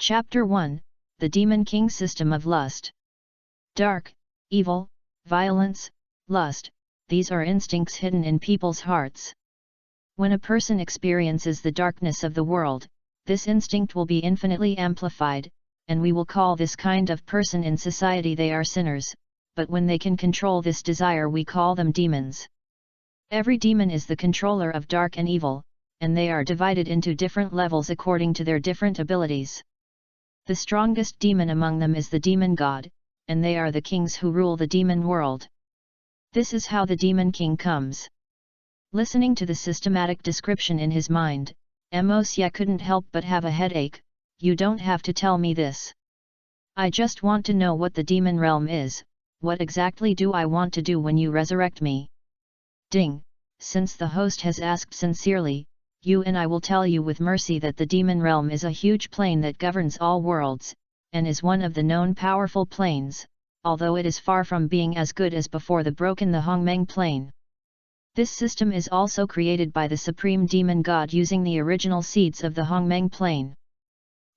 Chapter 1, The Demon King System of Lust. Dark, evil, violence, lust, these are instincts hidden in people's hearts. When a person experiences the darkness of the world, this instinct will be infinitely amplified, and we will call this kind of person in society they are sinners, but when they can control this desire we call them demons. Every demon is the controller of dark and evil, and they are divided into different levels according to their different abilities. The strongest demon among them is the demon god, and they are the kings who rule the demon world. This is how the demon king comes. Listening to the systematic description in his mind, Mosya couldn't help but have a headache. You don't have to tell me this. I just want to know what the demon realm is. What exactly do I want to do when you resurrect me? Ding, since the host has asked sincerely, you and I will tell you with mercy that the demon realm is a huge plane that governs all worlds, and is one of the known powerful planes, although it is far from being as good as before the broken the Hongmeng plane. This system is also created by the supreme demon god using the original seeds of the Hongmeng plane.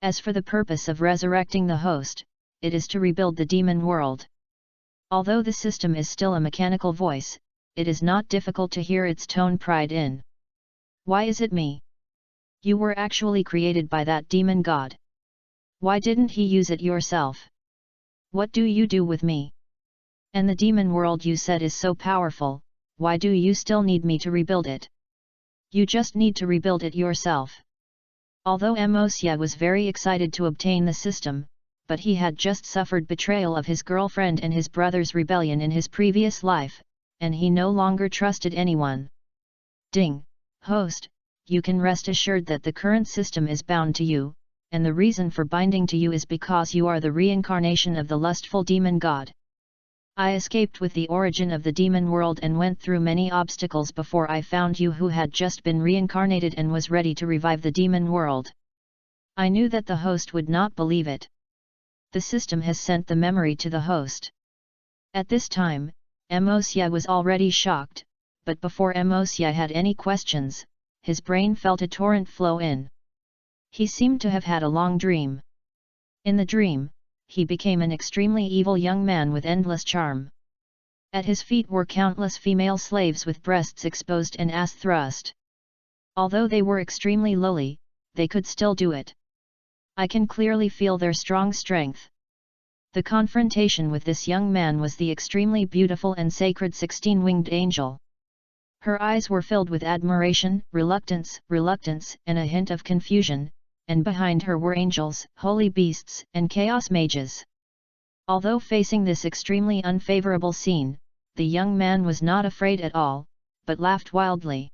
As for the purpose of resurrecting the host, it is to rebuild the demon world. Although the system is still a mechanical voice, it is not difficult to hear its tone pride in. Why is it me? You were actually created by that demon god. Why didn't he use it yourself? What do you do with me? And the demon world you said is so powerful, why do you still need me to rebuild it? You just need to rebuild it yourself. Although Mosya was very excited to obtain the system, but he had just suffered betrayal of his girlfriend and his brother's rebellion in his previous life, and he no longer trusted anyone. Ding, host, you can rest assured that the current system is bound to you, and the reason for binding to you is because you are the reincarnation of the lustful demon god. I escaped with the origin of the demon world and went through many obstacles before I found you who had just been reincarnated and was ready to revive the demon world. I knew that the host would not believe it. The system has sent the memory to the host. At this time, Mosya was already shocked, but before Mosya had any questions, his brain felt a torrent flow in. He seemed to have had a long dream. In the dream, he became an extremely evil young man with endless charm. At his feet were countless female slaves with breasts exposed and ass thrust. Although they were extremely lowly, they could still do it. I can clearly feel their strong strength. The confrontation with this young man was the extremely beautiful and sacred 16-winged angel. Her eyes were filled with admiration, reluctance, and a hint of confusion, and behind her were angels, holy beasts, and chaos mages. Although facing this extremely unfavorable scene, the young man was not afraid at all, but laughed wildly.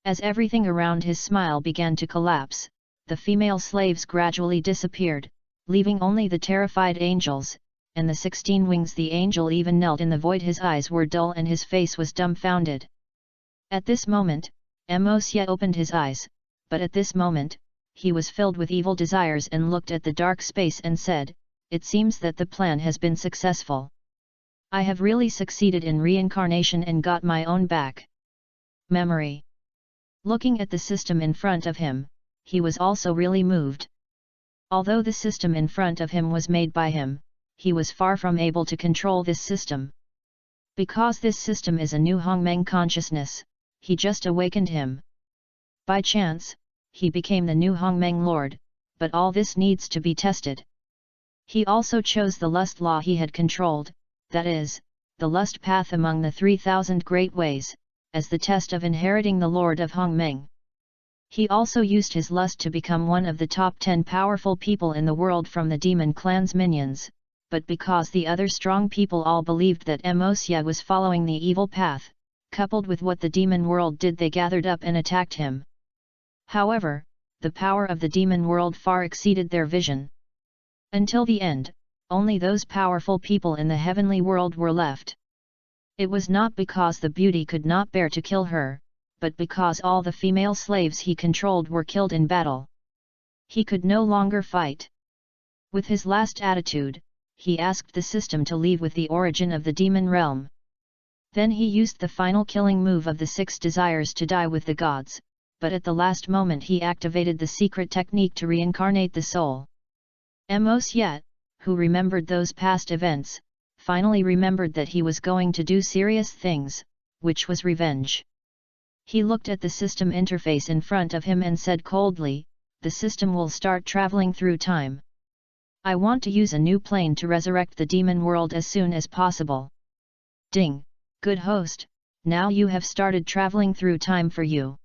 As everything around his smile began to collapse, the female slaves gradually disappeared, leaving only the terrified angels, and the 16 wings. The angel even knelt in the void. His eyes were dull and his face was dumbfounded. At this moment, Mosya opened his eyes, but at this moment, he was filled with evil desires and looked at the dark space and said, "It seems that the plan has been successful. I have really succeeded in reincarnation and got my own back." Memory. Looking at the system in front of him, he was also really moved. Although the system in front of him was made by him, he was far from able to control this system. Because this system is a new Hongmeng consciousness, he just awakened him. By chance, he became the new Hongmeng Lord, but all this needs to be tested. He also chose the lust law he had controlled, that is, the lust path among the 3,000 great ways, as the test of inheriting the Lord of Hongmeng. He also used his lust to become one of the top 10 powerful people in the world from the demon clan's minions, but because the other strong people all believed that Mosya was following the evil path, coupled with what the demon world did, they gathered up and attacked him. However, the power of the demon world far exceeded their vision. Until the end, only those powerful people in the heavenly world were left. It was not because the beauty could not bear to kill her, but because all the female slaves he controlled were killed in battle. He could no longer fight. With his last attitude, he asked the system to leave with the origin of the demon realm. Then he used the final killing move of the 6 desires to die with the gods, but at the last moment he activated the secret technique to reincarnate the soul. Amos yet, who remembered those past events, finally remembered that he was going to do serious things, which was revenge. He looked at the system interface in front of him and said coldly, "The system will start traveling through time. I want to use a new plane to resurrect the demon world as soon as possible." Ding, good host, now you have started traveling through time for you.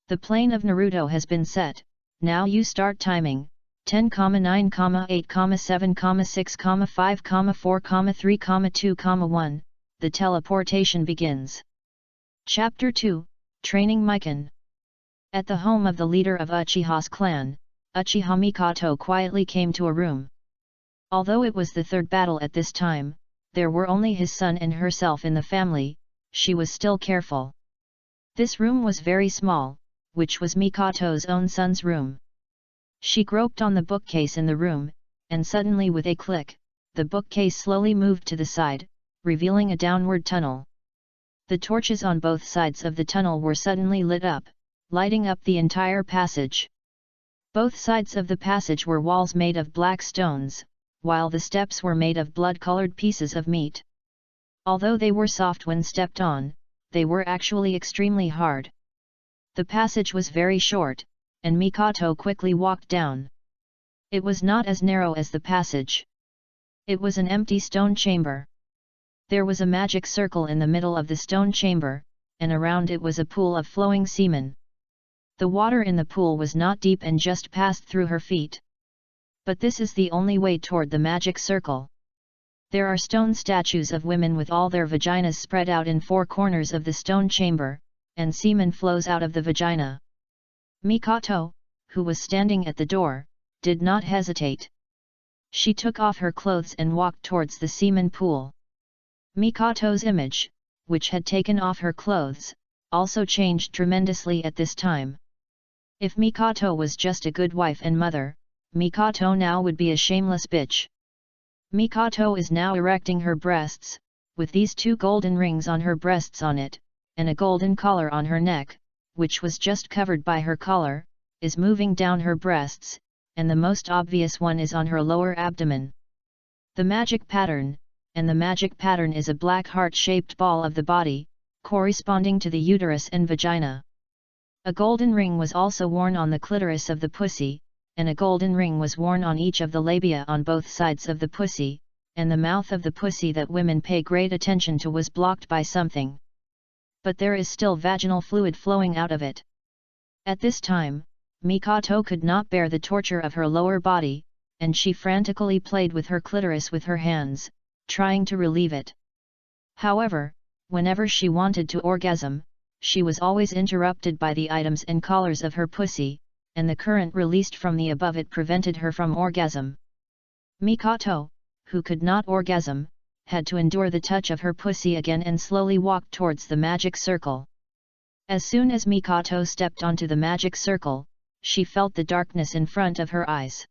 The plane of Naruto has been set, now you start timing, 10, 9, 8, 7, 6, 5, 4, 3, 2, 1, the teleportation begins. Chapter 2, Training Mikan. At the home of the leader of Uchiha's clan, Uchiha Mikato quietly came to a room. Although it was the third battle at this time, there were only his son and herself in the family, she was still careful. This room was very small, which was Mikato's own son's room. She groped on the bookcase in the room, and suddenly with a click, the bookcase slowly moved to the side, revealing a downward tunnel. The torches on both sides of the tunnel were suddenly lit up, lighting up the entire passage. Both sides of the passage were walls made of black stones, while the steps were made of blood-colored pieces of meat. Although they were soft when stepped on, they were actually extremely hard. The passage was very short, and Mikato quickly walked down. It was not as narrow as the passage. It was an empty stone chamber. There was a magic circle in the middle of the stone chamber, and around it was a pool of flowing semen. The water in the pool was not deep and just passed through her feet. But this is the only way toward the magic circle. There are stone statues of women with all their vaginas spread out in four corners of the stone chamber, and semen flows out of the vagina. Mikato, who was standing at the door, did not hesitate. She took off her clothes and walked towards the semen pool. Mikato's image, which had taken off her clothes, also changed tremendously at this time. If Mikato was just a good wife and mother, Mikato now would be a shameless bitch. Mikato is now erecting her breasts, with these two golden rings on her breasts on it, and a golden collar on her neck, which was just covered by her collar, is moving down her breasts, and the most obvious one is on her lower abdomen. The magic pattern is a black heart-shaped ball of the body, corresponding to the uterus and vagina. A golden ring was also worn on the clitoris of the pussy, and a golden ring was worn on each of the labia on both sides of the pussy, and the mouth of the pussy that women pay great attention to was blocked by something. But there is still vaginal fluid flowing out of it. At this time, Mikato could not bear the torture of her lower body, and she frantically played with her clitoris with her hands, trying to relieve it. However, whenever she wanted to orgasm, she was always interrupted by the items and collars of her pussy, and the current released from the above it prevented her from orgasm. Mikato, who could not orgasm, had to endure the touch of her pussy again and slowly walked towards the magic circle. As soon as Mikato stepped onto the magic circle, she felt the darkness in front of her eyes.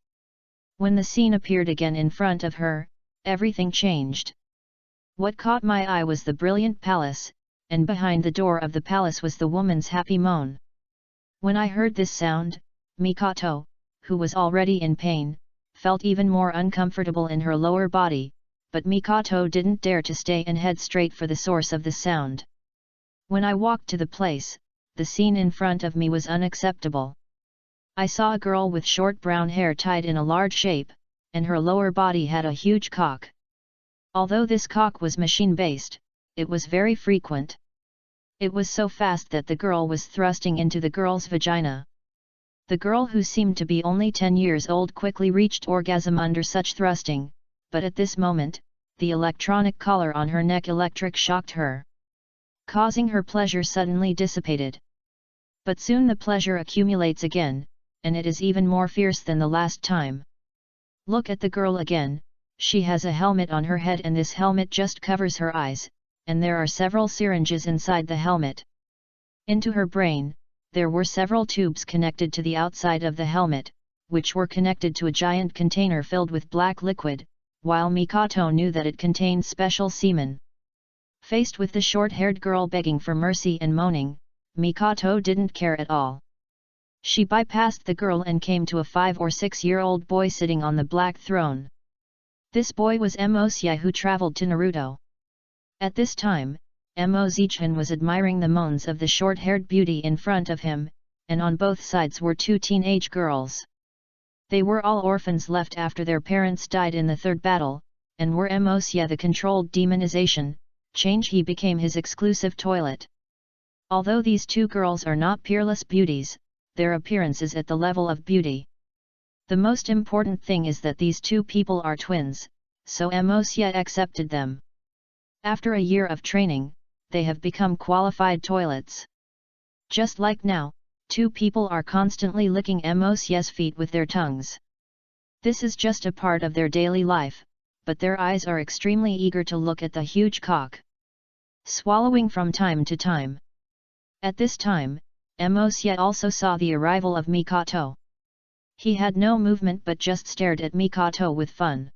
When the scene appeared again in front of her, everything changed. What caught my eye was the brilliant palace, and behind the door of the palace was the woman's happy moan. When I heard this sound, Mikato, who was already in pain, felt even more uncomfortable in her lower body, but Mikato didn't dare to stay and head straight for the source of the sound. When I walked to the place, the scene in front of me was unacceptable. I saw a girl with short brown hair tied in a large shape, and her lower body had a huge cock. Although this cock was machine-based, it was very frequent. It was so fast that the girl was thrusting into the girl's vagina. The girl, who seemed to be only 10 years old, quickly reached orgasm under such thrusting, but at this moment, the electronic collar on her neck electric shocked her, causing her pleasure suddenly dissipated. But soon the pleasure accumulates again, and it is even more fierce than the last time. Look at the girl again, she has a helmet on her head and this helmet just covers her eyes, and there are several syringes inside the helmet. Into her brain, there were several tubes connected to the outside of the helmet, which were connected to a giant container filled with black liquid, while Mikato knew that it contained special semen. Faced with the short-haired girl begging for mercy and moaning, Mikato didn't care at all. She bypassed the girl and came to a 5 or 6-year-old boy sitting on the black throne. This boy was Uchiha, who traveled to Naruto. At this time, Uchiha was admiring the moans of the short-haired beauty in front of him, and on both sides were 2 teenage girls. They were all orphans left after their parents died in the third battle, and were Uchiha the controlled demonization, change he became his exclusive toilet. Although these 2 girls are not peerless beauties, their appearance is at the level of beauty. The most important thing is that these 2 people are twins, so Uchiha accepted them. After a year of training, they have become qualified toilets. Just like now, 2 people are constantly licking Uchiha's feet with their tongues. This is just a part of their daily life, but their eyes are extremely eager to look at the huge cock. Swallowing from time to time. At this time, Uchiha also saw the arrival of Mikato. He had no movement but just stared at Mikato with fun.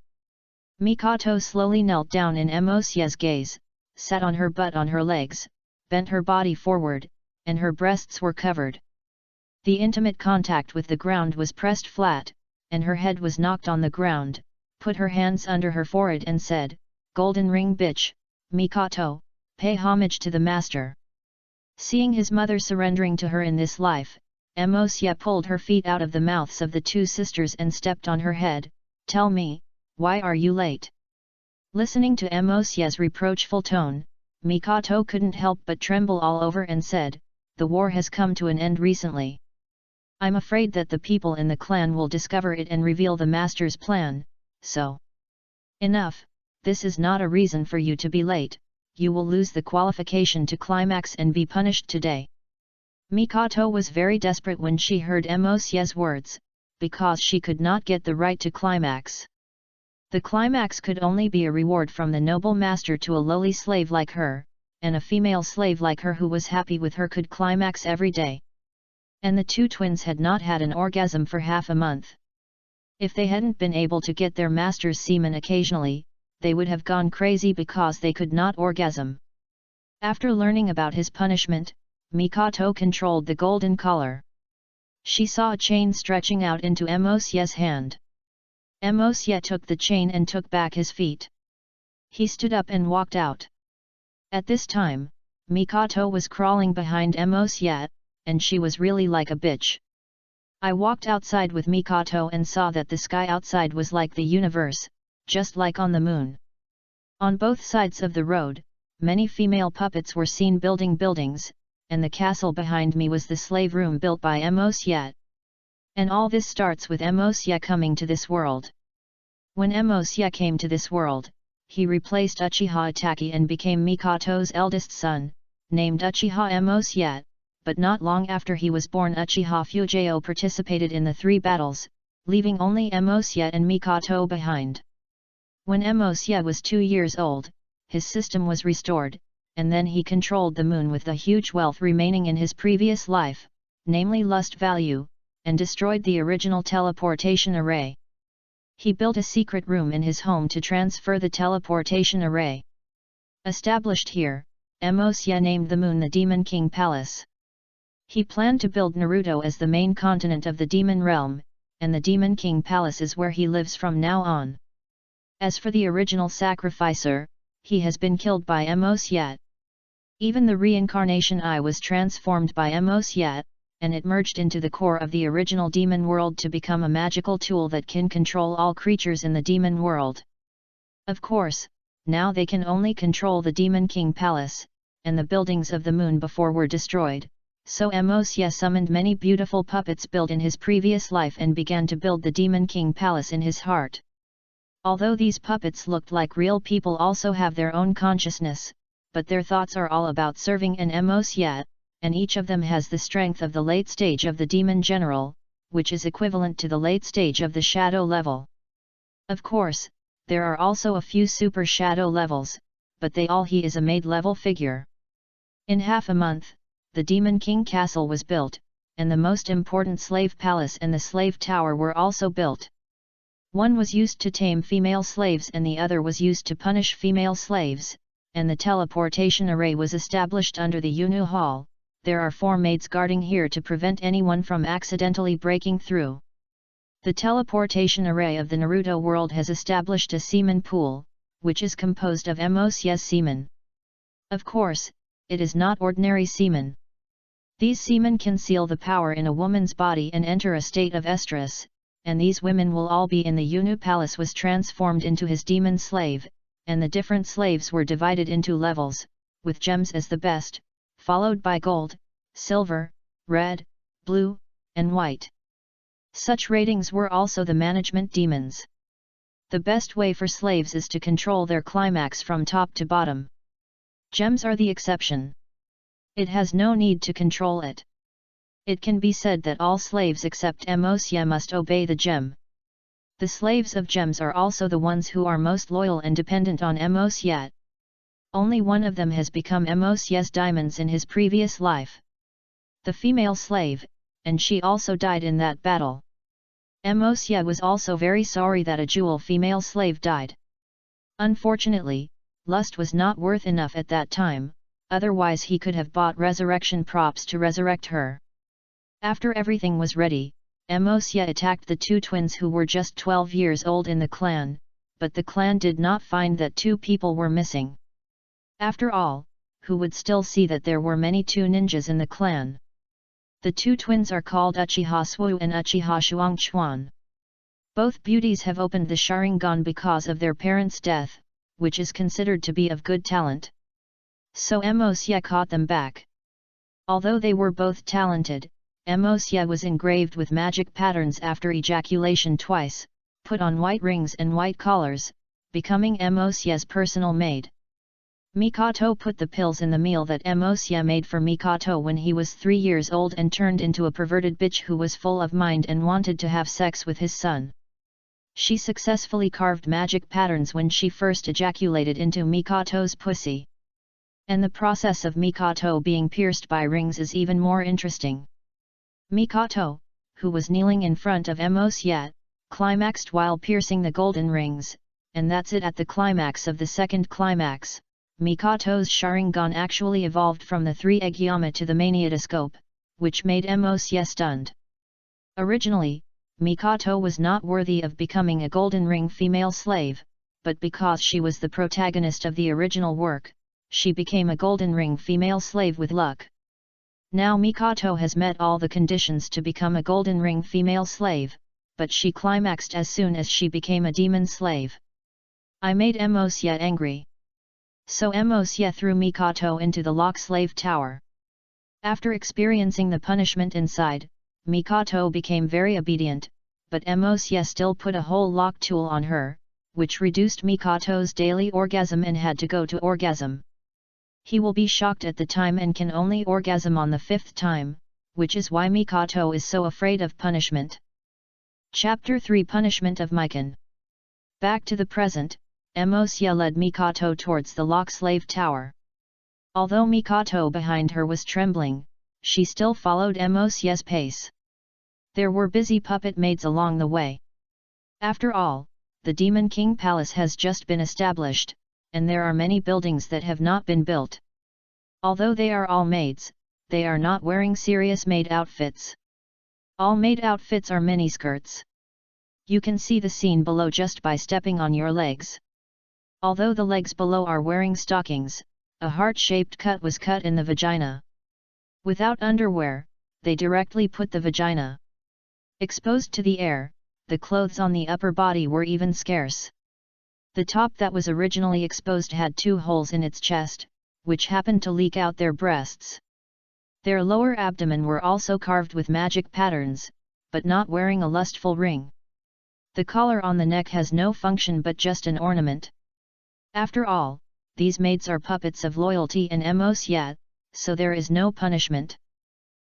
Mikato slowly knelt down in Uchiha's gaze, sat on her butt on her legs, bent her body forward, and her breasts were covered. The intimate contact with the ground was pressed flat, and her head was knocked on the ground, put her hands under her forehead and said, "Golden ring bitch, Mikato, pay homage to the master." Seeing his mother surrendering to her in this life, Uchiha pulled her feet out of the mouths of the 2 sisters and stepped on her head. "Tell me, why are you late?" Listening to Uchiha's reproachful tone, Mikato couldn't help but tremble all over and said, "The war has come to an end recently. I'm afraid that the people in the clan will discover it and reveal the master's plan, so..." "Enough, this is not a reason for you to be late, you will lose the qualification to climax and be punished today." Mikato was very desperate when she heard Uchiha's words, because she could not get the right to climax. The climax could only be a reward from the noble master to a lowly slave like her, and a female slave like her who was happy with her could climax every day. And the 2 twins had not had an orgasm for half a month. If they hadn't been able to get their master's semen occasionally, they would have gone crazy because they could not orgasm. After learning about his punishment, Mikato controlled the golden collar. She saw a chain stretching out into Uchiha's hand. Uchiha took the chain and took back his feet. He stood up and walked out. At this time, Mikato was crawling behind Uchiha, and she was really like a bitch. I walked outside with Mikato and saw that the sky outside was like the universe, just like on the moon. On both sides of the road, many female puppets were seen building buildings, and the castle behind me was the slave room built by Uchiha. And all this starts with Uchiha coming to this world. When Uchiha came to this world, he replaced Uchiha Itachi and became Mikato's eldest son, named Uchiha Uchiha, but not long after he was born Uchiha Fujio participated in the 3 battles, leaving only Uchiha and Mikato behind. When Uchiha was 2 years old, his system was restored, and then he controlled the moon with the huge wealth remaining in his previous life, namely lust value, and destroyed the original teleportation array. He built a secret room in his home to transfer the teleportation array. Established here, Uchiha named the moon the Demon King Palace. He planned to build Naruto as the main continent of the demon realm, and the Demon King Palace is where he lives from now on. As for the original sacrificer, he has been killed by Uchiha. Even the reincarnation eye was transformed by Uchiha, and it merged into the core of the original demon world to become a magical tool that can control all creatures in the demon world. Of course, now they can only control the Demon King Palace, and the buildings of the moon before were destroyed, so Uchiha summoned many beautiful puppets built in his previous life and began to build the Demon King Palace in his heart. Although these puppets looked like real people also have their own consciousness, but their thoughts are all about serving an Uchiha, and each of them has the strength of the late stage of the demon general, which is equivalent to the late stage of the shadow level. Of course, there are also a few super shadow levels, but he is a made-level figure. In half a month, the Demon King Castle was built, and the most important slave palace and the slave tower were also built. One was used to tame female slaves and the other was used to punish female slaves, and the teleportation array was established under the Yunu Hall, there are 4 maids guarding here to prevent anyone from accidentally breaking through. The teleportation array of the Naruto world has established a semen pool, which is composed of MOCS semen. Of course, it is not ordinary semen. These semen can seal the power in a woman's body and enter a state of estrus, and these women will all be in the Unu Palace was transformed into his demon slave, and the different slaves were divided into levels, with gems as the best, followed by gold, silver, red, blue, and white. Such ratings were also the management demons. The best way for slaves is to control their climax from top to bottom. Gems are the exception. It has no need to control it. It can be said that all slaves except MOCS must obey the gem. The slaves of gems are also the ones who are most loyal and dependent on MOCS. Only one of them has become MOCS diamonds in his previous life. The female slave, and she also died in that battle. MOCS was also very sorry that a jewel female slave died. Unfortunately, lust was not worth enough at that time, otherwise he could have bought resurrection props to resurrect her. After everything was ready, MOCS attacked the 2 twins who were just 12 years old in the clan, but the clan did not find that 2 people were missing. After all, who would still see that there were many 2 ninjas in the clan? The 2 twins are called Uchiha Zoyu and Uchiha Xuan. Both beauties have opened the Sharingan because of their parents' death, which is considered to be of good talent. So MOCS caught them back. Although they were both talented, MOCS was engraved with magic patterns after ejaculation twice, put on white rings and white collars, becoming MOCS' personal maid. Mikato put the pills in the meal that MOCS made for Mikato when he was 3 years old and turned into a perverted bitch who was full of mind and wanted to have sex with his son. She successfully carved magic patterns when she first ejaculated into Mikato's pussy. And the process of Mikato being pierced by rings is even more interesting. Mikato, who was kneeling in front of MOCS, climaxed while piercing the golden rings, and that's it. At the climax of the second climax, Mikato's Sharingan actually evolved from the 3-egg Yama to the Maniatoscope, which made MOCS stunned. Originally, Mikato was not worthy of becoming a golden ring female slave, but because she was the protagonist of the original work, she became a golden ring female slave with luck. Now Mikato has met all the conditions to become a golden ring female slave, but she climaxed as soon as she became a demon slave. I made MOCS angry. So MOCS threw Mikato into the lock slave tower. After experiencing the punishment inside, Mikato became very obedient, but MOCS still put a whole lock tool on her, which reduced Mikato's daily orgasm and had to go to orgasm. He will be shocked at the time and can only orgasm on the 5th time, which is why Mikato is so afraid of punishment. Chapter 3 Punishment of Mikan. Back to the present, MOCS led Mikato towards the lock slave tower. Although Mikato behind her was trembling, she still followed MOCS' pace. There were busy puppet maids along the way. After all, the Demon King Palace has just been established, and there are many buildings that have not been built. Although they are all maids, they are not wearing serious maid outfits. All maid outfits are miniskirts. You can see the scene below just by stepping on your legs. Although the legs below are wearing stockings, a heart-shaped cut was cut in the vagina. Without underwear, they directly put the vagina exposed to the air. The clothes on the upper body were even scarce. The top that was originally exposed had 2 holes in its chest, which happened to leak out their breasts. Their lower abdomen were also carved with magic patterns, but not wearing a lustful ring. The collar on the neck has no function but just an ornament. After all, these maids are puppets of loyalty and MOCS, so there is no punishment.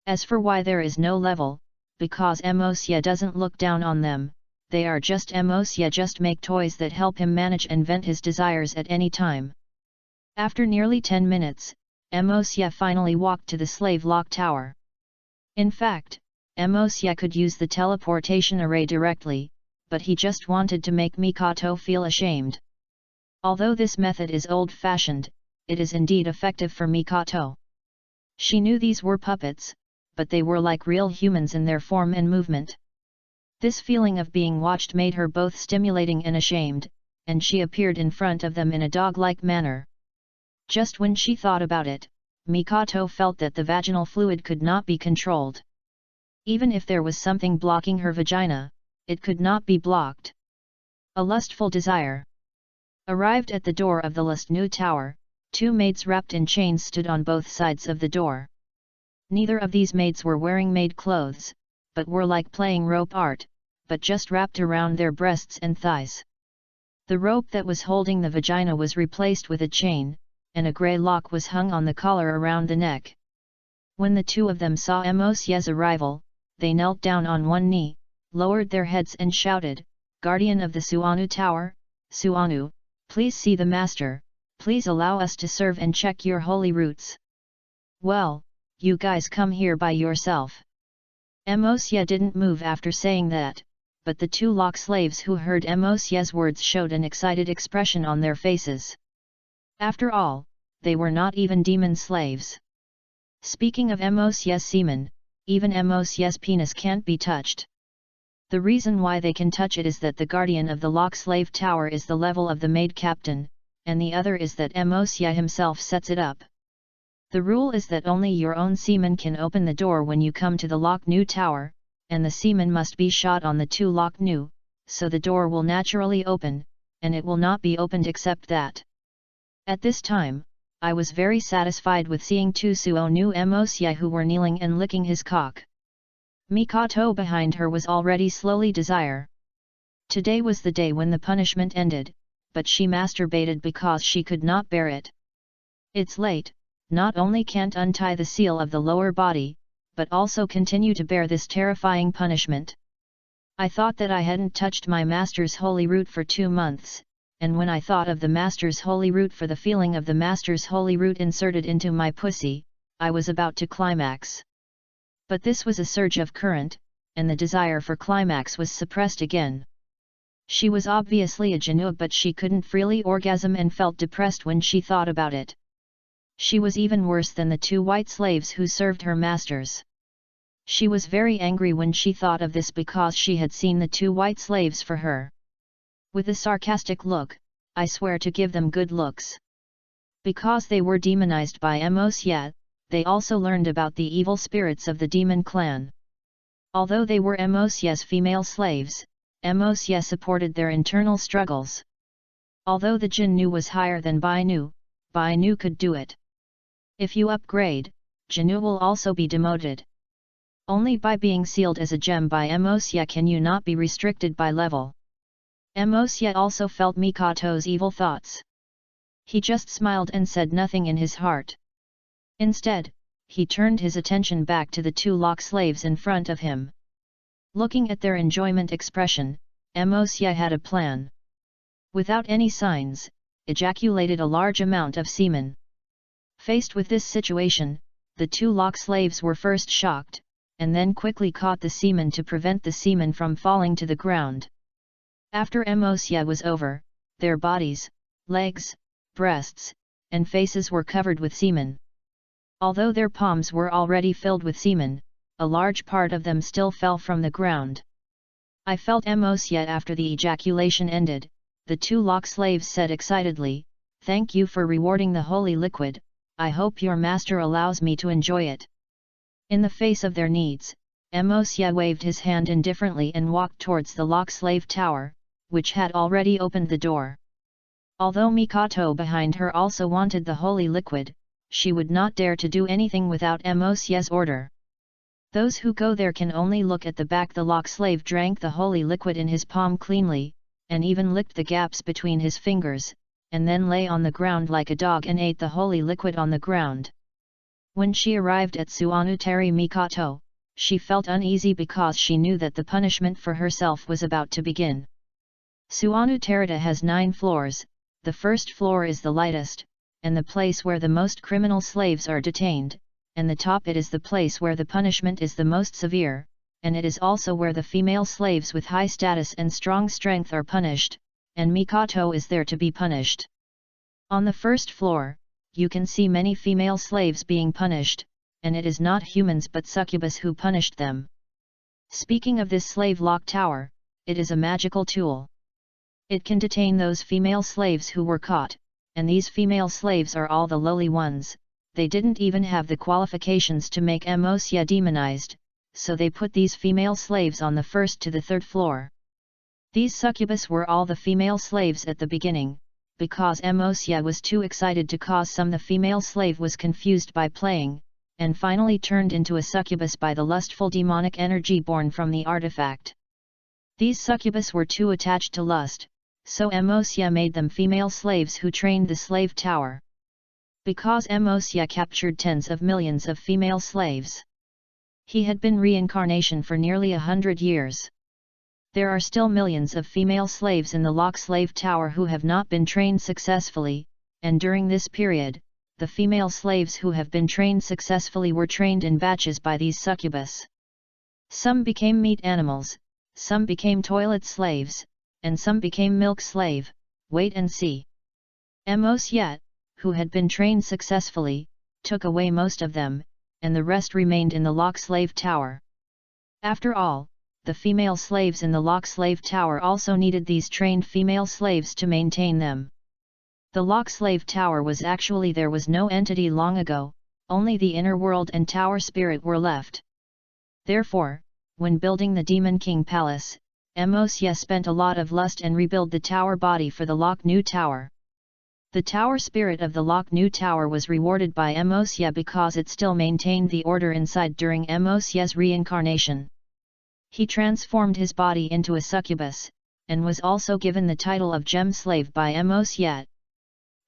As for why there is no level, because MOCS doesn't look down on them, they are just MOCS just make toys that help him manage and vent his desires at any time. After nearly 10 minutes, MOCS finally walked to the slave lock tower. In fact, MOCS could use the teleportation array directly, but he just wanted to make Mikato feel ashamed. Although this method is old-fashioned, it is indeed effective for Mikato. She knew these were puppets, but they were like real humans in their form and movement. This feeling of being watched made her both stimulating and ashamed, and she appeared in front of them in a dog-like manner. Just when she thought about it, Mikato felt that the vaginal fluid could not be controlled. Even if there was something blocking her vagina, it could not be blocked. A lustful desire. Arrived at the door of the Lust New Tower, 2 maids wrapped in chains stood on both sides of the door. Neither of these maids were wearing maid clothes, but were like playing rope art, but just wrapped around their breasts and thighs. The rope that was holding the vagina was replaced with a chain, and a grey lock was hung on the collar around the neck. When the 2 of them saw Mosye's arrival, they knelt down on one knee, lowered their heads and shouted, "Guardian of the Suanu Tower, Suanu, please see the master, please allow us to serve and check your holy roots." "Well, you guys come here by yourself." Mosye didn't move after saying that, but the 2 lock slaves who heard Mosye's words showed an excited expression on their faces. After all, they were not even demon slaves. Speaking of Mosye's semen, even Mosye's penis can't be touched. The reason why they can touch it is that the guardian of the lock slave tower is the level of the maid captain, and the other is that Mosye himself sets it up. The rule is that only your own semen can open the door when you come to the lock new tower, and the semen must be shot on the 2 lock new, so the door will naturally open, and it will not be opened except that. At this time, I was very satisfied with seeing 2 Suonu Mosye who were kneeling and licking his cock. Mikato behind her was already slowly desire. Today was the day when the punishment ended, but she masturbated because she could not bear it. It's late, not only can't untie the seal of the lower body, but also continue to bear this terrifying punishment. I thought that I hadn't touched my master's holy root for 2 months, and when I thought of the master's holy root for the feeling of the master's holy root inserted into my pussy, I was about to climax. But this was a surge of current, and the desire for climax was suppressed again. She was obviously a Janub, but she couldn't freely orgasm and felt depressed when she thought about it. She was even worse than the 2 white slaves who served her masters. She was very angry when she thought of this because she had seen the 2 white slaves for her. With a sarcastic look, "I swear to give them good looks." Because they were demonized by Mosye, they also learned about the evil spirits of the demon clan. Although they were Mosye's female slaves, Mosye supported their internal struggles. Although the Jinnu was higher than Bainu, Bainu could do it. If you upgrade, Jinnu will also be demoted. Only by being sealed as a gem by Mosye can you not be restricted by level. Mosye also felt Mikato's evil thoughts. He just smiled and said nothing in his heart. Instead, he turned his attention back to the 2 lock slaves in front of him. Looking at their enjoyment expression, Mosye had a plan. Without any signs, ejaculated a large amount of semen. Faced with this situation, the 2 lock slaves were first shocked, and then quickly caught the semen to prevent the semen from falling to the ground. After Mosye was over, their bodies, legs, breasts, and faces were covered with semen. Although their palms were already filled with semen, a large part of them still fell from the ground. I felt Mosye after the ejaculation ended, the 2 lock slaves said excitedly, "Thank you for rewarding the holy liquid, I hope your master allows me to enjoy it." In the face of their needs, Mosye waved his hand indifferently and walked towards the lock slave tower, which had already opened the door. Although Mikato behind her also wanted the holy liquid, she would not dare to do anything without Mosye's order. Those who go there can only look at the back. The lock slave drank the holy liquid in his palm cleanly, and even licked the gaps between his fingers, and then lay on the ground like a dog and ate the holy liquid on the ground. When she arrived at Suanutari Mikato, she felt uneasy because she knew that the punishment for herself was about to begin. Suanutarita has 9 floors, the first floor is the lightest, and the place where the most criminal slaves are detained, and the top it is the place where the punishment is the most severe, and it is also where the female slaves with high status and strong strength are punished, and Mikato is there to be punished. On the first floor, you can see many female slaves being punished, and it is not humans but succubus who punished them. Speaking of this slave lock tower, it is a magical tool. It can detain those female slaves who were caught, and these female slaves are all the lowly ones. They didn't even have the qualifications to make Mosya demonized, so they put these female slaves on the first to the third floor. These succubus were all the female slaves at the beginning, because Mosya was too excited to cause some. The female slave was confused by playing, and finally turned into a succubus by the lustful demonic energy born from the artifact. These succubus were too attached to lust, so Mosya made them female slaves who trained the slave tower. Because Mosya captured tens of millions of female slaves, he had been reincarnation for nearly 100 years. There are still millions of female slaves in the lock slave tower who have not been trained successfully, and during this period, the female slaves who have been trained successfully were trained in batches by these succubus. Some became meat animals, some became toilet slaves, and some became milk slave. Wait and see. Mosya, who had been trained successfully, took away most of them, and the rest remained in the lock slave tower. After all, the female slaves in the lock slave tower also needed these trained female slaves to maintain them. The lock slave tower was actually there was no entity long ago, only the inner world and tower spirit were left. Therefore, when building the Demon King Palace, Mosya spent a lot of lust and rebuilt the tower body for the lock new tower. The tower spirit of the lock new tower was rewarded by Mosya because it still maintained the order inside during Mosya's reincarnation. He transformed his body into a succubus, and was also given the title of gem slave by Mosya.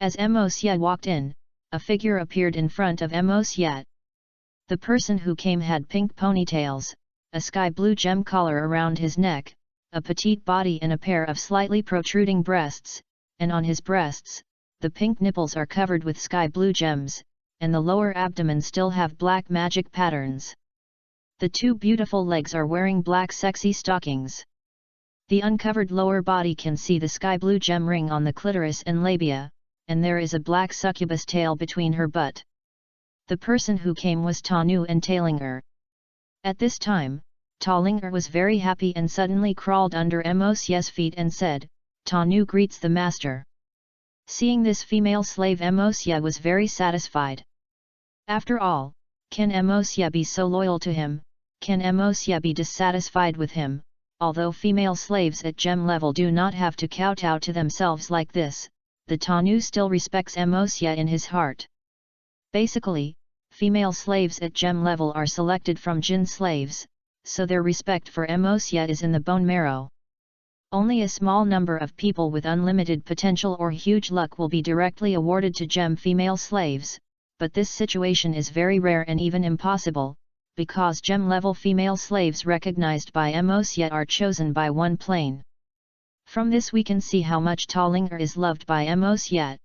As Mosya walked in, a figure appeared in front of Mosya. The person who came had pink ponytails, a sky blue gem collar around his neck, a petite body and a pair of slightly protruding breasts, and on his breasts, the pink nipples are covered with sky blue gems, and the lower abdomen still have black magic patterns. The two beautiful legs are wearing black sexy stockings. The uncovered lower body can see the sky blue gem ring on the clitoris and labia, and there is a black succubus tail between her butt. The person who came was Tanu and Tailinger. At this time, Tailinger was very happy and suddenly crawled under Mosya's feet and said, "Tanu greets the master." Seeing this female slave, Mosya was very satisfied. After all, can Mosya be so loyal to him? Can Mosya be dissatisfied with him? Although female slaves at gem level do not have to kowtow to themselves like this, the Tanu still respects Mosya in his heart. Basically, female slaves at gem level are selected from jinn slaves, so their respect for Mosya is in the bone marrow. Only a small number of people with unlimited potential or huge luck will be directly awarded to gem female slaves, but this situation is very rare and even impossible, because gem-level female slaves recognized by Mosya are chosen by one plane. From this we can see how much Tailinger is loved by Mosya.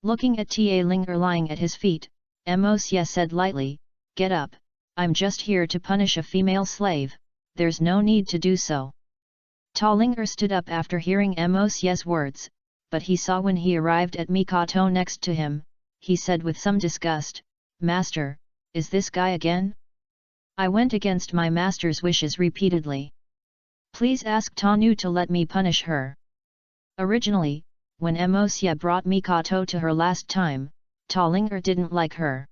Looking at Tailinger lying at his feet, Mosya said lightly, "Get up, I'm just here to punish a female slave, there's no need to do so." Tailinger stood up after hearing Mosya's words, but he saw when he arrived at Mikato next to him, he said with some disgust, "Master, is this guy again? I went against my master's wishes repeatedly. Please ask Tanu to let me punish her." Originally, when Mosya brought Mikato to her last time, Tailinger didn't like her.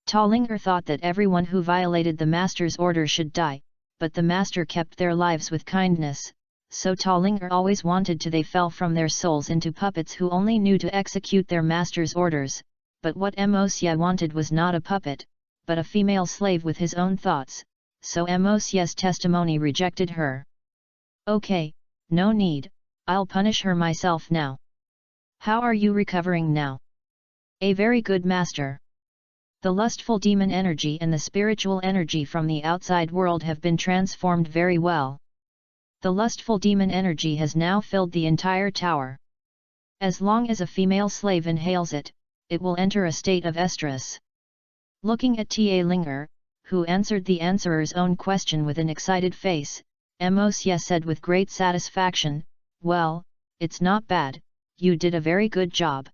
Tailinger thought that everyone who violated the master's order should die, but the master kept their lives with kindness, so Tailinger always wanted to they fell from their souls into puppets who only knew to execute their master's orders, but what Mosya wanted was not a puppet, but a female slave with his own thoughts, so Mosya's testimony rejected her. "Okay, no need, I'll punish her myself now." "How are you recovering now?" "A very good master. The lustful demon energy and the spiritual energy from the outside world have been transformed very well. The lustful demon energy has now filled the entire tower. As long as a female slave inhales it, it will enter a state of estrus." Looking at Tailinger, who answered the answerer's own question with an excited face, Mosya said with great satisfaction, "Well, it's not bad, you did a very good job.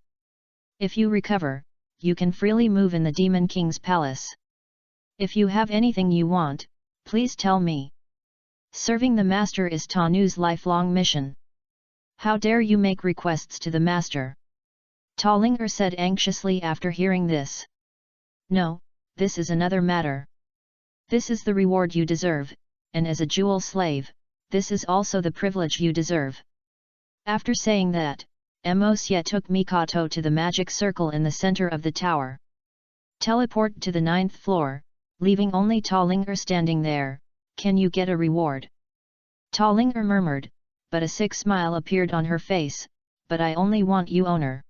If you recover, you can freely move in the Demon King's palace." If you have anything you want, please tell me. Serving the master is Tanu's lifelong mission. How dare you make requests to the master? Tallinger said anxiously after hearing this. No, this is another matter. This is the reward you deserve, and as a jewel slave, this is also the privilege you deserve. After saying that, Mosye took Mikato to the magic circle in the center of the tower. Teleport to the 9th floor, leaving only Tallinger standing there. Can you get a reward? Tallinger murmured, but a sick smile appeared on her face. But I only want you, owner.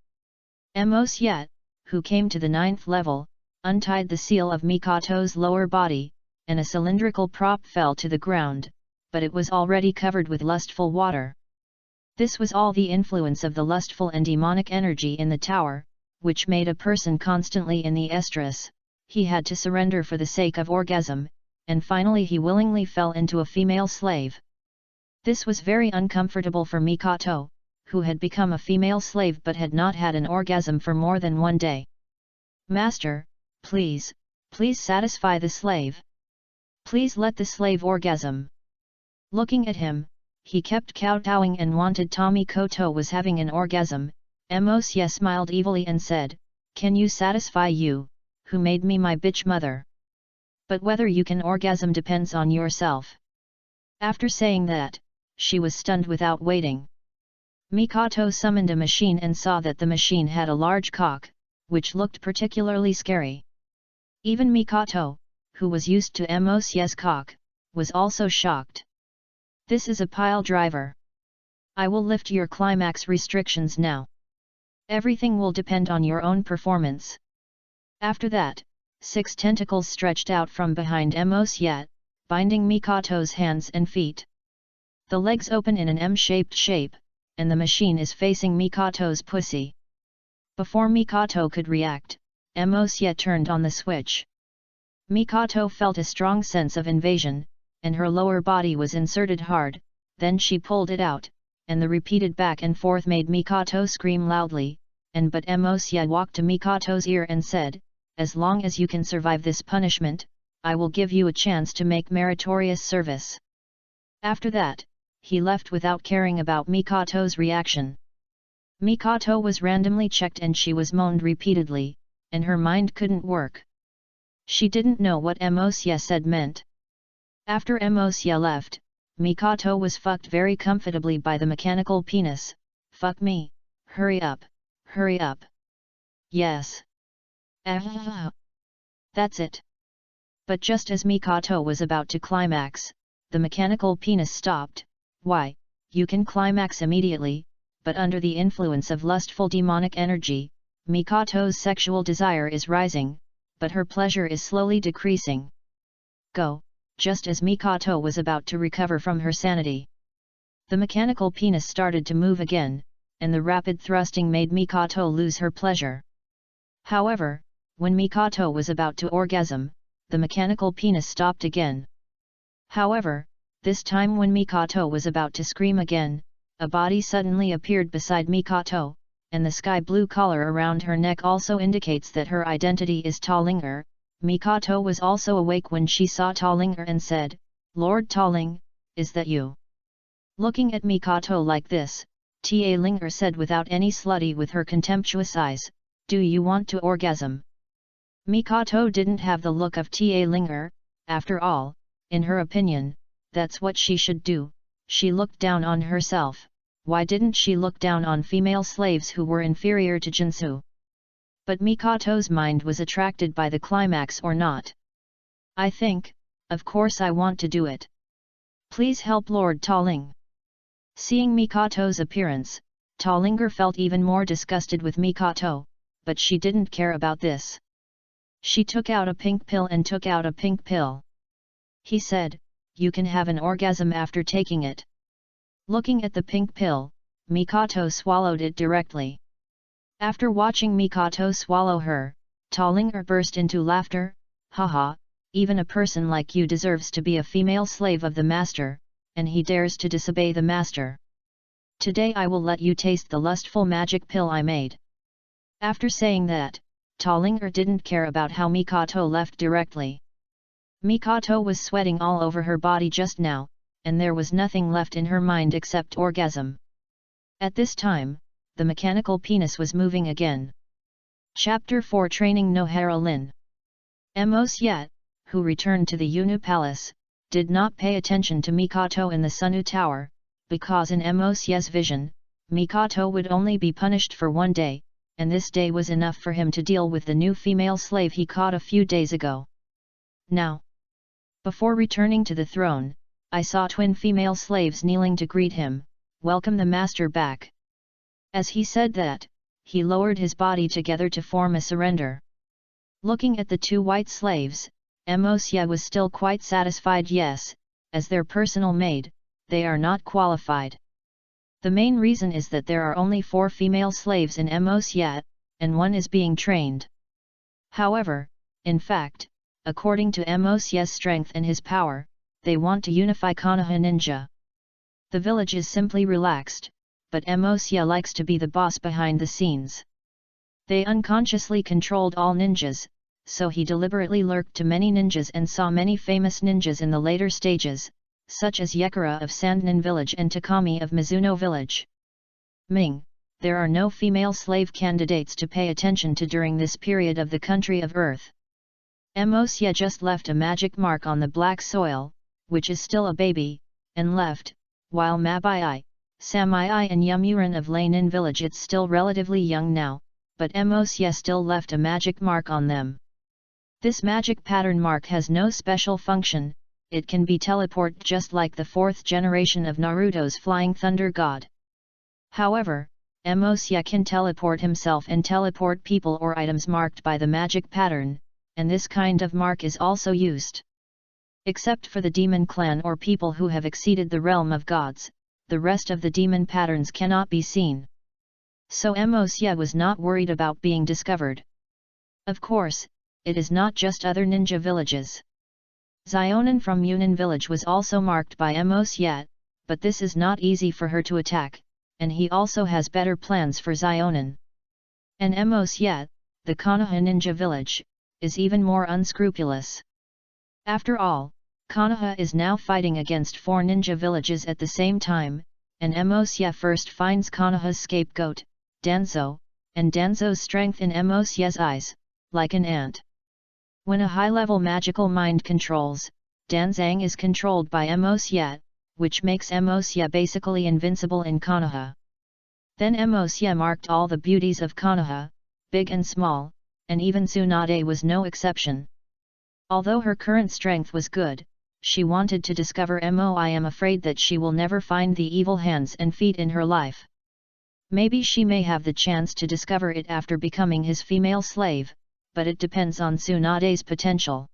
Mosye, who came to the 9th level, untied the seal of Mikato's lower body, and a cylindrical prop fell to the ground, but it was already covered with lustful water. This was all the influence of the lustful and demonic energy in the tower, which made a person constantly in the estrus. He had to surrender for the sake of orgasm, and finally he willingly fell into a female slave. This was very uncomfortable for Mikato, who had become a female slave but had not had an orgasm for more than one day. Master, please satisfy the slave. Please let the slave orgasm. Looking at him, he kept kowtowing and wanted Mikato was having an orgasm. Mosye smiled evilly and said, "Can you satisfy you, who made me my bitch mother? But whether you can orgasm depends on yourself." After saying that, she was stunned without waiting. Mikato summoned a machine and saw that the machine had a large cock, which looked particularly scary. Even Mikato, who was used to Mosye's cock, was also shocked. This is a pile driver. I will lift your climax restrictions now. Everything will depend on your own performance. After that, 6 tentacles stretched out from behind Mosye, binding Mikato's hands and feet. The legs open in an M-shaped shape, and the machine is facing Mikato's pussy. Before Mikato could react, Mosye turned on the switch. Mikato felt a strong sense of invasion, and her lower body was inserted hard. Then she pulled it out, and the repeated back and forth made Mikato scream loudly, but Mosye walked to Mikato's ear and said, "As long as you can survive this punishment, I will give you a chance to make meritorious service." After that, he left without caring about Mikato's reaction. Mikato was randomly checked and she was moaned repeatedly, and her mind couldn't work. She didn't know what Mosye said meant. After Mosye left, Mikato was fucked very comfortably by the mechanical penis. "Fuck me, hurry up, hurry up." "Yes. That's it." But just as Mikato was about to climax, the mechanical penis stopped. "Why, you can climax immediately, but under the influence of lustful demonic energy, Mikato's sexual desire is rising, but her pleasure is slowly decreasing. Go." Just as Mikato was about to recover from her sanity, the mechanical penis started to move again, and the rapid thrusting made Mikato lose her pleasure. However, when Mikato was about to orgasm, the mechanical penis stopped again. However, this time when Mikato was about to scream again, a body suddenly appeared beside Mikato, and the sky blue collar around her neck also indicates that her identity is Tallinger. Mikato was also awake when she saw Tallinger and said, "Lord Talling, is that you?" Looking at Mikato like this, Tallinger said without any slutty with her contemptuous eyes, "Do you want to orgasm?" Mikato didn't have the look of Tallinger. After all, in her opinion, that's what she should do. She looked down on herself. Why didn't she look down on female slaves who were inferior to Jinsu? But Mikato's mind was attracted by the climax or not. "I think, of course I want to do it. Please help Lord Talling." Seeing Mikato's appearance, Tallinger felt even more disgusted with Mikato, but she didn't care about this. She took out a pink pill and took out a pink pill. He said, "You can have an orgasm after taking it." Looking at the pink pill, Mikato swallowed it directly. After watching Mikato swallow her, Tallinger burst into laughter. "Haha, even a person like you deserves to be a female slave of the master, and he dares to disobey the master. Today I will let you taste the lustful magic pill I made." After saying that, Tallinger didn't care about how Mikato left directly. Mikato was sweating all over her body just now, and there was nothing left in her mind except orgasm. At this time, the mechanical penis was moving again. Chapter 4 Training Nohara Lin. Mos Yet, who returned to the Yunu Palace, did not pay attention to Mikato in the Sunu Tower, because in Mos Yet's vision, Mikato would only be punished for 1 day, and this day was enough for him to deal with the new female slave he caught a few days ago. Now, before returning to the throne, I saw twin female slaves kneeling to greet him, welcome the master back. As he said that, he lowered his body together to form a surrender. Looking at the 2 white slaves, Mos Yet was still quite satisfied. Yes, as their personal maid, they are not qualified. The main reason is that there are only 4 female slaves in Mos Yet, and 1 is being trained. However, in fact, according to Mos Yet's strength and his power, they want to unify Konoha ninja. The village is simply relaxed, but Mos Yet likes to be the boss behind the scenes. They unconsciously controlled all ninjas, so he deliberately lurked to many ninjas and saw many famous ninjas in the later stages, such as Yekura of Sandnin village and Takami of Mizuno village. Ming, there are no female slave candidates to pay attention to during this period of the country of Earth. Mos Yet just left a magic mark on the black soil, which is still a baby, and left, while Mabai, Samai and Yumuran of Lainin village it's still relatively young now, but Mos Yet still left a magic mark on them. This magic pattern mark has no special function, it can be teleport just like the 4th generation of Naruto's Flying Thunder God. However, Mos Yet can teleport himself and teleport people or items marked by the magic pattern, and this kind of mark is also used. Except for the demon clan or people who have exceeded the realm of gods, the rest of the demon patterns cannot be seen. So Mos Yet was not worried about being discovered. Of course, it is not just other ninja villages. Zionin from Yunan village was also marked by Mos Yet, but this is not easy for her to attack, and he also has better plans for Zionin. And Mos Yet, the Konoha ninja village, is even more unscrupulous. After all, Konoha is now fighting against 4 ninja villages at the same time, and Mos Yet first finds Konoha's scapegoat, Danzo, and Danzo's strength in Mos Yet's eyes, like an ant. When a high-level magical mind controls, Danzang is controlled by Mos Yet, which makes Mos Yet basically invincible in Konoha. Then Mos Yet marked all the beauties of Konoha, big and small, and even Tsunade was no exception. Although her current strength was good, she wanted to discover I am afraid that she will never find the evil hands and feet in her life. Maybe she may have the chance to discover it after becoming his female slave, but it depends on Tsunade's potential.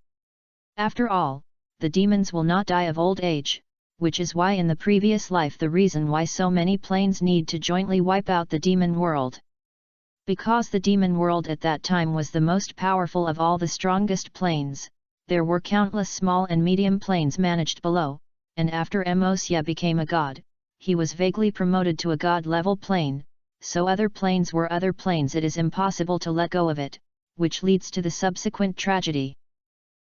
After all, the demons will not die of old age, which is why in the previous life the reason why so many planes need to jointly wipe out the demon world. Because the demon world at that time was the most powerful of all the strongest planes, there were countless small and medium planes managed below, and after Mos Yet became a god, he was vaguely promoted to a god-level plane, so other planes were other planes it is impossible to let go of it, which leads to the subsequent tragedy.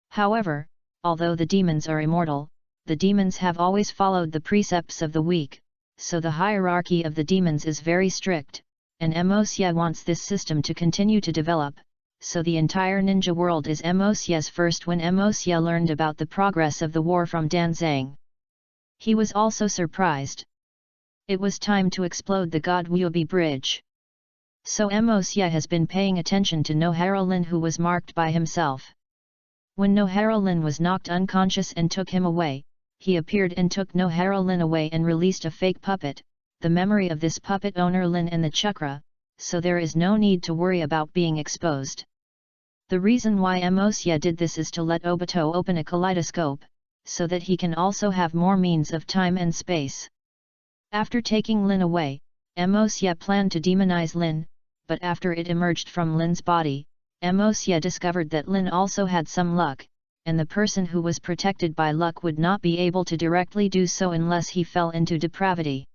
However, although the demons are immortal, the demons have always followed the precepts of the weak, so the hierarchy of the demons is very strict, and Mos Yet wants this system to continue to develop, so the entire ninja world is Mos Yet's first. When Mos Yet learned about the progress of the war from Danzang, he was also surprised. It was time to explode the God Wuobi bridge. So Mos Yet has been paying attention to Nohara Lin, who was marked by himself. When Nohara Lin was knocked unconscious and took him away, he appeared and took Nohara Lin away and released a fake puppet, the memory of this puppet owner Lin and the chakra, so there is no need to worry about being exposed. The reason why Mos Yet did this is to let Obito open a kaleidoscope, so that he can also have more means of time and space. After taking Lin away, Mos Yet planned to demonize Lin, but after it emerged from Lin's body, Mos Yet discovered that Lin also had some luck, and the person who was protected by luck would not be able to directly do so unless he fell into depravity.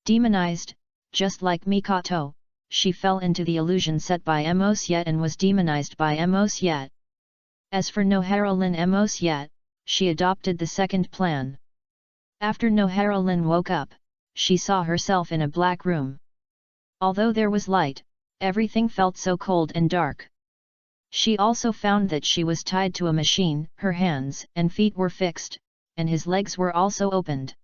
Demonized, just like Mikato, she fell into the illusion set by Mos Yet and was demonized by Mos Yet. As for Nohara Lin Emos yet, she adopted the second plan. After Nohara Lin woke up, she saw herself in a black room. Although there was light, everything felt so cold and dark. She also found that she was tied to a machine, her hands and feet were fixed, and his legs were also opened.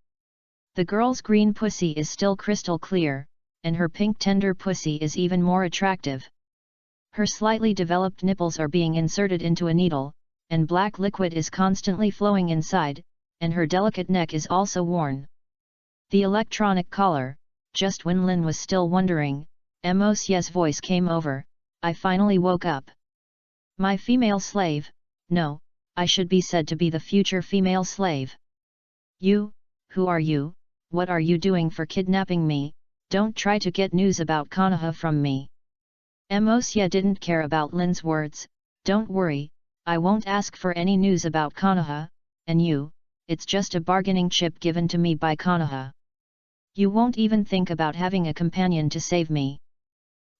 The girl's green pussy is still crystal clear, and her pink tender pussy is even more attractive. Her slightly developed nipples are being inserted into a needle, and black liquid is constantly flowing inside, and her delicate neck is also worn. The electronic collar, just when Lin was still wondering, Mosye's voice came over, "I finally woke up. My female slave, no, I should be said to be the future female slave. You, who are you, what are you doing for kidnapping me, don't try to get news about Konoha from me." Mosye didn't care about Lin's words, "Don't worry, I won't ask for any news about Konoha, and you, it's just a bargaining chip given to me by Konoha. You won't even think about having a companion to save me.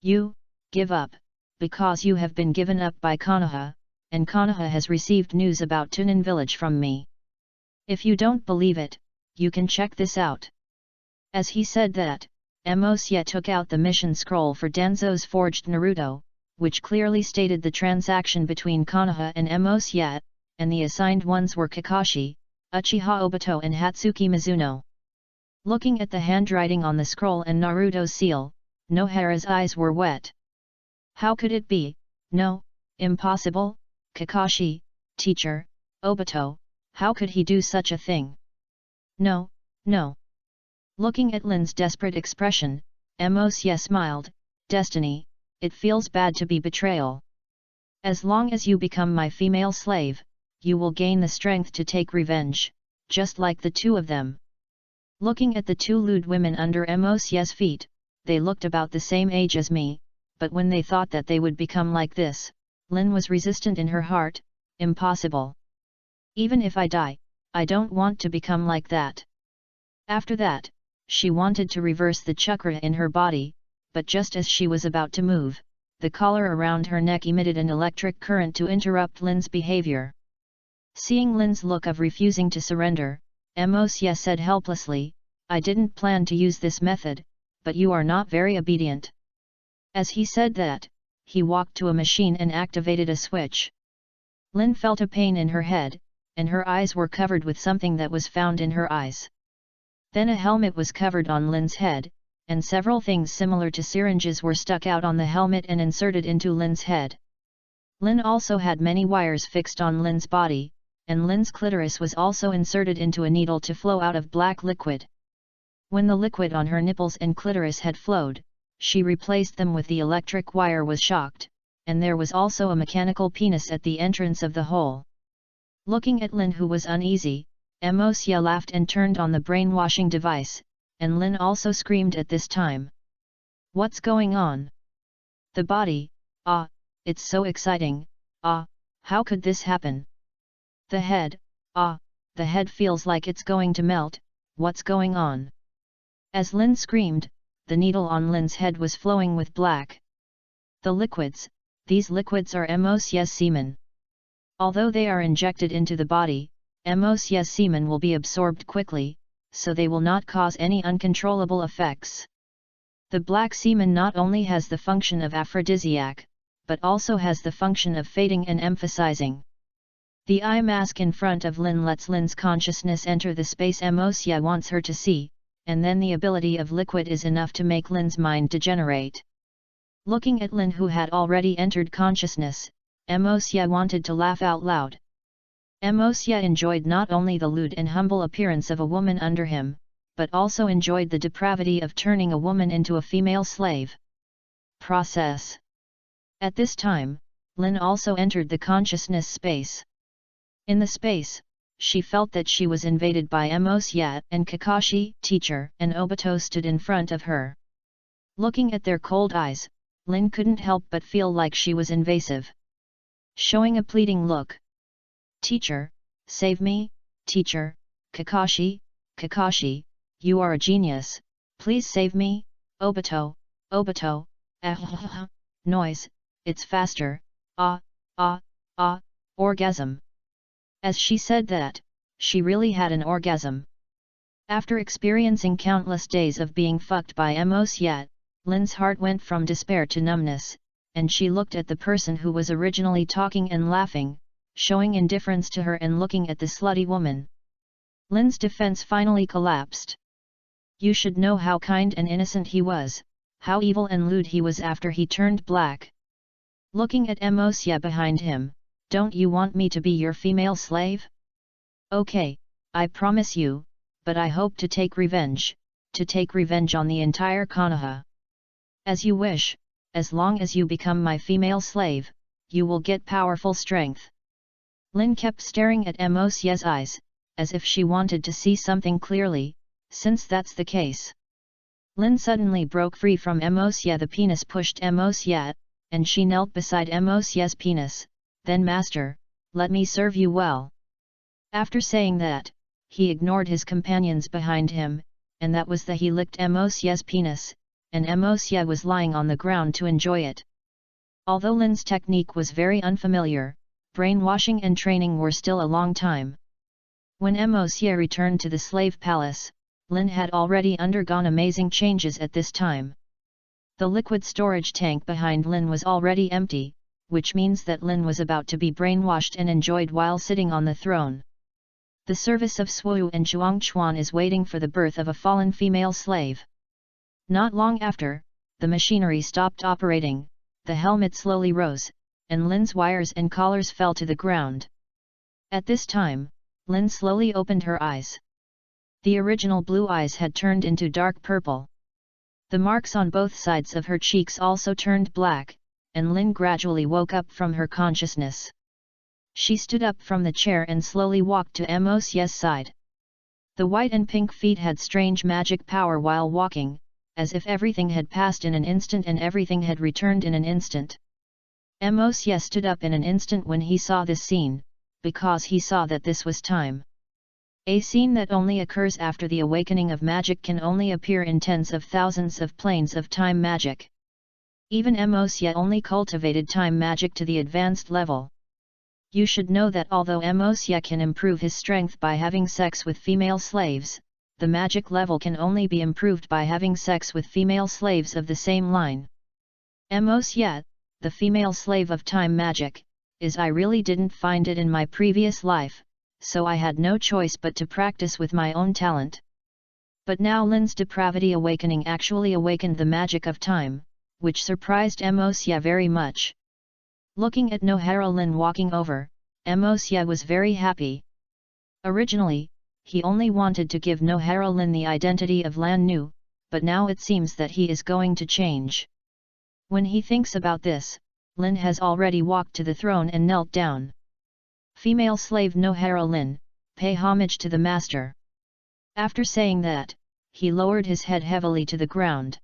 You, give up, because you have been given up by Konoha, and Konoha has received news about Tunin village from me. If you don't believe it, you can check this out." As he said that, Mosye took out the mission scroll for Danzo's forged Naruto, which clearly stated the transaction between Konoha and Mosye, and the assigned ones were Kakashi, Uchiha Obito and Hatsuki Mizuno. Looking at the handwriting on the scroll and Naruto's seal, Nohara's eyes were wet. How could it be? No, impossible, Kakashi, teacher, Obito, how could he do such a thing? No, no. Looking at Lin's desperate expression, Mosye smiled, "Destiny, it feels bad to be betrayal. As long as you become my female slave, you will gain the strength to take revenge, just like the two of them." Looking at the two lewd women under Mosye's feet, they looked about the same age as me, but when they thought that they would become like this, Lin was resistant in her heart, "Impossible. Even if I die, I don't want to become like that." After that, she wanted to reverse the chakra in her body, but just as she was about to move, the collar around her neck emitted an electric current to interrupt Lin's behavior. Seeing Lin's look of refusing to surrender, Mosye said helplessly, "I didn't plan to use this method, but you are not very obedient." As he said that, he walked to a machine and activated a switch. Lin felt a pain in her head, and her eyes were covered with something that was found in her eyes. Then a helmet was covered on Lin's head, and several things similar to syringes were stuck out on the helmet and inserted into Lin's head. Lin also had many wires fixed on Lin's body, and Lin's clitoris was also inserted into a needle to flow out of black liquid. When the liquid on her nipples and clitoris had flowed, she replaced them with the electric wire was shocked, and there was also a mechanical penis at the entrance of the hole. Looking at Lin, who was uneasy, Mosye laughed and turned on the brainwashing device, and Lin also screamed at this time. "What's going on? The body, ah, it's so exciting, ah, how could this happen? The head, ah, the head feels like it's going to melt, what's going on?" As Lin screamed, the needle on Lin's head was flowing with black. The liquids, these liquids are Mosye's semen. Although they are injected into the body, Mosye's semen will be absorbed quickly, so they will not cause any uncontrollable effects. The black semen not only has the function of aphrodisiac, but also has the function of fading and emphasizing. The eye mask in front of Lin lets Lin's consciousness enter the space Mosye wants her to see, and then the ability of liquid is enough to make Lin's mind degenerate. Looking at Lin, who had already entered consciousness, Mosye wanted to laugh out loud. Mosye enjoyed not only the lewd and humble appearance of a woman under him, but also enjoyed the depravity of turning a woman into a female slave. Process. At this time, Lin also entered the consciousness space. In the space, she felt that she was invaded by Mosye, and Kakashi, teacher, and Obito stood in front of her. Looking at their cold eyes, Lin couldn't help but feel like she was invasive. Showing a pleading look. "Teacher, save me, teacher, Kakashi, Kakashi, you are a genius, please save me, Obito, Obito, noise, it's faster, ah, Orgasm. As she said that, she really had an orgasm. After experiencing countless days of being fucked by Mos Yat, Lin's heart went from despair to numbness, and she looked at the person who was originally talking and laughing, showing indifference to her and looking at the slutty woman. Lin's defense finally collapsed. You should know how kind and innocent he was, how evil and lewd he was after he turned black. Looking at Mos Yat behind him, don't you want me to be your female slave? Okay, I promise you, but I hope to take revenge on the entire Konoha. As you wish, as long as you become my female slave, you will get powerful strength. Lin kept staring at Mos Yat's eyes, as if she wanted to see something clearly, since that's the case. Lin suddenly broke free from Mos Yat. The penis pushed Mos Yat, and she knelt beside Mos Yat's penis. Then master, let me serve you well. After saying that, he ignored his companions behind him, and that was that he licked Mos Yat's penis, and Mos Yat was lying on the ground to enjoy it. Although Lin's technique was very unfamiliar, brainwashing and training were still a long time. When Mos Yat returned to the slave palace, Lin had already undergone amazing changes at this time. The liquid storage tank behind Lin was already empty, which means that Lin was about to be brainwashed and enjoyed while sitting on the throne. The service of Zoyu and Zhuangchuan is waiting for the birth of a fallen female slave. Not long after, the machinery stopped operating, the helmet slowly rose, and Lin's wires and collars fell to the ground. At this time, Lin slowly opened her eyes. The original blue eyes had turned into dark purple. The marks on both sides of her cheeks also turned black, and Lin gradually woke up from her consciousness. She stood up from the chair and slowly walked to Mos Yat's side. The white and pink feet had strange magic power while walking, as if everything had passed in an instant and everything had returned in an instant. Mos Yat stood up in an instant when he saw this scene, because he saw that this was time. A scene that only occurs after the awakening of magic can only appear in tens of thousands of planes of time magic. Even Mos Yat only cultivated time magic to the advanced level. You should know that although Mos Yat can improve his strength by having sex with female slaves, the magic level can only be improved by having sex with female slaves of the same line. Mos Yat, the female slave of time magic, is I really didn't find it in my previous life, so I had no choice but to practice with my own talent. But now Lin's depravity awakening actually awakened the magic of time, which surprised Mos Yat very much. Looking at Nohara Lin walking over, Mos Yat was very happy. Originally, he only wanted to give Nohara Lin the identity of Lan Nu, but now it seems that he is going to change. When he thinks about this, Lin has already walked to the throne and knelt down. Female slave Nohara Lin, pay homage to the master. After saying that, he lowered his head heavily to the ground.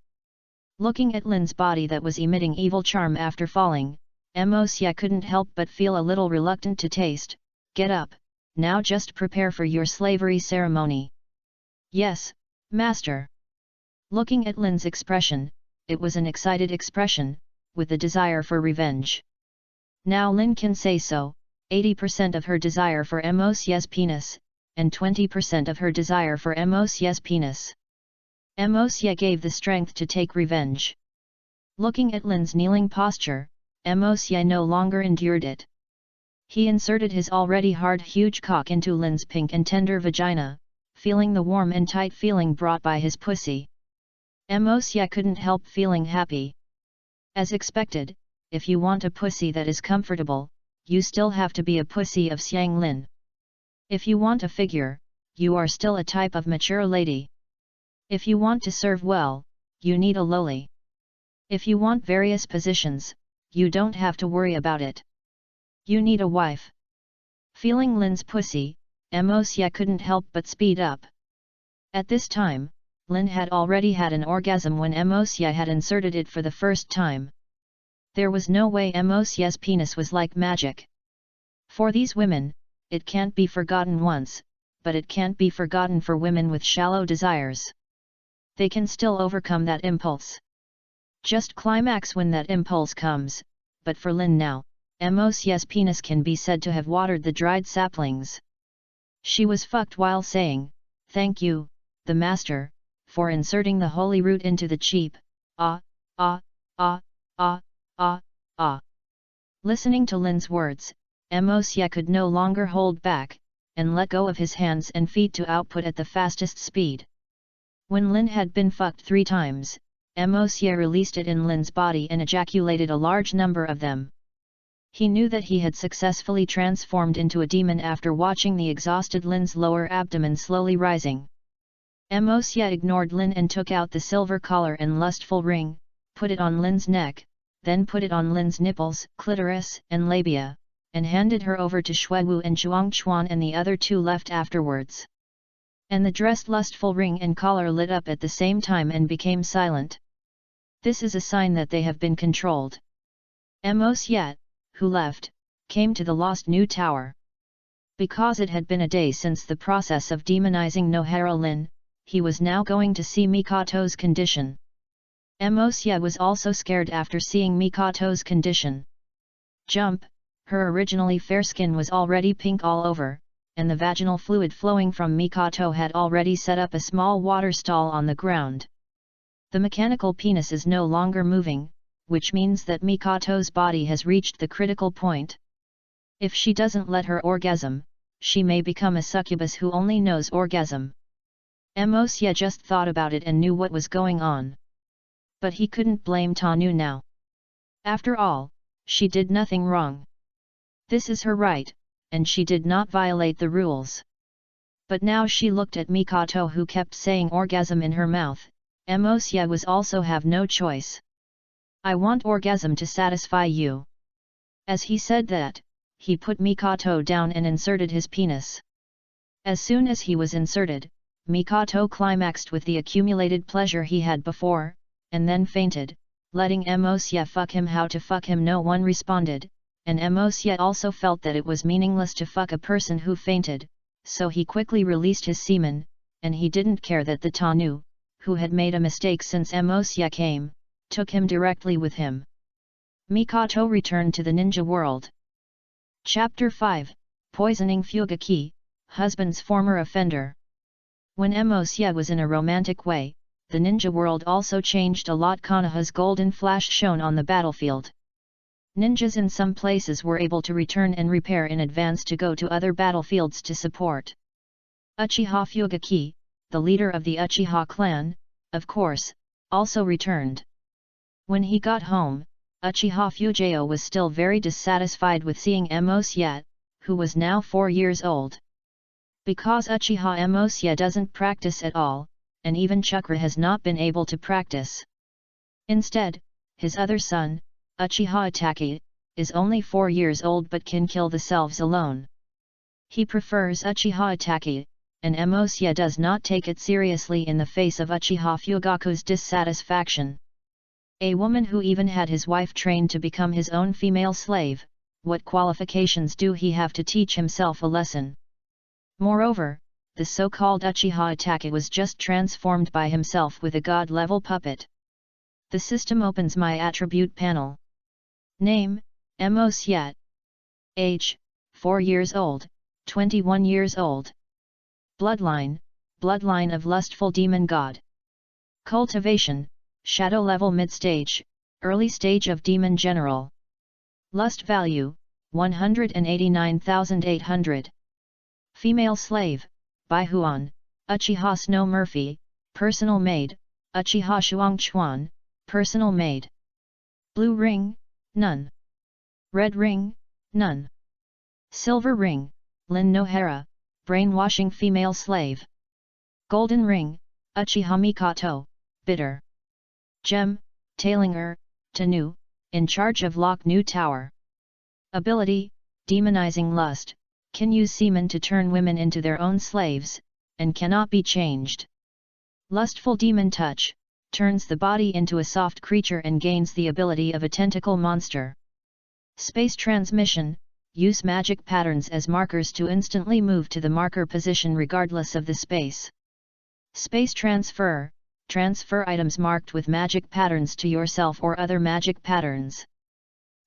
Looking at Lin's body that was emitting evil charm after falling, Mos Yat couldn't help but feel a little reluctant to taste. Get up, now just prepare for your slavery ceremony. Yes, master. Looking at Lin's expression, it was an excited expression, with the desire for revenge. Now Lin can say so, 80% of her desire for Mos Yat's penis, and 20% of her desire for Mos Yat's penis. Mos Yat gave the strength to take revenge. Looking at Lin's kneeling posture, Mos Yat no longer endured it. He inserted his already hard huge cock into Lin's pink and tender vagina, feeling the warm and tight feeling brought by his pussy. Mos Yat couldn't help feeling happy. As expected, if you want a pussy that is comfortable, you still have to be a pussy of Xiang Lin. If you want a figure, you are still a type of mature lady. If you want to serve well, you need a loli. If you want various positions, you don't have to worry about it. You need a wife. Feeling Lin's pussy, Mos Yat couldn't help but speed up. At this time, Lin had already had an orgasm when Mos Yat had inserted it for the first time. There was no way Mos Yat's penis was like magic. For these women, it can't be forgotten once, but it can't be forgotten for women with shallow desires. They can still overcome that impulse. Just climax when that impulse comes, but for Lin now, Mosye's penis can be said to have watered the dried saplings. She was fucked while saying, "Thank you, the master, for inserting the holy root into the cheap, ah, ah, ah, ah, ah, ah." Listening to Lin's words, Mosye could no longer hold back, and let go of his hands and feet to output at the fastest speed. When Lin had been fucked 3 times, Mosye released it in Lin's body and ejaculated a large number of them. He knew that he had successfully transformed into a demon after watching the exhausted Lin's lower abdomen slowly rising. Mosye ignored Lin and took out the silver collar and lustful ring, put it on Lin's neck, then put it on Lin's nipples, clitoris, and labia, and handed her over to Xuewu and Zhuangchuan, and the other 2 left afterwards. And the dressed lustful ring and collar lit up at the same time and became silent. This is a sign that they have been controlled. Mosye, who left, came to the lost new tower. Because it had been a day since the process of demonizing Nohara Lin, he was now going to see Mikato's condition. Mosye was also scared after seeing Mikato's condition. Jump, her originally fair skin was already pink all over, and the vaginal fluid flowing from Mikato had already set up a small water stall on the ground. The mechanical penis is no longer moving, which means that Mikato's body has reached the critical point. If she doesn't let her orgasm, she may become a succubus who only knows orgasm. Mosye just thought about it and knew what was going on. But he couldn't blame Tanu now. After all, she did nothing wrong. This is her right, and she did not violate the rules. But now she looked at Mikato, who kept saying orgasm in her mouth. Mosye was also have no choice. "I want orgasm to satisfy you." As he said that, he put Mikato down and inserted his penis. As soon as he was inserted, Mikato climaxed with the accumulated pleasure he had before, and then fainted, letting Mosye fuck him. How to fuck him no one responded, and Mosye also felt that it was meaningless to fuck a person who fainted, so he quickly released his semen, and he didn't care that the Tanu, who had made a mistake since Mosye came, took him directly with him. Mikato returned to the ninja world. Chapter 5, Poisoning Fugaki, Husband's Former Offender. When Mosye was in a romantic way, the ninja world also changed a lot. Konoha's golden flash shone on the battlefield. Ninjas in some places were able to return and repair in advance to go to other battlefields to support. Uchiha Fugaki, the leader of the Uchiha clan, of course, also returned. When he got home, Uchiha Fujio was still very dissatisfied with seeing Mosye, who was now 4 years old. Because Uchiha Mosye doesn't practice at all, and even chakra has not been able to practice. Instead, his other son, Uchiha Itachi, is only 4 years old but can kill the selves alone. He prefers Uchiha Itachi, and Mosye does not take it seriously in the face of Uchiha Fugaku's dissatisfaction. A woman who even had his wife trained to become his own female slave, what qualifications do he have to teach himself a lesson? Moreover, the so-called Uchiha Itachi was just transformed by himself with a god-level puppet. The system opens my attribute panel. Name, Mosye. Age, 4 years old, 21 years old. Bloodline, bloodline of lustful demon god. Cultivation, shadow level mid-stage, early stage of demon general. Lust value, 189,800. Female slave, Baihuan, Uchiha Snow Murphy, personal maid, Uchiha Shuangchuan, personal maid. Blue ring, none. Red ring, none. Silver ring, Lin Nohara, brainwashing female slave. Golden ring, Uchiha Mikato, bitter. Gem, Tailinger, Tanu, in charge of Lock New Tower. Ability, demonizing lust, can use semen to turn women into their own slaves, and cannot be changed. Lustful demon touch, turns the body into a soft creature and gains the ability of a tentacle monster. Space transmission, use magic patterns as markers to instantly move to the marker position regardless of the space. Space transfer, transfer items marked with magic patterns to yourself or other magic patterns.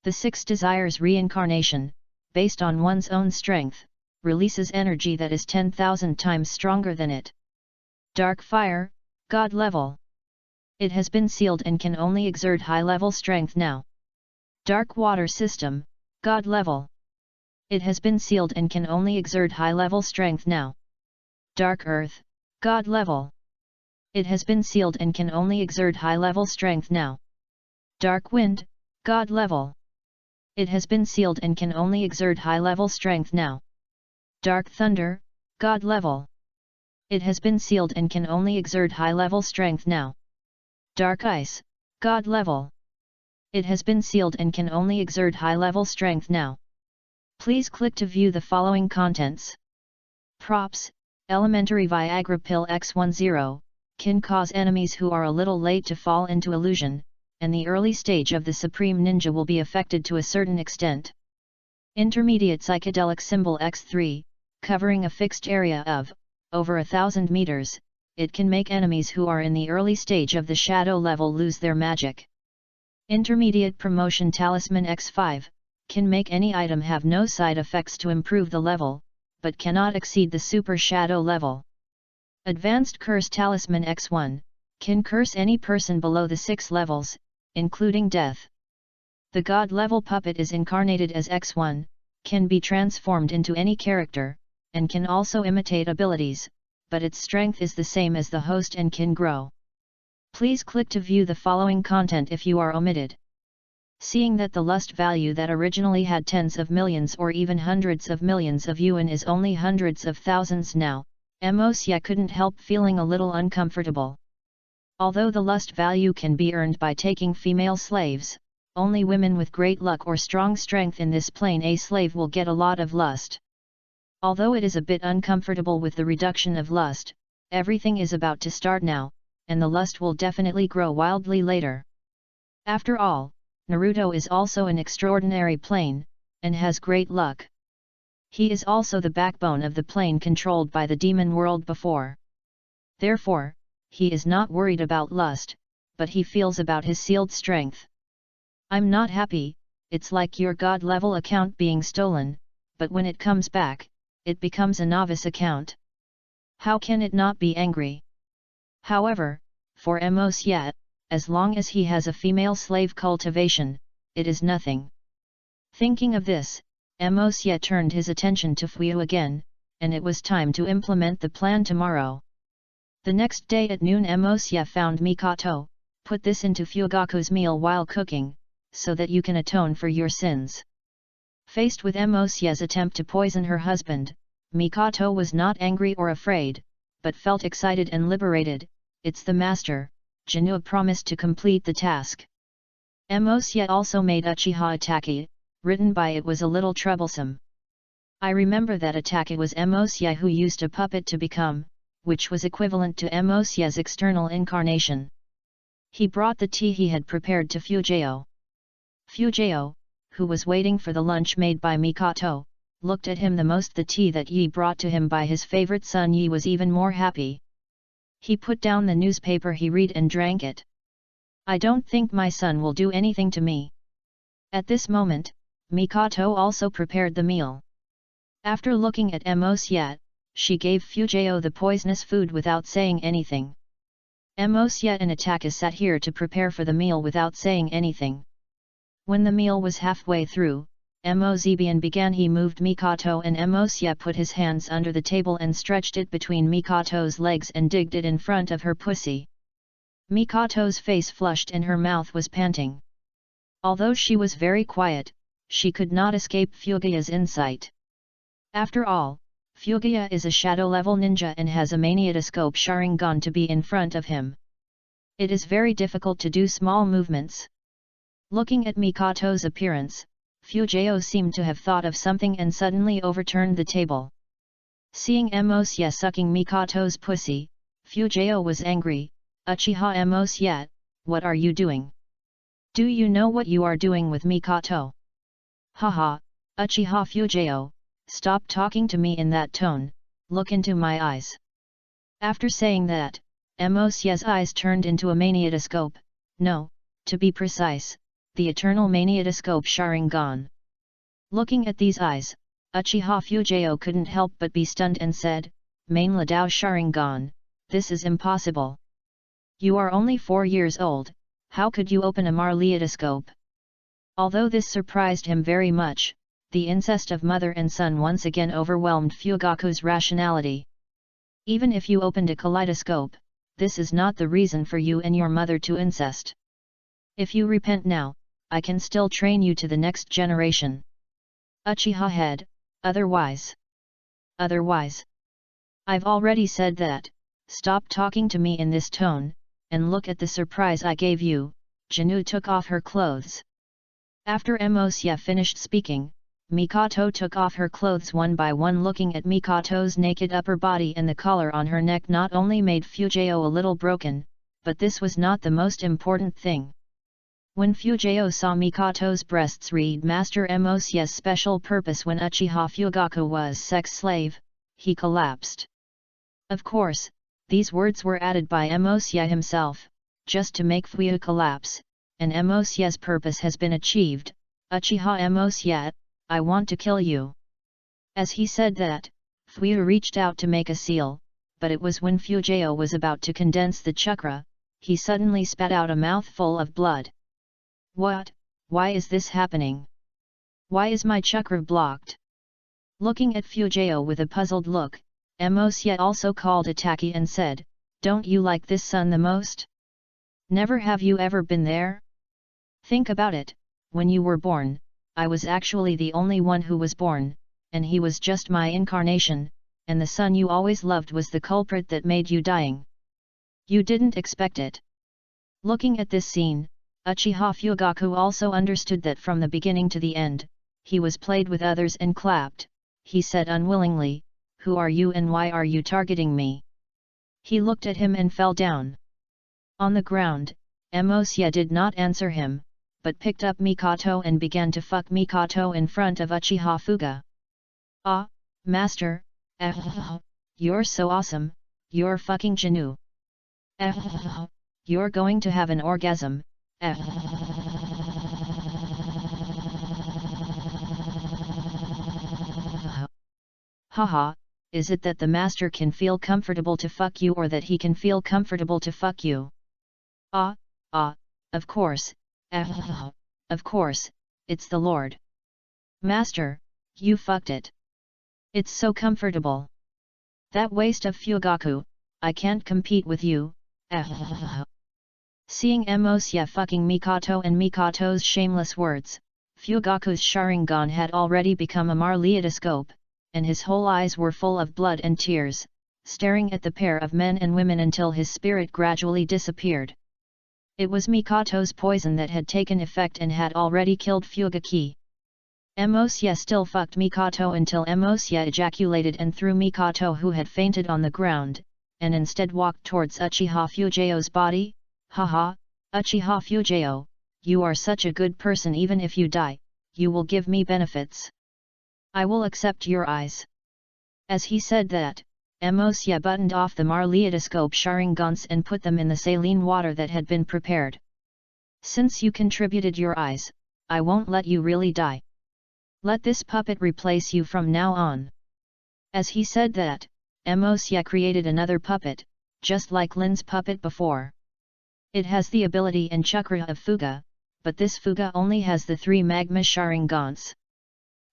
The sixth desires reincarnation, based on one's own strength, releases energy that is 10,000 times stronger than it. Dark fire, God level. It has been sealed and can only exert high-level strength now. Dark water system, God level. It has been sealed and can only exert high-level strength now. Dark earth, God level. It has been sealed and can only exert high-level strength now. Dark wind, God level. It has been sealed and can only exert high-level strength now. Dark thunder, God level. It has been sealed and can only exert high-level strength now. Dark ice, God level. It has been sealed and can only exert high-level strength now. Please click to view the following contents. Props, Elementary Viagra Pill X10, can cause enemies who are a little late to fall into illusion, and the early stage of the Supreme Ninja will be affected to a certain extent. Intermediate Psychedelic Symbol X3, covering a fixed area of over 1,000 meters, it can make enemies who are in the early stage of the shadow level lose their magic. Intermediate Promotion Talisman X5, can make any item have no side effects to improve the level, but cannot exceed the super shadow level. Advanced Curse Talisman X1, can curse any person below the 6 levels, including death. The God level puppet is incarnated as X1, can be transformed into any character, and can also imitate abilities, but its strength is the same as the host and can grow. Please click to view the following content if you are omitted. Seeing that the lust value that originally had tens of millions or even hundreds of millions of yuan is only hundreds of thousands now, Mosya couldn't help feeling a little uncomfortable. Although the lust value can be earned by taking female slaves, only women with great luck or strong strength in this plane A slave will get a lot of lust. Although it is a bit uncomfortable with the reduction of lust, everything is about to start now, and the lust will definitely grow wildly later. After all, Naruto is also an extraordinary plane, and has great luck. He is also the backbone of the plane controlled by the demon world before. Therefore, he is not worried about lust, but he feels about his sealed strength. I'm not happy, it's like your God level account being stolen, but when it comes back, it becomes a novice account. How can it not be angry? However, for Mosya, as long as he has a female slave cultivation, it is nothing. Thinking of this, Mosya turned his attention to Fuyu again, and it was time to implement the plan tomorrow. The next day at noon Mosya found Mikato, put this into Fugaku's meal while cooking, so that you can atone for your sins. Faced with Mosya's attempt to poison her husband, Mikato was not angry or afraid, but felt excited and liberated. It's the master, Jinua promised to complete the task. Mosya also made Uchiha Atake, written by it was a little troublesome. I remember that Atake was Mosya who used a puppet to become, which was equivalent to Mosya's external incarnation. He brought the tea he had prepared to Fujio. Fujio, who was waiting for the lunch made by Mikato, looked at him the most. The tea that Yi brought to him by his favorite son Yi was even more happy. He put down the newspaper he read and drank it. I don't think my son will do anything to me. At this moment, Mikato also prepared the meal. After looking at Mosya, she gave Fujio the poisonous food without saying anything. Mosya and Atake sat here to prepare for the meal without saying anything. When the meal was halfway through, Mosbian began. He moved Mikato and Mosya put his hands under the table and stretched it between Mikato's legs and digged it in front of her pussy. Mikato's face flushed and her mouth was panting. Although she was very quiet, she could not escape Fugia's insight. After all, Fugia is a shadow-level ninja and has a maniatoscope Sharingan to be in front of him. It is very difficult to do small movements. Looking at Mikato's appearance, Fujio seemed to have thought of something and suddenly overturned the table. Seeing Mosya sucking Mikato's pussy, Fujio was angry. Uchiha Mosya, what are you doing? Do you know what you are doing with Mikato? Haha, Uchiha Fujio, stop talking to me in that tone, look into my eyes. After saying that, Mosya's eyes turned into a maniatoscope, no, to be precise, the eternal maniatoscope Sharingan. Looking at these eyes, Uchiha Fujio couldn't help but be stunned and said, Main Ladao Sharingan, this is impossible. You are only 4 years old, how could you open a maniatoscope? Although this surprised him very much, the incest of mother and son once again overwhelmed Fugaku's rationality. Even if you opened a kaleidoscope, this is not the reason for you and your mother to incest. If you repent now, I can still train you to the next generation. Uchiha had, otherwise. I've already said that, stop talking to me in this tone, and look at the surprise I gave you. Jinu took off her clothes. After Emosya finished speaking, Mikato took off her clothes one by one. Looking at Mikato's naked upper body and the collar on her neck not only made Fujio a little broken, but this was not the most important thing. When Fujio saw Mikato's breasts, read Master Emosya's special purpose when Uchiha Fugaku was sex slave, he collapsed. Of course, these words were added by Emosya himself, just to make Fuyu collapse, and Emosya's purpose has been achieved. Uchiha Emosya, I want to kill you. As he said that, Fuyu reached out to make a seal, but it was when Fujio was about to condense the chakra, he suddenly spat out a mouthful of blood. What? Why is this happening? Why is my chakra blocked? Looking at Fujio with a puzzled look, Emosya also called Ataki and said, Don't you like this son the most? Never have you ever been there? Think about it, when you were born, I was actually the only one who was born, and he was just my incarnation, and the son you always loved was the culprit that made you dying. You didn't expect it. Looking at this scene, Uchiha Fugaku also understood that from the beginning to the end, he was played with others and clapped. He said unwillingly, Who are you and why are you targeting me? He looked at him and fell down. On the ground, Emosya did not answer him, but picked up Mikato and began to fuck Mikato in front of Uchiha Fuga. Ah, master, you're so awesome, you're fucking Jinu. You're going to have an orgasm. Haha, is it that the master can feel comfortable to fuck you or that he can feel comfortable to fuck you? Of course, it's the Lord. Master, you fucked it. It's so comfortable. That waste of Fugaku, I can't compete with you. Seeing Emosya fucking Mikato and Mikato's shameless words, Fugaku's Sharingan had already become a maniatoscope, and his whole eyes were full of blood and tears, staring at the pair of men and women until his spirit gradually disappeared. It was Mikato's poison that had taken effect and had already killed Fugaki. Emosya still fucked Mikato until Emosya ejaculated and threw Mikato, who had fainted, on the ground, and instead walked towards Uchiha Fujio's body. Haha, Uchiha Fujio, you are such a good person. Even if you die, you will give me benefits. I will accept your eyes. As he said that, Emosya buttoned off the maniatoscope Sharingans and put them in the saline water that had been prepared. Since you contributed your eyes, I won't let you really die. Let this puppet replace you from now on. As he said that, Emosya created another puppet, just like Lin's puppet before. It has the ability and chakra of Fuga, but this Fuga only has the 3 magma Sharingans.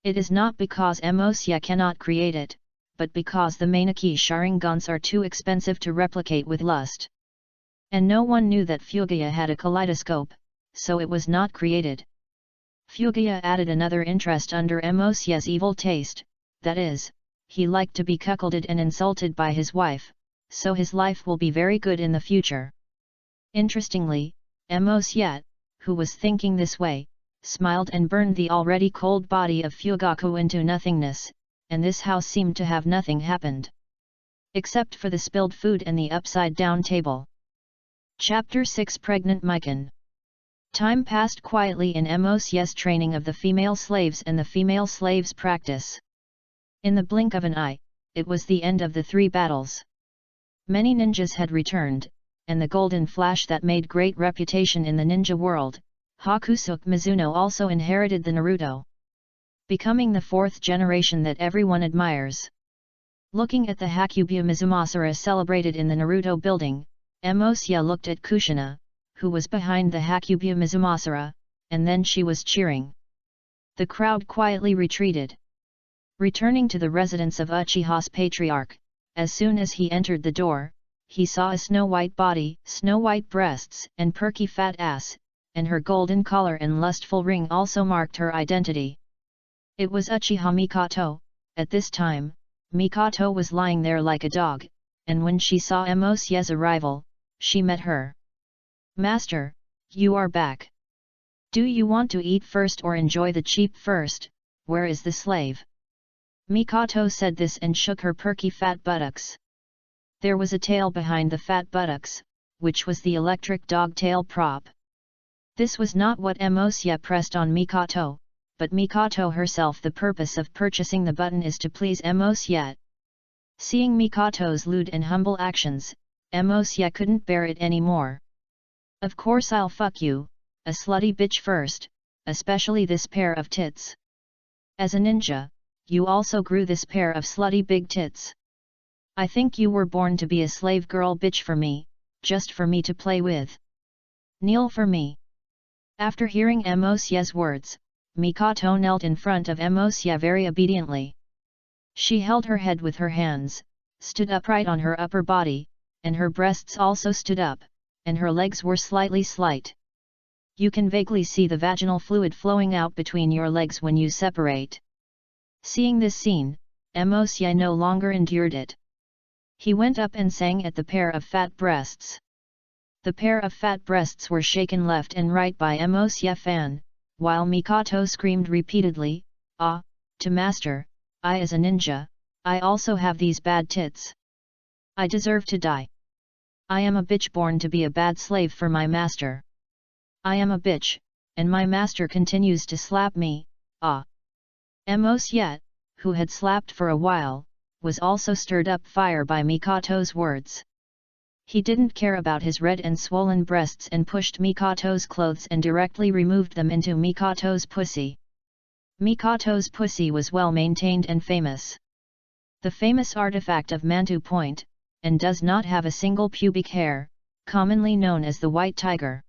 It is not because Emosya cannot create it, but because the Mainaki Sharingans are too expensive to replicate with lust. And no one knew that Fuga had a kaleidoscope, so it was not created. Fuga added another interest under Emosya's evil taste, that is, he liked to be cuckolded and insulted by his wife, so his life will be very good in the future. Interestingly, Emosya, who was thinking this way, smiled and burned the already cold body of Fugaku into nothingness, and this house seemed to have nothing happened. Except for the spilled food and the upside-down table. Chapter 6 Pregnant Mikan. Time passed quietly in Emosya's training of the female slaves and the female slaves' practice. In the blink of an eye, it was the end of the 3 battles. Many ninjas had returned, and the golden flash that made great reputation in the ninja world, Hakusuk Mizuno also inherited the Naruto, becoming the fourth generation that everyone admires. Looking at the Hakubu Mizumasara celebrated in the Naruto building, Emosya looked at Kushina, who was behind the Hakubu Mizumasara, and then she was cheering. The crowd quietly retreated. Returning to the residence of Uchiha's patriarch, as soon as he entered the door, he saw a snow-white body, snow-white breasts, and perky fat ass, and her golden collar and lustful ring also marked her identity. It was Uchiha Mikato. At this time, Mikato was lying there like a dog, and when she saw Emosya's arrival, she met her. "Master, you are back. Do you want to eat first or enjoy the cheap first? Where is the slave?" Mikato said this and shook her perky fat buttocks. There was a tail behind the fat buttocks, which was the electric dog tail prop. This was not what Emosya pressed on Mikato, but Mikato herself. The purpose of purchasing the button is to please Emosya. Seeing Mikato's lewd and humble actions, Emosya couldn't bear it anymore. "Of course I'll fuck you, a slutty bitch first, especially this pair of tits. As a ninja, you also grew this pair of slutty big tits. I think you were born to be a slave girl bitch for me, just for me to play with. Kneel for me." After hearing Emosya's words, Mikato knelt in front of Emosya very obediently. She held her head with her hands, stood upright on her upper body, and her breasts also stood up, and her legs were slightly slight. You can vaguely see the vaginal fluid flowing out between your legs when you separate. Seeing this scene, Emosya no longer endured it. He went up and sang at the pair of fat breasts. The pair of fat breasts were shaken left and right by Emosya fan, while Mikato screamed repeatedly, "Ah, to master, I as a ninja, I also have these bad tits. I deserve to die. I am a bitch born to be a bad slave for my master. I am a bitch, and my master continues to slap me, ah." Emosya, who had slapped for a while, was also stirred up fire by Mikato's words. He didn't care about his red and swollen breasts and pushed Mikato's clothes and directly removed them into Mikato's pussy. Mikato's pussy was well maintained and famous. The famous artifact of Mantu Point, and does not have a single pubic hair, commonly known as the white tiger.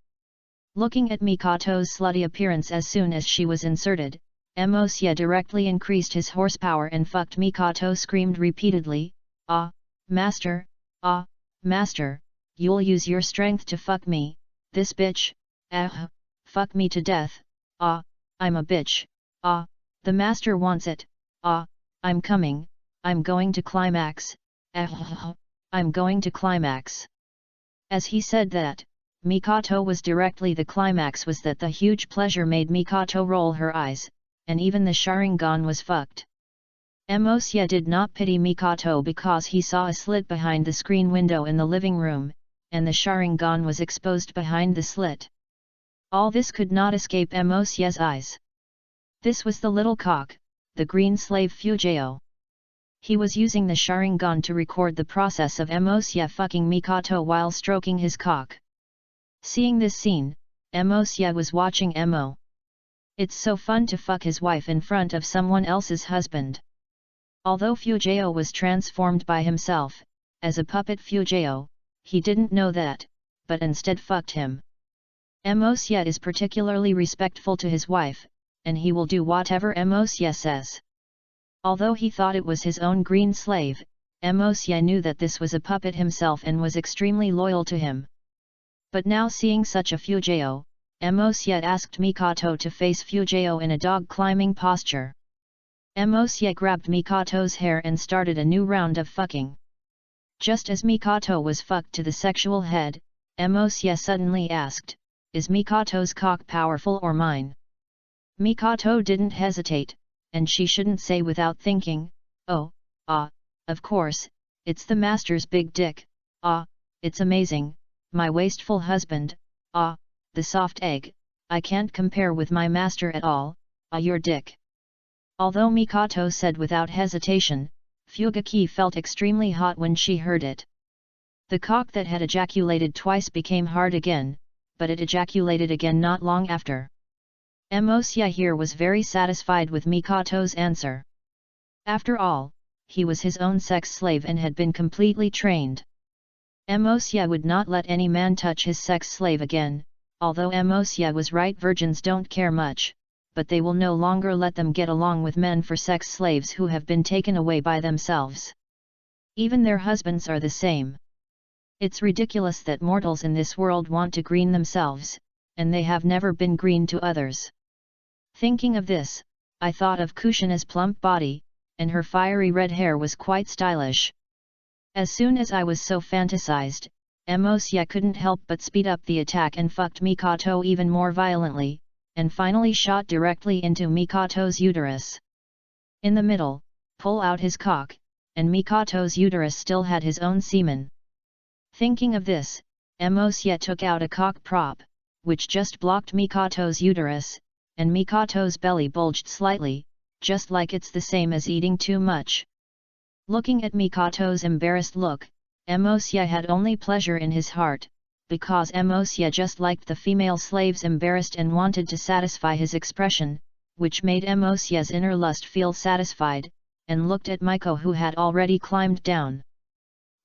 Looking at Mikato's slutty appearance as soon as she was inserted, Emosya directly increased his horsepower and fucked. Mikato screamed repeatedly, "Ah, master, ah, master, you'll use your strength to fuck me, this bitch, ah, fuck me to death, ah, I'm a bitch, ah, the master wants it, ah, I'm coming, I'm going to climax, ah, I'm going to climax." As he said that, Mikato was directly the climax was that the huge pleasure made Mikato roll her eyes, and even the Sharingan was fucked. Emosya did not pity Mikato because he saw a slit behind the screen window in the living room, and the Sharingan was exposed behind the slit. All this could not escape Emosya's eyes. This was the little cock, the green slave Fujio. He was using the Sharingan to record the process of Emosya fucking Mikato while stroking his cock. Seeing this scene, Emosya was watching Emo. It's so fun to fuck his wife in front of someone else's husband. Although Fujio was transformed by himself, as a puppet Fujio, he didn't know that, but instead fucked him. Emosya is particularly respectful to his wife, and he will do whatever Emosya says. Although he thought it was his own green slave, Emosya knew that this was a puppet himself and was extremely loyal to him. But now seeing such a Fujio, Emosya asked Mikato to face Fujio in a dog climbing posture. Emosya grabbed Mikato's hair and started a new round of fucking. Just as Mikato was fucked to the sexual head, Emosya suddenly asked, "Is Mikato's cock powerful or mine?" Mikato didn't hesitate, and she shouldn't say without thinking, "Oh, ah, of course, it's the master's big dick, ah, it's amazing, my wasteful husband, ah, the soft egg, I can't compare with my master at all, ah your dick." Although Mikato said without hesitation, Fugaki felt extremely hot when she heard it. The cock that had ejaculated twice became hard again, but it ejaculated again not long after. Mosya here was very satisfied with Mikato's answer. After all, he was his own sex slave and had been completely trained. Mosya would not let any man touch his sex slave again, although Mosya was right, virgins don't care much, but they will no longer let them get along with men for sex slaves who have been taken away by themselves. Even their husbands are the same. It's ridiculous that mortals in this world want to green themselves, and they have never been green to others. Thinking of this, I thought of Kushina's plump body, and her fiery red hair was quite stylish. As soon as I was so fantasized, Mosya couldn't help but speed up the attack and fucked Mikato even more violently, and finally shot directly into Mikato's uterus. In the middle, pull out his cock, and Mikato's uterus still had his own semen. Thinking of this, Mosya took out a cock prop, which just blocked Mikato's uterus, and Mikato's belly bulged slightly, just like it's the same as eating too much. Looking at Mikato's embarrassed look, Mosya had only pleasure in his heart, because Mosya just liked the female slaves embarrassed and wanted to satisfy his expression, which made Mosya's inner lust feel satisfied, and looked at Miko who had already climbed down.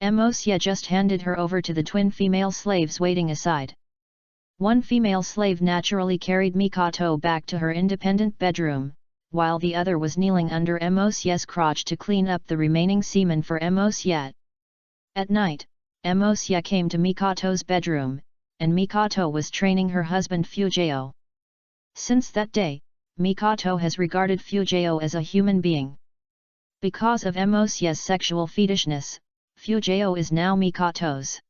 Mosya just handed her over to the twin female slaves waiting aside. One female slave naturally carried Mikato back to her independent bedroom, while the other was kneeling under Mosya's crotch to clean up the remaining semen for Mosya. At night, Mosya came to Mikato's bedroom, and Mikato was training her husband Fujio. Since that day, Mikato has regarded Fujio as a human being. Because of Mosya's sexual fetishness, Fujio is now Mikato's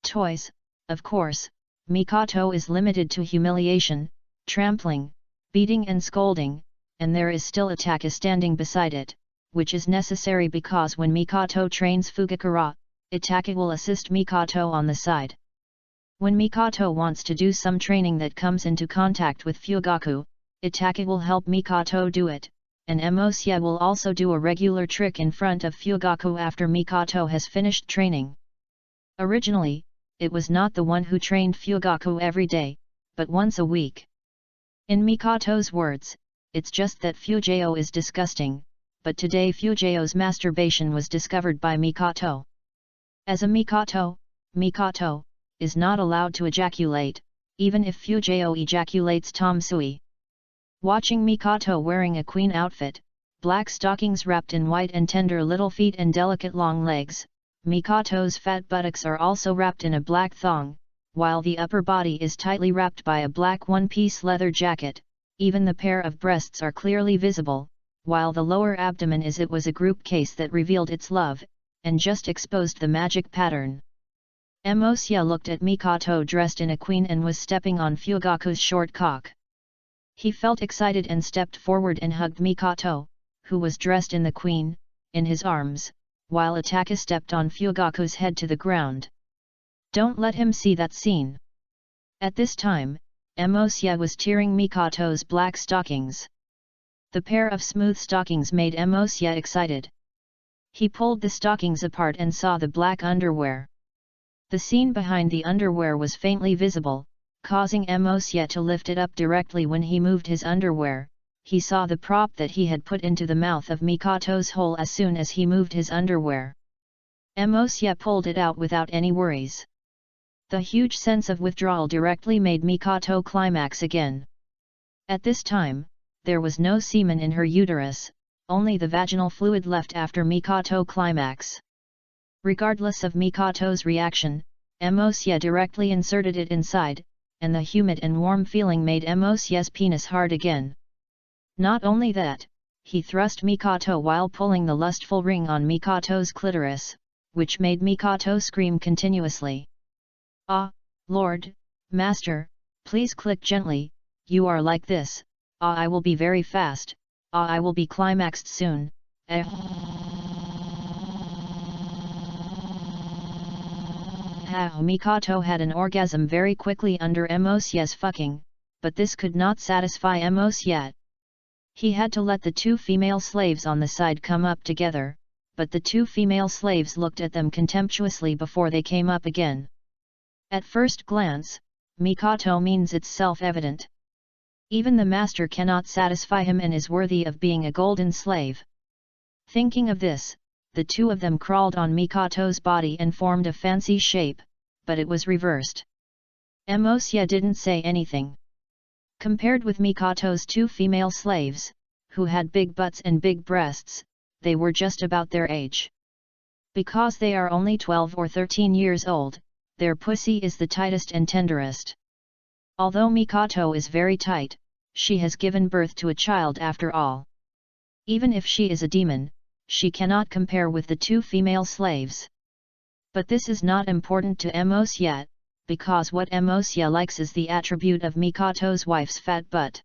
toys. Of course, Mikato is limited to humiliation, trampling, beating and scolding, and there is still Ataka standing beside it, which is necessary because when Mikato trains Fugakura, Ataka will assist Mikato on the side. When Mikato wants to do some training that comes into contact with Fugaku, Ataka will help Mikato do it, and Mosya will also do a regular trick in front of Fugaku after Mikato has finished training. Originally, it was not the one who trained Fugaku every day, but once a week. In Mikato's words, it's just that Fujio is disgusting, but today Fujio's masturbation was discovered by Mikato. As a Mikato, Mikato is not allowed to ejaculate, even if Fujio ejaculates Tomsui. Watching Mikato wearing a queen outfit, black stockings wrapped in white and tender little feet and delicate long legs, Mikato's fat buttocks are also wrapped in a black thong, while the upper body is tightly wrapped by a black one-piece leather jacket, even the pair of breasts are clearly visible, while the lower abdomen it was a group case that revealed its love, and just exposed the magic pattern. Mosya looked at Mikato dressed in a queen and was stepping on Fugaku's short cock. He felt excited and stepped forward and hugged Mikato, who was dressed in the queen, in his arms, while Ataka stepped on Fugaku's head to the ground. Don't let him see that scene. At this time, Mosya was tearing Mikato's black stockings. The pair of smooth stockings made Mosya excited. He pulled the stockings apart and saw the black underwear. The scene behind the underwear was faintly visible, causing Mosya to lift it up directly when he moved his underwear. He saw the prop that he had put into the mouth of Mikato's hole as soon as he moved his underwear. Mosya pulled it out without any worries. The huge sense of withdrawal directly made Mikato climax again. At this time, there was no semen in her uterus, only the vaginal fluid left after Mikato climax. Regardless of Mikato's reaction, Mosya directly inserted it inside, and the humid and warm feeling made Mosya's penis hard again. Not only that, he thrust Mikato while pulling the lustful ring on Mikato's clitoris, which made Mikato scream continuously. "Ah, Lord, Master, please click gently, you are like this, ah I will be very fast, ah I will be climaxed soon, Mikato had an orgasm very quickly under Mosya's fucking, but this could not satisfy Mosya. He had to let the two female slaves on the side come up together, but the two female slaves looked at them contemptuously before they came up again. At first glance, Mikato means it's self-evident. Even the master cannot satisfy him and is worthy of being a golden slave. Thinking of this, the two of them crawled on Mikato's body and formed a fancy shape, but it was reversed. Emosya didn't say anything. Compared with Mikato's two female slaves, who had big butts and big breasts, they were just about their age. Because they are only 12 or 13 years old, their pussy is the tightest and tenderest. Although Mikato is very tight, she has given birth to a child after all. Even if she is a demon, she cannot compare with the two female slaves. But this is not important to Emosya, because what Emosya likes is the attribute of Mikato's wife's fat butt.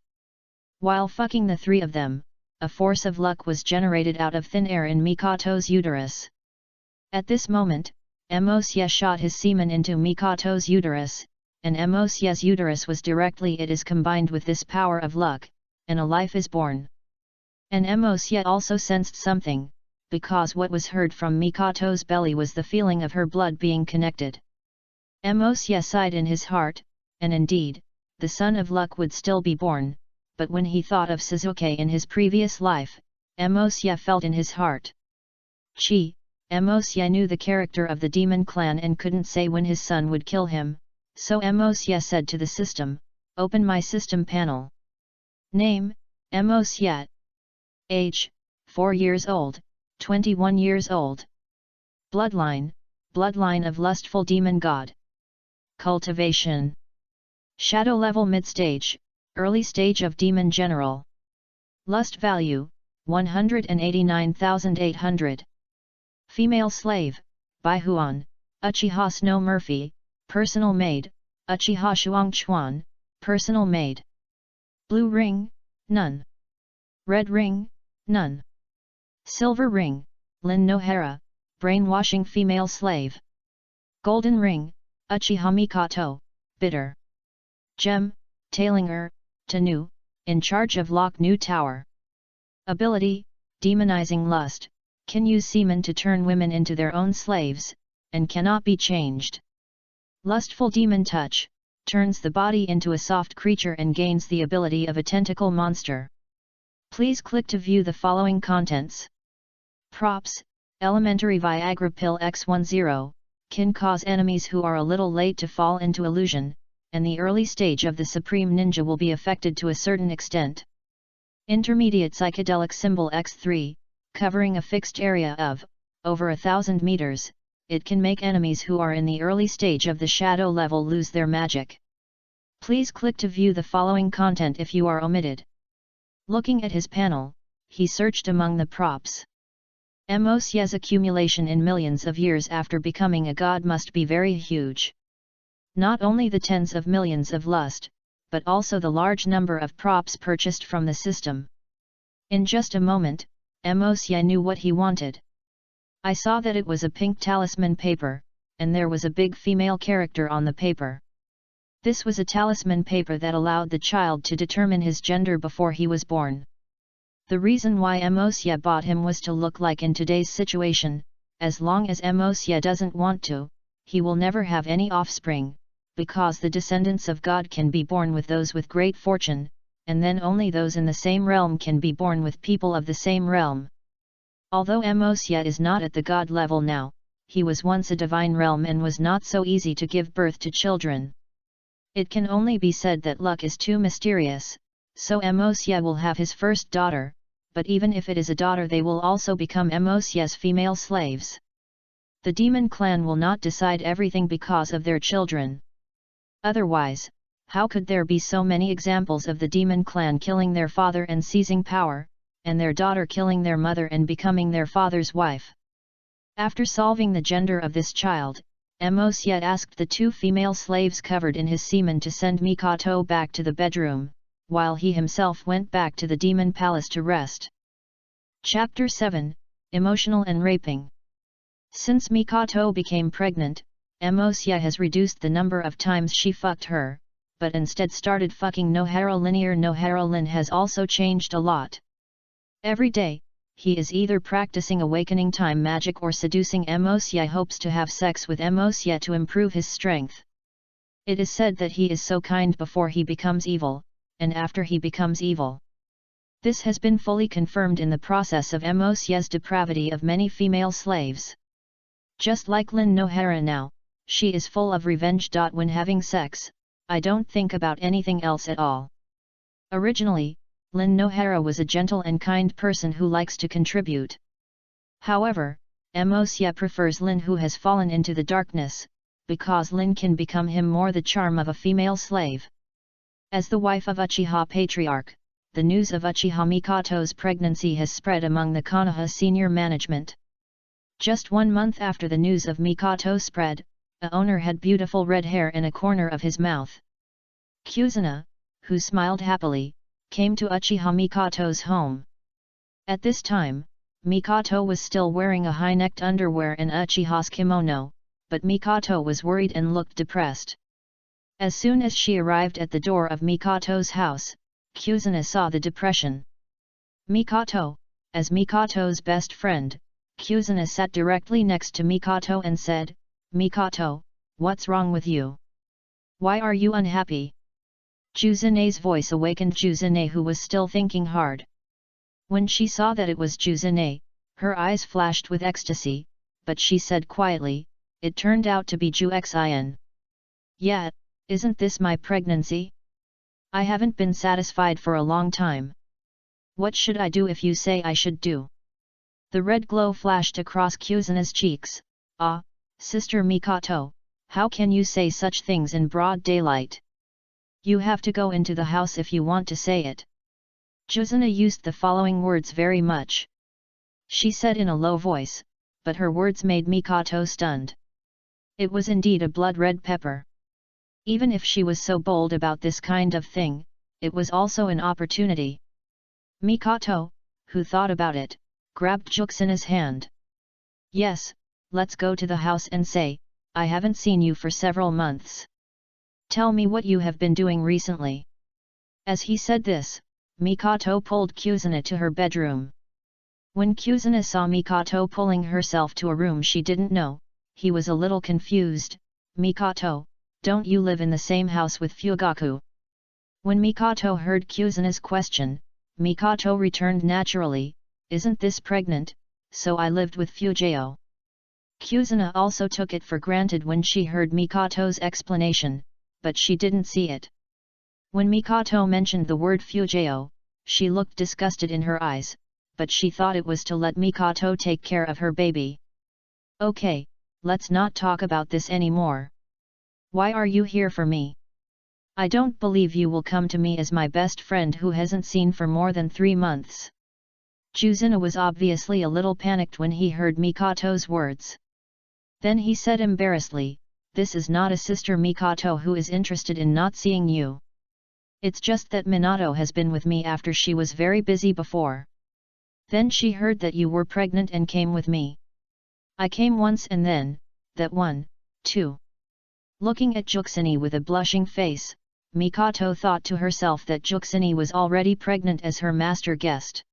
While fucking the three of them, a force of luck was generated out of thin air in Mikato's uterus. At this moment, Emosya shot his semen into Mikato's uterus, and Emosya's uterus was directly it is combined with this power of luck, and a life is born. And Emosya also sensed something, because what was heard from Mikato's belly was the feeling of her blood being connected. Emosya sighed in his heart, and indeed, the son of luck would still be born, but when he thought of Suzuki in his previous life, Emosya felt in his heart. Emosya knew the character of the demon clan and couldn't say when his son would kill him, so Emosya said to the system, "Open my system panel." Name, Emosya. Age, 4 years old, 21 years old. Bloodline, bloodline of lustful demon god. Cultivation. Shadow level mid-stage, early stage of demon general. Lust value, 189,800. Female slave, Baihuan, Uchiha Snow Murphy, personal maid, Uchiha Shuangchuan, personal maid. Blue ring, none. Red ring, none. Silver ring, Lin Nohara, brainwashing female slave. Golden ring, Uchiha Mikato, bitter. Gem, Tailinger, Tanu, in charge of Lock New Tower. Ability, demonizing lust, can use semen to turn women into their own slaves, and cannot be changed. Lustful demon touch, turns the body into a soft creature and gains the ability of a tentacle monster. Please click to view the following contents. Props, elementary Viagra pill X10, can cause enemies who are a little late to fall into illusion, and the early stage of the Supreme Ninja will be affected to a certain extent. Intermediate psychedelic symbol X3, covering a fixed area of, over 1,000 meters, it can make enemies who are in the early stage of the shadow level lose their magic. Please click to view the following content if you are omitted. Looking at his panel, he searched among the props. Emosya's accumulation in millions of years after becoming a god must be very huge. Not only the tens of millions of lust, but also the large number of props purchased from the system. In just a moment, Emosya knew what he wanted. I saw that it was a pink talisman paper, and there was a big female character on the paper. This was a talisman paper that allowed the child to determine his gender before he was born. The reason why Emosya bought him was to look like in today's situation, as long as Emosya doesn't want to, he will never have any offspring, because the descendants of God can be born with those with great fortune, and then only those in the same realm can be born with people of the same realm. Although Emosya is not at the god level now, he was once a divine realm and was not so easy to give birth to children. It can only be said that luck is too mysterious, so Emosya will have his first daughter, but even if it is a daughter they will also become Emosya's female slaves. The demon clan will not decide everything because of their children. Otherwise, how could there be so many examples of the demon clan killing their father and seizing power, and their daughter killing their mother and becoming their father's wife? After solving the gender of this child, Emosya asked the two female slaves covered in his semen to send Mikato back to the bedroom, while he himself went back to the demon palace to rest. Chapter 7, Emotional and Raping. Since Mikato became pregnant, Emosya has reduced the number of times she fucked her, but instead started fucking Nohara Linear. Nohara Lin has also changed a lot. Every day, he is either practicing awakening time magic or seducing Emosya. Hopes to have sex with Emosya to improve his strength. It is said that he is so kind before he becomes evil, and after he becomes evil. This has been fully confirmed in the process of Mosye's depravity of many female slaves. Just like Lin Nohara now, she is full of revenge. When having sex, I don't think about anything else at all. Originally, Lin Nohara was a gentle and kind person who likes to contribute. However, Mosye prefers Lin who has fallen into the darkness, because Lin can become him more the charm of a female slave. As the wife of Uchiha Patriarch, the news of Uchiha Mikato's pregnancy has spread among the Konoha senior management. Just 1 month after the news of Mikato spread, a owner had beautiful red hair in a corner of his mouth. Kuzuna, who smiled happily, came to Uchiha Mikato's home. At this time, Mikato was still wearing a high-necked underwear and Uchiha's kimono, but Mikato was worried and looked depressed. As soon as she arrived at the door of Mikato's house, Kuzuna saw the depression. Mikato, as Mikato's best friend, Kuzuna sat directly next to Mikato and said, "Mikato, what's wrong with you? Why are you unhappy?" Juzune's voice awakened Juzune, who was still thinking hard. When she saw that it was Juzune, her eyes flashed with ecstasy, but she said quietly, "It turned out to be Juxin." "Yeah, isn't this my pregnancy? I haven't been satisfied for a long time. What should I do if you say I should do?" The red glow flashed across Kuzuna's cheeks. "Ah, Sister Mikato, how can you say such things in broad daylight? You have to go into the house if you want to say it." Kuzuna used the following words very much. She said in a low voice, but her words made Mikato stunned. It was indeed a blood-red pepper. Even if she was so bold about this kind of thing, it was also an opportunity. Mikato, who thought about it, grabbed Juxuna's hand. "Yes, let's go to the house and say, I haven't seen you for several months. Tell me what you have been doing recently." As he said this, Mikato pulled Kuzuna to her bedroom. When Kuzuna saw Mikato pulling herself to a room she didn't know, he was a little confused. "Mikato, don't you live in the same house with Fugaku?" When Mikato heard Kuzuna's question, Mikato returned naturally, "Isn't this pregnant? So I lived with Fujio." Kuzuna also took it for granted when she heard Mikato's explanation, but she didn't see it. When Mikato mentioned the word Fujio, she looked disgusted in her eyes, but she thought it was to let Mikato take care of her baby. "Okay, let's not talk about this anymore. Why are you here for me? I don't believe you will come to me as my best friend who hasn't seen for more than 3 months." Kuzuna was obviously a little panicked when he heard Mikato's words. Then he said embarrassedly, "This is not a Sister Mikato who is interested in not seeing you. It's just that Minato has been with me after she was very busy before. Then she heard that you were pregnant and came with me. I came once and then, that one, too." Looking at Juxune with a blushing face, Mikato thought to herself that Juxune was already pregnant as her master guest.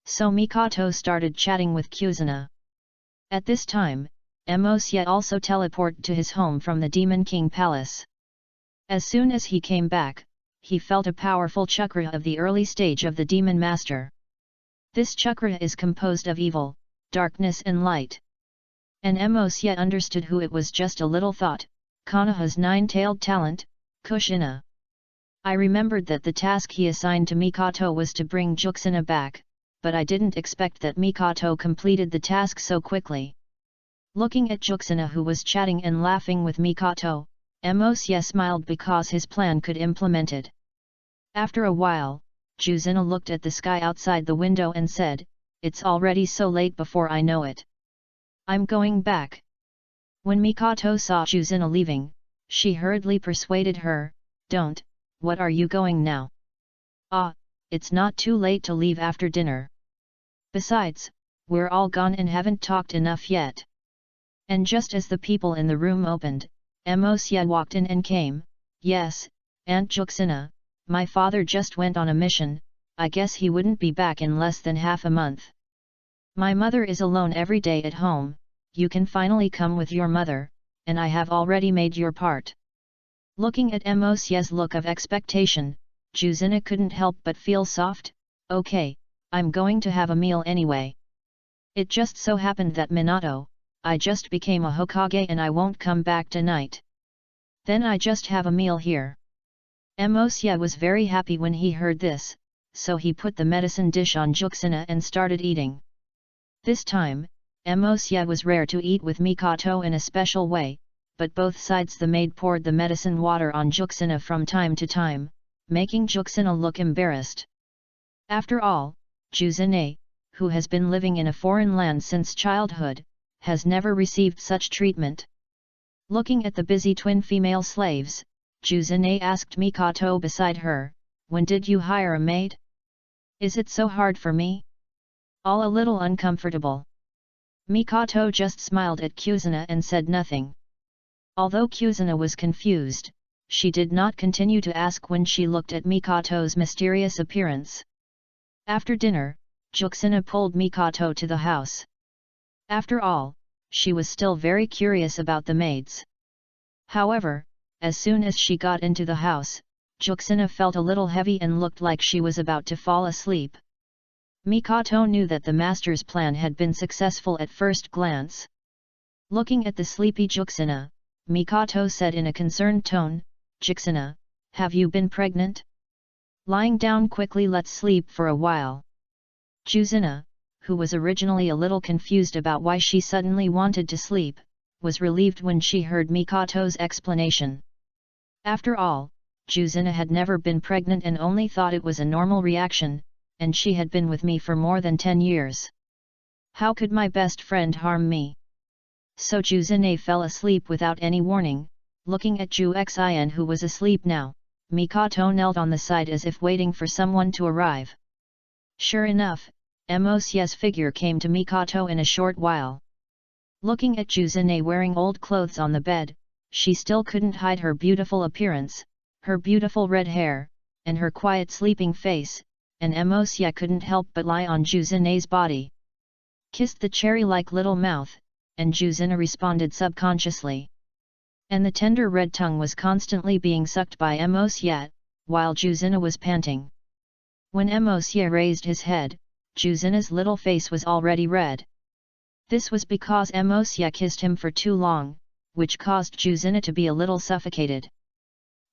So Mikato started chatting with Kuzuna. At this time, Mosye also teleported to his home from the Demon King Palace. As soon as he came back, he felt a powerful chakra of the early stage of the Demon Master. This chakra is composed of evil, darkness and light. And Mosye understood who it was. Just a little thought, Konoha's 9-tailed talent, Kushina. I remembered that the task he assigned to Mikato was to bring Juxuna back, but I didn't expect that Mikato completed the task so quickly. Looking at Juxuna, who was chatting and laughing with Mikato, Mosye smiled because his plan could implemented. After a while, Juxuna looked at the sky outside the window and said, "It's already so late. Before I know it, I'm going back." When Mikato saw Juxuna leaving, she hurriedly persuaded her, "Don't, what are you going now? Ah, it's not too late to leave after dinner. Besides, we're all gone and haven't talked enough yet." And just as the people in the room opened, Mosye walked in and came, "Yes, Aunt Juxuna, my father just went on a mission, I guess he wouldn't be back in less than half a month. My mother is alone every day at home, you can finally come with your mother, and I have already made your part." Looking at Mosye's look of expectation, Juzina couldn't help but feel soft. Okay, I'm going to have a meal anyway. It just so happened that Minato, I just became a Hokage and I won't come back tonight. Then I just have a meal here. Mosye was very happy when he heard this, so he put the medicine dish on Juzina and started eating. This time, Mosye was rare to eat with Mikato in a special way, but both sides the maid poured the medicine water on Juzina from time to time, making Juzina look embarrassed. After all, Juzina, who has been living in a foreign land since childhood, has never received such treatment. Looking at the busy twin female slaves, Juzina asked Mikato beside her, "When did you hire a maid? Is it so hard for me? All a little uncomfortable." Mikato just smiled at Juzina and said nothing. Although Juzina was confused, she did not continue to ask when she looked at Mikato's mysterious appearance. After dinner, Juzina pulled Mikato to the house. After all, she was still very curious about the maids. However, as soon as she got into the house, Juzina felt a little heavy and looked like she was about to fall asleep. Mikato knew that the master's plan had been successful at first glance. Looking at the sleepy Juzina, Mikato said in a concerned tone, "Juzina, have you been pregnant? Lying down quickly, let's sleep for a while." Juzina, who was originally a little confused about why she suddenly wanted to sleep, was relieved when she heard Mikato's explanation. After all, Juzina had never been pregnant and only thought it was a normal reaction, and she had been with me for more than 10 years. How could my best friend harm me? So Juzina fell asleep without any warning. Looking at Juxin, who was asleep now, Mikato knelt on the side as if waiting for someone to arrive. Sure enough, Mosye's figure came to Mikato in a short while. Looking at Juzina wearing old clothes on the bed, she still couldn't hide her beautiful appearance, her beautiful red hair, and her quiet sleeping face, and Mosye couldn't help but lie on Juzina's body. Kissed the cherry-like little mouth, and Juzina responded subconsciously. And the tender red tongue was constantly being sucked by Mosye, while Juzina was panting. When Mosye raised his head, Juzina's little face was already red. This was because Mosye kissed him for too long, which caused Juzina to be a little suffocated.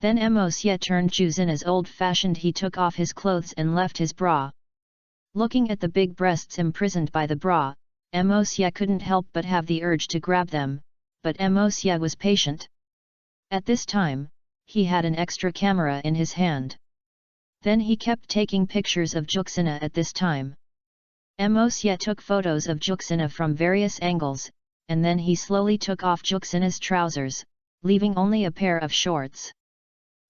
Then Mosye turned Juzina's old-fashioned. He took off his clothes and left his bra. Looking at the big breasts imprisoned by the bra, Mosye couldn't help but have the urge to grab them, but Mosye was patient. At this time, he had an extra camera in his hand. Then he kept taking pictures of Juzina at this time. Mosye took photos of Juzina from various angles, and then he slowly took off Juzina's trousers, leaving only a pair of shorts,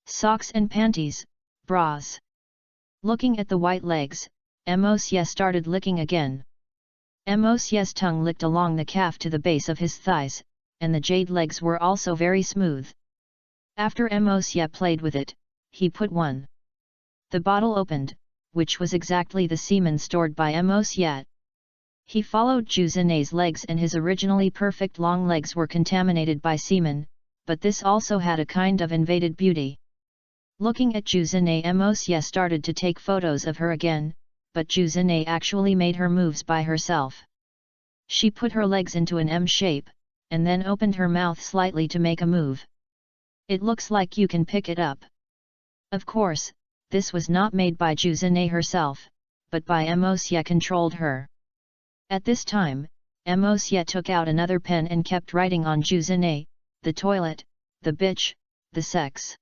socks and panties, bras. Looking at the white legs, Mosye started licking again. Mosye's tongue licked along the calf to the base of his thighs, and the jade legs were also very smooth. After Mosye played with it, he put the bottle opened, which was exactly the semen stored by Mosye. He followed Juzina's legs and his originally perfect long legs were contaminated by semen, but this also had a kind of invaded beauty. Looking at Juzina, Mosye started to take photos of her again, but Juzina actually made her moves by herself. She put her legs into an M shape, and then opened her mouth slightly to make a move. It looks like you can pick it up. Of course, this was not made by Juzina herself, but by Mosye controlled her. At this time, Mosye took out another pen and kept writing on Juzina, the toilet, the bitch, the sex.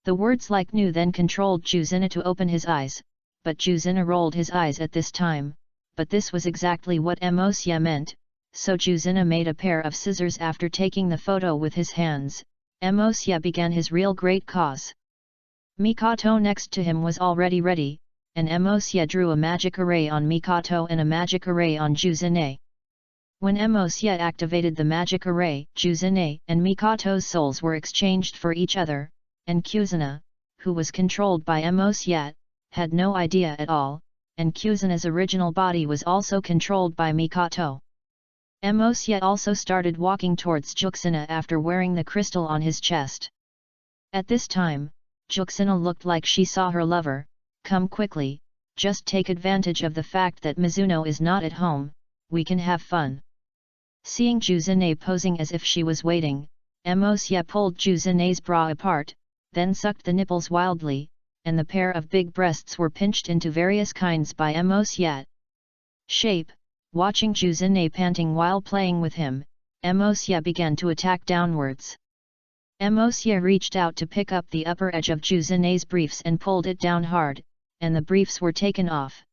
The words like new then controlled Juzina to open his eyes, but Juzina rolled his eyes at this time, but this was exactly what Mosye meant, so Juzina made a pair of scissors. After taking the photo with his hands, Mosye began his real great cause. Mikato next to him was already ready, and Mosye drew a magic array on Mikato and a magic array on Juzina. When Mosye activated the magic array, Juzina and Mikato's souls were exchanged for each other, and Juzina, who was controlled by Mosye, had no idea at all, and Juzina's original body was also controlled by Mikato. Mosye also started walking towards Juzina after wearing the crystal on his chest. At this time, Juxina looked like she saw her lover. Come quickly, just take advantage of the fact that Mizuno is not at home, we can have fun. Seeing Juxina posing as if she was waiting, Emosya pulled Juxina's bra apart, then sucked the nipples wildly, and the pair of big breasts were pinched into various kinds by Emosya. Shape, watching Juxina panting while playing with him, Emosya began to attack downwards. Emosya reached out to pick up the upper edge of Juxina's briefs and pulled it down hard, and the briefs were taken off.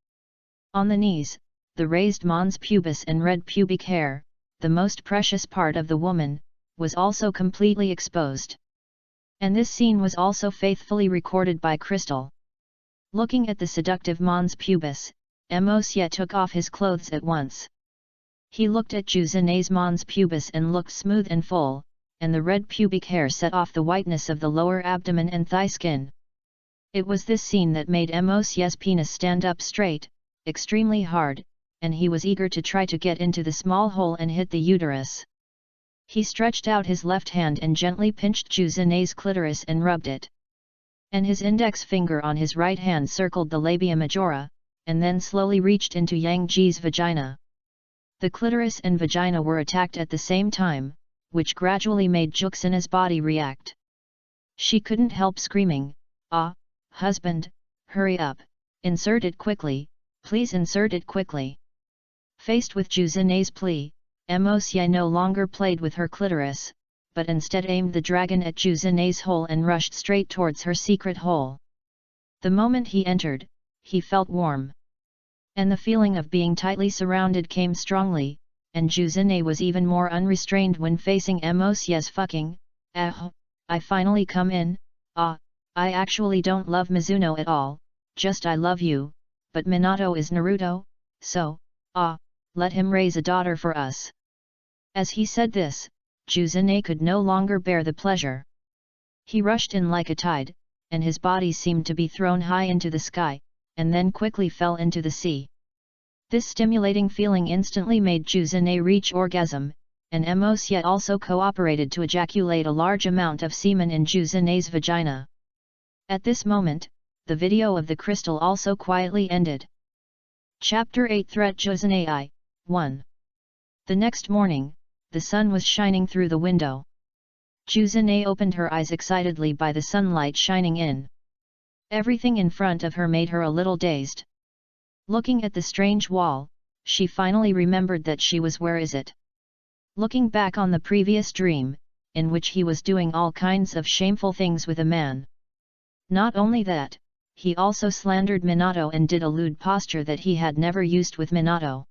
On the knees, the raised mons pubis and red pubic hair, the most precious part of the woman, was also completely exposed. And this scene was also faithfully recorded by Crystal. Looking at the seductive mons pubis, Emosya took off his clothes at once. He looked at Juxina's mons pubis and looked smooth and full, and the red pubic hair set off the whiteness of the lower abdomen and thigh skin. It was this scene that made Emosya's penis stand up straight, extremely hard, and he was eager to try to get into the small hole and hit the uterus. He stretched out his left hand and gently pinched Juxina's clitoris and rubbed it. And his index finger on his right hand circled the labia majora, and then slowly reached into Yang Ji's vagina. The clitoris and vagina were attacked at the same time, which gradually made Juxina's body react. She couldn't help screaming, "Ah, husband, hurry up, insert it quickly, please insert it quickly." Faced with Juxina's plea, Emosya no longer played with her clitoris, but instead aimed the dragon at Juxina's hole and rushed straight towards her secret hole. The moment he entered, he felt warm. And the feeling of being tightly surrounded came strongly, and Juxina was even more unrestrained when facing Emosya's fucking. I finally come in, I actually don't love Mizuno at all, just I love you, but Minato is Naruto, so, let him raise a daughter for us." As he said this, Juxina could no longer bear the pleasure. He rushed in like a tide, and his body seemed to be thrown high into the sky, and then quickly fell into the sea. This stimulating feeling instantly made Juxina reach orgasm, and Emosya also cooperated to ejaculate a large amount of semen in Juxina's vagina. At this moment, the video of the crystal also quietly ended. Chapter 8 Threat Juxina 1. The next morning, the sun was shining through the window. Juxina opened her eyes excitedly by the sunlight shining in. Everything in front of her made her a little dazed. Looking at the strange wall, she finally remembered that she was where is it? Looking back on the previous dream, in which he was doing all kinds of shameful things with a man. Not only that, he also slandered Minato and did a lewd posture that he had never used with Minato.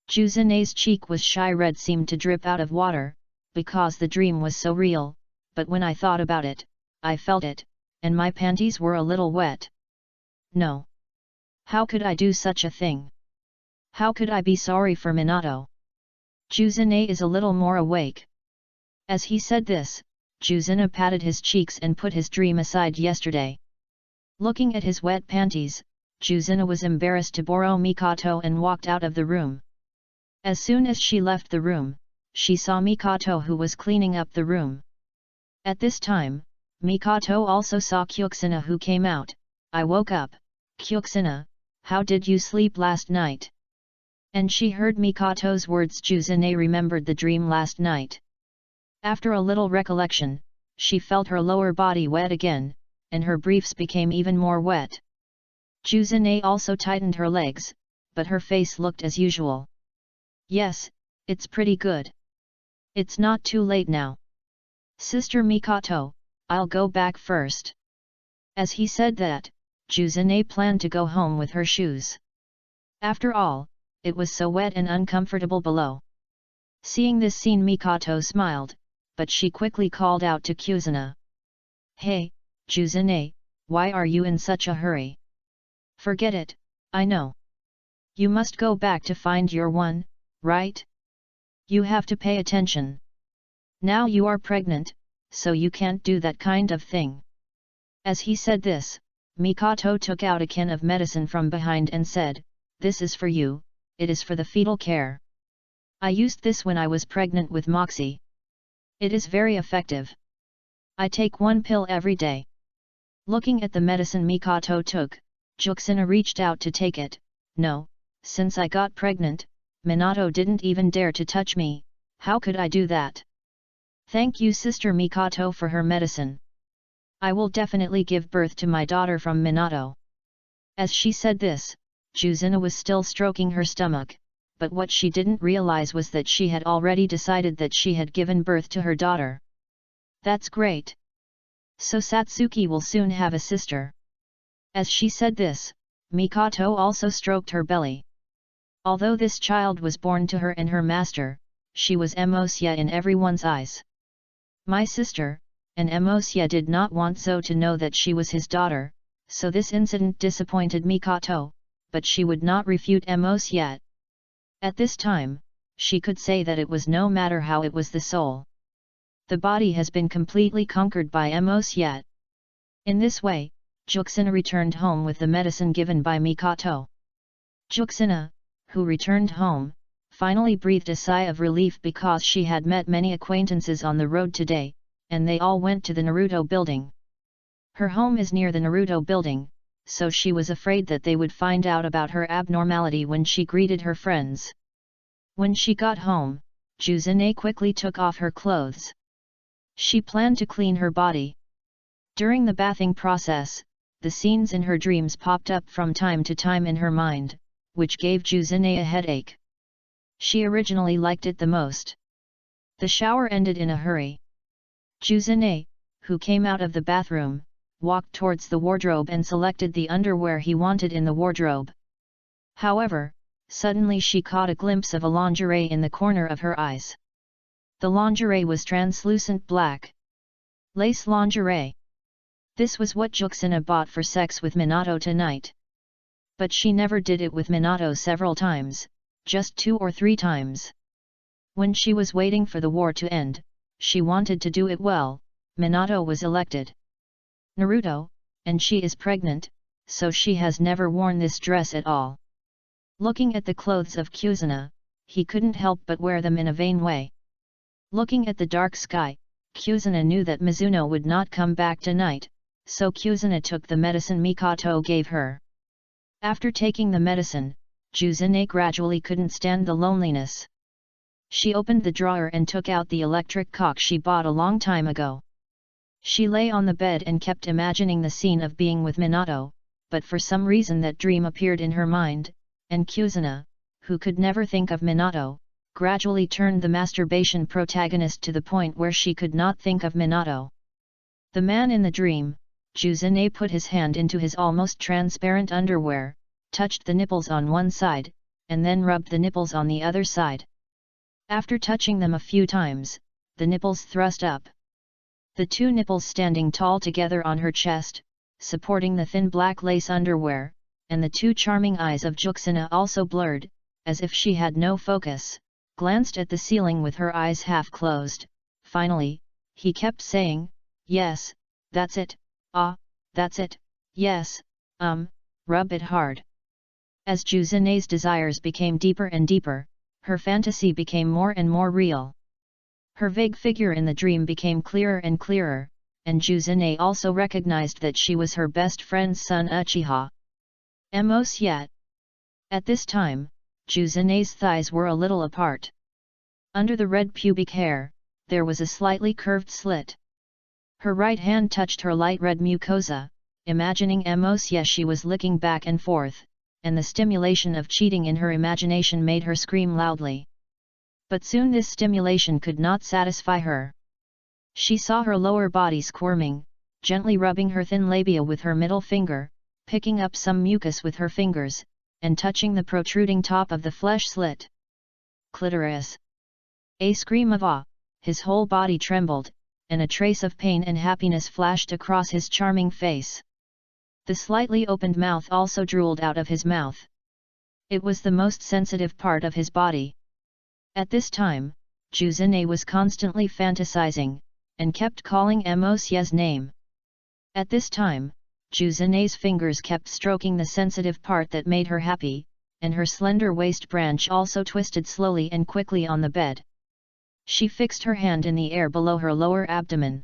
Juxina's cheek was shy red, seemed to drip out of water, because the dream was so real, but when I thought about it, I felt it, and my panties were a little wet. No. How could I do such a thing? How could I be sorry for Minato? Juxina is a little more awake. As he said this, Juxina patted his cheeks and put his dream aside yesterday. Looking at his wet panties, Juxina was embarrassed to borrow Mikato and walked out of the room. As soon as she left the room, she saw Mikato, who was cleaning up the room. At this time, Mikato also saw Juxina, who came out. "I woke up, Juxina, how did you sleep last night?" And she heard Mikato's words. Juxina remembered the dream last night. After a little recollection, she felt her lower body wet again, and her briefs became even more wet. Juxina also tightened her legs, but her face looked as usual. "Yes, it's pretty good. It's not too late now. Sister Mikato, I'll go back first." As he said that, Juxina planned to go home with her shoes. After all, it was so wet and uncomfortable below. Seeing this scene, Mikato smiled, but she quickly called out to Juxina. "Hey, Juxina, why are you in such a hurry? Forget it, I know. You must go back to find your one, right? You have to pay attention. Now you are pregnant, so you can't do that kind of thing." As he said this, Mikato took out a can of medicine from behind and said, "This is for you, it is for the fetal care. I used this when I was pregnant with Moxie. It is very effective." I take one pill every day. Looking at the medicine Mikato took, Juxina reached out to take it. No, since I got pregnant, Minato didn't even dare to touch me, how could I do that? Thank you Sister Mikato for her medicine. I will definitely give birth to my daughter from Minato. As she said this, Juxina was still stroking her stomach, but what she didn't realize was that she had already decided that she had given birth to her daughter. That's great. So Satsuki will soon have a sister. As she said this, Mikato also stroked her belly. Although this child was born to her and her master, she was Emosya in everyone's eyes. My sister, and Emosya did not want Zo to know that she was his daughter, so this incident disappointed Mikato, but she would not refute Emosya. At this time, she could say that it was no matter how it was the soul. The body has been completely conquered by Emosya. In this way, Juxina returned home with the medicine given by Mikato. Juxina, who returned home, finally breathed a sigh of relief because she had met many acquaintances on the road today, and they all went to the Naruto building. Her home is near the Naruto building, so she was afraid that they would find out about her abnormality when she greeted her friends. When she got home, Juxina quickly took off her clothes. She planned to clean her body. During the bathing process, the scenes in her dreams popped up from time to time in her mind, which gave Juxina a headache. She originally liked it the most. The shower ended in a hurry. Juxina, who came out of the bathroom, walked towards the wardrobe and selected the underwear he wanted in the wardrobe. However, suddenly she caught a glimpse of a lingerie in the corner of her eyes. The lingerie was translucent black. Lace lingerie. This was what Juxina bought for sex with Minato tonight. But she never did it with Minato several times, just 2 or 3 times. When she was waiting for the war to end, she wanted to do it well. Minato was elected Naruto, and she is pregnant, so she has never worn this dress at all. Looking at the clothes of Juxina, he couldn't help but wear them in a vain way. Looking at the dark sky, Juxina knew that Mizuno would not come back tonight, so Juxina took the medicine Mikato gave her. After taking the medicine, Juxina gradually couldn't stand the loneliness. She opened the drawer and took out the electric cock she bought a long time ago. She lay on the bed and kept imagining the scene of being with Minato, but for some reason that dream appeared in her mind, and Juxina, who could never think of Minato, gradually turned the masturbation protagonist to the point where she could not think of Minato. The man in the dream, Juxina put his hand into his almost transparent underwear, touched the nipples on one side, and then rubbed the nipples on the other side. After touching them a few times, the nipples thrust up. The 2 nipples standing tall together on her chest, supporting the thin black lace underwear, and the 2 charming eyes of Juxina also blurred, as if she had no focus, glanced at the ceiling with her eyes half closed. Finally, he kept saying, "Yes, that's it, ah, that's it, yes, rub it hard." As Juxina's desires became deeper and deeper, her fantasy became more and more real. Her vague figure in the dream became clearer and clearer, and Juxina also recognized that she was her best friend's son Uchiha. Emosya. At this time, Juxina's thighs were a little apart. Under the red pubic hair, there was a slightly curved slit. Her right hand touched her light red mucosa, imagining Emosya she was licking back and forth, and the stimulation of cheating in her imagination made her scream loudly. But soon this stimulation could not satisfy her. She saw her lower body squirming, gently rubbing her thin labia with her middle finger, picking up some mucus with her fingers, and touching the protruding top of the flesh slit. Clitoris. A scream of awe, his whole body trembled, and a trace of pain and happiness flashed across his charming face. The slightly opened mouth also drooled out of his mouth. It was the most sensitive part of his body. At this time, Juxina was constantly fantasizing, and kept calling Emosya's name. At this time, Juxina's fingers kept stroking the sensitive part that made her happy, and her slender waist branch also twisted slowly and quickly on the bed. She fixed her hand in the air below her lower abdomen.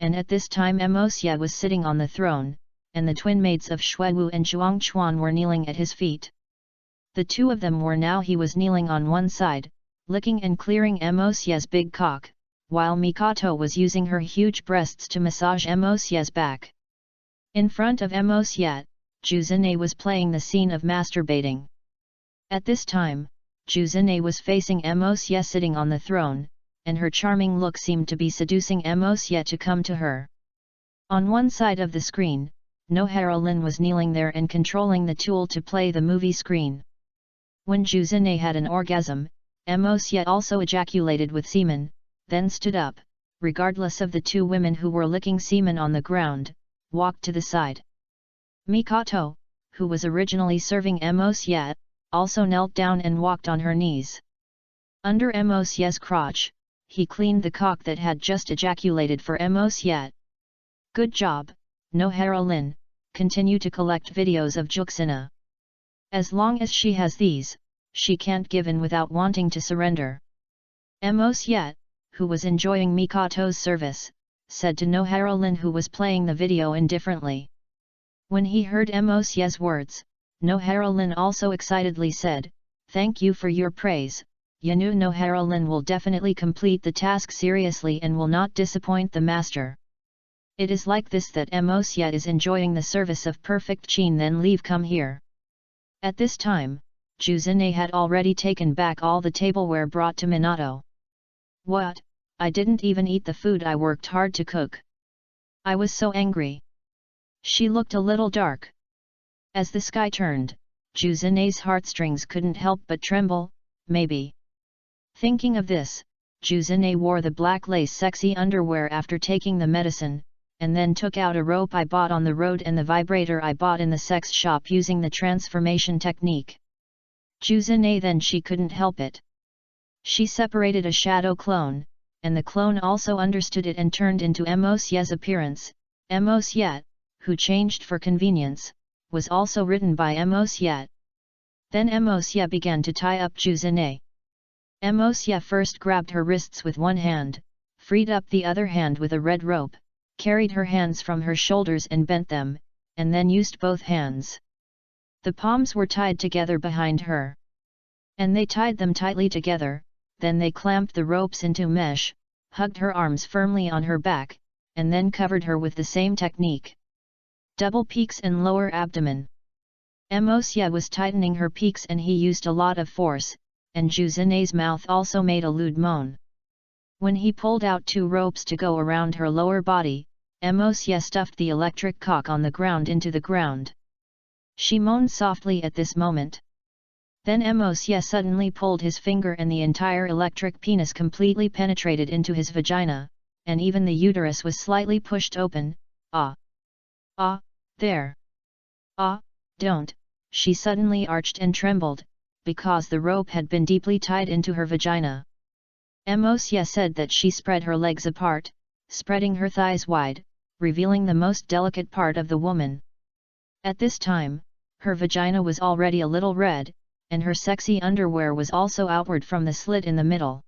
and at this time Mosya was sitting on the throne, and the twin maids of Xuewu and Zhuangchuan were kneeling at his feet. The two of them were now. He was kneeling on one side, licking and clearing Mosya's big cock, while Mikato was using her huge breasts to massage Mosya's back. In front of Mosya, Juzune was playing the scene of masturbating. At this time, Juzune was facing Mosya sitting on the throne, and her charming look seemed to be seducing Mosya to come to her. On one side of the screen, Noharalin was kneeling there and controlling the tool to play the movie screen. When Juzune had an orgasm, Mosya also ejaculated with semen, then stood up, regardless of the two women who were licking semen on the ground, walked to the side. Mikato, who was originally serving Mosya, also knelt down and walked on her knees. Under Mosya's crotch, he cleaned the cock that had just ejaculated for Mosya. Good job, Noharalin, continue to collect videos of Juxina. As long as she has these, she can't give in without wanting to surrender. Mosya, who was enjoying Mikato's service, said to Noharalin, who was playing the video indifferently. When he heard Mosya's words, Noharalin also excitedly said, "Thank you for your praise, Yanu." Noharalin will definitely complete the task seriously and will not disappoint the master. It is like this that Mosya is enjoying the service of perfect Chin. Then leave, come here. At this time, Juzune had already taken back all the tableware brought to Minato. What? I didn't even eat the food I worked hard to cook. I was so angry. She looked a little dark. As the sky turned, Juzune's heartstrings couldn't help but tremble, maybe. Thinking of this, Juzune wore the black lace sexy underwear after taking the medicine, and then took out a rope I bought on the road and the vibrator I bought in the sex shop using the transformation technique. Juzune then she couldn't help it. She separated a shadow clone, and the clone also understood it and turned into Mosya's appearance. Mosya, who changed for convenience, was also written by Mosya. Then Mosya began to tie up Juzune. Mosya first grabbed her wrists with one hand, freed up the other hand with a red rope, carried her hands from her shoulders and bent them, and then used both hands. The palms were tied together behind her. And they tied them tightly together, then they clamped the ropes into mesh, hugged her arms firmly on her back, and then covered her with the same technique. Double peaks and lower abdomen. Mosya was tightening her peaks and he used a lot of force, and Juzune's mouth also made a lewd moan. When he pulled out two ropes to go around her lower body, Mosya stuffed the electric cock on the ground into the ground. She moaned softly at this moment. Then Mosya suddenly pulled his finger and the entire electric penis completely penetrated into his vagina, and even the uterus was slightly pushed open. Ah! Ah! There! Ah! Don't! She suddenly arched and trembled, because the rope had been deeply tied into her vagina. Mosya said that she spread her legs apart, spreading her thighs wide, revealing the most delicate part of the woman. At this time, her vagina was already a little red, and her sexy underwear was also outward from the slit in the middle.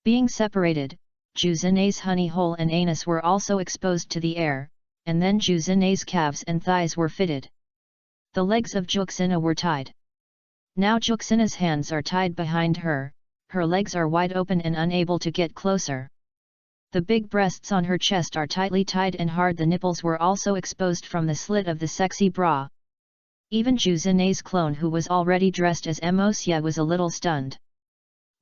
Being separated, Juzune's honey hole and anus were also exposed to the air, and then Juzune's calves and thighs were fitted. The legs of Juxina were tied. Now Juxina's hands are tied behind her, her legs are wide open and unable to get closer. The big breasts on her chest are tightly tied and hard. The nipples were also exposed from the slit of the sexy bra. Even Juzune's clone, who was already dressed as Mosya, was a little stunned.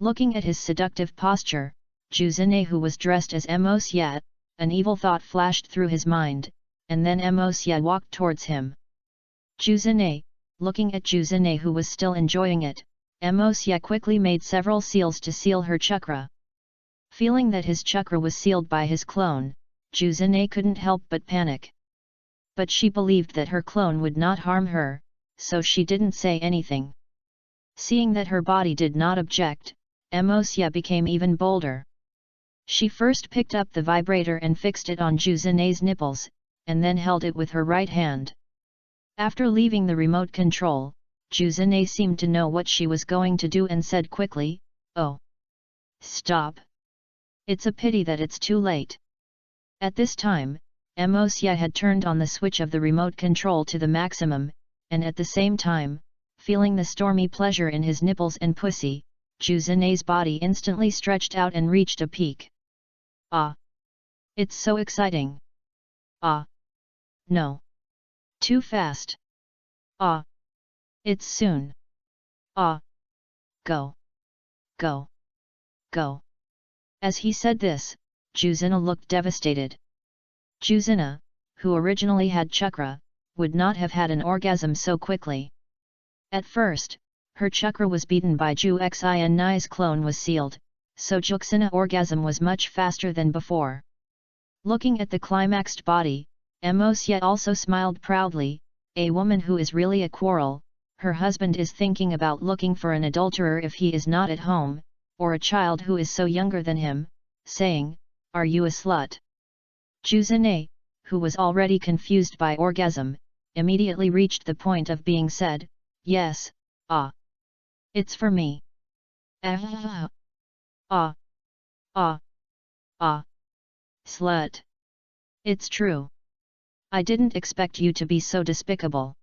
Looking at his seductive posture, Juzune, who was dressed as Mosya, an evil thought flashed through his mind, and then Mosya walked towards him. Juzune, looking at Juzune, who was still enjoying it, Mosya quickly made several seals to seal her chakra. Feeling that his chakra was sealed by his clone, Juzune couldn't help but panic. But she believed that her clone would not harm her, so she didn't say anything. Seeing that her body did not object, Mosya became even bolder. She first picked up the vibrator and fixed it on Juzune's nipples, and then held it with her right hand. After leaving the remote control, Juzune seemed to know what she was going to do and said quickly, "Oh! Stop! It's a pity that it's too late." At this time, Mosya had turned on the switch of the remote control to the maximum, and at the same time, feeling the stormy pleasure in his nipples and pussy, Juzene's body instantly stretched out and reached a peak. Ah! It's so exciting! Ah! No! Too fast! Ah! It's soon! Ah! Go! Go! Go! As he said this, Juzena looked devastated. Juzena, who originally had chakra, would not have had an orgasm so quickly. At first, her chakra was beaten by Ju Xi and Nai's clone was sealed, so Juxena orgasm was much faster than before. Looking at the climaxed body, Mosya also smiled proudly. A woman who is really a quarrel, her husband is thinking about looking for an adulterer if he is not at home, or a child who is so younger than him, saying, "Are you a slut?" Juzene, who was already confused by orgasm, immediately reached the point of being said, "Yes, ah. It's for me. Ah. Ah. Ah. Ah. Slut. It's true. I didn't expect you to be so despicable.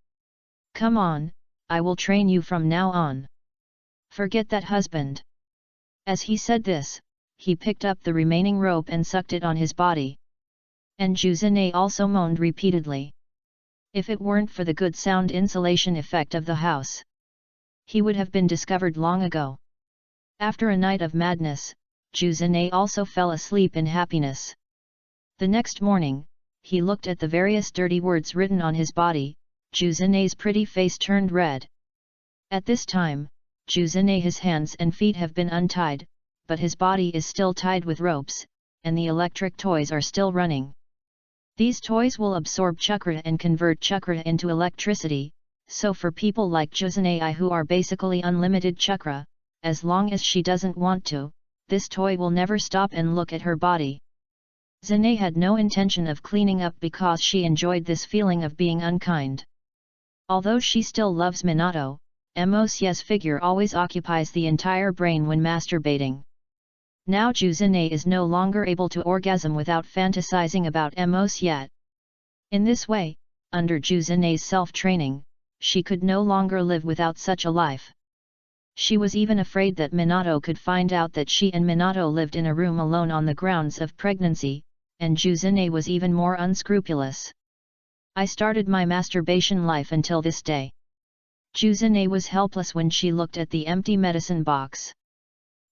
Come on, I will train you from now on. Forget that husband." As he said this, he picked up the remaining rope and sucked it on his body. And Juzene also moaned repeatedly. If it weren't for the good sound insulation effect of the house, he would have been discovered long ago. After a night of madness, Juzene also fell asleep in happiness. The next morning, he looked at the various dirty words written on his body. Juzene's pretty face turned red. At this time, Juzene's hands and feet have been untied, but his body is still tied with ropes, and the electric toys are still running. These toys will absorb chakra and convert chakra into electricity, so for people like Juzene who are basically unlimited chakra, as long as she doesn't want to, this toy will never stop and look at her body. Zene had no intention of cleaning up because she enjoyed this feeling of being unkind. Although she still loves Minato, Mosya's figure always occupies the entire brain when masturbating. Now Juzene is no longer able to orgasm without fantasizing about Mosya. In this way, under Juzene's self-training, she could no longer live without such a life. She was even afraid that Minato could find out that she and Minato lived in a room alone on the grounds of pregnancy, and Juzene was even more unscrupulous. I started my masturbation life until this day. Juzene was helpless when she looked at the empty medicine box.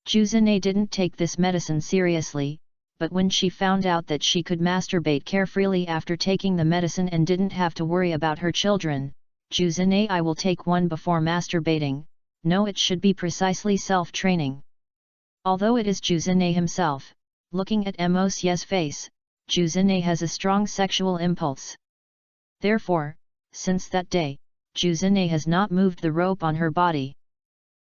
Juzene didn't take this medicine seriously, but when she found out that she could masturbate carefreely after taking the medicine and didn't have to worry about her children, Juzene, I will take one before masturbating. No, it should be precisely self-training. Although it is Juzene himself, looking at Mosya's face, Juzene has a strong sexual impulse. Therefore, since that day, Juzene has not moved the rope on her body.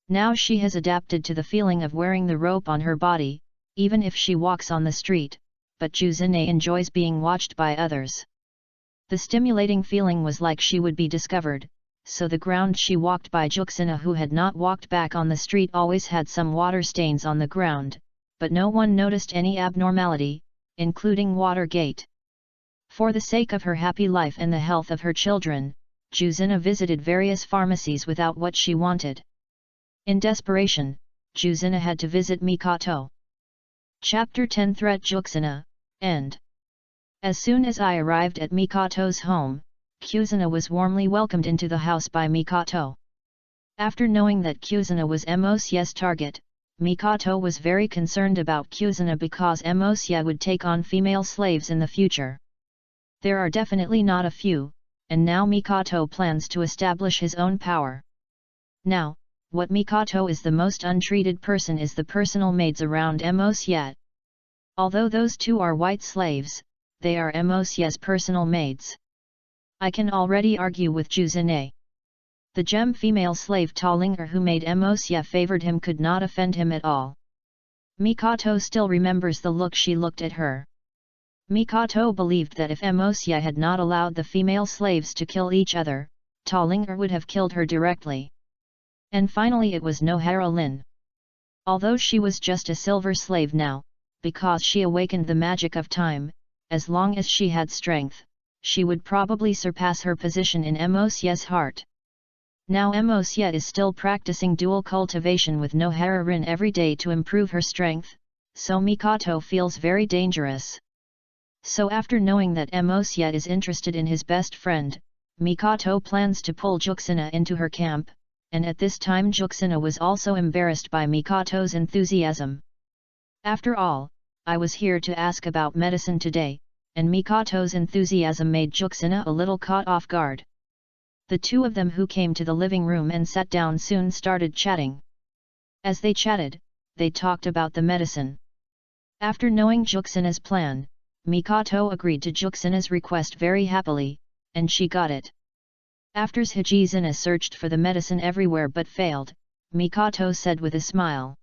Now she has adapted to the feeling of wearing the rope on her body, even if she walks on the street, but Juzene enjoys being watched by others. The stimulating feeling was like she would be discovered, so the ground she walked by. Juxena, who had not walked back on the street, always had some water stains on the ground, but no one noticed any abnormality, including Watergate. For the sake of her happy life and the health of her children, Juzena visited various pharmacies without what she wanted. In desperation, Juzena had to visit Mikato. Chapter 10 Threat Juxena, End. As soon as I arrived at Mikato's home, Kuzena was warmly welcomed into the house by Mikato. After knowing that Kuzena was Mosya's target, Mikato was very concerned about Kuzena because Mosya would take on female slaves in the future. There are definitely not a few, and now Mikato plans to establish his own power. Now, what Mikato is the most untreated person is the personal maids around Mosya. Although those two are white slaves, they are Mosya's personal maids. I can already argue with Juzene. The gem female slave Tallinger who made Mosya favored him could not offend him at all. Mikato still remembers the look she looked at her. Mikato believed that if Mosya had not allowed the female slaves to kill each other, Tallinger would have killed her directly. And finally it was Nohara Lin. Although she was just a silver slave now, because she awakened the magic of time, as long as she had strength, she would probably surpass her position in Emosie's heart. Now Emosie is still practicing dual cultivation with Nohara Rin every day to improve her strength, so Mikato feels very dangerous. So after knowing that Emosie is interested in his best friend, Mikato plans to pull Juxina into her camp, and at this time Juxina was also embarrassed by Mikato's enthusiasm. After all, I was here to ask about medicine today, and Mikato's enthusiasm made Juxina a little caught off guard. The two of them who came to the living room and sat down soon started chatting. As they chatted, they talked about the medicine. After knowing Juxina's plan, Mikato agreed to Juxina's request very happily, and she got it. After Hijizuna searched for the medicine everywhere but failed, Mikato said with a smile.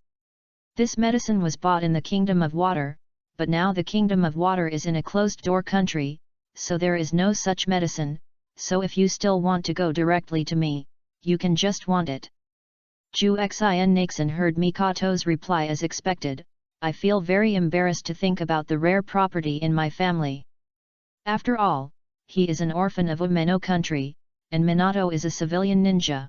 This medicine was bought in the Kingdom of Water, but now the Kingdom of Water is in a closed-door country, so there is no such medicine, so if you still want to go directly to me, you can just want it. Ju Xin Naxin heard Mikato's reply as expected. I feel very embarrassed to think about the rare property in my family. After all, he is an orphan of Umeno country, and Minato is a civilian ninja.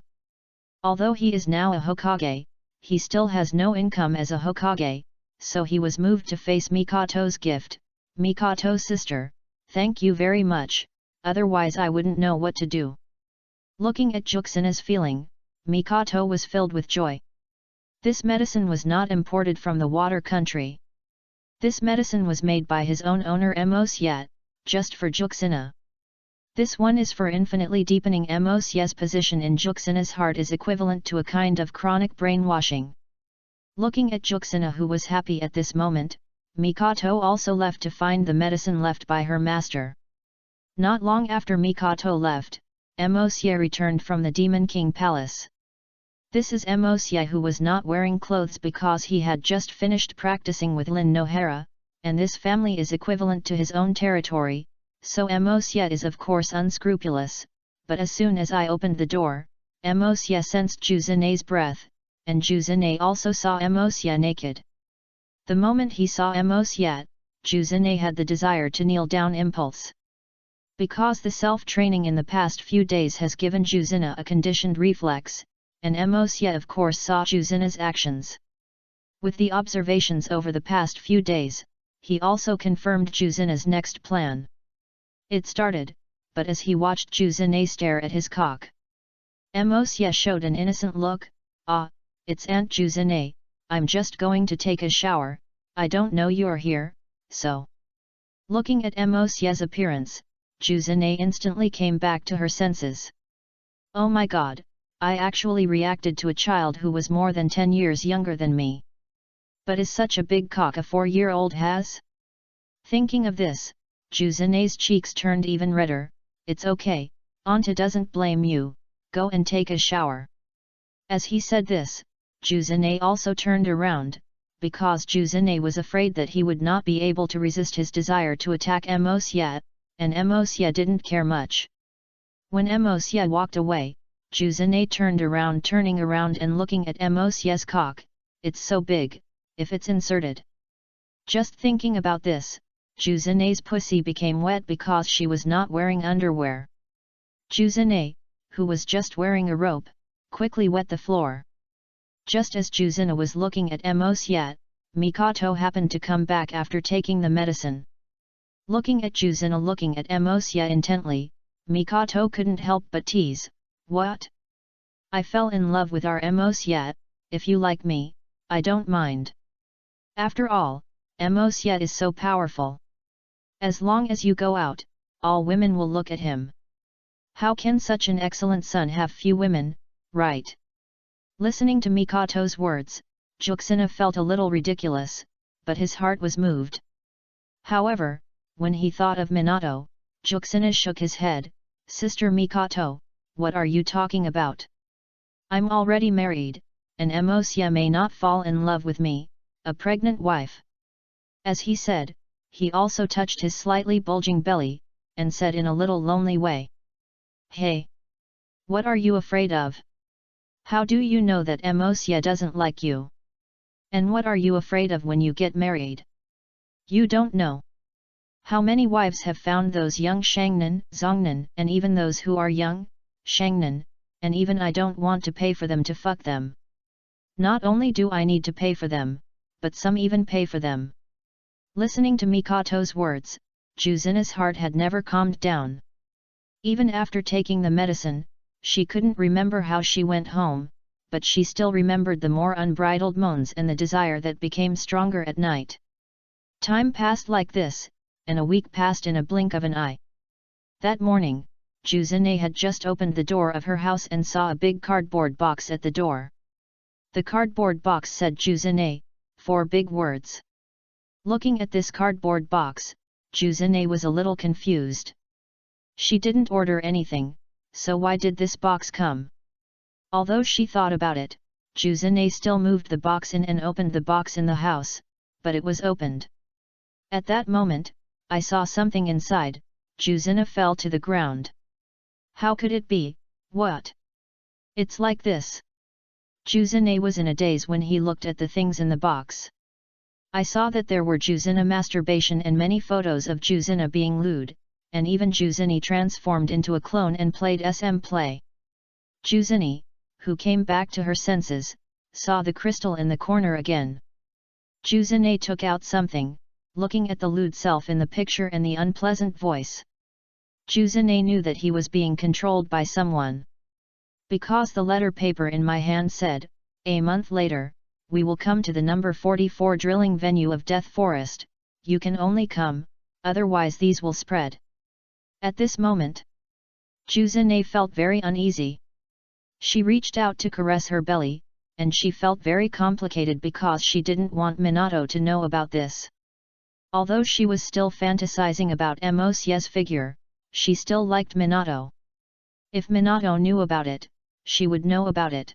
Although he is now a Hokage, he still has no income as a Hokage, so he was moved to face Mikato's gift. Mikato's sister, thank you very much, otherwise I wouldn't know what to do. Looking at Juxina's feeling, Mikato was filled with joy. This medicine was not imported from the water country. This medicine was made by his own owner Emosie, just for Juxina. This one is for infinitely deepening Emosie's position in Juxina's heart is equivalent to a kind of chronic brainwashing. Looking at Juxina who was happy at this moment, Mikato also left to find the medicine left by her master. Not long after Mikato left, Emosie returned from the Demon King Palace. This is Emosie who was not wearing clothes because he had just finished practicing with Lin Nohara, and this family is equivalent to his own territory, so Emosie is of course unscrupulous, but as soon as I opened the door, Emosie sensed Juzine's breath, and Juzine also saw Emosie naked. The moment he saw Emosie, Juzine had the desire to kneel down impulse. Because the self-training in the past few days has given Juzine a conditioned reflex, and Emosie of course saw Juzine's actions. With the observations over the past few days, he also confirmed Juzine's next plan. It started, but as he watched Juzine stare at his cock, Emosie showed an innocent look. Ah, it's Aunt Juzine, I'm just going to take a shower, I don't know you're here, so. Looking at Emosie's appearance, Juzine instantly came back to her senses. Oh my god! I actually reacted to a child who was more than 10 years younger than me. But is such a big cock a 4-year-old has? Thinking of this, Juzine's cheeks turned even redder. It's okay, Anta doesn't blame you, go and take a shower. As he said this, Juzine also turned around, because Juzine was afraid that he would not be able to resist his desire to attack Emosie, and Emosie didn't care much. When Emosie walked away, Juzine turned around turning around and looking at Emosie's cock. It's so big, if it's inserted. Just thinking about this, Juzine's pussy became wet because she was not wearing underwear. Juzine, who was just wearing a rope, quickly wet the floor. Just as Juzine was looking at Emosie, Mikato happened to come back after taking the medicine. Looking at Juzine looking at Emosie intently, Mikato couldn't help but tease. What? I fell in love with our Emosie, if you like me, I don't mind. After all, Emosie is so powerful. As long as you go out, all women will look at him. How can such an excellent son have few women, right? Listening to Mikato's words, Juxina felt a little ridiculous, but his heart was moved. However, when he thought of Minato, Juxina shook his head. Sister Mikato, what are you talking about? I'm already married, and Emosie may not fall in love with me, a pregnant wife. As he said, he also touched his slightly bulging belly, and said in a little lonely way. Hey! What are you afraid of? How do you know that Emosie doesn't like you? And what are you afraid of when you get married? You don't know. How many wives have found those young Shangnan, Zongnan, and even those who are young, Shangnan, and even I don't want to pay for them to fuck them. Not only do I need to pay for them, but some even pay for them. Listening to Mikato's words, Juzina's heart had never calmed down. Even after taking the medicine, she couldn't remember how she went home, but she still remembered the more unbridled moans and the desire that became stronger at night. Time passed like this, and a week passed in a blink of an eye. That morning, Juzine had just opened the door of her house and saw a big cardboard box at the door. The cardboard box said Juzine, 4 big words. Looking at this cardboard box, Juzine was a little confused. She didn't order anything, so why did this box come? Although she thought about it, Juzine still moved the box in and opened the box in the house, but it was opened. At that moment, I saw something inside. Juzina fell to the ground. How could it be? What? It's like this. Juzine was in a daze when he looked at the things in the box. I saw that there were Juzina masturbation and many photos of Juzina being lewd, and even Juzine transformed into a clone and played SM play. Juzine, who came back to her senses, saw the crystal in the corner again. Juzine took out something, looking at the lewd self in the picture and the unpleasant voice. Juzine knew that he was being controlled by someone. Because the letter paper in my hand said, "A month later, we will come to the number 44 drilling venue of Death Forest, you can only come, otherwise these will spread." At this moment, Juzine felt very uneasy. She reached out to caress her belly, and she felt very complicated because she didn't want Minato to know about this. Although she was still fantasizing about Mosye's figure, she still liked Minato. If Minato knew about it, she would know about it.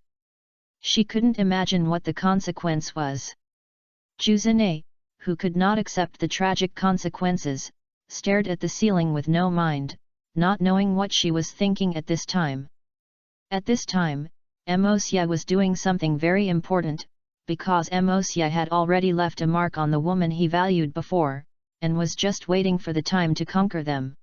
She couldn't imagine what the consequence was. Juzine, who could not accept the tragic consequences, stared at the ceiling with no mind, not knowing what she was thinking at this time. At this time, Mosye was doing something very important, because Mosye had already left a mark on the woman he valued before, and was just waiting for the time to conquer them.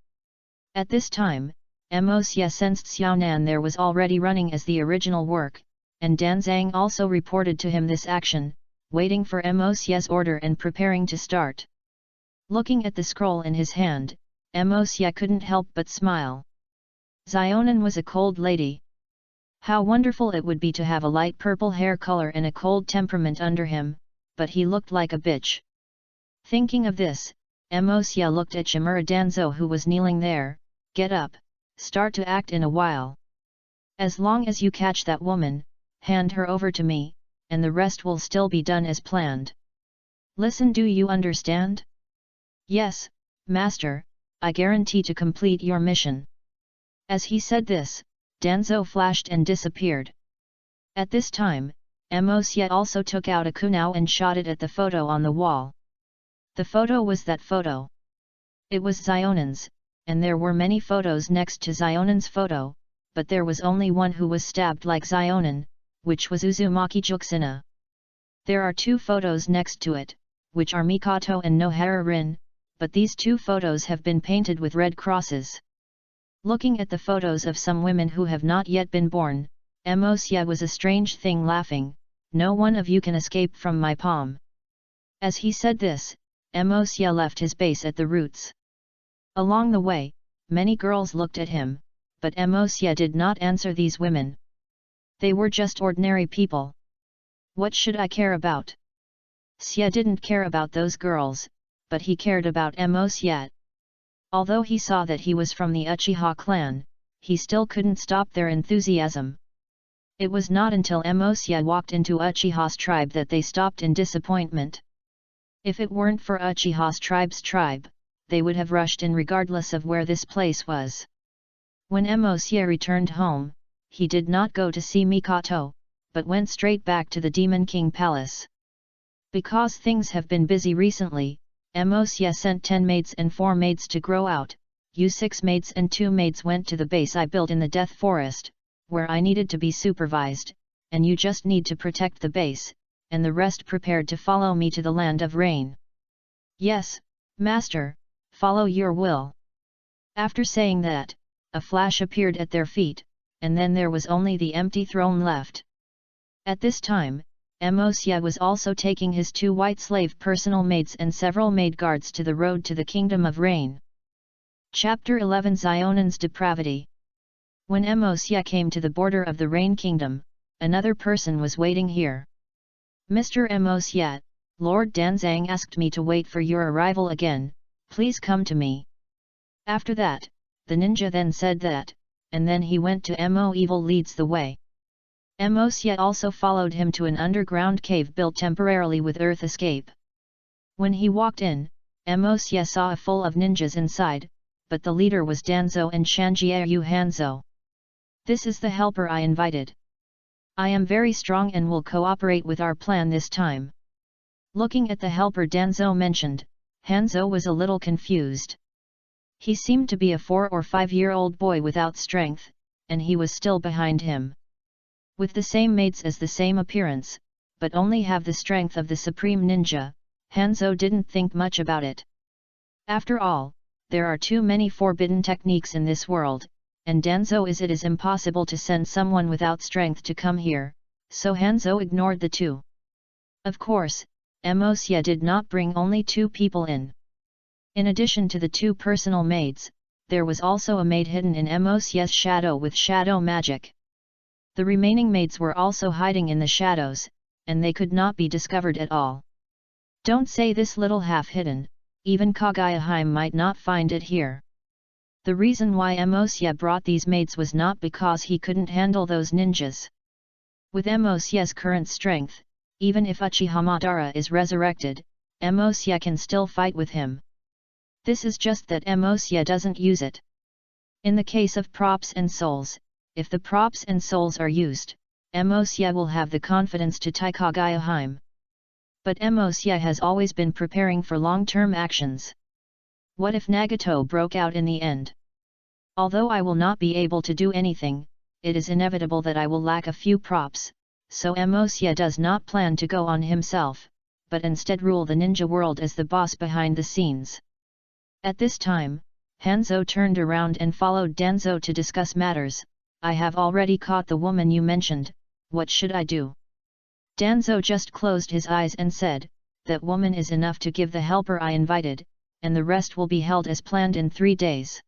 At this time, Mosye sensed Xiaonan there was already running as the original work, and Danzang also reported to him this action, waiting for Mosye's order and preparing to start. Looking at the scroll in his hand, Mosye couldn't help but smile. Xiaonan was a cold lady. How wonderful it would be to have a light purple hair color and a cold temperament under him, but he looked like a bitch. Thinking of this, Mosye looked at Shimura Danzo who was kneeling there. "Get up, start to act in a while. As long as you catch that woman, hand her over to me, and the rest will still be done as planned. Listen, do you understand?" "Yes, master, I guarantee to complete your mission." As he said this, Danzo flashed and disappeared. At this time, Mosye also took out a kunao and shot it at the photo on the wall. The photo was that photo. It was Xiaonan's, and there were many photos next to Xiaonan's photo, but there was only one who was stabbed like Xiaonan, which was Uzumaki Juxina. There are 2 photos next to it, which are Mikato and Nohara Rin, but these 2 photos have been painted with red crosses. Looking at the photos of some women who have not yet been born, Mosye was a strange thing laughing, "No one of you can escape from my palm." As he said this, Mosye left his base at the roots. Along the way, many girls looked at him, but Mosye did not answer these women. They were just ordinary people. What should I care about? Xie didn't care about those girls, but he cared about Mosye. Although he saw that he was from the Uchiha clan, he still couldn't stop their enthusiasm. It was not until Mosye walked into Uchiha's tribe that they stopped in disappointment. If it weren't for Uchiha's tribe, they would have rushed in regardless of where this place was. When Mosye returned home, he did not go to see Mikato, but went straight back to the Demon King Palace. Because things have been busy recently, Mosye sent 10 maids and 4 maids to grow out. U6 maids and 2 maids went to the base I built in the Death Forest, where I needed to be supervised, and you just need to protect the base, and the rest prepared to follow me to the land of rain. "Yes, master, follow your will." After saying that, a flash appeared at their feet, and then there was only the empty throne left. At this time, Mosya was also taking his 2 white slave personal maids and several maid guards to the road to the Kingdom of Rain. Chapter 11 Zionan's Depravity. When Mosya came to the border of the Rain Kingdom, another person was waiting here. "Mr. Mosya, Lord Danzang asked me to wait for your arrival again, please come to me." After that, the ninja then said that, and then he went to Mo Evil Leads the Way. Mosya also followed him to an underground cave built temporarily with earth escape. When he walked in, Mosya saw a full of ninjas inside, but the leader was Danzo and Shanjiayu Hanzo. "This is the helper I invited. I am very strong and will cooperate with our plan this time." Looking at the helper Danzo mentioned, Hanzo was a little confused. He seemed to be a 4 or 5-year-old boy without strength, and he was still behind him. With the same mates as the same appearance, but only have the strength of the supreme ninja, Hanzo didn't think much about it. After all, there are too many forbidden techniques in this world, and Danzo it is impossible to send someone without strength to come here, so Hanzo ignored the 2. Of course, Mosya did not bring only 2 people in. In addition to the 2 personal maids, there was also a maid hidden in Mosya's shadow with shadow magic. The remaining maids were also hiding in the shadows, and they could not be discovered at all. Don't say this little half-hidden, even Kagaya might not find it here. The reason why Mosya brought these maids was not because he couldn't handle those ninjas. With Mosya's current strength, even if Uchiha Madara is resurrected, Mosya can still fight with him. This is just that Mosya doesn't use it. In the case of props and souls, if the props and souls are used, Mosya will have the confidence to tie Kagaya. But Mosya has always been preparing for long-term actions. What if Nagato broke out in the end? Although I will not be able to do anything, it is inevitable that I will lack a few props, so Mosya does not plan to go on himself, but instead rule the ninja world as the boss behind the scenes. At this time, Hanzo turned around and followed Danzo to discuss matters. "I have already caught the woman you mentioned, what should I do?" Danzo just closed his eyes and said, "That woman is enough to give the helper I invited, and the rest will be held as planned in 3 days."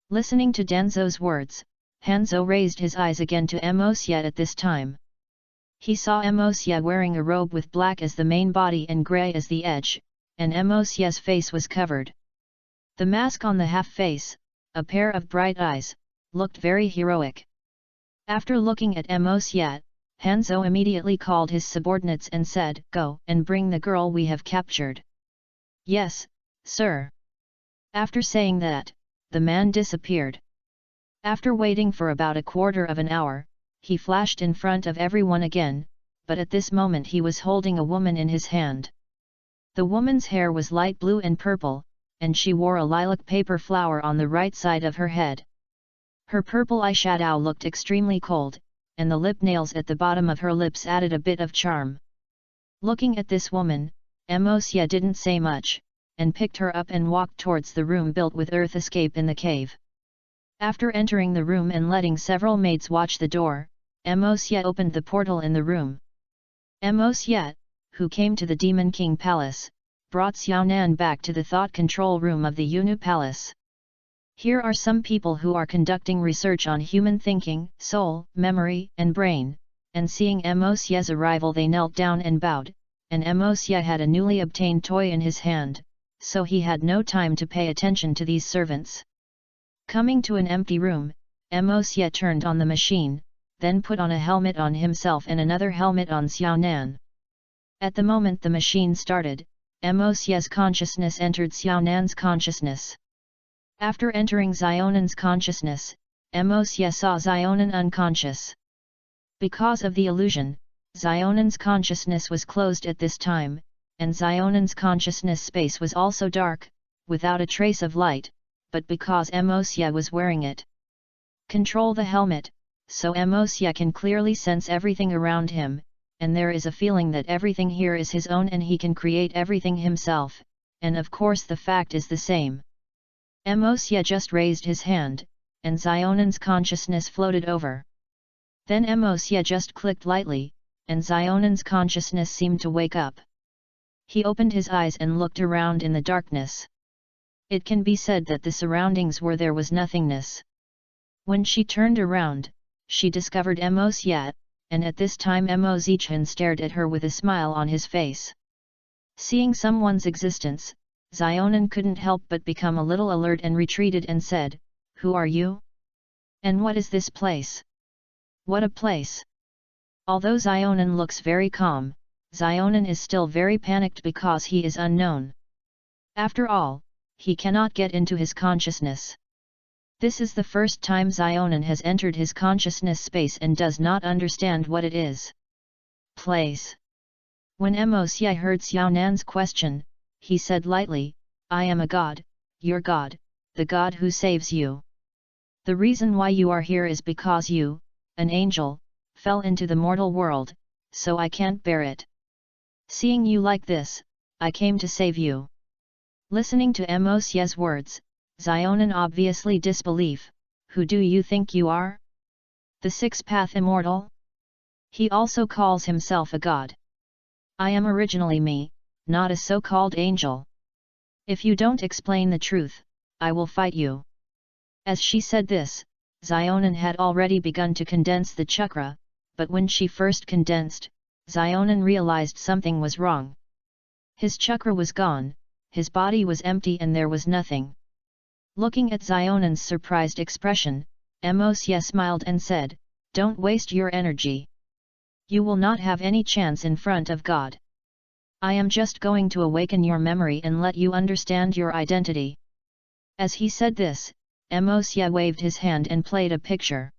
Listening to Danzo's words, Hanzo raised his eyes again to Mosya at this time. He saw Mosya wearing a robe with black as the main body and grey as the edge, and Mosya's face was covered. The mask on the half-face, a pair of bright eyes, looked very heroic. After looking at Mosya, Hanzo immediately called his subordinates and said, "Go and bring the girl we have captured." "Yes, sir." After saying that, the man disappeared. After waiting for about a quarter of an hour, he flashed in front of everyone again, but at this moment he was holding a woman in his hand. The woman's hair was light blue and purple, and she wore a lilac paper flower on the right side of her head. Her purple eyeshadow looked extremely cold, and the lip nails at the bottom of her lips added a bit of charm. Looking at this woman, Mosya didn't say much, and picked her up and walked towards the room built with earth escape in the cave. After entering the room and letting several maids watch the door, Mosya opened the portal in the room. Mosya, who came to the Demon King Palace, brought Xiaonan back to the thought control room of the Yunu Palace. Here are some people who are conducting research on human thinking, soul, memory, and brain, and seeing Mosya's arrival they knelt down and bowed, and Mosya had a newly obtained toy in his hand, so he had no time to pay attention to these servants. Coming to an empty room, Mosya turned on the machine, then put on a helmet on himself and another helmet on Xiaonan. At the moment the machine started, Mosya's consciousness entered Xiaonan's consciousness. After entering Zionan's consciousness, Mosya saw Zionan unconscious. Because of the illusion, Zionan's consciousness was closed at this time, and Zionan's consciousness space was also dark, without a trace of light, but because Mosya was wearing it. Control the helmet, so Mosya can clearly sense everything around him, and there is a feeling that everything here is his own and he can create everything himself, and of course the fact is the same. Mosya just raised his hand, and Zionan's consciousness floated over. Then Mosya just clicked lightly, and Zionan's consciousness seemed to wake up. He opened his eyes and looked around in the darkness. It can be said that the surroundings were there was nothingness. When she turned around, she discovered Mosya, and at this time Mosichan stared at her with a smile on his face. Seeing someone's existence, Zionan couldn't help but become a little alert and retreated and said, "Who are you? And what is this place? What a place!" Although Zionan looks very calm, Zionan is still very panicked because he is unknown. After all, he cannot get into his consciousness. This is the first time Zionan has entered his consciousness space and does not understand what it is. Place. When Mosya heard Xiaonan's question, he said lightly, "I am a god, your god, the god who saves you. The reason why you are here is because you, an angel, fell into the mortal world, so I can't bear it. Seeing you like this, I came to save you." Listening to Mosya's words, Zionan obviously disbelief, "Who do you think you are? The six-path immortal?" He also calls himself a god. "I am originally me, not a so-called angel. If you don't explain the truth, I will fight you." As she said this, Zionan had already begun to condense the chakra, but when she first condensed, Zionan realized something was wrong. His chakra was gone, his body was empty and there was nothing. Looking at Zionan's surprised expression, Mosya smiled and said, "Don't waste your energy. You will not have any chance in front of God. I am just going to awaken your memory and let you understand your identity." As he said this, Mosya waved his hand and played a picture.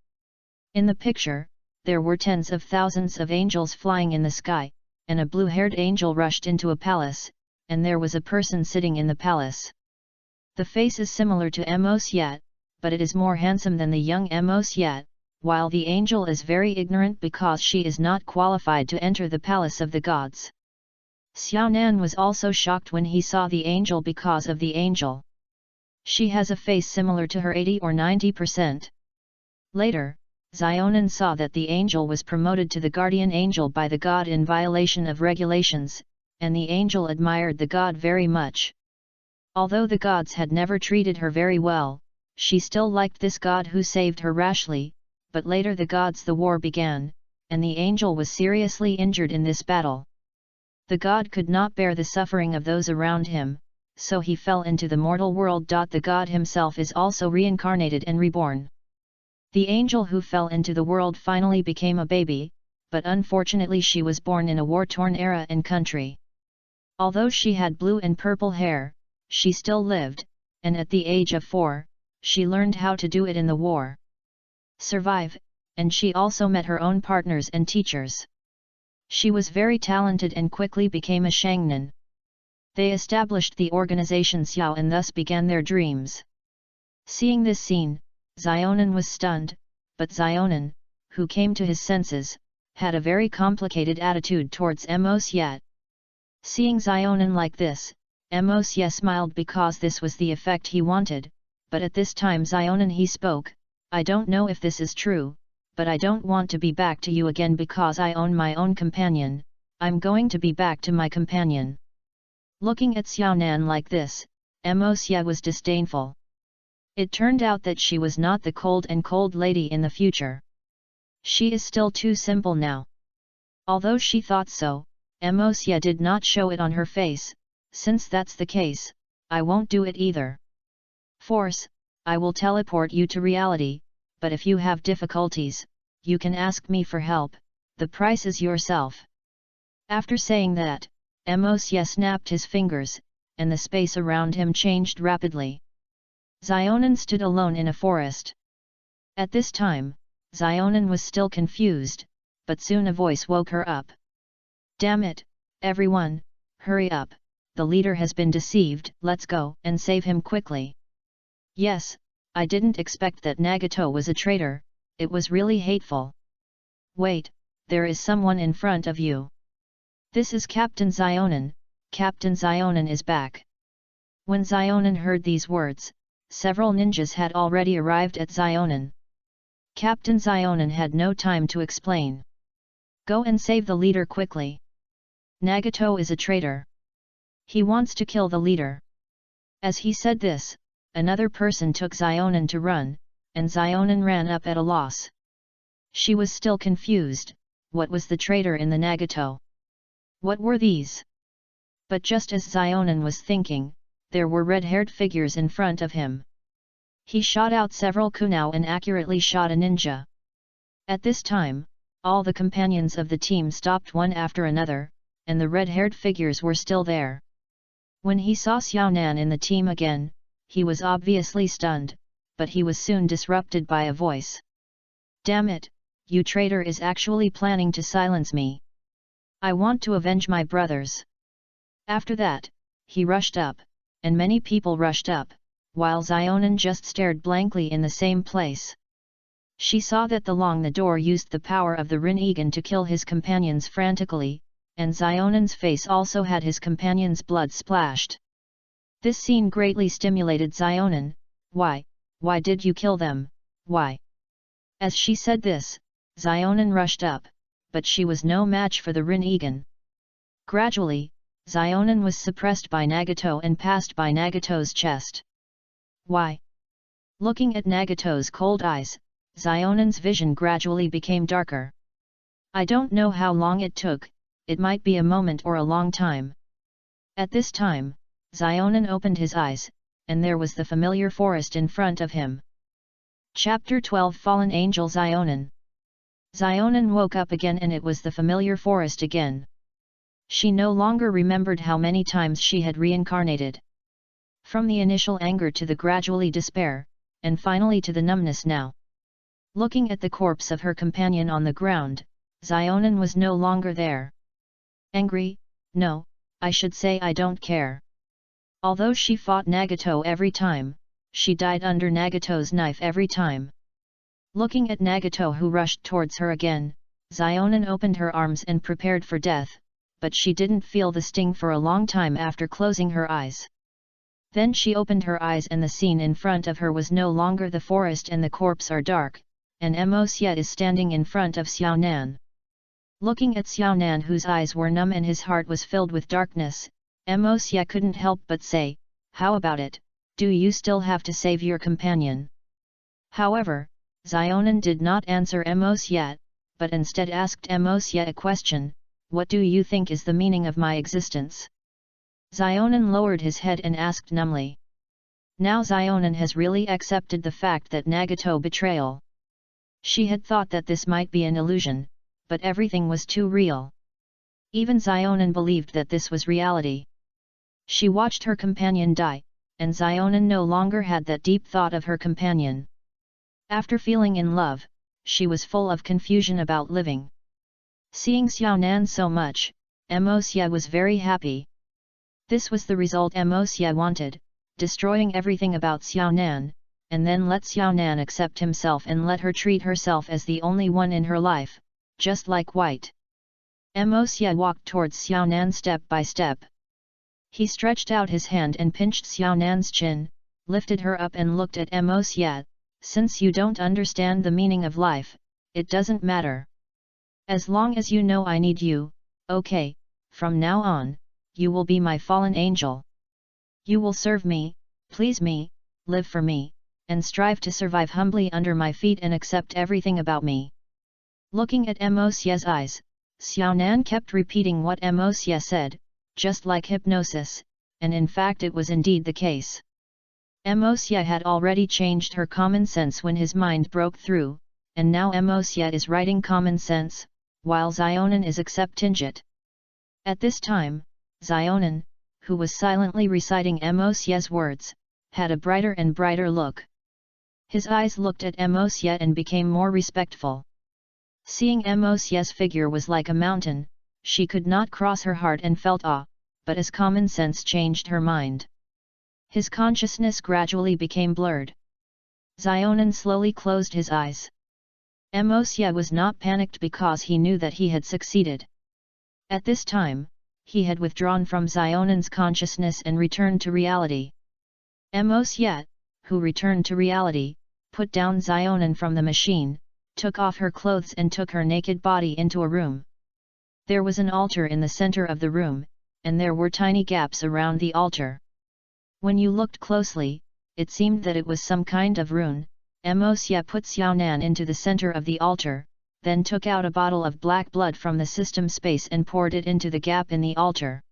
In the picture, there were tens of thousands of angels flying in the sky, and a blue-haired angel rushed into a palace, and there was a person sitting in the palace. The face is similar to Mosya, but it is more handsome than the young Mosya, while the angel is very ignorant because she is not qualified to enter the palace of the gods. Xiaonan was also shocked when he saw the angel because of the angel. She has a face similar to her 80 or 90%. Later, Zionan saw that the angel was promoted to the guardian angel by the god in violation of regulations, and the angel admired the god very much. Although the gods had never treated her very well, she still liked this god who saved her rashly, but later the war began, and the angel was seriously injured in this battle. The god could not bear the suffering of those around him, so he fell into the mortal world. The god himself is also reincarnated and reborn. The angel who fell into the world finally became a baby, but unfortunately she was born in a war-torn era and country. Although she had blue and purple hair, she still lived, and at the age of 4, she learned how to do it in the war. Survive, and she also met her own partners and teachers. She was very talented and quickly became a Shangnan. They established the organization Xiao and thus began their dreams. Seeing this scene, Zionan was stunned, but Zionan, who came to his senses, had a very complicated attitude towards Mosya. Seeing Zionan like this, Mosya smiled because this was the effect he wanted, but at this time Zionan he spoke, "I don't know if this is true, but I don't want to be back to you again because I own my own companion, I'm going to be back to my companion." Looking at Xiaonan like this, Mosya was disdainful. It turned out that she was not the cold lady in the future. She is still too simple now. Although she thought so, Mosya did not show it on her face. "Since that's the case, I won't do it either. Force, I will teleport you to reality, but if you have difficulties, you can ask me for help, the price is yourself." After saying that, Mosya snapped his fingers, and the space around him changed rapidly. Zionan stood alone in a forest. At this time, Zionan was still confused, but soon a voice woke her up. "Damn it, everyone, hurry up, the leader has been deceived, let's go and save him quickly." Yes, I didn't expect that Nagato was a traitor, it was really hateful. Wait, there is someone in front of you. This is Captain Zionan, Captain Zionan is back. When Zionan heard these words, several ninjas had already arrived at Zionin. Captain Zionin had no time to explain. Go and save the leader quickly. Nagato is a traitor. He wants to kill the leader. As he said this, another person took Zionin to run, and Zionin ran up at a loss. She was still confused. What was the traitor in the Nagato? What were these? But just as Zionin was thinking, there were red-haired figures in front of him. He shot out several kunai and accurately shot a ninja. At this time, all the companions of the team stopped one after another, and the red-haired figures were still there. When he saw Xiaonan in the team again, he was obviously stunned, but he was soon disrupted by a voice. Damn it, you traitor is actually planning to silence me. I want to avenge my brothers. After that, he rushed up, and many people rushed up, while Zionin just stared blankly in the same place. She saw that the Long-the-Door used the power of the Rinnegan to kill his companions frantically, and Zionin's face also had his companion's blood splashed. This scene greatly stimulated Zionin. Why did you kill them, why? As she said this, Zionin rushed up, but she was no match for the Rinnegan. Gradually, Zionin was suppressed by Nagato and passed by Nagato's chest. Why? Looking at Nagato's cold eyes, Zionin's vision gradually became darker. I don't know how long it took, it might be a moment or a long time. At this time, Zionin opened his eyes, and there was the familiar forest in front of him. Chapter 12 Fallen Angel Zionin. Zionin woke up again and it was the familiar forest again. She no longer remembered how many times she had reincarnated. From the initial anger to the gradually despair, and finally to the numbness now. Looking at the corpse of her companion on the ground, Zionin was no longer there. Angry? No, I should say I don't care. Although she fought Nagato every time, she died under Nagato's knife every time. Looking at Nagato who rushed towards her again, Zionin opened her arms and prepared for death, but she didn't feel the sting for a long time after closing her eyes. Then she opened her eyes and the scene in front of her was no longer the forest and the corpse are dark, and Xia is standing in front of Xiaonan. Looking at Xiaonan whose eyes were numb and his heart was filled with darkness, Xia couldn't help but say, how about it, do you still have to save your companion? However, Zionin did not answer Xia, but instead asked Xia a question, what do you think is the meaning of my existence? Zionin lowered his head and asked numbly. Now Zionin has really accepted the fact that Nagato betrayal. She had thought that this might be an illusion, but everything was too real. Even Zionin believed that this was reality. She watched her companion die, and Zionin no longer had that deep thought of her companion. After feeling in love, she was full of confusion about living. Seeing Xiaonan so much, Xia was very happy. This was the result Xia wanted, destroying everything about Xiaonan, and then let Xiaonan accept himself and let her treat herself as the only one in her life, just like White. Xia walked towards Xiaonan step by step. He stretched out his hand and pinched Xiaonan's chin, lifted her up and looked at Xia, since you don't understand the meaning of life, it doesn't matter. As long as you know I need you, okay, from now on, you will be my fallen angel. You will serve me, please me, live for me, and strive to survive humbly under my feet and accept everything about me. Looking at Xia's eyes, Xiaonan kept repeating what Xia said, just like hypnosis, and in fact it was indeed the case. Xia had already changed her common sense when his mind broke through, and now Xia is writing common sense, while Zionin is accepting it. At this time, Zionin, who was silently reciting Xia's words, had a brighter and brighter look. His eyes looked at Xia and became more respectful. Seeing Xia's figure was like a mountain, she could not cross her heart and felt awe, but as common sense changed her mind. His consciousness gradually became blurred. Zionin slowly closed his eyes. Xia was not panicked because he knew that he had succeeded. At this time, he had withdrawn from Zionin's consciousness and returned to reality. Xia, who returned to reality, put down Zionin from the machine, took off her clothes and took her naked body into a room. There was an altar in the center of the room, and there were tiny gaps around the altar. When you looked closely, it seemed that it was some kind of rune. Xia put Xiaonan into the center of the altar, then took out a bottle of black blood from the system space and poured it into the gap in the altar.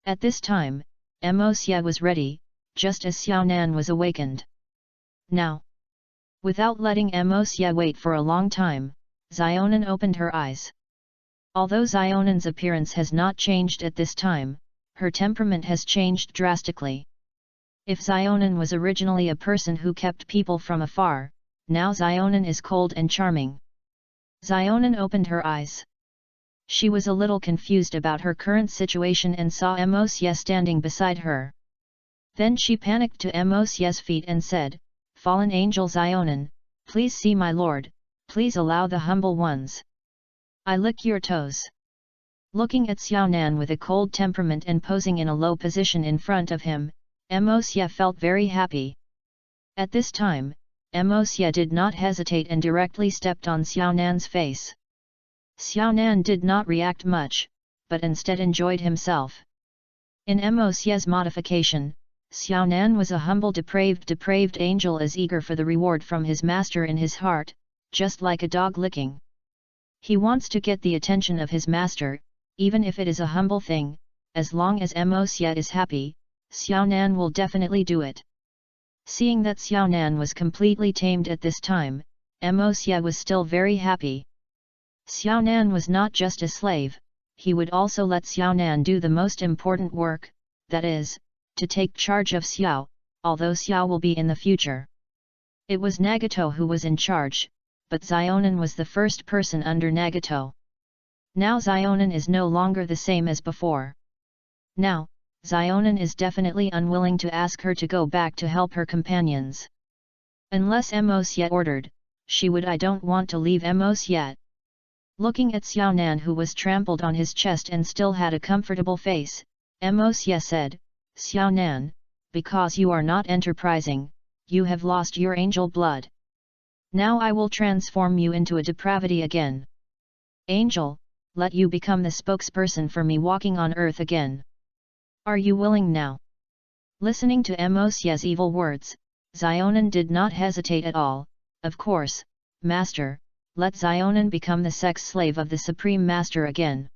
At this time, Xia was ready, just as Xiaonan was awakened. Now, without letting Xia wait for a long time, Zionin opened her eyes. Although Zionin's appearance has not changed at this time, her temperament has changed drastically. If Zionin was originally a person who kept people from afar, now Zionin is cold and charming. Zionin opened her eyes. She was a little confused about her current situation and saw Xia standing beside her. Then she panicked to Xia's feet and said, "Fallen angel Zionin, please see my lord, please allow the humble ones. I lick your toes." Looking at Xiaonan with a cold temperament and posing in a low position in front of him, Xia felt very happy. At this time, Xia did not hesitate and directly stepped on Xiaonan's face. Xiaonan did not react much, but instead enjoyed himself. In Xia's modification, Xiaonan was a humble depraved angel as eager for the reward from his master in his heart, just like a dog licking. He wants to get the attention of his master, even if it is a humble thing. As long as Xia is happy, Xiaonan will definitely do it. Seeing that Xiaonan was completely tamed at this time, Xia was still very happy. Xiaonan was not just a slave, he would also let Xiaonan do the most important work, that is, to take charge of Xiao, although Xiao will be in the future. It was Nagato who was in charge, but Zionin was the first person under Nagato. Now Zionin is no longer the same as before. Now, Zionin is definitely unwilling to ask her to go back to help her companions. Unless Xia ordered, she would. I don't want to leave Xia. Looking at Xiaonan who was trampled on his chest and still had a comfortable face, Xia said, "Xiaonan, because you are not enterprising, you have lost your angel blood. Now I will transform you into a depravity again. Angel, let you become the spokesperson for me walking on earth again. Are you willing now?" Listening to Xia's evil words, Zionin did not hesitate at all. "Of course, Master, let Zionin become the sex slave of the Supreme Master again."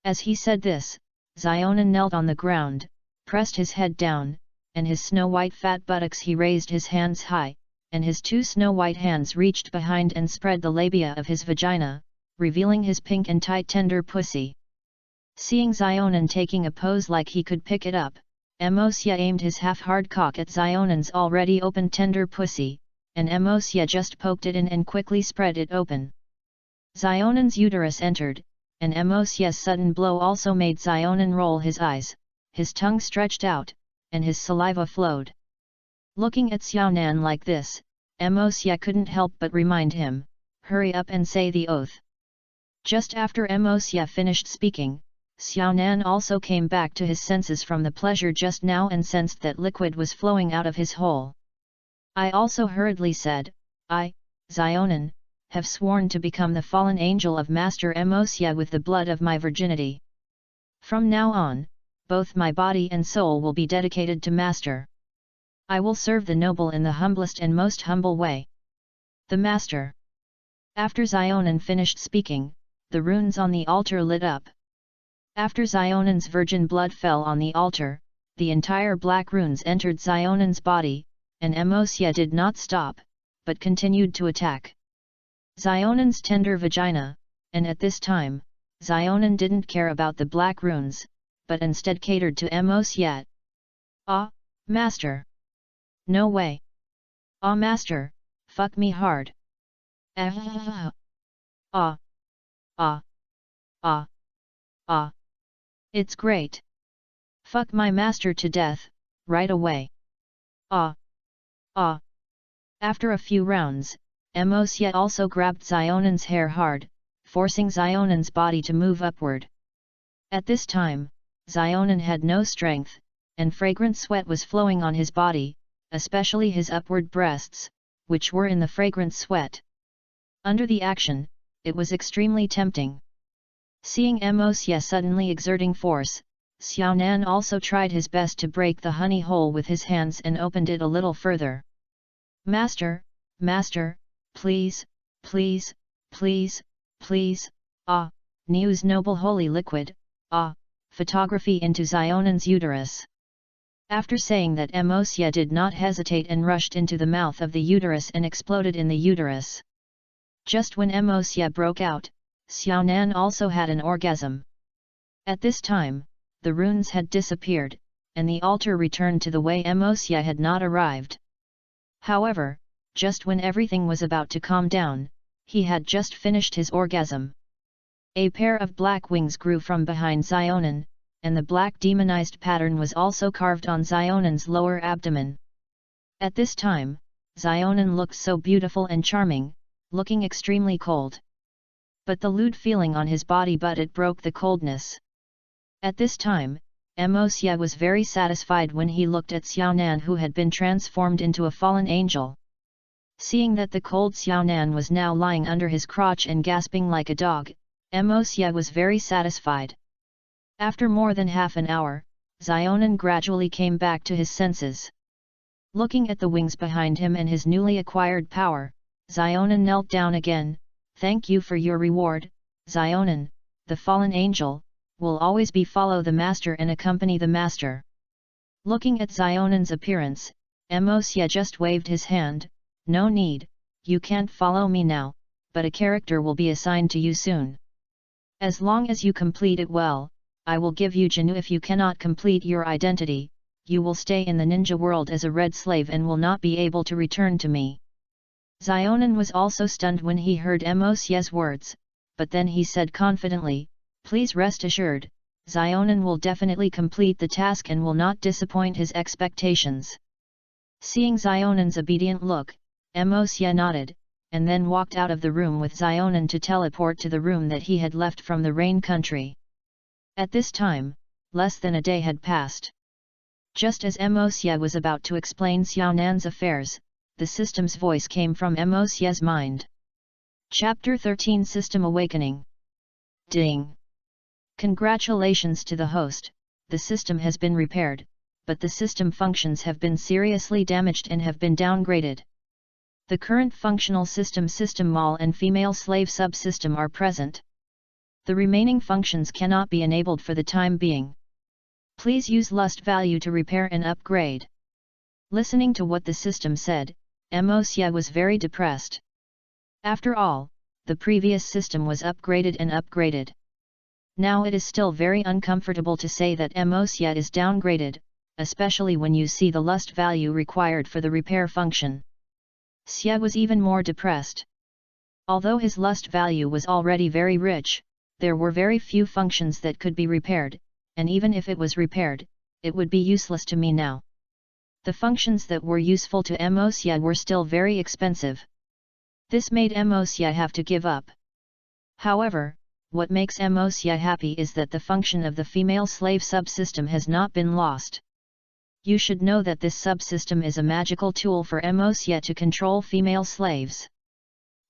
As he said this, Zionin knelt on the ground, pressed his head down, and his snow-white fat buttocks he raised his hands high, and his two snow-white hands reached behind and spread the labia of his vagina, revealing his pink and tight tender pussy. Seeing Zionin taking a pose like he could pick it up, Xia aimed his half-hard cock at Zionin's already open tender pussy, and Xia just poked it in and quickly spread it open. Zionin's uterus entered, and Xia's sudden blow also made Zionin roll his eyes, his tongue stretched out, and his saliva flowed. Looking at Xiaonan like this, Xia couldn't help but remind him, "Hurry up and say the oath." Just after Xia finished speaking, Xiaonan also came back to his senses from the pleasure just now and sensed that liquid was flowing out of his hole. I also hurriedly said, "I, Zionin, have sworn to become the fallen angel of Master Xia with the blood of my virginity. From now on, both my body and soul will be dedicated to Master. I will serve the noble in the humblest and most humble way. The Master." After Zionin finished speaking, the runes on the altar lit up. After Zionin's virgin blood fell on the altar, the entire black runes entered Zionin's body, and Xia did not stop, but continued to attack Zionin's tender vagina, and at this time, Zionin didn't care about the black runes, but instead catered to Xia. "Ah, Master! No way! Ah, Master, fuck me hard! Ah! Ah! Ah! Ah! Ah! It's great! Fuck my master to death, right away! Ah! Ah!" After a few rounds, Xia also grabbed Zionin's hair hard, forcing Zionin's body to move upward. At this time, Zionin had no strength, and fragrant sweat was flowing on his body, especially his upward breasts, which were in the fragrant sweat. Under the action, it was extremely tempting. Seeing Xia suddenly exerting force, Xiaonan also tried his best to break the honey hole with his hands and opened it a little further. Master, Master, please, please, please, please, ah, Niu's noble holy liquid, ah, photography into Xiaonan's uterus. After saying that Xia did not hesitate and rushed into the mouth of the uterus and exploded in the uterus. Just when Xia broke out, Xiaonan also had an orgasm. At this time, the runes had disappeared, and the altar returned to the way Xia had not arrived. However, just when everything was about to calm down, he had just finished his orgasm. A pair of black wings grew from behind Xiaonan, and the black demonized pattern was also carved on Xiaonan's lower abdomen. At this time, Xiaonan looked so beautiful and charming, looking extremely cold. But the lewd feeling on his body but it broke the coldness. At this time, Xia was very satisfied when he looked at Xiaonan who had been transformed into a fallen angel. Seeing that the cold Xiaonan was now lying under his crotch and gasping like a dog, Xia was very satisfied. After more than half an hour, Xiaonan gradually came back to his senses. Looking at the wings behind him and his newly acquired power, Xiaonan knelt down again. Thank you for your reward, Xiaonan, the fallen angel, will always be follow the master and accompany the master. Looking at Xiaonan's appearance, Xia just waved his hand, no need, you can't follow me now, but a character will be assigned to you soon. As long as you complete it well, I will give you Jinu. If you cannot complete your identity, you will stay in the ninja world as a red slave and will not be able to return to me. Xiaonan was also stunned when he heard Xia's words, but then he said confidently, please rest assured, Xiaonan will definitely complete the task and will not disappoint his expectations. Seeing Xiaonan's obedient look, Xia nodded, and then walked out of the room with Xiaonan to teleport to the room that he had left from the Rain Country. At this time, less than a day had passed. Just as Xia was about to explain Xiaonan's affairs, the system's voice came from Xia's mind. Chapter 13 System Awakening. Ding! Congratulations to the host, the system has been repaired, but the system functions have been seriously damaged and have been downgraded. The current functional system mall and female slave subsystem are present. The remaining functions cannot be enabled for the time being. Please use lust value to repair and upgrade. Listening to what the system said, Xia was very depressed. After all, the previous system was upgraded and upgraded. Now it is still very uncomfortable to say that Xia is downgraded, especially when you see the lust value required for the repair function. Xia was even more depressed. Although his lust value was already very rich, there were very few functions that could be repaired, and even if it was repaired, it would be useless to me now. The functions that were useful to Xia were still very expensive. This made Xia have to give up. However, what makes Xia happy is that the function of the female slave subsystem has not been lost. You should know that this subsystem is a magical tool for Xia to control female slaves.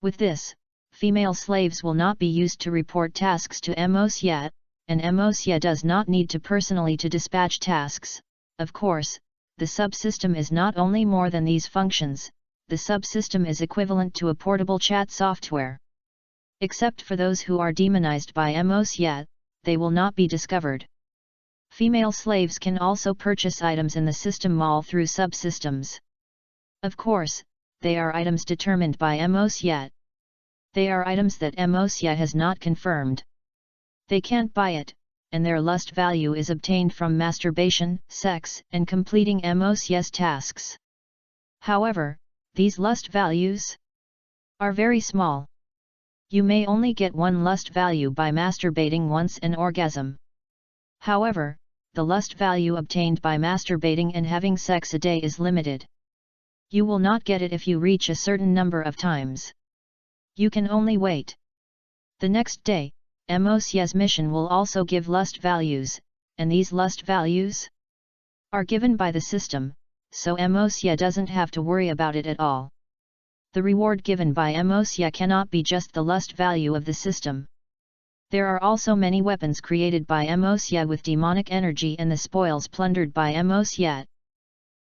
With this, female slaves will not be used to report tasks to Xia, and Xia does not need to personally to dispatch tasks. Of course, the subsystem is not only more than these functions, the subsystem is equivalent to a portable chat software. Except for those who are demonized by Xia, they will not be discovered. Female slaves can also purchase items in the system mall through subsystems. Of course, they are items determined by Xia. They are items that Xia has not confirmed. They can't buy it, and their lust value is obtained from masturbation, sex, and completing Xia's tasks. However, these lust values are very small. You may only get one lust value by masturbating once an orgasm. However, the lust value obtained by masturbating and having sex a day is limited. You will not get it if you reach a certain number of times. You can only wait. The next day, Xia's mission will also give lust values, and these lust values are given by the system, so Emosya doesn't have to worry about it at all. The reward given by Emosya cannot be just the lust value of the system. There are also many weapons created by Emosya with demonic energy and the spoils plundered by Emosya.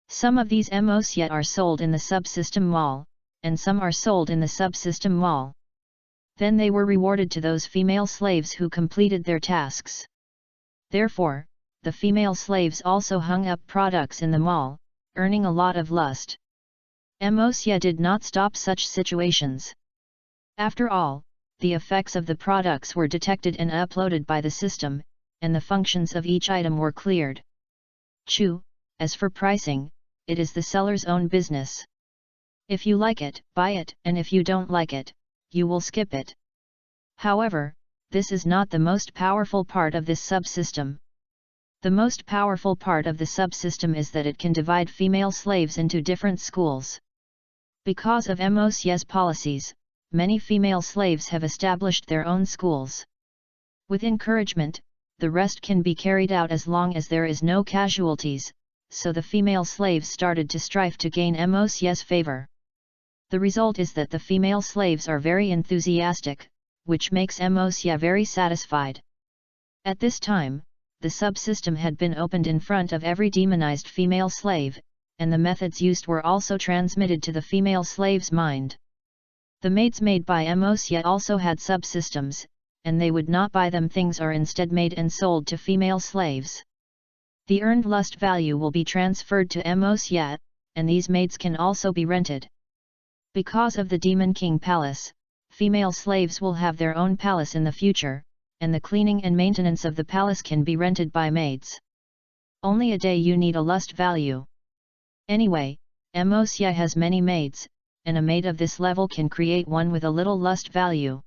Some of these Emosya are sold in the subsystem mall, and some are sold in the subsystem mall. Then they were rewarded to those female slaves who completed their tasks. Therefore, the female slaves also hung up products in the mall, earning a lot of lust. Emosya did not stop such situations. After all, the effects of the products were detected and uploaded by the system, and the functions of each item were cleared. As for pricing, it is the seller's own business. If you like it, buy it, and if you don't like it, you will skip it. However, this is not the most powerful part of this subsystem. The most powerful part of the subsystem is that it can divide female slaves into different schools. Because of Emosya's policies, many female slaves have established their own schools. With encouragement, the rest can be carried out as long as there is no casualties, so the female slaves started to strive to gain Emosya's favor. The result is that the female slaves are very enthusiastic, which makes Emosya very satisfied. At this time, the subsystem had been opened in front of every demonized female slave, and the methods used were also transmitted to the female slave's mind. The maids made by Emosya also had subsystems, and they would not buy them. Things are instead made and sold to female slaves. The earned lust value will be transferred to Emosya, and these maids can also be rented. Because of the Demon King Palace, female slaves will have their own palace in the future, and the cleaning and maintenance of the palace can be rented by maids. Only a day you need a lust value. Anyway, Emosya has many maids, and a maid of this level can create one with a little lust value.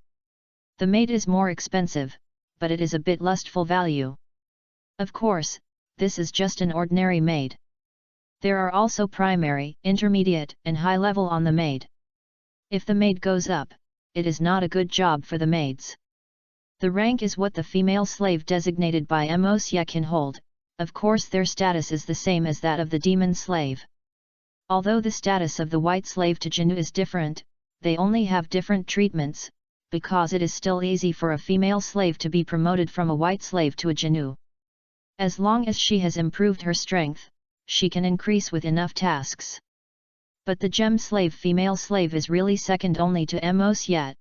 The maid is more expensive, but it is a bit lustful value. Of course, this is just an ordinary maid. There are also primary, intermediate, and high level on the maid. If the maid goes up, it is not a good job for the maids. The rank is what the female slave designated by Emosya can hold. Of course their status is the same as that of the demon slave. Although the status of the white slave to Jinnu is different, they only have different treatments, because it is still easy for a female slave to be promoted from a white slave to a Jinnu. As long as she has improved her strength, she can increase with enough tasks. But the gem slave female slave is really second only to Emosya.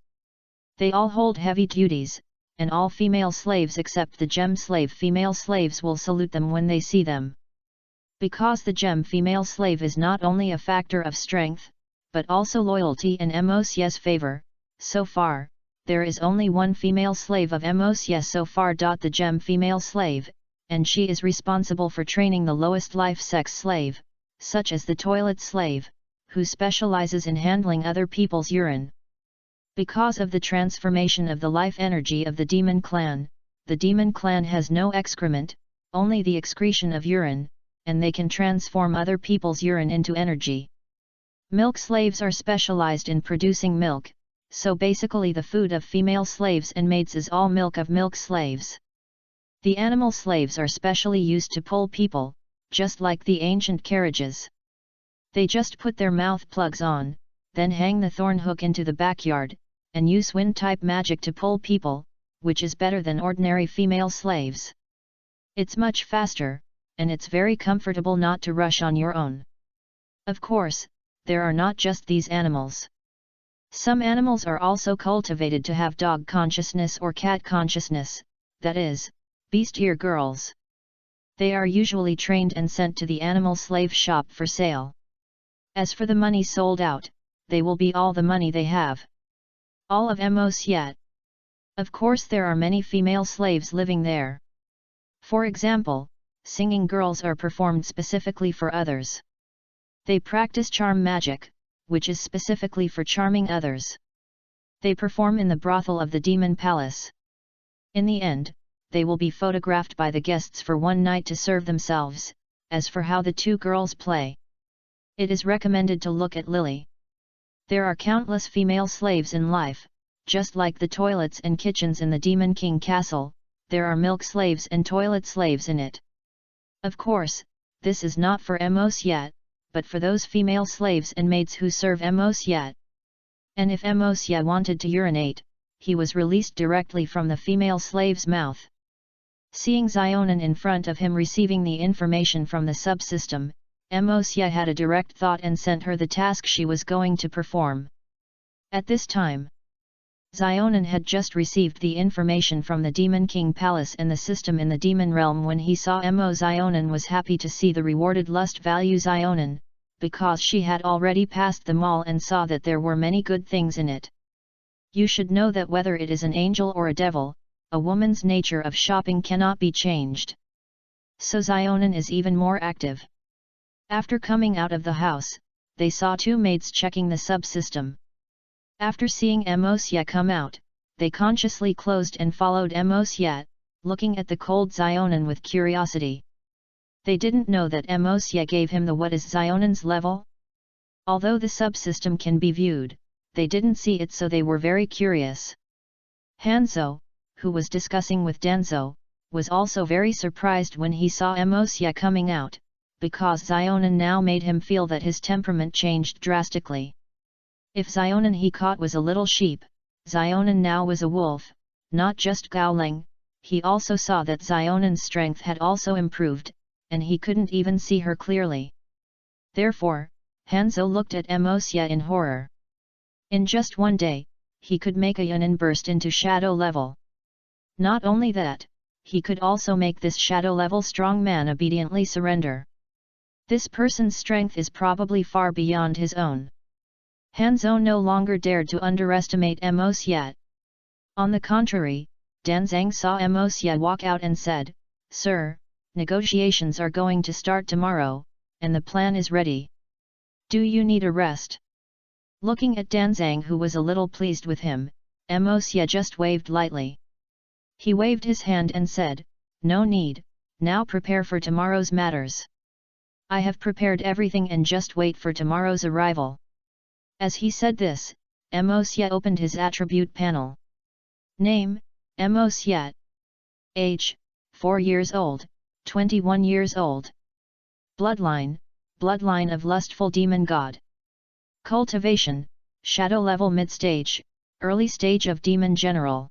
They all hold heavy duties, and all female slaves except the gem slave female slaves will salute them when they see them. Because the gem female slave is not only a factor of strength, but also loyalty in Emosya's favor, so far, there is only one female slave of Emosya so far. The gem female slave, and she is responsible for training the lowest life sex slave, such as the toilet slave, who specializes in handling other people's urine. Because of the transformation of the life energy of the demon clan has no excrement, only the excretion of urine, and they can transform other people's urine into energy. Milk slaves are specialized in producing milk, so basically the food of female slaves and maids is all milk of milk slaves. The animal slaves are specially used to pull people, just like the ancient carriages. They just put their mouth plugs on, then hang the thorn hook into the backyard, and use wind-type magic to pull people, which is better than ordinary female slaves. It's much faster, and it's very comfortable not to rush on your own. Of course, there are not just these animals. Some animals are also cultivated to have dog consciousness or cat consciousness, that is, beast-ear girls. They are usually trained and sent to the animal slave shop for sale. As for the money sold out, they will be all the money they have. All of Emosya. Of course there are many female slaves living there. For example, singing girls are performed specifically for others. They practice charm magic, which is specifically for charming others. They perform in the brothel of the demon palace. In the end, they will be photographed by the guests for one night to serve themselves. As for how the two girls play, it is recommended to look at Lily. There are countless female slaves in life, just like the toilets and kitchens in the Demon King Castle, there are milk slaves and toilet slaves in it. Of course, this is not for Emosya, but for those female slaves and maids who serve Mosya. And if Mosya wanted to urinate, he was released directly from the female slave's mouth. Seeing Zionin in front of him receiving the information from the subsystem, Mosya had a direct thought and sent her the task she was going to perform. At this time, Zionin had just received the information from the Demon King Palace and the system in the demon realm. When he saw Zionin was happy to see the rewarded lust value Zionin, because she had already passed the mall and saw that there were many good things in it. You should know that whether it is an angel or a devil, a woman's nature of shopping cannot be changed. So Zionin is even more active. After coming out of the house, they saw two maids checking the subsystem. After seeing Mosya come out, they consciously closed and followed Mosya, looking at the cold Zionin with curiosity. They didn't know that Mosya gave him the what is Zionin's level? Although the subsystem can be viewed, they didn't see it, so they were very curious. Hanzo, who was discussing with Danzo, was also very surprised when he saw Mosya coming out, because Zionin now made him feel that his temperament changed drastically. If Zionin he caught was a little sheep, Zionin now was a wolf, not just growling. He also saw that Zionin's strength had also improved, and he couldn't even see her clearly. Therefore, Hanzo looked at Mosya in horror. In just one day, he could make a Yunin burst into shadow level. Not only that, he could also make this shadow level strong man obediently surrender. This person's strength is probably far beyond his own. Hanzo no longer dared to underestimate Mosya. On the contrary, Danzang saw Mosya walk out and said, "Sir, negotiations are going to start tomorrow, and the plan is ready. Do you need a rest?" Looking at Danzang, who was a little pleased with him, Mosya just waved lightly. He waved his hand and said, "No need, now prepare for tomorrow's matters. I have prepared everything and just wait for tomorrow's arrival." As he said this, Mosya opened his attribute panel. Name, Mosya. Age, 4 years old, 21 years old. Bloodline, bloodline of lustful demon god. Cultivation, shadow level mid-stage, early stage of demon general.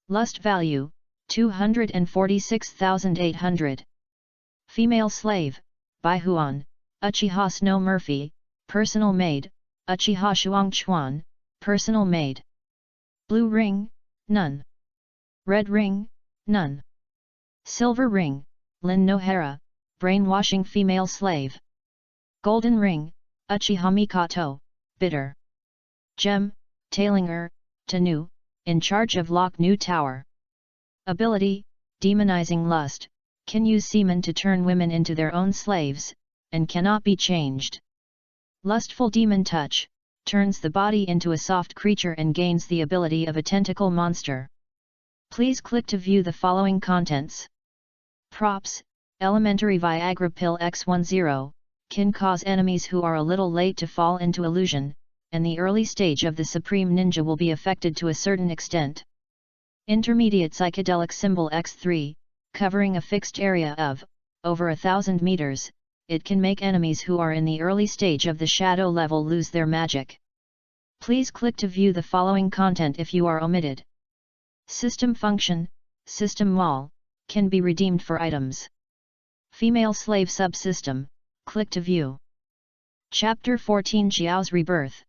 Lust value, 246,800. Female slave, Baihuan, Uchiha Snow Murphy, personal maid, Uchiha Shuangchuan, personal maid. Blue ring, none. Red ring, none. Silver ring, Lin Nohara, brainwashing female slave. Golden ring, Uchiha Mikato, bitter. Gem, Tailinger, Tanu, in charge of Lock New Tower. Ability, demonizing lust, can use semen to turn women into their own slaves, and cannot be changed. Lustful demon touch, turns the body into a soft creature and gains the ability of a tentacle monster. Please click to view the following contents. Props, elementary Viagra pill X10, can cause enemies who are a little late to fall into illusion, and the early stage of the Supreme Ninja will be affected to a certain extent. Intermediate psychedelic symbol X3, covering a fixed area of over 1,000 meters, it can make enemies who are in the early stage of the shadow level lose their magic. Please click to view the following content if you are omitted. System function, system mall, can be redeemed for items. Female slave subsystem, click to view. Chapter 14 Xiao's Rebirth.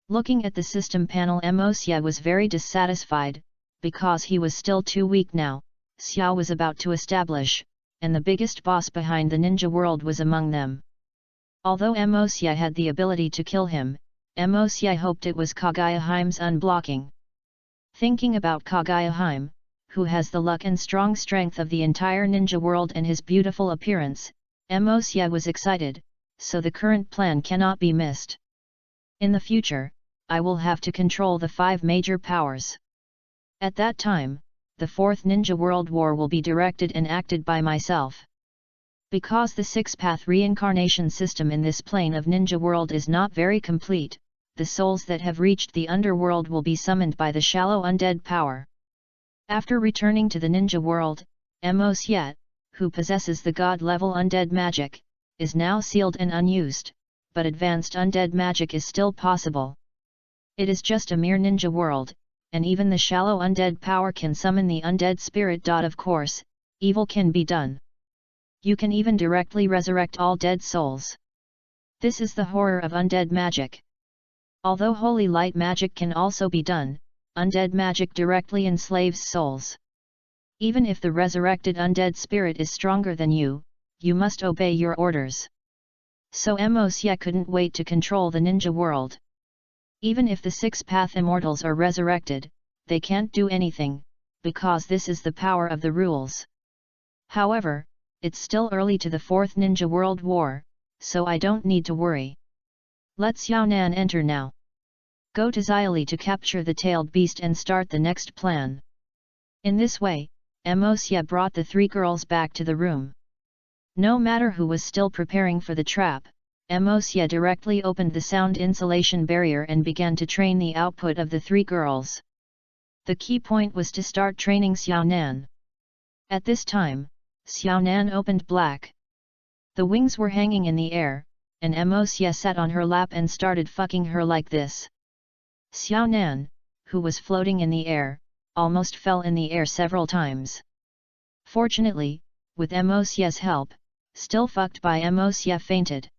Looking at the system panel, Mosya was very dissatisfied, because he was still too weak now. Xiao was about to establish, and the biggest boss behind the ninja world was among them. Although Mosya had the ability to kill him, Mosya hoped it was Kagayaheim's unblocking. Thinking about Kagayaheim, who has the luck and strong strength of the entire ninja world and his beautiful appearance, Mosya was excited, so the current plan cannot be missed. In the future, I will have to control the 5 major powers. At that time, the 4th Ninja World War will be directed and acted by myself. Because the 6-path reincarnation system in this plane of Ninja World is not very complete, the souls that have reached the underworld will be summoned by the shallow undead power. After returning to the Ninja World, Mosya, who possesses the god-level undead magic, is now sealed and unused, but advanced undead magic is still possible. It is just a mere ninja world, and even the shallow undead power can summon the undead spirit. Of course, evil can be done. You can even directly resurrect all dead souls. This is the horror of undead magic. Although holy light magic can also be done, undead magic directly enslaves souls. Even if the resurrected undead spirit is stronger than you, you must obey your orders. So Mosya couldn't wait to control the ninja world. Even if the 6-path immortals are resurrected, they can't do anything, because this is the power of the rules. However, it's still early to the 4th Ninja World War, so I don't need to worry. Let Xiaonan enter now. Go to Xiaoli to capture the tailed beast and start the next plan. In this way, Mosya brought the 3 girls back to the room. No matter who was still preparing for the trap, Mosya directly opened the sound insulation barrier and began to train the output of the 3 girls. The key point was to start training Xiaonan. At this time, Xiaonan opened black. The wings were hanging in the air, and Mosya sat on her lap and started fucking her like this. Xiaonan, who was floating in the air, almost fell in the air several times. Fortunately, with Mosya's help, still fucked by Mosya fainted.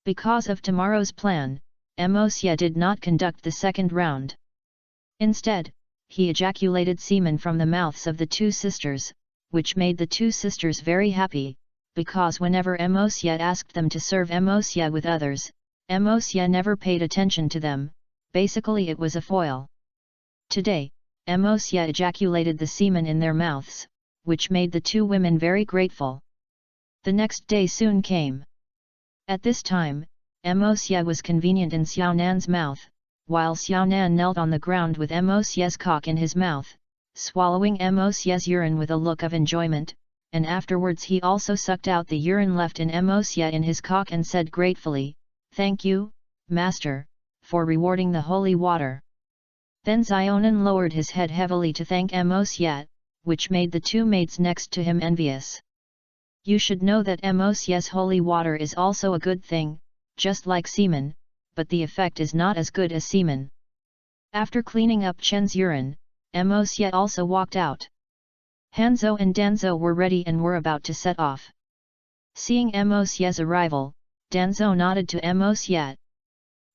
Because of tomorrow's plan, Mosya did not conduct the second round. Instead, he ejaculated semen from the mouths of the 2 sisters, which made the 2 sisters very happy, because whenever Mosya asked them to serve Mosya with others, Mosya never paid attention to them. Basically it was a foil. Today, Mosya ejaculated the semen in their mouths, which made the 2 women very grateful. The next day soon came. At this time, Mosya was convenient in Xiaonan's mouth, while Xiaonan knelt on the ground with Mosya's cock in his mouth, swallowing Mosya's urine with a look of enjoyment, and afterwards he also sucked out the urine left in Mosya in his cock and said gratefully, "Thank you, Master, for rewarding the holy water." Then Xiaonan lowered his head heavily to thank Mosya, which made the 2 mates next to him envious. You should know that Mosya's holy water is also a good thing, just like semen, but the effect is not as good as semen. After cleaning up Chen's urine, Mosya also walked out. Hanzo and Danzo were ready and were about to set off. Seeing Mosya's arrival, Danzo nodded to Mosya.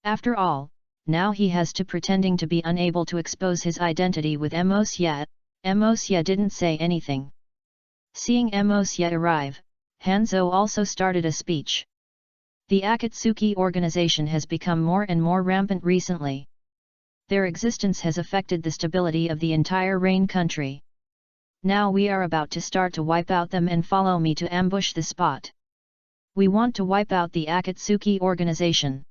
After all, now he has to pretending to be unable to expose his identity with Mosya. Mosya didn't say anything. Seeing Mosya arrive, Hanzo also started a speech. The Akatsuki organization has become more and more rampant recently. Their existence has affected the stability of the entire Rain country. Now we are about to start to wipe out them and follow me to ambush the spot. We want to wipe out the Akatsuki organization.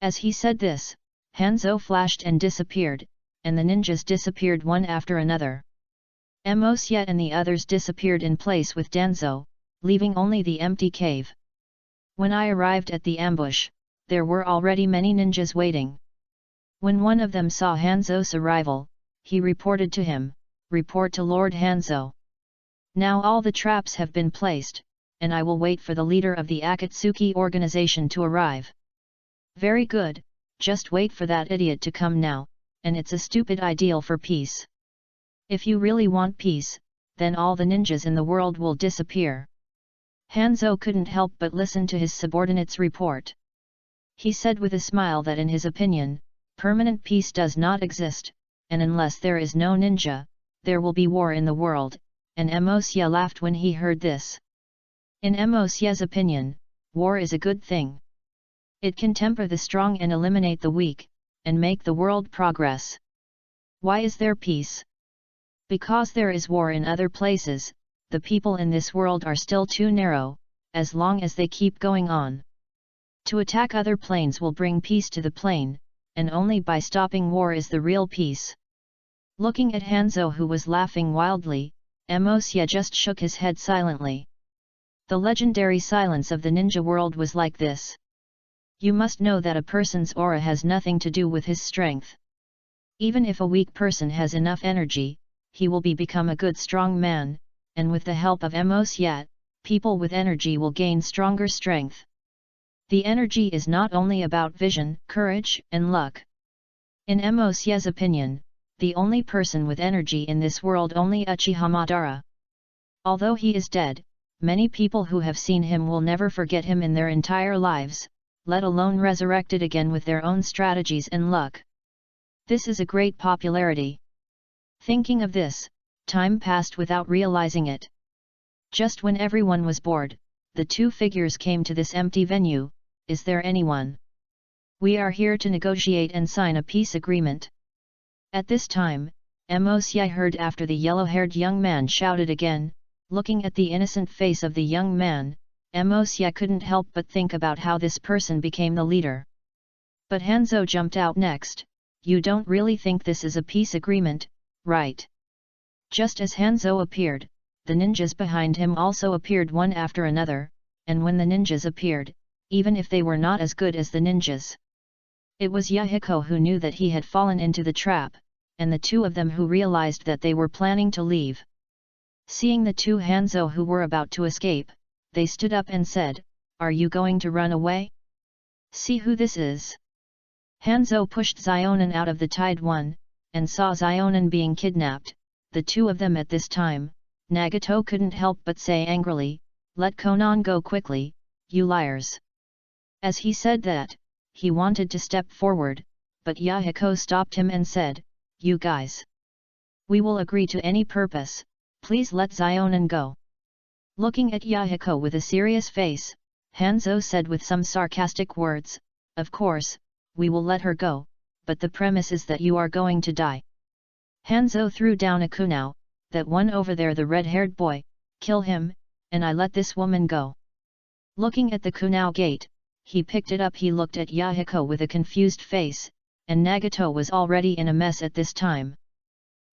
As he said this, Hanzo flashed and disappeared, and the ninjas disappeared one after another. Mosya and the others disappeared in place with Danzo, leaving only the empty cave. When I arrived at the ambush, there were already many ninjas waiting. When one of them saw Hanzo's arrival, he reported to him, "Report to Lord Hanzo. Now all the traps have been placed, and I will wait for the leader of the Akatsuki organization to arrive." "Very good, just wait for that idiot to come now, and it's a stupid ideal for peace. If you really want peace, then all the ninjas in the world will disappear." Hanzo couldn't help but listen to his subordinate's report. He said with a smile that in his opinion, permanent peace does not exist, and unless there is no ninja, there will be war in the world, and Mosya laughed when he heard this. In Mosya's opinion, war is a good thing. It can temper the strong and eliminate the weak, and make the world progress. Why is there peace? Because there is war in other places, the people in this world are still too narrow, as long as they keep going on. To attack other planes will bring peace to the plane, and only by stopping war is the real peace. Looking at Hanzo who was laughing wildly, Mosya just shook his head silently. The legendary silence of the ninja world was like this. You must know that a person's aura has nothing to do with his strength. Even if a weak person has enough energy, he will become a good strong man, and with the help of Mosya, people with energy will gain stronger strength. The energy is not only about vision, courage, and luck. In Mosye's opinion, the only person with energy in this world only Uchiha Madara. Although he is dead, many people who have seen him will never forget him in their entire lives, let alone resurrected again with their own strategies and luck. This is a great popularity. Thinking of this, time passed without realizing it. Just when everyone was bored, the two figures came to this empty venue. Is there anyone? We are here to negotiate and sign a peace agreement. At this time, Mosye heard after the yellow-haired young man shouted again. Looking at the innocent face of the young man, Mosye couldn't help but think about how this person became the leader. But Hanzo jumped out next. You don't really think this is a peace agreement, right? Just as Hanzo appeared, the ninjas behind him also appeared one after another, and when the ninjas appeared, even if they were not as good as the ninjas, it was Yahiko who knew that he had fallen into the trap, and the two of them who realized that they were planning to leave. Seeing the two Hanzo who were about to escape, they stood up and said, "Are you going to run away? See who this is." Hanzo pushed Zionin out of the Tide One, and saw Zionin being kidnapped. The two of them at this time, Nagato couldn't help but say angrily, "Let Konan go quickly, you liars." As he said that, he wanted to step forward, but Yahiko stopped him and said, "You guys. We will agree to any purpose, please let Zionin go." Looking at Yahiko with a serious face, Hanzo said with some sarcastic words, "Of course, we will let her go, but the premise is that you are going to die." Hanzo threw down a kunao, "That one over there, the red-haired boy, kill him, and I let this woman go." Looking at the kunao gate, he picked it up. He looked at Yahiko with a confused face, and Nagato was already in a mess at this time.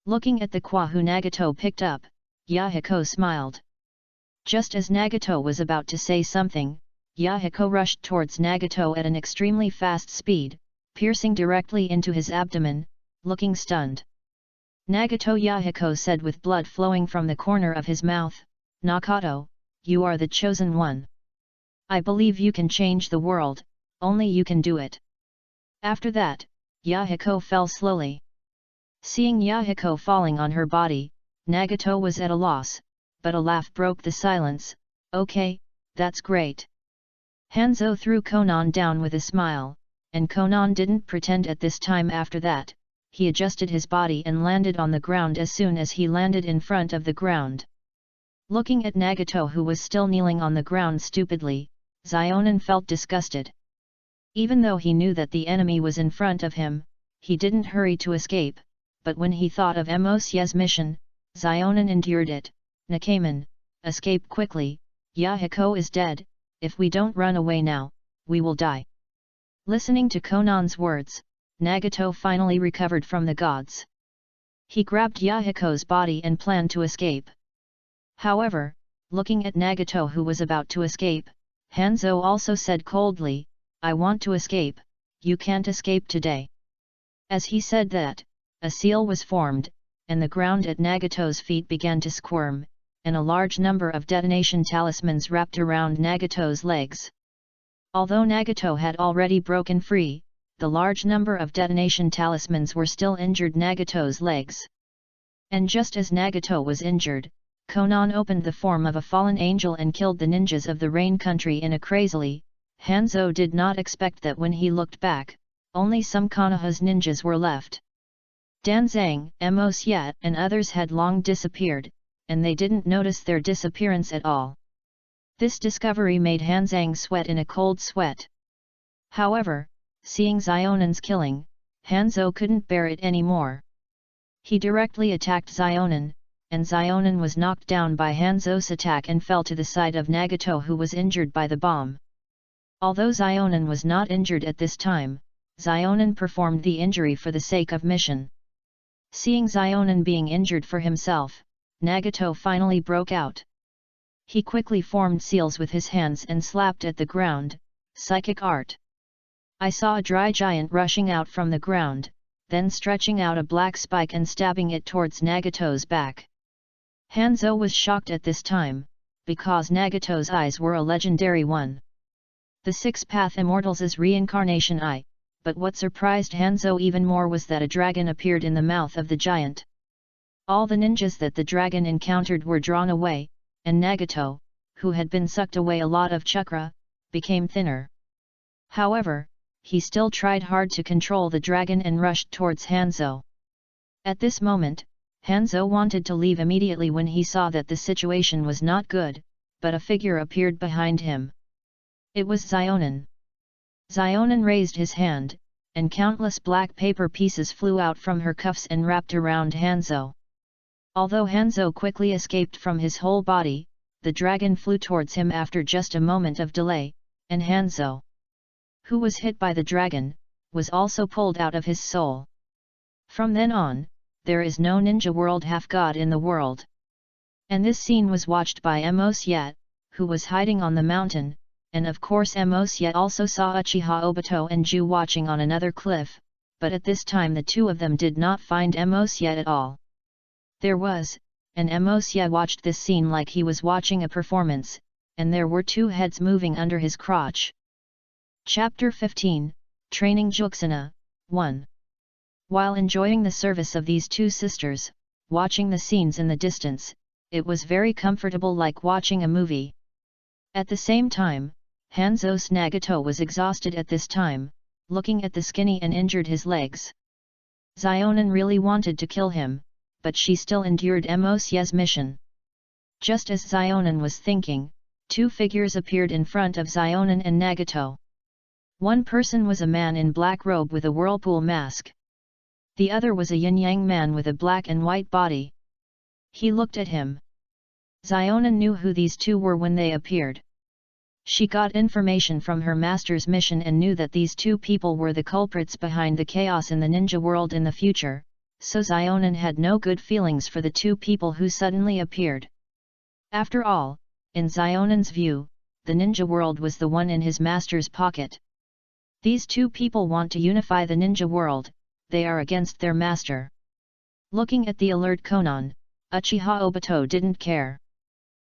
Looking at the kwa who Nagato picked up, Yahiko smiled. Just as Nagato was about to say something, Yahiko rushed towards Nagato at an extremely fast speed, piercing directly into his abdomen, looking stunned. "Nagato," Yahiko said with blood flowing from the corner of his mouth, "Nakato, you are the chosen one. I believe you can change the world, only you can do it." After that, Yahiko fell slowly. Seeing Yahiko falling on her body, Nagato was at a loss, but a laugh broke the silence. "Okay, that's great." Hanzo threw Konan down with a smile, and Konan didn't pretend at this time. After that, he adjusted his body and landed on the ground. As soon as he landed in front of the ground, looking at Nagato who was still kneeling on the ground stupidly, Zionin felt disgusted. Even though he knew that the enemy was in front of him, he didn't hurry to escape, but when he thought of Mosye's mission, Zionin endured it. "Nakaman, escape quickly, Yahiko is dead, if we don't run away now, we will die." Listening to Konan's words, Nagato finally recovered from the gods. He grabbed Yahiko's body and planned to escape. However, looking at Nagato who was about to escape, Hanzo also said coldly, "I want to escape, you can't escape today." As he said that, a seal was formed, and the ground at Nagato's feet began to squirm, and a large number of detonation talismans wrapped around Nagato's legs. Although Nagato had already broken free, the large number of detonation talismans were still injured Nagato's legs. And just as Nagato was injured, Konan opened the form of a fallen angel and killed the ninjas of the Rain Country in a crazily. Hanzo did not expect that when he looked back, only some Konoha's ninjas were left. Danzang, Mosye, and others had long disappeared, and they didn't notice their disappearance at all. This discovery made Hanzang sweat in a cold sweat. However, seeing Zionin's killing, Hanzo couldn't bear it anymore. He directly attacked Zionin, and Zionin was knocked down by Hanzo's attack and fell to the side of Nagato who was injured by the bomb. Although Zionin was not injured at this time, Zionin performed the injury for the sake of mission. Seeing Zionin being injured for himself, Nagato finally broke out. He quickly formed seals with his hands and slapped at the ground. Psychic art. I saw a dry giant rushing out from the ground, then stretching out a black spike and stabbing it towards Nagato's back. Hanzo was shocked at this time, because Nagato's eyes were a legendary one. The six-path immortals' reincarnation eye, but what surprised Hanzo even more was that a dragon appeared in the mouth of the giant. All the ninjas that the dragon encountered were drawn away, and Nagato, who had been sucked away a lot of chakra, became thinner. However, he still tried hard to control the dragon and rushed towards Hanzo. At this moment, Hanzo wanted to leave immediately when he saw that the situation was not good, but a figure appeared behind him. It was Zionin. Zionin raised his hand, and countless black paper pieces flew out from her cuffs and wrapped around Hanzo. Although Hanzo quickly escaped from his whole body, the dragon flew towards him after just a moment of delay, and Hanzo, who was hit by the dragon, was also pulled out of his soul. From then on, there is no ninja world half-god in the world. And this scene was watched by Mosye, who was hiding on the mountain, and of course Mosye also saw Uchiha Obito and Ju watching on another cliff, but at this time the two of them did not find Mosye at all. There was, and Mosye watched this scene like he was watching a performance, and there were two heads moving under his crotch. Chapter 15, Training Juxina, 1. While enjoying the service of these two sisters, watching the scenes in the distance, it was very comfortable like watching a movie. At the same time, Hanzo's Nagato was exhausted at this time, looking at the skinny and injured his legs. Zionin really wanted to kill him, but she still endured Mosye's mission. Just as Zionin was thinking, two figures appeared in front of Zionin and Nagato. One person was a man in black robe with a whirlpool mask. The other was a yin-yang man with a black and white body. He looked at him. Zionin knew who these two were when they appeared. She got information from her master's mission and knew that these two people were the culprits behind the chaos in the ninja world in the future, so Zionin had no good feelings for the two people who suddenly appeared. After all, in Zionin's view, the ninja world was the one in his master's pocket. These two people want to unify the ninja world, they are against their master. Looking at the alert Konan, Uchiha Obito didn't care.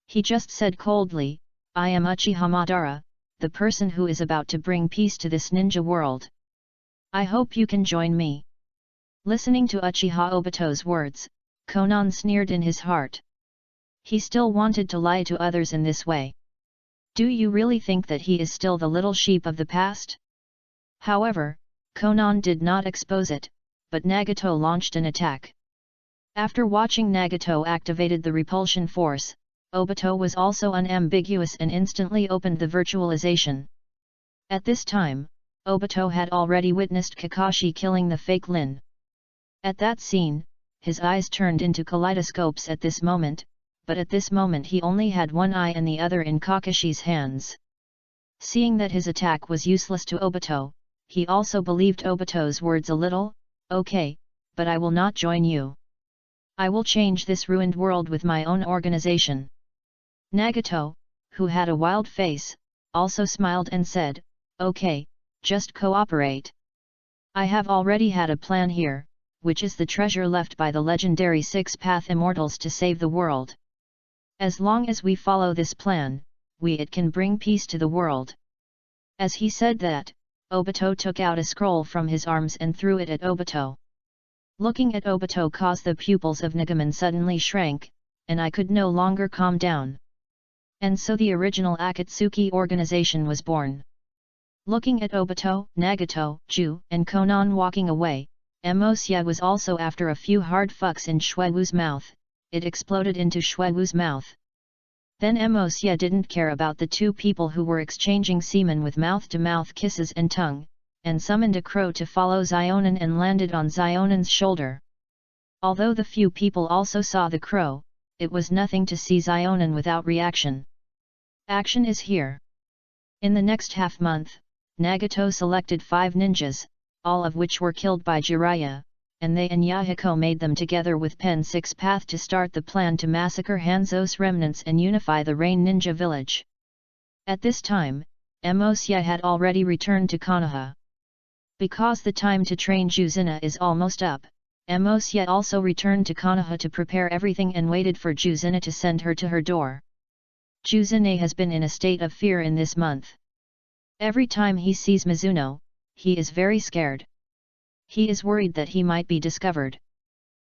He just said coldly, I am Uchiha Madara, the person who is about to bring peace to this ninja world. I hope you can join me. Listening to Uchiha Obito's words, Konan sneered in his heart. He still wanted to lie to others in this way. Do you really think that he is still the little sheep of the past? However, Konan did not expose it, but Nagato launched an attack. After watching Nagato activated the repulsion force, Obito was also unambiguous and instantly opened the virtualization. At this time, Obito had already witnessed Kakashi killing the fake Lin. At that scene, his eyes turned into kaleidoscopes at this moment, but at this moment he only had one eye and the other in Kakashi's hands. Seeing that his attack was useless to Obito, he also believed Obito's words a little, okay, but I will not join you. I will change this ruined world with my own organization. Nagato, who had a wild face, also smiled and said, okay, just cooperate. I have already had a plan here, which is the treasure left by the legendary six-path immortals to save the world. As long as we follow this plan, it can bring peace to the world. As he said that, Obito took out a scroll from his arms and threw it at Obito. Looking at Obito caused the pupils of Nagaman suddenly shrank, and I could no longer calm down. And so the original Akatsuki organization was born. Looking at Obito, Nagato, Ju, and Konan walking away, Mosye was also after a few hard fucks in Shuewu's mouth, it exploded into Shuewu's mouth. Then Mosye didn't care about the two people who were exchanging semen with mouth-to-mouth kisses and tongue, and summoned a crow to follow Zionin and landed on Zionin's shoulder. Although the few people also saw the crow, it was nothing to see Zionin without reaction. Action is here. In the next half-month, Nagato selected 5 ninjas, all of which were killed by Jiraiya, and they and Yahiko made them together with Pen Six Path to start the plan to massacre Hanzo's remnants and unify the Rain Ninja village. At this time, Mosye had already returned to Konoha. Because the time to train Juxina is almost up, Mosye also returned to Konoha to prepare everything and waited for Juxina to send her to her door. Juzune has been in a state of fear in this month. Every time he sees Mizuno, he is very scared. He is worried that he might be discovered.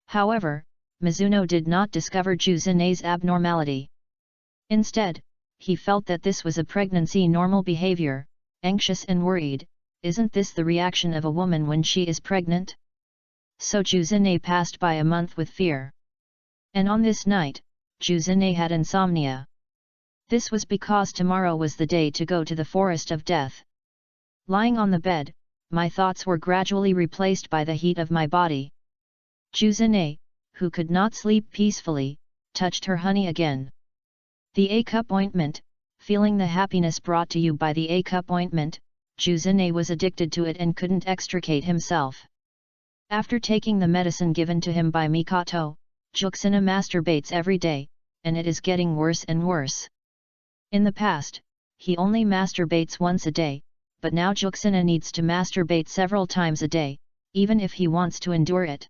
However, Mizuno did not discover Juzune's abnormality. Instead, he felt that this was a pregnancy normal behavior, anxious and worried. Isn't this the reaction of a woman when she is pregnant? So Juzune passed by a month with fear. And on this night, Juzune had insomnia. This was because tomorrow was the day to go to the forest of death. Lying on the bed, my thoughts were gradually replaced by the heat of my body. Juzune, who could not sleep peacefully, touched her honey again. The A-cup ointment, feeling the happiness brought to you by the A-cup ointment, Juzune was addicted to it and couldn't extricate himself. After taking the medicine given to him by Mikato, Juzune masturbates every day, and it is getting worse and worse. In the past, he only masturbates once a day, but now Juzune needs to masturbate several times a day, even if he wants to endure it.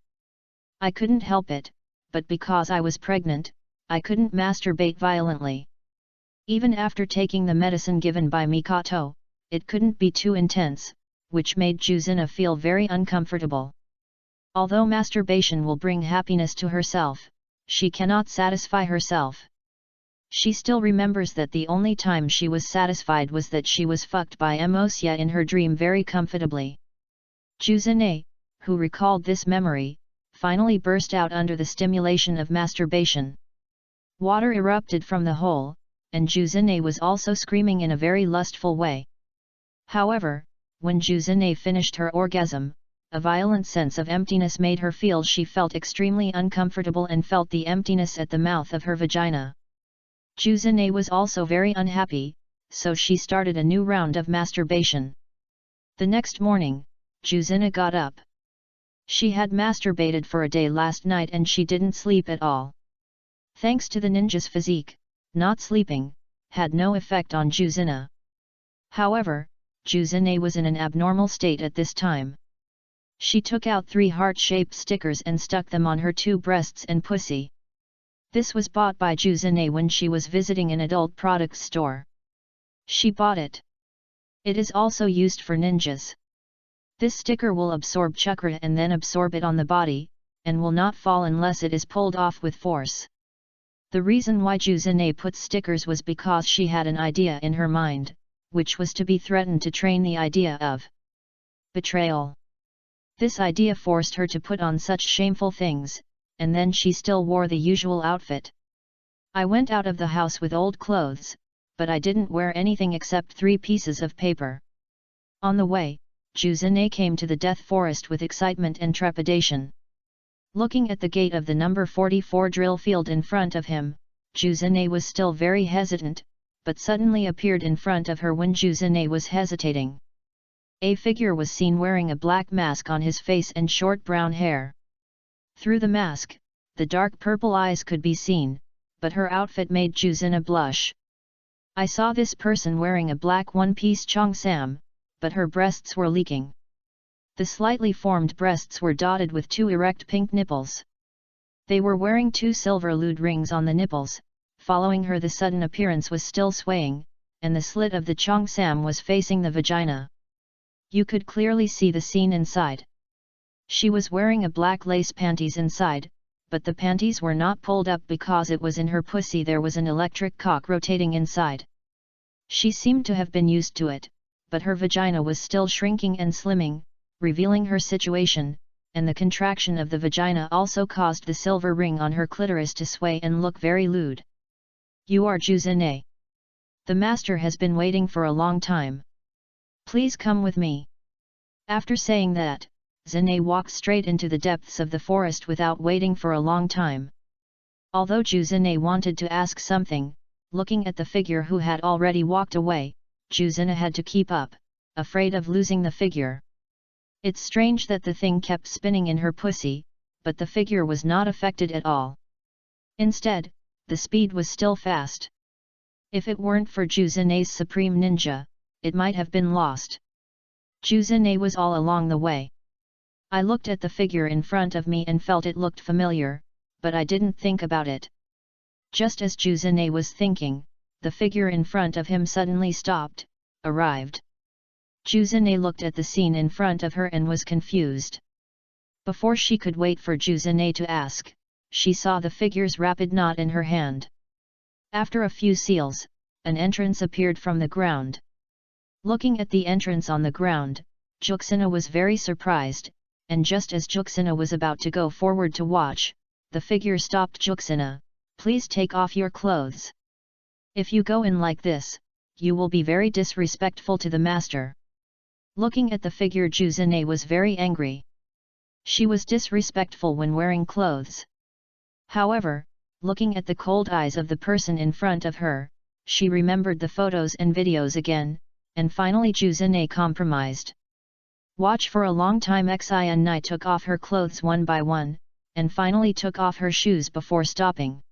I couldn't help it, but because I was pregnant, I couldn't masturbate violently. Even after taking the medicine given by Mikato, it couldn't be too intense, which made Juzune feel very uncomfortable. Although masturbation will bring happiness to herself, she cannot satisfy herself. She still remembers that the only time she was satisfied was that she was fucked by Emosia in her dream very comfortably. Juzune, who recalled this memory, finally burst out under the stimulation of masturbation. Water erupted from the hole, and Juzune was also screaming in a very lustful way. However, when Juzune finished her orgasm, a violent sense of emptiness made her feel she felt extremely uncomfortable and felt the emptiness at the mouth of her vagina. Juzune was also very unhappy, so she started a new round of masturbation. The next morning, Juzune got up. She had masturbated for a day last night and she didn't sleep at all. Thanks to the ninja's physique, not sleeping had no effect on Juzune. However, Juzune was in an abnormal state at this time. She took out 3 heart-shaped stickers and stuck them on her 2 breasts and pussy. This was bought by Juzune when she was visiting an adult products store. She bought it. It is also used for ninjas. This sticker will absorb chakra and then absorb it on the body, and will not fall unless it is pulled off with force. The reason why Juzune put stickers was because she had an idea in her mind, which was to be threatened to train the idea of betrayal. This idea forced her to put on such shameful things, and then she still wore the usual outfit. I went out of the house with old clothes, but I didn't wear anything except 3 pieces of paper. On the way, Juzune came to the death forest with excitement and trepidation. Looking at the gate of the number 44 drill field in front of him, Juzune was still very hesitant, but suddenly appeared in front of her when Juzune was hesitating. A figure was seen wearing a black mask on his face and short brown hair. Through the mask, the dark purple eyes could be seen, but her outfit made Juzune blush. I saw this person wearing a black one-piece cheongsam, but her breasts were leaking. The slightly formed breasts were dotted with 2 erect pink nipples. They were wearing 2 silver lewd rings on the nipples. Following her, the sudden appearance was still swaying, and the slit of the cheongsam was facing the vagina. You could clearly see the scene inside. She was wearing a black lace panties inside, but the panties were not pulled up because it was in her pussy. There was an electric cock rotating inside. She seemed to have been used to it, but her vagina was still shrinking and slimming, revealing her situation, and the contraction of the vagina also caused the silver ring on her clitoris to sway and look very lewd. You are Juzune. The master has been waiting for a long time. Please come with me. After saying that, Juzune walked straight into the depths of the forest without waiting for a long time. Although Juzune wanted to ask something, looking at the figure who had already walked away, Juzune had to keep up, afraid of losing the figure. It's strange that the thing kept spinning in her pussy, but the figure was not affected at all. Instead, the speed was still fast. If it weren't for Juzune's supreme ninja, it might have been lost. Juzune was all along the way. I looked at the figure in front of me and felt it looked familiar, but I didn't think about it. Just as Juzune was thinking, the figure in front of him suddenly stopped, arrived. Juzune looked at the scene in front of her and was confused. Before she could wait for Juzune to ask, she saw the figure's rapid knot in her hand. After a few seals, an entrance appeared from the ground. Looking at the entrance on the ground, Juxina was very surprised, and just as Juxina was about to go forward to watch, the figure stopped Juxina. Please take off your clothes. If you go in like this, you will be very disrespectful to the master. Looking at the figure, Juzune was very angry. She was disrespectful when wearing clothes. However, looking at the cold eyes of the person in front of her, she remembered the photos and videos again, and finally Juzune compromised. Watch for a long time. Xian took off her clothes one by one, and finally took off her shoes before stopping.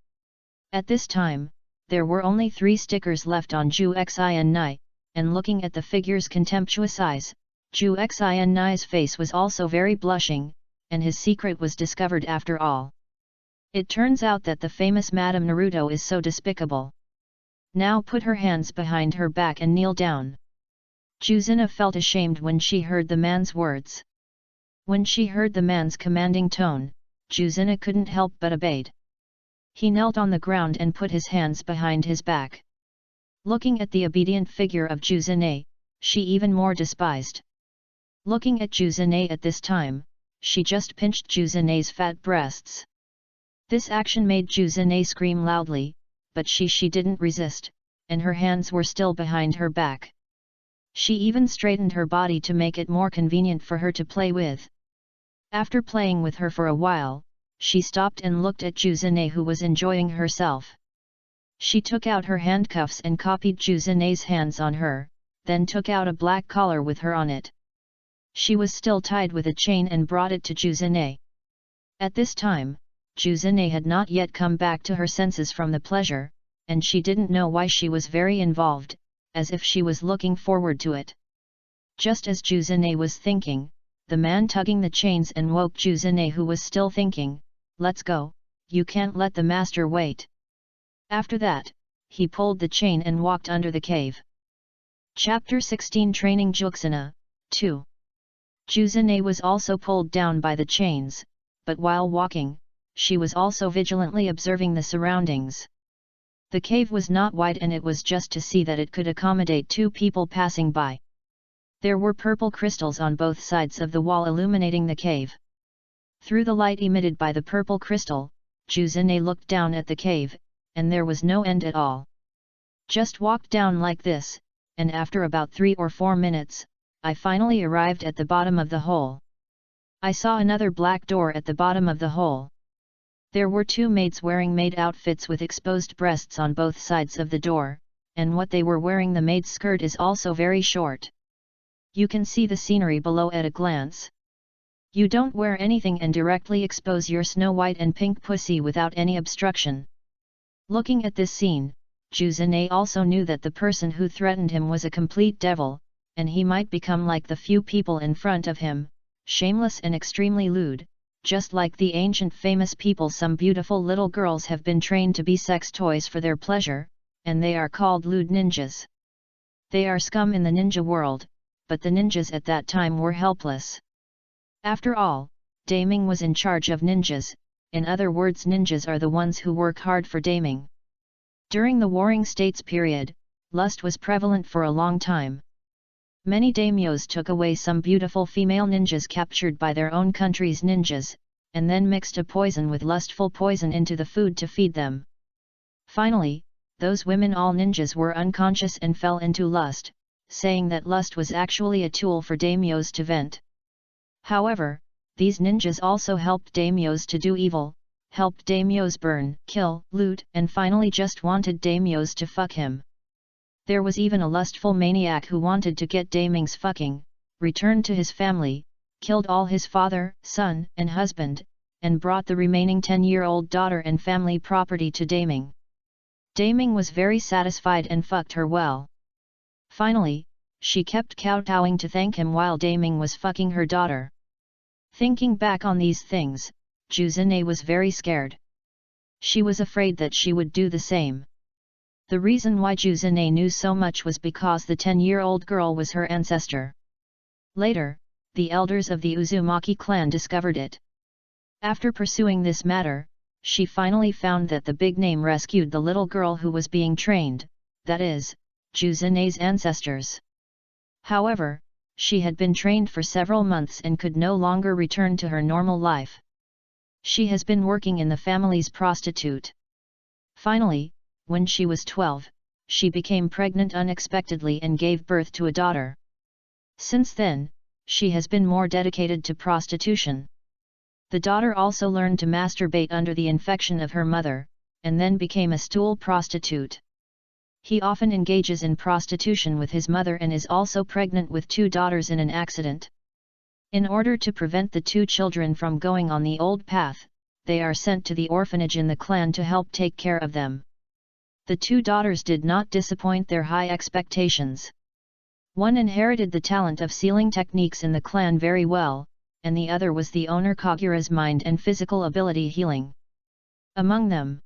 At this time, there were only 3 stickers left on Ju Xian, and looking at the figure's contemptuous eyes, Ju Xian's face was also very blushing, and his secret was discovered after all. It turns out that the famous Madame Naruto is so despicable. Now put her hands behind her back and kneel down. Juzina felt ashamed when she heard the man's words. When she heard the man's commanding tone, Juzina couldn't help but obeyed. He knelt on the ground and put his hands behind his back. Looking at the obedient figure of Juzine, she even more despised. Looking at Juzine at this time, she just pinched Juzine's fat breasts. This action made Juzine scream loudly, but she didn't resist, and her hands were still behind her back. She even straightened her body to make it more convenient for her to play with. After playing with her for a while, she stopped and looked at Juzine, who was enjoying herself. She took out her handcuffs and copied Juzine's hands on her, then took out a black collar with her on it. She was still tied with a chain and brought it to Juzine. At this time, Juzine had not yet come back to her senses from the pleasure, and she didn't know why she was very involved, as if she was looking forward to it. Just as Juzine was thinking, the man tugging the chains and woke Juzine, who was still thinking, "Let's go, you can't let the master wait." After that, he pulled the chain and walked under the cave. Chapter 16 Training Juxina, 2. Juzine was also pulled down by the chains, but while walking, she was also vigilantly observing the surroundings. The cave was not wide and it was just to see that it could accommodate 2 people passing by. There were purple crystals on both sides of the wall illuminating the cave. Through the light emitted by the purple crystal, Juzine looked down at the cave, and there was no end at all. Just walked down like this, and after about 3 or 4 minutes, I finally arrived at the bottom of the hole. I saw another black door at the bottom of the hole. There were 2 maids wearing maid outfits with exposed breasts on both sides of the door, and what they were wearing, the maid's skirt is also very short. You can see the scenery below at a glance. You don't wear anything and directly expose your snow white and pink pussy without any obstruction. Looking at this scene, Juzine also knew that the person who threatened him was a complete devil, and he might become like the few people in front of him, shameless and extremely lewd. Just like the ancient famous people, some beautiful little girls have been trained to be sex toys for their pleasure, and they are called lewd ninjas. They are scum in the ninja world, but the ninjas at that time were helpless. After all, Daming was in charge of ninjas, in other words ninjas are the ones who work hard for Daming. During the Warring States period, lust was prevalent for a long time. Many daimyos took away some beautiful female ninjas captured by their own country's ninjas, and then mixed a poison with lustful poison into the food to feed them. Finally, those women, all ninjas, were unconscious and fell into lust, saying that lust was actually a tool for daimyos to vent. However, these ninjas also helped daimyos to do evil, helped daimyos burn, kill, loot, and finally just wanted daimyos to fuck him. There was even a lustful maniac who wanted to get Daming's fucking, returned to his family, killed all his father, son, and husband, and brought the remaining 10-year-old daughter and family property to Daming. Daming was very satisfied and fucked her well. Finally, she kept kowtowing to thank him while Daming was fucking her daughter. Thinking back on these things, Juzine was very scared. She was afraid that she would do the same. The reason why Juzune knew so much was because the 10-year-old girl was her ancestor. Later, the elders of the Uzumaki clan discovered it. After pursuing this matter, she finally found that the big name rescued the little girl who was being trained, that is, Juzune's ancestors. However, she had been trained for several months and could no longer return to her normal life. She has been working in the family's prostitute. Finally, when she was 12, she became pregnant unexpectedly and gave birth to a daughter. Since then, she has been more dedicated to prostitution. The daughter also learned to masturbate under the infection of her mother, and then became a stool prostitute. He often engages in prostitution with his mother and is also pregnant with 2 daughters in an accident. In order to prevent the 2 children from going on the old path, they are sent to the orphanage in the clan to help take care of them. The 2 daughters did not disappoint their high expectations. One inherited the talent of sealing techniques in the clan very well, and the other was the owner Kagura's mind and physical ability healing. Among them,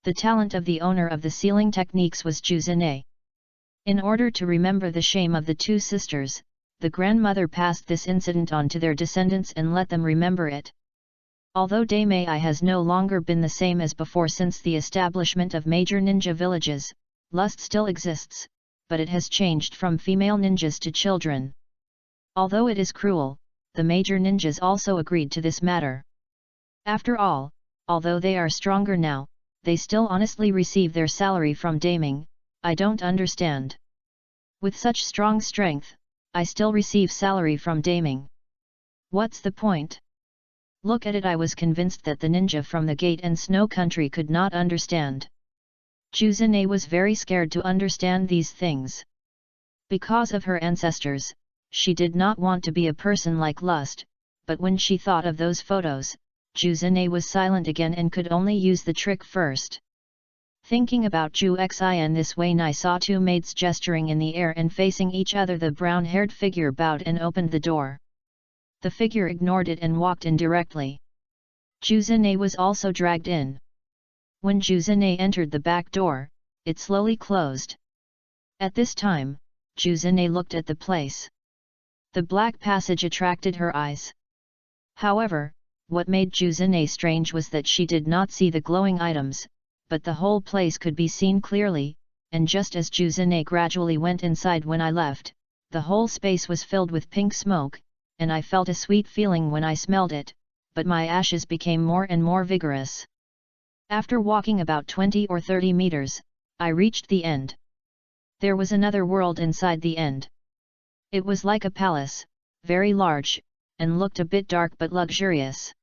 the talent of the owner of the sealing techniques was Juzune. In order to remember the shame of the 2 sisters, the grandmother passed this incident on to their descendants and let them remember it. Although Daimei has no longer been the same as before since the establishment of major ninja villages, lust still exists, but it has changed from female ninjas to children. Although it is cruel, the major ninjas also agreed to this matter. After all, although they are stronger now, they still honestly receive their salary from Daiming. I don't understand. With such strong strength, I still receive salary from Daiming. What's the point? Look at it. I was convinced that the ninja from the gate and snow country could not understand. Juzune was very scared to understand these things. Because of her ancestors, she did not want to be a person like Lust, but when she thought of those photos, Juzune was silent again and could only use the trick first. Thinking about Juxin this way, I saw 2 maids gesturing in the air and facing each other. The brown-haired figure bowed and opened the door. The figure ignored it and walked in directly. Juzune was also dragged in. When Juzune entered the back door, it slowly closed. At this time, Juzune looked at the place. The black passage attracted her eyes. However, what made Juzune strange was that she did not see the glowing items, but the whole place could be seen clearly, and just as Juzune gradually went inside when I left, the whole space was filled with pink smoke, and I felt a sweet feeling when I smelled it, but my ashes became more and more vigorous. After walking about 20 or 30 meters, I reached the end. There was another world inside the end. It was like a palace, very large, and looked a bit dark but luxurious.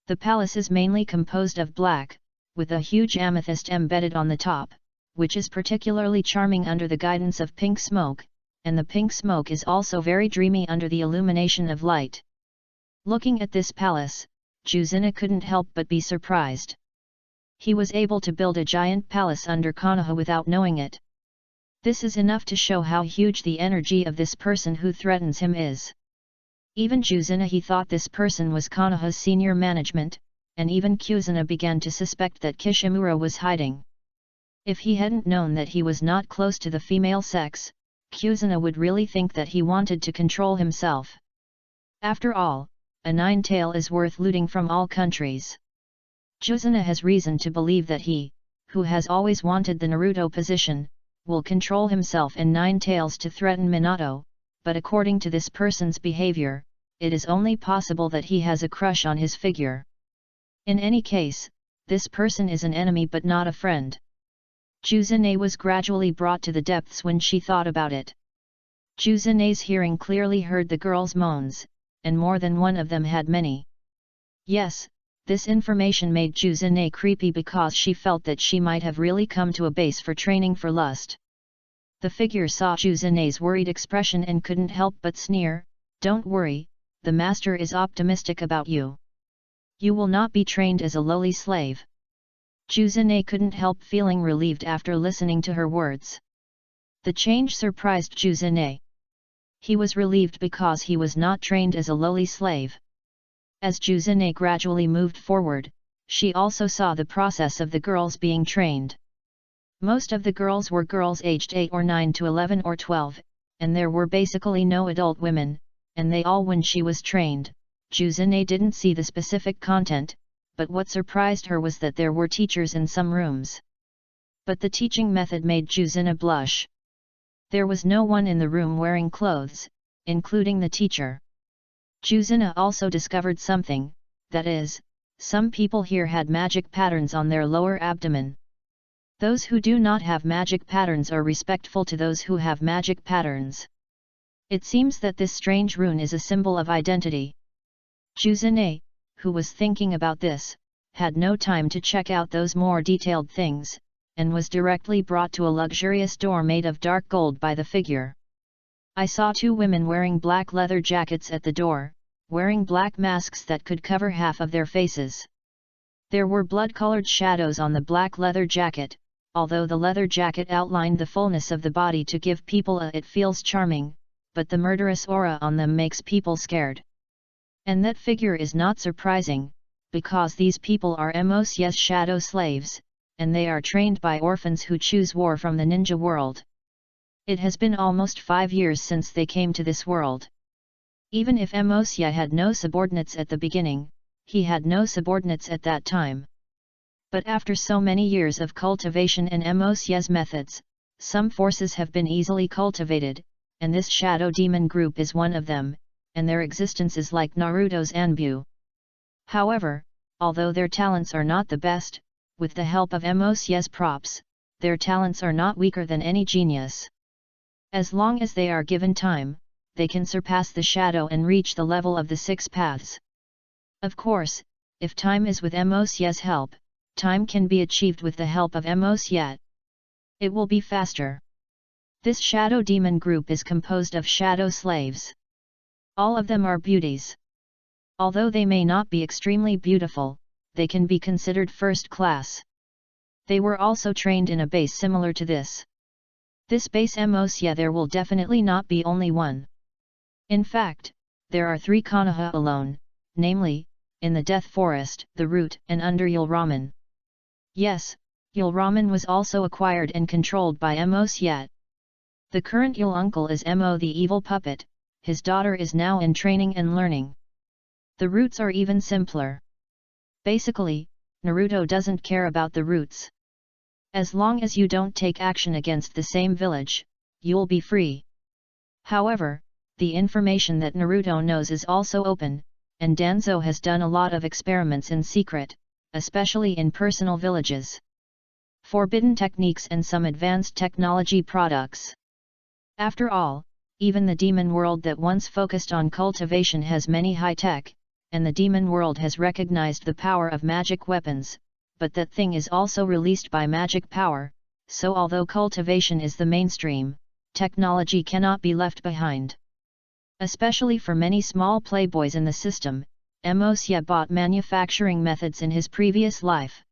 The palace is mainly composed of black, with a huge amethyst embedded on the top, which is particularly charming under the guidance of pink smoke, and the pink smoke is also very dreamy under the illumination of light. Looking at this palace, Juzune couldn't help but be surprised. He was able to build a giant palace under Konoha without knowing it. This is enough to show how huge the energy of this person who threatens him is. Even Juzune he thought this person was Konoha's senior management, and even Kuzuna began to suspect that Kishimura was hiding. If he hadn't known that he was not close to the female sex, Kuzuna would really think that he wanted to control himself. After all, a 9-tail is worth looting from all countries. Kuzuna has reason to believe that he, who has always wanted the Naruto position, will control himself and 9 tails to threaten Minato, but according to this person's behavior, it is only possible that he has a crush on his figure. In any case, this person is an enemy but not a friend. Juzune was gradually brought to the depths when she thought about it. Juzune's hearing clearly heard the girls' moans, and more than one of them had many. Yes, this information made Juzune creepy because she felt that she might have really come to a base for training for lust. The figure saw Juzune's worried expression and couldn't help but sneer, "Don't worry, the master is optimistic about you. You will not be trained as a lowly slave." Juzune couldn't help feeling relieved after listening to her words. The change surprised Juzune. He was relieved because he was not trained as a lowly slave. As Juzune gradually moved forward, she also saw the process of the girls being trained. Most of the girls were girls aged 8 or 9 to 11 or 12, and there were basically no adult women, and they all when she was trained. Juzune didn't see the specific content, but what surprised her was that there were teachers in some rooms. But the teaching method made Juzune blush. There was no one in the room wearing clothes, including the teacher. Juzune also discovered something, that is, some people here had magic patterns on their lower abdomen. Those who do not have magic patterns are respectful to those who have magic patterns. It seems that this strange rune is a symbol of identity. Juzune, who was thinking about this, had no time to check out those more detailed things, and was directly brought to a luxurious door made of dark gold by the figure. I saw 2 women wearing black leather jackets at the door, wearing black masks that could cover half of their faces. There were blood-colored shadows on the black leather jacket, although the leather jacket outlined the fullness of the body to give people it feels charming, but the murderous aura on them makes people scared. And that figure is not surprising, because these people are Mosye's shadow slaves, and they are trained by orphans who choose war from the ninja world. It has been almost 5 years since they came to this world. Even if Mosye had no subordinates at the beginning, he had no subordinates at that time. But after so many years of cultivation and Mosye's methods, some forces have been easily cultivated, and this shadow demon group is one of them, and their existence is like Naruto's Anbu. However, although their talents are not the best, with the help of Mosye's props, their talents are not weaker than any genius. As long as they are given time, they can surpass the shadow and reach the level of the 6 paths. Of course, if time is with Mosye's help, time can be achieved with the help of Mosye. It will be faster. This shadow demon group is composed of shadow slaves. All of them are beauties. Although they may not be extremely beautiful, they can be considered first class. They were also trained in a base similar to this. This base Mosye there will definitely not be only one. In fact, there are 3 Konoha alone, namely, in the Death Forest, the Root, and under Yulramen. Yes, Yulramen was also acquired and controlled by Mosye. The current Yul uncle is Mo the evil puppet, his daughter is now in training and learning. The roots are even simpler. Basically, Naruto doesn't care about the roots. As long as you don't take action against the same village, you'll be free. However, the information that Naruto knows is also open, and Danzo has done a lot of experiments in secret, especially in personal villages. Forbidden techniques and some advanced technology products. After all, even the demon world that once focused on cultivation has many high-tech, and the demon world has recognized the power of magic weapons, but that thing is also released by magic power, so although cultivation is the mainstream, technology cannot be left behind. Especially for many small playboys in the system, Mosye bought manufacturing methods in his previous life.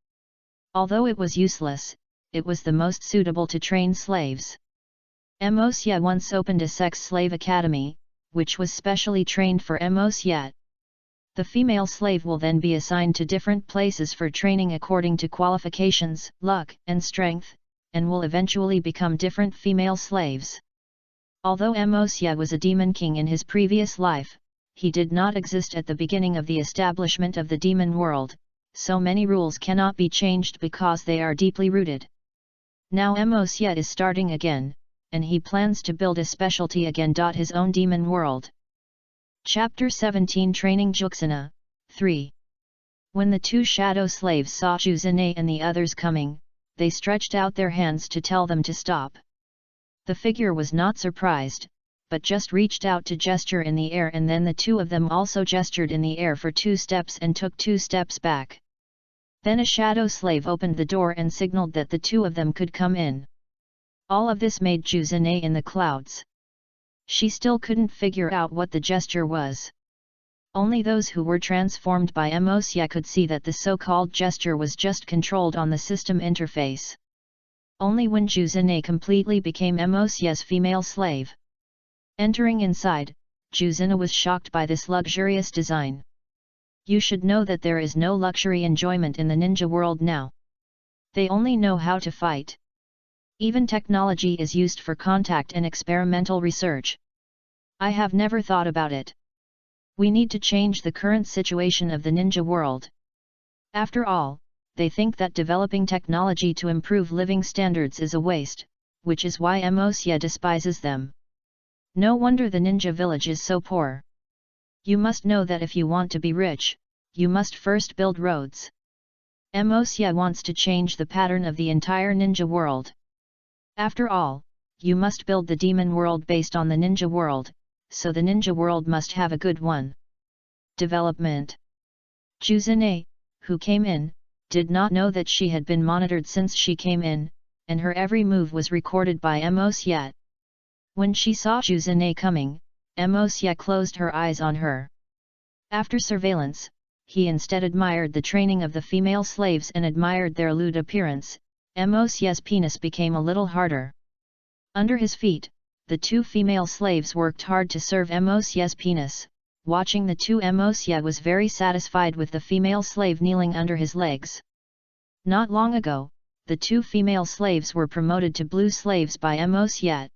Although it was useless, it was the most suitable to train slaves. Mosye once opened a sex slave academy, which was specially trained for Mosye. The female slave will then be assigned to different places for training according to qualifications, luck, and strength, and will eventually become different female slaves. Although Mosye was a demon king in his previous life, he did not exist at the beginning of the establishment of the demon world, so many rules cannot be changed because they are deeply rooted. Now Mosye is starting again, and he plans to build a specialty again. His own demon world. Chapter 17 Training Juzune 3. When the 2 shadow slaves saw Juzune and the others coming, they stretched out their hands to tell them to stop. The figure was not surprised, but just reached out to gesture in the air, and then the 2 of them also gestured in the air for 2 steps and took 2 steps back. Then a shadow slave opened the door and signaled that the 2 of them could come in. All of this made Juzune in the clouds. She still couldn't figure out what the gesture was. Only those who were transformed by Mosye could see that the so-called gesture was just controlled on the system interface. Only when Juzune completely became Mosye's female slave. Entering inside, Juzune was shocked by this luxurious design. You should know that there is no luxury enjoyment in the ninja world now. They only know how to fight. Even technology is used for contact and experimental research. I have never thought about it. We need to change the current situation of the ninja world. After all, they think that developing technology to improve living standards is a waste, which is why Mosya despises them. No wonder the ninja village is so poor. You must know that if you want to be rich, you must first build roads. Mosya wants to change the pattern of the entire ninja world. After all, you must build the demon world based on the ninja world, so the ninja world must have a good one. Development. Juzune, who came in, did not know that she had been monitored since she came in, and her every move was recorded by Mosya. When she saw Juzune coming, Mosya closed her eyes on her. After surveillance, he instead admired the training of the female slaves and admired their lewd appearance. Mosya's penis became a little harder. Under his feet, the two female slaves worked hard to serve Mosya's penis. Watching the two, Mosya was very satisfied with the female slave kneeling under his legs. Not long ago, the two female slaves were promoted to blue slaves by Mosya.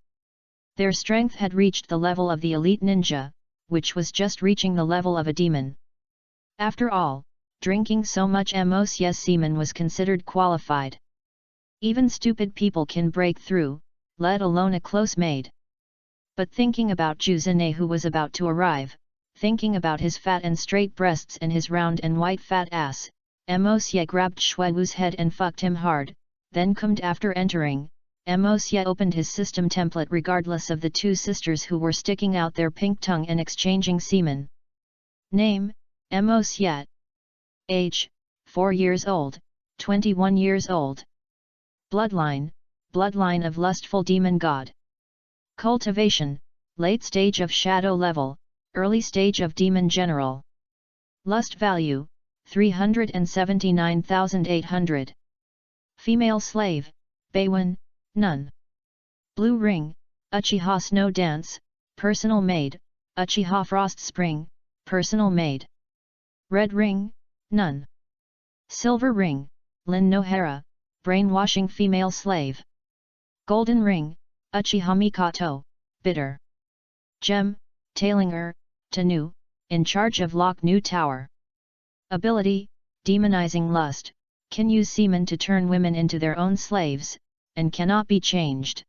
Their strength had reached the level of the elite ninja, which was just reaching the level of a demon. After all, drinking so much Mosya's semen was considered qualified. Even stupid people can break through, let alone a close maid. But thinking about Juzune who was about to arrive, thinking about his fat and straight breasts and his round and white fat ass, Mosya grabbed Shuewu's head and fucked him hard, then cummed after entering. Mosya opened his system template regardless of the two sisters who were sticking out their pink tongue and exchanging semen. Name, Mosya. Age, 4 years old, 21 years old. Bloodline, bloodline of lustful demon god. Cultivation, late stage of shadow level, early stage of demon general. Lust value, 379,800. Female slave, Beiwen, nun. Blue ring, Uchiha snow dance, personal maid, Uchiha frost spring, personal maid. Red ring, nun. Silver ring, Lin Nohara, brainwashing female slave. Golden ring, Uchiha Mikato, bitter. Gem, Tailinger, Tanu, in charge of Lock New Tower. Ability, demonizing lust, can use semen to turn women into their own slaves, and cannot be changed.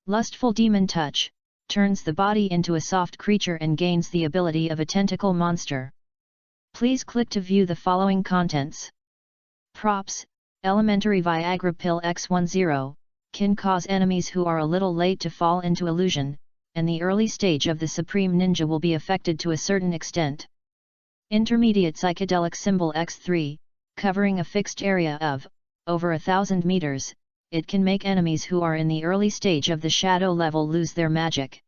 Lustful demon touch, turns the body into a soft creature and gains the ability of a tentacle monster. Please click to view the following contents. Props, elementary Viagra pill X10, can cause enemies who are a little late to fall into illusion, and the early stage of the Supreme Ninja will be affected to a certain extent. Intermediate psychedelic symbol X3, covering a fixed area of over 1,000 meters, it can make enemies who are in the early stage of the shadow level lose their magic.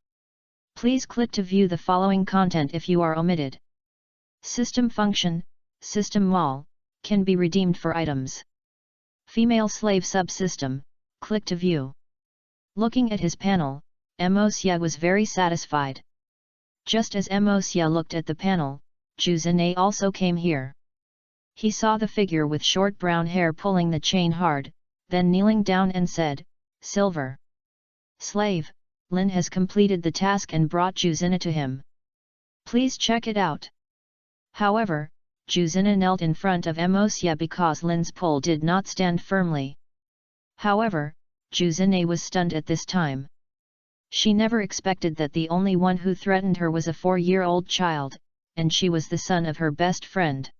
Please click to view the following content if you are omitted. System function, system wall, can be redeemed for items. Female slave subsystem, click to view. Looking at his panel, Mosya was very satisfied. Just as Mosya looked at the panel, Juzune also came here. He saw the figure with short brown hair pulling the chain hard, then kneeling down and said, "Silver. Slave, Lin has completed the task and brought Juzune to him. Please check it out." However, Juzune knelt in front of Mosya because Lin's pull did not stand firmly. However, Juzune was stunned at this time. She never expected that the only one who threatened her was a 4-year-old child, and she was the son of her best friend.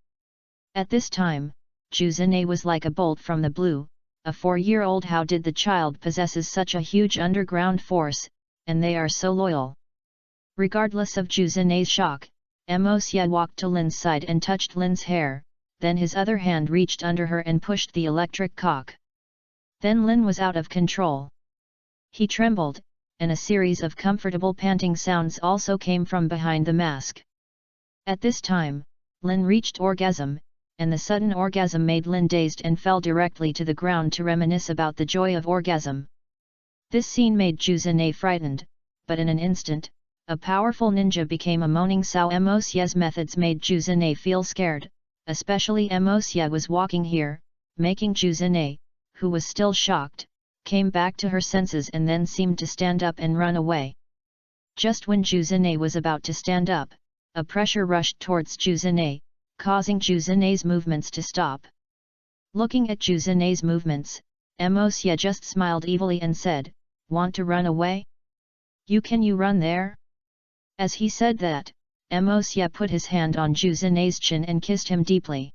At this time, Juzune was like a bolt from the blue. A 4-year-old, how did the child possesses such a huge underground force, and they are so loyal? Regardless of Juzune's shock, Mosya walked to Lin's side and touched Lin's hair, then his other hand reached under her and pushed the electric cock. Then Lin was out of control. He trembled, and a series of comfortable panting sounds also came from behind the mask. At this time, Lin reached orgasm, and the sudden orgasm made Lin dazed and fell directly to the ground to reminisce about the joy of orgasm. This scene made Juzune frightened, but in an instant, a powerful ninja became a moaning sow. Mosya's methods made Juzune feel scared, especially Mosya was walking here, making Juzune, who was still shocked, came back to her senses and then seemed to stand up and run away. Just when Juzune was about to stand up, a pressure rushed towards Juzune, causing Juzune's movements to stop. Looking at Juzune's movements, Emosya just smiled evilly and said, "Want to run away? Can you run there?" As he said that, Emosya put his hand on Juzune's chin and kissed him deeply.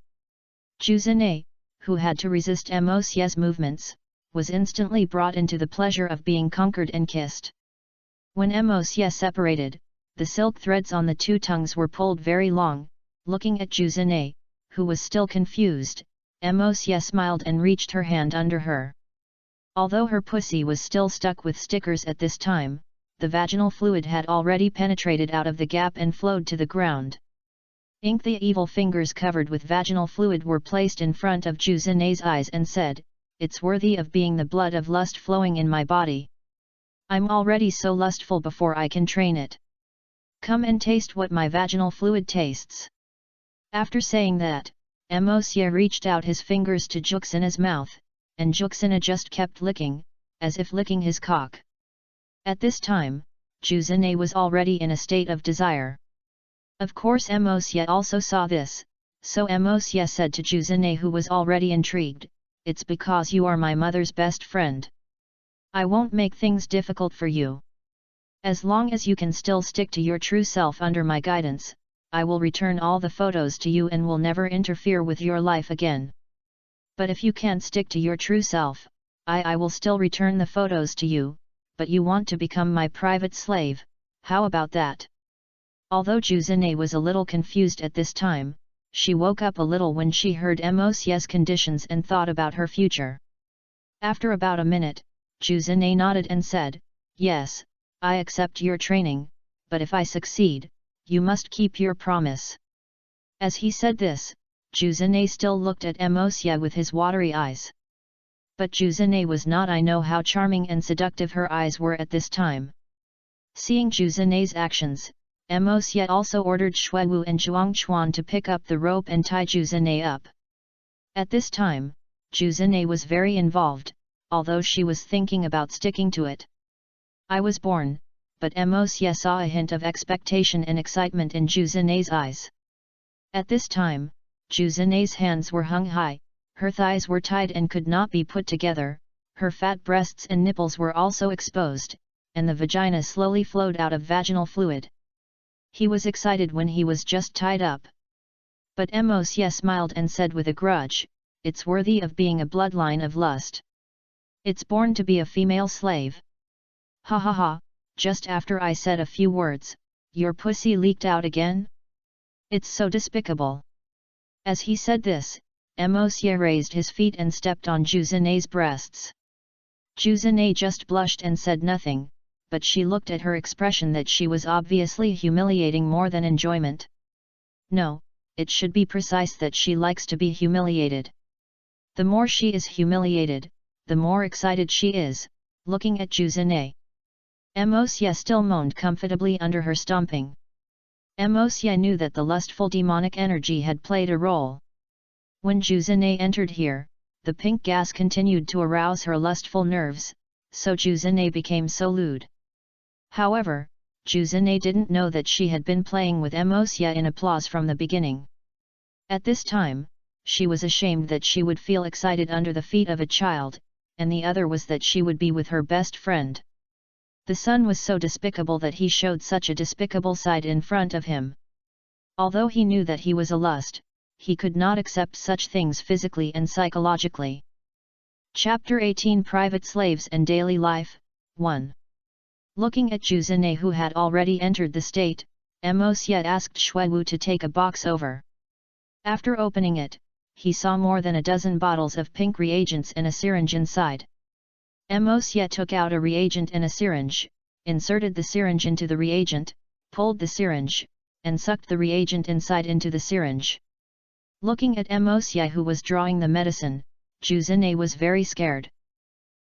Juzune, who had to resist Emosya's movements, was instantly brought into the pleasure of being conquered and kissed. When Emosya separated, the silk threads on the two tongues were pulled very long. Looking at Juzune, who was still confused, Emosya smiled and reached her hand under her. Although her pussy was still stuck with stickers at this time, the vaginal fluid had already penetrated out of the gap and flowed to the ground. The evil fingers covered with vaginal fluid were placed in front of Juzune's eyes and said, "It's worthy of being the blood of lust flowing in my body. I'm already so lustful before I can train it. Come and taste what my vaginal fluid tastes." After saying that, Emosya reached out his fingers to Juxina's mouth, and Juxina just kept licking, as if licking his cock. At this time, Juzune was already in a state of desire. Of course Emosya also saw this, so Emosya said to Juzune, who was already intrigued, "It's because you are my mother's best friend. I won't make things difficult for you. As long as you can still stick to your true self under my guidance, I will return all the photos to you and will never interfere with your life again. But if you can't stick to your true self, I will still return the photos to you, but you want to become my private slave, how about that?" Although Juzune was a little confused at this time, she woke up a little when she heard Emosya's conditions and thought about her future. After about a minute, Juzune nodded and said, "Yes, I accept your training, but if I succeed, you must keep your promise." As he said this, Juzune still looked at Emosya with his watery eyes. But Juzune was not. I know how charming and seductive her eyes were at this time. Seeing Juzune's actions, Emosya also ordered Shuiwu and Zhuangchuan to pick up the rope and tie Juzune up. At this time, Juzune was very involved, although she was thinking about sticking to it. "I was born," but Emosya saw a hint of expectation and excitement in Juzune's eyes. At this time, Juzune's hands were hung high, her thighs were tied and could not be put together, her fat breasts and nipples were also exposed, and the vagina slowly flowed out of vaginal fluid. He was excited when he was just tied up. But Emosya smiled and said with a grudge, "It's worthy of being a bloodline of lust. It's born to be a female slave." "Ha ha ha, just after I said a few words, your pussy leaked out again? It's so despicable." As he said this, Emosya raised his feet and stepped on Juzune's breasts. Juzune just blushed and said nothing, but she looked at her expression that she was obviously humiliating more than enjoyment. No, it should be precise that she likes to be humiliated. The more she is humiliated, the more excited she is, looking at Juzune. Emosya still moaned comfortably under her stomping. Emosya knew that the lustful demonic energy had played a role. When Juzune entered here, the pink gas continued to arouse her lustful nerves, so Juzune became so lewd. However, Juzune didn't know that she had been playing with Emosya in applause from the beginning. At this time, she was ashamed that she would feel excited under the feet of a child, and the other was that she would be with her best friend. The son was so despicable that he showed such a despicable side in front of him. Although he knew that he was a lust, he could not accept such things physically and psychologically. Chapter 18 Private Slaves and Daily Life 1. Looking at Juzune, who had already entered the state, Emosya asked Shuiwu to take a box over. After opening it, he saw more than a dozen bottles of pink reagents and a syringe inside. Emosya took out a reagent and a syringe, inserted the syringe into the reagent, pulled the syringe, and sucked the reagent inside into the syringe. Looking at Emosya, who was drawing the medicine, Juzune was very scared.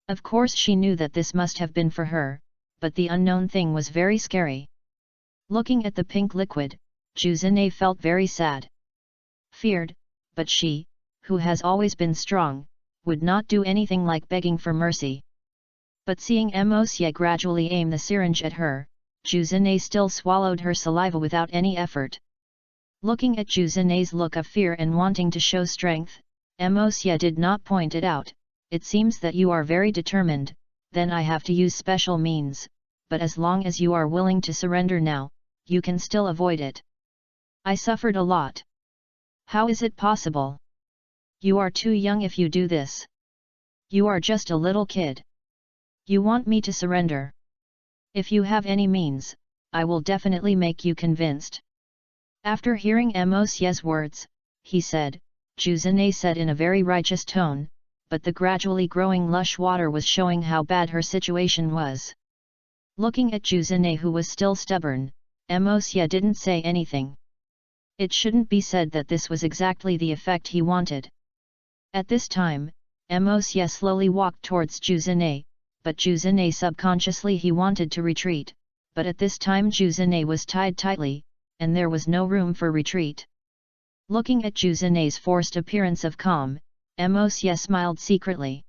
Of course she knew that this must have been for her, but the unknown thing was very scary. Looking at the pink liquid, Juzune felt very sad. Feared, but she, who has always been strong, would not do anything like begging for mercy. But seeing Mosye gradually aim the syringe at her, Juzune still swallowed her saliva without any effort. Looking at Juzune's look of fear and wanting to show strength, Mosye did not point it out. It seems that you are very determined, then I have to use special means, but as long as you are willing to surrender now, you can still avoid it. I suffered a lot. How is it possible? You are too young if you do this. You are just a little kid. You want me to surrender? If you have any means, I will definitely make you convinced. After hearing Mosye's words, he said, Juzune said in a very righteous tone, but the gradually growing lush water was showing how bad her situation was. Looking at Juzune, who was still stubborn, Mosye didn't say anything. It shouldn't be said that this was exactly the effect he wanted. At this time, Mosye slowly walked towards Juzune, but Juzune subconsciously he wanted to retreat, but at this time Juzune was tied tightly, and there was no room for retreat. Looking at Juzune's forced appearance of calm, Mosye smiled secretly.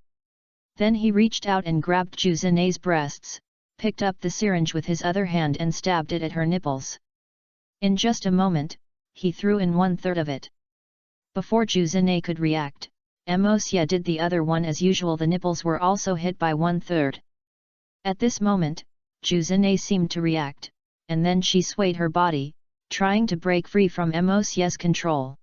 Then he reached out and grabbed Juzune's breasts, picked up the syringe with his other hand and stabbed it at her nipples. In just a moment, he threw in 1/3 of it. Before Juzune could react, Mosye did the other one as usual. The nipples were also hit by 1/3. At this moment, Juzune seemed to react, and then she swayed her body, trying to break free from Mosye's control.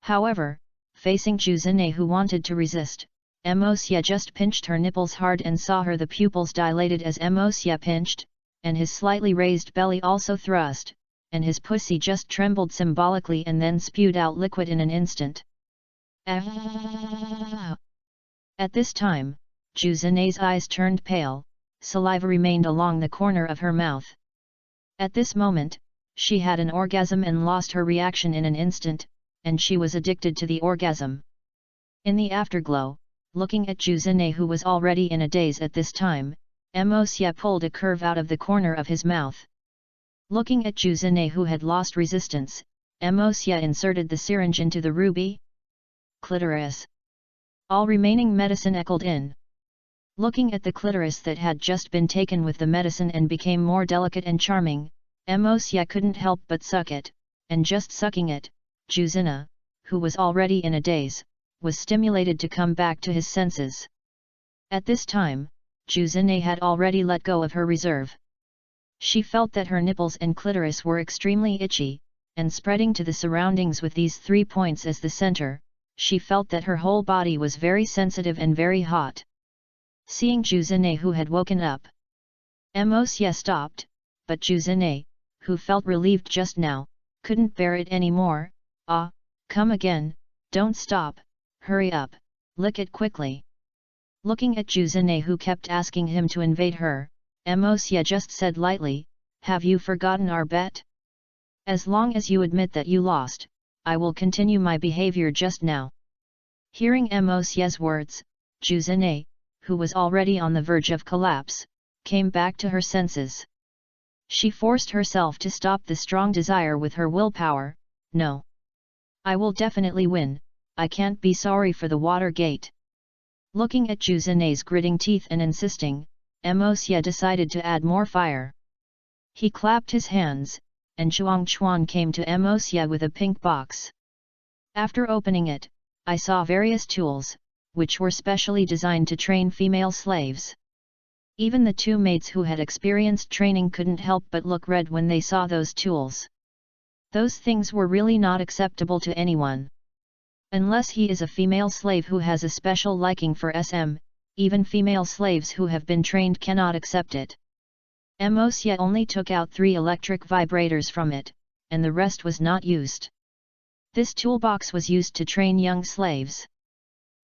However, facing Juzune who wanted to resist, Mosye just pinched her nipples hard and saw her the pupils dilated as Mosye pinched, and his slightly raised belly also thrust, and his pussy just trembled symbolically and then spewed out liquid in an instant. At this time, Juzune's eyes turned pale, saliva remained along the corner of her mouth. At this moment, she had an orgasm and lost her reaction in an instant, and she was addicted to the orgasm. In the afterglow, looking at Juzune who was already in a daze at this time, Mosye pulled a curve out of the corner of his mouth. Looking at Juzune who had lost resistance, Mosye inserted the syringe into the ruby clitoris. All remaining medicine echoed in. Looking at the clitoris that had just been taken with the medicine and became more delicate and charming, Mosye couldn't help but suck it, and just sucking it, Juzune, who was already in a daze, was stimulated to come back to his senses. At this time, Juzune had already let go of her reserve. She felt that her nipples and clitoris were extremely itchy, and spreading to the surroundings with these 3 points as the center, she felt that her whole body was very sensitive and very hot. Seeing Juzune who had woken up, Mosye stopped, but Juzune, who felt relieved just now, couldn't bear it anymore. Ah, come again, don't stop, hurry up, lick it quickly. Looking at Juzune who kept asking him to invade her, Mosye just said lightly, have you forgotten our bet? As long as you admit that you lost, I will continue my behavior just now. Hearing Mosye's words, Juzune, who was already on the verge of collapse, came back to her senses. She forced herself to stop the strong desire with her willpower. No. I will definitely win, I can't be sorry for the water gate. Looking at Juzune's gritting teeth and insisting, Mosye decided to add more fire. He clapped his hands, and Chuan came to Mosye with a pink box. After opening it, I saw various tools, which were specially designed to train female slaves. Even the 2 maids who had experienced training couldn't help but look red when they saw those tools. Those things were really not acceptable to anyone. Unless he is a female slave who has a special liking for SM, even female slaves who have been trained cannot accept it. Mosye only took out 3 electric vibrators from it, and the rest was not used. This toolbox was used to train young slaves.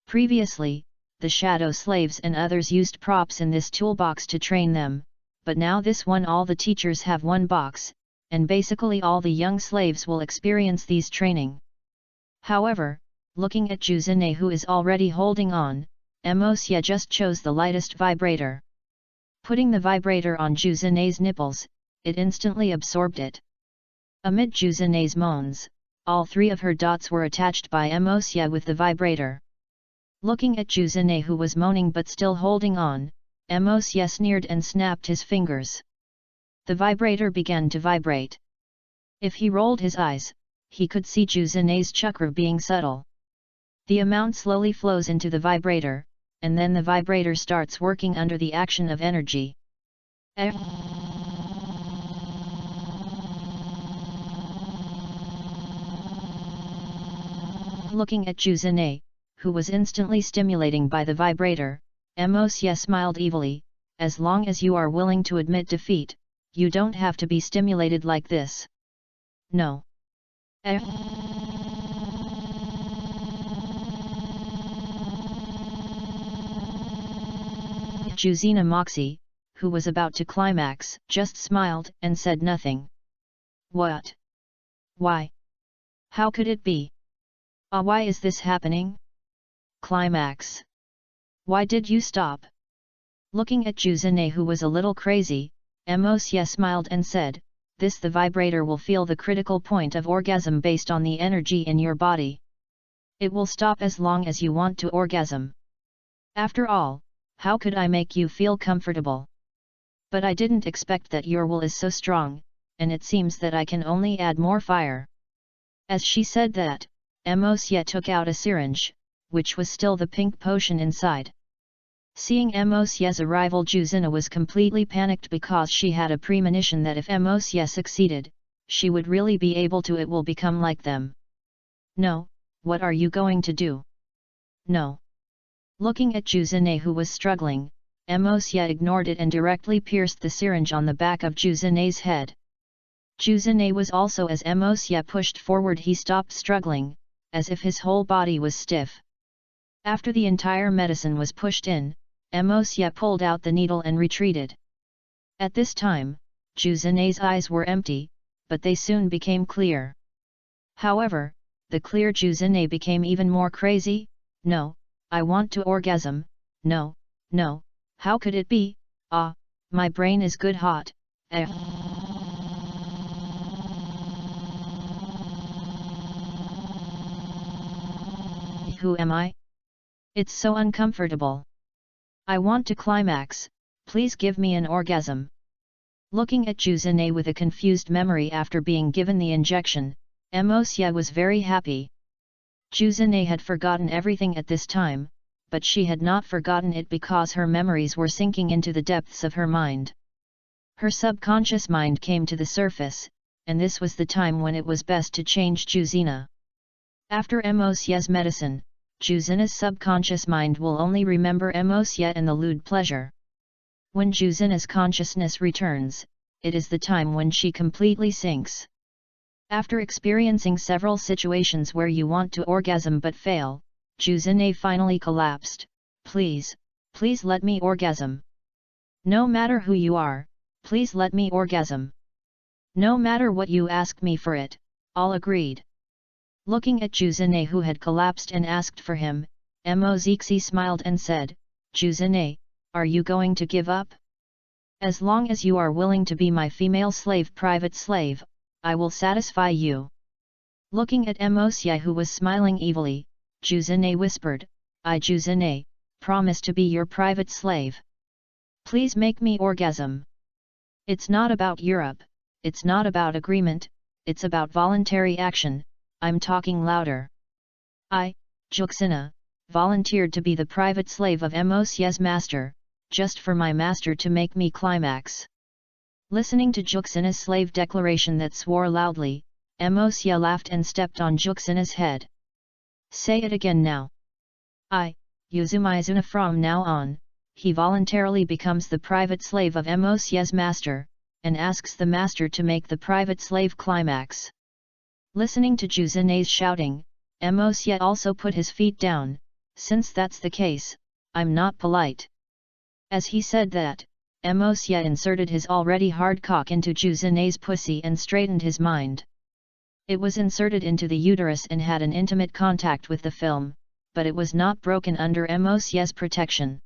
Previously, the shadow slaves and others used props in this toolbox to train them, but now this one all the teachers have one box, and basically all the young slaves will experience these training. However, looking at Juzune who is already holding on, Mosye just chose the lightest vibrator. Putting the vibrator on Juzune's nipples, it instantly absorbed it. Amid Juzune's moans, all 3 of her dots were attached by Mosye with the vibrator. Looking at Juzune who was moaning but still holding on, Mosye sneered and snapped his fingers. The vibrator began to vibrate. If he rolled his eyes, he could see Juzene's chakra being subtle. The amount slowly flows into the vibrator, and then the vibrator starts working under the action of energy. Looking at Juzene, who was instantly stimulating by the vibrator, Mosye smiled evilly. As long as you are willing to admit defeat, you don't have to be stimulated like this. No. Juzena Moxie, who was about to climax, just smiled and said nothing. What? Why? How could it be? Why is this happening? Climax. Why did you stop? Looking at Juzene, who was a little crazy, Mosye smiled and said, "This the vibrator will feel the critical point of orgasm based on the energy in your body. It will stop as long as you want to orgasm. After all, how could I make you feel comfortable? But I didn't expect that your will is so strong, and it seems that I can only add more fire." As she said that, Mosye took out a syringe, which was still the pink potion inside. Seeing Mosye's arrival, Juzena was completely panicked because she had a premonition that if Mosye succeeded, she would really be able to. It will become like them. "No, what are you going to do? No." Looking at Juzene, who was struggling, Mosye ignored it and directly pierced the syringe on the back of Juzene's head. Juzene was also, as Mosye pushed forward, he stopped struggling, as if his whole body was stiff. After the entire medicine was pushed in, Mosye pulled out the needle and retreated. At this time, Juzene's eyes were empty, but they soon became clear. However, the clear Juzene became even more crazy. "No, I want to orgasm, no, no, how could it be? My brain is good hot." Who am I? It's so uncomfortable. I want to climax, please give me an orgasm. Looking at Juzene with a confused memory after being given the injection, Mosye was very happy. Juzene had forgotten everything at this time, but she had not forgotten it because her memories were sinking into the depths of her mind. Her subconscious mind came to the surface, and this was the time when it was best to change Juzena. After Mosye's medicine, Juzena's subconscious mind will only remember Mosye and the lewd pleasure. When Juzena's consciousness returns, it is the time when she completely sinks. After experiencing several situations where you want to orgasm but fail, Juzene finally collapsed. Please let me orgasm. No matter who you are, please let me orgasm. No matter what you ask me for it, all agreed. Looking at Juzene, who had collapsed and asked for him, Mosye smiled and said, "Juzene, are you going to give up? As long as you are willing to be my female slave, private slave, I will satisfy you." Looking at Mosye, who was smiling evilly, Juzene whispered, "I, Juzene, promise to be your private slave. Please make me orgasm. It's not about Europe, it's not about agreement, it's about voluntary action. I'm talking louder. I, Juzene, volunteered to be the private slave of Mosye's master, just for my master to make me climax." Listening to Juzene's slave declaration that swore loudly, Mosye laughed and stepped on Juzene's head. "Say it again now." "I, Juzene, from now on," he voluntarily becomes the private slave of Mosye's master, and asks the master to make the private slave climax. Listening to Juzene's shouting, Mosye also put his feet down. "Since that's the case, I'm not polite." As he said that, Mosye inserted his already hard cock into Juzene's pussy and straightened his mind. It was inserted into the uterus and had an intimate contact with the film, but it was not broken under Mosye's protection.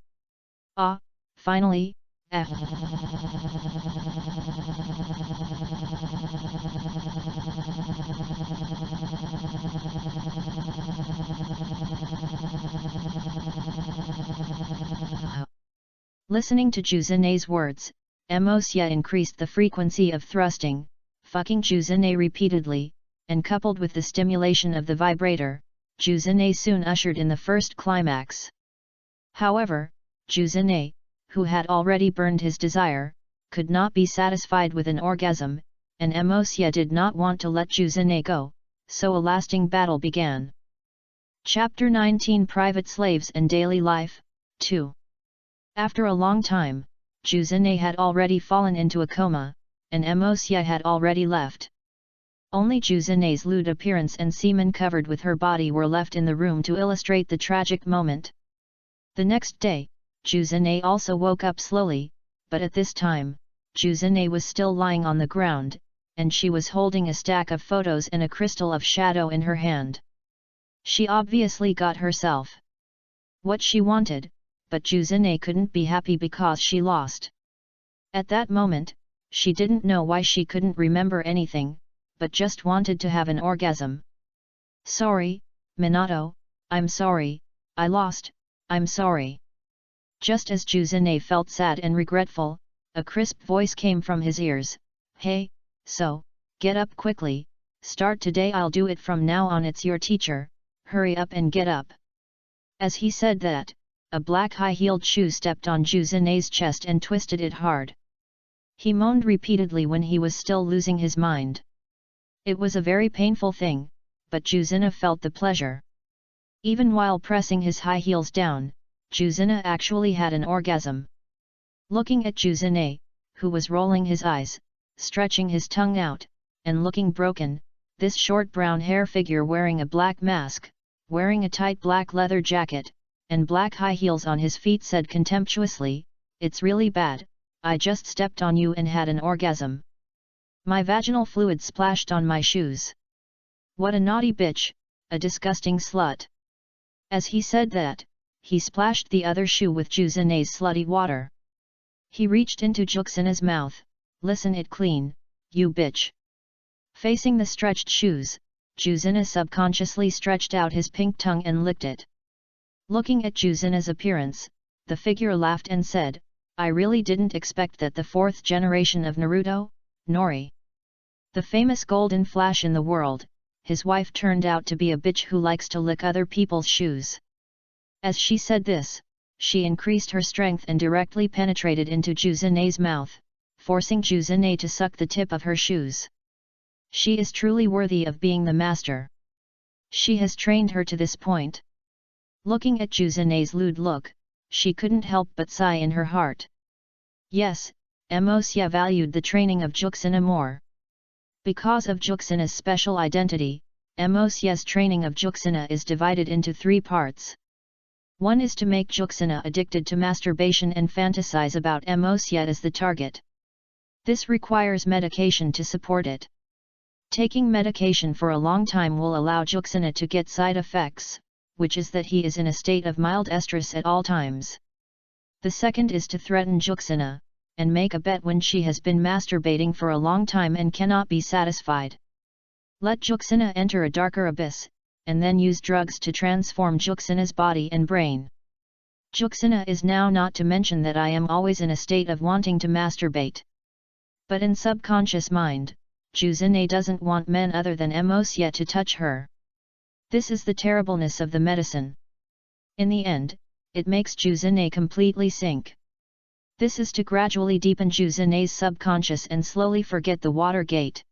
Finally, Listening to Juzene's words, Mosya increased the frequency of thrusting, fucking Juzene repeatedly, and coupled with the stimulation of the vibrator, Juzene soon ushered in the first climax. However, Juzene, who had already burned his desire, could not be satisfied with an orgasm, and Mosya did not want to let Juzene go, so a lasting battle began. Chapter 19 Private Slaves and Daily Life, 2. After a long time, Juzene had already fallen into a coma, and Mosya had already left. Only Juzene's lewd appearance and semen covered with her body were left in the room to illustrate the tragic moment. The next day, Juzene also woke up slowly, but at this time, Juzene was still lying on the ground, and she was holding a stack of photos and a crystal of shadow in her hand. She obviously got herself what she wanted, but Juzene couldn't be happy because she lost. At that moment, she didn't know why she couldn't remember anything, but just wanted to have an orgasm. "Sorry, Minato, I'm sorry, I lost, I'm sorry." Just as Juzene felt sad and regretful, a crisp voice came from his ears, "Hey, so, get up quickly, start today, I'll do it from now on, it's your teacher, hurry up and get up." As he said that, a black high-heeled shoe stepped on Juzene's chest and twisted it hard. He moaned repeatedly when he was still losing his mind. It was a very painful thing, but Juzene felt the pleasure. Even while pressing his high heels down, Juzene actually had an orgasm. Looking at Juzene, who was rolling his eyes, stretching his tongue out, and looking broken, this short brown hair figure wearing a black mask, wearing a tight black leather jacket, and black high heels on his feet said contemptuously, "It's really bad, I just stepped on you and had an orgasm. My vaginal fluid splashed on my shoes. What a naughty bitch, a disgusting slut." As he said that, he splashed the other shoe with Juzene's slutty water. He reached into Juxina's mouth, "Listen it clean, you bitch." Facing the stretched shoes, Juzina subconsciously stretched out his pink tongue and licked it. Looking at Juzina's appearance, the figure laughed and said, "I really didn't expect that the fourth generation of Naruto, Nori, the famous golden flash in the world, his wife turned out to be a bitch who likes to lick other people's shoes." As she said this, she increased her strength and directly penetrated into Juzene's mouth, forcing Juzene to suck the tip of her shoes. She is truly worthy of being the master. She has trained her to this point. Looking at Juzene's lewd look, she couldn't help but sigh in her heart. Yes, Mosya valued the training of Juxina more. Because of Juxina's special identity, Mosya's training of Juxina is divided into 3 parts. One is to make Juxina addicted to masturbation and fantasize about Mosya as the target. This requires medication to support it. Taking medication for a long time will allow Juxina to get side effects, which is that he is in a state of mild estrus at all times. The second is to threaten Juxina, and make a bet when she has been masturbating for a long time and cannot be satisfied. Let Juxina enter a darker abyss, and then use drugs to transform Juxina's body and brain. Juxina is now not to mention that I am always in a state of wanting to masturbate. But in subconscious mind, Juzene doesn't want men other than Mosya to touch her. This is the terribleness of the medicine. In the end, it makes Juzene completely sink. This is to gradually deepen Juzene's subconscious and slowly forget the water gate.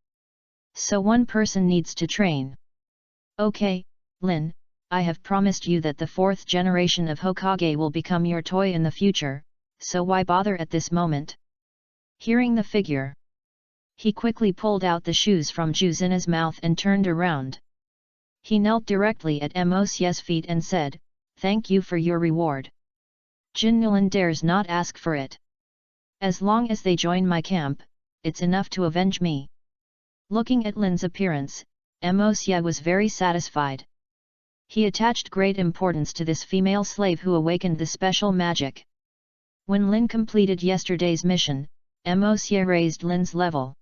So one person needs to train. Okay, Lin, I have promised you that the 4th generation of Hokage will become your toy in the future, so why bother at this moment? Hearing the figure, he quickly pulled out the shoes from Juzina's mouth and turned around. He knelt directly at Mosya's feet and said, "Thank you for your reward. Jinnulan dares not ask for it. As long as they join my camp, it's enough to avenge me." Looking at Lin's appearance, Mosya was very satisfied. He attached great importance to this female slave who awakened the special magic. When Lin completed yesterday's mission, Mosya raised Lin's level.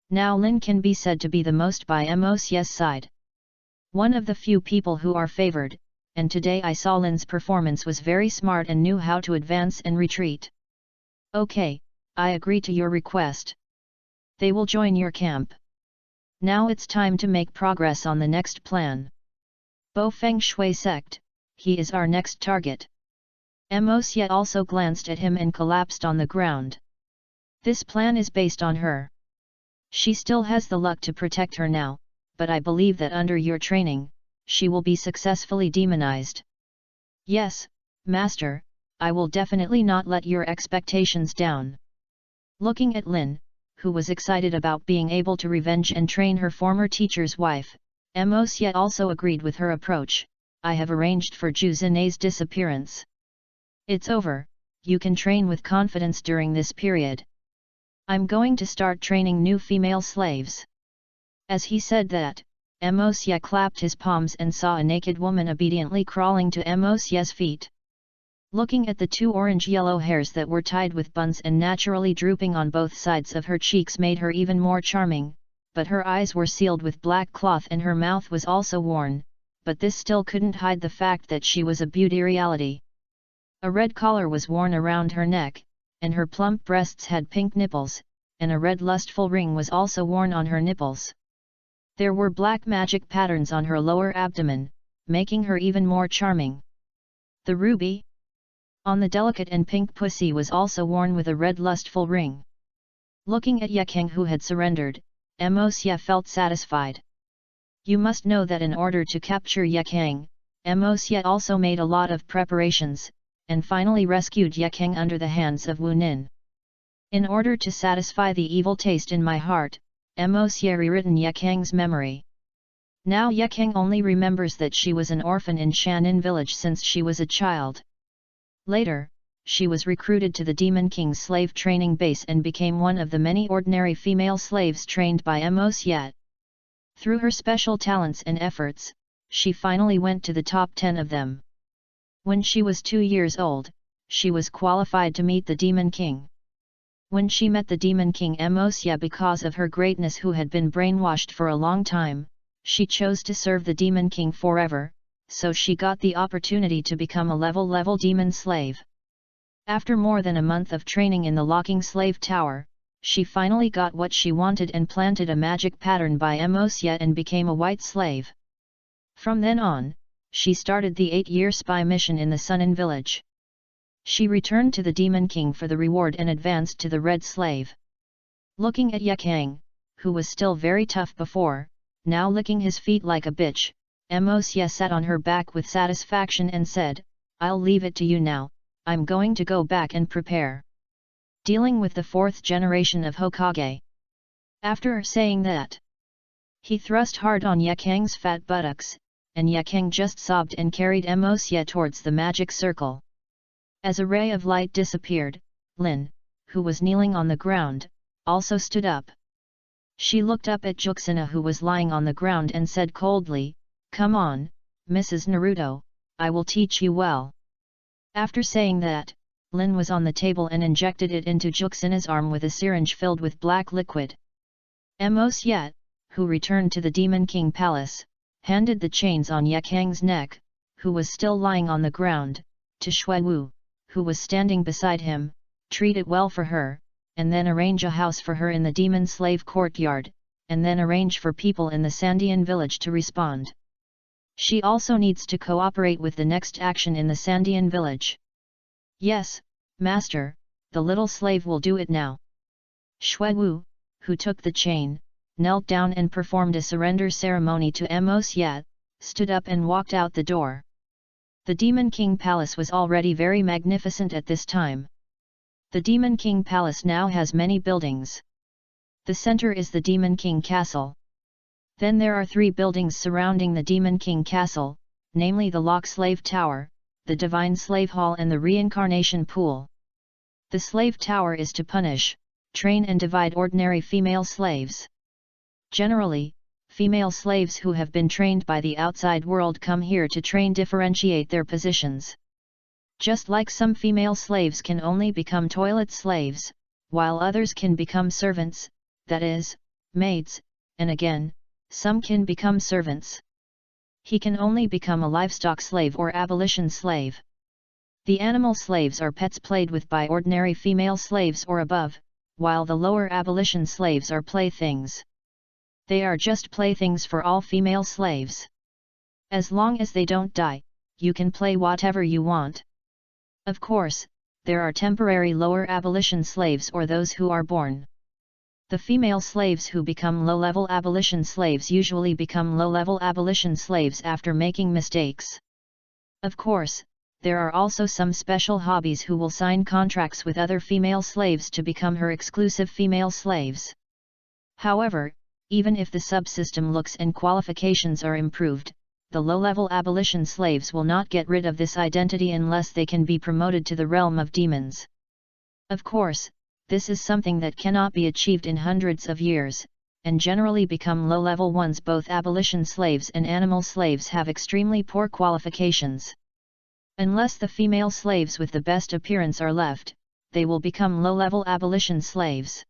Now Lin can be said to be the most by Mosya's side. One of the few people who are favored, and today I saw Lin's performance was very smart and knew how to advance and retreat. Okay, I agree to your request. They will join your camp. Now it's time to make progress on the next plan. Bo Feng Shui sect, he is our next target. Mosye also glanced at him and collapsed on the ground. This plan is based on her. She still has the luck to protect her now, but I believe that under your training, she will be successfully demonized. Yes, Master, I will definitely not let your expectations down. Looking at Lin, who was excited about being able to revenge and train her former teacher's wife, Mosye also agreed with her approach. I have arranged for Zhu Zinei's disappearance. It's over, you can train with confidence during this period. I'm going to start training new female slaves. As he said that, Mosye clapped his palms and saw a naked woman obediently crawling to Mosye's feet. Looking at the two orange-yellow hairs that were tied with buns and naturally drooping on both sides of her cheeks made her even more charming, but her eyes were sealed with black cloth and her mouth was also worn, but this still couldn't hide the fact that she was a beauty reality. A red collar was worn around her neck, and her plump breasts had pink nipples, and a red lustful ring was also worn on her nipples. There were black magic patterns on her lower abdomen, making her even more charming. The ruby on the delicate and pink pussy was also worn with a red lustful ring. Looking at Yekeng who had surrendered, Mosye felt satisfied. You must know that in order to capture Yekeng, Mosye also made a lot of preparations, and finally rescued Yekeng under the hands of Wu Nin. In order to satisfy the evil taste in my heart, Mosye rewritten Yekeng's memory. Now Yekeng only remembers that she was an orphan in Shan'an village since she was a child. Later, she was recruited to the Demon King's slave training base and became one of the many ordinary female slaves trained by Mosye. Through her special talents and efforts, she finally went to the top 10 of them. When she was 2 years old, she was qualified to meet the Demon King. When she met the Demon King Mosye because of her greatness who had been brainwashed for a long time, she chose to serve the Demon King forever, so she got the opportunity to become a level demon slave. After more than a month of training in the locking slave tower, she finally got what she wanted and planted a magic pattern by Mosye and became a white slave. From then on, she started the 8-year spy mission in the Sunan village. She returned to the Demon King for the reward and advanced to the red slave. Looking at Yekeng, who was still very tough before, now licking his feet like a bitch, Mosye sat on her back with satisfaction and said, I'll leave it to you now, I'm going to go back and prepare. Dealing with the 4th generation of Hokage. After saying that, he thrust hard on Yekeng's fat buttocks, and Yekeng just sobbed and carried Mosye towards the magic circle. As a ray of light disappeared, Lin, who was kneeling on the ground, also stood up. She looked up at Juxina who was lying on the ground and said coldly, Come on, Mrs. Naruto, I will teach you well. After saying that, Lin was on the table and injected it into Juxina's arm with a syringe filled with black liquid. Mosye, who returned to the Demon King Palace, handed the chains on Yekeng's neck, who was still lying on the ground, to Shuiwu, who was standing beside him, treat it well for her, and then arrange a house for her in the demon slave courtyard, and then arrange for people in the Sandian village to respond. She also needs to cooperate with the next action in the Sandian village. Yes, Master, the little slave will do it now. Shuiwu, who took the chain, knelt down and performed a surrender ceremony to Mosye, stood up and walked out the door. The Demon King Palace was already very magnificent at this time. The Demon King Palace now has many buildings. The center is the Demon King Castle. Then there are 3 buildings surrounding the Demon King Castle, namely the Lock Slave Tower, the Divine Slave Hall and the Reincarnation Pool. The Slave Tower is to punish, train and divide ordinary female slaves. Generally, female slaves who have been trained by the outside world come here to differentiate their positions. Just like some female slaves can only become toilet slaves, while others can become servants, that is, maids, and again, some can become servants. He can only become a livestock slave or abolition slave. The animal slaves are pets played with by ordinary female slaves or above, while the lower abolition slaves are playthings. They are just playthings for all female slaves. As long as they don't die, you can play whatever you want. Of course, there are temporary lower abolition slaves or those who are born. The female slaves who become low-level abolition slaves usually become low-level abolition slaves after making mistakes. Of course, there are also some special hobbies who will sign contracts with other female slaves to become her exclusive female slaves. However, even if the subsystem looks and qualifications are improved, the low-level abolition slaves will not get rid of this identity unless they can be promoted to the realm of demons. Of course, this is something that cannot be achieved in hundreds of years, and generally become low-level ones. Both abolition slaves and animal slaves have extremely poor qualifications. Unless the female slaves with the best appearance are left, they will become low-level abolition slaves.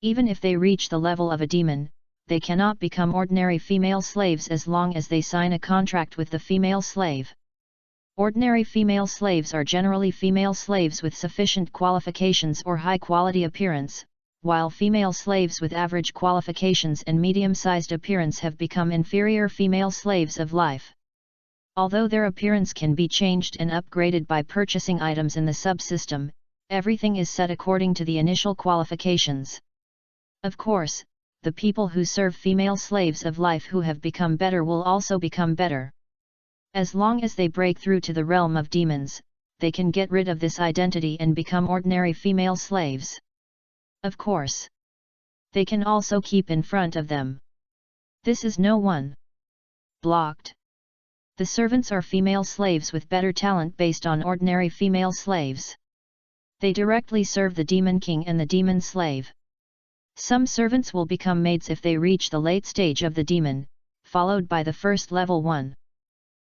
Even if they reach the level of a demon, they cannot become ordinary female slaves as long as they sign a contract with the female slave. Ordinary female slaves are generally female slaves with sufficient qualifications or high-quality appearance, while female slaves with average qualifications and medium-sized appearance have become inferior female slaves of life. Although their appearance can be changed and upgraded by purchasing items in the subsystem, everything is set according to the initial qualifications. Of course, the people who serve female slaves of life who have become better will also become better. As long as they break through to the realm of demons, they can get rid of this identity and become ordinary female slaves. Of course, they can also keep in front of them. This is no one blocked. The servants are female slaves with better talent based on ordinary female slaves. They directly serve the demon king and the demon slave. Some servants will become maids if they reach the late stage of the demon, followed by the first level one.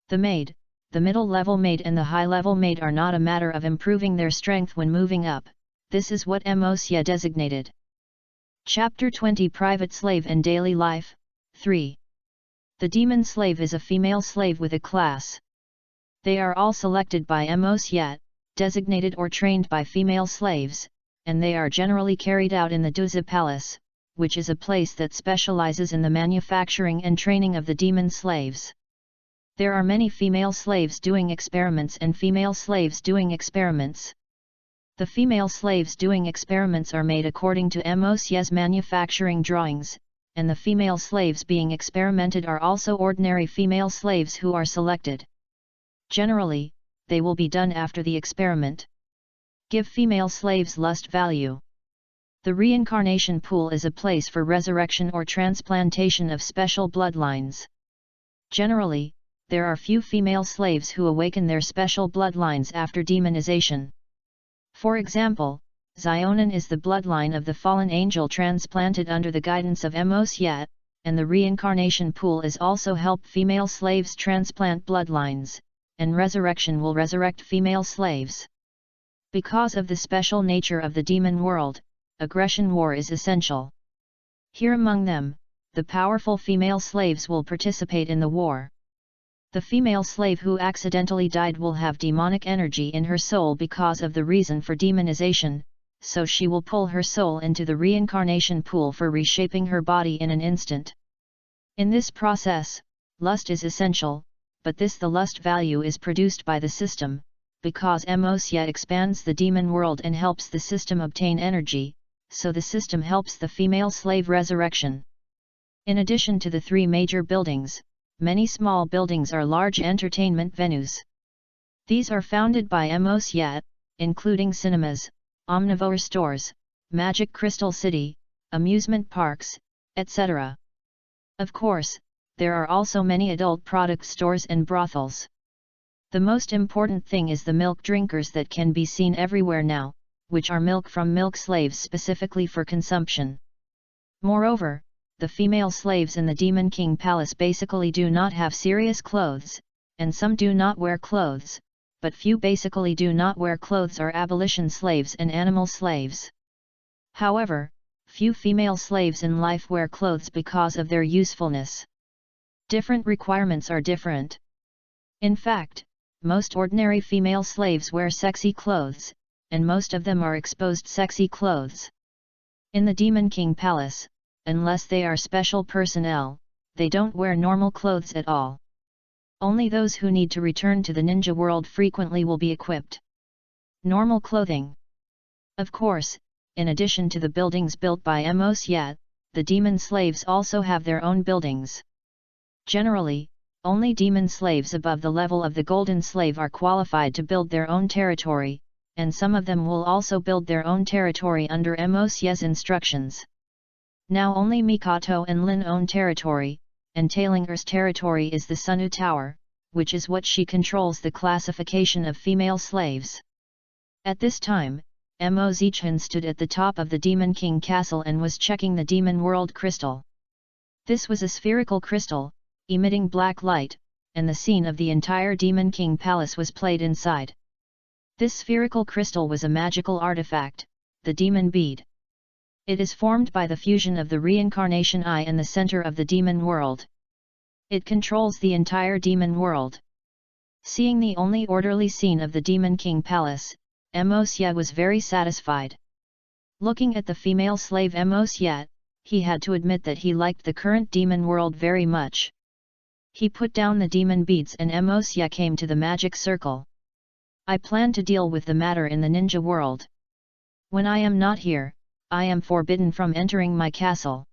The maid, the middle level maid and the high level maid are not a matter of improving their strength when moving up. This is what Uchiha designated. Chapter 20 Private Slave and Daily Life, 3. The demon slave is a female slave with a class. They are all selected by Uchiha, designated or trained by female slaves, and they are generally carried out in the Duza Palace, which is a place that specializes in the manufacturing and training of the demon slaves. There are many female slaves doing experiments and female slaves doing experiments. The female slaves doing experiments are made according to Uchiha's manufacturing drawings, and the female slaves being experimented are also ordinary female slaves who are selected. Generally, they will be done after the experiment. Give female slaves lust value. The reincarnation pool is a place for resurrection or transplantation of special bloodlines. Generally, there are few female slaves who awaken their special bloodlines after demonization. For example, Zionin is the bloodline of the fallen angel transplanted under the guidance of Uchiha, and the reincarnation pool is also help female slaves transplant bloodlines, and resurrection will resurrect female slaves. Because of the special nature of the demon world, aggression war is essential. Here among them, the powerful female slaves will participate in the war. The female slave who accidentally died will have demonic energy in her soul because of the reason for demonization, so she will pull her soul into the reincarnation pool for reshaping her body in an instant. In this process, lust is essential, but the lust value is produced by the system, because Uchiha expands the demon world and helps the system obtain energy, so the system helps the female slave resurrection. In addition to the three major buildings, many small buildings are large entertainment venues. These are founded by Uchiha, including cinemas, omnivore stores, magic crystal city, amusement parks, etc. Of course, there are also many adult product stores and brothels. The most important thing is the milk drinkers that can be seen everywhere now, which are milk from milk slaves specifically for consumption. Moreover, the female slaves in the Demon King Palace basically do not have serious clothes, and some do not wear clothes, but few basically do not wear clothes are abolition slaves and animal slaves. However, few female slaves in life wear clothes because of their usefulness. Different requirements are different. In fact, most ordinary female slaves wear sexy clothes, and most of them are exposed sexy clothes. In the Demon King Palace, unless they are special personnel, they don't wear normal clothes at all. Only those who need to return to the ninja world frequently will be equipped. Normal clothing. Of course, in addition to the buildings built by Mosya, the demon slaves also have their own buildings. Generally, only demon slaves above the level of the golden slave are qualified to build their own territory, and some of them will also build their own territory under Mosya's instructions. Now only Mikato and Lin own territory, and Tailinger's territory is the Sunu Tower, which is what she controls the classification of female slaves. At this time, Mozichan stood at the top of the Demon King Castle and was checking the Demon World Crystal. This was a spherical crystal, emitting black light, and the scene of the entire Demon King Palace was played inside. This spherical crystal was a magical artifact, the Demon Bead. It is formed by the fusion of the reincarnation eye and the center of the demon world. It controls the entire demon world. Seeing the only orderly scene of the Demon King Palace, Mosya was very satisfied. Looking at the female slave Mosya, he had to admit that he liked the current demon world very much. He put down the demon beads and Mosya came to the magic circle. I plan to deal with the matter in the ninja world. When I am not here, I am forbidden from entering my castle.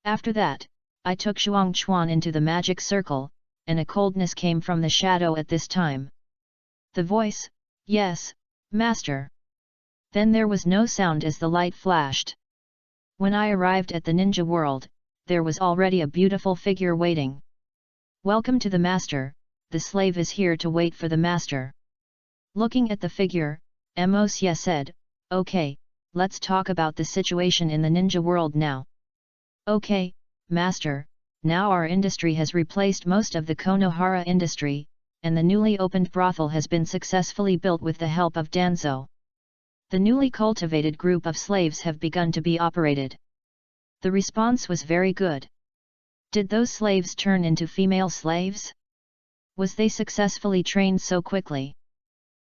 After that, I took Shuang Chuan into the magic circle, and a coldness came from the shadow at this time. The voice, "Yes, Master." Then there was no sound as the light flashed. When I arrived at the ninja world, there was already a beautiful figure waiting. "Welcome to the Master, the slave is here to wait for the Master." Looking at the figure, Mosya said, "Okay, let's talk about the situation in the ninja world now." "Okay, Master, now our industry has replaced most of the Konohara industry, and the newly opened brothel has been successfully built with the help of Danzo. The newly cultivated group of slaves have begun to be operated." The response was very good. Did those slaves turn into female slaves? Was they successfully trained so quickly?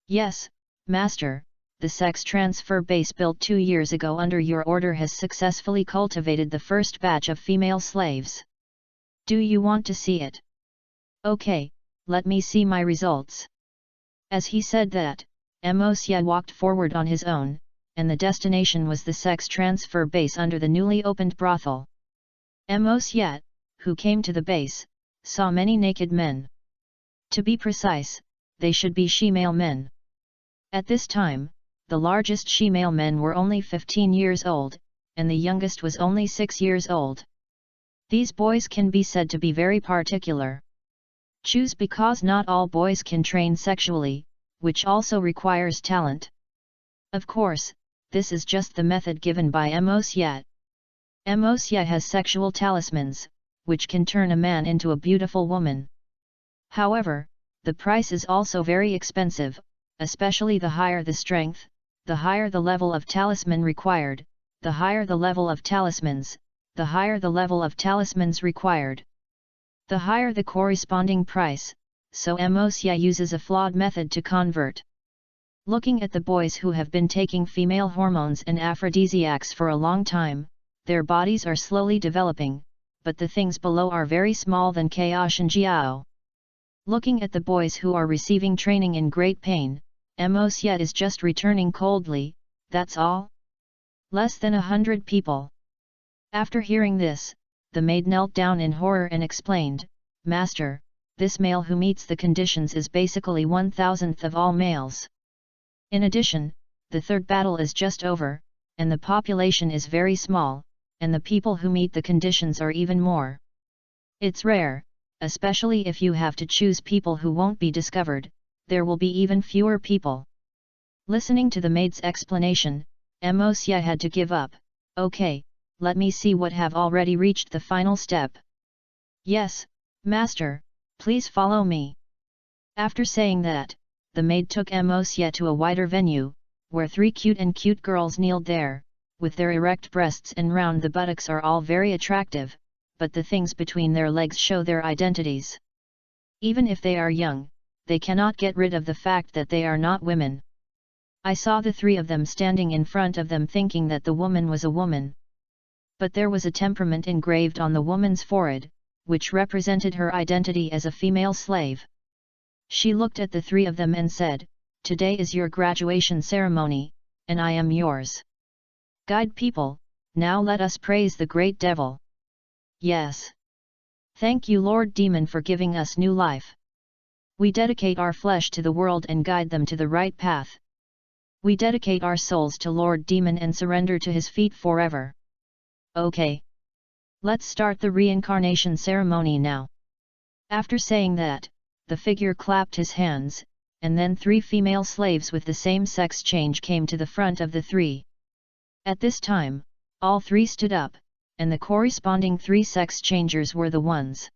"Yes, Master, the sex transfer base built 2 years ago under your order has successfully cultivated the first batch of female slaves. Do you want to see it?" "Okay, let me see my results." As he said that, Mosya walked forward on his own, and the destination was the sex transfer base under the newly opened brothel. Mosya, who came to the base, saw many naked men. To be precise, they should be she-male men. At this time, the largest she-male men were only 15 years old, and the youngest was only 6 years old. These boys can be said to be very particular. Choose because not all boys can train sexually, which also requires talent. Of course, this is just the method given by Mosya. Mosya has sexual talismans, which can turn a man into a beautiful woman. However, the price is also very expensive, especially the higher the strength, the higher the level of talisman required, the higher the level of talismans, the higher the level of talismans required. The higher the corresponding price, so Mosya uses a flawed method to convert. Looking at the boys who have been taking female hormones and aphrodisiacs for a long time, their bodies are slowly developing, but the things below are very small than Chaos and Jiao. Looking at the boys who are receiving training in great pain, Mosya is just returning coldly, "That's all? Less than 100 people." After hearing this, the maid knelt down in horror and explained, "Master, this male who meets the conditions is basically 1,000th of all males. In addition, the third battle is just over, and the population is very small, and the people who meet the conditions are even more. It's rare, especially if you have to choose people who won't be discovered, there will be even fewer people." Listening to the maid's explanation, Mosya had to give up. "Okay, let me see what have already reached the final step." "Yes, Master, please follow me." After saying that, the maid took Mosya to a wider venue, where 3 cute girls kneeled there, with their erect breasts and round the buttocks are all very attractive, but the things between their legs show their identities. Even if they are young, they cannot get rid of the fact that they are not women. I saw the three of them standing in front of them thinking that the woman was a woman. But there was a temperament engraved on the woman's forehead, which represented her identity as a female slave. She looked at the three of them and said, "Today is your graduation ceremony, and I am yours. Guide people, now let us praise the great devil." Yes. Thank you Lord Demon for giving us new life. We dedicate our flesh to the world and guide them to the right path. We dedicate our souls to Lord Demon and surrender to his feet forever. Okay. Let's start the reincarnation ceremony now. After saying that, the figure clapped his hands, and then three female slaves with the same sex change came to the front of the three. At this time, all three stood up, and the corresponding three sex changers were the ones.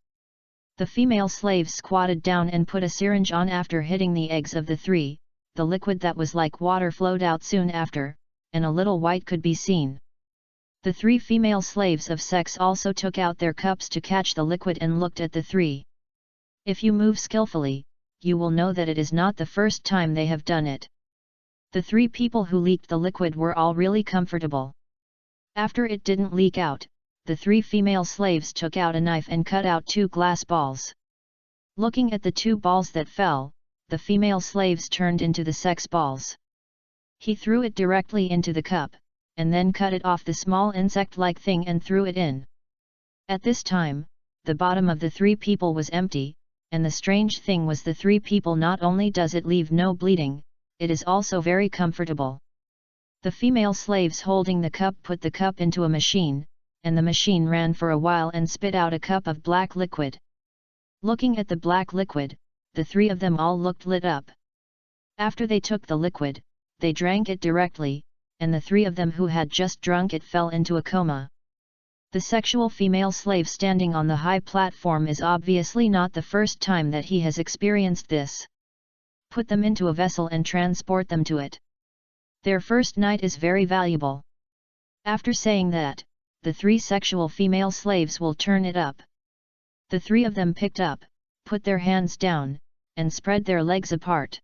The female slaves squatted down and put a syringe on after hitting the eggs of the three. The liquid that was like water flowed out soon after, and a little white could be seen. The three female slaves of sex also took out their cups to catch the liquid and looked at the three. If you move skillfully, you will know that it is not the first time they have done it. The three people who leaked the liquid were all really comfortable. After it didn't leak out, the three female slaves took out a knife and cut out 2 glass balls. Looking at the 2 balls that fell, the female slaves turned into the sex balls. He threw it directly into the cup, and then cut it off the small insect-like thing and threw it in. At this time, the bottom of the 3 people was empty, and the strange thing was the 3 people not only does it leave no bleeding, it is also very comfortable. The female slaves holding the cup put the cup into a machine, and the machine ran for a while and spit out a cup of black liquid. Looking at the black liquid, the 3 of them all looked lit up. After they took the liquid, they drank it directly, and the 3 of them who had just drunk it fell into a coma. The sexual female slave standing on the high platform is obviously not the first time that he has experienced this. Put them into a vessel and transport them to it. Their first night is very valuable. After saying that, the 3 sexual female slaves will turn it up. The 3 of them picked up, put their hands down, and spread their legs apart.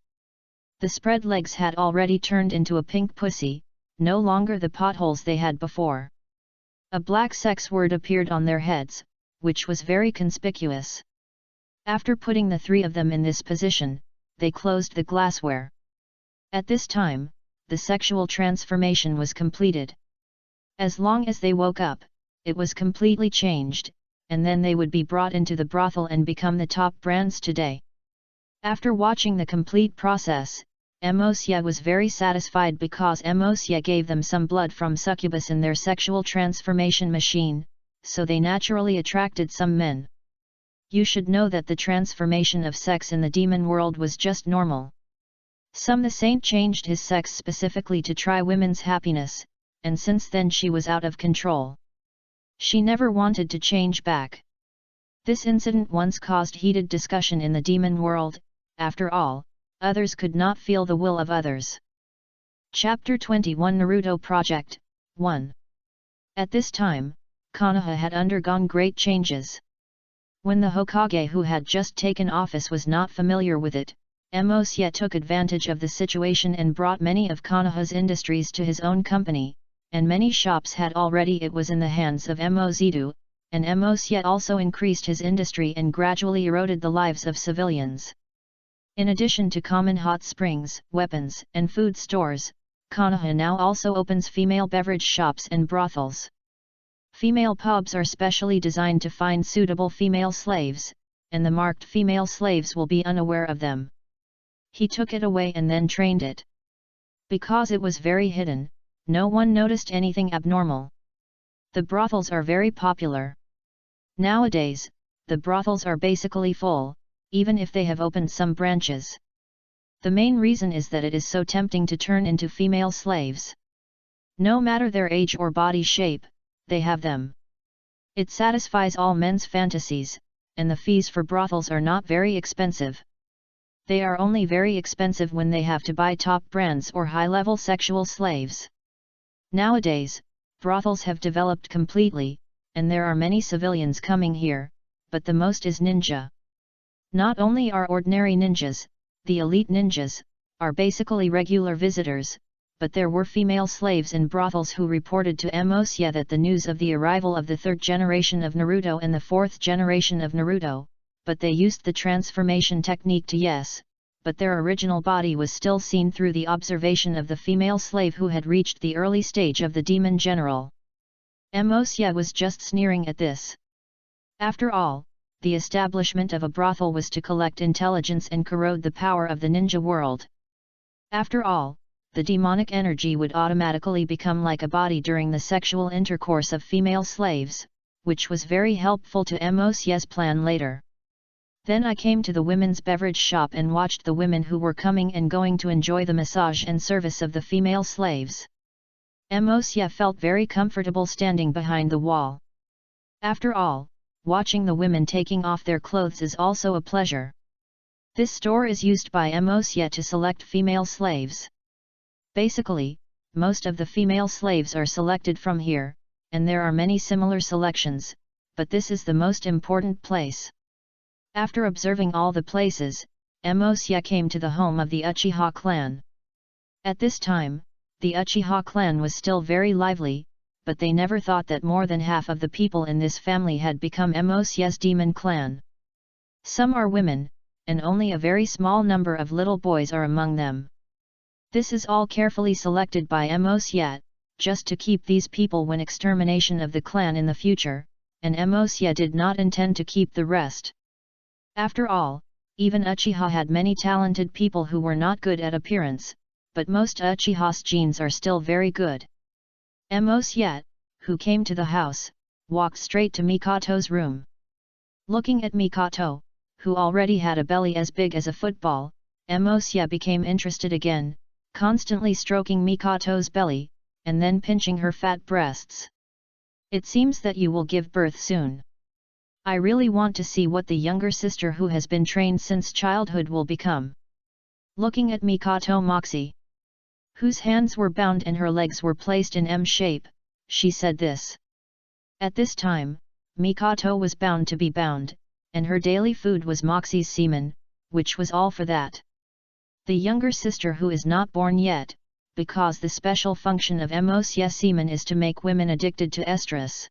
The spread legs had already turned into a pink pussy, no longer the potholes they had before. A black sex word appeared on their heads, which was very conspicuous. After putting the 3 of them in this position, they closed the glassware. At this time, the sexual transformation was completed. As long as they woke up, it was completely changed, and then they would be brought into the brothel and become the top brands today. After watching the complete process, Emosia was very satisfied because Emosia gave them some blood from succubus in their sexual transformation machine, so they naturally attracted some men. You should know that the transformation of sex in the demon world was just normal. The saint changed his sex specifically to try women's happiness, and since then she was out of control. She never wanted to change back. This incident once caused heated discussion in the demon world. After all, others could not feel the will of others. Chapter 21 Naruto Project 1. At this time, Konoha had undergone great changes. When the Hokage who had just taken office was not familiar with it, Emosia took advantage of the situation and brought many of Konoha's industries to his own company, and many shops had already it was in the hands of Emozidu, and Emosia also increased his industry and gradually eroded the lives of civilians. In addition to common hot springs, weapons, and food stores, Konoha now also opens female beverage shops and brothels. Female pubs are specially designed to find suitable female slaves, and the marked female slaves will be unaware of them. He took it away and then trained it. Because it was very hidden, no one noticed anything abnormal. The brothels are very popular. Nowadays, the brothels are basically full, even if they have opened some branches. The main reason is that it is so tempting to turn into female slaves. No matter their age or body shape, they have them. It satisfies all men's fantasies, and the fees for brothels are not very expensive. They are only very expensive when they have to buy top brands or high-level sexual slaves. Nowadays, brothels have developed completely, and there are many civilians coming here, but the most is ninja. Not only are ordinary ninjas, the elite ninjas, are basically regular visitors, but there were female slaves in brothels who reported to Mosya that the news of the arrival of the third generation of Naruto and the fourth generation of Naruto, but they used the transformation technique to yes, but their original body was still seen through the observation of the female slave who had reached the early stage of the demon general. Mosya was just sneering at this. After all, the establishment of a brothel was to collect intelligence and corrode the power of the ninja world. After all, the demonic energy would automatically become like a body during the sexual intercourse of female slaves, which was very helpful to Mosya's plan later. Then I came to the women's beverage shop and watched the women who were coming and going to enjoy the massage and service of the female slaves. Mosya felt very comfortable standing behind the wall. After all, watching the women taking off their clothes is also a pleasure. This store is used by Mosya to select female slaves. Basically, most of the female slaves are selected from here, and there are many similar selections, but this is the most important place. After observing all the places, Mosya came to the home of the Uchiha clan. At this time, the Uchiha clan was still very lively, but they never thought that more than half of the people in this family had become Mosya's demon clan. Some are women, and only a very small number of little boys are among them. This is all carefully selected by Mosya, just to keep these people when extermination of the clan in the future, and Mosya did not intend to keep the rest. After all, even Uchiha had many talented people who were not good at appearance, but most Uchiha's genes are still very good. Mosya, who came to the house, walked straight to Mikato's room. Looking at Mikato, who already had a belly as big as a football, Mosya became interested again, constantly stroking Mikato's belly, and then pinching her fat breasts. It seems that you will give birth soon. I really want to see what the younger sister who has been trained since childhood will become. Looking at Mikato Moxie, whose hands were bound and her legs were placed in M shape, she said this. At this time, Mikato was bound to be bound, and her daily food was Moxie's semen, which was all for that. The younger sister who is not born yet, because the special function of Mosya's semen is to make women addicted to estrus.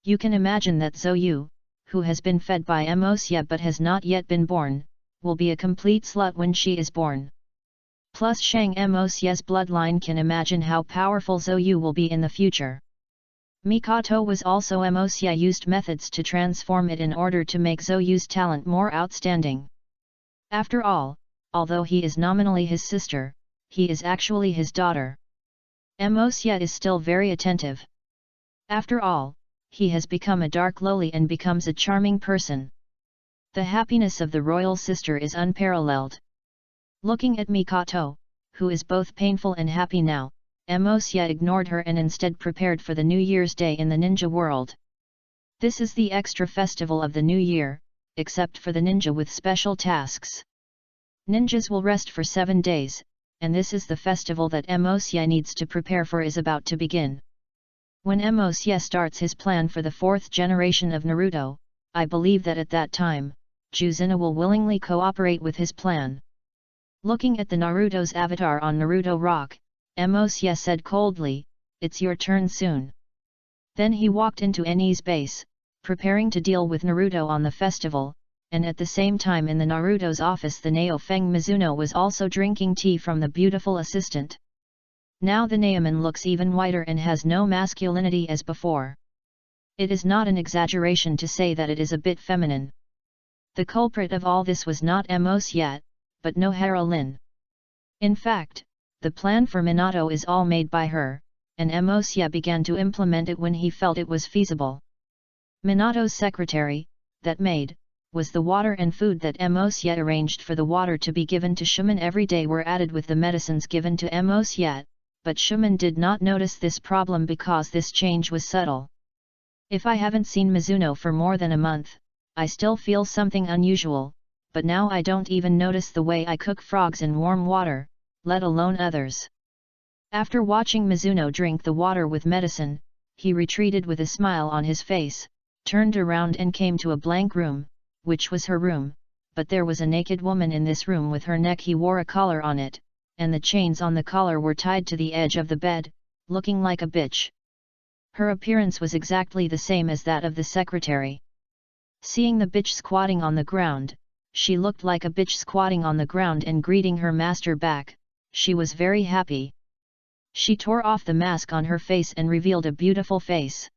You can imagine that Zoyu, who has been fed by Mosya but has not yet been born, will be a complete slut when she is born. Plus Shang Mosya's bloodline can imagine how powerful Zoyu will be in the future. Mikato was also Mosya used methods to transform it in order to make Zoyu's talent more outstanding. After all, although he is nominally his sister, he is actually his daughter. Mosya is still very attentive. After all, he has become a dark loli and becomes a charming person. The happiness of the royal sister is unparalleled. Looking at Mikato, who is both painful and happy now, Mosya ignored her and instead prepared for the New Year's Day in the ninja world. This is the extra festival of the New Year, except for the ninja with special tasks. Ninjas will rest for 7 days, and this is the festival that Mosya needs to prepare for is about to begin. When Mosya starts his plan for the 4th generation of Naruto, I believe that at that time, Juzina will willingly cooperate with his plan. Looking at the Naruto's avatar on Naruto Rock, Mosya said coldly, "It's your turn soon." Then he walked into Eni's base, preparing to deal with Naruto on the festival, and at the same time in the Naruto's office the Naofeng Mizuno was also drinking tea from the beautiful assistant. Now the Naoman looks even whiter and has no masculinity as before. It is not an exaggeration to say that it is a bit feminine. The culprit of all this was not Mosya, but Nohara Lin. In fact, the plan for Minato is all made by her, and Mosya began to implement it when he felt it was feasible. Minato's secretary, that maid, was the water and food that Mosya arranged for the water to be given to Shuman every day were added with the medicines given to Mosya, but Shuman did not notice this problem because this change was subtle. If I haven't seen Mizuno for more than a month, I still feel something unusual, but now I don't even notice the way I cook frogs in warm water, let alone others. After watching Mizuno drink the water with medicine, he retreated with a smile on his face, turned around and came to a blank room, which was her room, but there was a naked woman in this room with her neck. He wore a collar on it, and the chains on the collar were tied to the edge of the bed, looking like a bitch. Her appearance was exactly the same as that of the secretary. Seeing the bitch squatting on the ground, she looked like a bitch squatting on the ground and greeting her master back. She was very happy. She tore off the mask on her face and revealed a beautiful face.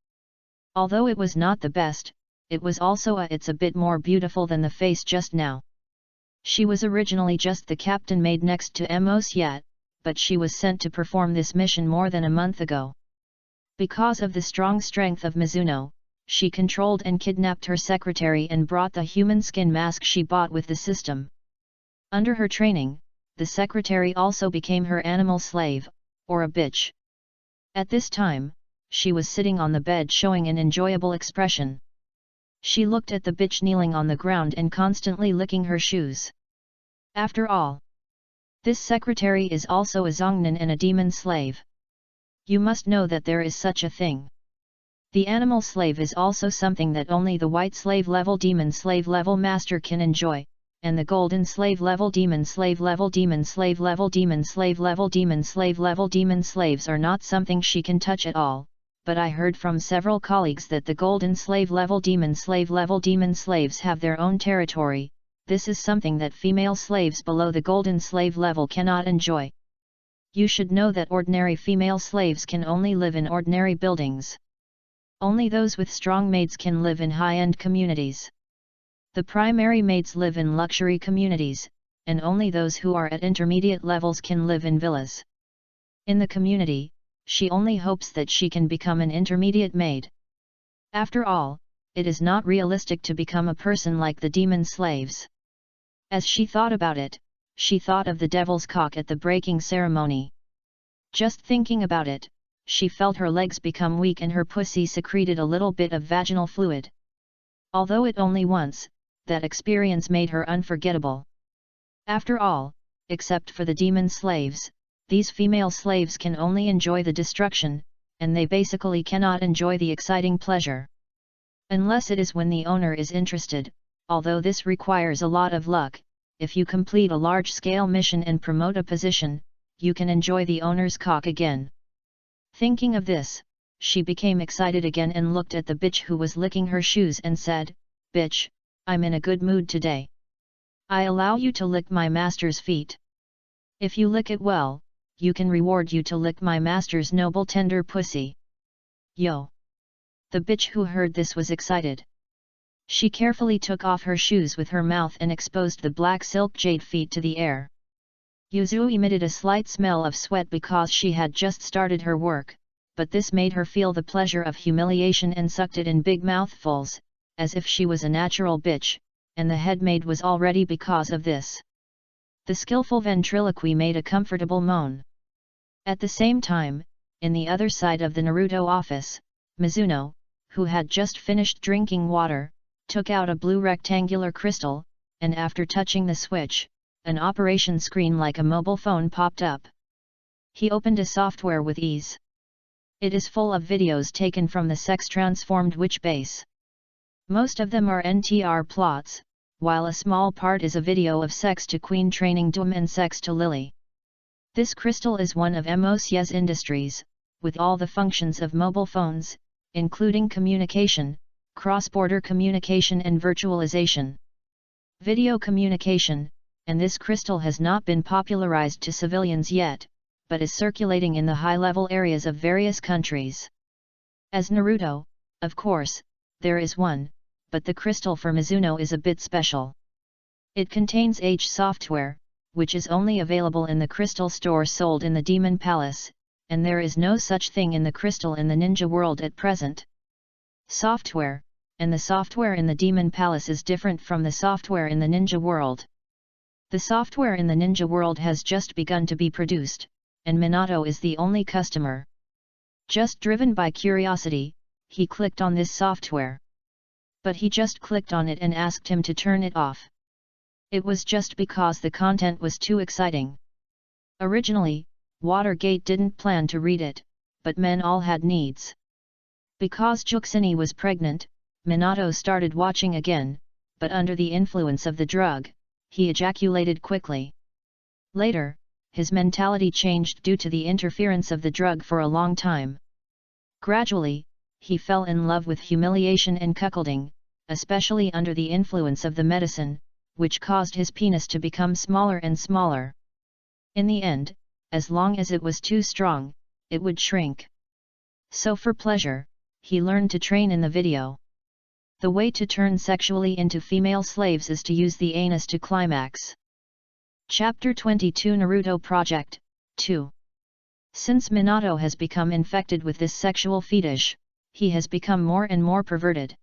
Although it was not the best, it was also it's a bit more beautiful than the face just now. She was originally just the captain maid next to Mos Yat, but she was sent to perform this mission more than a month ago. Because of the strong strength of Mizuno, she controlled and kidnapped her secretary and brought the human skin mask she bought with the system. Under her training, the secretary also became her animal slave, or a bitch. At this time, she was sitting on the bed showing an enjoyable expression. She looked at the bitch kneeling on the ground and constantly licking her shoes. After all, this secretary is also a Zongnan and a demon slave. You must know that there is such a thing. The animal slave is also something that only the white slave level demon slave level master can enjoy, and the golden slave level demon slave level demon slave level demon slave level demon slave level demon slaves are not something she can touch at all. But I heard from several colleagues that the golden slave level demon slaves have their own territory. This is something that female slaves below the golden slave level cannot enjoy. You should know that ordinary female slaves can only live in ordinary buildings. Only those with strong maids can live in high-end communities. The primary maids live in luxury communities, and only those who are at intermediate levels can live in villas. In the community, she only hopes that she can become an intermediate maid. After all, it is not realistic to become a person like the demon slaves. As she thought about it, she thought of the devil's cock at the breaking ceremony. Just thinking about it, she felt her legs become weak and her pussy secreted a little bit of vaginal fluid. Although it only once, that experience made her unforgettable. After all, except for the demon slaves, these female slaves can only enjoy the destruction, and they basically cannot enjoy the exciting pleasure. Unless it is when the owner is interested, although this requires a lot of luck. If you complete a large-scale mission and promote a position, you can enjoy the owner's cock again. Thinking of this, she became excited again and looked at the bitch who was licking her shoes and said, "Bitch, I'm in a good mood today. I allow you to lick my master's feet. If you lick it well, you can reward you to lick my master's noble tender pussy." Yo! The bitch who heard this was excited. She carefully took off her shoes with her mouth and exposed the black silk jade feet to the air. Yuzu emitted a slight smell of sweat because she had just started her work, but this made her feel the pleasure of humiliation and sucked it in big mouthfuls, as if she was a natural bitch, and the head maid was all ready because of this. The skillful ventriloquy made a comfortable moan. At the same time, in the other side of the Naruto office, Mizuno, who had just finished drinking water, took out a blue rectangular crystal, and after touching the switch, an operation screen like a mobile phone popped up. He opened a software with ease. It is full of videos taken from the sex-transformed witch base. Most of them are NTR plots, while a small part is a video of sex to queen training Dum and sex to Lily. This crystal is one of Mos Yes Industries, with all the functions of mobile phones, including communication, cross-border communication and virtualization. Video communication, and this crystal has not been popularized to civilians yet, but is circulating in the high-level areas of various countries. As Naruto, of course, there is one, but the crystal for Mizuno is a bit special. It contains H software, which is only available in the crystal store sold in the Demon Palace, and there is no such thing in the crystal in the ninja world at present. Software, and the software in the Demon Palace is different from the software in the ninja world. The software in the ninja world has just begun to be produced, and Minato is the only customer. Just driven by curiosity, he clicked on this software. But he just clicked on it and asked him to turn it off. It was just because the content was too exciting. Originally, Watergate didn't plan to read it, but men all had needs. Because Juxini was pregnant, Minato started watching again, but under the influence of the drug, he ejaculated quickly. Later, his mentality changed due to the interference of the drug for a long time. Gradually, he fell in love with humiliation and cuckolding, especially under the influence of the medicine, which caused his penis to become smaller and smaller. In the end, as long as it was too strong, it would shrink. So for pleasure, he learned to train in the video. The way to turn sexually into female slaves is to use the anus to climax. Chapter 22 Naruto Project 2. Since Minato has become infected with this sexual fetish, he has become more and more perverted.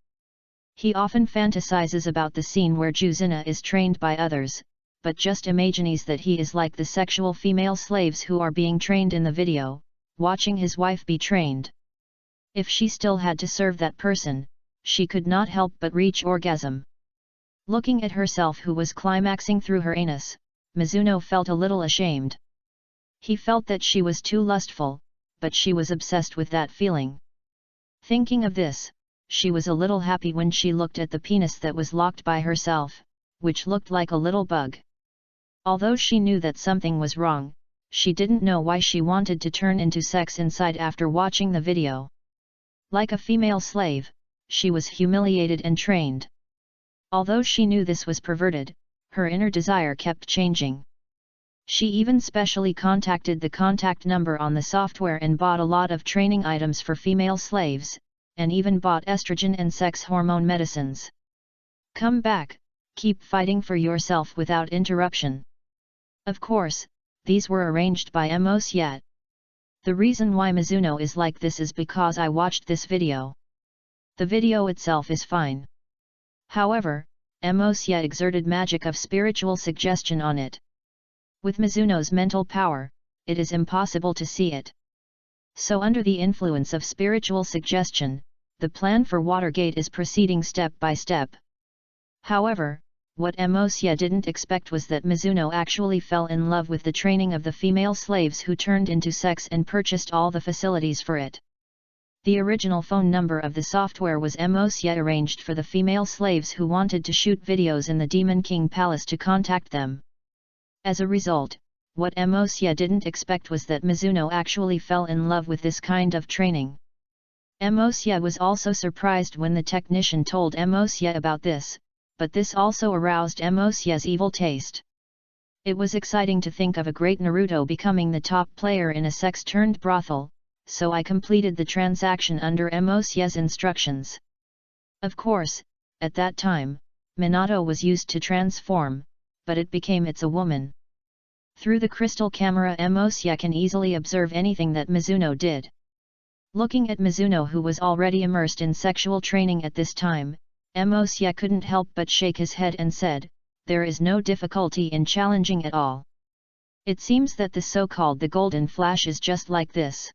He often fantasizes about the scene where Juzina is trained by others, but just imagines that he is like the sexual female slaves who are being trained in the video, watching his wife be trained. If she still had to serve that person, she could not help but reach orgasm. Looking at herself who was climaxing through her anus, Mizuno felt a little ashamed. He felt that she was too lustful, but she was obsessed with that feeling. Thinking of this, she was a little happy when she looked at the penis that was locked by herself, which looked like a little bug. Although she knew that something was wrong, she didn't know why she wanted to turn into sex inside after watching the video. Like a female slave, she was humiliated and trained. Although she knew this was perverted, her inner desire kept changing. She even specially contacted the contact number on the software and bought a lot of training items for female slaves, and even bought estrogen and sex hormone medicines. Come back, keep fighting for yourself without interruption. Of course, these were arranged by Mosye. The reason why Mizuno is like this is because I watched this video. The video itself is fine. However, Mosye exerted magic of spiritual suggestion on it. With Mizuno's mental power, it is impossible to see it. So under the influence of spiritual suggestion, the plan for Watergate is proceeding step by step. However, what Mosye didn't expect was that Mizuno actually fell in love with the training of the female slaves who turned into sex and purchased all the facilities for it. The original phone number of the software was Mosye arranged for the female slaves who wanted to shoot videos in the Demon King Palace to contact them. As a result, what Mosye didn't expect was that Mizuno actually fell in love with this kind of training. Mosye was also surprised when the technician told Mosye about this, but this also aroused Mosye's evil taste. It was exciting to think of a great Naruto becoming the top player in a sex-turned brothel, so I completed the transaction under Mosye's instructions. Of course, at that time, Minato was used to transform, but it became it's a woman. Through the crystal camera Mosye can easily observe anything that Mizuno did. Looking at Mizuno who was already immersed in sexual training at this time, Mosye couldn't help but shake his head and said, "There is no difficulty in challenging at all. It seems that the so-called the Golden Flash is just like this.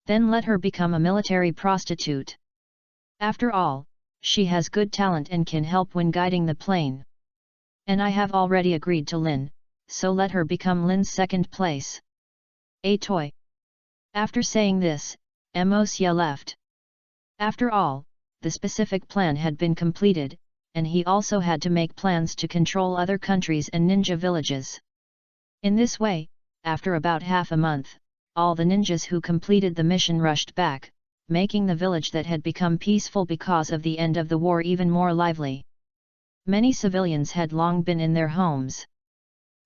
Then let her become a military prostitute. After all, she has good talent and can help when guiding the plane. And I have already agreed to Lin, so let her become Lin's second place. A toy." After saying this, Mosye left. After all, the specific plan had been completed, and he also had to make plans to control other countries and ninja villages. In this way, after about half a month, all the ninjas who completed the mission rushed back, making the village that had become peaceful because of the end of the war even more lively. Many civilians had long been in their homes.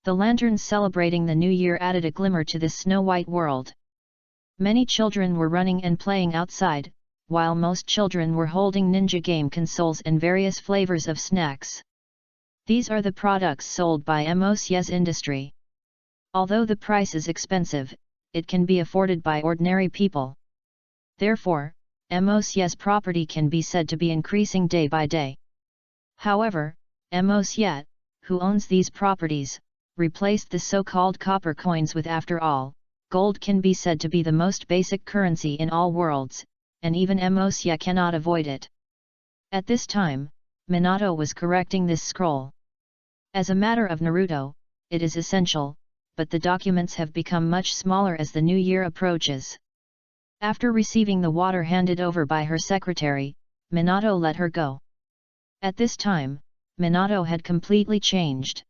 The lanterns celebrating the new year added a glimmer to this snow-white world. Many children were running and playing outside, while most children were holding ninja game consoles and various flavors of snacks. These are the products sold by Mosye's industry. Although the price is expensive, it can be afforded by ordinary people. Therefore, Mosye's property can be said to be increasing day by day. However, Mosye, who owns these properties, replaced the so-called copper coins with after all, gold can be said to be the most basic currency in all worlds, and even Mosye cannot avoid it. At this time, Minato was correcting this scroll. As a matter of Naruto, it is essential, but the documents have become much smaller as the new year approaches. After receiving the water handed over by her secretary, Minato let her go. At this time, Minato had completely changed.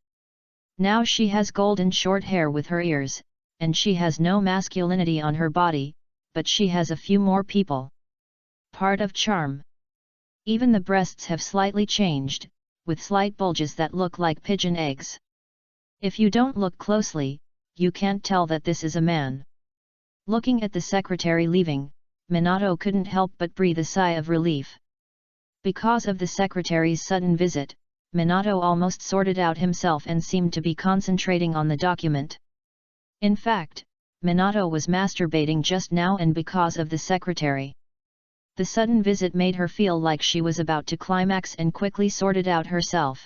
Now she has golden short hair with her ears, and she has no masculinity on her body, but she has a few more people. Part of charm. Even the breasts have slightly changed, with slight bulges that look like pigeon eggs. If you don't look closely, you can't tell that this is a man. Looking at the secretary leaving, Minato couldn't help but breathe a sigh of relief. Because of the secretary's sudden visit, Minato almost sorted out himself and seemed to be concentrating on the document. In fact, Minato was masturbating just now, and because of the secretary. The sudden visit made her feel like she was about to climax and quickly sorted out herself.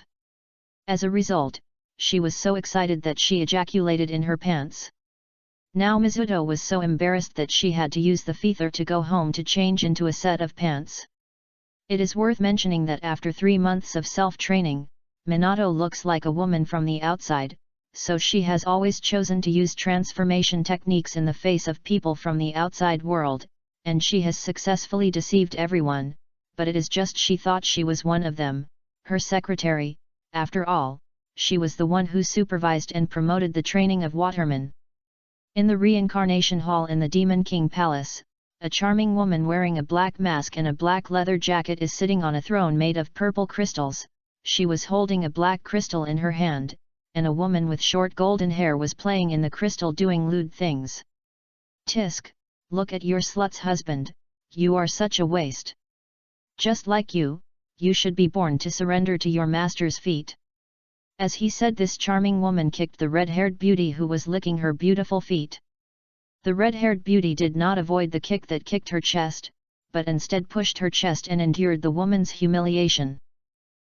As a result, she was so excited that she ejaculated in her pants. Now Mizuto was so embarrassed that she had to use the feather to go home to change into a set of pants. It is worth mentioning that after 3 months of self-training, Minato looks like a woman from the outside, so she has always chosen to use transformation techniques in the face of people from the outside world, and she has successfully deceived everyone, but it is just she thought she was one of them, her secretary. After all, she was the one who supervised and promoted the training of watermen. In the reincarnation hall in the Demon King Palace, a charming woman wearing a black mask and a black leather jacket is sitting on a throne made of purple crystals. She was holding a black crystal in her hand, and a woman with short golden hair was playing in the crystal doing lewd things. Tisk, look at your slut's husband, you are such a waste. Just like you should be born to surrender to your master's feet. As he said this, charming woman kicked the red-haired beauty who was licking her beautiful feet. The red-haired beauty did not avoid the kick that kicked her chest, but instead pushed her chest and endured the woman's humiliation.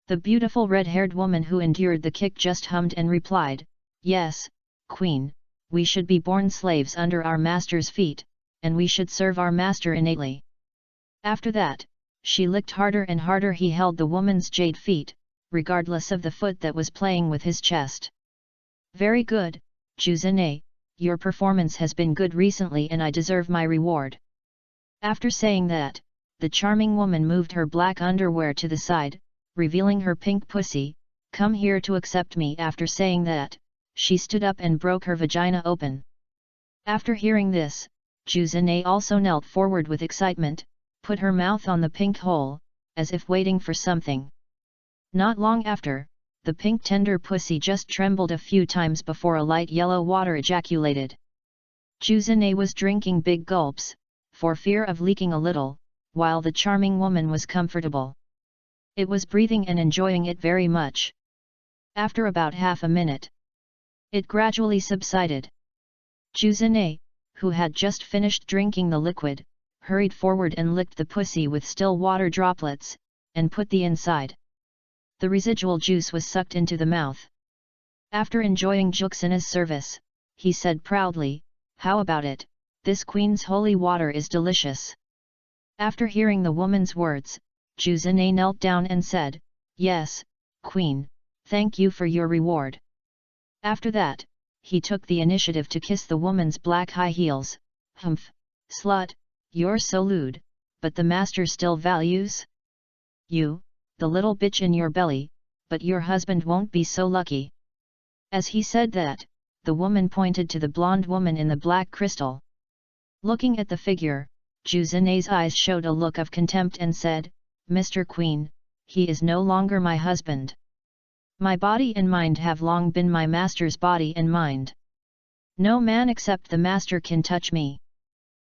The beautiful red-haired woman who endured the kick just hummed and replied, "Yes, Queen, we should be born slaves under our master's feet, and we should serve our master innately." After that, she licked harder and harder. He held the woman's jade feet, regardless of the foot that was playing with his chest. "Very good, Juzune, your performance has been good recently and I deserve my reward." After saying that, the charming woman moved her black underwear to the side, revealing her pink pussy. "Come here to accept me." After saying that, she stood up and broke her vagina open. After hearing this, Juzune also knelt forward with excitement, put her mouth on the pink hole, as if waiting for something. Not long after, the pink tender pussy just trembled a few times before a light yellow water ejaculated. Juzune was drinking big gulps, for fear of leaking a little, while the charming woman was comfortable. It was breathing and enjoying it very much. After about half a minute, it gradually subsided. Juzune, who had just finished drinking the liquid, hurried forward and licked the pussy with still water droplets, and put the inside. The residual juice was sucked into the mouth. After enjoying Juxina's service, he said proudly, "How about it, this queen's holy water is delicious." After hearing the woman's words, Juzune knelt down and said, "Yes, Queen, thank you for your reward." After that, he took the initiative to kiss the woman's black high heels. "Humph, slut, you're so lewd, but the master still values you, the little bitch in your belly, but your husband won't be so lucky." As he said that, the woman pointed to the blonde woman in the black crystal. Looking at the figure, Juzune's eyes showed a look of contempt and said, "Mr. Queen, he is no longer my husband. My body and mind have long been my master's body and mind. No man except the master can touch me."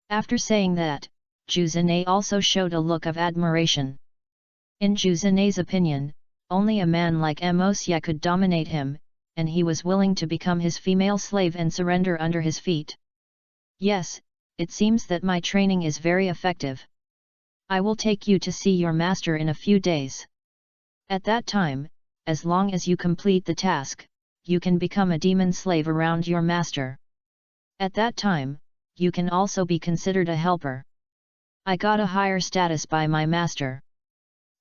After saying that, Juzune also showed a look of admiration. In Juzune's opinion, only a man like Mosya could dominate him, and he was willing to become his female slave and surrender under his feet. "Yes, it seems that my training is very effective. I will take you to see your master in a few days. At that time, as long as you complete the task, you can become a demon slave around your master. At that time, you can also be considered a helper. I got a higher status by my master."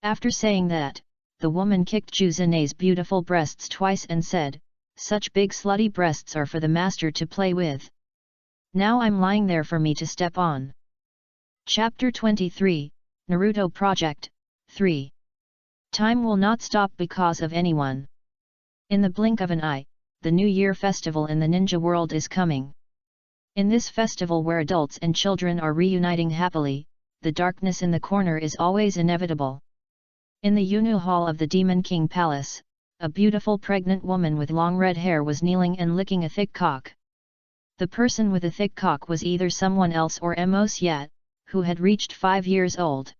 After saying that, the woman kicked Juzune's beautiful breasts twice and said, "Such big slutty breasts are for the master to play with. Now I'm lying there for me to step on." Chapter 23, Naruto Project, 3. Time will not stop because of anyone. In the blink of an eye, the New Year festival in the ninja world is coming. In this festival where adults and children are reuniting happily, the darkness in the corner is always inevitable. In the Yunu Hall of the Demon King Palace, a beautiful pregnant woman with long red hair was kneeling and licking a thick cock. The person with a thick cock was either someone else or Mosye, who had reached 5 years old.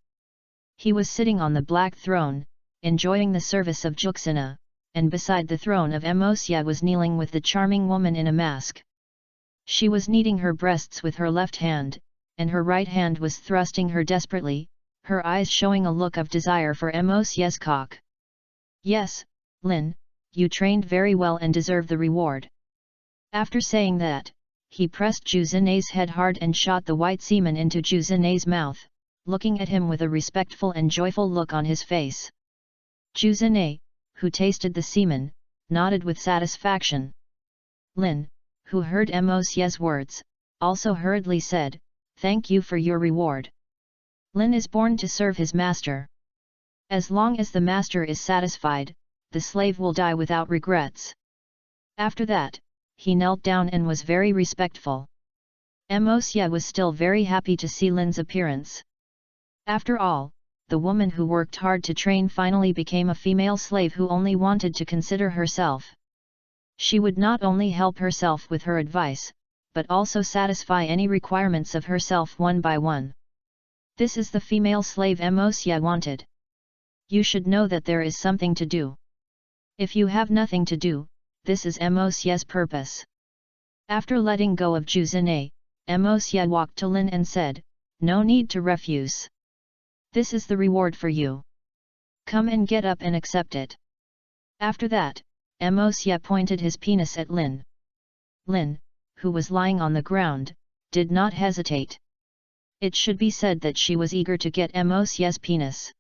He was sitting on the black throne, enjoying the service of Juxina, and beside the throne of Mosye was kneeling with the charming woman in a mask. She was kneading her breasts with her left hand, and her right hand was thrusting her desperately, her eyes showing a look of desire for Mosye's cock. Yes, Lin, you trained very well and deserve the reward. After saying that, he pressed Juzine's head hard and shot the white semen into Juzine's mouth, looking at him with a respectful and joyful look on his face. Juzine, who tasted the semen, nodded with satisfaction. Lin, who heard Mosye's words, also hurriedly said, "Thank you for your reward." Lin is born to serve his master. As long as the master is satisfied, the slave will die without regrets. After that, he knelt down and was very respectful. Mosye was still very happy to see Lin's appearance. After all, the woman who worked hard to train finally became a female slave who only wanted to consider herself. She would not only help herself with her advice, but also satisfy any requirements of herself one by one. This is the female slave Mosye wanted. You should know that there is something to do. If you have nothing to do, this is Mosye's purpose. After letting go of Juzine, Mosye walked to Lin and said, "No need to refuse. This is the reward for you. Come and get up and accept it." After that, Mosye pointed his penis at Lin. Lin, who was lying on the ground, did not hesitate. It should be said that she was eager to get Mosye's penis.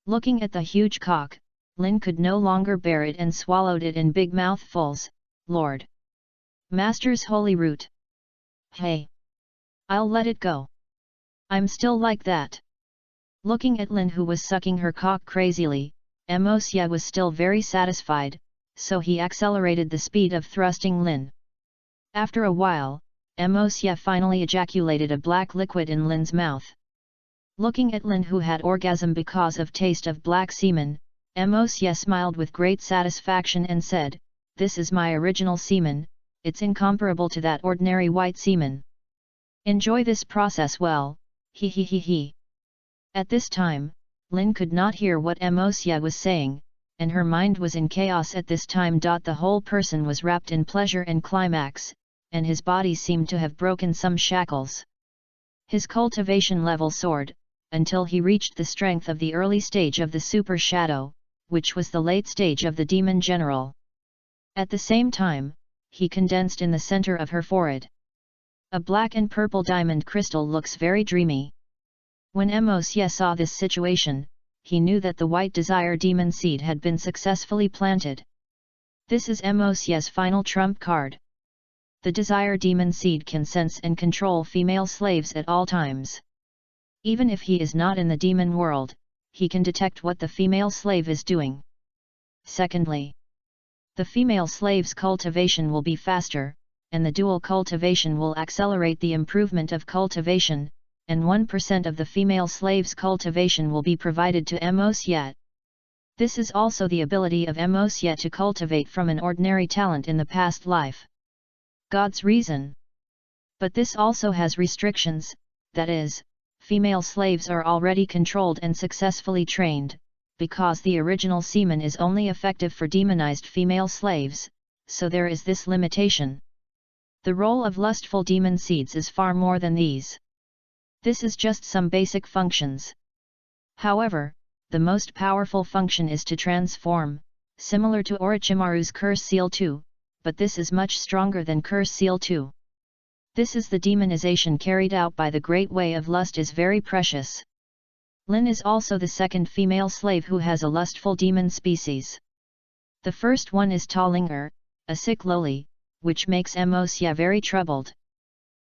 Looking at the huge cock, Lin could no longer bear it and swallowed it in big mouthfuls. "Lord! Master's holy root! Hey! I'll let it go. I'm still like that." Looking at Lin who was sucking her cock crazily, Mosye was still very satisfied, so he accelerated the speed of thrusting Lin. After a while, Mosye finally ejaculated a black liquid in Lin's mouth. Looking at Lin who had orgasm because of taste of black semen, Mosye smiled with great satisfaction and said, "This is my original semen, it's incomparable to that ordinary white semen. Enjoy this process well, he he he he." At this time, Lin could not hear what Mosye was saying, and her mind was in chaos at this time. The whole person was wrapped in pleasure and climax, and his body seemed to have broken some shackles. His cultivation level soared, until he reached the strength of the early stage of the super shadow, which was the late stage of the demon general. At the same time, he condensed in the center of her forehead. A black and purple diamond crystal looks very dreamy. When Mosye saw this situation, he knew that the white desire demon seed had been successfully planted. This is Mosye's final trump card. The desire demon seed can sense and control female slaves at all times. Even if he is not in the demon world, he can detect what the female slave is doing. Secondly, the female slave's cultivation will be faster, and the dual cultivation will accelerate the improvement of cultivation, and 1% of the female slave's cultivation will be provided to Mosye. This is also the ability of Mosye to cultivate from an ordinary talent in the past life. God's reason. But this also has restrictions, that is, female slaves are already controlled and successfully trained, because the original semen is only effective for demonized female slaves, so there is this limitation. The role of lustful demon seeds is far more than these. This is just some basic functions. However, the most powerful function is to transform, similar to Orochimaru's Curse Seal 2, but this is much stronger than Curse Seal 2. This is the demonization carried out by the Great Way of Lust is very precious. Lin is also the second female slave who has a lustful demon species. The first one is Talinger, a sick loli, which makes Mosye very troubled.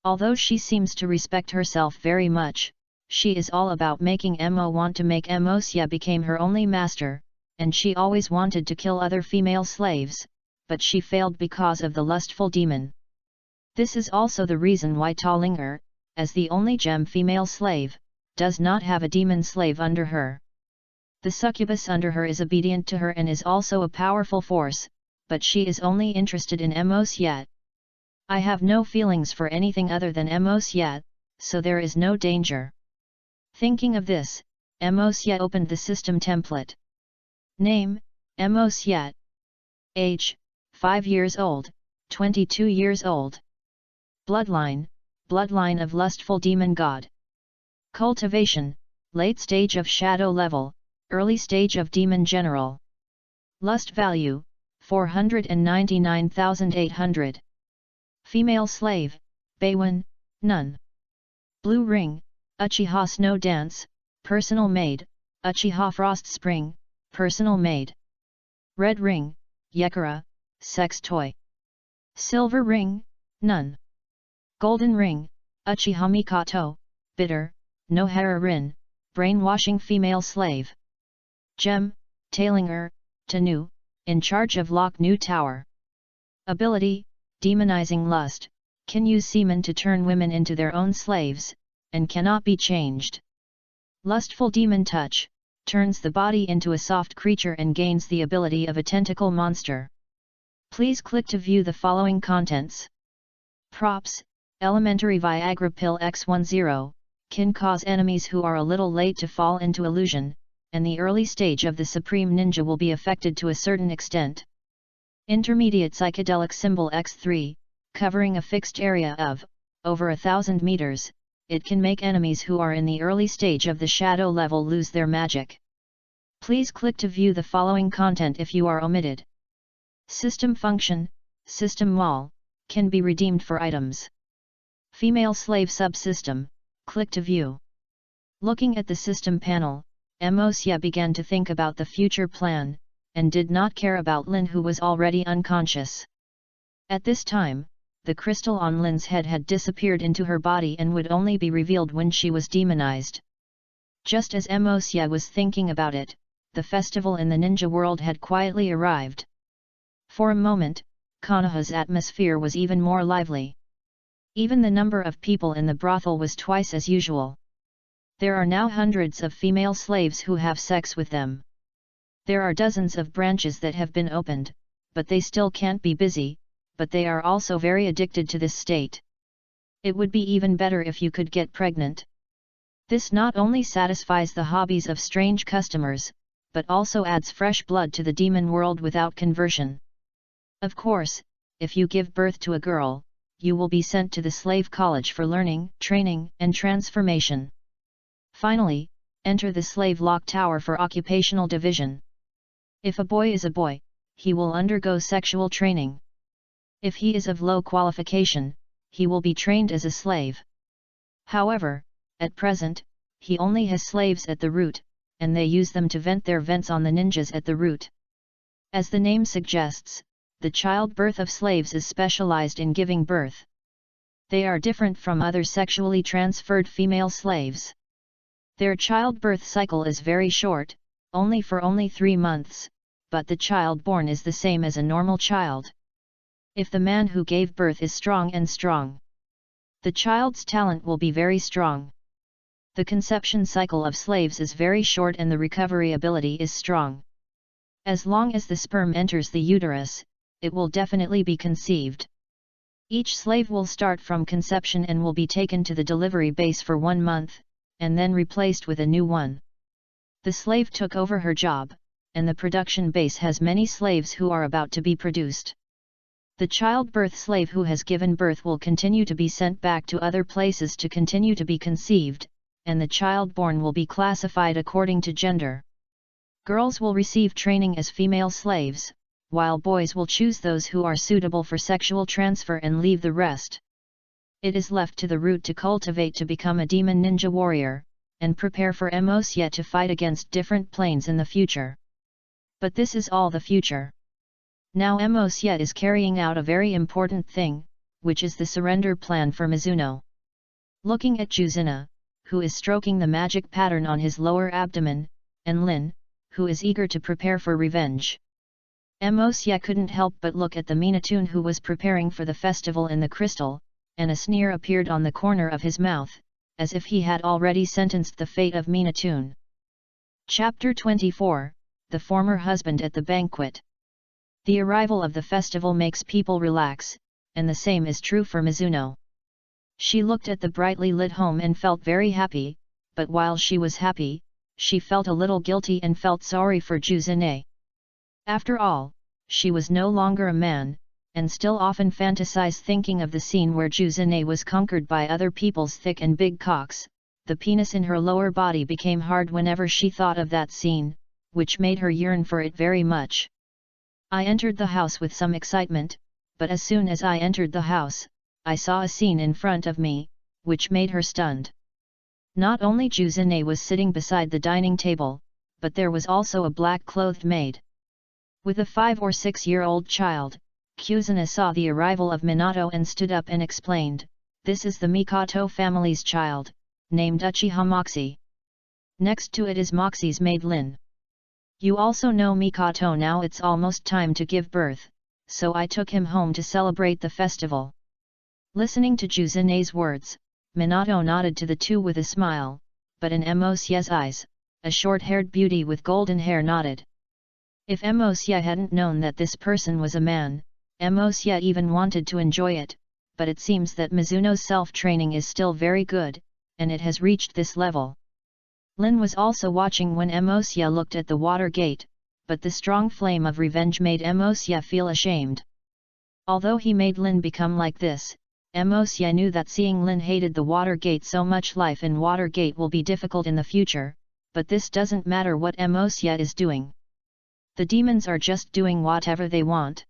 Although she seems to respect herself very much, she is all about making Mo want to make Mosia became her only master, and she always wanted to kill other female slaves, but she failed because of the lustful demon. This is also the reason why Talinger, as the only gem female slave, does not have a demon slave under her. The succubus under her is obedient to her and is also a powerful force, but she is only interested in Mosia. I have no feelings for anything other than Mosia, so there is no danger. Thinking of this, Mosia opened the system template. Name, Mosia. Age, 5 years old, 22 years old. Bloodline, bloodline of lustful demon god. Cultivation, late stage of shadow level, early stage of demon general. Lust value, 499,800. Female slave, Baywin, nun. Blue ring, Uchiha Snow Dance, personal maid, Uchiha Frost Spring, personal maid. Red ring, Yekara, sex toy. Silver ring, nun. Golden ring, Uchiha Mikato, bitter, Nohara Rin, brainwashing female slave. Gem, Talinger, Tanu, in charge of Lock New Tower. Ability, demonizing lust, can use semen to turn women into their own slaves, and cannot be changed. Lustful demon touch, turns the body into a soft creature and gains the ability of a tentacle monster. Please click to view the following contents. Props, elementary Viagra pill X10, can cause enemies who are a little late to fall into illusion, and the early stage of the Supreme Ninja will be affected to a certain extent. Intermediate psychedelic symbol X3, covering a fixed area of over 1,000 meters, it can make enemies who are in the early stage of the shadow level lose their magic. Please click to view the following content if you are omitted. System function, system wall, can be redeemed for items. Female slave subsystem, click to view. Looking at the system panel, Mosia began to think about the future plan, and did not care about Lin, who was already unconscious. At this time, the crystal on Lin's head had disappeared into her body and would only be revealed when she was demonized. Just as Mosia was thinking about it, the festival in the ninja world had quietly arrived. For a moment, Konoha's atmosphere was even more lively. Even the number of people in the brothel was twice as usual. There are now hundreds of female slaves who have sex with them. There are dozens of branches that have been opened, but they still can't be busy, but they are also very addicted to this state. It would be even better if you could get pregnant. This not only satisfies the hobbies of strange customers, but also adds fresh blood to the demon world without conversion. Of course, if you give birth to a girl, you will be sent to the slave college for learning, training, and transformation. Finally, enter the slave lock tower for occupational division. If a boy is a boy, he will undergo sexual training. If he is of low qualification, he will be trained as a slave. However, at present, he only has slaves at the root, and they use them to vent their vents on the ninjas at the root. As the name suggests, the childbirth of slaves is specialized in giving birth. They are different from other sexually transferred female slaves. Their childbirth cycle is very short, only 3 months, but the child born is the same as a normal child. If the man who gave birth is strong, the child's talent will be very strong. The conception cycle of slaves is very short and the recovery ability is strong. As long as the sperm enters the uterus, it will definitely be conceived. Each slave will start from conception and will be taken to the delivery base for 1 month, and then replaced with a new one. The slave took over her job, and the production base has many slaves who are about to be produced. The childbirth slave who has given birth will continue to be sent back to other places to continue to be conceived, and the child born will be classified according to gender. Girls will receive training as female slaves, while boys will choose those who are suitable for sexual transfer and leave the rest. It is left to the root to cultivate to become a demon ninja warrior, and prepare for Mosia to fight against different planes in the future. But this is all the future. Now Mosia is carrying out a very important thing, which is the surrender plan for Mizuno. Looking at Juzina, who is stroking the magic pattern on his lower abdomen, and Lin, who is eager to prepare for revenge. Mosya couldn't help but look at the Minato who was preparing for the festival in the crystal, and a sneer appeared on the corner of his mouth, as if he had already sentenced the fate of Minato. Chapter 24, The Former Husband at the Banquet. The arrival of the festival makes people relax, and the same is true for Mizuno. She looked at the brightly lit home and felt very happy, but while she was happy, she felt a little guilty and felt sorry for Juzune. After all, she was no longer a man, and still often fantasize thinking of the scene where Juzune was conquered by other people's thick and big cocks. The penis in her lower body became hard whenever she thought of that scene, which made her yearn for it very much. I entered the house with some excitement, but as soon as I entered the house, I saw a scene in front of me, which made her stunned. Not only Juzune was sitting beside the dining table, but there was also a black-clothed maid. With a 5 or 6-year-old child, Kuzuna saw the arrival of Minato and stood up and explained, "This is the Mikato family's child, named Uchiha Moxie. Next to it is Moxie's maid Lin. You also know Mikato now. It's almost time to give birth, so I took him home to celebrate the festival." Listening to Juzune's words, Minato nodded to the two with a smile, but in Mosya's eyes, a short-haired beauty with golden hair nodded. If Mosya hadn't known that this person was a man, Mosya even wanted to enjoy it, but it seems that Mizuno's self-training is still very good, and it has reached this level. Lin was also watching when Mosya looked at the water gate, but the strong flame of revenge made Mosya feel ashamed. Although he made Lin become like this, Mosya knew that seeing Lin hated the water gate so much, life in water gate will be difficult in the future, but this doesn't matter what Mosya is doing. The demons are just doing whatever they want.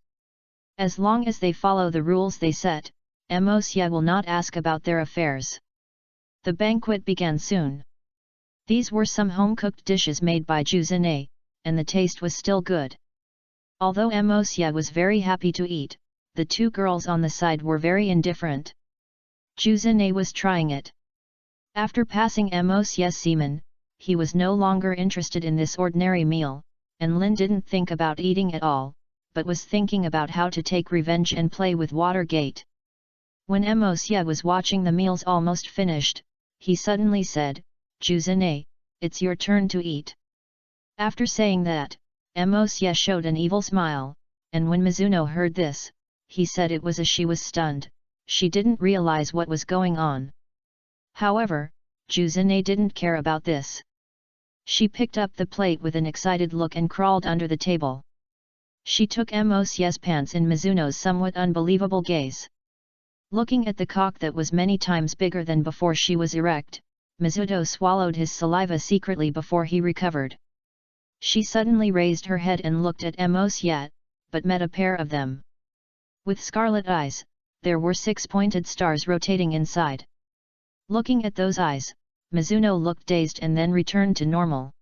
As long as they follow the rules they set, Mosya will not ask about their affairs. The banquet began soon. These were some home-cooked dishes made by Juzune, and the taste was still good. Although Mosya was very happy to eat, the two girls on the side were very indifferent. Juzune was trying it. After passing Mosya's semen, he was no longer interested in this ordinary meal, and Lin didn't think about eating at all, but was thinking about how to take revenge and play with Watergate. When Mosya was watching the meals almost finished, he suddenly said, "Juzune, it's your turn to eat." After saying that, Mosya showed an evil smile, and when Mizuno heard this, he said it was as she was stunned, she didn't realize what was going on. However, Juzune didn't care about this. She picked up the plate with an excited look and crawled under the table. She took Mosya's pants in Mizuno's somewhat unbelievable gaze. Looking at the cock that was many times bigger than before she was erect, Mizuno swallowed his saliva secretly before he recovered. She suddenly raised her head and looked at Mosya, but met a pair of them. With scarlet eyes, there were 6 pointed stars rotating inside. Looking at those eyes, Mizuno looked dazed and then returned to normal.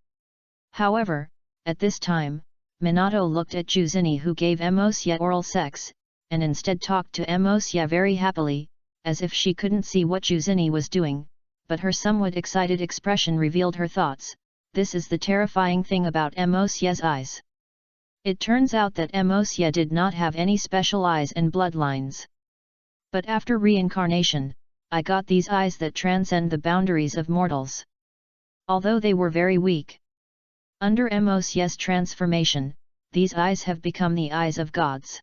However, at this time, Minato looked at Juzune, who gave Mosya oral sex, and instead talked to Mosya very happily, as if she couldn't see what Juzune was doing, but her somewhat excited expression revealed her thoughts. This is the terrifying thing about Mosya's eyes. It turns out that Mosya did not have any special eyes and bloodlines. But after reincarnation, I got these eyes that transcend the boundaries of mortals. Although they were very weak. Under Mosya's transformation, these eyes have become the eyes of gods.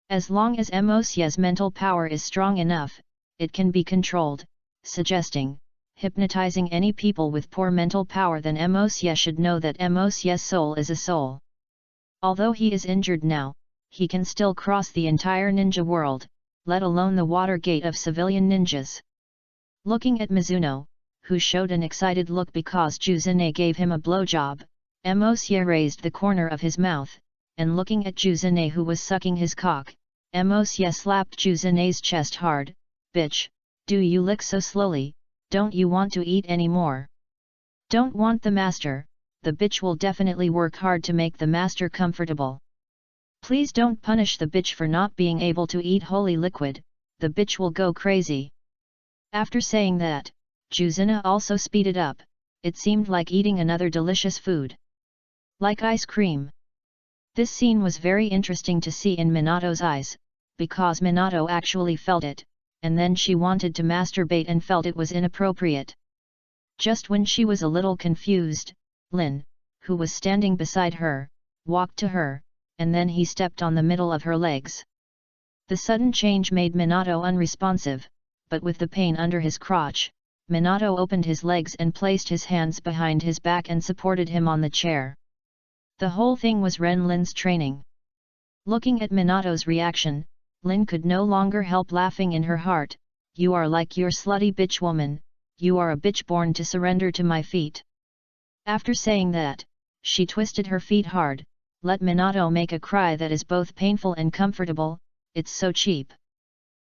As long as Mosya's mental power is strong enough, it can be controlled, suggesting, hypnotizing any people with poor mental power. Then Mosya should know that Mosya's soul is a soul. Although he is injured now, he can still cross the entire ninja world, let alone the water gate of civilian ninjas. Looking at Mizuno, who showed an excited look because Juzune gave him a blowjob, Mosya raised the corner of his mouth, and looking at Juzune, who was sucking his cock, Mosya slapped Juzune's chest hard. "Bitch, do you lick so slowly? Don't you want to eat any more? Don't want the master? The bitch will definitely work hard to make the master comfortable. Please don't punish the bitch for not being able to eat holy liquid, the bitch will go crazy." After saying that, Juzina also speeded up. It seemed like eating another delicious food. Like ice cream. This scene was very interesting to see in Minato's eyes, because Minato actually felt it, and then she wanted to masturbate and felt it was inappropriate. Just when she was a little confused, Lin, who was standing beside her, walked to her, and then he stepped on the middle of her legs. The sudden change made Minato unresponsive, but with the pain under his crotch, Minato opened his legs and placed his hands behind his back and supported him on the chair. The whole thing was Lin's training. Looking at Minato's reaction, Lin could no longer help laughing in her heart. You are like your slutty bitch woman, you are a bitch born to surrender to my feet. After saying that, she twisted her feet hard, let Minato make a cry that is both painful and comfortable. It's so cheap.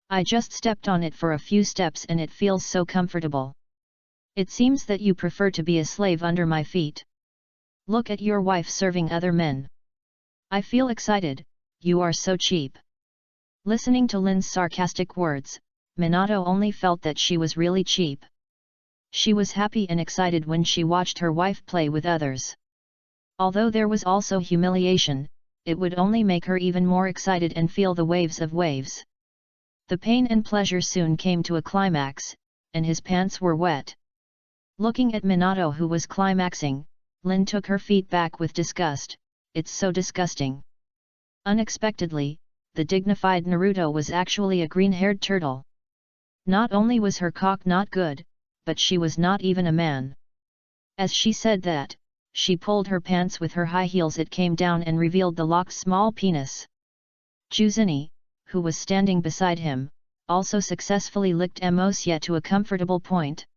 I just stepped on it for a few steps and it feels so comfortable. It seems that you prefer to be a slave under my feet. Look at your wife serving other men. I feel excited, you are so cheap. Listening to Lin's sarcastic words, Minato only felt that she was really cheap. She was happy and excited when she watched her wife play with others. Although there was also humiliation, it would only make her even more excited and feel the waves of waves. The pain and pleasure soon came to a climax, and his pants were wet. Looking at Minato who was climaxing, Lin took her feet back with disgust. It's so disgusting. Unexpectedly, the dignified Naruto was actually a green-haired turtle. Not only was her cock not good, but she was not even a man. As she said that, she pulled her pants with her high heels. It came down and revealed the locked small penis. Juzini, who was standing beside him, also successfully licked Mosye to a comfortable point.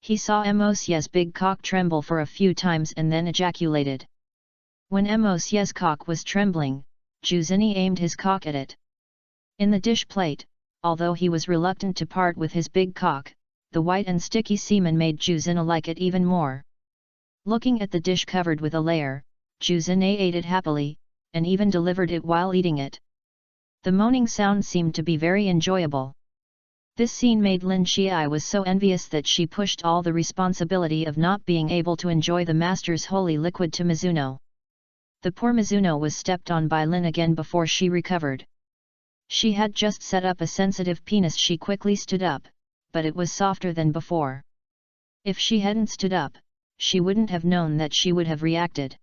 He saw Mosye's big cock tremble for a few times and then ejaculated. When Mosye's cock was trembling, Juzini aimed his cock at it. In the dish plate, although he was reluctant to part with his big cock, the white and sticky semen made Juzina like it even more. Looking at the dish covered with a layer, Juzina ate it happily, and even delivered it while eating it. The moaning sound seemed to be very enjoyable. This scene made Lin Chiai was so envious that she pushed all the responsibility of not being able to enjoy the master's holy liquid to Mizuno. The poor Mizuno was stepped on by Lin again before she recovered. She had just set up a sensitive penis. She quickly stood up, but it was softer than before. If she hadn't stood up, she wouldn't have known that she would have reacted.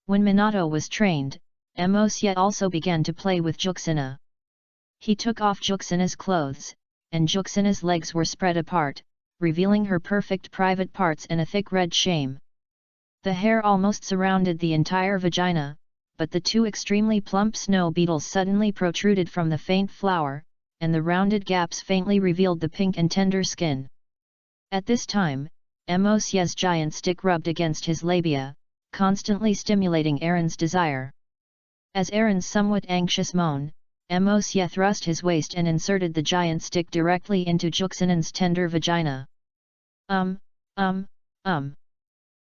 When Minato was trained, Mosye also began to play with Juxina. He took off Juxina's clothes, and Juxina's legs were spread apart, revealing her perfect private parts and a thick red shame. The hair almost surrounded the entire vagina, but the two extremely plump snow beetles suddenly protruded from the faint flower, and the rounded gaps faintly revealed the pink and tender skin. At this time, Mosye's giant stick rubbed against his labia, constantly stimulating Aaron's desire. As Aaron's somewhat anxious moan, Mosye thrust his waist and inserted the giant stick directly into Juxinan's tender vagina.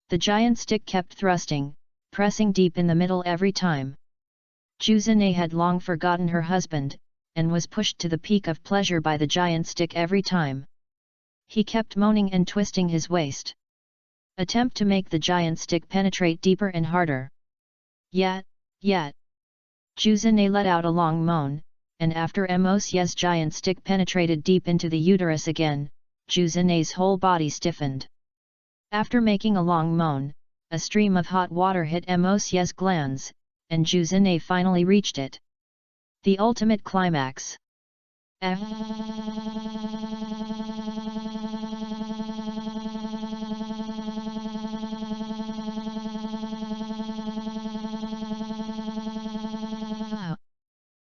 The giant stick kept thrusting, pressing deep in the middle every time. Juzine had long forgotten her husband, and was pushed to the peak of pleasure by the giant stick every time. He kept moaning and twisting his waist. Attempt to make the giant stick penetrate deeper and harder. Yet. Juzine let out a long moan, and after Mosye's giant stick penetrated deep into the uterus again, Juzine's whole body stiffened. After making a long moan, a stream of hot water hit Mosye's glands, and Juzine finally reached it. The ultimate climax.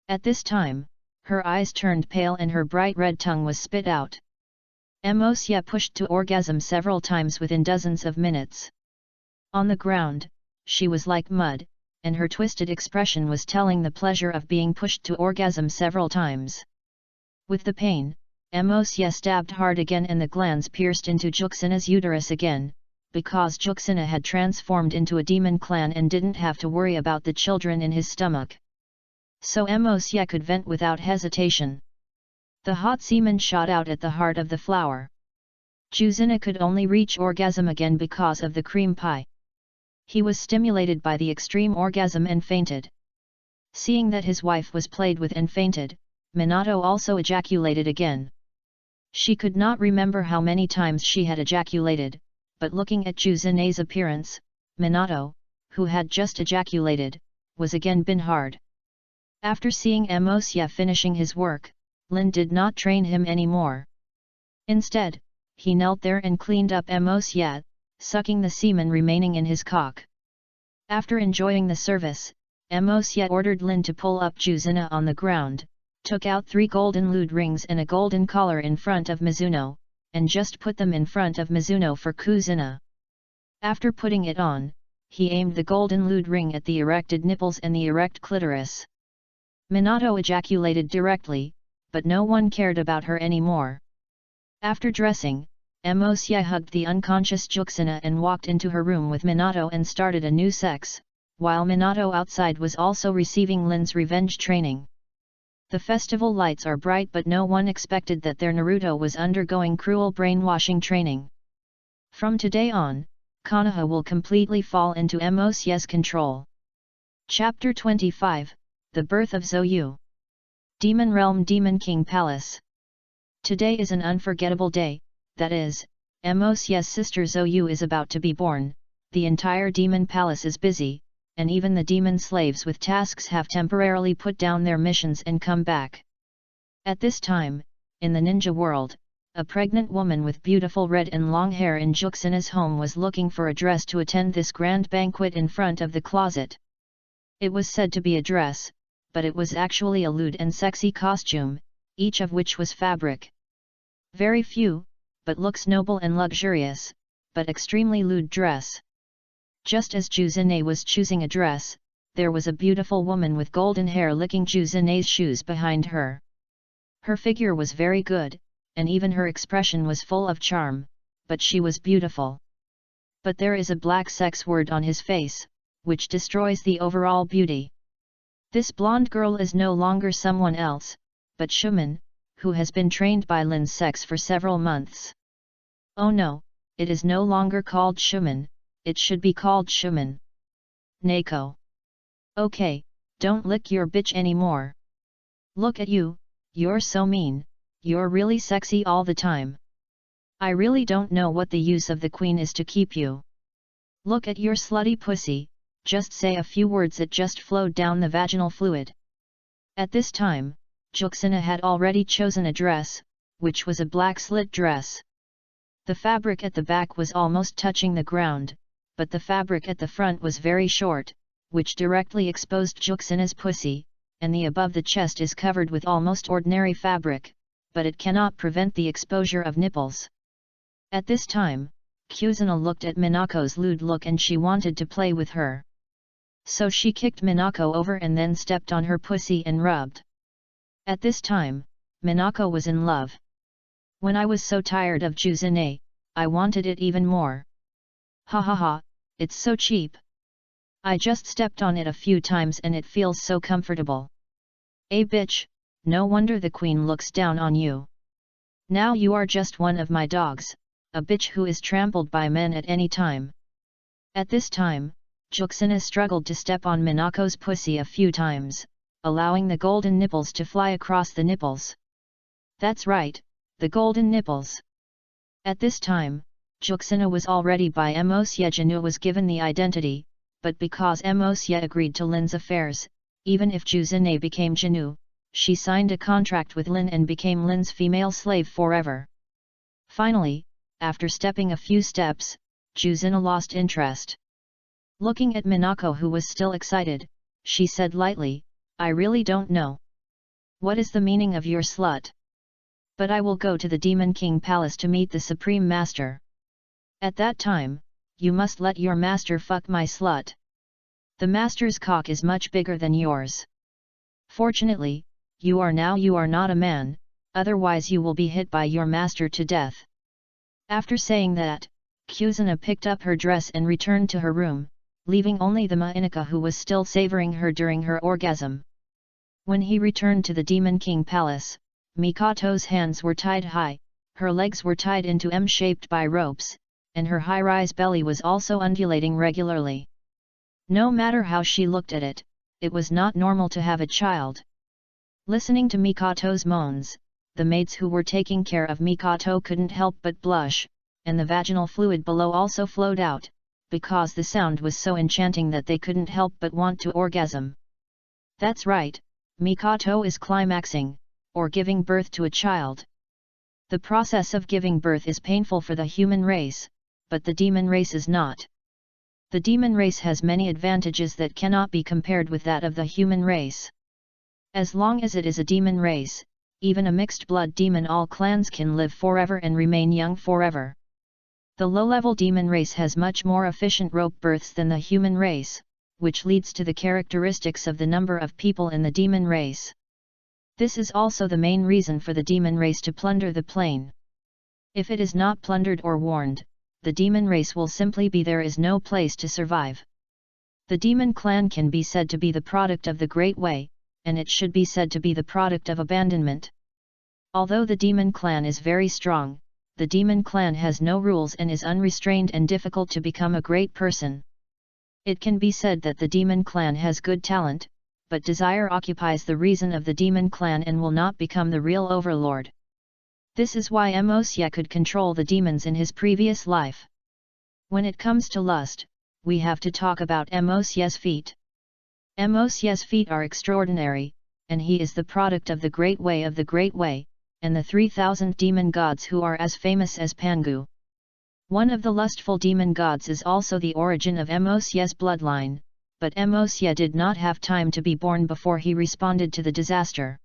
At this time, her eyes turned pale and her bright red tongue was spit out. Mosye pushed to orgasm several times within dozens of minutes. On the ground, she was like mud, and her twisted expression was telling the pleasure of being pushed to orgasm several times. With the pain, Mosye stabbed hard again and the glands pierced into Juxina's uterus again, because Juxina had transformed into a demon clan and didn't have to worry about the children in his stomach. So Mosye could vent without hesitation. The hot semen shot out at the heart of the flower. Juzina could only reach orgasm again because of the cream pie. He was stimulated by the extreme orgasm and fainted. Seeing that his wife was played with and fainted, Minato also ejaculated again. She could not remember how many times she had ejaculated, but looking at Juzina's appearance, Minato, who had just ejaculated, was again been hard. After seeing Mosya finishing his work, Lin did not train him anymore. Instead, he knelt there and cleaned up Mosya, sucking the semen remaining in his cock. After enjoying the service, Mosya ordered Lin to pull up Juzina on the ground, took out 3 golden lewd rings and a golden collar in front of Mizuno, and just put them in front of Mizuno for Kuzina. After putting it on, he aimed the golden lewd ring at the erected nipples and the erect clitoris. Minato ejaculated directly, but no one cared about her anymore. After dressing, Mosya hugged the unconscious Juxina and walked into her room with Minato and started a new sex, while Minato outside was also receiving Lin's revenge training. The festival lights are bright, but no one expected that their Naruto was undergoing cruel brainwashing training. From today on, Konoha will completely fall into Mosya's control. Chapter 25, The Birth of Zoyu. Demon Realm Demon King Palace. Today is an unforgettable day, that is, Mosya's sister Zoyu is about to be born, the entire demon palace is busy, and even the demon slaves with tasks have temporarily put down their missions and come back. At this time, in the ninja world, a pregnant woman with beautiful red and long hair in Juxina's home was looking for a dress to attend this grand banquet in front of the closet. It was said to be a dress, but it was actually a lewd and sexy costume, each of which was fabric. Very few, but looks noble and luxurious, but extremely lewd dress. Just as Juzine was choosing a dress, there was a beautiful woman with golden hair licking Juzine's shoes behind her. Her figure was very good, and even her expression was full of charm, but she was beautiful. But there is a black sex word on his face, which destroys the overall beauty. This blonde girl is no longer someone else, but Shuman, who has been trained by Lin's sex for several months. Oh no, it is no longer called Shuman, it should be called Shuman. Neko. Okay, don't lick your bitch anymore. Look at you, you're so mean, you're really sexy all the time. I really don't know what the use of the queen is to keep you. Look at your slutty pussy, just say a few words, it just flowed down the vaginal fluid. At this time, Juxina had already chosen a dress, which was a black slit dress. The fabric at the back was almost touching the ground, but the fabric at the front was very short, which directly exposed Juxina's pussy, and the above the chest is covered with almost ordinary fabric, but it cannot prevent the exposure of nipples. At this time, Kuzina looked at Minako's lewd look and she wanted to play with her. So she kicked Minako over and then stepped on her pussy and rubbed. At this time, Minako was in love. When I was so tired of Juzine, I wanted it even more. Ha ha ha, it's so cheap. I just stepped on it a few times and it feels so comfortable. Bitch, no wonder the queen looks down on you. Now you are just one of my dogs, a bitch who is trampled by men at any time. At this time, Juxina struggled to step on Minako's pussy a few times, allowing the golden nipples to fly across the nipples. That's right, the golden nipples. At this time, Juxina was already by Mosya. Jinu was given the identity, but because Mosya agreed to Lin's affairs, even if Juzine became Jinu, she signed a contract with Lin and became Lin's female slave forever. Finally, after stepping a few steps, Juzina lost interest. Looking at Minako, who was still excited, she said lightly, I really don't know. What is the meaning of your slut? But I will go to the Demon King Palace to meet the Supreme Master. At that time, you must let your master fuck my slut. The master's cock is much bigger than yours. Fortunately, you are not a man, otherwise you will be hit by your master to death. After saying that, Kuzina picked up her dress and returned to her room, leaving only the Mainaka who was still savoring her during her orgasm. When he returned to the Demon King Palace, Mikato's hands were tied high, Her legs were tied into M-shaped by ropes, and her high-rise belly was also undulating regularly. No matter how she looked at it, it was not normal to have a child. Listening to Mikato's moans, the maids who were taking care of Mikato couldn't help but blush, and the vaginal fluid below also flowed out, because the sound was so enchanting that they couldn't help but want to orgasm. That's right, Mikato is climaxing, or giving birth to a child. The process of giving birth is painful for the human race, but the demon race is not. The demon race has many advantages that cannot be compared with that of the human race. As long as it is a demon race, even a mixed-blood demon, all clans can live forever and remain young forever. The low-level demon race has much more efficient rope births than the human race, which leads to the characteristics of the number of people in the demon race. This is also the main reason for the demon race to plunder the plane. If it is not plundered or warned, the demon race will simply be there is no place to survive. The demon clan can be said to be the product of the Great Way, and it should be said to be the product of abandonment. Although the demon clan is very strong, the demon clan has no rules and is unrestrained and difficult to become a great person. It can be said that the demon clan has good talent, but desire occupies the reason of the demon clan and will not become the real overlord. This is why Mosya could control the demons in his previous life. When it comes to lust, we have to talk about Mosya's feet. Mosya's feet are extraordinary, and he is the product of the Great Way and the 3,000 demon gods who are as famous as Pangu. One of the lustful demon gods is also the origin of Mosya's bloodline, but Mosya did not have time to be born before he responded to the disaster.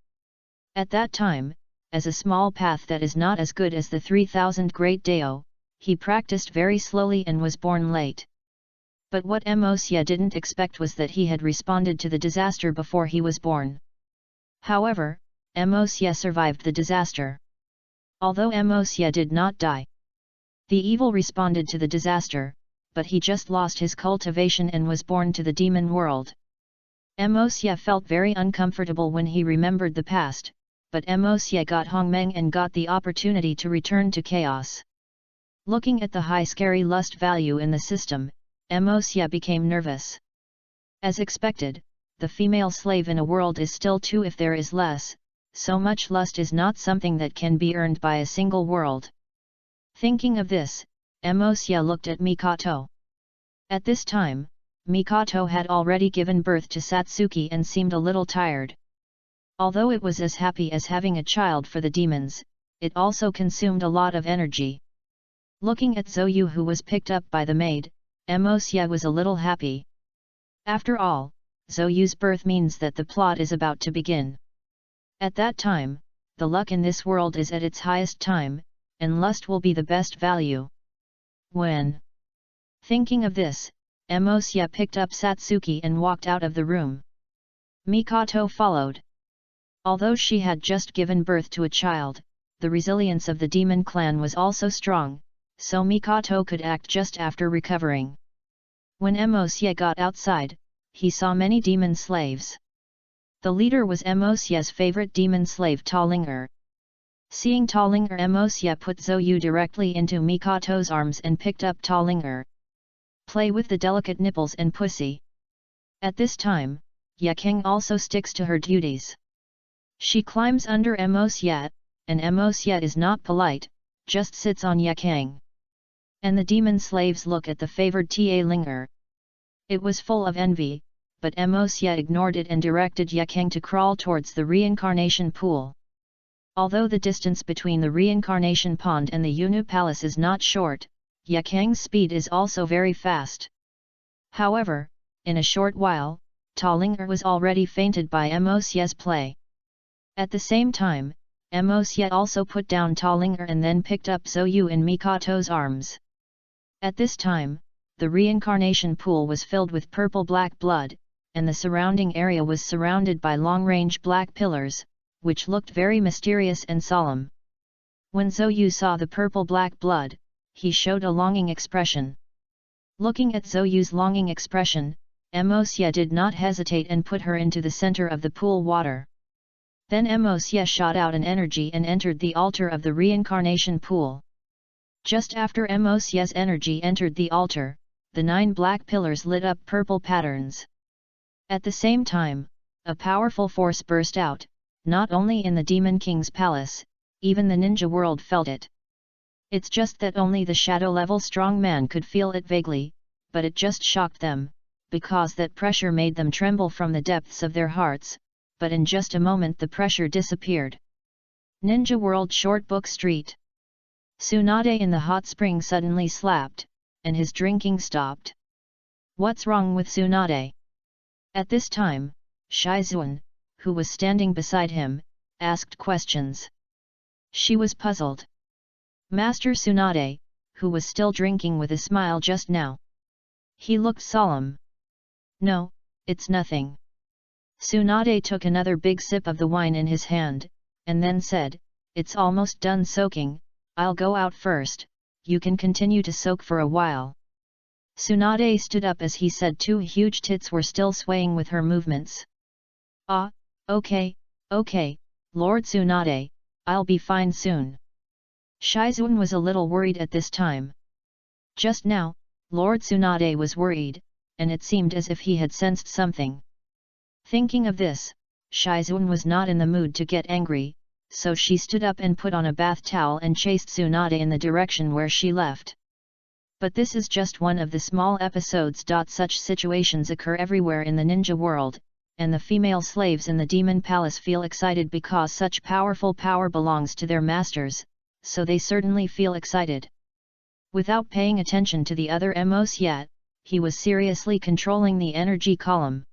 At that time, as a small path that is not as good as the 3,000 great Dao, he practiced very slowly and was born late. But what Mosya didn't expect was that he had responded to the disaster before he was born. However, Mosya survived the disaster. Although Mosya did not die, the evil responded to the disaster, but he just lost his cultivation and was born to the demon world. Mosya felt very uncomfortable when he remembered the past, but Mosya got Hongmeng and got the opportunity to return to chaos. Looking at the high scary lust value in the system, Mosya became nervous. As expected, the female slave in a world is still 2 if there is less, so much lust is not something that can be earned by a single world. Thinking of this, Mosya looked at Mikato. At this time, Mikato had already given birth to Satsuki and seemed a little tired. Although it was as happy as having a child for the demons, it also consumed a lot of energy. Looking at Zoyu, who was picked up by the maid, Mosya was a little happy. After all, Zoyu's birth means that the plot is about to begin. At that time, the luck in this world is at its highest time, and lust will be the best value. When thinking of this, Mosya picked up Satsuki and walked out of the room. Mikato followed. Although she had just given birth to a child, the resilience of the demon clan was also strong, so Mikato could act just after recovering. When Mosya got outside, he saw many demon slaves. The leader was Mosya's favorite demon slave Tallinger. Seeing Tallinger, Mosya put Zoyu directly into Mikato's arms and picked up Tallinger. Play with the delicate nipples and pussy. At this time, Yakeng also sticks to her duties. She climbs under Mosya, and Mosya is not polite, just sits on Yakeng. And the demon slaves look at the favored Tallinger. It was full of envy, but Mosya ignored it and directed Yakeng to crawl towards the reincarnation pool. Although the distance between the reincarnation pond and the Yunu palace is not short, Yakeng's speed is also very fast. However, in a short while, Tallinger was already fainted by Mosya's play. At the same time, Mosya also put down Tallinger and then picked up Zoyu in Mikato's arms. At this time, the reincarnation pool was filled with purple-black blood, and the surrounding area was surrounded by long-range black pillars, which looked very mysterious and solemn. When Zoyu saw the purple-black blood, he showed a longing expression. Looking at Zoyu's longing expression, Mosya did not hesitate and put her into the center of the pool water. Then Mosye shot out an energy and entered the altar of the reincarnation pool. Just after Mosye's energy entered the altar, the 9 black pillars lit up purple patterns. At the same time, a powerful force burst out, not only in the Demon King's palace, even the ninja world felt it. It's just that only the shadow-level strong man could feel it vaguely, but it just shocked them, because that pressure made them tremble from the depths of their hearts, but in just a moment the pressure disappeared. Ninja World Short Book Street. Tsunade in the hot spring suddenly slapped, and his drinking stopped. What's wrong with Tsunade? At this time, Shizuan, who was standing beside him, asked questions. She was puzzled. Master Tsunade, who was still drinking with a smile just now. He looked solemn. No, it's nothing. Tsunade took another big sip of the wine in his hand, and then said, it's almost done soaking, I'll go out first, you can continue to soak for a while. Tsunade stood up as he said 2 huge tits were still swaying with her movements. Ah, okay, Lord Tsunade, I'll be fine soon. Shizuan was a little worried at this time. Just now, Lord Tsunade was worried, and it seemed as if he had sensed something. Thinking of this, Shizuan was not in the mood to get angry, so she stood up and put on a bath towel and chased Tsunade in the direction where she left. But this is just one of the small episodes. Such situations occur everywhere in the ninja world, and the female slaves in the demon palace feel excited because such powerful power belongs to their masters, so they certainly feel excited. Without paying attention to the other Mos yet, he was seriously controlling the energy column.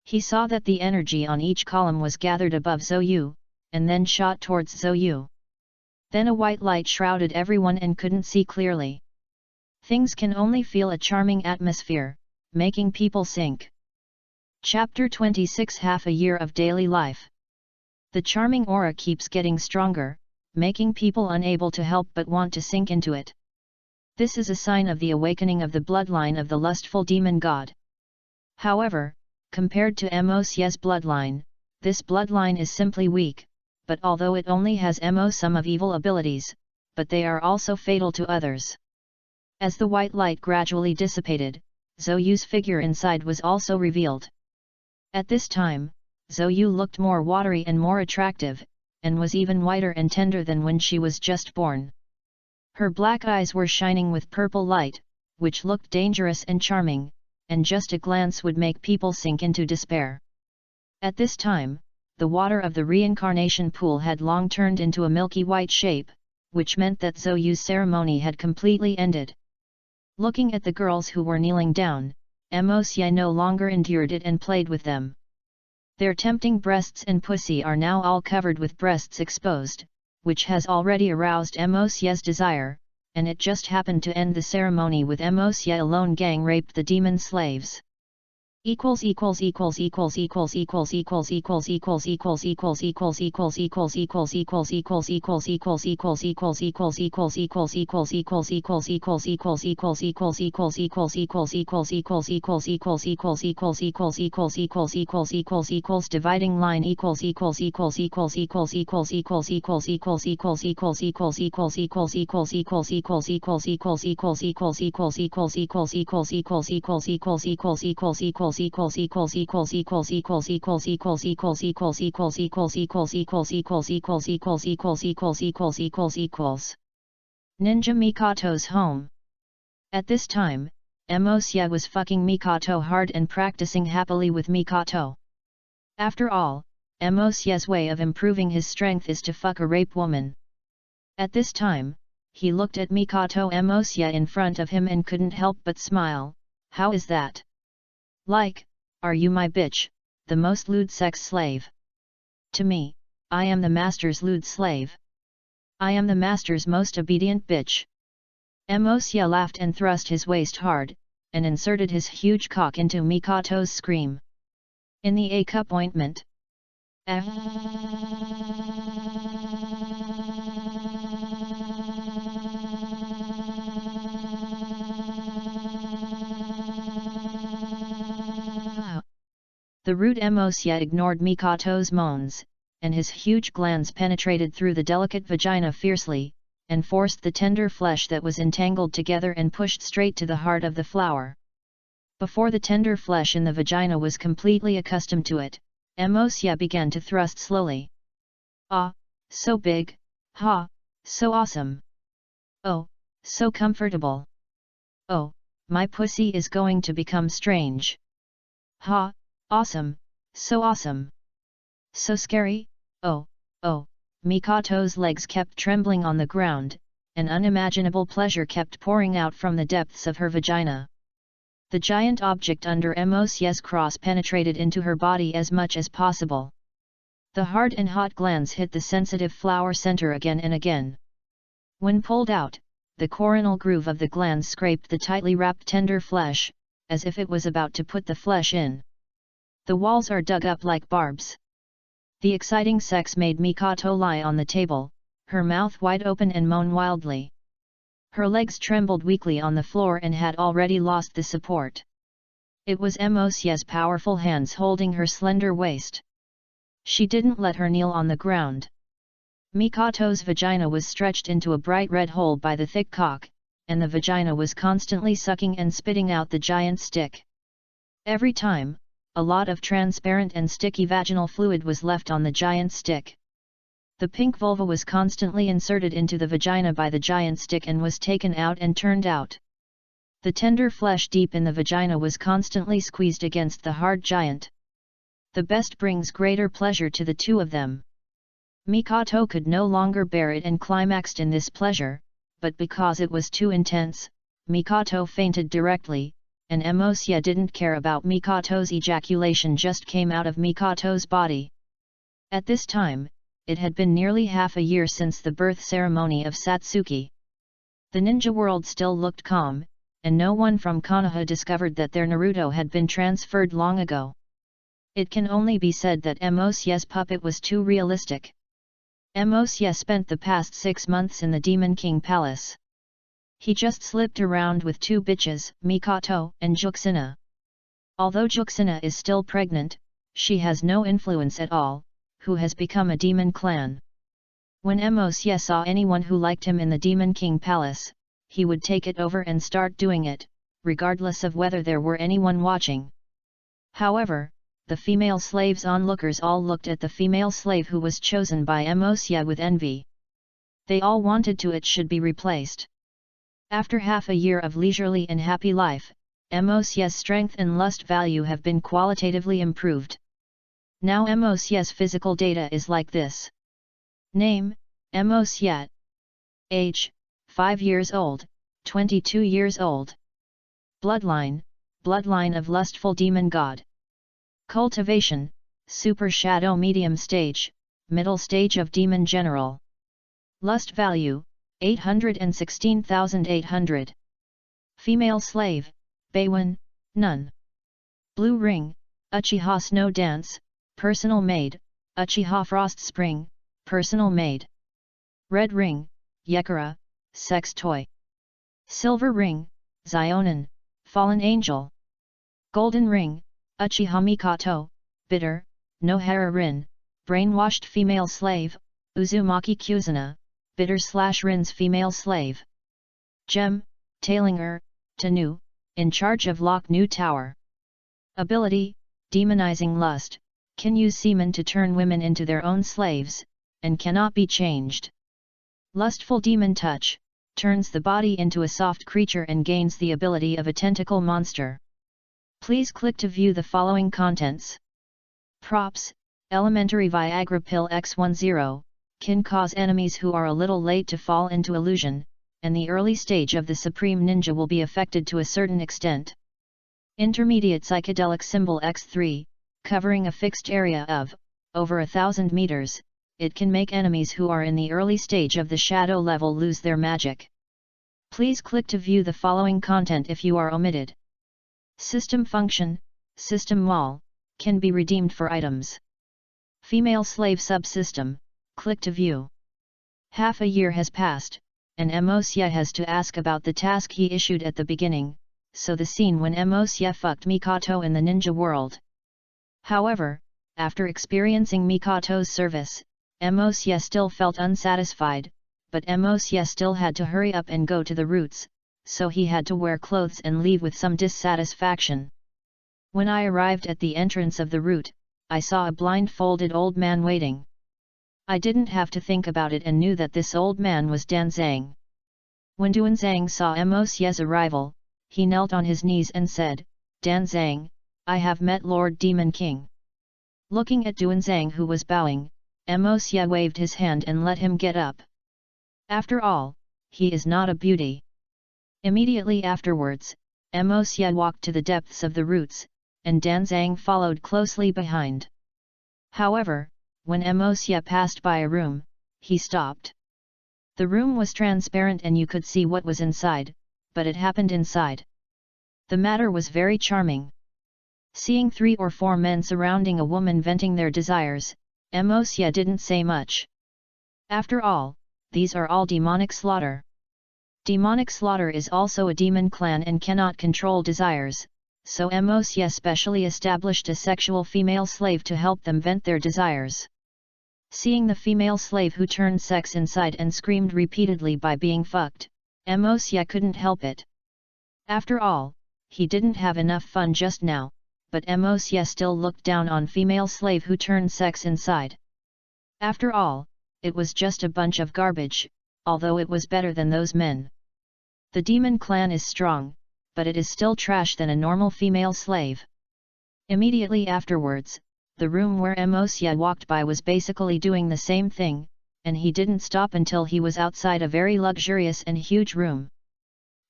He saw that the energy on each column was gathered above Zoyu, and then shot towards Zoyu. Then a white light shrouded everyone and couldn't see clearly. Things can only feel a charming atmosphere, making people sink. Chapter 26 Half a Year of Daily Life. The charming aura keeps getting stronger, making people unable to help but want to sink into it. This is a sign of the awakening of the bloodline of the lustful demon god. However, compared to Mosye's bloodline, this bloodline is simply weak, but although it only has some of evil abilities, but they are also fatal to others. As the white light gradually dissipated, Zoyu's figure inside was also revealed. At this time, Zoyu looked more watery and more attractive, and was even whiter and tender than when she was just born. Her black eyes were shining with purple light, which looked dangerous and charming, and just a glance would make people sink into despair. At this time, the water of the reincarnation pool had long turned into a milky white shape, which meant that Zoyu's ceremony had completely ended. Looking at the girls who were kneeling down, Mosye no longer endured it and played with them. Their tempting breasts and pussy are now all covered with breasts exposed, which has already aroused Mosye's desire, and it just happened to end the ceremony with Mosye alone gang raped the demon slaves. Dividing line Ninja Mikato's home. At this time, Mosye was fucking Mikato hard and practicing happily with Mikato. After all, Mosye's way of improving his strength is to fuck a rape woman. At this time, he looked at Mikato Mosye in front of him and couldn't help but smile. How is that? Like, are you my bitch, the most lewd sex slave? To me, I am the master's lewd slave. I am the master's most obedient bitch. Mosye laughed and thrust his waist hard, and inserted his huge cock into Mikato's scream. In the A-cup ointment. The rude Mosye ignored Mikato's moans, and his huge glands penetrated through the delicate vagina fiercely, and forced the tender flesh that was entangled together and pushed straight to the heart of the flower. Before the tender flesh in the vagina was completely accustomed to it, Emosia began to thrust slowly. Ah, so big, ha, so awesome. Oh, so comfortable. Oh, my pussy is going to become strange. Ha, awesome, so awesome. So scary, oh, oh, Mikato's legs kept trembling on the ground, and unimaginable pleasure kept pouring out from the depths of her vagina. The giant object under Emosia's cross penetrated into her body as much as possible. The hard and hot glands hit the sensitive flower center again and again. When pulled out, the coronal groove of the glands scraped the tightly wrapped tender flesh, as if it was about to put the flesh in. The walls are dug up like barbs. The exciting sex made Mikato lie on the table, her mouth wide open and moan wildly. Her legs trembled weakly on the floor and had already lost the support. It was Emosia's powerful hands holding her slender waist. She didn't let her kneel on the ground. Mikato's vagina was stretched into a bright red hole by the thick cock, and the vagina was constantly sucking and spitting out the giant stick. Every time, a lot of transparent and sticky vaginal fluid was left on the giant stick. The pink vulva was constantly inserted into the vagina by the giant stick and was taken out and turned out. The tender flesh deep in the vagina was constantly squeezed against the hard giant. The best brings greater pleasure to the two of them. Mikato could no longer bear it and climaxed in this pleasure, but because it was too intense, Mikato fainted directly, and Emosia didn't care about Mikato's ejaculation just came out of Mikato's body. At this time, it had been nearly half a year since the birth ceremony of Satsuki. The ninja world still looked calm, and no one from Konoha discovered that their Naruto had been transferred long ago. It can only be said that Emosia's puppet was too realistic. Emosia spent the past 6 months in the Demon King Palace. He just slipped around with 2 bitches, Mikato and Juxina. Although Juxina is still pregnant, she has no influence at all, who has become a demon clan. When Emosia saw anyone who liked him in the Demon King Palace, he would take it over and start doing it, regardless of whether there were anyone watching. However, the female slaves onlookers all looked at the female slave who was chosen by Emosia with envy. They all wanted it should be replaced. After half a year of leisurely and happy life, Emosia's strength and lust value have been qualitatively improved. Now Emosia's physical data is like this. Name, Emosia. Age, 5 years old, 22 years old. Bloodline, bloodline of lustful demon god. Cultivation, super shadow medium stage, middle stage of demon general. Lust value, 816,800. Female slave, Beiwen, none. Blue ring, Uchiha snow dance, personal maid, Uchiha frost spring, personal maid. Red ring, Yekara, sex toy. Silver ring, Zionin, fallen angel. Golden ring, Uchiha Mikato, bitter, Nohara rin, brainwashed female slave, Uzumaki Kuzuna, bitter/Rin's female slave. Gem, Tailinger, Tanu, in charge of Lock New Tower. Ability, demonizing lust, can use semen to turn women into their own slaves, and cannot be changed. Lustful demon touch, turns the body into a soft creature and gains the ability of a tentacle monster. Please click to view the following contents. Props, elementary Viagra pill X10, can cause enemies who are a little late to fall into illusion, and the early stage of the Supreme Ninja will be affected to a certain extent. Intermediate psychedelic symbol X3, covering a fixed area of over 1,000 meters, it can make enemies who are in the early stage of the shadow level lose their magic. Please click to view the following content if you are omitted. System function, system wall, can be redeemed for items. Female slave subsystem, click to view. Half a year has passed, and Emosia has to ask about the task he issued at the beginning, so the scene when Emosia fucked Mikato in the ninja world. However, After experiencing Mikato's service, Mosye still felt unsatisfied, but Mosye still had to hurry up and go to the roots, so he had to wear clothes and leave with some dissatisfaction. When I arrived at the entrance of the route, I saw a blindfolded old man waiting. I didn't have to think about it and knew that this old man was Danzang. When Duanzang saw Mosye's arrival, he knelt on his knees and said, "Danzang, I have met Lord Demon King." Looking at Duanzang who was bowing, Mosye waved his hand and let him get up. After all, he is not a beauty. Immediately afterwards, Mosye walked to the depths of the roots, and Danzang followed closely behind. However, when Mosye passed by a room, he stopped. The room was transparent and you could see what was inside, but it happened inside. The matter was very charming. Seeing 3 or 4 men surrounding a woman venting their desires, Mosye didn't say much. After all, these are all demonic slaughter. Demonic slaughter is also a demon clan and cannot control desires, so Mosye specially established a sexual female slave to help them vent their desires. Seeing the female slave who turned sex inside and screamed repeatedly by being fucked, Mosye couldn't help it. After all, he didn't have enough fun just now, but Mosye still looked down on female slave who turned sex inside. After all, it was just a bunch of garbage, although it was better than those men. The demon clan is strong, but it is still trash than a normal female slave. Immediately afterwards, the room where Mosye walked by was basically doing the same thing, and he didn't stop until he was outside a very luxurious and huge room.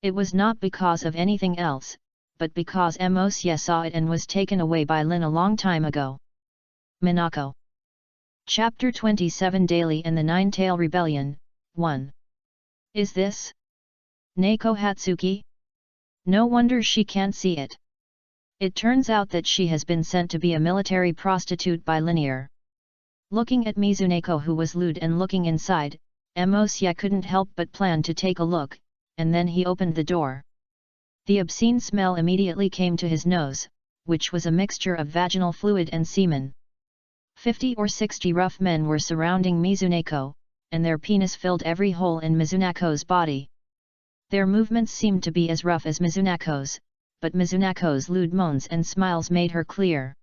It was not because of anything else, but because Mosye saw it and was taken away by Lin a long time ago. Minako. Chapter 27 Daily and the Nine-Tail Rebellion, 1. Is this Neko Hatsuki? No wonder she can't see it. It turns out that she has been sent to be a military prostitute by Linear. Looking at Mizuneko who was lewd and looking inside, Mosye couldn't help but plan to take a look, and then he opened the door. The obscene smell immediately came to his nose, which was a mixture of vaginal fluid and semen. 50 or 60 rough men were surrounding Mizuneko, and their penis filled every hole in Mizunako's body. Their movements seemed to be as rough as Mizunako's, but Mizunako's lewd moans and smiles made her clear.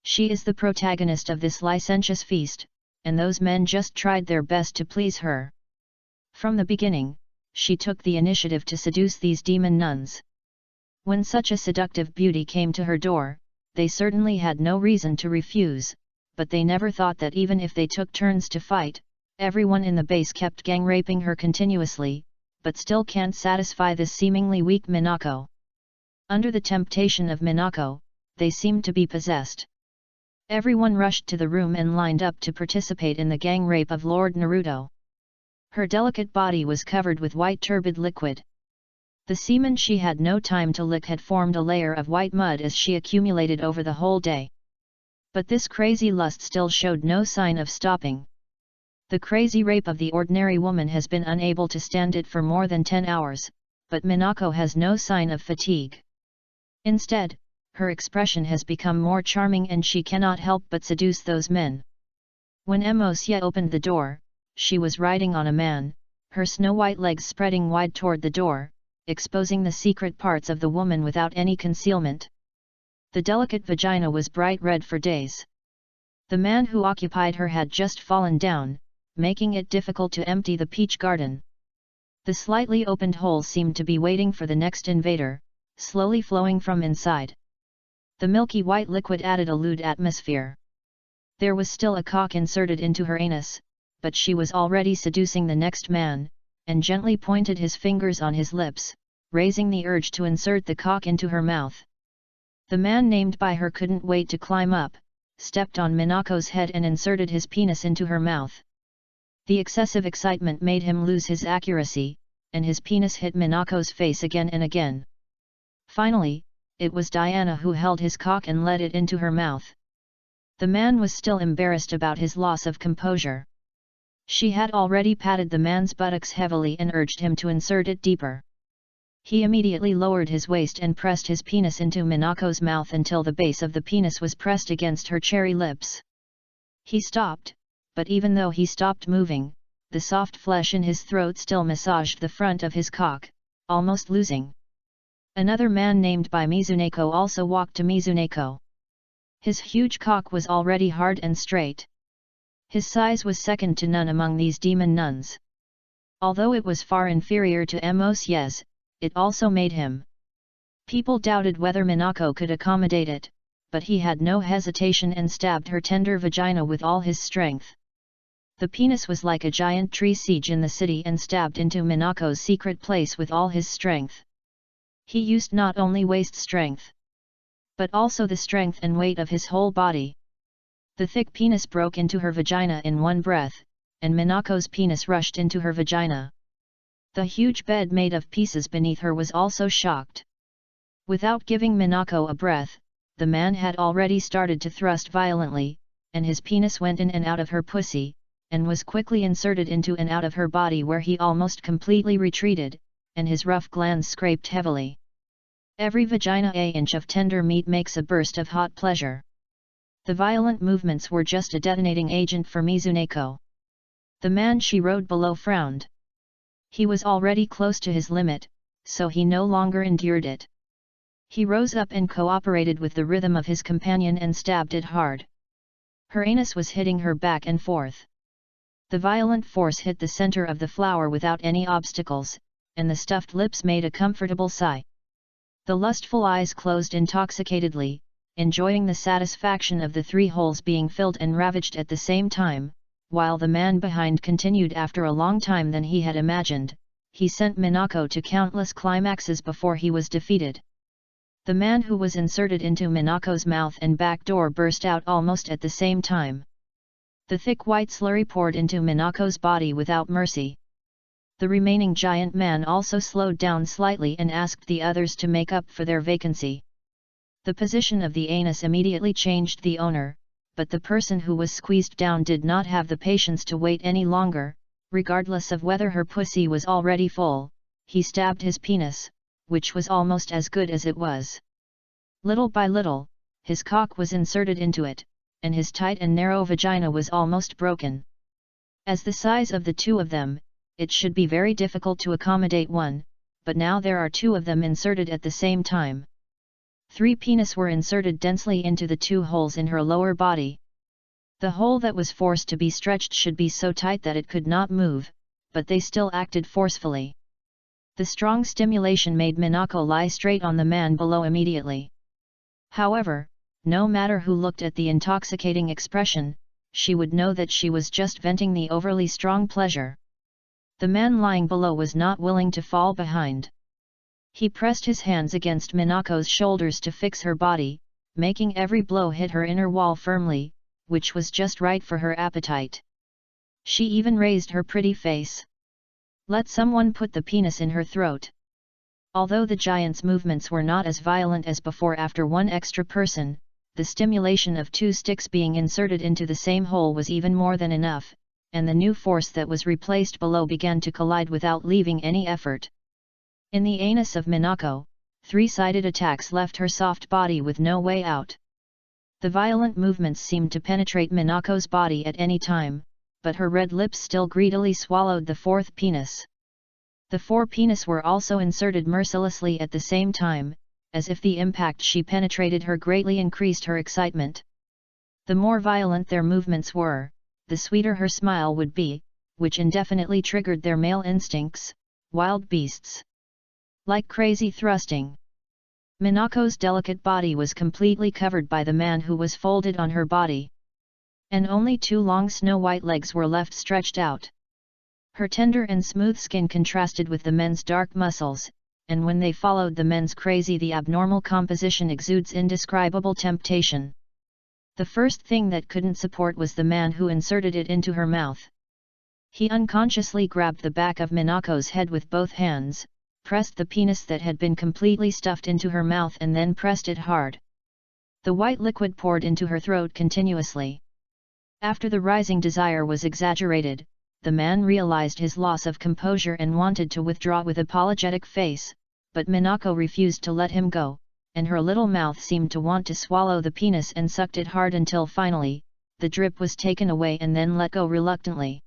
She is the protagonist of this licentious feast, and those men just tried their best to please her. From the beginning, she took the initiative to seduce these demon nuns. When such a seductive beauty came to her door, they certainly had no reason to refuse, but they never thought that even if they took turns to fight, everyone in the base kept gang raping her continuously, but still can't satisfy this seemingly weak Minako. Under the temptation of Minako, they seemed to be possessed. Everyone rushed to the room and lined up to participate in the gang rape of Lord Naruto. Her delicate body was covered with white turbid liquid. The semen she had no time to lick had formed a layer of white mud as she accumulated over the whole day. But this crazy lust still showed no sign of stopping. The crazy rape of the ordinary woman has been unable to stand it for more than 10 hours, but Minako has no sign of fatigue. Instead, her expression has become more charming and she cannot help but seduce those men. When Mosye opened the door, she was riding on a man, her snow-white legs spreading wide toward the door, exposing the secret parts of the woman without any concealment. The delicate vagina was bright red for days. The man who occupied her had just fallen down, making it difficult to empty the peach garden. The slightly opened hole seemed to be waiting for the next invader, slowly flowing from inside. The milky white liquid added a lewd atmosphere. There was still a cock inserted into her anus, but she was already seducing the next man, and gently pointed his fingers on his lips, raising the urge to insert the cock into her mouth. The man named by her couldn't wait to climb up, stepped on Minako's head and inserted his penis into her mouth. The excessive excitement made him lose his accuracy, and his penis hit Minako's face again and again. Finally, it was Diana who held his cock and let it into her mouth. The man was still embarrassed about his loss of composure. She had already patted the man's buttocks heavily and urged him to insert it deeper. He immediately lowered his waist and pressed his penis into Minako's mouth until the base of the penis was pressed against her cherry lips. He stopped, but even though he stopped moving, the soft flesh in his throat still massaged the front of his cock, almost losing. Another man named by Mizuneko also walked to Mizuneko. His huge cock was already hard and straight. His size was second to none among these demon nuns. Although it was far inferior to Mosye's, it also made him. People doubted whether Minako could accommodate it, but he had no hesitation and stabbed her tender vagina with all his strength. The penis was like a giant tree siege in the city and stabbed into Minako's secret place with all his strength. He used not only waist strength, but also the strength and weight of his whole body. The thick penis broke into her vagina in one breath, and Minako's penis rushed into her vagina. The huge bed made of pieces beneath her was also shocked. Without giving Minako a breath, the man had already started to thrust violently, and his penis went in and out of her pussy, and was quickly inserted into and out of her body where he almost completely retreated, and his rough glands scraped heavily. Every vagina an inch of tender meat makes a burst of hot pleasure. The violent movements were just a detonating agent for Mizuneko. The man she rode below frowned. He was already close to his limit, so he no longer endured it. He rose up and cooperated with the rhythm of his companion and stabbed it hard. Her anus was hitting her back and forth. The violent force hit the center of the flower without any obstacles, and the stuffed lips made a comfortable sigh. The lustful eyes closed intoxicatedly, enjoying the satisfaction of the 3 holes being filled and ravaged at the same time, while the man behind continued after a long time than he had imagined. He sent Minako to countless climaxes before he was defeated. The man who was inserted into Minako's mouth and back door burst out almost at the same time. The thick white slurry poured into Minako's body without mercy. The remaining giant man also slowed down slightly and asked the others to make up for their vacancy. The position of the anus immediately changed the owner, but the person who was squeezed down did not have the patience to wait any longer. Regardless of whether her pussy was already full, he stabbed his penis, which was almost as good as it was. Little by little, his cock was inserted into it, and his tight and narrow vagina was almost broken. As the size of the 2 of them, it should be very difficult to accommodate one, but now there are 2 of them inserted at the same time. 3 penis were inserted densely into the 2 holes in her lower body. The hole that was forced to be stretched should be so tight that it could not move, but they still acted forcefully. The strong stimulation made Minako lie straight on the man below immediately. However, no matter who looked at the intoxicating expression, she would know that she was just venting the overly strong pleasure. The man lying below was not willing to fall behind. He pressed his hands against Minako's shoulders to fix her body, making every blow hit her inner wall firmly, which was just right for her appetite. She even raised her pretty face. Let someone put the penis in her throat. Although the giant's movements were not as violent as before after 1 extra person, the stimulation of 2 sticks being inserted into the same hole was even more than enough, and the new force that was replaced below began to collide without leaving any effort. In the anus of Minako, 3-sided attacks left her soft body with no way out. The violent movements seemed to penetrate Minako's body at any time, but her red lips still greedily swallowed the 4th penis. The 4 penis were also inserted mercilessly at the same time, as if the impact she penetrated her greatly increased her excitement. The more violent their movements were, the sweeter her smile would be, which indefinitely triggered their male instincts, wild beasts. Like crazy thrusting. Minako's delicate body was completely covered by the man who was folded on her body. And only 2 long snow-white legs were left stretched out. Her tender and smooth skin contrasted with the men's dark muscles, and when they followed the men's crazy, the abnormal composition exudes indescribable temptation. The first thing that couldn't support was the man who inserted it into her mouth. He unconsciously grabbed the back of Minako's head with both hands, pressed the penis that had been completely stuffed into her mouth and then pressed it hard. The white liquid poured into her throat continuously. After the rising desire was exaggerated, the man realized his loss of composure and wanted to withdraw with apologetic face, but Minako refused to let him go, and her little mouth seemed to want to swallow the penis and sucked it hard until finally, the drip was taken away and then let go reluctantly.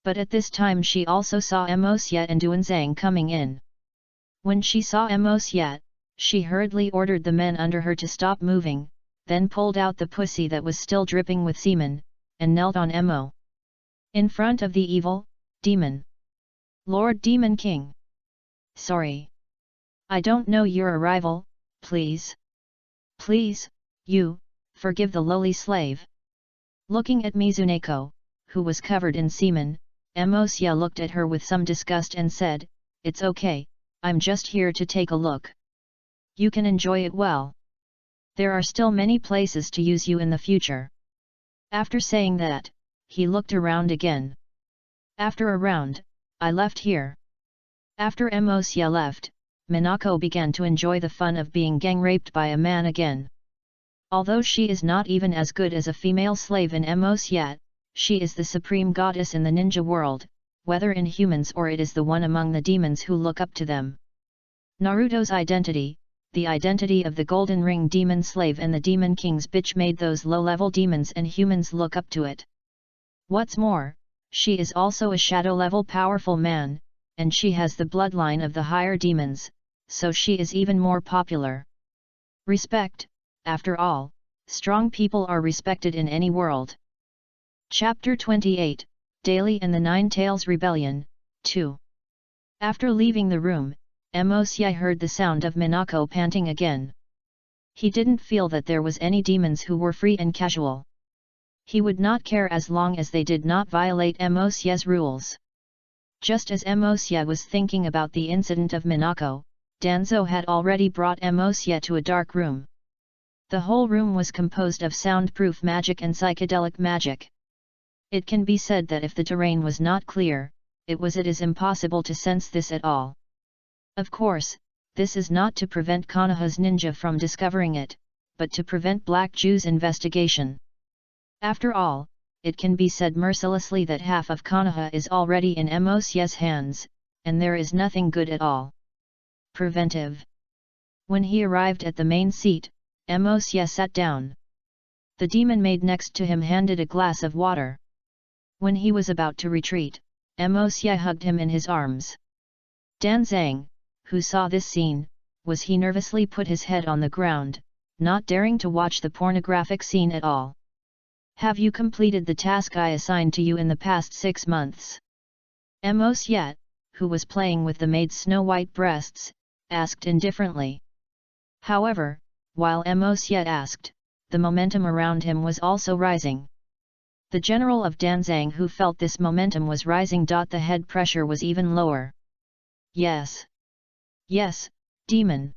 But at this time she also saw Mosye and Duanzang coming in. When she saw Mosye, she hurriedly ordered the men under her to stop moving, then pulled out the pussy that was still dripping with semen, and knelt on Mo. In front of the evil demon. Lord Demon King. Sorry. I don't know your arrival, please. Please, you, forgive the lowly slave. Looking at Mizuneko, who was covered in semen, Mosye looked at her with some disgust and said, "It's okay, I'm just here to take a look. You can enjoy it well. There are still many places to use you in the future." After saying that, he looked around again. After a round, I left here. After Mosye left, Minako began to enjoy the fun of being gang-raped by a man again. Although she is not even as good as a female slave in Mosye, she is the supreme goddess in the ninja world, whether in humans or it is the one among the demons who look up to them. Naruto's identity, the identity of the Golden Ring demon slave and the Demon King's bitch made those low-level demons and humans look up to it. What's more, she is also a shadow-level powerful man, and she has the bloodline of the higher demons, so she is even more popular. Respect, after all, strong people are respected in any world. Chapter 28, Daily and the Nine Tails Rebellion, 2. After leaving the room, Mosye heard the sound of Minako panting again. He didn't feel that there was any demons who were free and casual. He would not care as long as they did not violate Mosye's rules. Just as Mosye was thinking about the incident of Minako, Danzo had already brought Mosye to a dark room. The whole room was composed of soundproof magic and psychedelic magic. It can be said that if the terrain was not clear, it is impossible to sense this at all. Of course, this is not to prevent Konoha's ninja from discovering it, but to prevent Black Jew's investigation. After all, it can be said mercilessly that half of Konoha is already in Mosye's hands, and there is nothing good at all. Preventive. When he arrived at the main seat, Mosye sat down. The demon maid next to him handed a glass of water. When he was about to retreat, Mosye hugged him in his arms. Danzang, who saw this scene, he nervously put his head on the ground, not daring to watch the pornographic scene at all. "Have you completed the task I assigned to you in the past 6 months?" Mosye, who was playing with the maid's snow-white breasts, asked indifferently. However, while Mosye asked, the momentum around him was also rising. The general of Danzang who felt this momentum was rising. The head pressure was even lower. "Yes. Yes, Demon.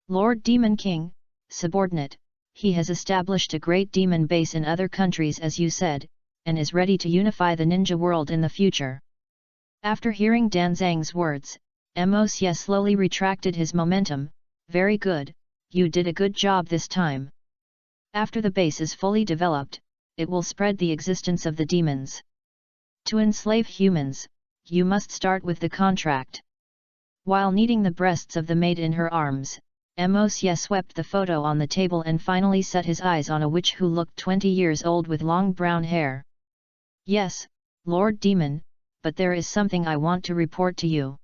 Lord Demon King, subordinate, he has established a great demon base in other countries as you said, and is ready to unify the ninja world in the future." After hearing Danzang's words, Mosye slowly retracted his momentum. "Very good, you did a good job this time. After the base is fully developed, it will spread the existence of the demons. To enslave humans, you must start with the contract." While kneading the breasts of the maid in her arms, Mosye swept the photo on the table and finally set his eyes on a witch who looked 20 years old with long brown hair. "Yes, Lord Demon, but there is something I want to report to you."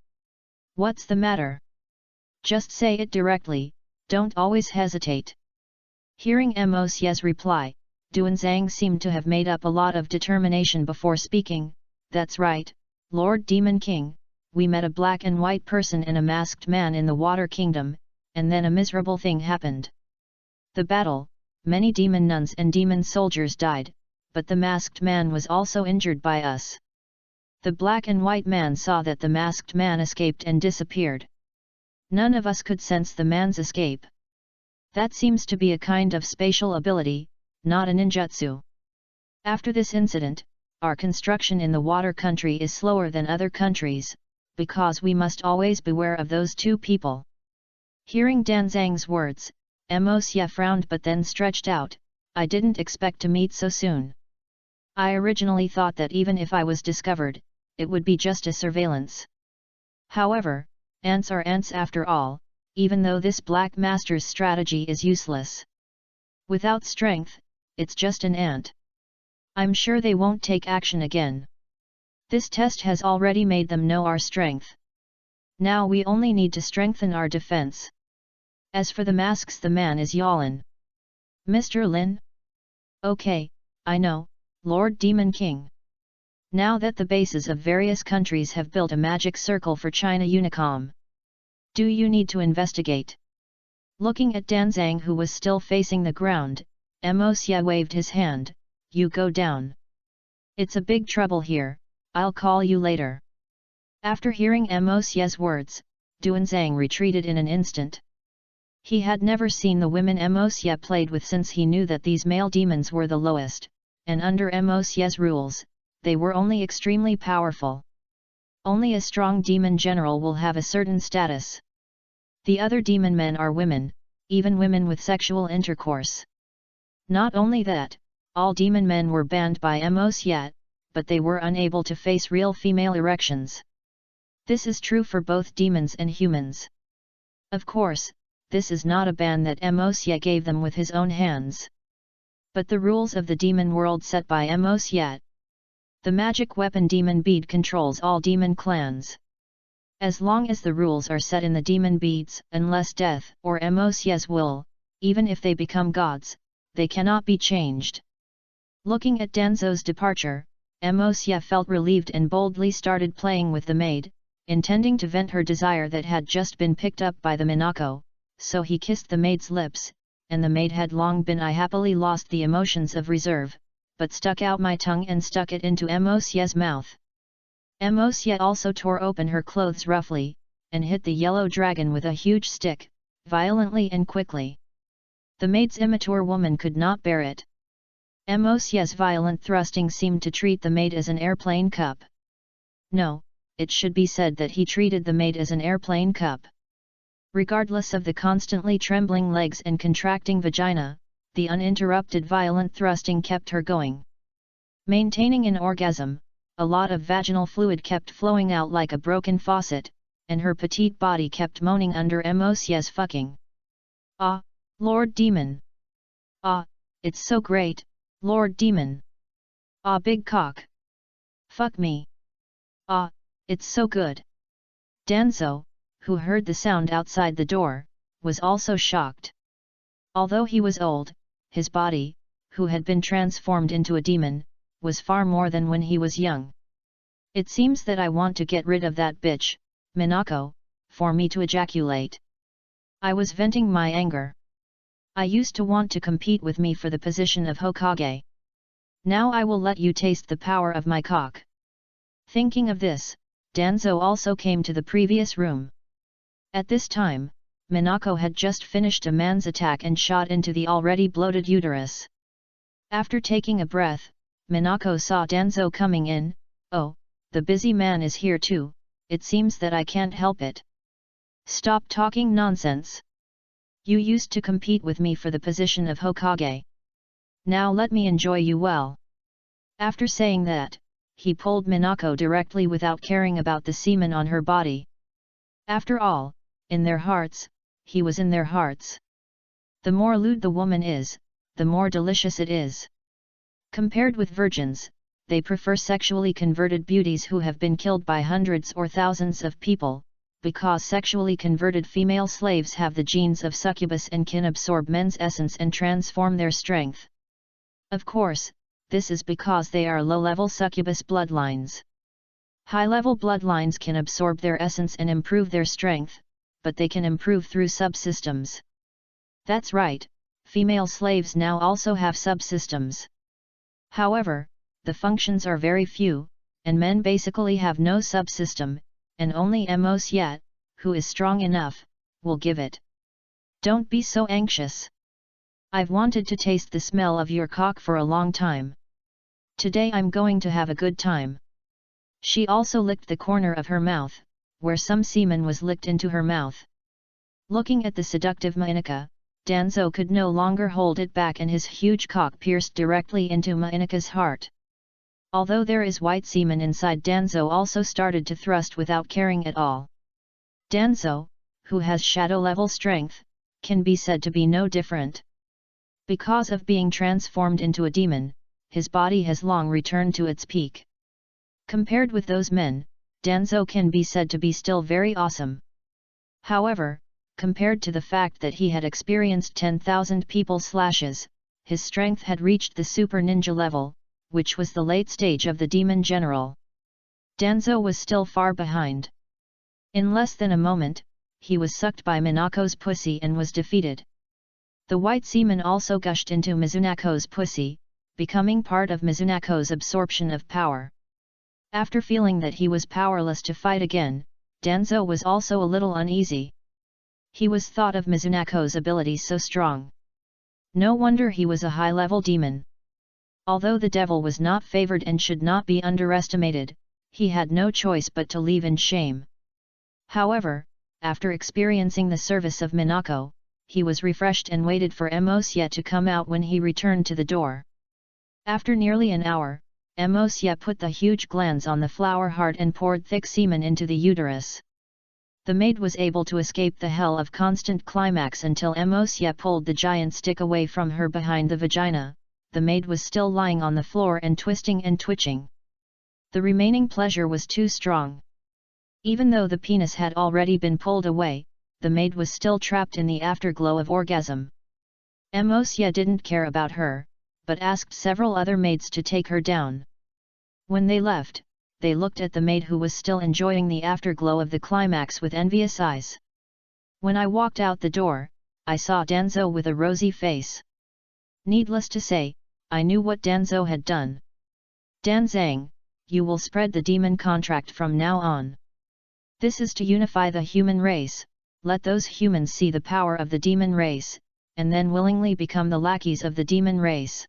"What's the matter?" "Just say it directly, don't always hesitate." Hearing Mosye's reply, Duanzang seemed to have made up a lot of determination before speaking. "That's right, Lord Demon King, we met a black and white person and a masked man in the Water Kingdom, and then a miserable thing happened. The battle, many demon nuns and demon soldiers died, but the masked man was also injured by us. The black and white man saw that the masked man escaped and disappeared. None of us could sense the man's escape. That seems to be a kind of spatial ability, not a ninjutsu. After this incident, our construction in the water country is slower than other countries, because we must always beware of those two people." Hearing Danzang's words, Mosye frowned but then stretched out, "I didn't expect to meet so soon. I originally thought that even if I was discovered, it would be just a surveillance. However, Ants are ants after all, even though this Black Master's strategy is useless. Without strength, it's just an ant. I'm sure they won't take action again. This test has already made them know our strength. Now we only need to strengthen our defense. As for the masks, the man is Yalin. Mr. Lin? Okay, I know, Lord Demon King. Now that the bases of various countries have built a magic circle for China Unicom. Do you need to investigate? Looking at Danzang, who was still facing the ground, Xia waved his hand. You go down. It's a big trouble here, I'll call you later. After hearing Xia's words, Duanzang retreated in an instant. He had never seen the women Xia played with since he knew that these male demons were the lowest, and under Xia's rules, they were only extremely powerful. Only a strong demon general will have a certain status. The other demon men are women, even women with sexual intercourse. Not only that, all demon men were banned by Xia, but they were unable to face real female erections. This is true for both demons and humans. Of course, this is not a ban that Xia gave them with his own hands. But the rules of the demon world set by Xia. The magic weapon demon bead controls all demon clans. As long as the rules are set in the demon beads, unless death or Xia's will, even if they become gods, they cannot be changed. Looking at Danzo's departure, Xia felt relieved and boldly started playing with the maid, intending to vent her desire that had just been picked up by the Minako, so he kissed the maid's lips, and the maid had long been I happily lost the emotions of reserve, but stuck out my tongue and stuck it into Xia's mouth. Xia also tore open her clothes roughly, and hit the yellow dragon with a huge stick, violently and quickly. The maid's immature woman could not bear it. Xia's violent thrusting seemed to treat the maid as an airplane cup. No, it should be said that he treated the maid as an airplane cup. Regardless of the constantly trembling legs and contracting vagina, the uninterrupted violent thrusting kept her going. Maintaining an orgasm, a lot of vaginal fluid kept flowing out like a broken faucet, and her petite body kept moaning under Xia's fucking. Ah, Lord Demon! Ah, it's so great, Lord Demon! Ah, big cock! Fuck me! Ah, it's so good! Danzo, who heard the sound outside the door, was also shocked. Although he was old, his body, who had been transformed into a demon, was far more than when he was young. It seems that I want to get rid of that bitch, Minako, for me to ejaculate. I was venting my anger. I used to want to compete with me for the position of Hokage. Now I will let you taste the power of my cock. Thinking of this, Danzo also came to the previous room. At this time, Minako had just finished a man's attack and shot into the already bloated uterus. After taking a breath, Minako saw Danzo coming in. Oh, the busy man is here too, it seems that I can't help it. Stop talking nonsense. You used to compete with me for the position of Hokage. Now let me enjoy you well. After saying that, he pulled Minako directly without caring about the semen on her body. After all, in their hearts, he was in their hearts. The more lewd the woman is, the more delicious it is. Compared with virgins, they prefer sexually converted beauties who have been killed by hundreds or thousands of people, because sexually converted female slaves have the genes of succubus and can absorb men's essence and transform their strength. Of course, this is because they are low-level succubus bloodlines. High-level bloodlines can absorb their essence and improve their strength, but they can improve through subsystems. That's right, female slaves now also have subsystems. However, the functions are very few, and men basically have no subsystem, and only Xia, who is strong enough, will give it. Don't be so anxious. I've wanted to taste the smell of your cock for a long time. Today I'm going to have a good time. She also licked the corner of her mouth, where some semen was licked into her mouth. Looking at the seductive Mainaka, Danzo could no longer hold it back and his huge cock pierced directly into Mainaka's heart. Although there is white semen inside, Danzo also started to thrust without caring at all. Danzo, who has shadow-level strength, can be said to be no different. Because of being transformed into a demon, his body has long returned to its peak. Compared with those men, Danzo can be said to be still very awesome. However, compared to the fact that he had experienced 10,000 people slashes, his strength had reached the super ninja level, which was the late stage of the demon general. Danzo was still far behind. In less than a moment, he was sucked by Minako's pussy and was defeated. The white semen also gushed into Mizunako's pussy, becoming part of Mizunako's absorption of power. After feeling that he was powerless to fight again, Danzo was also a little uneasy. He was thought of Mizunako's abilities so strong. No wonder he was a high-level demon. Although the devil was not favored and should not be underestimated, he had no choice but to leave in shame. However, after experiencing the service of Minako, he was refreshed and waited for Mosye to come out when he returned to the door. After nearly an hour, Mosye put the huge glands on the flower heart and poured thick semen into the uterus. The maid was able to escape the hell of constant climax until Mosye pulled the giant stick away from her behind the vagina. The maid was still lying on the floor and twisting and twitching. The remaining pleasure was too strong. Even though the penis had already been pulled away, the maid was still trapped in the afterglow of orgasm. Mosye didn't care about her, but asked several other maids to take her down. When they left, they looked at the maid who was still enjoying the afterglow of the climax with envious eyes. When I walked out the door, I saw Danzo with a rosy face. Needless to say, I knew what Danzo had done. Danzang, you will spread the demon contract from now on. This is to unify the human race, let those humans see the power of the demon race, and then willingly become the lackeys of the demon race.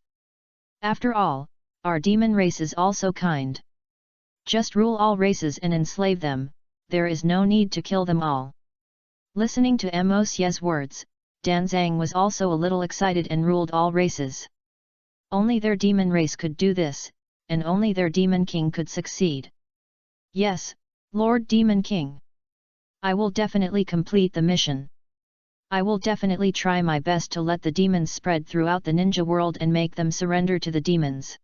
After all, our demon race is also kind. Just rule all races and enslave them, there is no need to kill them all. Listening to Mosye's words, Danzang was also a little excited and ruled all races. Only their demon race could do this, and only their demon king could succeed. Yes, Lord Demon King. I will definitely complete the mission. I will definitely try my best to let the demons spread throughout the ninja world and make them surrender to the demons.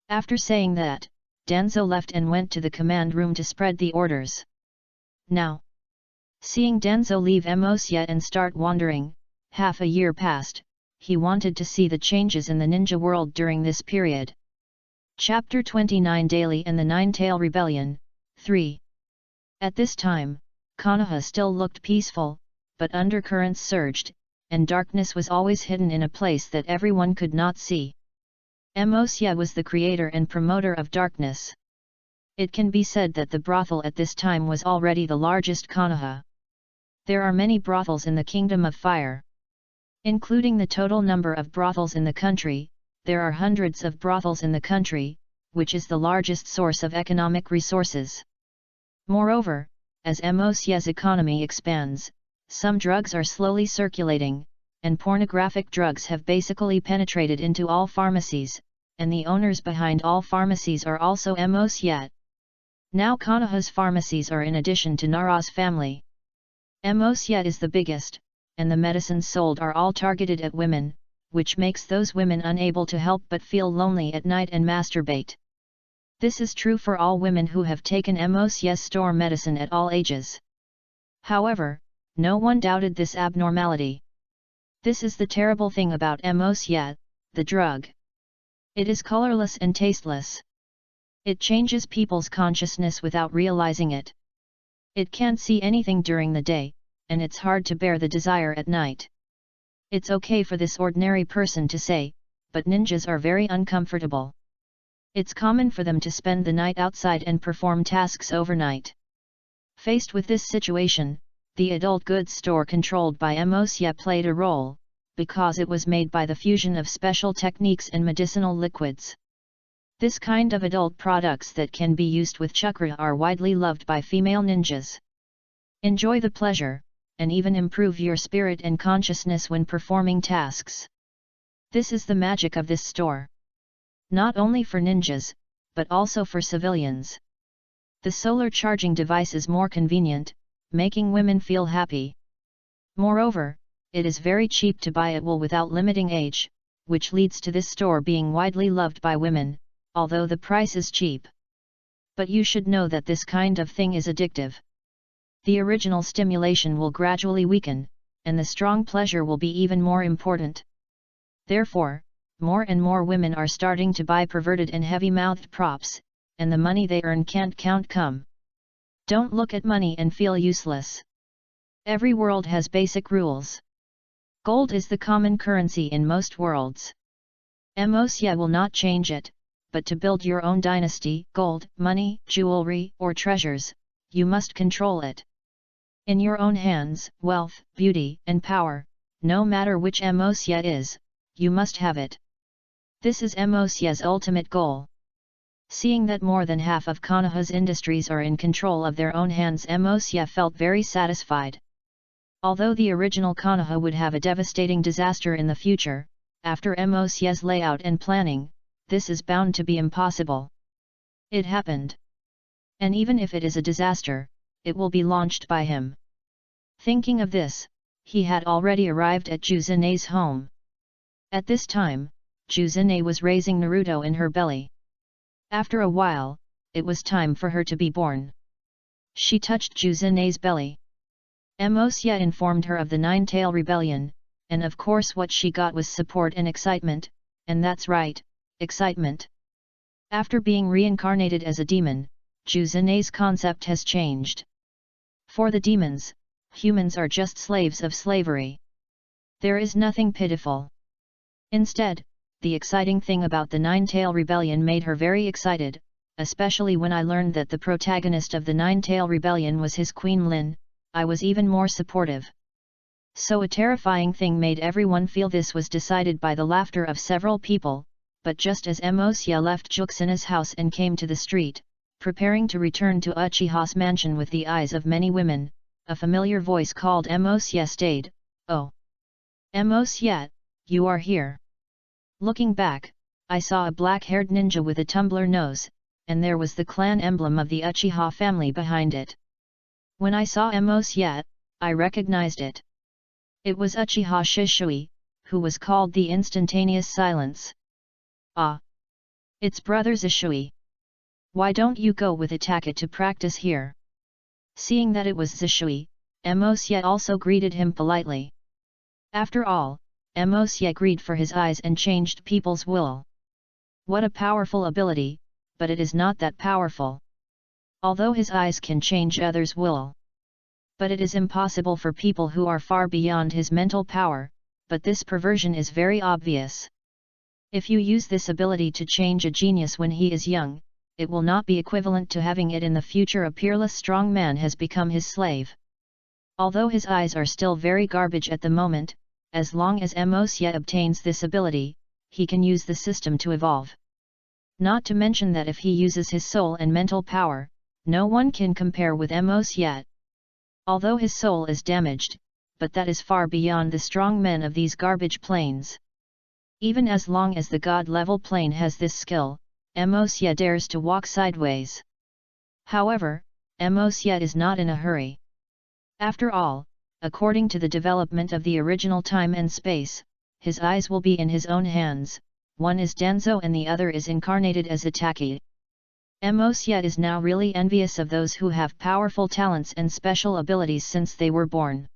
After saying that, Danzo left and went to the command room to spread the orders. Now, seeing Danzo leave Mosye and start wandering, half a year passed. He wanted to see the changes in the ninja world during this period. Chapter 29 Daily and the Nine-Tail Rebellion, 3. At this time, Konoha still looked peaceful, but undercurrents surged, and darkness was always hidden in a place that everyone could not see. Mosye was the creator and promoter of darkness. It can be said that the brothel at this time was already the largest Konoha. There are many brothels in the Kingdom of Fire. Including the total number of brothels in the country, there are hundreds of brothels in the country, which is the largest source of economic resources. Moreover, as Mosye's economy expands, some drugs are slowly circulating, and pornographic drugs have basically penetrated into all pharmacies, and the owners behind all pharmacies are also Mosye. Now Konoha's pharmacies are in addition to Nara's family. Mosye is the biggest, and the medicines sold are all targeted at women, which makes those women unable to help but feel lonely at night and masturbate. This is true for all women who have taken Mosye's store medicine at all ages. However, no one doubted this abnormality. This is the terrible thing about Mosye, the drug. It is colorless and tasteless. It changes people's consciousness without realizing it. It can't see anything during the day, and it's hard to bear the desire at night. It's okay for this ordinary person to say, but ninjas are very uncomfortable. It's common for them to spend the night outside and perform tasks overnight. Faced with this situation, the adult goods store controlled by Mosye played a role, because it was made by the fusion of special techniques and medicinal liquids. This kind of adult products that can be used with chakra are widely loved by female ninjas. Enjoy the pleasure, and even improve your spirit and consciousness when performing tasks. This is the magic of this store. Not only for ninjas, but also for civilians. The solar charging device is more convenient, making women feel happy. Moreover, it is very cheap to buy it wool without limiting age, which leads to this store being widely loved by women, although the price is cheap. But you should know that this kind of thing is addictive. The original stimulation will gradually weaken, and the strong pleasure will be even more important. Therefore, more and more women are starting to buy perverted and heavy-mouthed props, and the money they earn can't count come. Don't look at money and feel useless. Every world has basic rules. Gold is the common currency in most worlds. Emosia will not change it, but to build your own dynasty, gold, money, jewelry, or treasures, you must control it. In your own hands, wealth, beauty, and power, no matter which Emosia is, you must have it. This is Emosia's ultimate goal. Seeing that more than half of Konoha's industries are in control of their own hands, Emosia felt very satisfied. Although the original Konoha would have a devastating disaster in the future, after Emosia's layout and planning, this is bound to be impossible. It happened. And even if it is a disaster, it will be launched by him. Thinking of this, he had already arrived at Juzune's home. At this time, Juzune was raising Naruto in her belly. After a while, it was time for her to be born. She touched Juzune's belly. Emosia informed her of the Nine-Tail Rebellion, and of course what she got was support and excitement, and that's right, excitement. After being reincarnated as a demon, Juzune's concept has changed. For the demons, humans are just slaves of slavery. There is nothing pitiful. Instead, the exciting thing about the Nine-Tail Rebellion made her very excited, especially when I learned that the protagonist of the Nine-Tail Rebellion was his Queen Lin. I was even more supportive. So a terrifying thing made everyone feel. This was decided by the laughter of several people, but just as Emosia left Juxuna's house and came to the street, preparing to return to Uchiha's mansion with the eyes of many women, a familiar voice called Emosia stayed. "Oh! Emosia, you are here." Looking back, I saw a black-haired ninja with a tumbler nose, and there was the clan emblem of the Uchiha family behind it. When I saw Emosia, I recognized it. It was Uchiha Shisui, who was called the Instantaneous Silence. "Ah! It's brother Shisui. Why don't you go with Itaka to practice here?" Seeing that it was Shisui, Emosia also greeted him politely. After all, Emosia agreed for his eyes and changed people's will. What a powerful ability, but it is not that powerful. Although his eyes can change others' will. But it is impossible for people who are far beyond his mental power, but this perversion is very obvious. If you use this ability to change a genius when he is young, it will not be equivalent to having it in the future. A peerless strong man has become his slave. Although his eyes are still very garbage at the moment, as long as Emosia obtains this ability, he can use the system to evolve. Not to mention that if he uses his soul and mental power, no one can compare with Emosia. Although his soul is damaged, but that is far beyond the strong men of these garbage planes. Even as long as the god-level plane has this skill, Emosia dares to walk sideways. However, Emosia is not in a hurry. After all, according to the development of the original time and space, his eyes will be in his own hands, one is Danzo and the other is incarnated as Itaki. Emosia is now really envious of those who have powerful talents and special abilities since they were born.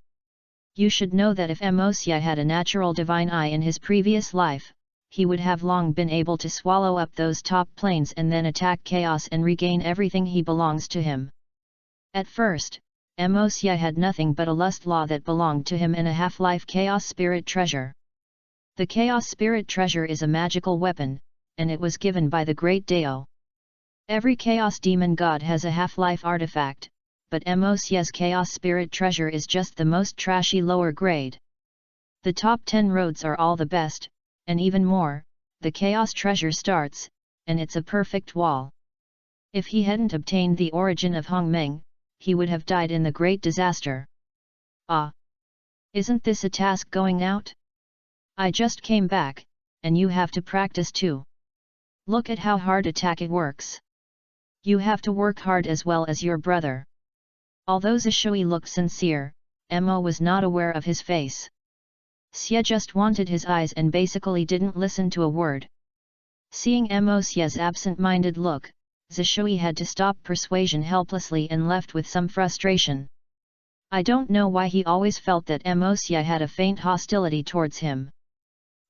You should know that if Emosia had a natural divine eye in his previous life, he would have long been able to swallow up those top planes and then attack chaos and regain everything he belongs to him. At first, Emosia had nothing but a lust law that belonged to him and a half-life chaos spirit treasure. The chaos spirit treasure is a magical weapon, and it was given by the great Dao. Every chaos demon god has a half-life artifact, but Emosia's chaos spirit treasure is just the most trashy lower grade. The top 10 roads are all the best, and even more, the chaos treasure starts, and it's a perfect wall. If he hadn't obtained the origin of Hongmeng, he would have died in the great disaster. Ah! Isn't this a task going out? I just came back, and you have to practice too. Look at how hard attack it works. You have to work hard as well as your brother. Although Zoyu looked sincere, Mo was not aware of his face. Xie just wanted his eyes and basically didn't listen to a word. Seeing Mo Xie's absent-minded look, Zoyu had to stop persuasion helplessly and left with some frustration. I don't know why he always felt that Mo Xie had a faint hostility towards him.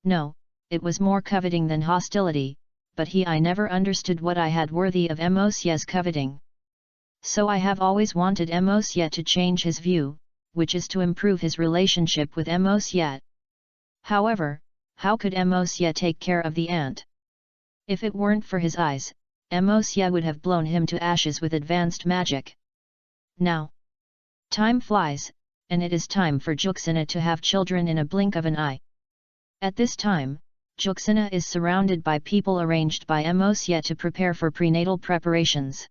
No, it was more coveting than hostility, but I never understood what I had worthy of Mo Xie's coveting. So I have always wanted Mo Xie to change his view, which is to improve his relationship with Mo Xie. However, how could Mo Xie take care of the ant? If it weren't for his eyes, Mo Xie would have blown him to ashes with advanced magic. Now, time flies, and it is time for Juxina to have children in a blink of an eye. At this time, Juxina is surrounded by people arranged by Mo Xie to prepare for prenatal preparations.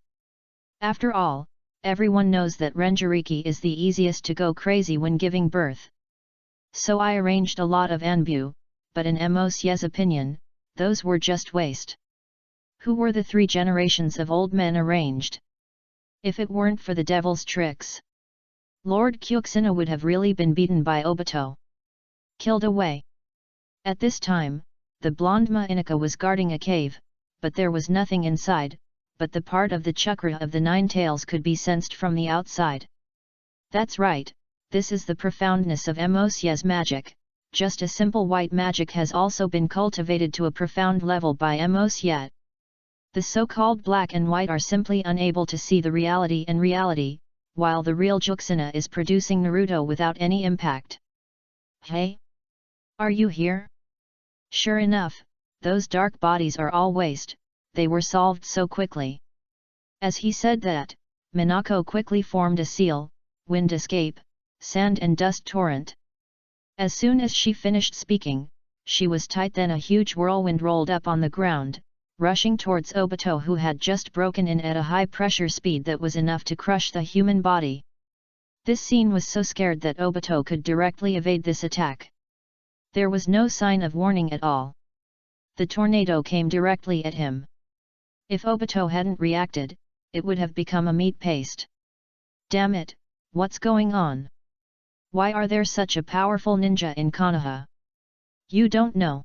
After all, everyone knows that Renjiriki is the easiest to go crazy when giving birth. So I arranged a lot of anbu, but in Mo Xie's opinion, those were just waste. Who were the 3 generations of old men arranged? If it weren't for the devil's tricks, Lord Juxina would have really been beaten by Obito. Killed away. At this time, the blonde Mainaka was guarding a cave, but there was nothing inside, but the part of the chakra of the 9 tails could be sensed from the outside. That's right, this is the profoundness of Mo Xie's magic. Just a simple white magic has also been cultivated to a profound level by Mo Xie. The so-called black and white are simply unable to see the reality in reality, while the real Juxina is producing Naruto without any impact. Hey? Are you here? Sure enough, those dark bodies are all waste, they were solved so quickly. As he said that, Minako quickly formed a seal, wind escape, sand and dust torrent. As soon as she finished speaking, she was tight, then a huge whirlwind rolled up on the ground, rushing towards Obito, who had just broken in at a high-pressure speed that was enough to crush the human body. This scene was so scared that Obito could directly evade this attack. There was no sign of warning at all. The tornado came directly at him. If Obito hadn't reacted, it would have become a meat paste. Damn it, what's going on? Why are there such a powerful ninja in Konoha? You don't know.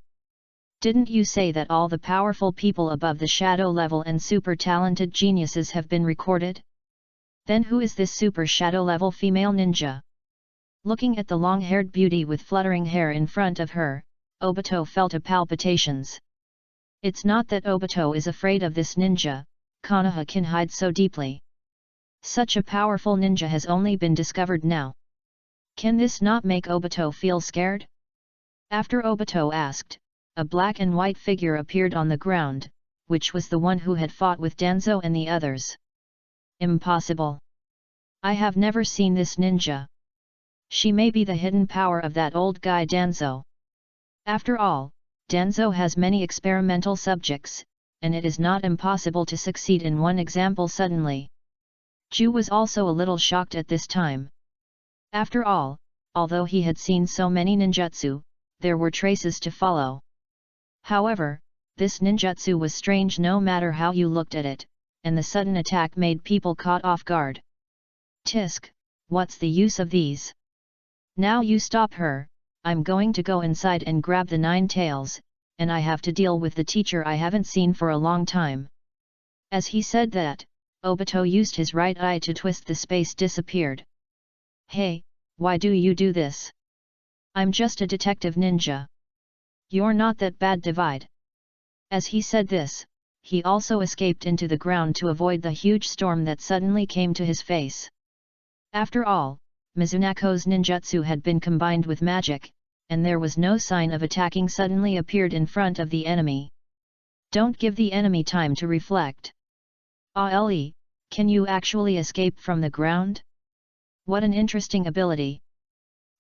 Didn't you say that all the powerful people above the shadow level and super talented geniuses have been recorded? Then who is this super shadow level female ninja? Looking at the long-haired beauty with fluttering hair in front of her, Obito felt a palpitations. It's not that Obito is afraid of this ninja, Konoha can hide so deeply. Such a powerful ninja has only been discovered now. Can this not make Obito feel scared? After Obito asked, a black and white figure appeared on the ground, which was the one who had fought with Danzo and the others. Impossible. I have never seen this ninja. She may be the hidden power of that old guy Danzo. After all, Danzo has many experimental subjects, and it is not impossible to succeed in one example suddenly. Ju was also a little shocked at this time. After all, although he had seen so many ninjutsu, there were traces to follow. However, this ninjutsu was strange no matter how you looked at it, and the sudden attack made people caught off guard. Tisk, what's the use of these? Now you stop her, I'm going to go inside and grab the 9 tails, and I have to deal with the teacher I haven't seen for a long time. As he said that, Obito used his right eye to twist the space disappeared. Hey, why do you do this? I'm just a detective ninja. You're not that bad, divide. As he said this, he also escaped into the ground to avoid the huge storm that suddenly came to his face. After all, Mizunako's ninjutsu had been combined with magic, and there was no sign of attacking suddenly appeared in front of the enemy. Don't give the enemy time to reflect. Ale, can you actually escape from the ground? What an interesting ability.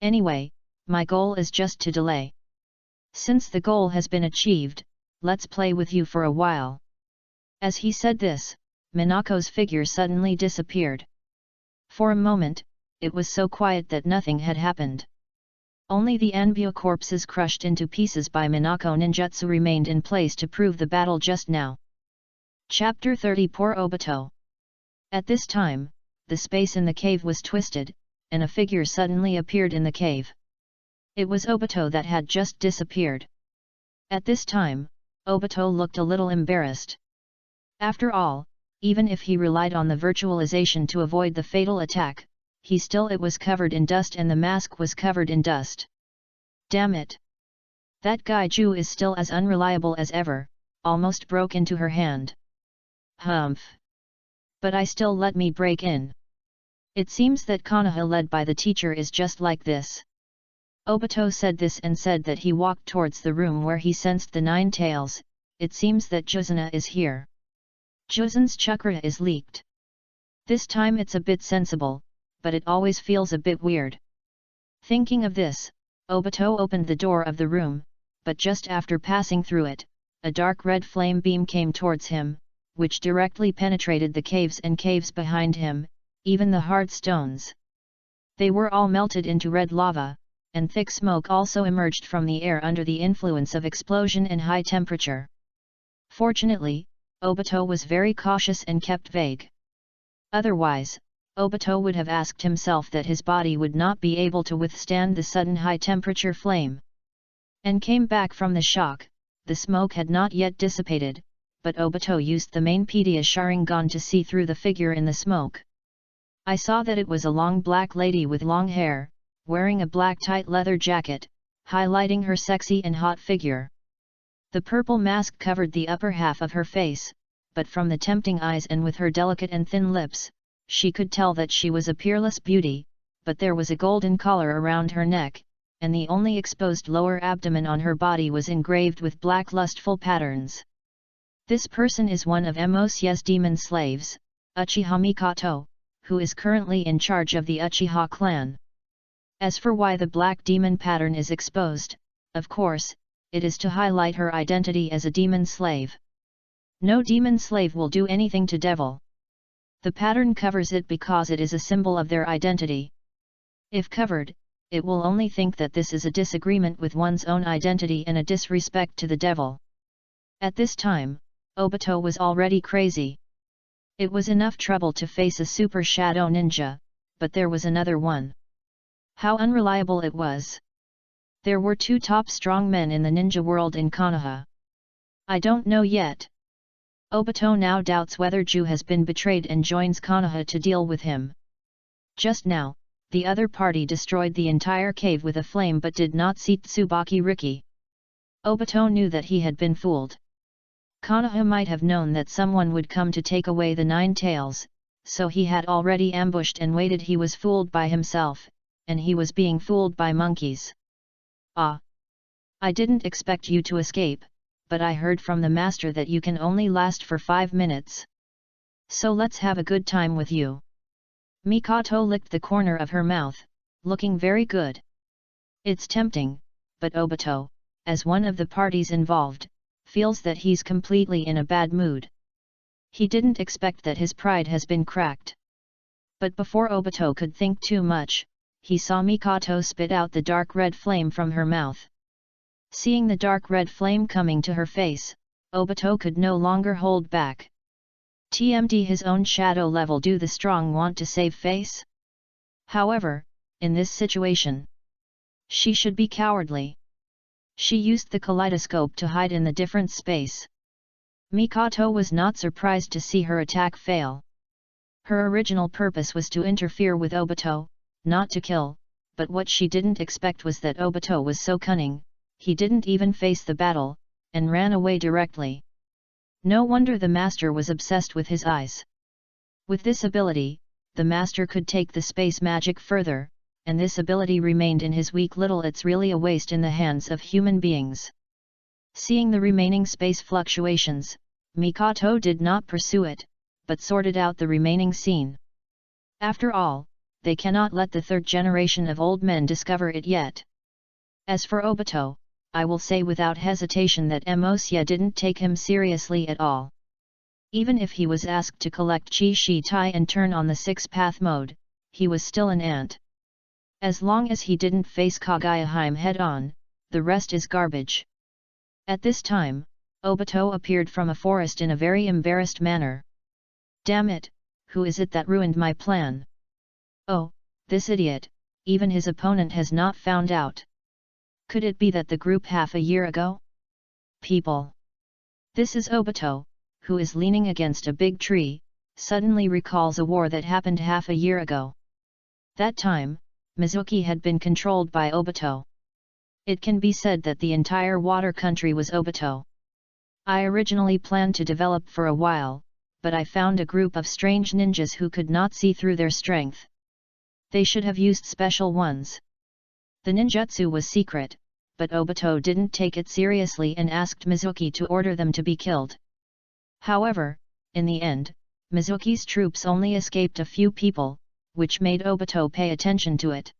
Anyway, my goal is just to delay. Since the goal has been achieved, let's play with you for a while. As he said this, Minako's figure suddenly disappeared. For a moment, it was so quiet that nothing had happened. Only the Anbu corpses crushed into pieces by Minako ninjutsu remained in place to prove the battle just now. Chapter 30 Poor Obito. At this time, the space in the cave was twisted, and a figure suddenly appeared in the cave. It was Obito that had just disappeared. At this time, Obito looked a little embarrassed. After all, even if he relied on the virtualization to avoid the fatal attack, it was covered in dust and the mask was covered in dust. Damn it! That Gaiju is still as unreliable as ever, almost broke into her hand. Humph! But I still let me break in. It seems that Konoha led by the teacher is just like this. Obito said this and said that he walked towards the room where he sensed the 9 tails. It seems that Juzuna is here. Juzun's chakra is leaked. This time it's a bit sensible, but it always feels a bit weird. Thinking of this, Obito opened the door of the room, but just after passing through it, a dark red flame beam came towards him, which directly penetrated the caves and caves behind him, even the hard stones. They were all melted into red lava, and thick smoke also emerged from the air under the influence of explosion and high temperature. Fortunately, Obito was very cautious and kept vague. Otherwise, Obito would have asked himself that his body would not be able to withstand the sudden high-temperature flame. And came back from the shock, the smoke had not yet dissipated, but Obito used the main Pedia Sharingan to see through the figure in the smoke. I saw that it was a long black lady with long hair, wearing a black tight leather jacket, highlighting her sexy and hot figure. The purple mask covered the upper half of her face, but from the tempting eyes and with her delicate and thin lips, she could tell that she was a peerless beauty, but there was a golden collar around her neck, and the only exposed lower abdomen on her body was engraved with black lustful patterns. This person is one of Mosye's demon slaves, Uchiha Mikato, who is currently in charge of the Uchiha clan. As for why the black demon pattern is exposed, of course, it is to highlight her identity as a demon slave. No demon slave will do anything to devil. The pattern covers it because it is a symbol of their identity. If covered, it will only think that this is a disagreement with one's own identity and a disrespect to the devil. At this time, Obito was already crazy. It was enough trouble to face a super shadow ninja, but there was another one. How unreliable it was. There were 2 top strong men in the ninja world in Konoha. I don't know yet. Obito now doubts whether Ju has been betrayed and joins Konoha to deal with him. Just now, the other party destroyed the entire cave with a flame but did not see Tsubaki Riki. Obito knew that he had been fooled. Konoha might have known that someone would come to take away the 9 tails, so he had already ambushed and waited. He was fooled by himself, and he was being fooled by monkeys. Ah! I didn't expect you to escape, but I heard from the master that you can only last for 5 minutes. So let's have a good time with you. Mikato licked the corner of her mouth, looking very good. It's tempting, but Obito, as one of the parties involved, feels that he's completely in a bad mood. He didn't expect that his pride has been cracked. But before Obito could think too much, he saw Mikato spit out the dark red flame from her mouth. Seeing the dark red flame coming to her face, Obito could no longer hold back. TMD, his own shadow level. Do the strong want to save face? However, in this situation, she should be cowardly. She used the kaleidoscope to hide in the different space. Mikato was not surprised to see her attack fail. Her original purpose was to interfere with Obito, not to kill, but what she didn't expect was that Obito was so cunning. He didn't even face the battle, and ran away directly. No wonder the master was obsessed with his eyes. With this ability, the master could take the space magic further, and this ability remained in his weak little. It's really a waste in the hands of human beings. Seeing the remaining space fluctuations, Mikato did not pursue it, but sorted out the remaining scene. After all, they cannot let the 3rd generation of old men discover it yet. As for Obito, I will say without hesitation that Mosye didn't take him seriously at all. Even if he was asked to collect Chi Shi Tai and turn on the 6-path mode, he was still an ant. As long as he didn't face Kagayahime head-on, the rest is garbage. At this time, Obito appeared from a forest in a very embarrassed manner. Damn it, who is it that ruined my plan? Oh, this idiot, even his opponent has not found out. Could it be that the group half a year ago? People. This is Obito, who is leaning against a big tree, suddenly recalls a war that happened half a year ago. That time, Mizuki had been controlled by Obito. It can be said that the entire water country was Obito. I originally planned to develop for a while, but I found a group of strange ninjas who could not see through their strength. They should have used special ones. The ninjutsu was secret, but Obito didn't take it seriously and asked Mizuki to order them to be killed. However, in the end, Mizuki's troops only escaped a few people, which made Obito pay attention to it.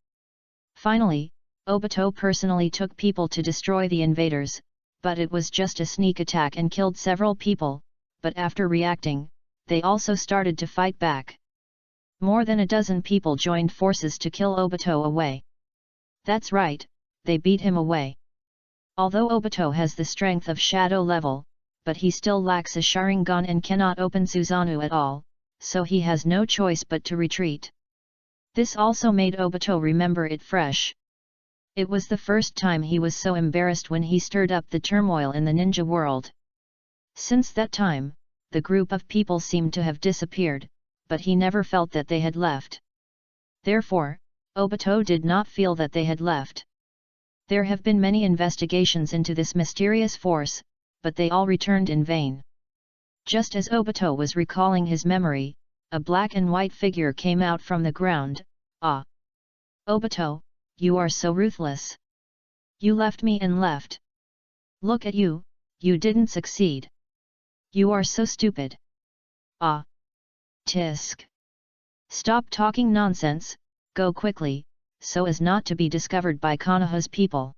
Finally, Obito personally took people to destroy the invaders, but it was just a sneak attack and killed several people, but after reacting, they also started to fight back. More than a dozen people joined forces to kill Obito away. That's right, they beat him away. Although Obito has the strength of shadow level, but he still lacks a Sharingan and cannot open Susanoo at all, so he has no choice but to retreat. This also made Obito remember it fresh. It was the first time he was so embarrassed when he stirred up the turmoil in the ninja world. Since that time, the group of people seemed to have disappeared, but he never felt that they had left. Therefore, Obito did not feel that they had left. There have been many investigations into this mysterious force, but they all returned in vain. Just as Obito was recalling his memory, a black and white figure came out from the ground. Ah! Obito, you are so ruthless. You left me and left. Look at you, you didn't succeed. You are so stupid. Ah! Tisk! Stop talking nonsense, go quickly, so as not to be discovered by Konoha's people.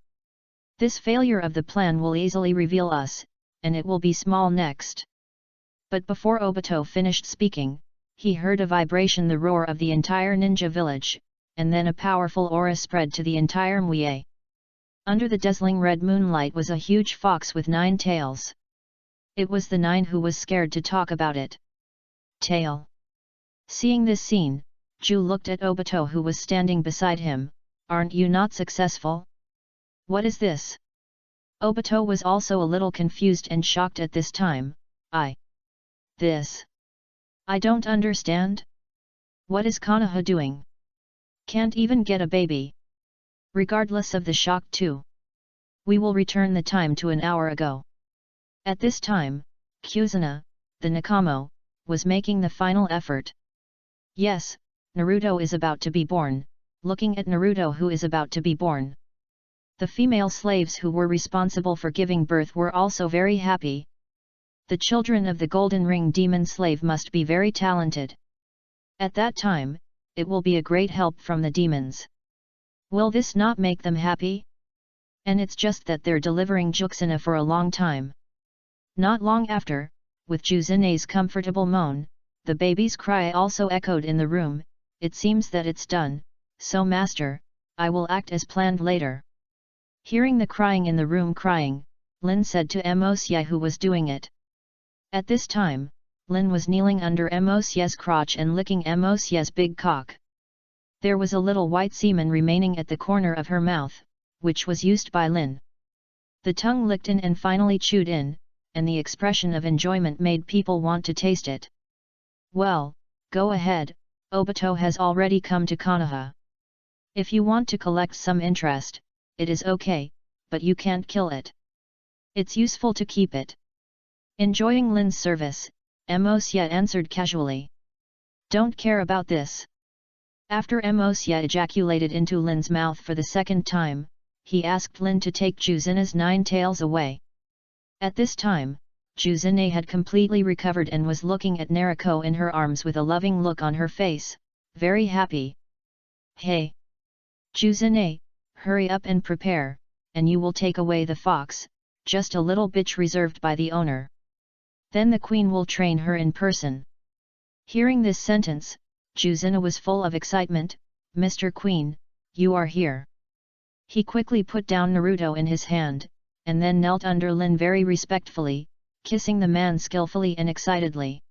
This failure of the plan will easily reveal us, and it will be small next. But before Obito finished speaking, he heard a vibration, the roar of the entire ninja village, and then a powerful aura spread to the entire Mue. Under the dazzling red moonlight was a huge fox with 9 tails. It was the 9 who was scared to talk about it. Tail. Seeing this scene, Ju looked at Obito who was standing beside him. Aren't you not successful? What is this? Obito was also a little confused and shocked at this time. This. I don't understand. What is Konoha doing? Can't even get a baby. Regardless of the shock too. We will return the time to an hour ago. At this time, Kuzuna, the Nakamo, was making the final effort. Yes, Naruto is about to be born. Looking at Naruto who is about to be born. The female slaves who were responsible for giving birth were also very happy. The children of the Golden Ring demon slave must be very talented. At that time, it will be a great help from the demons. Will this not make them happy? And it's just that they're delivering Juxina for a long time. Not long after, with Juzine's comfortable moan, the baby's cry also echoed in the room. It seems that it's done, so master, I will act as planned later. Hearing the crying in the room crying, Lin said to Mosye who was doing it. At this time, Lin was kneeling under Mosye's crotch and licking Mosye's big cock. There was a little white semen remaining at the corner of her mouth, which was used by Lin. The tongue licked in and finally chewed in, and the expression of enjoyment made people want to taste it. Well, go ahead, Obito has already come to Konoha. If you want to collect some interest, it is okay, but you can't kill it. It's useful to keep it. Enjoying Lin's service, Mosye answered casually. Don't care about this. After Mosye ejaculated into Lin's mouth for the second time, he asked Lin to take Juzina's 9 tails away. At this time, Juzine had completely recovered and was looking at Naruto in her arms with a loving look on her face, very happy. Hey! Juzine, hurry up and prepare, and you will take away the fox, just a little bitch reserved by the owner. Then the queen will train her in person. Hearing this sentence, Juzina was full of excitement. Mr. Queen, you are here. He quickly put down Naruto in his hand, and then knelt under Lin very respectfully, kissing the man skillfully and excitedly.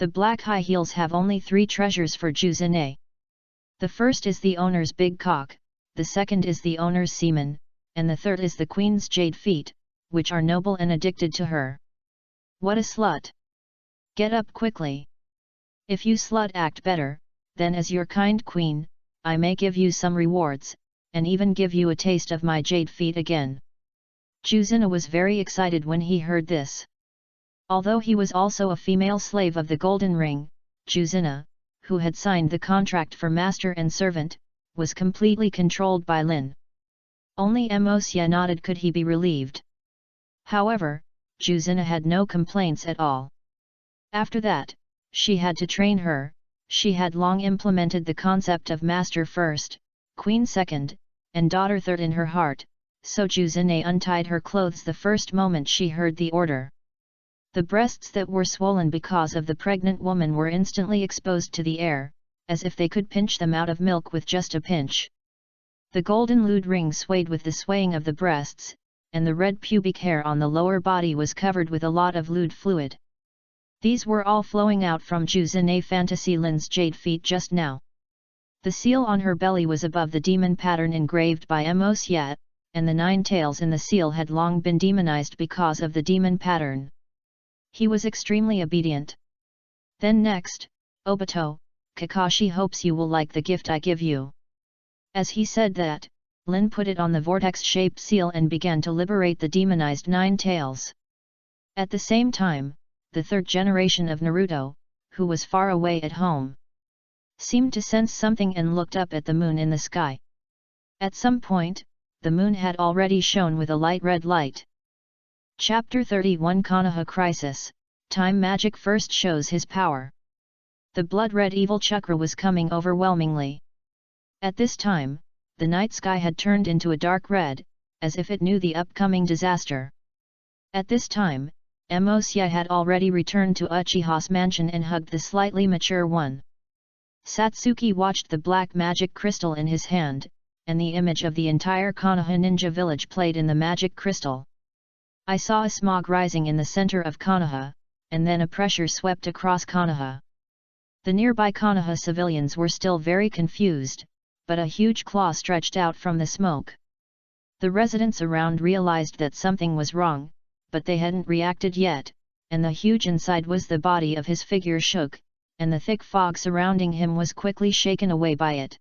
The black high heels have only 3 treasures for Juzune. The first is the owner's big cock, the second is the owner's semen, and the third is the queen's jade feet, which are noble and addicted to her. What a slut! Get up quickly! If you slut act better, then as your kind queen, I may give you some rewards, and even give you a taste of my jade feet again. Juzuna was very excited when he heard this. Although he was also a female slave of the Golden Ring, Juzuna, who had signed the contract for master and servant, was completely controlled by Lin. Only Mosya nodded could he be relieved. However, Juzuna had no complaints at all. After that, she had to train her. She had long implemented the concept of master first, queen second, and daughter third in her heart, so Juzune untied her clothes the first moment she heard the order. The breasts that were swollen because of the pregnant woman were instantly exposed to the air, as if they could pinch them out of milk with just a pinch. The golden lewd ring swayed with the swaying of the breasts, and the red pubic hair on the lower body was covered with a lot of lewd fluid. These were all flowing out from Juzune Fantasy Lin's jade feet just now. The seal on her belly was above the demon pattern engraved by Mosya, and the 9 tails in the seal had long been demonized because of the demon pattern. He was extremely obedient. Then next, Obito, Kakashi hopes you will like the gift I give you. As he said that, Lin put it on the vortex-shaped seal and began to liberate the demonized 9 tails. At the same time, the 3rd generation of Naruto, who was far away at home, seemed to sense something and looked up at the moon in the sky. At some point, the moon had already shone with a light red light. Chapter 31 Konoha Crisis, Time Magic first shows his power. The blood-red evil chakra was coming overwhelmingly. At this time, the night sky had turned into a dark red, as if it knew the upcoming disaster. At this time, Mosya had already returned to Uchiha's mansion and hugged the slightly mature one. Satsuki watched the black magic crystal in his hand, and the image of the entire Konoha ninja village played in the magic crystal. I saw a smog rising in the center of Konoha, and then a pressure swept across Konoha. The nearby Konoha civilians were still very confused, but a huge claw stretched out from the smoke. The residents around realized that something was wrong, but they hadn't reacted yet, and the huge inside was the body of his figure shook, and the thick fog surrounding him was quickly shaken away by it.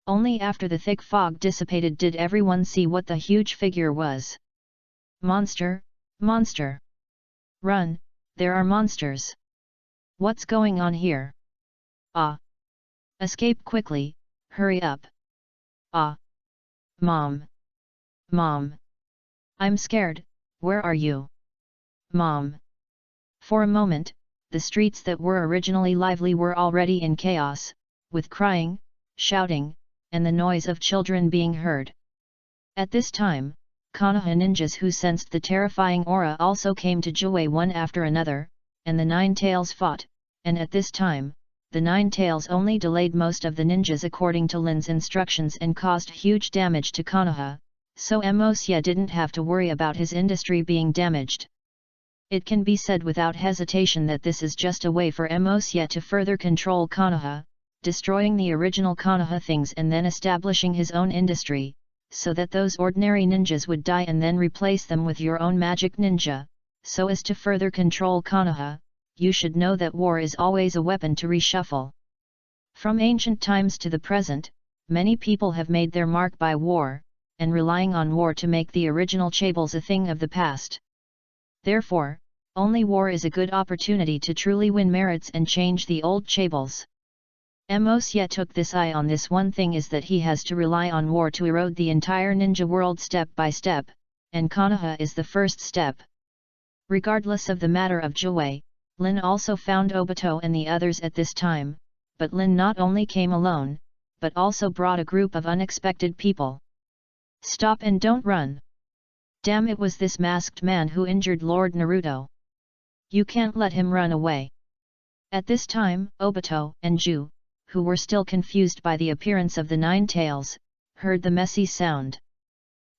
Only after the thick fog dissipated did everyone see what the huge figure was. Monster, monster! Run, there are monsters! What's going on here? Ah! Escape quickly, hurry up! Ah! Mom! Mom! I'm scared, where are you? Mom! For a moment, the streets that were originally lively were already in chaos, with crying, shouting, and the noise of children being heard. At this time, Konoha ninjas who sensed the terrifying aura also came to Joy one after another, and the 9 tails fought, and at this time, the 9 tails only delayed most of the ninjas according to Lin's instructions and caused huge damage to Konoha, so Mosya didn't have to worry about his industry being damaged. It can be said without hesitation that this is just a way for Mosya to further control Konoha, destroying the original Konoha things and then establishing his own industry, so that those ordinary ninjas would die and then replace them with your own magic ninja, so as to further control Konoha. You should know that war is always a weapon to reshuffle. From ancient times to the present, many people have made their mark by war, and relying on war to make the original chables a thing of the past. Therefore, only war is a good opportunity to truly win merits and change the old chables. Mosya took this eye on this one thing is that he has to rely on war to erode the entire ninja world step by step, and Konoha is the first step. Regardless of the matter of Joy, Lin also found Obito and the others at this time, but Lin not only came alone, but also brought a group of unexpected people. Stop and don't run! Damn, it was this masked man who injured Lord Naruto. You can't let him run away. At this time, Obito and Ju, who were still confused by the appearance of the 9 tails, heard the messy sound.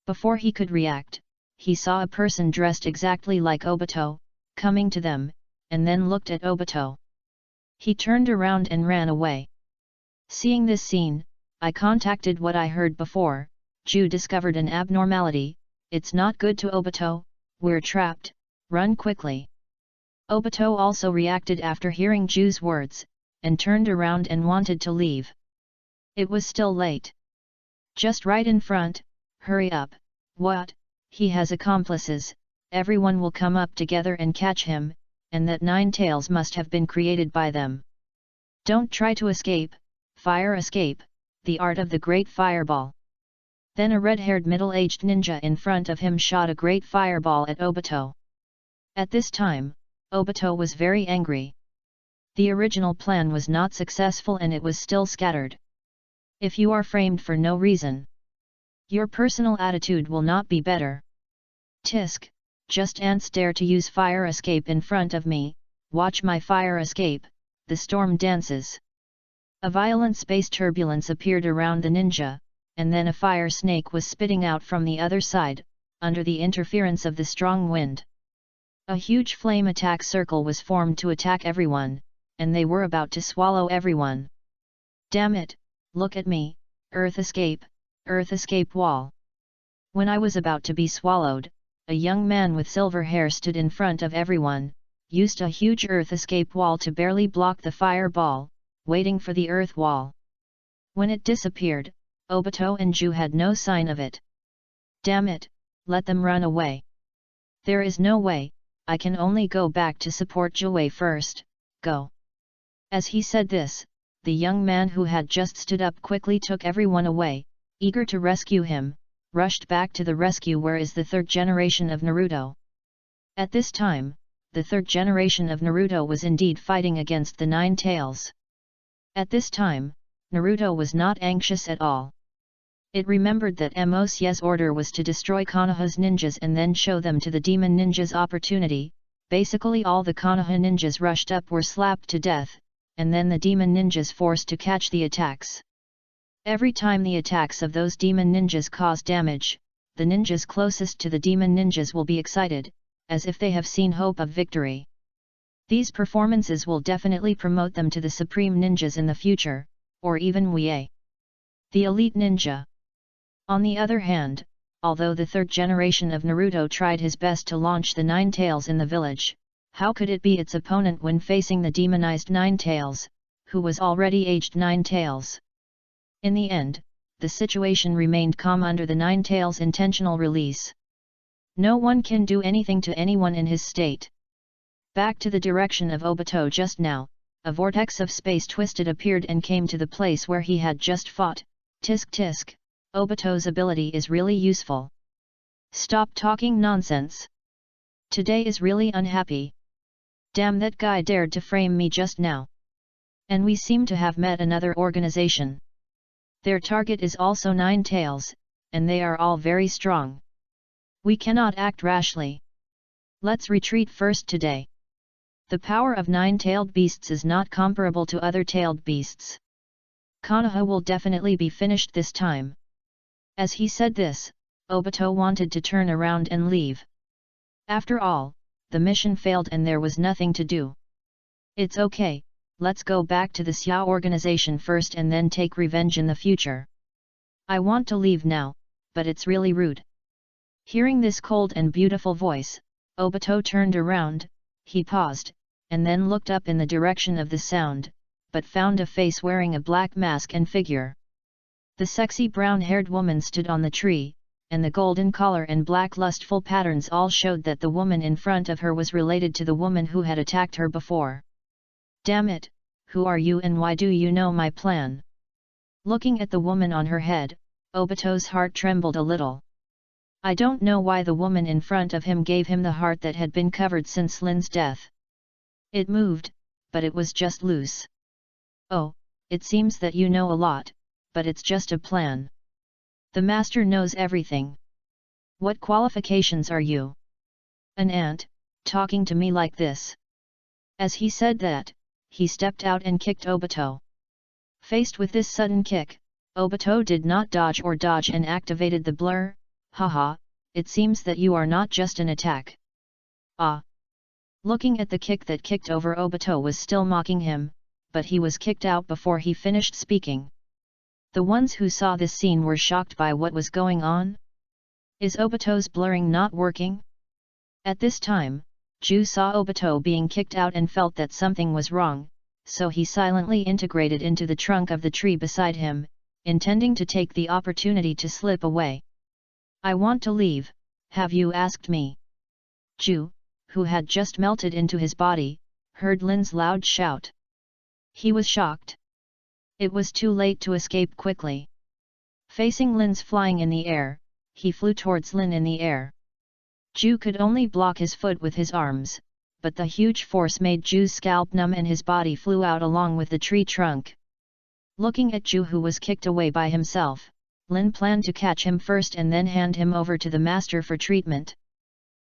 Before he could react, he saw a person dressed exactly like Obito, coming to them, and then looked at Obito. He turned around and ran away. Seeing this scene, I contacted what I heard before. Ju discovered an abnormality. It's not good to Obito, we're trapped, run quickly. Obito also reacted after hearing Ju's words, and turned around and wanted to leave. It was still late. Just right in front, hurry up, what, he has accomplices, everyone will come up together and catch him, and that 9 tails must have been created by them. Don't try to escape, fire escape, the art of the great fireball. Then a red-haired middle-aged ninja in front of him shot a great fireball at Obito. At this time, Obito was very angry. The original plan was not successful and it was still scattered. If you are framed for no reason, your personal attitude will not be better. Tisk, just ants dare to use fire escape in front of me, watch my fire escape, the storm dances. A violent space turbulence appeared around the ninja, and then a fire snake was spitting out from the other side, under the interference of the strong wind. A huge flame attack circle was formed to attack everyone, and they were about to swallow everyone. Damn it, look at me, earth escape wall. When I was about to be swallowed, a young man with silver hair stood in front of everyone, used a huge earth escape wall to barely block the fireball, waiting for the earth wall. When it disappeared, Obito and Ju had no sign of it. Damn it, let them run away. There is no way, I can only go back to support Joey first, go. As he said this, the young man who had just stood up quickly took everyone away, eager to rescue him, rushed back to the rescue where is the 3rd generation of Naruto. At this time, the 3rd generation of Naruto was indeed fighting against the 9 tails. At this time, Naruto was not anxious at all. It remembered that Mosye's order was to destroy Konoha's ninjas and then show them to the demon ninjas' opportunity. Basically all the Konoha ninjas rushed up were slapped to death, and then the demon ninjas forced to catch the attacks. Every time the attacks of those demon ninjas cause damage, the ninjas closest to the demon ninjas will be excited, as if they have seen hope of victory. These performances will definitely promote them to the supreme ninjas in the future, or even Wie, the elite ninja. On the other hand, although the 3rd generation of Naruto tried his best to launch the 9 tails in the village, how could it be its opponent when facing the demonized 9 tails, who was already aged 9 tails? In the end, the situation remained calm under the 9 tails' intentional release. No one can do anything to anyone in his state. Back to the direction of Obito just now, a vortex of space twisted appeared and came to the place where he had just fought. Tisk tisk, Obito's ability is really useful. Stop talking nonsense. Today is really unhappy. Damn, that guy dared to frame me just now. And we seem to have met another organization. Their target is also 9 tails, and they are all very strong. We cannot act rashly. Let's retreat first today. The power of 9-tailed beasts is not comparable to other tailed beasts. Konoha will definitely be finished this time. As he said this, Obito wanted to turn around and leave. After all, the mission failed and there was nothing to do. It's okay, let's go back to the Xiao organization first and then take revenge in the future. I want to leave now, but it's really rude. Hearing this cold and beautiful voice, Obito turned around, he paused, and then looked up in the direction of the sound, but found a face wearing a black mask and figure. The sexy brown-haired woman stood on the tree, and the golden collar and black lustful patterns all showed that the woman in front of her was related to the woman who had attacked her before. Damn it, who are you and why do you know my plan? Looking at the woman on her head, Obito's heart trembled a little. I don't know why the woman in front of him gave him the heart that had been covered since Lin's death. It moved, but it was just loose. Oh, it seems that you know a lot, but it's just a plan. The master knows everything. What qualifications are you? An ant, talking to me like this? As he said that, he stepped out and kicked Obito. Faced with this sudden kick, Obito did not dodge and activated the blur. Haha, it seems that you are not just an attack. Ah! Looking at the kick that kicked over Obito was still mocking him, but he was kicked out before he finished speaking. The ones who saw this scene were shocked by what was going on. Is Obito's blurring not working? At this time, Ju saw Obito being kicked out and felt that something was wrong, so he silently integrated into the trunk of the tree beside him, intending to take the opportunity to slip away. I want to leave, have you asked me? Ju, who had just melted into his body, heard Lin's loud shout. He was shocked. It was too late to escape quickly. Facing Lin's flying in the air, he flew towards Lin in the air. Ju could only block his foot with his arms, but the huge force made Ju's scalp numb and his body flew out along with the tree trunk. Looking at Ju, who was kicked away by himself, Lin planned to catch him first and then hand him over to the master for treatment.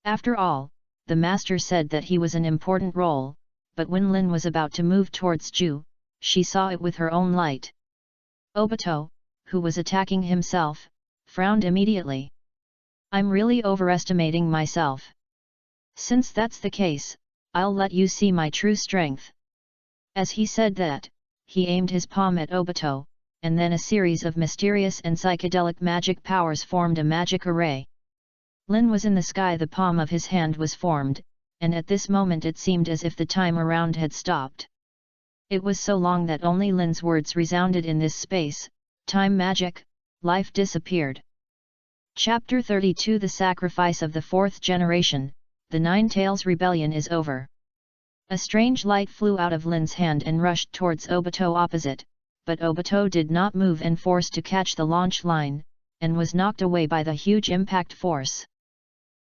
After all, the master said that he was an important role, but when Lin was about to move towards Ju, she saw it with her own light. Obito, who was attacking himself, frowned immediately. I'm really overestimating myself. Since that's the case, I'll let you see my true strength. As he said that, he aimed his palm at Obito, and then a series of mysterious and psychedelic magic powers formed a magic array. Lin was in the sky, the palm of his hand was formed, and at this moment it seemed as if the time around had stopped. It was so long that only Lin's words resounded in this space, time magic, life disappeared. Chapter 32 The Sacrifice of the Fourth Generation, the Nine Tails Rebellion is over. A strange light flew out of Lin's hand and rushed towards Obito opposite, but Obito did not move and forced to catch the launch line, and was knocked away by the huge impact force.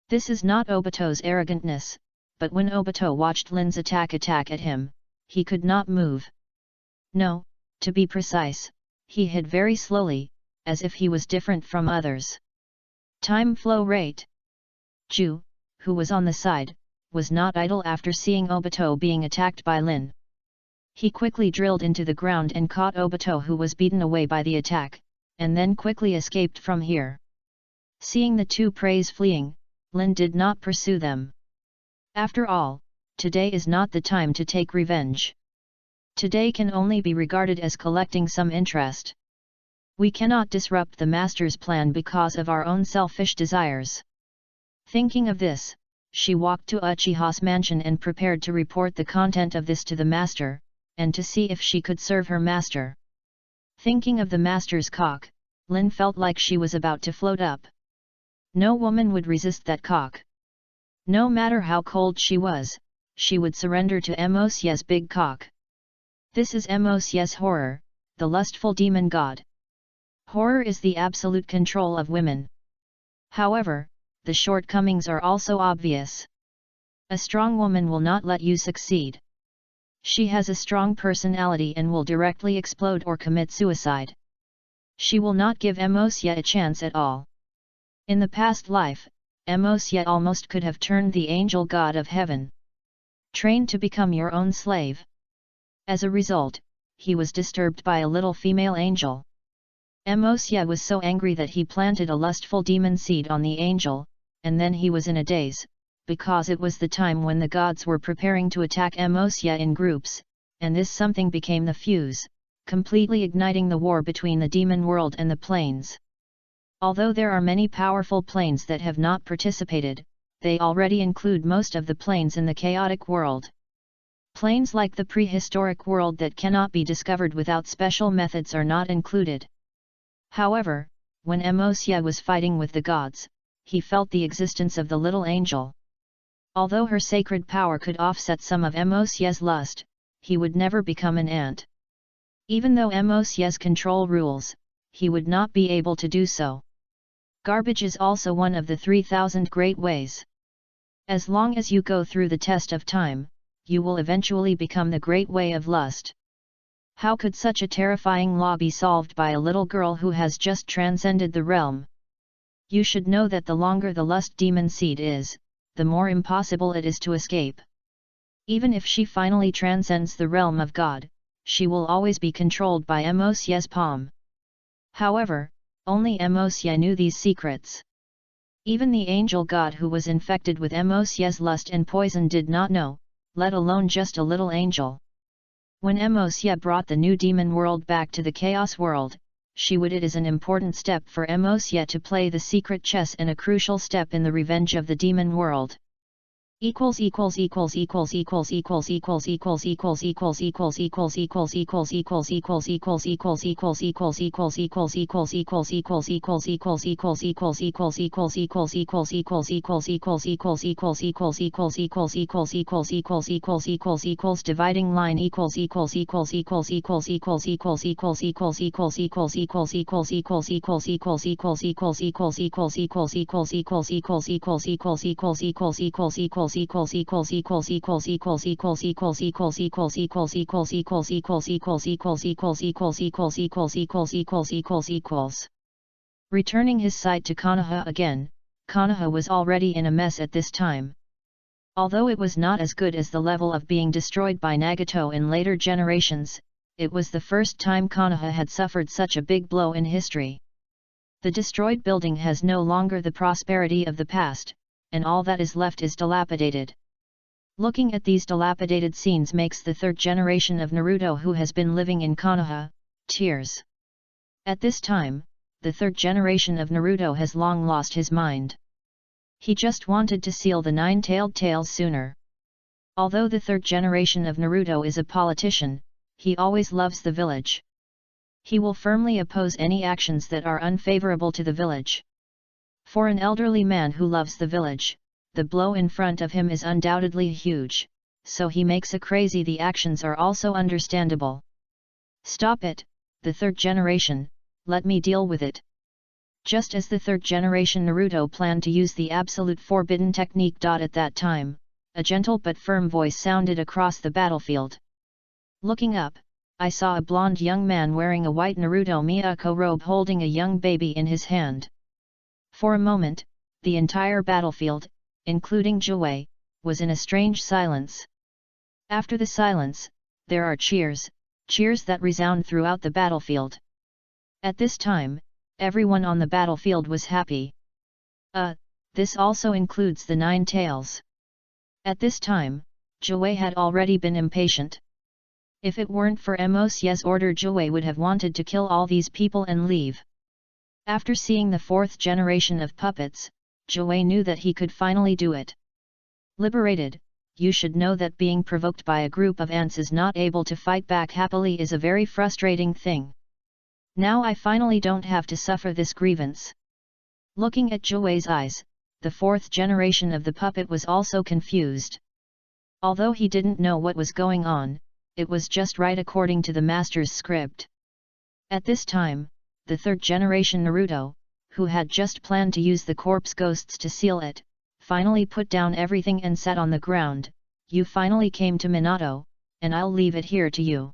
This is not Obito's arrogantness, but when Obito watched Lin's attack at him, he could not move. No, to be precise, he hid very slowly, as if he was different from others. Time flow rate. Ju, who was on the side, was not idle after seeing Obito being attacked by Lin. He quickly drilled into the ground and caught Obito, who was beaten away by the attack, and then quickly escaped from here. Seeing the two preys fleeing, Lin did not pursue them. After all, today is not the time to take revenge. Today can only be regarded as collecting some interest. We cannot disrupt the master's plan because of our own selfish desires. Thinking of this, she walked to Uchiha's mansion and prepared to report the content of this to the master, and to see if she could serve her master. Thinking of the master's cock, Lin felt like she was about to float up. No woman would resist that cock. No matter how cold she was, she would surrender to Mosye's big cock. This is Mosye's horror, the lustful demon god. Horror is the absolute control of women. However, the shortcomings are also obvious. A strong woman will not let you succeed. She has a strong personality and will directly explode or commit suicide. She will not give Mosye a chance at all. In the past life, Mosye almost could have turned the angel god of heaven. Trained to become your own slave. As a result, he was disturbed by a little female angel. Mosye was so angry that he planted a lustful demon seed on the angel, and then he was in a daze, because it was the time when the gods were preparing to attack Mosye in groups, and this something became the fuse, completely igniting the war between the demon world and the planes. Although there are many powerful planes that have not participated, they already include most of the planes in the chaotic world. Planes like the prehistoric world that cannot be discovered without special methods are not included. However, when Mosye was fighting with the gods, he felt the existence of the little angel. Although her sacred power could offset some of Mosye's lust, he would never become an ant. Even though Mosye's control rules, he would not be able to do so. Garbage is also one of the 3,000 great ways. As long as you go through the test of time, you will eventually become the great way of lust. How could such a terrifying law be solved by a little girl who has just transcended the realm? You should know that the longer the lust demon seed is, the more impossible it is to escape. Even if she finally transcends the realm of God, she will always be controlled by Mosye's palm. However, only Mosye knew these secrets. Even the angel god who was infected with Mosye's lust and poison did not know, let alone just a little angel. When Emosya brought the new demon world back to the chaos world, she would it is an important step for Emosya to play the secret chess and a crucial step in the revenge of the demon world. Dividing line Returning his sight to Konoha again, Konoha was already in a mess at this time. Although it was not as good as the level of being destroyed by Nagato in later generations, it was the first time Konoha had suffered such a big blow in history. The destroyed building has no longer the prosperity of the past, and all that is left is dilapidated. Looking at these dilapidated scenes makes the third generation of Naruto who has been living in Konoha, tears. At this time, the third generation of Naruto has long lost his mind. He just wanted to seal the nine-tailed tails sooner. Although the third generation of Naruto is a politician, he always loves the village. He will firmly oppose any actions that are unfavorable to the village. For an elderly man who loves the village, the blow in front of him is undoubtedly huge, so he makes a crazy. The actions are also understandable. Stop it, the third generation, let me deal with it. Just as the third generation Naruto planned to use the absolute forbidden technique. At that time, a gentle but firm voice sounded across the battlefield. Looking up, I saw a blonde young man wearing a white Naruto Miyako robe holding a young baby in his hand. For a moment, the entire battlefield, including Zoyu, was in a strange silence. After the silence, there are cheers, cheers that resound throughout the battlefield. At this time, everyone on the battlefield was happy. This also includes the nine tails. At this time, Zoyu had already been impatient. If it weren't for Emosya's order, Zoyu would have wanted to kill all these people and leave. After seeing the fourth generation of puppets, Zoyu knew that he could finally do it. Liberated, you should know that being provoked by a group of ants is not able to fight back happily is a very frustrating thing. Now I finally don't have to suffer this grievance. Looking at Zoyu's eyes, the fourth generation of the puppet was also confused. Although he didn't know what was going on, it was just right according to the master's script. At this time, the third generation Naruto, who had just planned to use the corpse ghosts to seal it, finally put down everything and sat on the ground. You finally came to Minato, and I'll leave it here to you.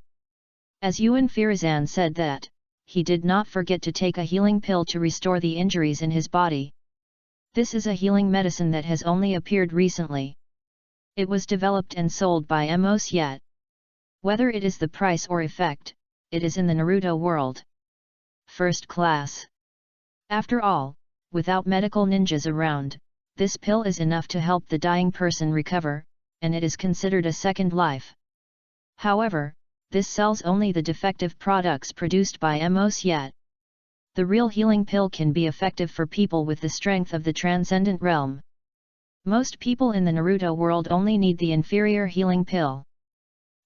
As Yuan Firazan said that, he did not forget to take a healing pill to restore the injuries in his body. This is a healing medicine that has only appeared recently. It was developed and sold by Emosya. Whether it is the price or effect, it is in the Naruto world. First class. After all, without medical ninjas around, this pill is enough to help the dying person recover, and it is considered a second life. However, this sells only the defective products produced by Emosya. The real healing pill can be effective for people with the strength of the transcendent realm. Most people in the Naruto world only need the inferior healing pill.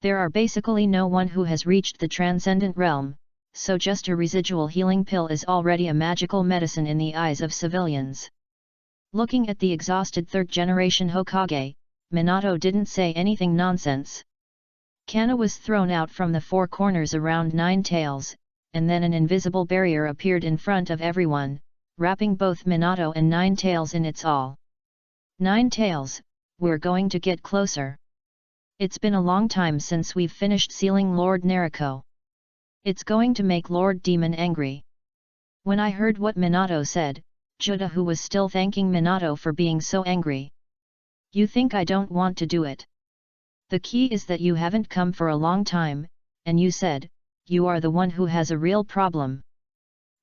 There are basically no one who has reached the transcendent realm, so just a residual healing pill is already a magical medicine in the eyes of civilians. Looking at the exhausted third generation Hokage, Minato didn't say anything nonsense. Kana was thrown out from the four corners around Nine Tails, and then an invisible barrier appeared in front of everyone, wrapping both Minato and Nine Tails in its all. Nine Tails, we're going to get closer. It's been a long time since we've finished sealing Lord Naruto. It's going to make Lord Demon angry. When I heard what Minato said, Judah who was still thanking Minato for being so angry. You think I don't want to do it? The key is that you haven't come for a long time, and you said, you are the one who has a real problem.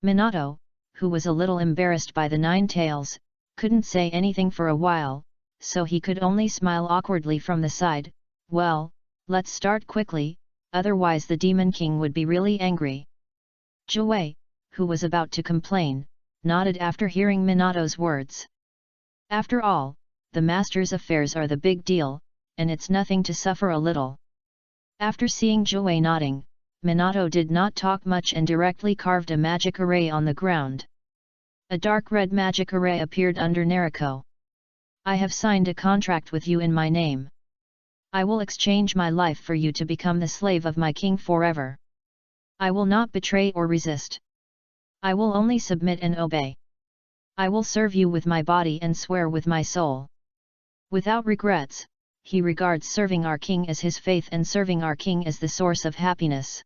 Minato, who was a little embarrassed by the Nine Tails, couldn't say anything for a while, so he could only smile awkwardly from the side. Well, let's start quickly, otherwise the Demon King would be really angry. Joey, who was about to complain, nodded after hearing Minato's words. After all, the master's affairs are the big deal, and it's nothing to suffer a little. After seeing Joey nodding, Minato did not talk much and directly carved a magic array on the ground. A dark red magic array appeared under Naruto. I have signed a contract with you in my name. I will exchange my life for you to become the slave of my king forever. I will not betray or resist. I will only submit and obey. I will serve you with my body and swear with my soul. Without regrets, he regards serving our king as his faith and serving our king as the source of happiness.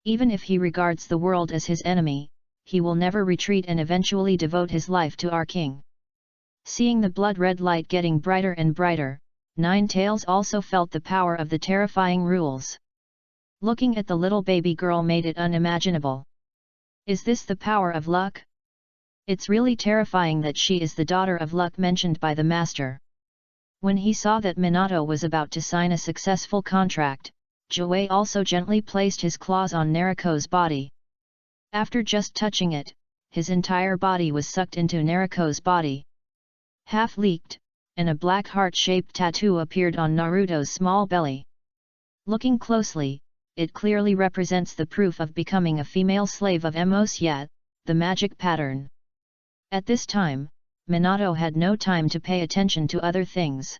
Even if he regards the world as his enemy, he will never retreat and eventually devote his life to our king. Seeing the blood-red light getting brighter and brighter, Nine-Tails also felt the power of the terrifying rules. Looking at the little baby girl made it unimaginable. Is this the power of luck? It's really terrifying that she is the daughter of luck mentioned by the master. When he saw that Minato was about to sign a successful contract, Joey also gently placed his claws on Naruto's body. After just touching it, his entire body was sucked into Naruto's body. Half leaked, and a black heart-shaped tattoo appeared on Naruto's small belly. Looking closely, it clearly represents the proof of becoming a female slave of Mosyat, the magic pattern. At this time, Minato had no time to pay attention to other things.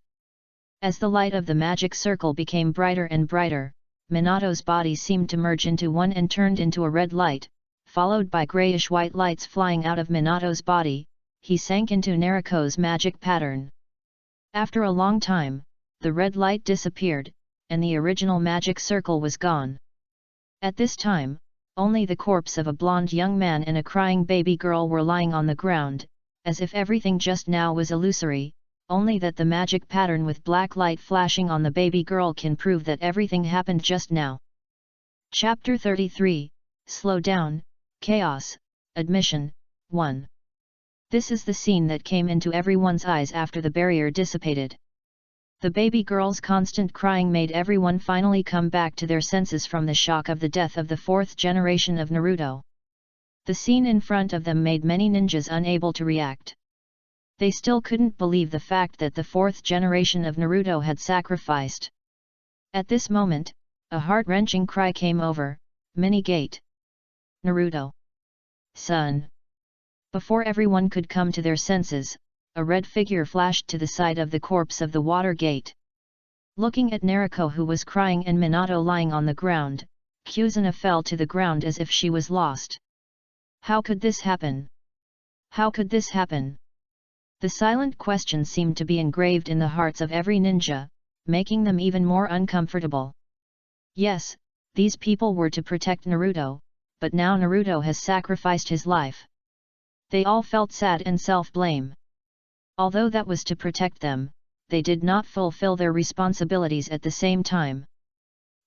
As the light of the magic circle became brighter and brighter, Minato's body seemed to merge into one and turned into a red light, followed by grayish-white lights flying out of Minato's body. He sank into Naruto's magic pattern. After a long time, the red light disappeared, and the original magic circle was gone. At this time, only the corpse of a blonde young man and a crying baby girl were lying on the ground, as if everything just now was illusory, only that the magic pattern with black light flashing on the baby girl can prove that everything happened just now. Chapter 33, Slow Down, Chaos, Admission, 1. This is the scene that came into everyone's eyes after the barrier dissipated. The baby girl's constant crying made everyone finally come back to their senses from the shock of the death of the fourth generation of Naruto. The scene in front of them made many ninjas unable to react. They still couldn't believe the fact that the fourth generation of Naruto had sacrificed. At this moment, a heart-wrenching cry came over, Minigate. Naruto. Son. Before everyone could come to their senses, a red figure flashed to the side of the corpse of the water gate. Looking at Naruto who was crying and Minato lying on the ground, Kuzuna fell to the ground as if she was lost. How could this happen? How could this happen? The silent question seemed to be engraved in the hearts of every ninja, making them even more uncomfortable. Yes, these people were to protect Naruto, but now Naruto has sacrificed his life. They all felt sad and self-blame. Although that was to protect them, they did not fulfill their responsibilities at the same time.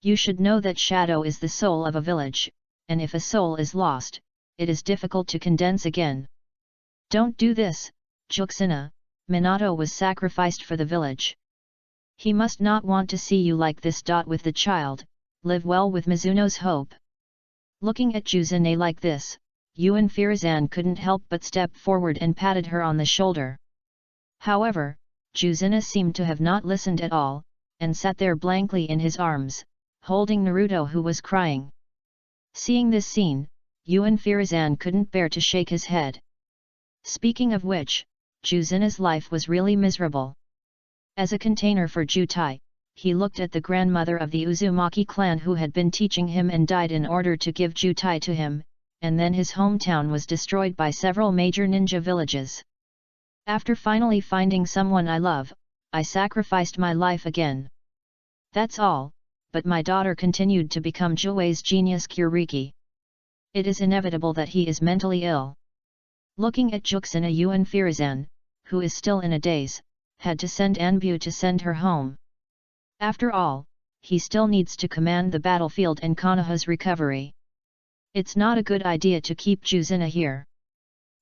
You should know that shadow is the soul of a village, and if a soul is lost, it is difficult to condense again. Don't do this, Juxina. Minato was sacrificed for the village. He must not want to see you like this. With the child, live well with Mizuno's hope. Looking at Juzune like this, Yuan Firazan couldn't help but step forward and patted her on the shoulder. However, Juzuna seemed to have not listened at all, and sat there blankly in his arms, holding Naruto who was crying. Seeing this scene, Yuan Firazan couldn't bear to shake his head. Speaking of which, Juzuna's life was really miserable. As a container for Jutai, he looked at the grandmother of the Uzumaki clan who had been teaching him and died in order to give Jutai to him, and then his hometown was destroyed by several major ninja villages. After finally finding someone I love, I sacrificed my life again. That's all, but my daughter continued to become Joei's genius Kuriki. It is inevitable that he is mentally ill. Looking at Juxina, Yuan Firazan, who is still in a daze, had to send Anbu to send her home. After all, he still needs to command the battlefield and Konoha's recovery. It's not a good idea to keep Juzuna here.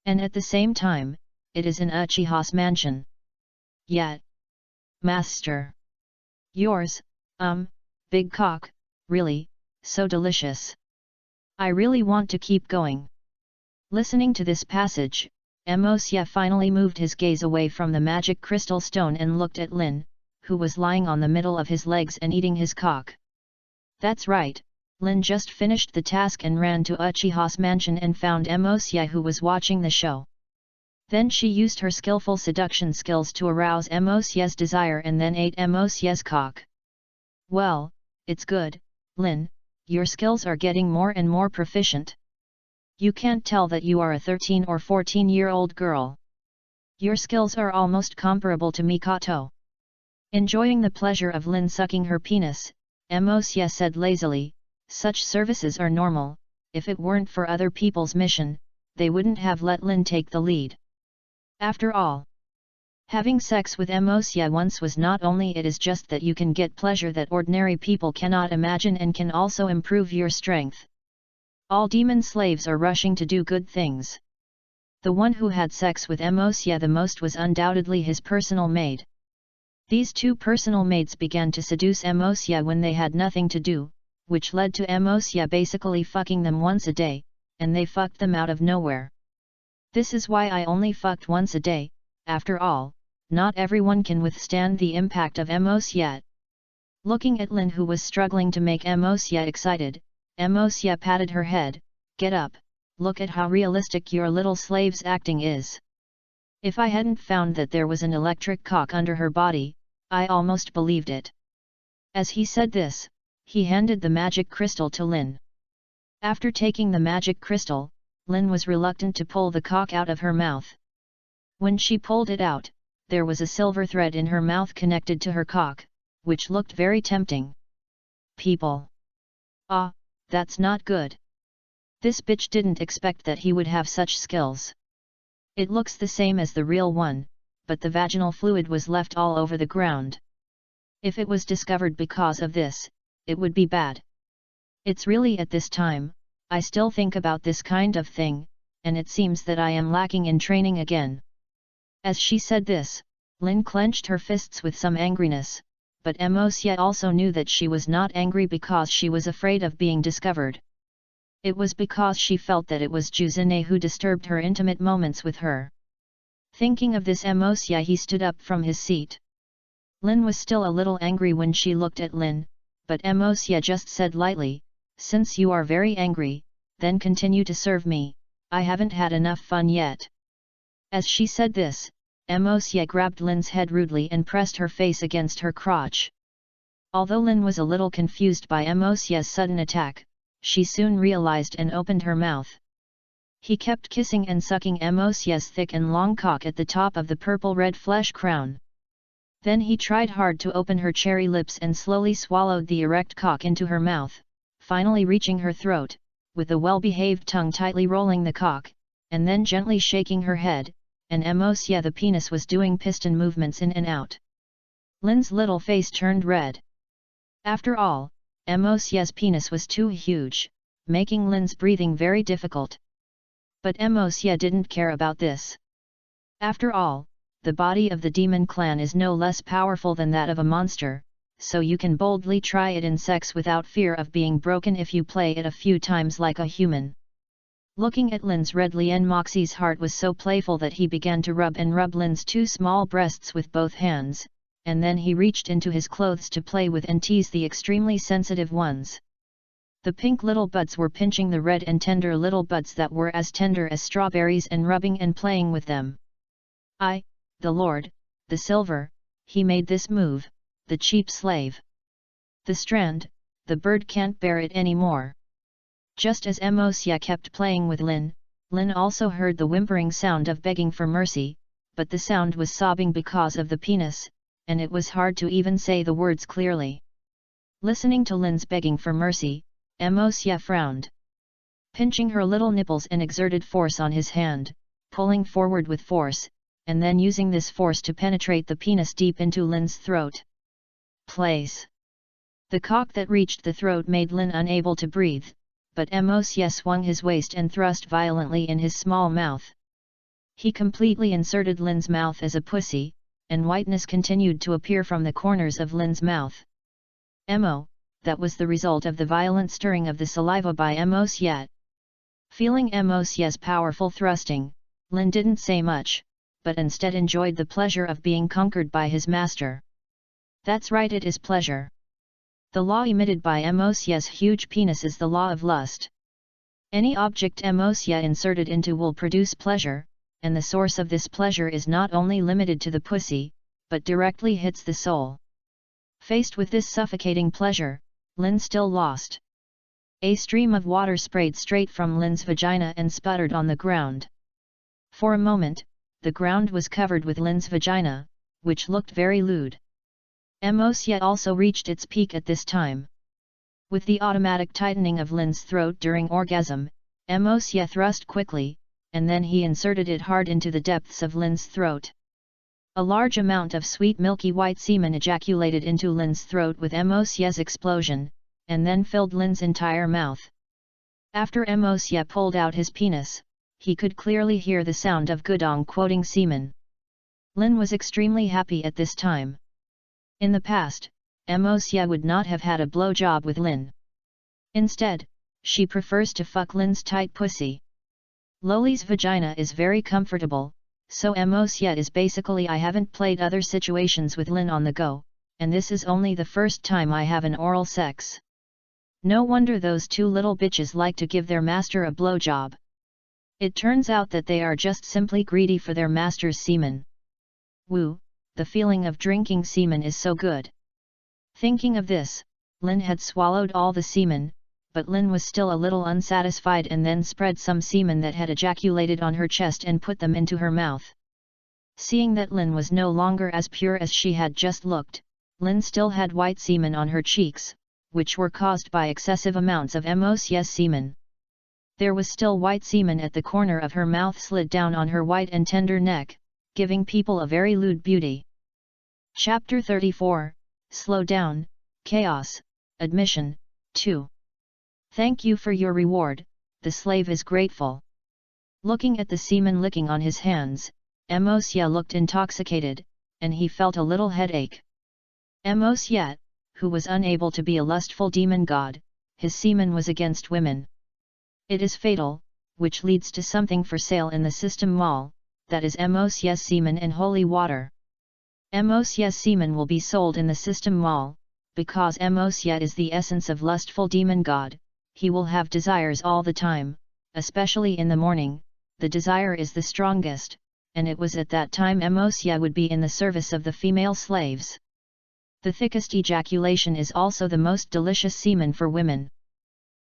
And at the same time, it is in Uchiha's mansion. Yet. Master. Yours, Big Cock, really, so delicious. I really want to keep going. Listening to this passage, Mosya finally moved his gaze away from the magic crystal stone and looked at Lin, who was lying on the middle of his legs and eating his cock. That's right, Lin just finished the task and ran to Uchiha's mansion and found Mosya, who was watching the show. Then she used her skillful seduction skills to arouse Mosya's desire and then ate Mosya's cock. Well, it's good, Lin, your skills are getting more and more proficient. You can't tell that you are a 13 or 14-year-old girl. Your skills are almost comparable to Mikato. Enjoying the pleasure of Lin sucking her penis, Mosya said lazily, such services are normal, if it weren't for other people's mission, they wouldn't have let Lin take the lead. After all, having sex with Mosya once was not only it is just that you can get pleasure that ordinary people cannot imagine and can also improve your strength. All demon slaves are rushing to do good things. The one who had sex with Mosya the most was undoubtedly his personal maid. These two personal maids began to seduce Mosya when they had nothing to do, which led to Mosya basically fucking them once a day, and they fucked them out of nowhere. This is why I only fucked once a day, after all, not everyone can withstand the impact of Mosya. Looking at Lin, who was struggling to make Mosya excited, Mosya patted her head, get up, look at how realistic your little slave's acting is. If I hadn't found that there was an electric cock under her body, I almost believed it. As he said this, he handed the magic crystal to Lin. After taking the magic crystal, Lin was reluctant to pull the cock out of her mouth. When she pulled it out, there was a silver thread in her mouth connected to her cock, which looked very tempting. People. Ah, that's not good. This bitch didn't expect that he would have such skills. It looks the same as the real one, but the vaginal fluid was left all over the ground. If it was discovered because of this, it would be bad. It's really at this time, I still think about this kind of thing, and it seems that I am lacking in training again. As she said this, Lin clenched her fists with some angriness, but Mosya also knew that she was not angry because she was afraid of being discovered. It was because she felt that it was Juzune who disturbed her intimate moments with her. Thinking of this Mosya, he stood up from his seat. Lin was still a little angry when she looked at Lin, but Mosya just said lightly, since you are very angry, then continue to serve me, I haven't had enough fun yet. As she said this, Mosya grabbed Lin's head rudely and pressed her face against her crotch. Although Lin was a little confused by Mosya's sudden attack, she soon realized and opened her mouth. He kept kissing and sucking Mosya's thick and long cock at the top of the purple-red flesh crown. Then he tried hard to open her cherry lips and slowly swallowed the erect cock into her mouth, finally reaching her throat, with a well-behaved tongue tightly rolling the cock, and then gently shaking her head, and Mosya the penis was doing piston movements in and out. Lin's little face turned red. After all, Mosya's penis was too huge, making Lin's breathing very difficult. But Mosya didn't care about this. After all, the body of the demon clan is no less powerful than that of a monster, so you can boldly try it in sex without fear of being broken if you play it a few times like a human. Looking at Lin's red, Lien Moxie's heart was so playful that he began to rub Lin's two small breasts with both hands, and then he reached into his clothes to play with and tease the extremely sensitive ones. The pink little buds were pinching the red and tender little buds that were as tender as strawberries and rubbing and playing with them. The lord, the silver, he made this move, the cheap slave. The strand, the bird can't bear it anymore. Just as Mosya kept playing with Lin also heard the whimpering sound of begging for mercy, but the sound was sobbing because of the penis, and it was hard to even say the words clearly. Listening to Lin's begging for mercy, Mosya frowned. Pinching her little nipples and exerted force on his hand, pulling forward with force, and then using this force to penetrate the penis deep into Lin's throat. Place. The cock that reached the throat made Lin unable to breathe, but Mosya swung his waist and thrust violently in his small mouth. He completely inserted Lin's mouth as a pussy, and whiteness continued to appear from the corners of Lin's mouth. that was the result of the violent stirring of the saliva by Mos Yet. Feeling Mos Yet's powerful thrusting, Lin didn't say much, but instead enjoyed the pleasure of being conquered by his master. That's right, it is pleasure. The law emitted by Mos Yet's huge penis is the law of lust. Any object Mos Yet inserted into will produce pleasure, and the source of this pleasure is not only limited to the pussy, but directly hits the soul. Faced with this suffocating pleasure, Lin still lost. A stream of water sprayed straight from Lin's vagina and sputtered on the ground. For a moment, the ground was covered with Lin's vagina, which looked very lewd. Mos Yet also reached its peak at this time. With the automatic tightening of Lin's throat during orgasm, Mos Yet thrust quickly, and then he inserted it hard into the depths of Lin's throat. A large amount of sweet milky white semen ejaculated into Lin's throat with Mos Yet's explosion, and then filled Lin's entire mouth. After Mos Yet pulled out his penis, he could clearly hear the sound of Gudong quoting semen. Lin was extremely happy at this time. In the past, Mos Yet would not have had a blowjob with Lin. Instead, she prefers to fuck Lin's tight pussy. Loli's vagina is very comfortable, so Mos Yet is basically I haven't played other situations with Lin on the go, and this is only the first time I have an oral sex. No wonder those two little bitches like to give their master a blowjob. It turns out that they are just simply greedy for their master's semen. Woo, the feeling of drinking semen is so good. Thinking of this, Lin had swallowed all the semen, but Lin was still a little unsatisfied and then spread some semen that had ejaculated on her chest and put them into her mouth. Seeing that Lin was no longer as pure as she had just looked, Lin still had white semen on her cheeks, which were caused by excessive amounts of Mos Yet's semen. There was still white semen at the corner of her mouth slid down on her white and tender neck, giving people a very lewd beauty. Chapter 34, Slow Down, Chaos, Admission, 2. Thank you for your reward, the slave is grateful. Looking at the semen licking on his hands, Mos Yet looked intoxicated, and he felt a little headache. Mos Yet, who was unable to be a lustful demon god, his semen was against women. It is fatal, which leads to something for sale in the system mall, that is Mos Yet's semen and holy water. Mos Yet's semen will be sold in the system mall, because Mos Yet is the essence of lustful demon god, he will have desires all the time, especially in the morning, the desire is the strongest, and it was at that time Mos Yet would be in the service of the female slaves. The thickest ejaculation is also the most delicious semen for women.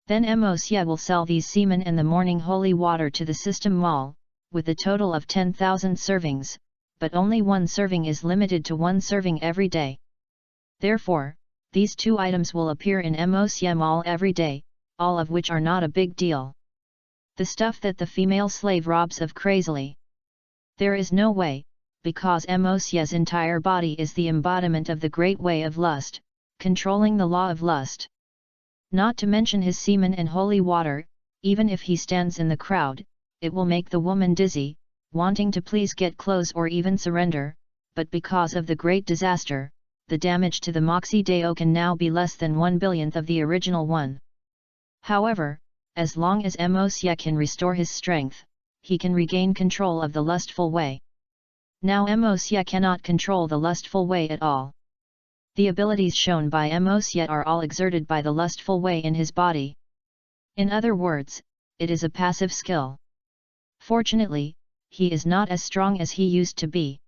Then Mos Yet will sell these semen and the morning holy water to the system mall, with a total of 10,000 servings, but only one serving is limited to one serving every day. Therefore, these two items will appear in Mos Yet mall every day, all of which are not a big deal. The stuff that the female slave robs of crazily. There is no way, because Mos Yet's entire body is the embodiment of the great way of lust, controlling the law of lust. Not to mention his semen and holy water, even if he stands in the crowd, it will make the woman dizzy, wanting to please get close or even surrender, but because of the great disaster, the damage to the Moxie Deo can now be less than 1/1000th of the original one. However, as long as Mos Yet can restore his strength, he can regain control of the lustful way. Now Mos Yet cannot control the lustful way at all. The abilities shown by Mos Yet are all exerted by the lustful way in his body. In other words, it is a passive skill. Fortunately, he is not as strong as he used to be.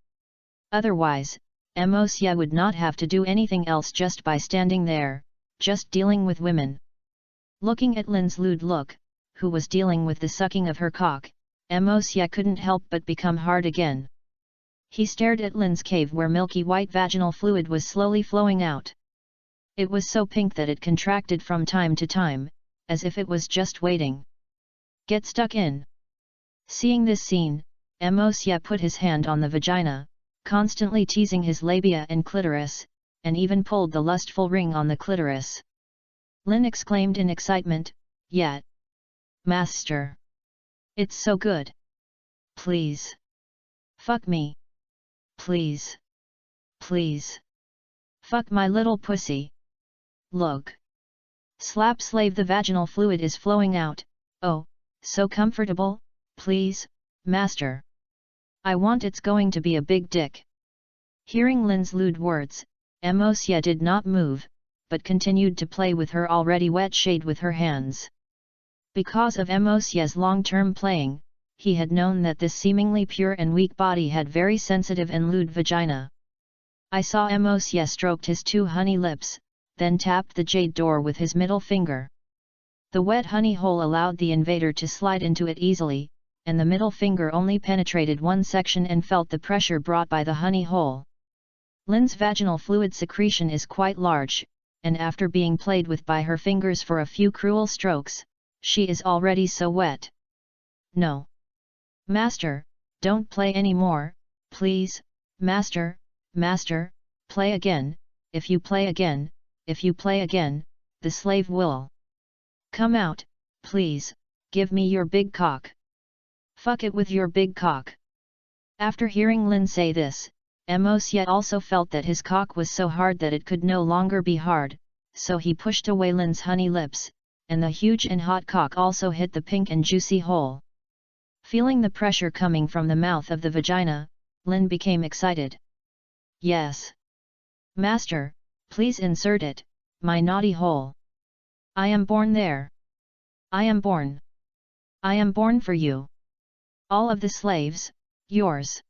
Otherwise, Mos Yet would not have to do anything else just by standing there, just dealing with women. Looking at Lin's lewd look, who was dealing with the sucking of her cock, Mos Yet couldn't help but become hard again. He stared at Lin's cave where milky white vaginal fluid was slowly flowing out. It was so pink that it contracted from time to time, as if it was just waiting. Get stuck in. Seeing this scene, Mos Yet put his hand on the vagina, constantly teasing his labia and clitoris, and even pulled the lustful ring on the clitoris. Lin exclaimed in excitement, "Yet! Master! It's so good! Please! Fuck me! Please! Please! Fuck my little pussy! Look! Slap slave, the vaginal fluid is flowing out. Oh, so comfortable, please, master. I want, it's going to be a big dick. Hearing Lin's lewd words, Emosia did not move, but continued to play with her already wet shade with her hands. Because of Emosia's long-term playing, he had known that this seemingly pure and weak body had very sensitive and lewd vagina. I saw Emosia stroked his 2 honey lips, then tapped the jade door with his middle finger. The wet honey hole allowed the invader to slide into it easily, and the middle finger only penetrated one section and felt the pressure brought by the honey hole. Lin's vaginal fluid secretion is quite large, and after being played with by her fingers for a few cruel strokes, she is already so wet. No. Master, don't play anymore, please, master, master, play again, if you play again, if you play again, the slave will come out, please, give me your big cock. Fuck it with your big cock. After hearing Lin say this, Emosia also felt that his cock was so hard that it could no longer be hard, so he pushed away Lin's honey lips, and the huge and hot cock also hit the pink and juicy hole. Feeling the pressure coming from the mouth of the vagina, Lin became excited. Yes. Master, please insert it, my naughty hole. I am born there. I am born. I am born for you. All of the slaves, yours.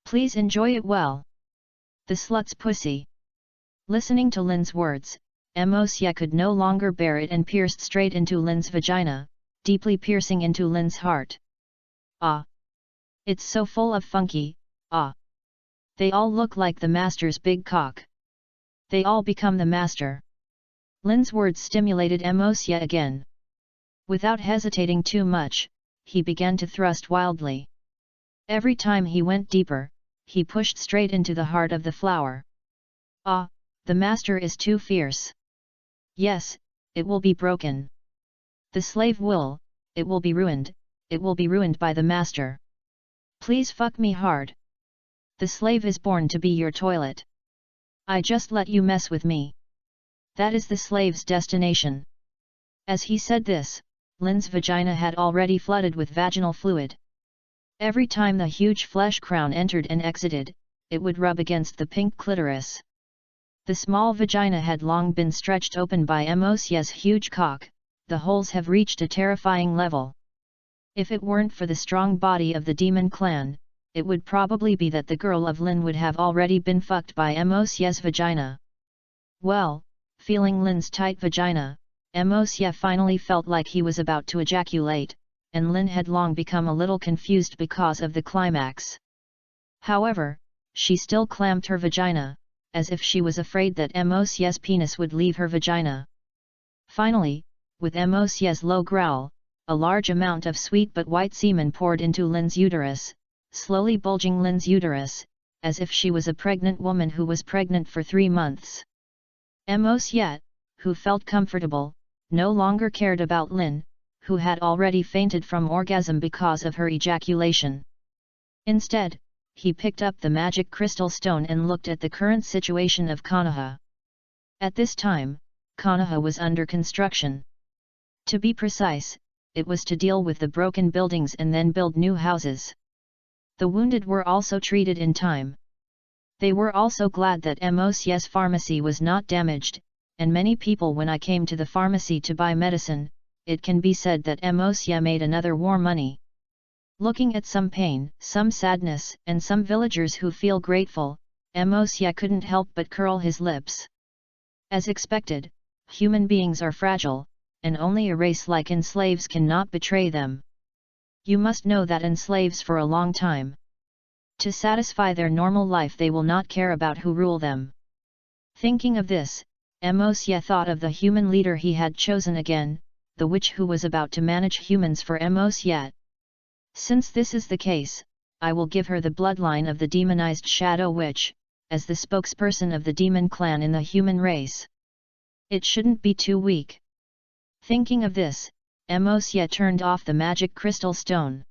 Please enjoy it well. The slut's pussy. Listening to Lin's words, Emosia could no longer bear it and pierced straight into Lin's vagina, deeply piercing into Lin's heart. Ah! It's so full of funky, ah! They all look like the master's big cock. They all become the master. Lin's words stimulated Emosia again. Without hesitating too much, he began to thrust wildly. Every time he went deeper, he pushed straight into the heart of the flower. Ah, the master is too fierce. Yes, it will be broken. The slave will, it will be ruined by the master. Please fuck me hard. The slave is born to be your toilet. I just let you mess with me. That is the slave's destination. As he said this, Lin's vagina had already flooded with vaginal fluid. Every time the huge flesh crown entered and exited, it would rub against the pink clitoris. The small vagina had long been stretched open by Emosia's huge cock, the holes have reached a terrifying level. If it weren't for the strong body of the demon clan, it would probably be that the girl of Lin would have already been fucked by Emosia's vagina. Well, feeling Lin's tight vagina, Emosia finally felt like he was about to ejaculate, and Lin had long become a little confused because of the climax. However, she still clamped her vagina, as if she was afraid that Emosia's penis would leave her vagina. Finally, with Emosia's low growl, a large amount of sweet but white semen poured into Lin's uterus, slowly bulging Lin's uterus, as if she was a pregnant woman who was pregnant for 3 months. Emosia, who felt comfortable, no longer cared about Lin, who had already fainted from orgasm because of her ejaculation. Instead, he picked up the magic crystal stone and looked at the current situation of Konoha. At this time, Konoha was under construction. To be precise, it was to deal with the broken buildings and then build new houses. The wounded were also treated in time. They were also glad that Emosia's pharmacy was not damaged, and many people, when I came to the pharmacy to buy medicine, it can be said that Emosia made another war money. Looking at some pain, some sadness, and some villagers who feel grateful, Emosia couldn't help but curl his lips. As expected, human beings are fragile, and only a race like enslaves cannot betray them. You must know that enslaves for a long time. To satisfy their normal life they will not care about who rule them. Thinking of this, Emosia thought of the human leader he had chosen again, the witch who was about to manage humans for Emosia. Since this is the case, I will give her the bloodline of the demonized Shadow Witch, as the spokesperson of the demon clan in the human race. It shouldn't be too weak. Thinking of this, Emosia turned off the magic crystal stone.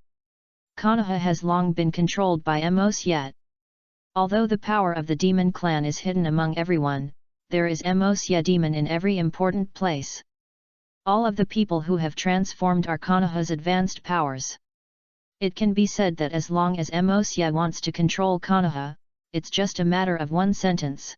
Konoha has long been controlled by Emosia. Although the power of the demon clan is hidden among everyone, there is Emosia demon in every important place. all of the people who have transformed are Konoha's advanced powers. It can be said that as long as Mosya wants to control Konoha, it's just a matter of one sentence.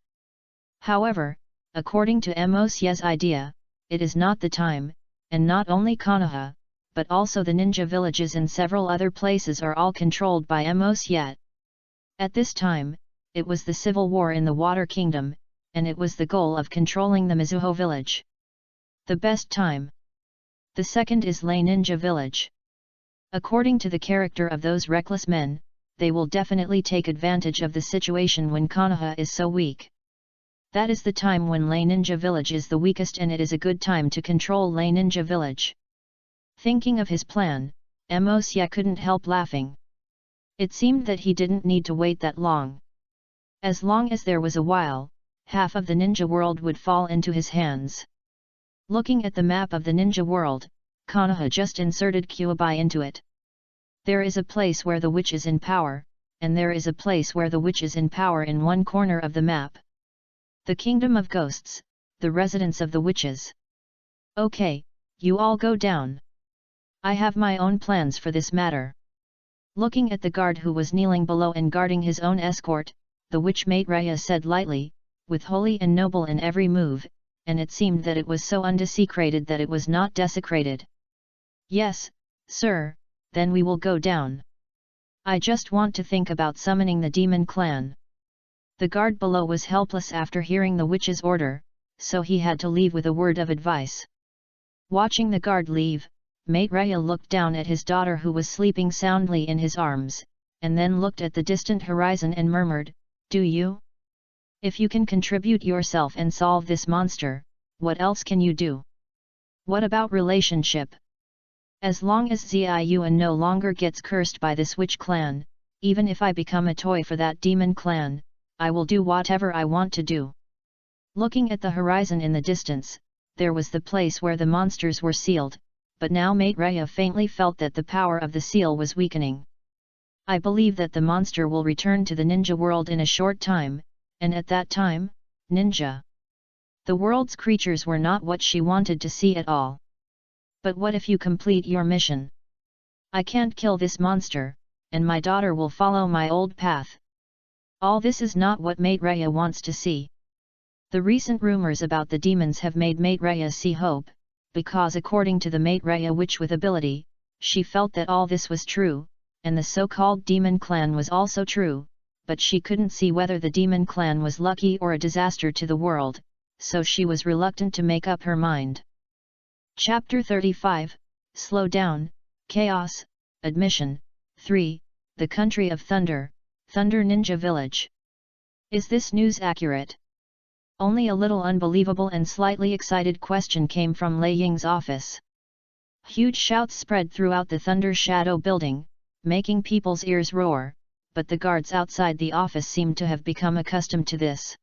However, according to Mosya's idea, it is not the time, and not only Konoha, but also the ninja villages and several other places are all controlled by Mosya. At this time, it was the civil war in the Water Kingdom, and it was the goal of controlling the Mizuho village. The best time. The second is Lei Ninja Village. According to the character of those reckless men, they will definitely take advantage of the situation when Konoha is so weak. That is the time when Lei Ninja Village is the weakest, and it is a good time to control Lei Ninja Village. Thinking of his plan, Mosya couldn't help laughing. It seemed that he didn't need to wait that long. As long as there was a while, half of the ninja world would fall into his hands. Looking at the map of the ninja world, Konoha just inserted Kyuubi into it. There is a place where the witch is in power, and there is a place where the witch is in power in one corner of the map. The Kingdom of Ghosts, the residence of the witches. Okay, you all go down. I have my own plans for this matter. Looking at the guard who was kneeling below and guarding his own escort, the witch Maitreya said lightly, with holy and noble in every move, and it seemed that it was so undesecrated that it was not desecrated. Yes, sir, then we will go down. I just want to think about summoning the demon clan. The guard below was helpless after hearing the witch's order, so he had to leave with a word of advice. Watching the guard leave, Maitreya looked down at his daughter who was sleeping soundly in his arms, and then looked at the distant horizon and murmured, "Do you? If you can contribute yourself and solve this monster, what else can you do? What about relationship? As long as Ziyuan no longer gets cursed by this witch clan, even if I become a toy for that demon clan, I will do whatever I want to do." Looking at the horizon in the distance, there was the place where the monsters were sealed, but now Maitreya faintly felt that the power of the seal was weakening. "I believe that the monster will return to the ninja world in a short time, and at that time, ninja. The world's creatures were not what she wanted to see at all. But what if you complete your mission? I can't kill this monster, and my daughter will follow my old path." All this is not what Maitreya wants to see. The recent rumors about the demons have made Maitreya see hope, because according to the Maitreya witch with ability, she felt that all this was true, and the so-called demon clan was also true, but she couldn't see whether the demon clan was lucky or a disaster to the world, so she was reluctant to make up her mind. Chapter 35, Slow Down, Chaos, Admission, 3, The Country of Thunder, Thunder Ninja Village. Is this news accurate? Only a little unbelievable and slightly excited question came from Lei Ying's office. Huge shouts spread throughout the Thunder Shadow building, making people's ears roar, but the guards outside the office seemed to have become accustomed to this.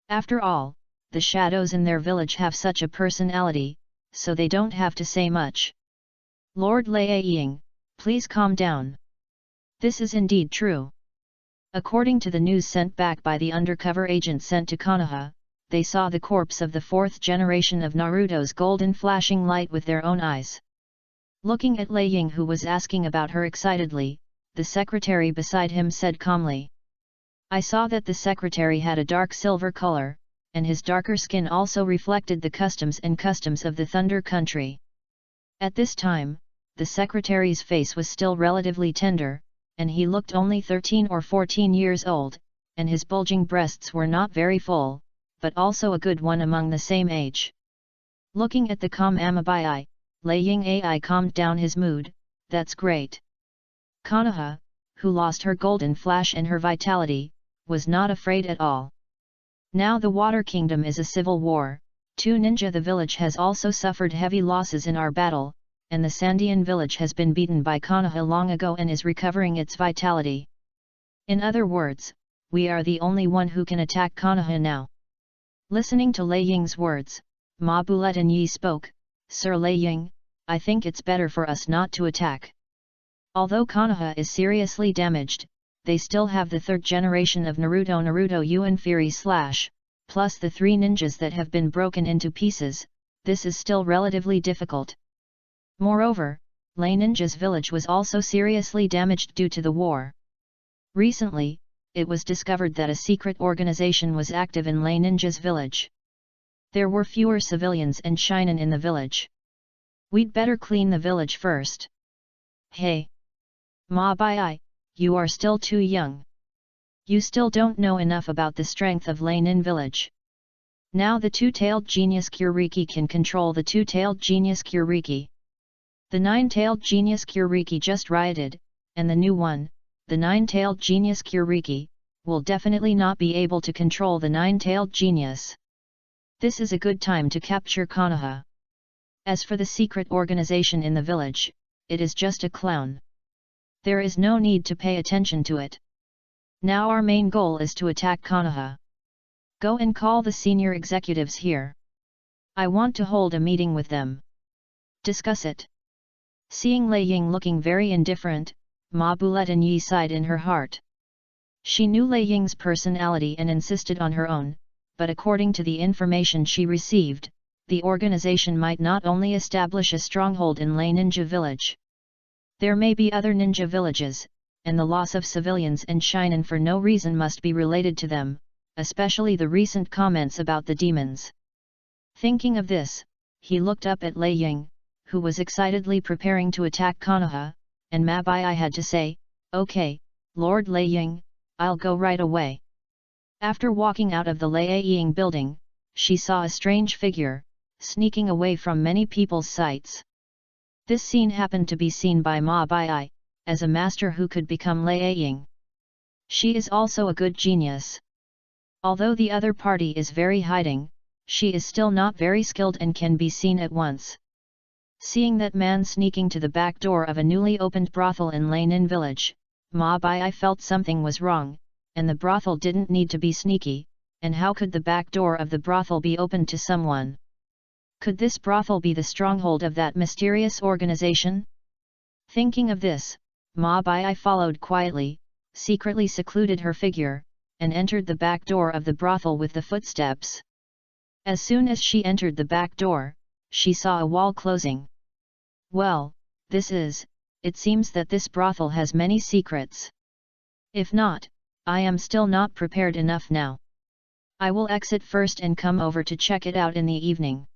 After all, the shadows in their village have such a personality, so they don't have to say much. "Lord Lei Ying, please calm down. This is indeed true." According to the news sent back by the undercover agent sent to Konoha, they saw the corpse of the fourth generation of Naruto's golden flashing light with their own eyes. Looking at Lei Ying who was asking about her excitedly, the secretary beside him said calmly. "I saw that the secretary had a dark silver color, and his darker skin also reflected the customs of the Thunder Country." At this time, the secretary's face was still relatively tender, and he looked only 13 or 14 years old, and his bulging breasts were not very full, but also a good one among the same age. Looking at the calm Amabai, Lei Ying Ai calmed down his mood. "That's great." Konoha, who lost her golden flash and her vitality, was not afraid at all. Now the Water Kingdom is a civil war, 2 Ninja the village has also suffered heavy losses in our battle, and the Sandian village has been beaten by Konoha long ago and is recovering its vitality. In other words, we are the only one who can attack Konoha now. Listening to Lei Ying's words, Ma Buletin Yi spoke, "Sir Lei Ying, I think it's better for us not to attack. Although Konoha is seriously damaged, they still have the third generation of Naruto Uinfiri / plus the 3 ninjas that have been broken into pieces, this is still relatively difficult. Moreover, Lei Ninja's village was also seriously damaged due to the war. Recently, it was discovered that a secret organization was active in Lei Ninja's village. There were fewer civilians and shinen in the village. We'd better clean the village first. Hey! Ma Bai, you are still too young. You still don't know enough about the strength of Lei Nin village. Now the two-tailed genius Kuriki can control the two-tailed genius Kuriki. The nine-tailed genius Kuriki just rioted, and the new one, the nine-tailed genius Kuriki, will definitely not be able to control the nine-tailed genius. This is a good time to capture Konoha. As for the secret organization in the village, it is just a clown. There is no need to pay attention to it. Now our main goal is to attack Konoha. Go and call the senior executives here. I want to hold a meeting with them. Discuss it. Seeing Lei Ying looking very indifferent, Ma Buletin Yi sighed in her heart. She knew Lei Ying's personality and insisted on her own, but according to the information she received, the organization might not only establish a stronghold in Lei Ninja village. There may be other ninja villages, and the loss of civilians and shinen for no reason must be related to them, especially the recent comments about the demons. Thinking of this, he looked up at Lei Ying, who was excitedly preparing to attack Konoha, and Ma Bai had to say, "Okay, Lord Lei Ying, I'll go right away." After walking out of the Lei Ying building, she saw a strange figure, sneaking away from many people's sights. This scene happened to be seen by Ma Bai, as a master who could become Lei Ying. She is also a good genius. Although the other party is very hiding, she is still not very skilled and can be seen at once. Seeing that man sneaking to the back door of a newly opened brothel in Lei Nin village, Ma Bai felt something was wrong, and the brothel didn't need to be sneaky, and how could the back door of the brothel be opened to someone? Could this brothel be the stronghold of that mysterious organization? Thinking of this, Ma Bai followed quietly, secretly secluded her figure, and entered the back door of the brothel with the footsteps. As soon as she entered the back door, she saw a wall closing. Well, it seems that this brothel has many secrets. If not, I am still not prepared enough now. I will exit first and come over to check it out in the evening.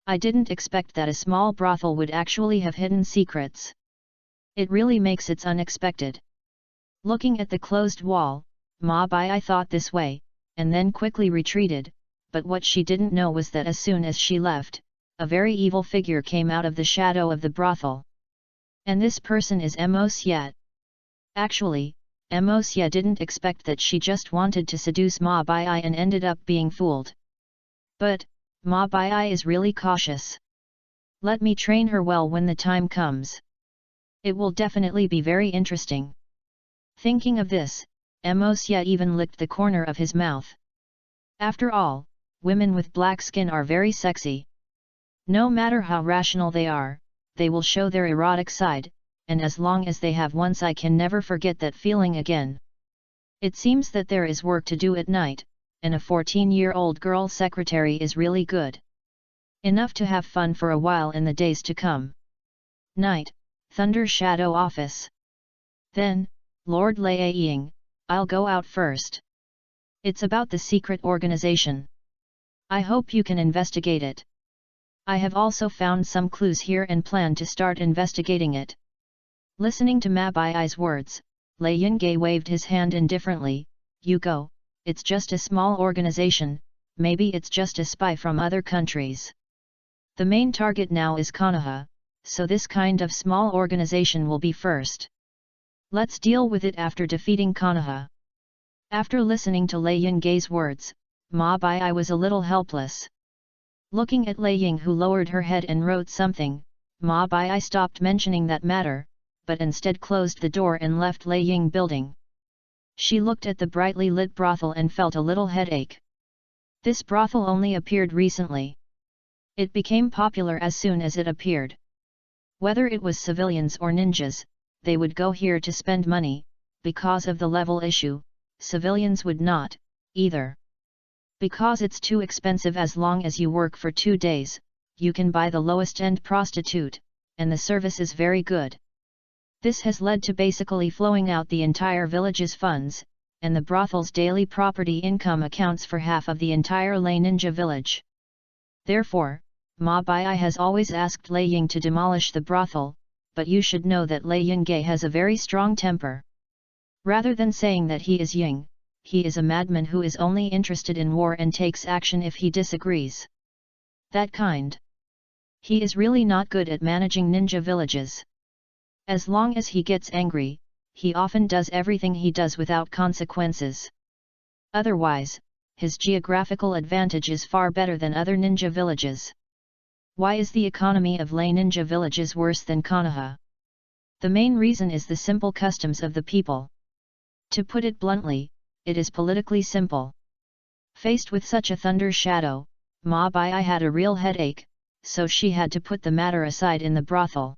I didn't expect that a small brothel would actually have hidden secrets. It really makes it unexpected. Looking at the closed wall, Ma Bai thought this way, and then quickly retreated, but what she didn't know was that as soon as she left, a very evil figure came out of the shadow of the brothel. And this person is Mo Xie. Actually, Mo Xie didn't expect that she just wanted to seduce Ma Bai and ended up being fooled. But, Ma Bai is really cautious. Let me train her well when the time comes. It will definitely be very interesting. Thinking of this, Mo Xie even licked the corner of his mouth. After all, women with black skin are very sexy. No matter how rational they are, they will show their erotic side, and as long as they have once I can never forget that feeling again. It seems that there is work to do at night, and a 14-year-old girl secretary is really good. Enough to have fun for a while in the days to come. Night, Thunder Shadow Office. Then, Lord Lei Ying, I'll go out first. It's about the secret organization. I hope you can investigate it. I have also found some clues here and plan to start investigating it. Listening to Ma Bai's words, Lei Yingge waved his hand indifferently. You go, it's just a small organization, maybe it's just a spy from other countries. The main target now is Konoha, so this kind of small organization will be first. Let's deal with it after defeating Konoha. After listening to Lei Yingge's words, Ma Bai was a little helpless. Looking at Lei Ying, who lowered her head and wrote something, Ma Bai stopped mentioning that matter, but instead closed the door and left Lei Ying building. She looked at the brightly lit brothel and felt a little headache. This brothel only appeared recently. It became popular as soon as it appeared. Whether it was civilians or ninjas, they would go here to spend money. Because of the level issue, civilians would not, either. Because it's too expensive as long as you work for 2 days, you can buy the lowest end prostitute, and the service is very good. This has led to basically flowing out the entire village's funds, and the brothel's daily property income accounts for half of the entire Lei Ninja village. Therefore, Ma Bai has always asked Lei Ying to demolish the brothel, but you should know that Lei Yingge has a very strong temper. Rather than saying that he is Ying, he is a madman who is only interested in war and takes action if he disagrees. That kind. He is really not good at managing ninja villages. As long as he gets angry, he often does everything he does without consequences. Otherwise, his geographical advantage is far better than other ninja villages. Why is the economy of Lei Ninja villages worse than Konoha? The main reason is the simple customs of the people. To put it bluntly, it is politically simple. Faced with such a thunder shadow, Ma Bai had a real headache, so she had to put the matter aside in the brothel.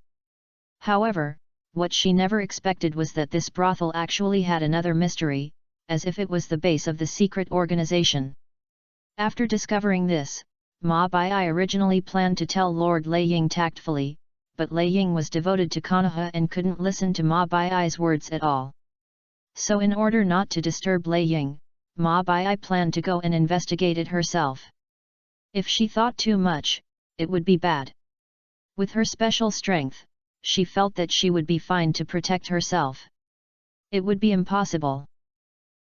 However, what she never expected was that this brothel actually had another mystery, as if it was the base of the secret organization. After discovering this, Ma Bai originally planned to tell Lord Lei Ying tactfully, but Lei Ying was devoted to Konoha and couldn't listen to Ma Bai's words at all. So in order not to disturb Lei Ying, Ma Bai planned to go and investigate it herself. If she thought too much, it would be bad. With her special strength, she felt that she would be fine to protect herself. It would be impossible.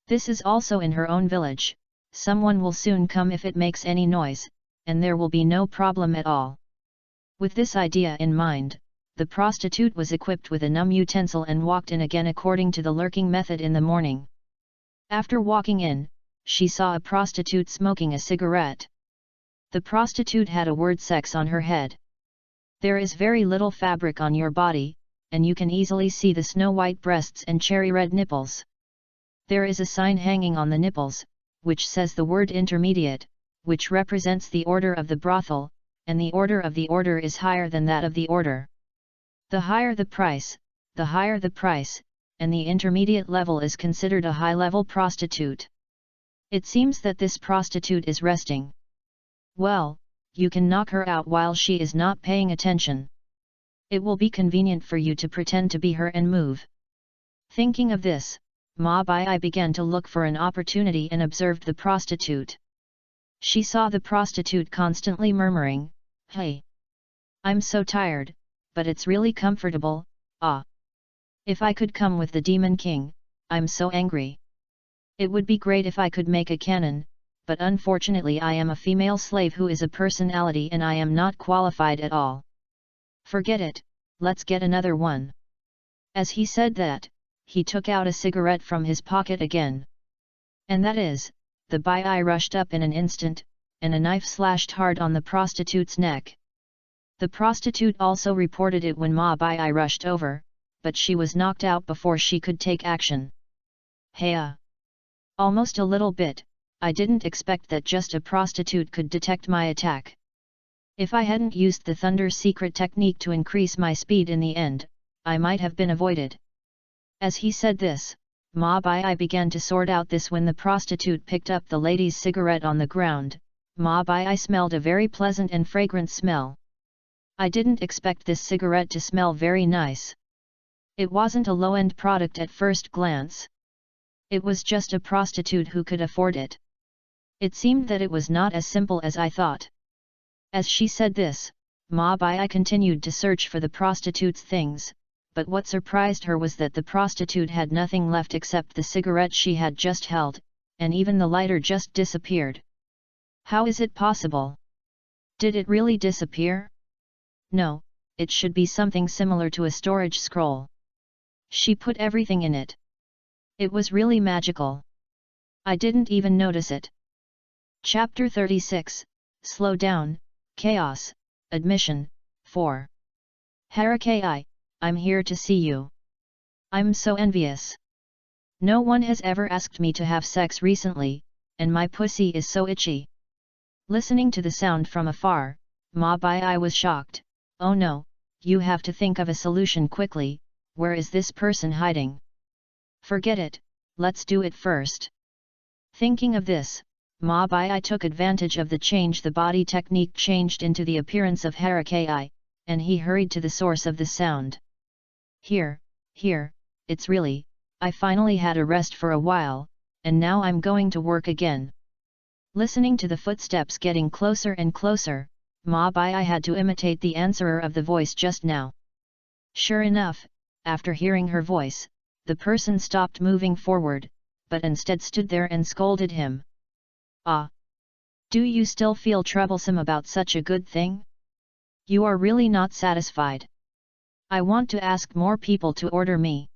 This is also in her own village, someone will soon come if it makes any noise, and there will be no problem at all. With this idea in mind, the prostitute was equipped with a numb utensil and walked in again according to the lurking method in the morning. After walking in, she saw a prostitute smoking a cigarette. The prostitute had a word sex on her head. There is very little fabric on your body, and you can easily see the snow-white breasts and cherry-red nipples. There is a sign hanging on the nipples, which says the word intermediate, which represents the order of the brothel, and the order of the order is higher than that of the order. The higher the price, and the intermediate level is considered a high-level prostitute. It seems that this prostitute is resting. Well, you can knock her out while she is not paying attention. It will be convenient for you to pretend to be her and move. Thinking of this, Ma Bai began to look for an opportunity and observed the prostitute. She saw the prostitute constantly murmuring, "Hey! I'm so tired, but it's really comfortable, ah! If I could come with the Demon King, I'm so angry. It would be great if I could make a cannon, but unfortunately I am a female slave who is a personality and I am not qualified at all. Forget it, let's get another one." As he said that, he took out a cigarette from his pocket again. And that is, the Bai rushed up in an instant, and a knife slashed hard on the prostitute's neck. The prostitute also reported it when Ma Bai rushed over, but she was knocked out before she could take action. "Heya! Almost a little bit, I didn't expect that just a prostitute could detect my attack. If I hadn't used the Thunder secret technique to increase my speed in the end, I might have been avoided." As he said this, Ma Bai began to sort out this when the prostitute picked up the lady's cigarette on the ground. Ma Bai smelled a very pleasant and fragrant smell. "I didn't expect this cigarette to smell very nice." It wasn't a low-end product at first glance. It was just a prostitute who could afford it. It seemed that it was not as simple as I thought. As she said this, Ma Bai continued to search for the prostitute's things, but what surprised her was that the prostitute had nothing left except the cigarette she had just held, and even the lighter just disappeared. How is it possible? Did it really disappear? No, it should be something similar to a storage scroll. She put everything in it. It was really magical. I didn't even notice it. Chapter 36, Slow Down, Chaos, Admission, 4. Harakei, I'm here to see you. I'm so envious. No one has ever asked me to have sex recently, and my pussy is so itchy. Listening to the sound from afar, Ma Bai was shocked. Oh no, you have to think of a solution quickly. Where is this person hiding? Forget it, let's do it first. Thinking of this, Ma Bai took advantage of the change the body technique changed into the appearance of Harakai, and he hurried to the source of the sound. Here, it's really, I finally had a rest for a while, and now I'm going to work again. Listening to the footsteps getting closer and closer, Ma Bai had to imitate the answerer of the voice just now. Sure enough, after hearing her voice, the person stopped moving forward, but instead stood there and scolded him. Ah! Do you still feel troublesome about such a good thing? You are really not satisfied. I want to ask more people to order me.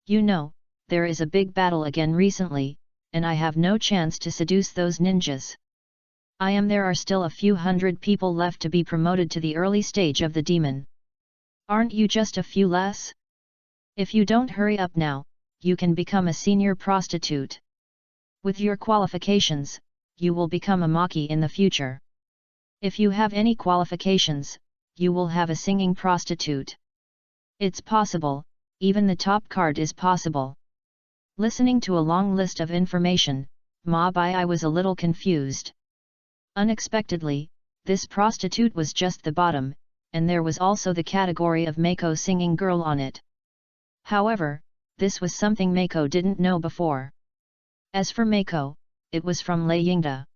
You know, there is a big battle again recently, and I have no chance to seduce those ninjas. There are still a few hundred people left to be promoted to the early stage of the demon. Aren't you just a few less? If you don't hurry up now, you can become a senior prostitute. With your qualifications, you will become a maki in the future. If you have any qualifications, you will have a singing prostitute. It's possible, even the top card is possible. Listening to a long list of information, Ma Bai was a little confused. Unexpectedly, this prostitute was just the bottom, and there was also the category of Mako singing girl on it. However, this was something Mako didn't know before. As for Mako, it was from Lei Yingda.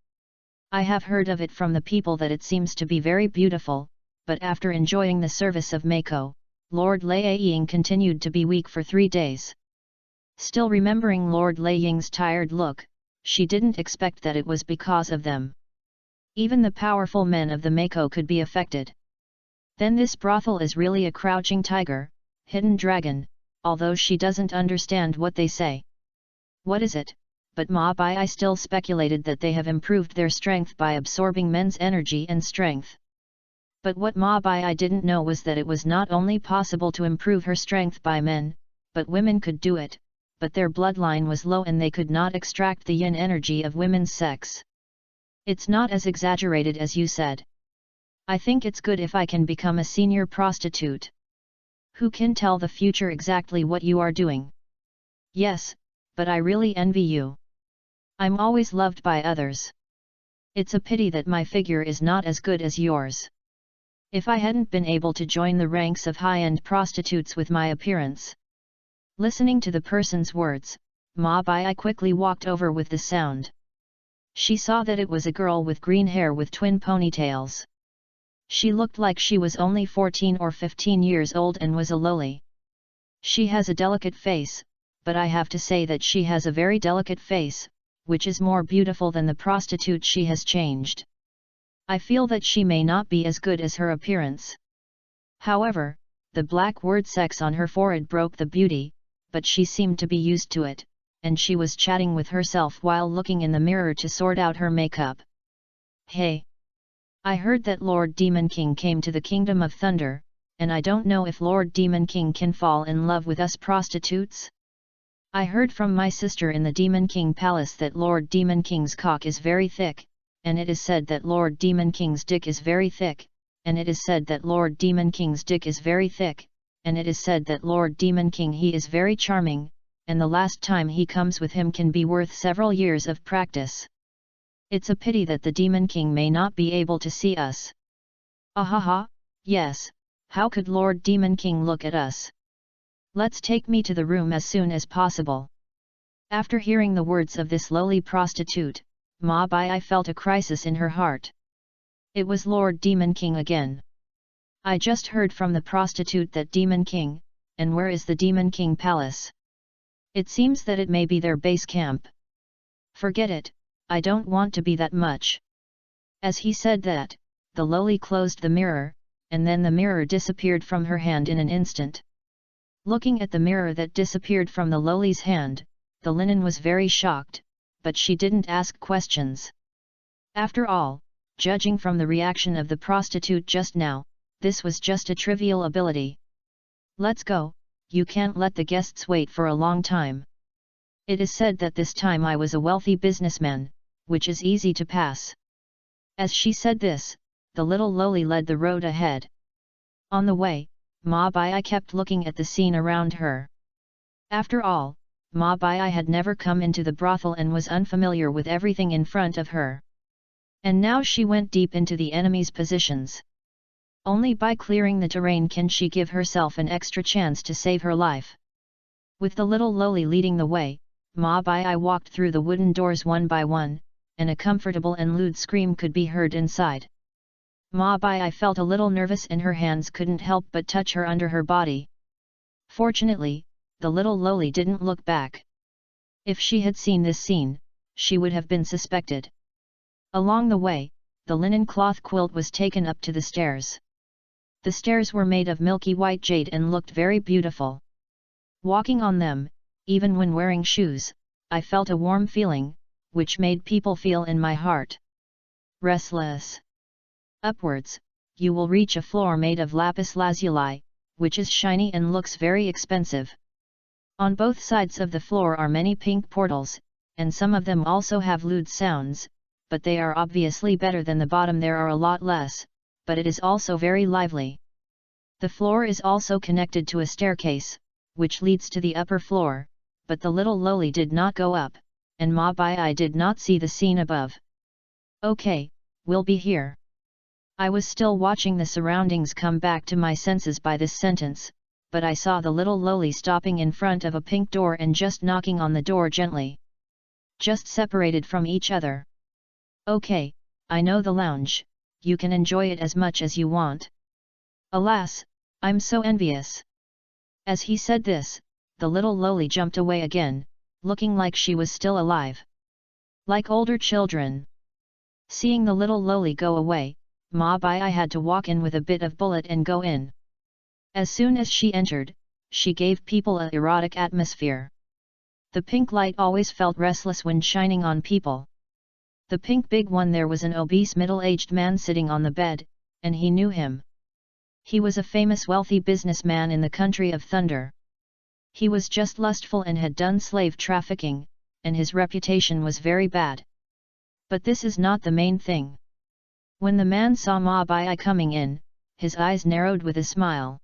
I have heard of it from the people that it seems to be very beautiful, but after enjoying the service of Mako, Lord Lei Ying continued to be weak for 3 days. Still remembering Lord Lei Ying's tired look, she didn't expect that it was because of them. Even the powerful men of the Mako could be affected. Then this brothel is really a crouching tiger, hidden dragon, although she doesn't understand what they say. What is it? But Ma Bai still speculated that they have improved their strength by absorbing men's energy and strength. But what Ma Bai didn't know was that it was not only possible to improve her strength by men, but women could do it, but their bloodline was low and they could not extract the yin energy of women's sex. It's not as exaggerated as you said. I think it's good if I can become a senior prostitute. Who can tell the future exactly what you are doing? Yes, but I really envy you. I'm always loved by others. It's a pity that my figure is not as good as yours. If I hadn't been able to join the ranks of high-end prostitutes with my appearance. Listening to the person's words, Ma Bai quickly walked over with the sound. She saw that it was a girl with green hair with twin ponytails. She looked like she was only 14 or 15 years old and was a loli. She has a delicate face, but I have to say that she has a very delicate face, which is more beautiful than the prostitute she has changed. I feel that she may not be as good as her appearance. However, the black word sex on her forehead broke the beauty, but she seemed to be used to it, and she was chatting with herself while looking in the mirror to sort out her makeup. Hey! I heard that Lord Demon King came to the Kingdom of Thunder, and I don't know if Lord Demon King can fall in love with us prostitutes? I heard from my sister in the Demon King Palace that Lord Demon King's cock is very thick, and it is said that Lord Demon King's dick is very thick, and it is said that Lord Demon King's dick is very thick, and it is said that Lord Demon King he is very charming, and the last time he comes with him can be worth several years of practice. It's a pity that the Demon King may not be able to see us. Ahaha, yes, how could Lord Demon King look at us? Let's take me to the room as soon as possible. After hearing the words of this lowly prostitute, Ma Bai felt a crisis in her heart. It was Lord Demon King again. I just heard from the prostitute that Demon King, and where is the Demon King Palace? It seems that it may be their base camp. Forget it, I don't want to be that much. As he said that, the lowly closed the mirror, and then the mirror disappeared from her hand in an instant. Looking at the mirror that disappeared from the lowly's hand, the linen was very shocked, but she didn't ask questions. After all, judging from the reaction of the prostitute just now, this was just a trivial ability. Let's go, you can't let the guests wait for a long time. It is said that this time I was a wealthy businessman, which is easy to pass. As she said this, the little lowly led the road ahead. On the way, Ma Bai kept looking at the scene around her. After all, Ma Bai had never come into the brothel and was unfamiliar with everything in front of her. And now she went deep into the enemy's positions. Only by clearing the terrain can she give herself an extra chance to save her life. With the little lowly leading the way, Ma Bai walked through the wooden doors one by one, and a comfortable and lewd scream could be heard inside. Ma Bai felt a little nervous and her hands couldn't help but touch her under her body. Fortunately, the little lowly didn't look back. If she had seen this scene, she would have been suspected. Along the way, the linen cloth quilt was taken up to the stairs. The stairs were made of milky white jade and looked very beautiful. Walking on them, even when wearing shoes, I felt a warm feeling, which made people feel in my heart. Restless. Upwards, you will reach a floor made of lapis lazuli, which is shiny and looks very expensive. On both sides of the floor are many pink portals, and some of them also have lewd sounds, but they are obviously better than the bottom. There are a lot less, but it is also very lively. The floor is also connected to a staircase, which leads to the upper floor, but the little lowly did not go up, and Ma Bai did not see the scene above. Okay, we'll be here. I was still watching the surroundings come back to my senses by this sentence, but I saw the little lowly stopping in front of a pink door and just knocking on the door gently. Just separated from each other. Okay, I know the lounge, you can enjoy it as much as you want. Alas, I'm so envious. As he said this, the little lowly jumped away again, looking like she was still alive. Like older children. Seeing the little lowly go away, Ma Bai had to walk in with a bit of bullet and go in. As soon as she entered, she gave people an erotic atmosphere. The pink light always felt restless when shining on people. The pink big one, there was an obese middle-aged man sitting on the bed, and he knew him. He was a famous wealthy businessman in the country of Thunder. He was just lustful and had done slave trafficking, and his reputation was very bad. But this is not the main thing. When the man saw Ma Bai coming in, his eyes narrowed with a smile.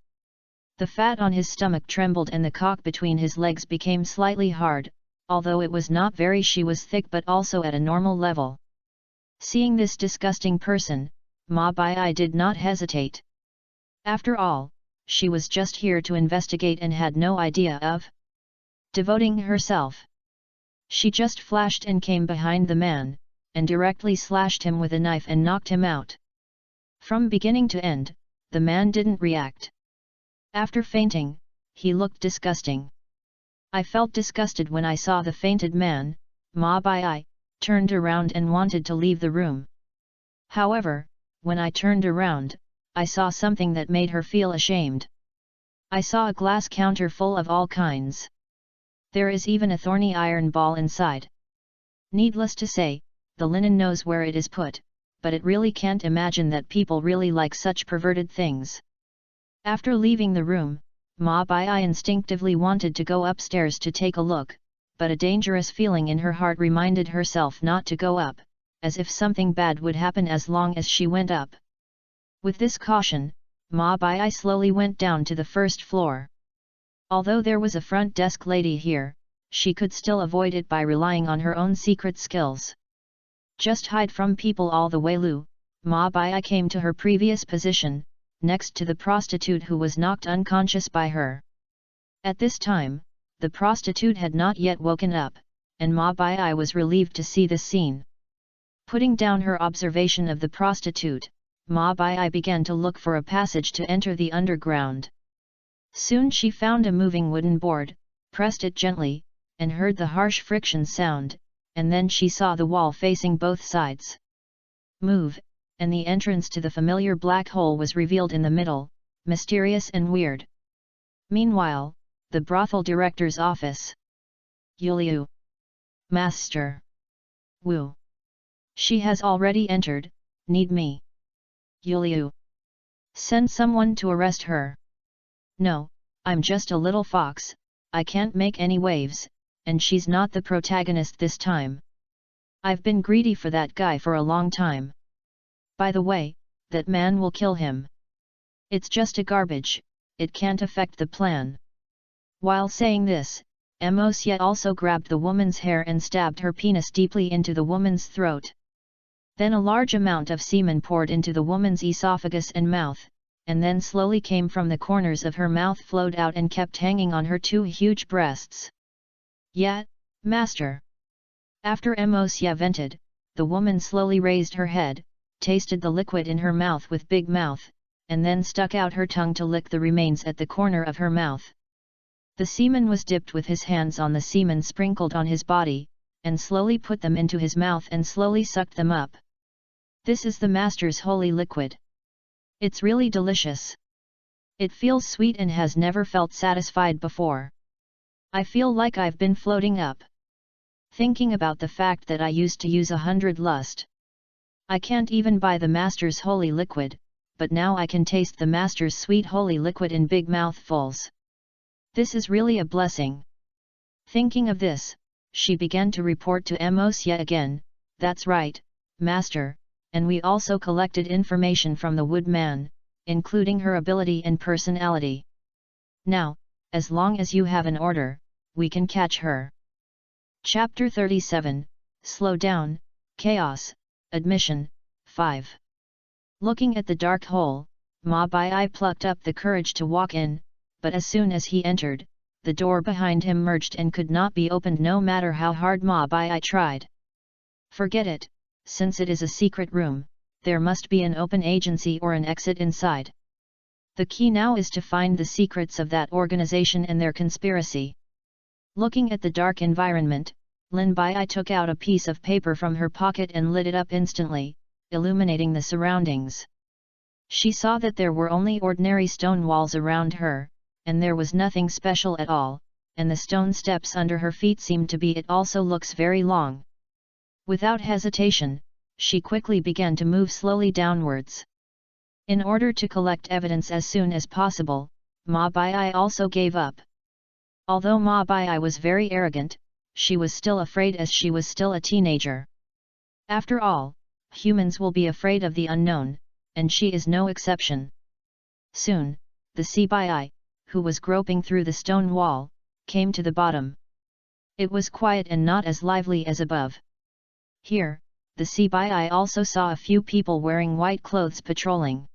The fat on his stomach trembled and the cock between his legs became slightly hard, although it was not very, she was thick but also at a normal level. Seeing this disgusting person, Ma Bai did not hesitate. After all, she was just here to investigate and had no idea of devoting herself. She just flashed and came behind the man, and directly slashed him with a knife and knocked him out. From beginning to end, the man didn't react. After fainting, he looked disgusting. I felt disgusted when I saw the fainted man. Ma Bai turned around and wanted to leave the room. However, when I turned around, I saw something that made her feel ashamed. I saw a glass counter full of all kinds. There is even a thorny iron ball inside. Needless to say, the linen knows where it is put, but it really can't imagine that people really like such perverted things. After leaving the room, Ma Bai instinctively wanted to go upstairs to take a look, but a dangerous feeling in her heart reminded herself not to go up, as if something bad would happen as long as she went up. With this caution, Ma Bai slowly went down to the first floor. Although there was a front desk lady here, she could still avoid it by relying on her own secret skills. Just hide from people all the way. Ma Bai came to her previous position, next to the prostitute who was knocked unconscious by her. At this time, the prostitute had not yet woken up, and Ma Bai was relieved to see this scene. Putting down her observation of the prostitute, Ma Bai began to look for a passage to enter the underground. Soon she found a moving wooden board, pressed it gently, and heard the harsh friction sound, and then she saw the wall facing both sides move, and the entrance to the familiar black hole was revealed in the middle, mysterious and weird. Meanwhile, the brothel director's office. Yuliu. Master. Wu. She has already entered, need me. Yuliu. Send someone to arrest her. No, I'm just a little fox, I can't make any waves, and she's not the protagonist this time. I've been greedy for that guy for a long time. By the way, that man will kill him. It's just a garbage, it can't affect the plan. While saying this, Mosya also grabbed the woman's hair and stabbed her penis deeply into the woman's throat. Then a large amount of semen poured into the woman's esophagus and mouth, and then slowly came from the corners of her mouth, flowed out and kept hanging on her two huge breasts. "Yeah, master." After Mosya vented, the woman slowly raised her head, tasted the liquid in her mouth with big mouth, and then stuck out her tongue to lick the remains at the corner of her mouth. The semen was dipped with his hands on the semen sprinkled on his body, and slowly put them into his mouth and slowly sucked them up. "This is the master's holy liquid. It's really delicious. It feels sweet and has never felt satisfied before. I feel like I've been floating up. Thinking about the fact that I used to use 100 lust. I can't even buy the master's holy liquid, but now I can taste the master's sweet holy liquid in big mouthfuls. This is really a blessing." Thinking of this, she began to report to Mosya again, "That's right, master, and we also collected information from the woodman, including her ability and personality. Now, as long as you have an order, we can catch her." Chapter 37, Slow Down, Chaos, Admission, 5. Looking at the dark hole, Ma Bai plucked up the courage to walk in, but as soon as he entered, the door behind him merged and could not be opened no matter how hard Ma Bai tried. "Forget it, since it is a secret room, there must be an open agency or an exit inside. The key now is to find the secrets of that organization and their conspiracy." Looking at the dark environment, Lin Bai took out a piece of paper from her pocket and lit it up instantly, illuminating the surroundings. She saw that there were only ordinary stone walls around her, and there was nothing special at all, and the stone steps under her feet seemed to be. It also looks very long. Without hesitation, she quickly began to move slowly downwards. In order to collect evidence as soon as possible, Ma Bai also gave up. Although Ma Bai was very arrogant, she was still afraid as she was still a teenager. After all, humans will be afraid of the unknown, and she is no exception. Soon, the Bai, who was groping through the stone wall, came to the bottom. It was quiet and not as lively as above. Here, the Bai also saw a few people wearing white clothes patrolling.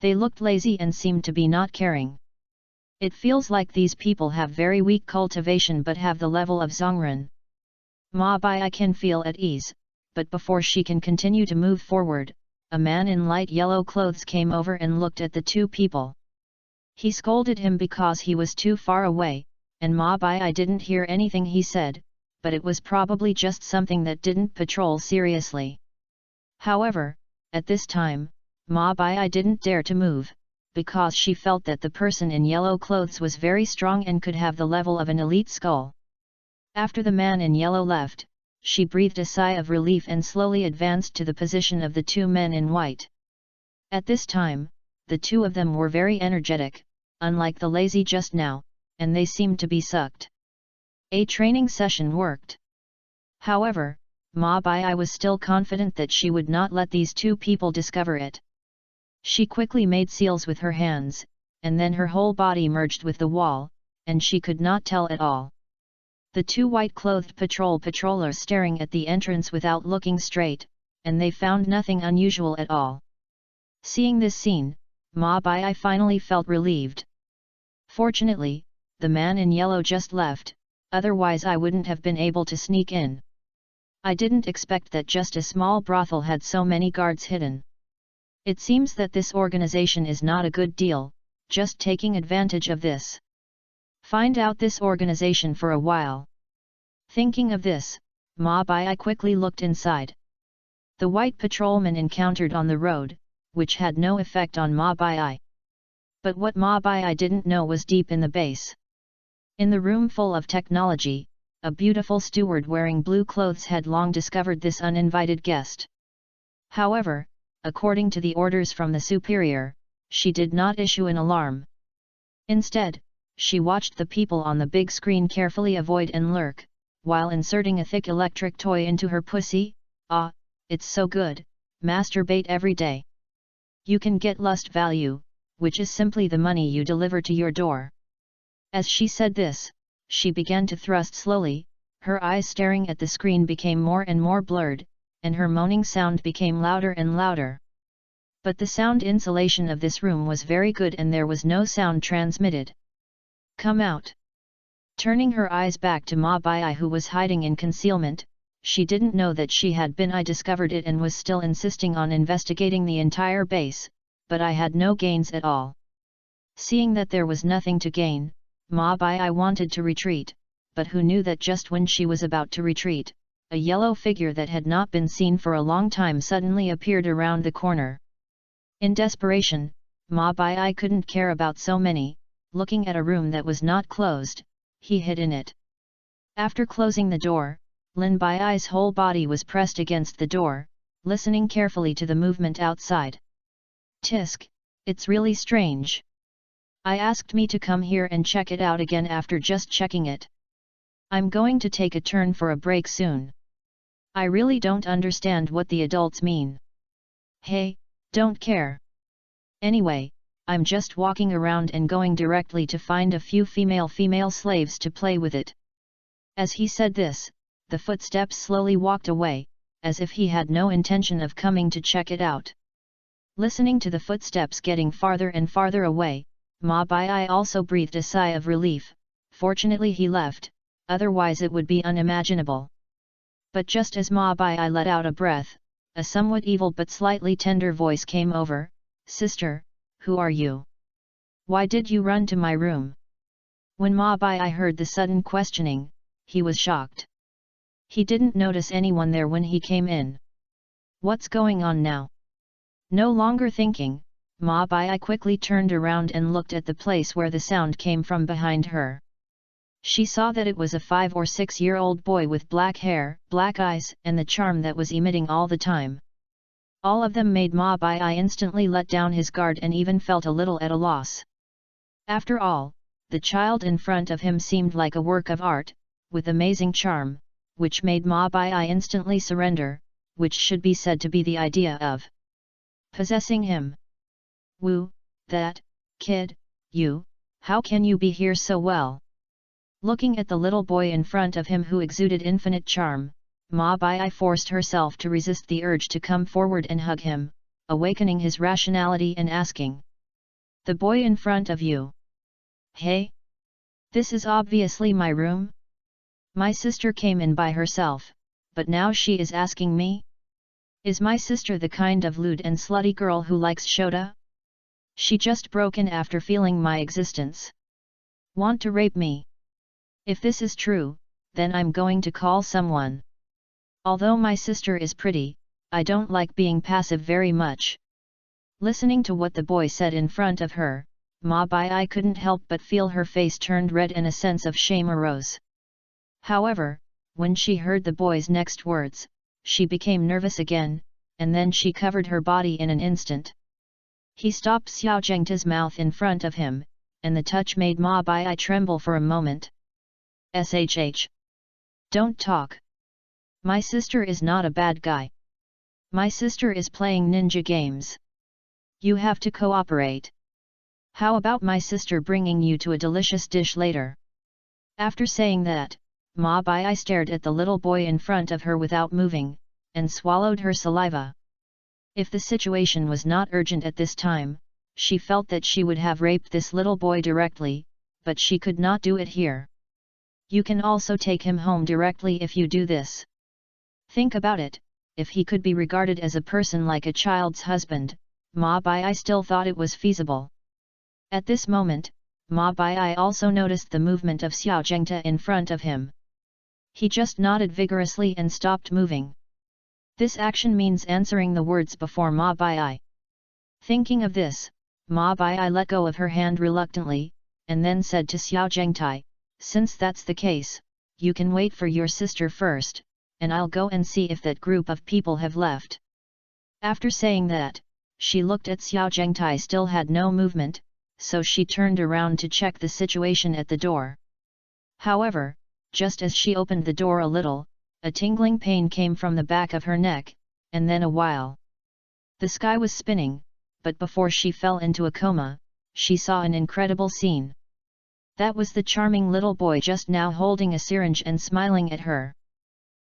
They looked lazy and seemed to be not caring. It feels like these people have very weak cultivation but have the level of Zongren. Ma Bai can feel at ease, but before she can continue to move forward, a man in light yellow clothes came over and looked at the two people. He scolded him because he was too far away, and Ma Bai didn't hear anything he said, but it was probably just something that didn't patrol seriously. However, at this time, Ma Bai didn't dare to move, because she felt that the person in yellow clothes was very strong and could have the level of an elite skull. After the man in yellow left, she breathed a sigh of relief and slowly advanced to the position of the two men in white. At this time, the two of them were very energetic, unlike the lazy just now, and they seemed to be sucked. A training session worked. However, Ma Bai was still confident that she would not let these two people discover it. She quickly made seals with her hands, and then her whole body merged with the wall, and she could not tell at all. The two white-clothed patrollers staring at the entrance without looking straight, and they found nothing unusual at all. Seeing this scene, Ma Bai finally felt relieved. Fortunately, the man in yellow just left, otherwise I wouldn't have been able to sneak in. I didn't expect that just a small brothel had so many guards hidden. It seems that this organization is not a good deal, just taking advantage of this. Find out this organization for a while. Thinking of this, Ma Bai quickly looked inside. The white patrolman encountered on the road, which had no effect on Ma Bai. But what Ma Bai didn't know was deep in the base. In the room full of technology, a beautiful steward wearing blue clothes had long discovered this uninvited guest. However, according to the orders from the superior, she did not issue an alarm. Instead, she watched the people on the big screen carefully avoid and lurk, while inserting a thick electric toy into her pussy. "Ah, it's so good, masturbate every day. You can get lust value, which is simply the money you deliver to your door." As she said this, she began to thrust slowly, her eyes staring at the screen became more and more blurred, and her moaning sound became louder and louder. But the sound insulation of this room was very good and there was no sound transmitted. Come out! Turning her eyes back to Ma Bai, who was hiding in concealment, she didn't know that she had been discovered it and was still insisting on investigating the entire base, but I had no gains at all. Seeing that there was nothing to gain, Ma Bai wanted to retreat, but who knew that just when she was about to retreat, a yellow figure that had not been seen for a long time suddenly appeared around the corner. In desperation, Ma Bai couldn't care about so many, looking at a room that was not closed, he hid in it. After closing the door, Lin Bai's whole body was pressed against the door, listening carefully to the movement outside. Tisk, it's really strange. I asked me to come here and check it out again after just checking it. I'm going to take a turn for a break soon. I really don't understand what the adults mean. Hey, don't care. Anyway, I'm just walking around and going directly to find a few female slaves to play with it. As he said this, the footsteps slowly walked away, as if he had no intention of coming to check it out. Listening to the footsteps getting farther and farther away, Ma Bai also breathed a sigh of relief. Fortunately he left, otherwise it would be unimaginable. But just as Ma Bai let out a breath, a somewhat evil but slightly tender voice came over. Sister, who are you? Why did you run to my room? When Ma Bai heard the sudden questioning, he was shocked. He didn't notice anyone there when he came in. What's going on now? No longer thinking, Ma Bai quickly turned around and looked at the place where the sound came from behind her. She saw that it was a 5 or 6-year-old boy with black hair, black eyes, and the charm that was emitting all the time. All of them made Ma Bai instantly let down his guard and even felt a little at a loss. After all, the child in front of him seemed like a work of art, with amazing charm, which made Ma Bai instantly surrender, which should be said to be the idea of possessing him. Woo, that kid, you, how can you be here so well? Looking at the little boy in front of him who exuded infinite charm, Ma Bai forced herself to resist the urge to come forward and hug him, awakening his rationality and asking. The boy in front of you. Hey? This is obviously my room? My sister came in by herself, but now she is asking me? Is my sister the kind of lewd and slutty girl who likes Shota? She just broke in after feeling my existence. Want to rape me? If this is true, then I'm going to call someone. Although my sister is pretty, I don't like being passive very much. Listening to what the boy said in front of her, Ma Bai couldn't help but feel her face turned red and a sense of shame arose. However, when she heard the boy's next words, she became nervous again, and then she covered her body in an instant. He stopped Xiao Zhengta's mouth in front of him, and the touch made Ma Bai tremble for a moment. Shh. Don't talk. My sister is not a bad guy. My sister is playing ninja games. You have to cooperate. How about my sister bringing you to a delicious dish later? After saying that, Ma Bai stared at the little boy in front of her without moving, and swallowed her saliva. If the situation was not urgent at this time, she felt that she would have raped this little boy directly, but she could not do it here. You can also take him home directly if you do this. Think about it, if he could be regarded as a person like a child's husband, Ma Bai still thought it was feasible. At this moment, Ma Bai also noticed the movement of Xiao Zhengta in front of him. He just nodded vigorously and stopped moving. This action means answering the words before Ma Bai. Thinking of this, Ma Bai let go of her hand reluctantly, and then said to Xiao Zhengtai, since that's the case, you can wait for your sister first, and I'll go and see if that group of people have left. After saying that, she looked at Xiao Zhengtai still had no movement, so she turned around to check the situation at the door. However, just as she opened the door a little, a tingling pain came from the back of her neck, and then a while. The sky was spinning, but before she fell into a coma, she saw an incredible scene. That was the charming little boy just now holding a syringe and smiling at her.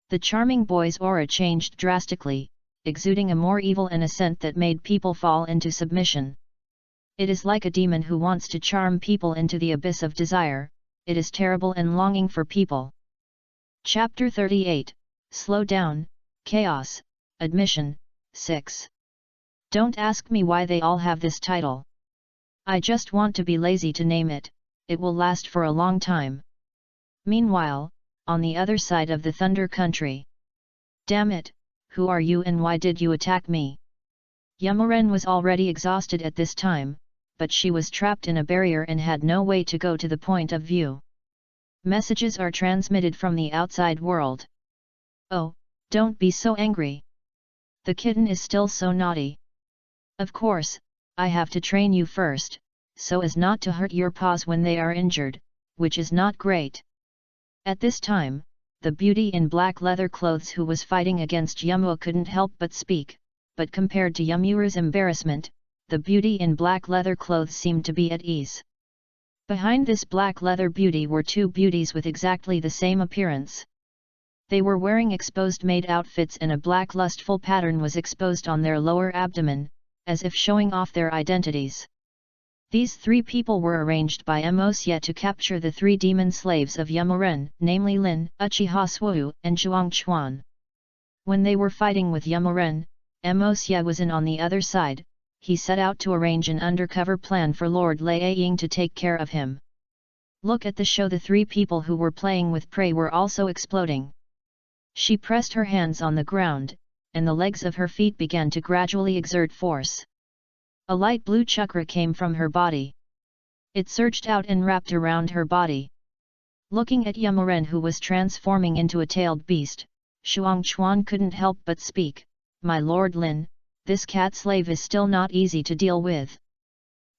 The charming boy's aura changed drastically, exuding a more evil and a scent that made people fall into submission. It is like a demon who wants to charm people into the abyss of desire. It is terrible and longing for people. Chapter 38, Slow Down, Chaos, Admission, 6. Don't ask me why they all have this title. I just want to be lazy to name it, it will last for a long time. Meanwhile, on the other side of the Thunder Country. Damn it, who are you and why did you attack me? Yamoren was already exhausted at this time, but she was trapped in a barrier and had no way to go to the point of view. Messages are transmitted from the outside world. Oh, don't be so angry. The kitten is still so naughty. Of course, I have to train you first, so as not to hurt your paws when they are injured, which is not great. At this time, the beauty in black leather clothes who was fighting against Yamua couldn't help but speak, but compared to Yamuru's embarrassment, the beauty in black leather clothes seemed to be at ease. Behind this black leather beauty were two beauties with exactly the same appearance. They were wearing exposed maid outfits and a black lustful pattern was exposed on their lower abdomen, as if showing off their identities. These three people were arranged by Mosye to capture the three demon slaves of Yamoren, namely Lin, Uchiha Zoyu, and Zhuang Chuan. When they were fighting with Yamoren, Mosye was in on the other side. He set out to arrange an undercover plan for Lord Lei Ying to take care of him. Look at the show, the three people who were playing with prey were also exploding. She pressed her hands on the ground, and the legs of her feet began to gradually exert force. A light blue chakra came from her body. It surged out and wrapped around her body. Looking at Yamoren who was transforming into a tailed beast, Zhuang Chuan couldn't help but speak, "My Lord Lin, this cat slave is still not easy to deal with.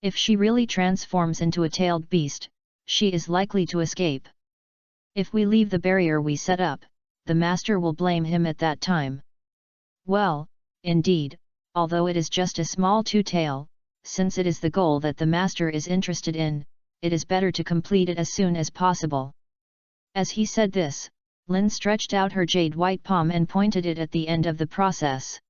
If she really transforms into a tailed beast, she is likely to escape. If we leave the barrier we set up, the master will blame him at that time." Well, indeed, although it is just a small two-tail, since it is the goal that the master is interested in, it is better to complete it as soon as possible. As he said this, Lin stretched out her jade-white palm and pointed it at the end of the process.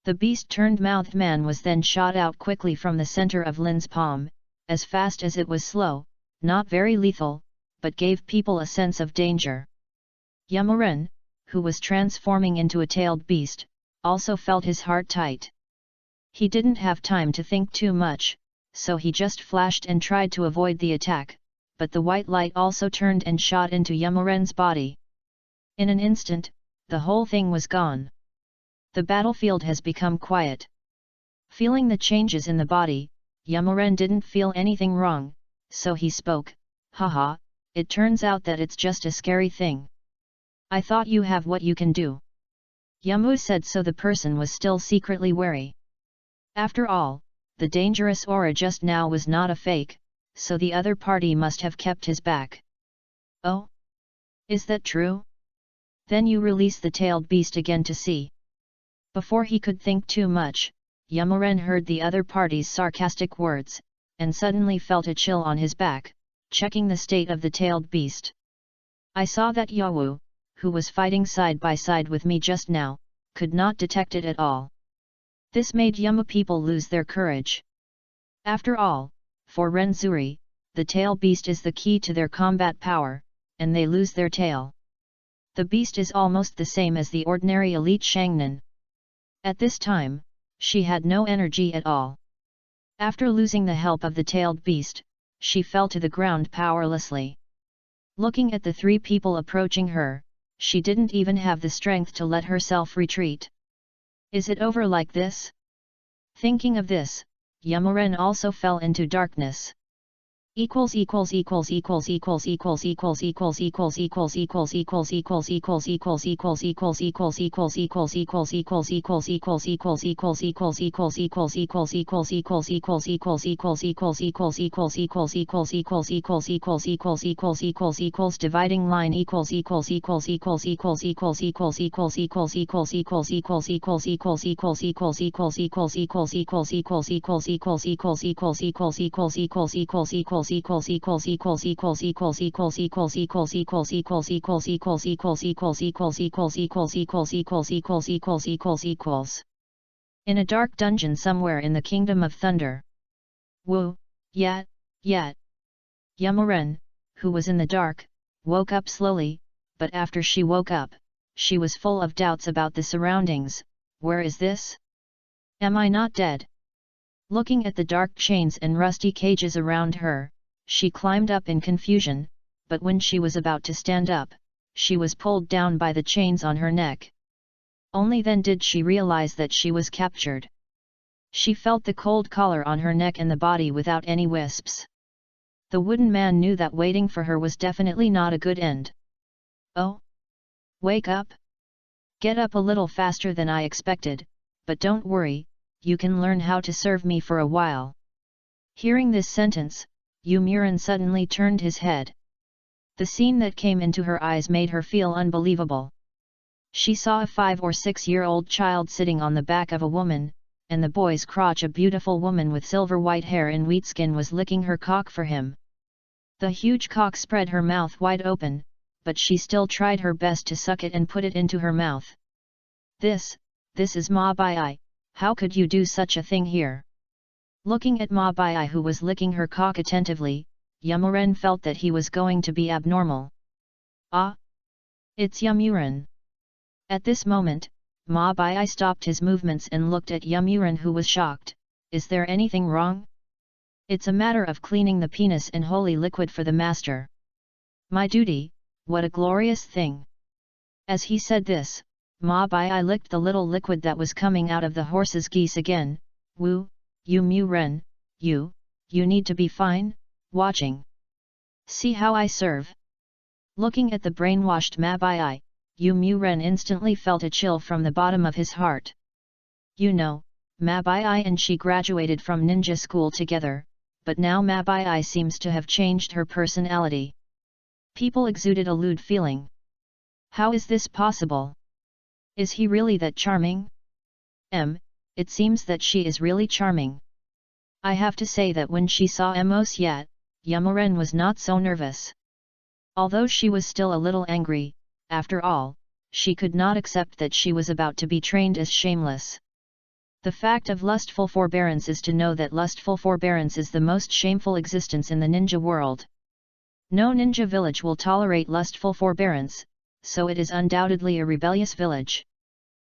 The beast-turned-mouthed man was then shot out quickly from the center of Lin's palm, as fast as it was slow, not very lethal, but gave people a sense of danger. Yamoren, who was transforming into a tailed beast, also felt his heart tight. He didn't have time to think too much, so he just flashed and tried to avoid the attack, but the white light also turned and shot into Yamoren's body. In an instant, the whole thing was gone. The battlefield has become quiet. Feeling the changes in the body, Yamoren didn't feel anything wrong, so he spoke, "Haha, it turns out that it's just a scary thing. I thought you have what you can do." Yamu said, so the person was still secretly wary. After all, the dangerous aura just now was not a fake, so the other party must have kept his back. "Oh? Is that true? Then you release the tailed beast again to see." Before he could think too much, Yamoren heard the other party's sarcastic words, and suddenly felt a chill on his back, checking the state of the tailed beast. "I saw that Yawu, who was fighting side by side with me just now, could not detect it at all." This made Yamu people lose their courage. After all, for Renzuri, the tail beast is the key to their combat power, and they lose their tail. The beast is almost the same as the ordinary elite Shangnan. At this time, she had no energy at all. After losing the help of the tailed beast, she fell to the ground powerlessly. Looking at the three people approaching her, she didn't even have the strength to let herself retreat. Is it over like this? Thinking of this, Yamoren also fell into darkness. Dividing line In a dark dungeon somewhere in the Kingdom of Thunder. Woo, yet. Yamuren, who was in the dark, woke up slowly, but after she woke up, she was full of doubts about the surroundings. Where is this? Am I not dead? Looking at the dark chains and rusty cages around her, she climbed up in confusion, but when she was about to stand up, she was pulled down by the chains on her neck. Only then did she realize that she was captured. She felt the cold collar on her neck and the body without any wisps. The wooden man knew that waiting for her was definitely not a good end. Oh? Wake up? Get up a little faster than I expected, but don't worry, you can learn how to serve me for a while. Hearing this sentence, Yamuren suddenly turned his head. The scene that came into her eyes made her feel unbelievable. She saw a 5 or 6-year-old child sitting on the back of a woman, and the boy's crotch a beautiful woman with silver white hair and wheat skin was licking her cock for him. The huge cock spread her mouth wide open, but she still tried her best to suck it and put it into her mouth. This is Ma Bai. How could you do such a thing here? Looking at Ma Bai who was licking her cock attentively, Yamuren felt that he was going to be abnormal. Ah! It's Yamuren. At this moment, Ma Bai stopped his movements and looked at Yamuren who was shocked. Is there anything wrong? It's a matter of cleaning the penis and holy liquid for the master. My duty, what a glorious thing! As he said this, Ma Bai licked the little liquid that was coming out of the horse's geese again. Woo, Yamuren, you need to be fine, watching. See how I serve? Looking at the brainwashed Ma Bai, Yamuren instantly felt a chill from the bottom of his heart. You know, Ma Bai and she graduated from ninja school together, but now Ma Bai seems to have changed her personality. People exuded a lewd feeling. How is this possible? Is he really that charming? It seems that she is really charming. I have to say that when she saw Mos Yat, Yamuren was not so nervous. Although she was still a little angry, after all, she could not accept that she was about to be trained as shameless. The fact of lustful forbearance is to know that lustful forbearance is the most shameful existence in the ninja world. No ninja village will tolerate lustful forbearance, so it is undoubtedly a rebellious village.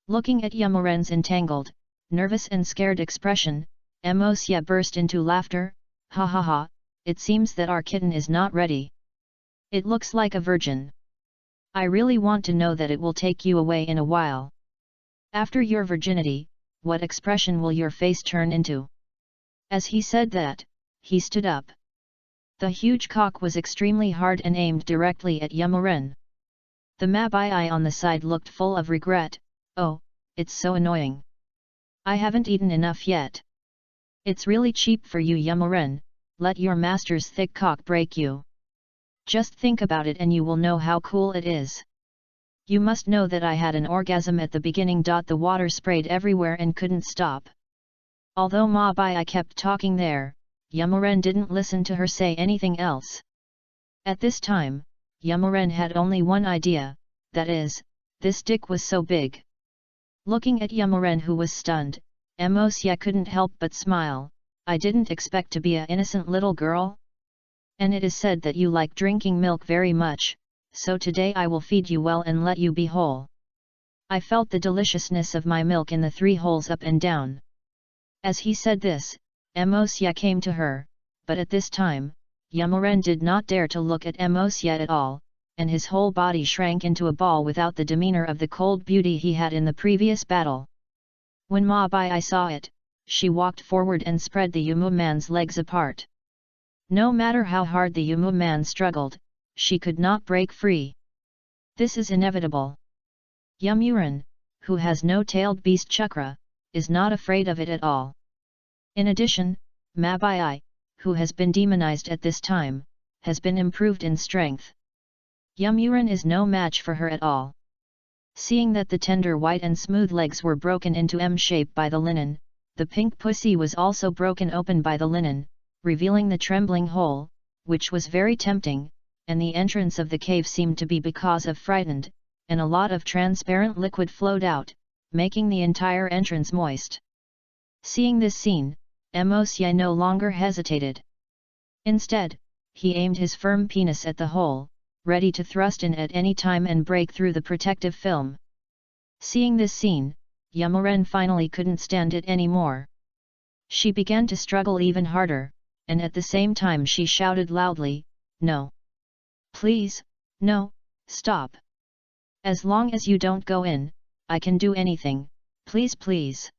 Looking at Yamuren's entangled, nervous and scared expression, Mos Yat burst into laughter. Ha ha ha, it seems that our kitten is not ready. It looks like a virgin. I really want to know that it will take you away in a while. After your virginity, what expression will your face turn into? As he said that, he stood up. The huge cock was extremely hard and aimed directly at Yamuren. The Ma Bai on the side looked full of regret. Oh, it's so annoying. I haven't eaten enough yet. It's really cheap for you, Yamuren, let your master's thick cock break you. Just think about it and you will know how cool it is. You must know that I had an orgasm at the beginning. The water sprayed everywhere and couldn't stop. Although Ma Bai kept talking there, Yamuren didn't listen to her say anything else. At this time, Yamuren had only one idea, that is, this dick was so big. Looking at Yamuren who was stunned, Mos Yat couldn't help but smile. I didn't expect to be an innocent little girl. And it is said that you like drinking milk very much, so today I will feed you well and let you be whole. I felt the deliciousness of my milk in the 3 holes up and down. As he said this, Mos Yat came to her, but at this time, Yamuren did not dare to look at Mos Yat at all, and his whole body shrank into a ball without the demeanor of the cold beauty he had in the previous battle. When Ma Bai saw it, she walked forward and spread the Yumu man's legs apart. No matter how hard the Yumu man struggled, she could not break free. This is inevitable. Yamuren, who has no tailed beast chakra, is not afraid of it at all. In addition, Ma Bai, who has been demonized at this time, has been improved in strength. Yamuren is no match for her at all. Seeing that the tender white and smooth legs were broken into M shape by the linen, the pink pussy was also broken open by the linen, revealing the trembling hole, which was very tempting, and the entrance of the cave seemed to be because of frightened, and a lot of transparent liquid flowed out, making the entire entrance moist. Seeing this scene, Mosye no longer hesitated. Instead, he aimed his firm penis at the hole, ready to thrust in at any time and break through the protective film. Seeing this scene, Yumoren finally couldn't stand it anymore. She began to struggle even harder, and at the same time she shouted loudly, "No! Please, no, stop! As long as you don't go in, I can do anything, please please!"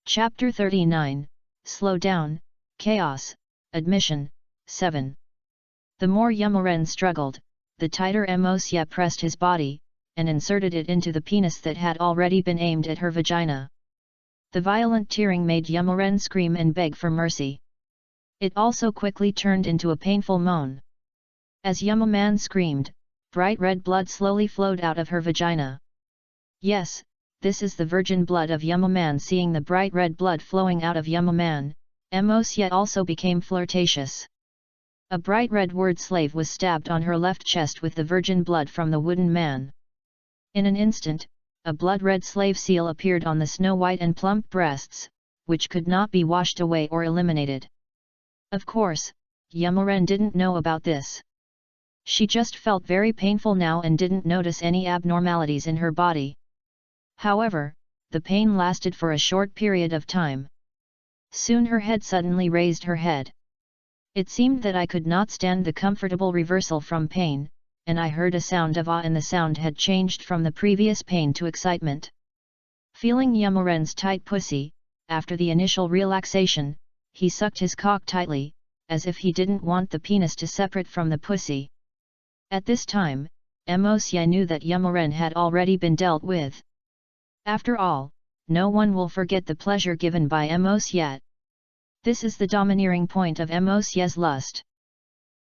Chapter 39, Slow Down, Chaos, Admission, 7. The more Yumoren struggled, the tighter Mosye pressed his body, and inserted it into the penis that had already been aimed at her vagina. The violent tearing made Yumoren scream and beg for mercy. It also quickly turned into a painful moan. As Yumoman screamed, bright red blood slowly flowed out of her vagina. Yes, this is the virgin blood of Yumoman. Seeing the bright red blood flowing out of Yumoman, Mosye also became flirtatious. A bright red word slave was stabbed on her left chest with the virgin blood from the wooden man. In an instant, a blood-red slave seal appeared on the snow-white and plump breasts, which could not be washed away or eliminated. Of course, Yumoren didn't know about this. She just felt very painful now and didn't notice any abnormalities in her body. However, the pain lasted for a short period of time. Soon her head suddenly raised her head. It seemed that I could not stand the comfortable reversal from pain, and I heard a sound of awe, and the sound had changed from the previous pain to excitement. Feeling Yumoren's tight pussy, after the initial relaxation, he sucked his cock tightly, as if he didn't want the penis to separate from the pussy. At this time, Mosye knew that Yumoren had already been dealt with. After all, no one will forget the pleasure given by Mosye. This is the domineering point of Mosye's lust.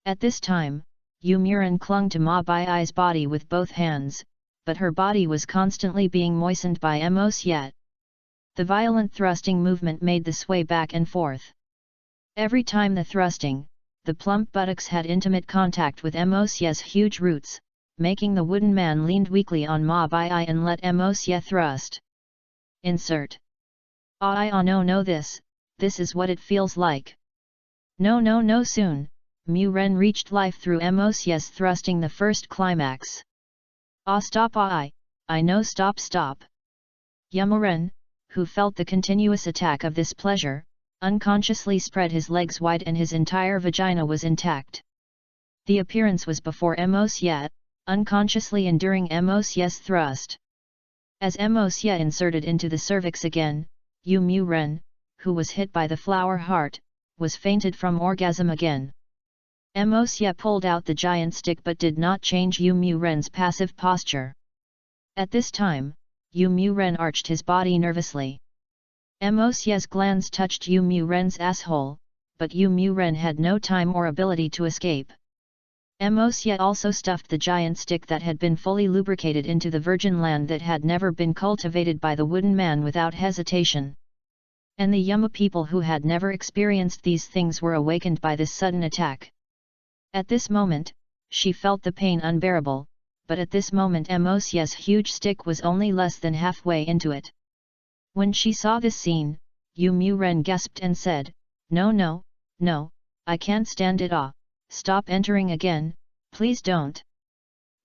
At this time, Yumoren clung to Ma Bai's body with both hands, but her body was constantly being moistened by Mosye. The violent thrusting movement made the sway back and forth. Every time the thrusting, the plump buttocks had intimate contact with Mosye's huge roots, making the wooden man leaned weakly on Ma Bai and let Mosye thrust. Insert. No, this is what it feels like. No, soon. Muren reached life through Mosye's thrusting, the first climax. Stop, I know, stop. Yumoren, who felt the continuous attack of this pleasure, unconsciously spread his legs wide and his entire vagina was intact. The appearance was before Mosye, unconsciously enduring Mosye's thrust. As Mosye inserted into the cervix again, Yumoren, who was hit by the flower heart, was fainted from orgasm again. Mosye pulled out the giant stick but did not change Yumoren's passive posture. At this time, Yumoren arched his body nervously. Mosye's glands touched Yumoren's asshole, but Yumoren had no time or ability to escape. Mosye also stuffed the giant stick that had been fully lubricated into the virgin land that had never been cultivated by the wooden man without hesitation. And the Yuma people who had never experienced these things were awakened by this sudden attack. At this moment, she felt the pain unbearable, but at this moment Mosye's huge stick was only less than halfway into it. When she saw this scene, Yumoren gasped and said, No, I can't stand it. Stop entering again, please don't.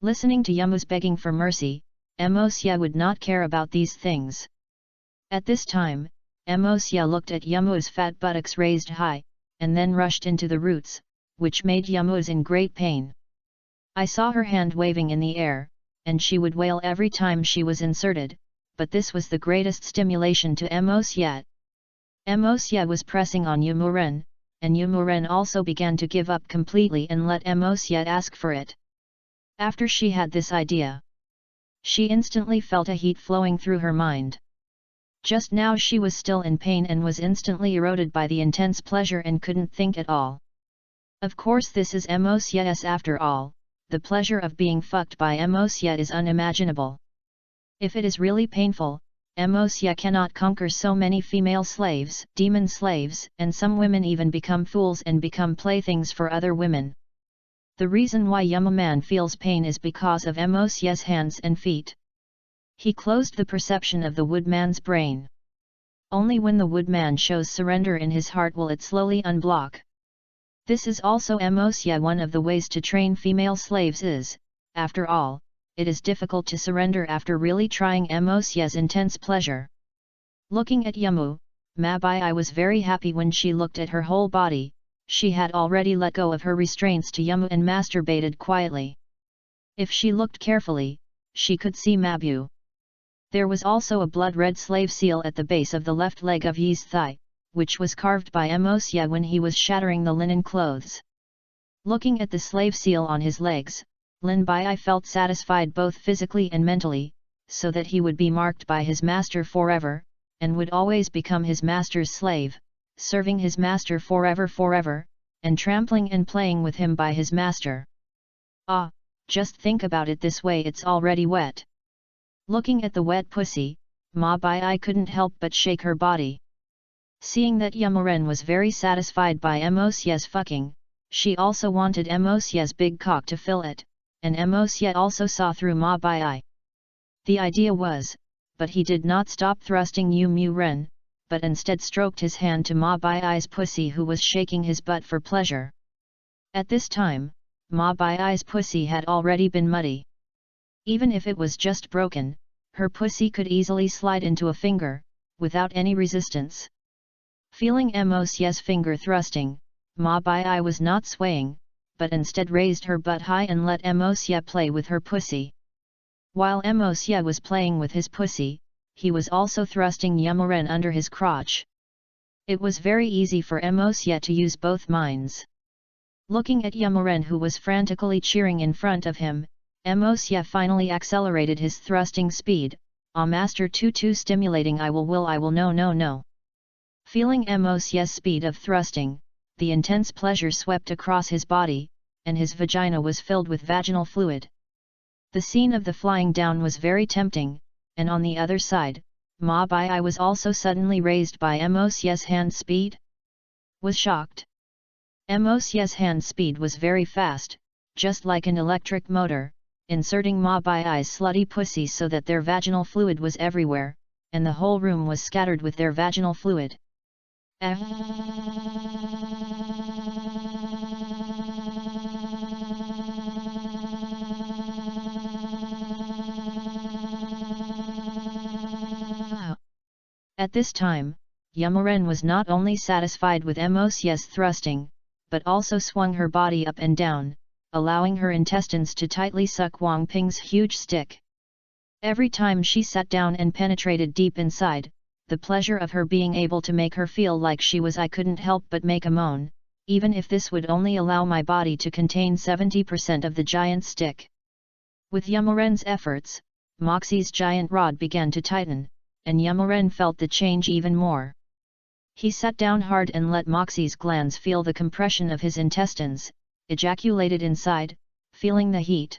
Listening to Yumu's begging for mercy, Mosye would not care about these things. At this time, Mosye looked at Yumu's fat buttocks raised high, and then rushed into the roots, which made Yumu's in great pain. I saw her hand waving in the air, and she would wail every time she was inserted, but this was the greatest stimulation to Mosye. Mosye was pressing on Yumoren, and Yumoren also began to give up completely and let Mosye ask for it. After she had this idea, she instantly felt a heat flowing through her mind. Just now she was still in pain and was instantly eroded by the intense pleasure and couldn't think at all. Of course this is Mosye's after all, the pleasure of being fucked by Emosya is unimaginable. If it is really painful, Emosya cannot conquer so many female slaves, demon slaves, and some women even become fools and become playthings for other women. The reason why Yamaman feels pain is because of Emosya's hands and feet. He closed the perception of the woodman's brain. Only when the woodman shows surrender in his heart will it slowly unblock. This is also Emosya. One of the ways to train female slaves is, after all, it is difficult to surrender after really trying Emosya's intense pleasure. Looking at Yamu, Mabai was very happy when she looked at her whole body. She had already let go of her restraints to Yamu and masturbated quietly. If she looked carefully, she could see Mabu. There was also a blood-red slave seal at the base of the left leg of Yi's thigh, which was carved by Emosya when he was shattering the linen clothes. Looking at the slave seal on his legs, Lin Bai felt satisfied both physically and mentally, so that he would be marked by his master forever, and would always become his master's slave, serving his master forever, and trampling and playing with him by his master. Ah, just think about it this way, it's already wet. Looking at the wet pussy, Ma Bai couldn't help but shake her body. Seeing that Yamuren was very satisfied by Emosya's fucking, she also wanted Emosya's big cock to fill it, and Emosya also saw through Ma Bai. The idea was, but he did not stop thrusting Yamuren, but instead stroked his hand to Ma Bai's pussy, who was shaking his butt for pleasure. At this time, Ma Bai's pussy had already been muddy. Even if it was just broken, her pussy could easily slide into a finger, without any resistance. Feeling Emosya's finger thrusting, Ma Bai was not swaying, but instead raised her butt high and let Emosya play with her pussy. While Emosya was playing with his pussy, he was also thrusting Yamuren under his crotch. It was very easy for Emosya to use both minds. Looking at Yamuren, who was frantically cheering in front of him, Emosya finally accelerated his thrusting speed. "Ah, master, too stimulating, I will no. Feeling Emosya's speed of thrusting, the intense pleasure swept across his body, and his vagina was filled with vaginal fluid. The scene of the flying down was very tempting, and on the other side, Ma Bai was also suddenly raised by Emosya's hand speed. Was shocked. Emosya's hand speed was very fast, just like an electric motor, inserting Ma Bai's slutty pussy so that their vaginal fluid was everywhere, and the whole room was scattered with their vaginal fluid. At this time, Yamuren was not only satisfied with Emosya's thrusting, but also swung her body up and down, allowing her intestines to tightly suck Wang Ping's huge stick. Every time she sat down and penetrated deep inside, the pleasure of her being able to make her feel like she was, I couldn't help but make a moan, even if this would only allow my body to contain 70% of the giant stick. With Yamuren's efforts, Moxie's giant rod began to tighten, and Yamuren felt the change even more. He sat down hard and let Moxie's glands feel the compression of his intestines, ejaculated inside, feeling the heat.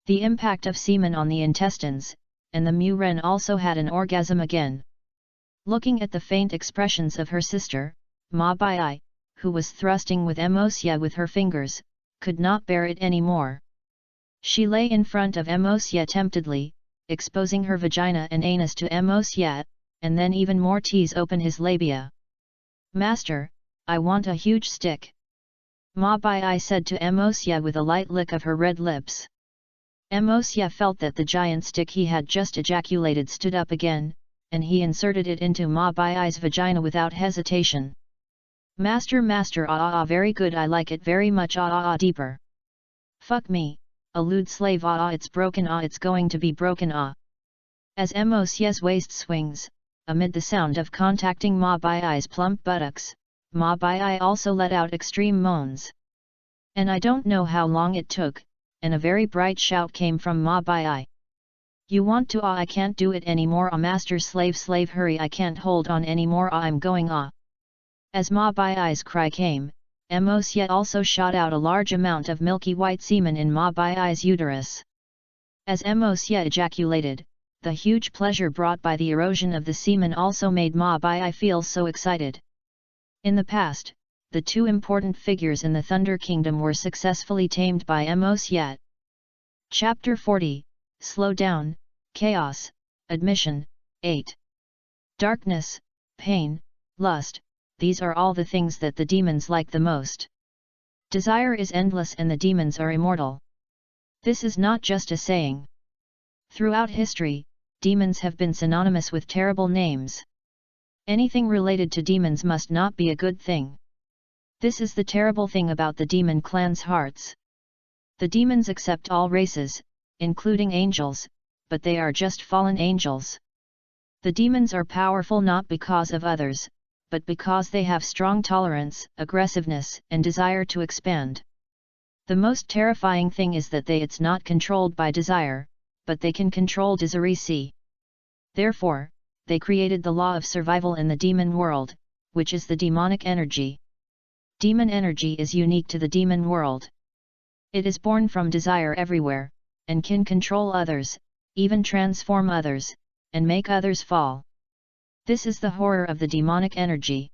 The impact of semen on the intestines, and the Muren also had an orgasm again. Looking at the faint expressions of her sister, Ma Bai, who was thrusting with Emosya with her fingers, could not bear it anymore. She lay in front of Emosya temptedly, exposing her vagina and anus to Emosya, and then even more tease open his labia. "Master, I want a huge stick," Ma Bai said to Emosya with a light lick of her red lips. Emosya felt that the giant stick he had just ejaculated stood up again, and he inserted it into Ma Bai's vagina without hesitation. Master, very good, I like it very much, deeper. Fuck me, a lewd slave, it's broken, it's going to be broken, As Emosya's waist swings, amid the sound of contacting Ma Bai's plump buttocks, Ma Bai also let out extreme moans. And I don't know how long it took, and a very bright shout came from Ma Bai. "You want to, I can't do it anymore, master, slave, hurry, I can't hold on anymore, I'm going, As Ma Bai's cry came, Mosye also shot out a large amount of milky white semen in Ma Bai's uterus. As Mosye ejaculated, the huge pleasure brought by the erosion of the semen also made Ma Bai feel so excited. In the past, the two important figures in the Thunder Kingdom were successfully tamed by Mosye. Chapter 40, Slow Down, Chaos, Admission, 8. Darkness, pain, lust, these are all the things that the demons like the most. Desire is endless and the demons are immortal. This is not just a saying. Throughout history, demons have been synonymous with terrible names. Anything related to demons must not be a good thing. This is the terrible thing about the demon clan's hearts. The demons accept all races, including angels, but they are just fallen angels. The demons are powerful not because of others, but because they have strong tolerance, aggressiveness, and desire to expand. The most terrifying thing is that it's not controlled by desire, but they can control desire. Therefore, they created the law of survival in the demon world, which is the demonic energy. Demon energy is unique to the demon world. It is born from desire everywhere, and can control others, even transform others, and make others fall. This is the horror of the demonic energy.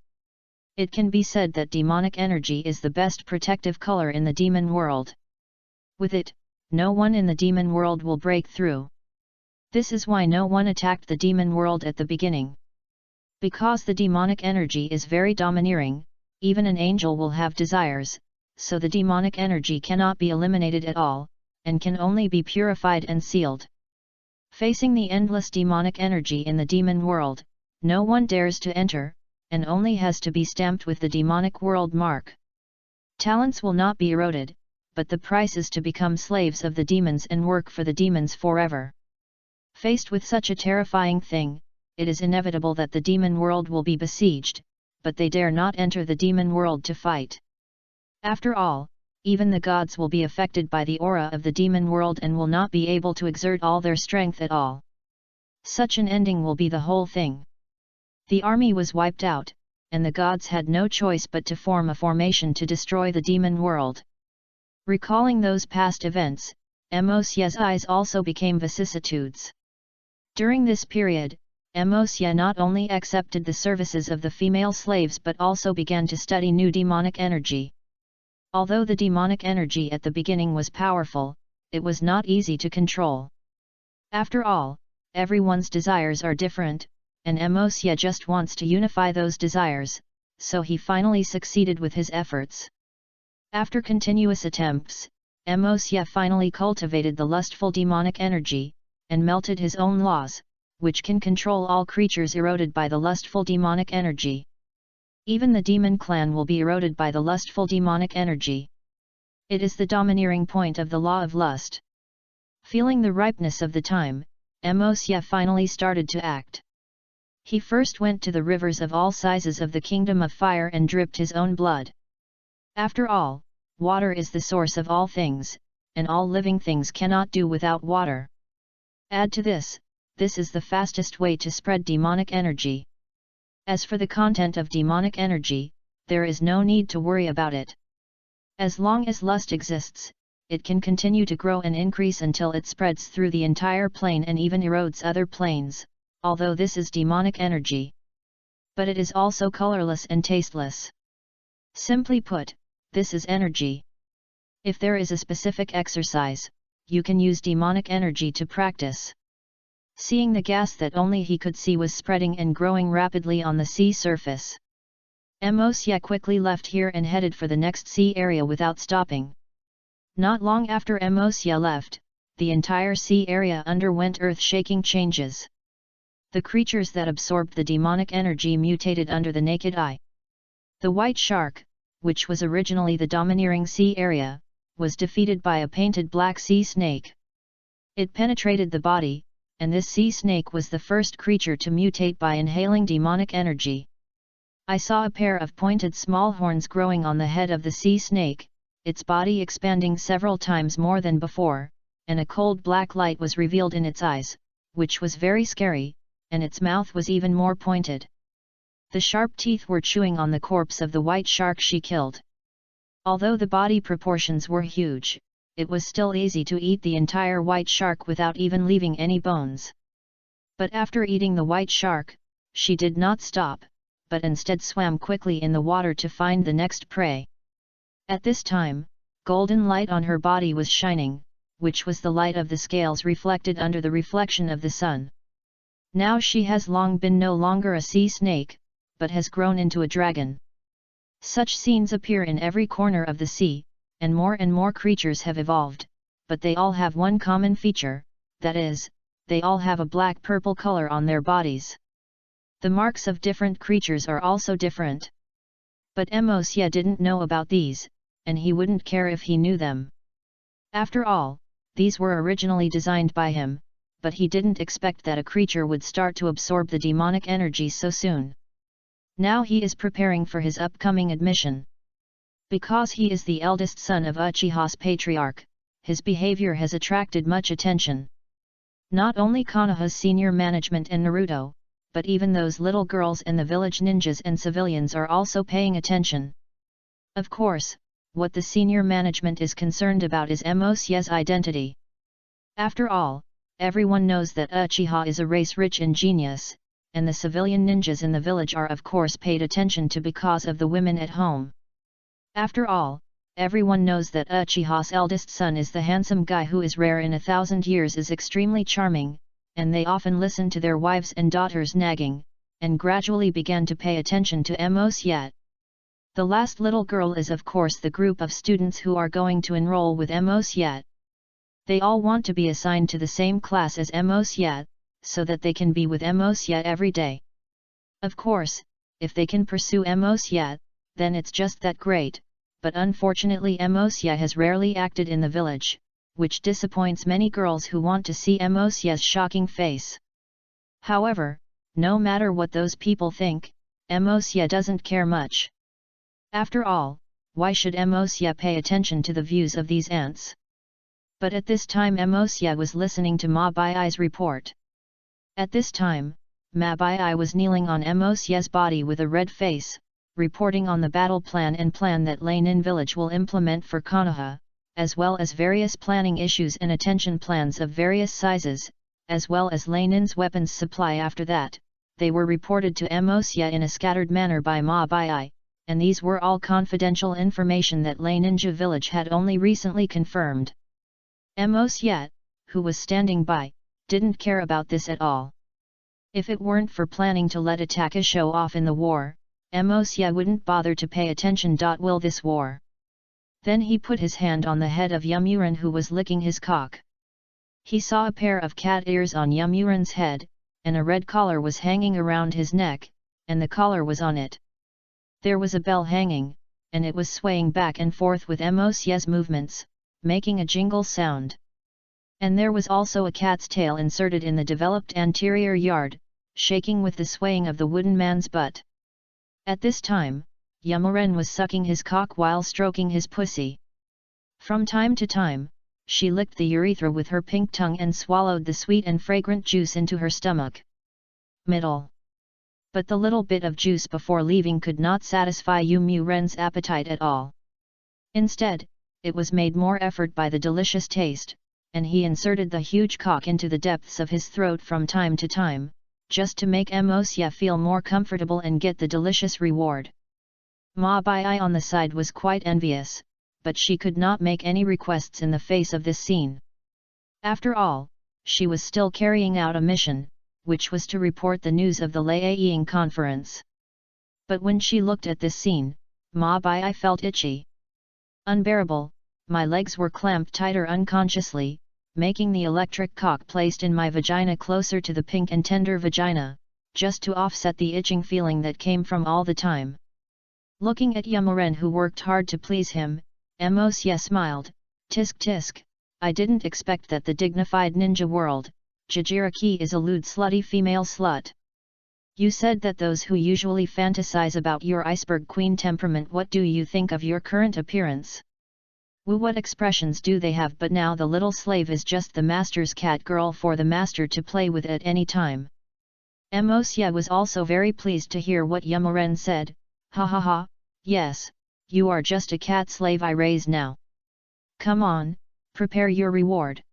It can be said that demonic energy is the best protective color in the demon world. With it, no one in the demon world will break through. This is why no one attacked the demon world at the beginning. Because the demonic energy is very domineering, even an angel will have desires, so the demonic energy cannot be eliminated at all, and can only be purified and sealed. Facing the endless demonic energy in the demon world, no one dares to enter, and only has to be stamped with the demonic world mark. Talents will not be eroded, but the price is to become slaves of the demons and work for the demons forever. Faced with such a terrifying thing, it is inevitable that the demon world will be besieged, but they dare not enter the demon world to fight. After all, even the gods will be affected by the aura of the demon world and will not be able to exert all their strength at all. Such an ending will be the whole thing. The army was wiped out, and the gods had no choice but to form a formation to destroy the demon world. Recalling those past events, Mosye's eyes also became vicissitudes. During this period, Mosye not only accepted the services of the female slaves but also began to study new demonic energy. Although the demonic energy at the beginning was powerful, it was not easy to control. After all, everyone's desires are different, and Mosye just wants to unify those desires, so he finally succeeded with his efforts. After continuous attempts, Mosye finally cultivated the lustful demonic energy, and melted his own laws, which can control all creatures eroded by the lustful demonic energy. Even the demon clan will be eroded by the lustful demonic energy. It is the domineering point of the law of lust. Feeling the ripeness of the time, Mosye finally started to act. He first went to the rivers of all sizes of the kingdom of fire and dripped his own blood. After all, water is the source of all things, and all living things cannot do without water. Add to this is the fastest way to spread demonic energy. As for the content of demonic energy, there is no need to worry about it. As long as lust exists, it can continue to grow and increase until it spreads through the entire plane and even erodes other planes, although this is demonic energy. But it is also colorless and tasteless. Simply put, this is energy. If there is a specific exercise, you can use demonic energy to practice. Seeing the gas that only he could see was spreading and growing rapidly on the sea surface. Mosye quickly left here and headed for the next sea area without stopping. Not long after Mosye left, the entire sea area underwent earth-shaking changes. The creatures that absorbed the demonic energy mutated under the naked eye. The white shark, which was originally the domineering sea area, was defeated by a painted black sea snake. It penetrated the body, and this sea snake was the first creature to mutate by inhaling demonic energy. I saw a pair of pointed small horns growing on the head of the sea snake, its body expanding several times more than before, and a cold black light was revealed in its eyes, which was very scary, and its mouth was even more pointed. The sharp teeth were chewing on the corpse of the white shark she killed. Although the body proportions were huge, it was still easy to eat the entire white shark without even leaving any bones. But after eating the white shark, she did not stop, but instead swam quickly in the water to find the next prey. At this time, golden light on her body was shining, which was the light of the scales reflected under the reflection of the sun. Now she has long been no longer a sea snake, but has grown into a dragon. Such scenes appear in every corner of the sea, and more creatures have evolved, but they all have one common feature, that is, they all have a black-purple color on their bodies. The marks of different creatures are also different. But Mosya didn't know about these, and he wouldn't care if he knew them. After all, these were originally designed by him, but he didn't expect that a creature would start to absorb the demonic energy so soon. Now he is preparing for his upcoming admission. Because he is the eldest son of Uchiha's patriarch, his behavior has attracted much attention. Not only Konoha's senior management and Naruto, but even those little girls and the village ninjas and civilians are also paying attention. Of course, what the senior management is concerned about is Mosya's identity. After all, everyone knows that Uchiha is a race rich in genius, and the civilian ninjas in the village are of course paid attention to because of the women at home. After all, everyone knows that Uchiha's eldest son is the handsome guy who is rare in 1,000 years, is extremely charming, and they often listen to their wives and daughters nagging, and gradually began to pay attention to Mosya. The last little girl is of course the group of students who are going to enroll with Mosya. They all want to be assigned to the same class as Mosya, so that they can be with Mosya every day. Of course, if they can pursue Mosya, then it's just that great, but unfortunately Mosya has rarely acted in the village, which disappoints many girls who want to see Mosya's shocking face. However, no matter what those people think, Mosya doesn't care much. After all, why should Mosya pay attention to the views of these ants? But at this time Mosya was listening to Ma Bai's report. At this time, Ma Bai was kneeling on Mosya's body with a red face, reporting on the battle plan and plan that Leinin village will implement for Konoha, as well as various planning issues and attention plans of various sizes, as well as Leinin's weapons supply. After that, they were reported to Mosya in a scattered manner by Ma Bai, and these were all confidential information that Leininja village had only recently confirmed. Mosya, who was standing by, didn't care about this at all. If it weren't for planning to let Ataka show off in the war, Mosya wouldn't bother to pay attention. Will this war? Then he put his hand on the head of Yomuran who was licking his cock. He saw a pair of cat ears on Yomuran's head, and a red collar was hanging around his neck, and the collar was on it. There was a bell hanging, and it was swaying back and forth with Mosya's movements, making a jingle sound. And there was also a cat's tail inserted in the developed anterior yard, shaking with the swaying of the wooden man's butt. At this time, Yomuran was sucking his cock while stroking his pussy. From time to time, she licked the urethra with her pink tongue and swallowed the sweet and fragrant juice into her stomach. Middle. But the little bit of juice before leaving could not satisfy Yomuran's appetite at all. Instead, it was made more effort by the delicious taste, and he inserted the huge cock into the depths of his throat from time to time, just to make Mosya feel more comfortable and get the delicious reward. Ma Bai on the side was quite envious, but she could not make any requests in the face of this scene. After all, she was still carrying out a mission, which was to report the news of the Liaoying conference. But when she looked at this scene, Ma Bai felt itchy. Unbearable, my legs were clamped tighter unconsciously, making the electric cock placed in my vagina closer to the pink and tender vagina, just to offset the itching feeling that came from all the time. Looking at Yomuran who worked hard to please him, Mosya smiled. Tisk tisk, I didn't expect that the dignified ninja world, Jijiriki is a lewd slutty female slut. You said that those who usually fantasize about your iceberg queen temperament, what do you think of your current appearance? What expressions do they have? But now the little slave is just the master's cat girl for the master to play with at any time. Mosya was also very pleased to hear what Yomuran said. Ha ha ha, yes, you are just a cat slave I raise now. Come on, prepare your reward.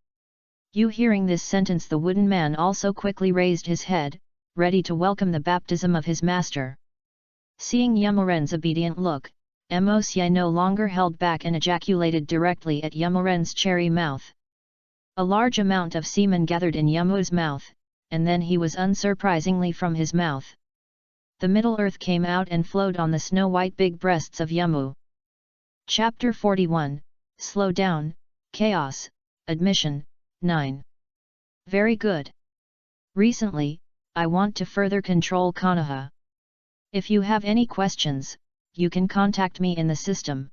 You hearing this sentence, the wooden man also quickly raised his head, ready to welcome the baptism of his master. Seeing Yamoren's obedient look, Mosye no longer held back and ejaculated directly at Yamoren's cherry mouth. A large amount of semen gathered in Yamu's mouth, and then he was unsurprisingly from his mouth. The Middle Earth came out and flowed on the snow-white big breasts of Yamu. Chapter 41, Slow Down, Chaos, Admission, 9. Very good. Recently, I want to further control Konoha. If you have any questions, you can contact me in the system.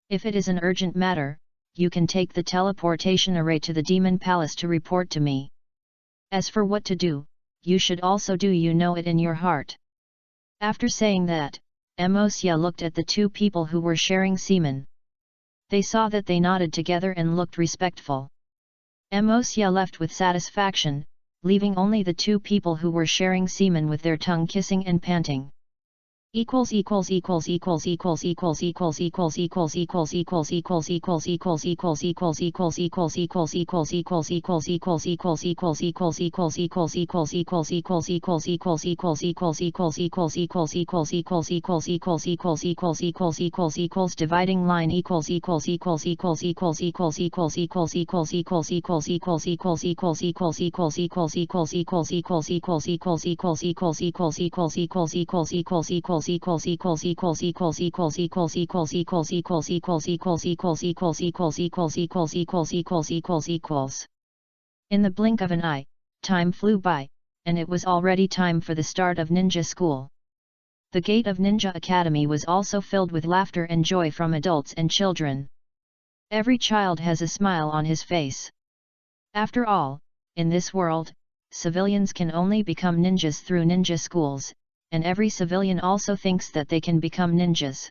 If it is an urgent matter, you can take the teleportation array to the Demon Palace to report to me. As for what to do, you should also do you know it in your heart. After saying that, Mosye looked at the two people who were sharing semen. They saw that they nodded together and looked respectful. Mosye left with satisfaction, leaving only the two people who were sharing semen with their tongue kissing and panting. Dividing line In the blink of an eye, time flew by, and it was already time for the start of ninja school. The gate of Ninja Academy was also filled with laughter and joy from adults and children. Every child has a smile on his face. After all, in this world, civilians can only become ninjas through ninja schools, and every civilian also thinks that they can become ninjas.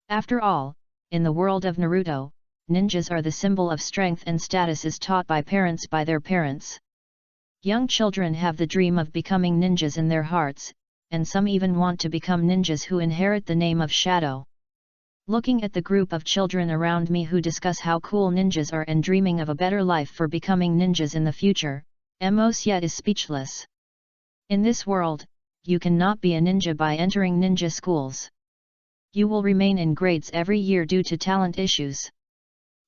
After all, in the world of Naruto, ninjas are the symbol of strength and status as taught by parents by their parents. Young children have the dream of becoming ninjas in their hearts, and some even want to become ninjas who inherit the name of Shadow. Looking at the group of children around me who discuss how cool ninjas are and dreaming of a better life for becoming ninjas in the future, Mosye is speechless. In this world, you cannot be a ninja by entering ninja schools. You will remain in grades every year due to talent issues.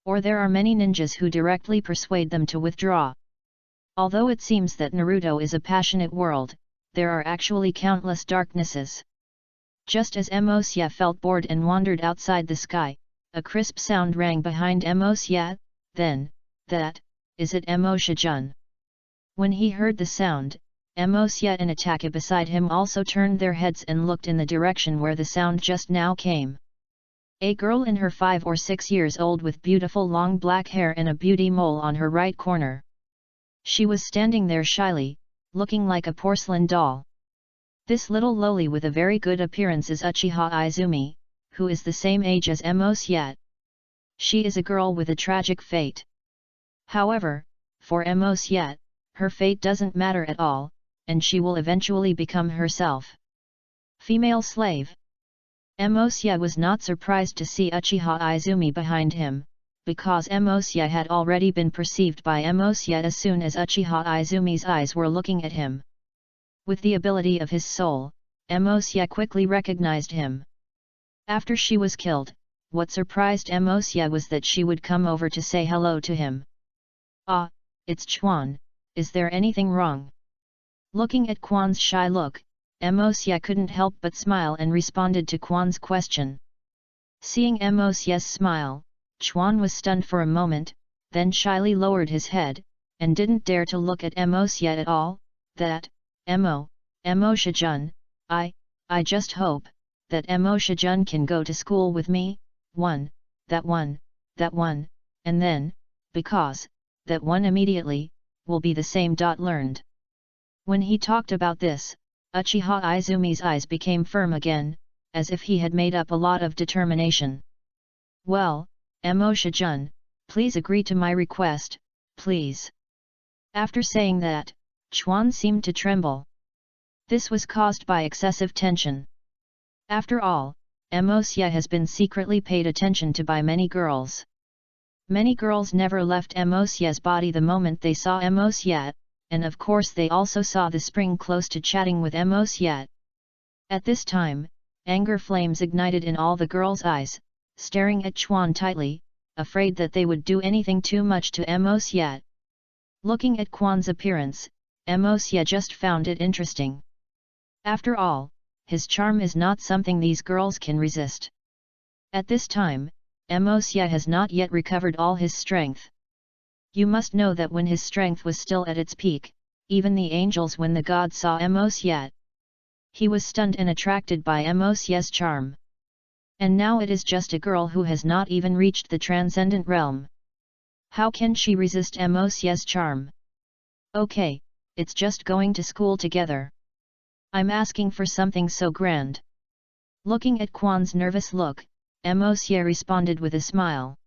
Or there are many ninjas who directly persuade them to withdraw. Although it seems that Naruto is a passionate world, there are actually countless darknesses. Just as Mosye felt bored and wandered outside the sky, a crisp sound rang behind Mosye, then, that, is it Mosye-jun? When he heard the sound, Mosye and Ataka beside him also turned their heads and looked in the direction where the sound just now came. A girl in her 5 or 6 years old with beautiful long black hair and a beauty mole on her right corner. She was standing there shyly, looking like a porcelain doll. This little loli with a very good appearance is Uchiha Izumi, who is the same age as Mosye. She is a girl with a tragic fate. However, for Mosye, her fate doesn't matter at all, and she will eventually become herself. Female slave. Mosye was not surprised to see Uchiha Izumi behind him, because Mosye had already been perceived by Mosye as soon as Uchiha Izumi's eyes were looking at him. With the ability of his soul, Mosye quickly recognized him. After she was killed, what surprised Mosye was that she would come over to say hello to him. "Ah, it's Chuan, is there anything wrong?" Looking at Quan's shy look, Mosye couldn't help but smile and responded to Quan's question. Seeing Mosye's smile, Chuan was stunned for a moment, then shyly lowered his head, and didn't dare to look at Mosye at all. That, Mosye-jun, I just hope, that Mosye-jun can go to school with me, that one, and then, because, that one immediately, will be the same. Learned. When he talked about this, Uchiha Izumi's eyes became firm again, as if he had made up a lot of determination. "Well, Mosye-jun, please agree to my request, please." After saying that, Chuan seemed to tremble. This was caused by excessive tension. After all, Xia has been secretly paid attention to by many girls. Many girls never left Xia's body the moment they saw Xia, and of course they also saw the spring close to chatting with Xia. At this time, anger flames ignited in all the girls' eyes, staring at Chuan tightly, afraid that they would do anything too much to Xia. Looking at Quan's appearance, Xia just found it interesting. After all, his charm is not something these girls can resist. At this time, Xia has not yet recovered all his strength. You must know that when his strength was still at its peak, even the angels when the gods saw Xia, he was stunned and attracted by Xia's charm. And now it is just a girl who has not even reached the transcendent realm. How can she resist Xia's charm? Okay, it's just going to school together. I'm asking for something so grand. Looking at Quan's nervous look, Xia responded with a smile.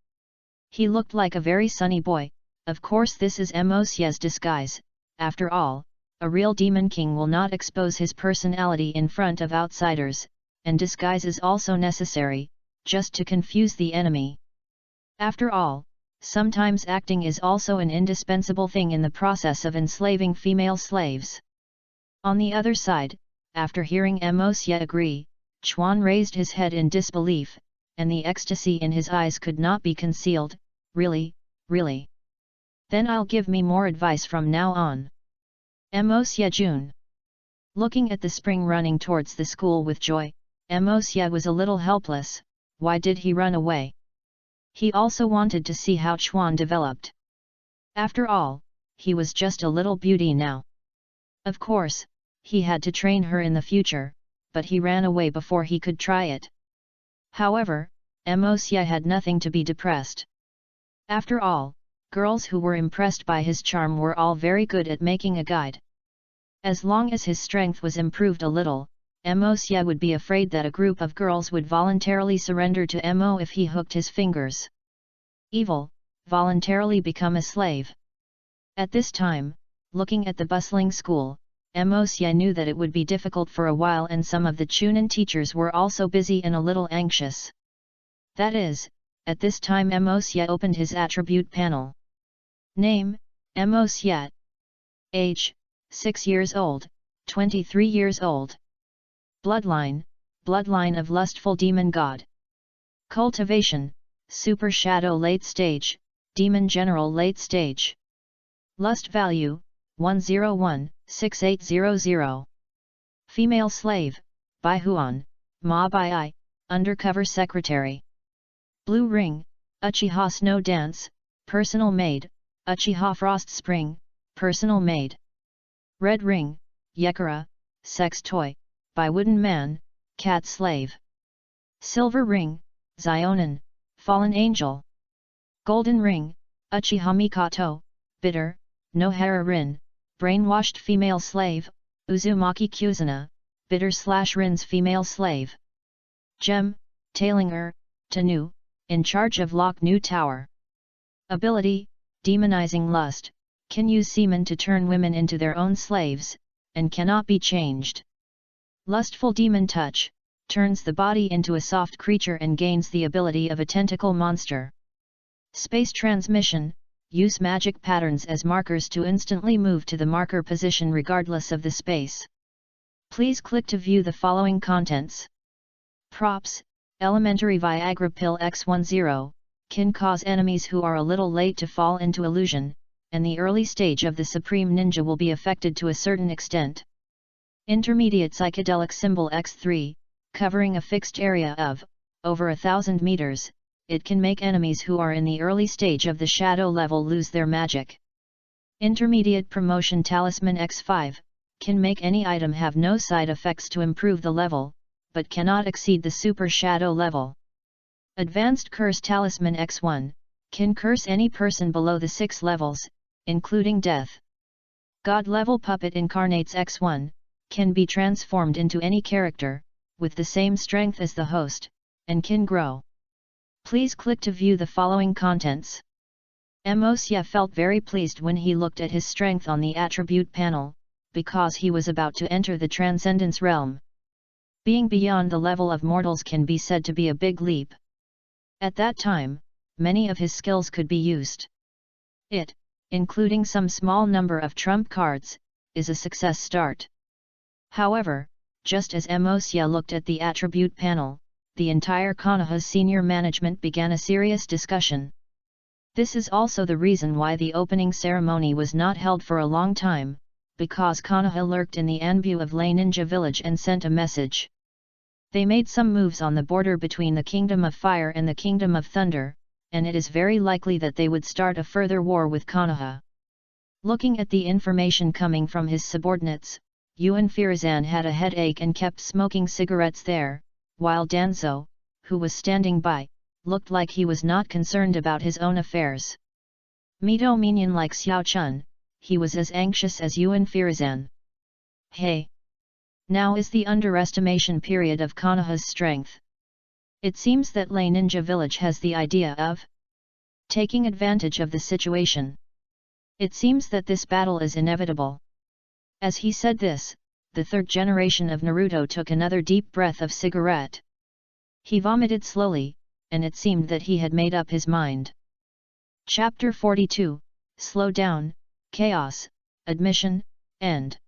He looked like a very sunny boy. Of course this is Xia's disguise. After all, a real demon king will not expose his personality in front of outsiders, and disguise is also necessary, just to confuse the enemy. After all, sometimes acting is also an indispensable thing in the process of enslaving female slaves. On the other side, after hearing Xia agree, Chuan raised his head in disbelief, and the ecstasy in his eyes could not be concealed. Really, really? Then I'll give me more advice from now on. Xia Jun. Looking at the spring running towards the school with joy, Xia was a little helpless. Why did he run away? He also wanted to see how Chuan developed. After all, he was just a little beauty now. Of course, he had to train her in the future, but he ran away before he could try it. However, Xia had nothing to be depressed. After all, girls who were impressed by his charm were all very good at making a guide. As long as his strength was improved a little, Xia would be afraid that a group of girls would voluntarily surrender to Mo if he hooked his fingers. Evil, voluntarily become a slave. At this time, looking at the bustling school, Xia knew that it would be difficult for a while, and some of the Chunin teachers were also busy and a little anxious. That is, at this time Xia opened his attribute panel. Name, Xia. Age, 6 years old, 23 years old. Bloodline, bloodline of lustful demon god. Cultivation, super shadow late stage, demon general late stage. Lust value, 101-6800. Female slave, Bai Huan, Ma Bai Ai, undercover secretary. Blue ring, Uchiha snow dance, personal maid, Uchiha frost spring, personal maid. Red ring, Yekara, sex toy, by wooden man, cat slave. Silver ring, Zionin, fallen angel. Golden ring, Uchiha Mikato, bitter, Nohara rin, brainwashed female slave, Uzumaki Kuzuna, bitter/Rin's female slave. Gem, Tailinger, Tanu, in charge of Lock New Tower. Ability, demonizing lust, can use semen to turn women into their own slaves, and cannot be changed. Lustful demon touch, turns the body into a soft creature and gains the ability of a tentacle monster. Space transmission, use magic patterns as markers to instantly move to the marker position regardless of the space. Please click to view the following contents. Props, elementary Viagra pill X10, can cause enemies who are a little late to fall into illusion, and the early stage of the Supreme Ninja will be affected to a certain extent. Intermediate psychedelic symbol X3, covering a fixed area of over 1,000 meters, it can make enemies who are in the early stage of the shadow level lose their magic. Intermediate promotion talisman X5, can make any item have no side effects to improve the level, but cannot exceed the super shadow level. Advanced curse talisman X1, can curse any person below the 6 levels, including death. God level puppet incarnates X1, can be transformed into any character, with the same strength as the host, and can grow. Please click to view the following contents. Xia felt very pleased when he looked at his strength on the attribute panel, because he was about to enter the Transcendence realm. Being beyond the level of mortals can be said to be a big leap. At that time, many of his skills could be used. It, including some small number of trump cards, is a success start. However, just as Emosya looked at the attribute panel, the entire Konoha's senior management began a serious discussion. This is also the reason why the opening ceremony was not held for a long time, because Konoha lurked in the Anbu of Lei Ninja Village and sent a message. They made some moves on the border between the Kingdom of Fire and the Kingdom of Thunder, and it is very likely that they would start a further war with Konoha. Looking at the information coming from his subordinates, Yuan Firazan had a headache and kept smoking cigarettes there, while Danzo, who was standing by, looked like he was not concerned about his own affairs. Mito minion like Xiao Chun, he was as anxious as Yuan Firazan. Hey! Now is the underestimation period of Konoha's strength. It seems that Lei Ninja Village has the idea of taking advantage of the situation. It seems that this battle is inevitable. As he said this, the third generation of Naruto took another deep breath of cigarette. He vomited slowly, and it seemed that he had made up his mind. Chapter 42, Slow Down, Chaos, Admission, End.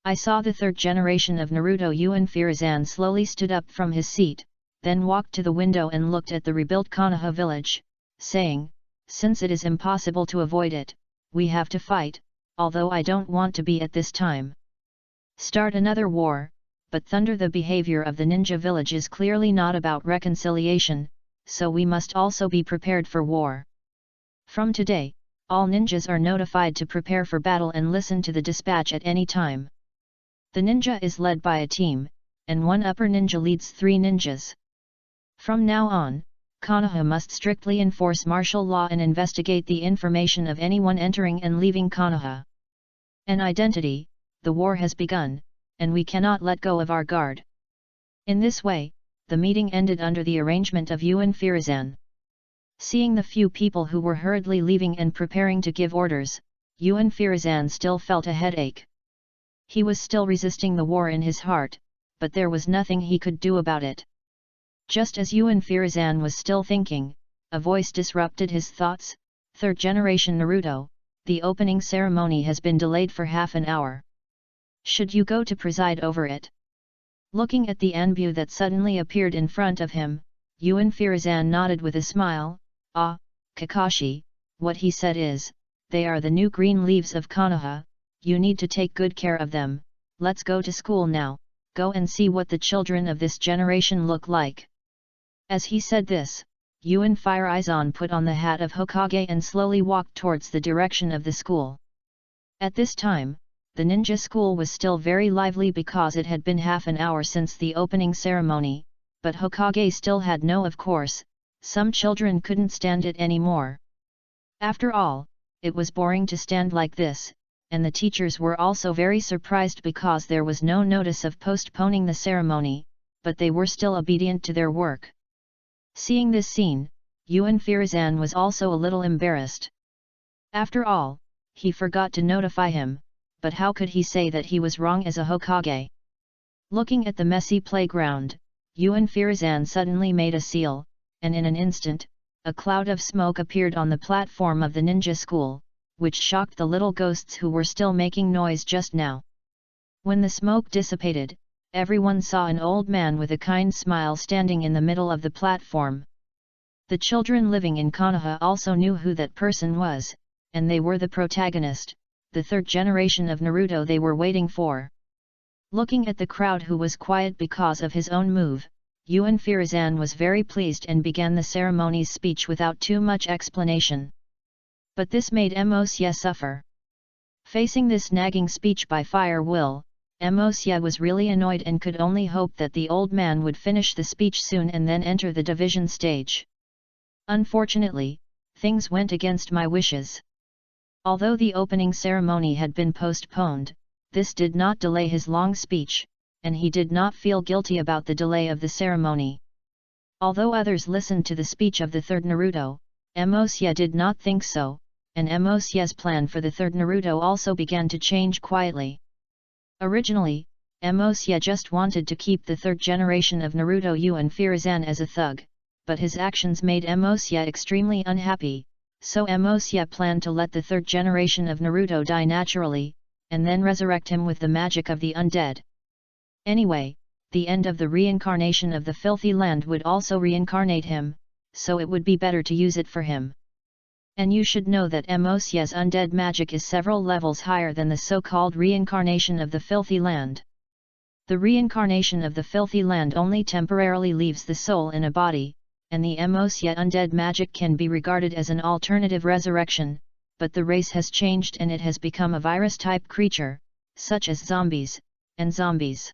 I saw the third generation of Naruto. Yuan Firazan slowly stood up from his seat, then walked to the window and looked at the rebuilt Konoha village, saying, "Since it is impossible to avoid it, we have to fight, although I don't want to be at this time. Start another war, but Thunder, the behavior of the ninja village is clearly not about reconciliation, so we must also be prepared for war. From today, all ninjas are notified to prepare for battle and listen to the dispatch at any time. The ninja is led by a team, and one upper ninja leads 3 ninjas. From now on, Konoha must strictly enforce martial law and investigate the information of anyone entering and leaving Konoha. An identity, the war has begun, and we cannot let go of our guard." In this way, the meeting ended under the arrangement of Yuan Firazan. Seeing the few people who were hurriedly leaving and preparing to give orders, Yuan Firazan still felt a headache. He was still resisting the war in his heart, but there was nothing he could do about it. Just as Yuan Firazan was still thinking, a voice disrupted his thoughts. "Third generation Naruto, the opening ceremony has been delayed for half an hour. Should you go to preside over it?" Looking at the Anbu that suddenly appeared in front of him, Yuan Firazan nodded with a smile. "Ah, Kakashi, what he said is, they are the new green leaves of Konoha, you need to take good care of them. Let's go to school now, go and see what the children of this generation look like." As he said this, Yuan Firazan put on the hat of Hokage and slowly walked towards the direction of the school. At this time, the ninja school was still very lively because it had been half an hour since the opening ceremony, but Hokage still had no, of course, some children couldn't stand it anymore. After all, it was boring to stand like this, and the teachers were also very surprised because there was no notice of postponing the ceremony, but they were still obedient to their work. Seeing this scene, Yuan Firazan was also a little embarrassed. After all, he forgot to notify him, but how could he say that he was wrong as a Hokage? Looking at the messy playground, Yuan Firazan suddenly made a seal, and in an instant, a cloud of smoke appeared on the platform of the ninja school, which shocked the little ghosts who were still making noise just now. When the smoke dissipated, everyone saw an old man with a kind smile standing in the middle of the platform. The children living in Konoha also knew who that person was, and they were the protagonist, the third generation of Naruto they were waiting for. Looking at the crowd who was quiet because of his own move, Yuan Firazan was very pleased and began the ceremony's speech without too much explanation. But this made Emosya suffer. Facing this nagging speech by Fire Will, Emosya was really annoyed and could only hope that the old man would finish the speech soon and then enter the division stage. Unfortunately, things went against my wishes. Although the opening ceremony had been postponed, this did not delay his long speech, and he did not feel guilty about the delay of the ceremony. Although others listened to the speech of the third Naruto, Emosya did not think so, and Emosya's plan for the third Naruto also began to change quietly. Originally, Mosya just wanted to keep the third generation of Naruto Yu and Firuzan as a thug, but his actions made Mosya extremely unhappy, so Mosya planned to let the third generation of Naruto die naturally, and then resurrect him with the magic of the undead. Anyway, the end of the reincarnation of the filthy land would also reincarnate him, so it would be better to use it for him. And you should know that Mosya's undead magic is several levels higher than the so-called reincarnation of the filthy land. The reincarnation of the filthy land only temporarily leaves the soul in a body, and the Mosya undead magic can be regarded as an alternative resurrection, but the race has changed and it has become a virus-type creature, such as zombies, and zombies.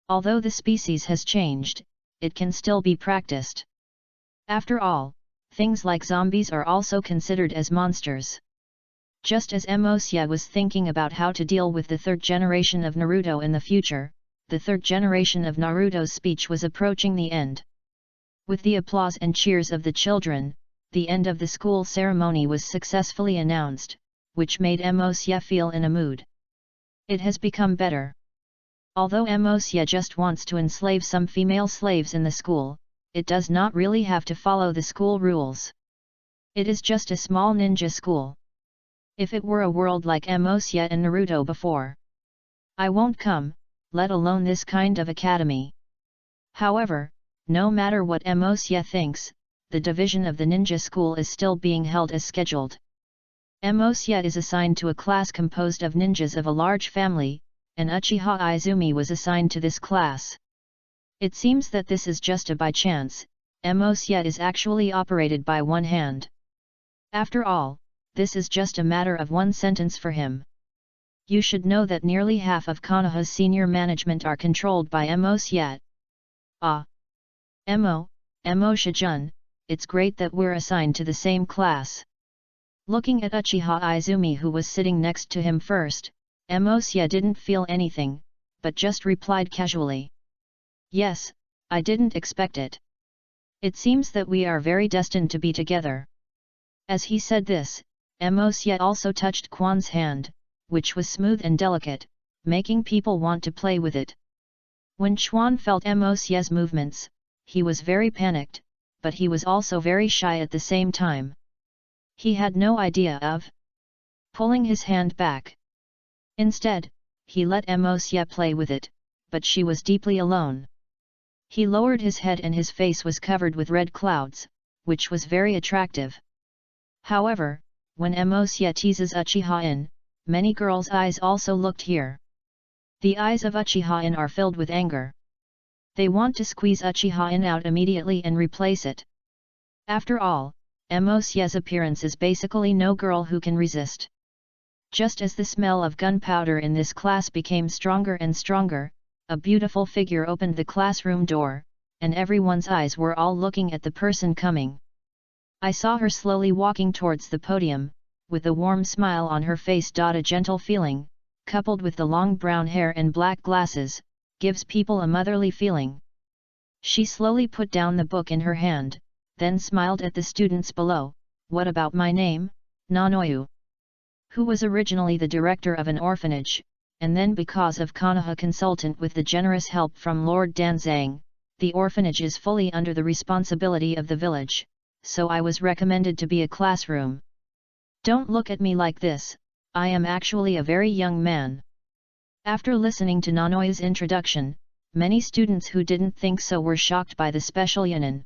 Although the species has changed, it can still be practiced. After all, things like zombies are also considered as monsters. Just as Mosya was thinking about how to deal with the third generation of Naruto in the future, the third generation of Naruto's speech was approaching the end. With the applause and cheers of the children, the end of the school ceremony was successfully announced, which made Mosya feel in a mood. It has become better. Although Mosya just wants to enslave some female slaves in the school, it does not really have to follow the school rules. It is just a small ninja school. If it were a world like Mosya and Naruto before, I won't come, let alone this kind of academy. However, no matter what Mosya thinks, the division of the ninja school is still being held as scheduled. Mosya is assigned to a class composed of ninjas of a large family, and Uchiha Izumi was assigned to this class. It seems that this is just a by chance, Mosya is actually operated by one hand. After all, this is just a matter of one sentence for him. You should know that nearly half of Konoha's senior management are controlled by Mosya. Mosya-jun, it's great that we're assigned to the same class. Looking at Uchiha Izumi who was sitting next to him first, Mosya didn't feel anything, but just replied casually. Yes, I didn't expect it. It seems that we are very destined to be together. As he said this, Mosya also touched Quan's hand, which was smooth and delicate, making people want to play with it. When Quan felt Mosya's movements, he was very panicked, but he was also very shy at the same time. He had no idea of pulling his hand back. Instead, he let Mosya play with it, but she was deeply alone. He lowered his head and his face was covered with red clouds, which was very attractive. However, when Mosya teases Uchiha-in, many girls' eyes also looked here. The eyes of Uchiha-in are filled with anger. They want to squeeze Uchiha-in out immediately and replace it. After all, Mosya's appearance is basically no girl who can resist. Just as the smell of gunpowder in this class became stronger and stronger, a beautiful figure opened the classroom door, and everyone's eyes were all looking at the person coming. I saw her slowly walking towards the podium, with a warm smile on her face. A gentle feeling, coupled with the long brown hair and black glasses, gives people a motherly feeling. She slowly put down the book in her hand, then smiled at the students below. What about my name, Nanoyu? Who was originally the director of an orphanage, and then because of Konoha consultant with the generous help from Lord Danzang, the orphanage is fully under the responsibility of the village, so I was recommended to be a classroom. Don't look at me like this, I am actually a very young man. After listening to Nanoyu's introduction, many students who didn't think so were shocked by the special yunin.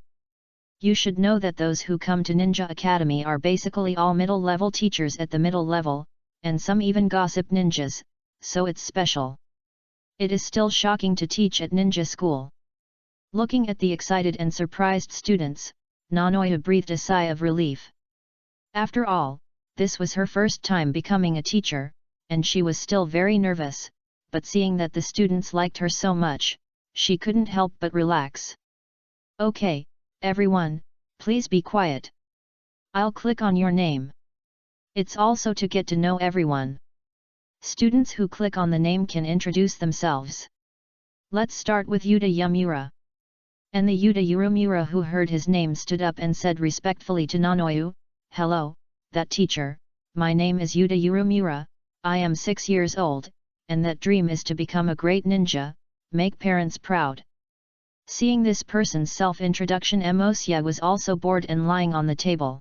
You should know that those who come to Ninja Academy are basically all middle-level teachers at the middle level, and some even gossip ninjas, so it's special. It is still shocking to teach at ninja school. Looking at the excited and surprised students, Nanoyu breathed a sigh of relief. After all, this was her first time becoming a teacher, and she was still very nervous, but seeing that the students liked her so much, she couldn't help but relax. Okay, everyone, please be quiet. I'll click on your name. It's also to get to know everyone. Students who click on the name can introduce themselves. Let's start with Yuta Yamura. And the Yuta Yurumura who heard his name stood up and said respectfully to Nanoyu, Hello, that teacher, my name is Yuta Yurumura, I am 6 years old, and that dream is to become a great ninja, make parents proud. Seeing this person's self-introduction, Emosya was also bored and lying on the table.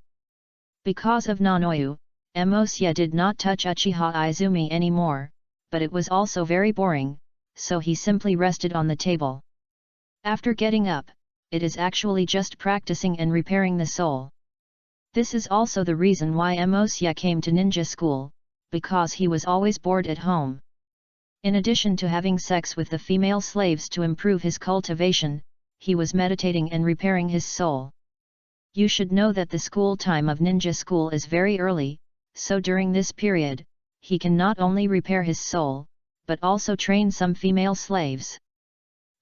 Because of Nanoyu, Emosya did not touch Uchiha Izumi anymore, but it was also very boring, so he simply rested on the table. After getting up, it is actually just practicing and repairing the soul. This is also the reason why Emosya came to ninja school, because he was always bored at home. In addition to having sex with the female slaves to improve his cultivation, he was meditating and repairing his soul. You should know that the school time of ninja school is very early, so during this period, he can not only repair his soul, but also train some female slaves.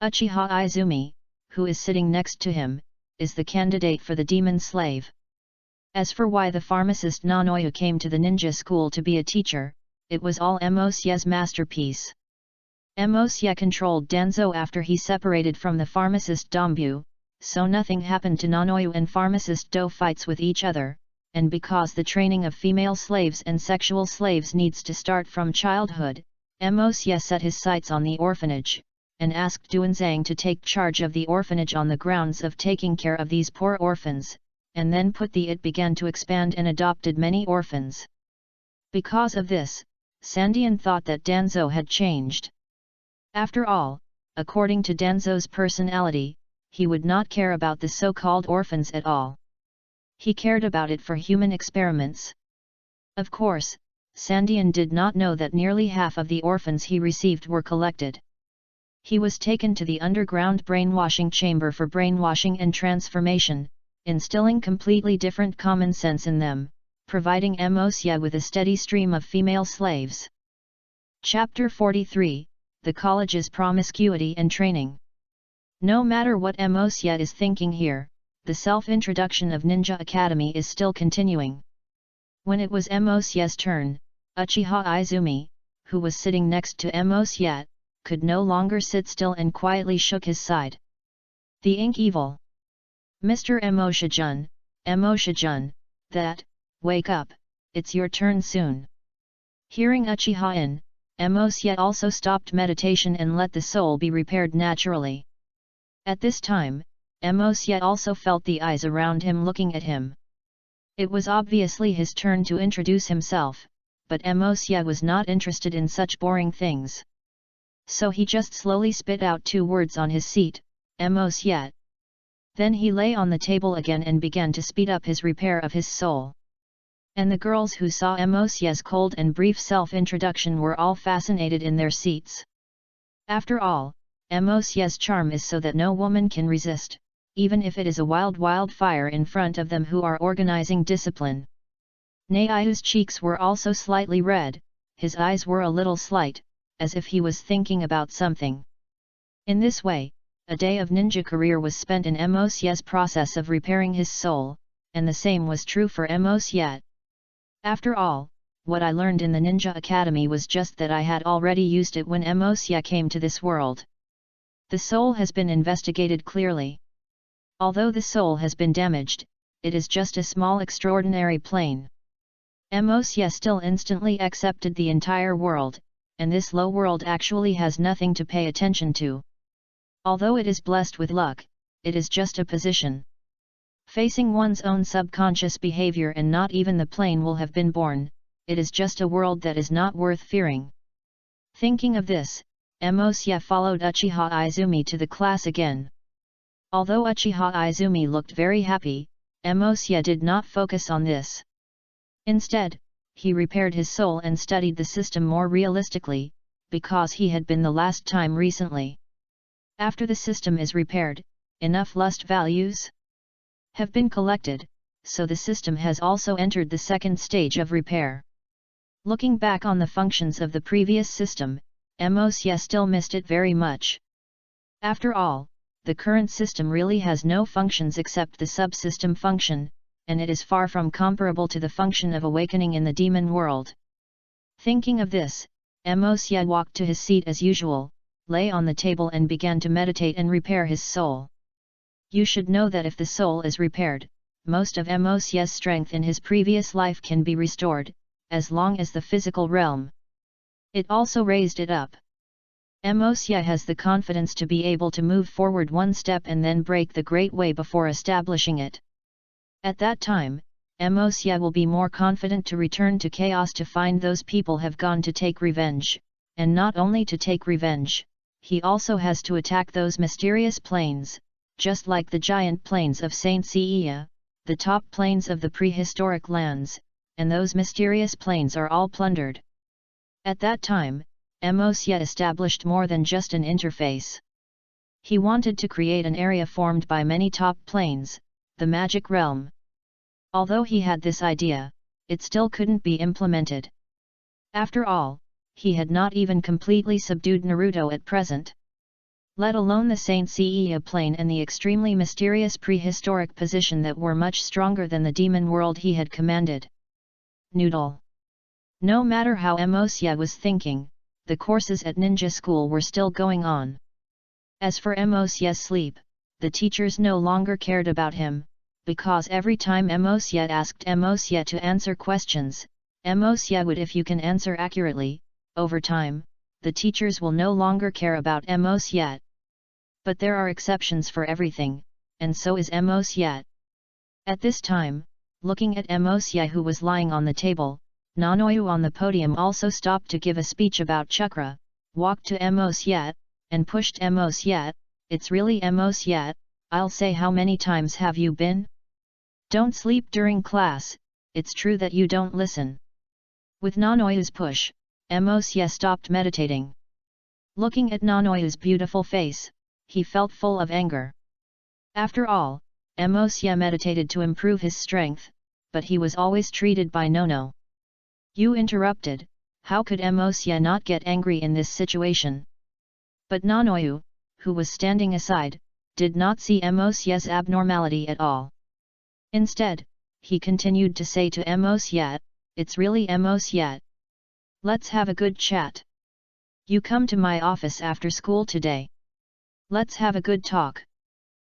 Uchiha Izumi, who is sitting next to him, is the candidate for the demon slave. As for why the pharmacist Nanoyu came to the ninja school to be a teacher, it was all Emosya's masterpiece. Emosya controlled Danzo after he separated from the pharmacist Dombu, so nothing happened to Nanoyu and pharmacist Do fights with each other, and because the training of female slaves and sexual slaves needs to start from childhood, Emosya set his sights on the orphanage, and asked Duanzang to take charge of the orphanage on the grounds of taking care of these poor orphans, and then it began to expand and adopted many orphans. Because of this, Sandian thought that Danzo had changed. After all, according to Danzo's personality, he would not care about the so-called orphans at all. He cared about it for human experiments. Of course, Sandian did not know that nearly half of the orphans he received were collected. He was taken to the underground brainwashing chamber for brainwashing and transformation, instilling completely different common sense in them, providing Emosya with a steady stream of female slaves. Chapter 43, The College's Promiscuity and Training. No matter what Emosya is thinking here, the self-introduction of Ninja Academy is still continuing. When it was Emosya's turn, Uchiha Izumi, who was sitting next to Emosya, could no longer sit still and quietly shook his side. The ink evil. Mr. Emosya-jun, wake up, it's your turn soon. Hearing Uchiha in, Emosya also stopped meditation and let the soul be repaired naturally. At this time, Emosya also felt the eyes around him looking at him. It was obviously his turn to introduce himself, but Emosya was not interested in such boring things. So he just slowly spit out 2 words on his seat, Emosya. Then he lay on the table again and began to speed up his repair of his soul. And the girls who saw Emosya's cold and brief self-introduction were all fascinated in their seats. After all, Emosya's charm is so that no woman can resist, even if it is a wildfire in front of them who are organizing discipline. Nayu's cheeks were also slightly red, his eyes were a little slight, as if he was thinking about something. In this way, a day of ninja career was spent in Emosya's process of repairing his soul, and the same was true for Emosya. After all, what I learned in the Ninja Academy was just that I had already used it when Emosya came to this world. The soul has been investigated clearly. Although the soul has been damaged, it is just a small extraordinary plane. Emosya still instantly accepted the entire world, and this low world actually has nothing to pay attention to. Although it is blessed with luck, it is just a position. Facing one's own subconscious behavior and not even the plane will have been born, it is just a world that is not worth fearing. Thinking of this, Emosya followed Uchiha Izumi to the class again. Although Uchiha Izumi looked very happy, Emosya did not focus on this. Instead, he repaired his soul and studied the system more realistically, because he had been the last time recently. After the system is repaired, enough lust values have been collected, so the system has also entered the second stage of repair. Looking back on the functions of the previous system, Emosya still missed it very much. After all, the current system really has no functions except the subsystem function, and it is far from comparable to the function of awakening in the demon world. Thinking of this, Emosya walked to his seat as usual, lay on the table and began to meditate and repair his soul. You should know that if the soul is repaired, most of Emosya's strength in his previous life can be restored, as long as the physical realm It also raised it up. Emosya has the confidence to be able to move forward one step and then break the great way before establishing it. At that time, Emosya will be more confident to return to chaos to find those people have gone to take revenge, and not only to take revenge, he also has to attack those mysterious planes, just like the giant planes of Saint Seiya, the top planes of the prehistoric lands, and those mysterious planes are all plundered. At that time, Emosya established more than just an interface. He wanted to create an area formed by many top planes, the magic realm. Although he had this idea, it still couldn't be implemented. After all, he had not even completely subdued Naruto at present. Let alone the Saint Seiya plane and the extremely mysterious prehistoric position that were much stronger than the demon world he had commanded. Noodle. No matter how Emosya was thinking, the courses at ninja school were still going on. As for Emosya's sleep, the teachers no longer cared about him, because every time Emosya asked Emosya to answer questions, Emosya would if you can answer accurately. Over time, the teachers will no longer care about Emosya. But there are exceptions for everything, and so is Emosya. At this time, looking at Emosya who was lying on the table, Nanoyu on the podium also stopped to give a speech about chakra, walked to Emosya, and pushed Emosya. It's really Emosya, I'll say how many times have you been? Don't sleep during class, it's true that you don't listen. With Nanoyu's push, Emosya stopped meditating. Looking at Nanoyu's beautiful face, he felt full of anger. After all, Emosya meditated to improve his strength, but he was always treated by Nono. You interrupted, how could Emosya not get angry in this situation? But Nanoyu, who was standing aside, did not see Emosya's abnormality at all. Instead, he continued to say to Emosya, it's really Emosya. Let's have a good chat. You come to my office after school today. Let's have a good talk.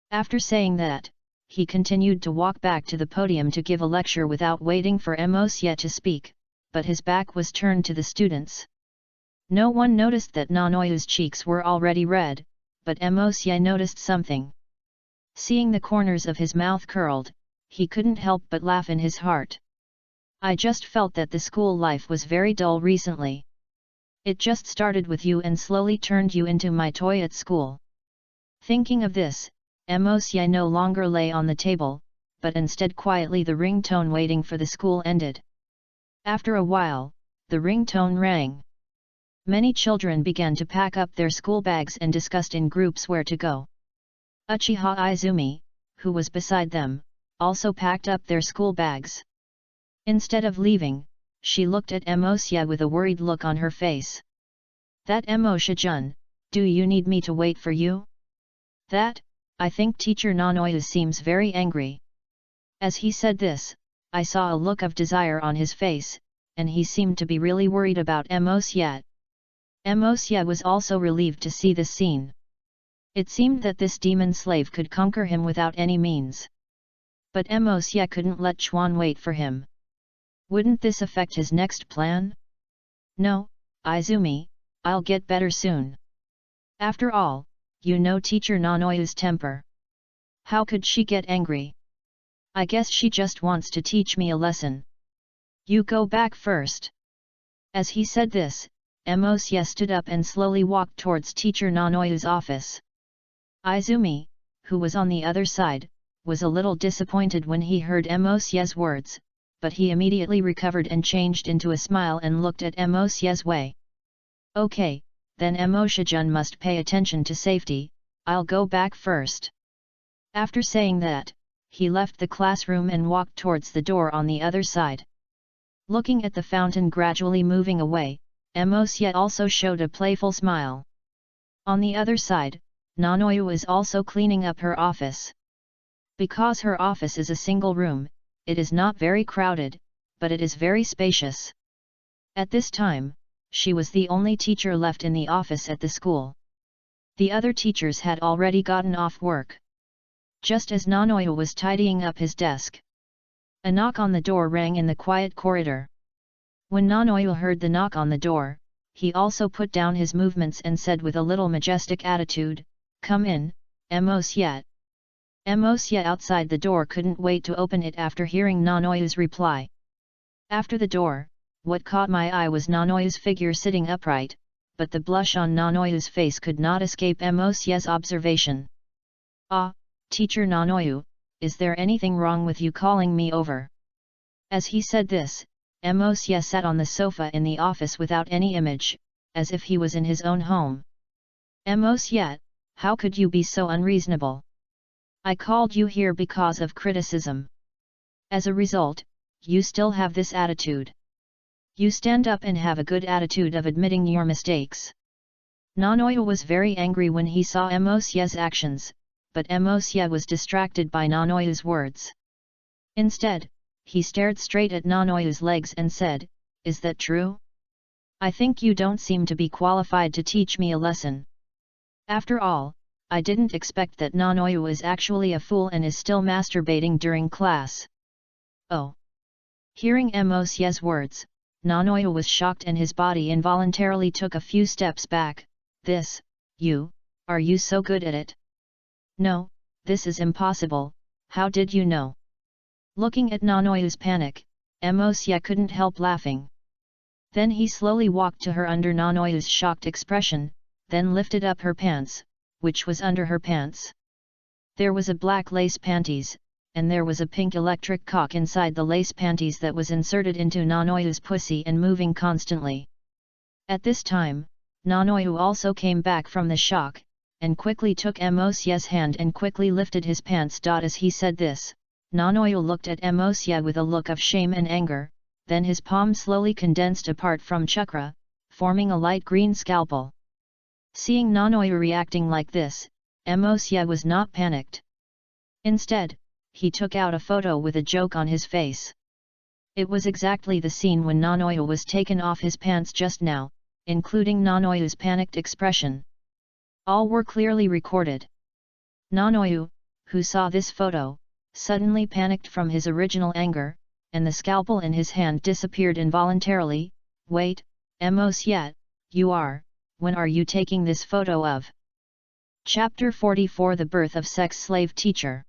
After saying that, he continued to walk back to the podium to give a lecture without waiting for Emosya to speak, but his back was turned to the students. No one noticed that Nanoyu's cheeks were already red, but Emosya noticed something. Seeing the corners of his mouth curled, he couldn't help but laugh in his heart. I just felt that the school life was very dull recently. It just started with you and slowly turned you into my toy at school. Thinking of this, Emosya no longer lay on the table, but instead quietly the ringtone waiting for the school ended. After a while, the ringtone rang. Many children began to pack up their school bags and discussed in groups where to go. Uchiha Izumi, who was beside them, also packed up their school bags. Instead of leaving, she looked at Emosya with a worried look on her face. That Emosya-jun, do you need me to wait for you? That, I think teacher Nanoyu seems very angry. As he said this, I saw a look of desire on his face, and he seemed to be really worried about Emosya. Emosya was also relieved to see this scene. It seemed that this demon slave could conquer him without any means. But Emosya couldn't let Chuan wait for him. Wouldn't this affect his next plan? No, Izumi, I'll get better soon. After all, you know teacher Nanoyu's temper. How could she get angry? I guess she just wants to teach me a lesson. You go back first. As he said this, Emosya stood up and slowly walked towards teacher Nanoyu's office. Izumi, who was on the other side, was a little disappointed when he heard Emosya's words, but he immediately recovered and changed into a smile and looked at Emosya's way. Okay, then Emosya-jun must pay attention to safety, I'll go back first. After saying that, he left the classroom and walked towards the door on the other side. Looking at the fountain gradually moving away, Emosya also showed a playful smile. On the other side, Nanoyu is also cleaning up her office. Because her office is a single room, it is not very crowded, but it is very spacious. At this time, she was the only teacher left in the office at the school. The other teachers had already gotten off work. Just as Nanoyu was tidying up his desk, a knock on the door rang in the quiet corridor. When Nanoyu heard the knock on the door, he also put down his movements and said with a little majestic attitude, "Come in, Monsieur." Monsieur outside the door couldn't wait to open it after hearing Nanoyu's reply. After the door, what caught my eye was Nanoyu's figure sitting upright, but the blush on Nanoyu's face could not escape Monsieur's observation. "Ah, teacher Nanoyu, is there anything wrong with you calling me over?" As he said this, Monsieur sat on the sofa in the office without any image, as if he was in his own home. "Monsieur, how could you be so unreasonable? I called you here because of criticism. As a result, you still have this attitude. You stand up and have a good attitude of admitting your mistakes." Nanoyu was very angry when he saw Monsieur's actions, but Monsieur was distracted by Nanoyu's words. Instead, he stared straight at Nanoyu's legs and said, "Is that true? I think you don't seem to be qualified to teach me a lesson. After all, I didn't expect that Nanoyu is actually a fool and is still masturbating during class." Oh! Hearing Monsieur's words, Nanoyu was shocked and his body involuntarily took a few steps back. Are you so good at it?" "No, this is impossible, how did you know?" Looking at Nanoyu's panic, Monsieur couldn't help laughing. Then he slowly walked to her under Nanoyu's shocked expression, then lifted up her pants, which was under her pants. There was a black lace panties, and there was a pink electric cock inside the lace panties that was inserted into Nanoyu's pussy and moving constantly. At this time, Nanoyu also came back from the shock, and quickly took Monsieur's hand and quickly lifted his pants. As he said this, Nanoyu looked at Monsieur with a look of shame and anger, then his palm slowly condensed apart from chakra, forming a light green scalpel. Seeing Nanoyu reacting like this, Monsieur was not panicked. Instead, he took out a photo with a joke on his face. It was exactly the scene when Nanoyu was taken off his pants just now, including Nanoyu's panicked expression. All were clearly recorded. Nanoyu, who saw this photo, suddenly panicked from his original anger, and the scalpel in his hand disappeared involuntarily. "Wait, Monsieur, when are you taking this photo of?" Chapter 44 The Birth of Sex Slave Teacher.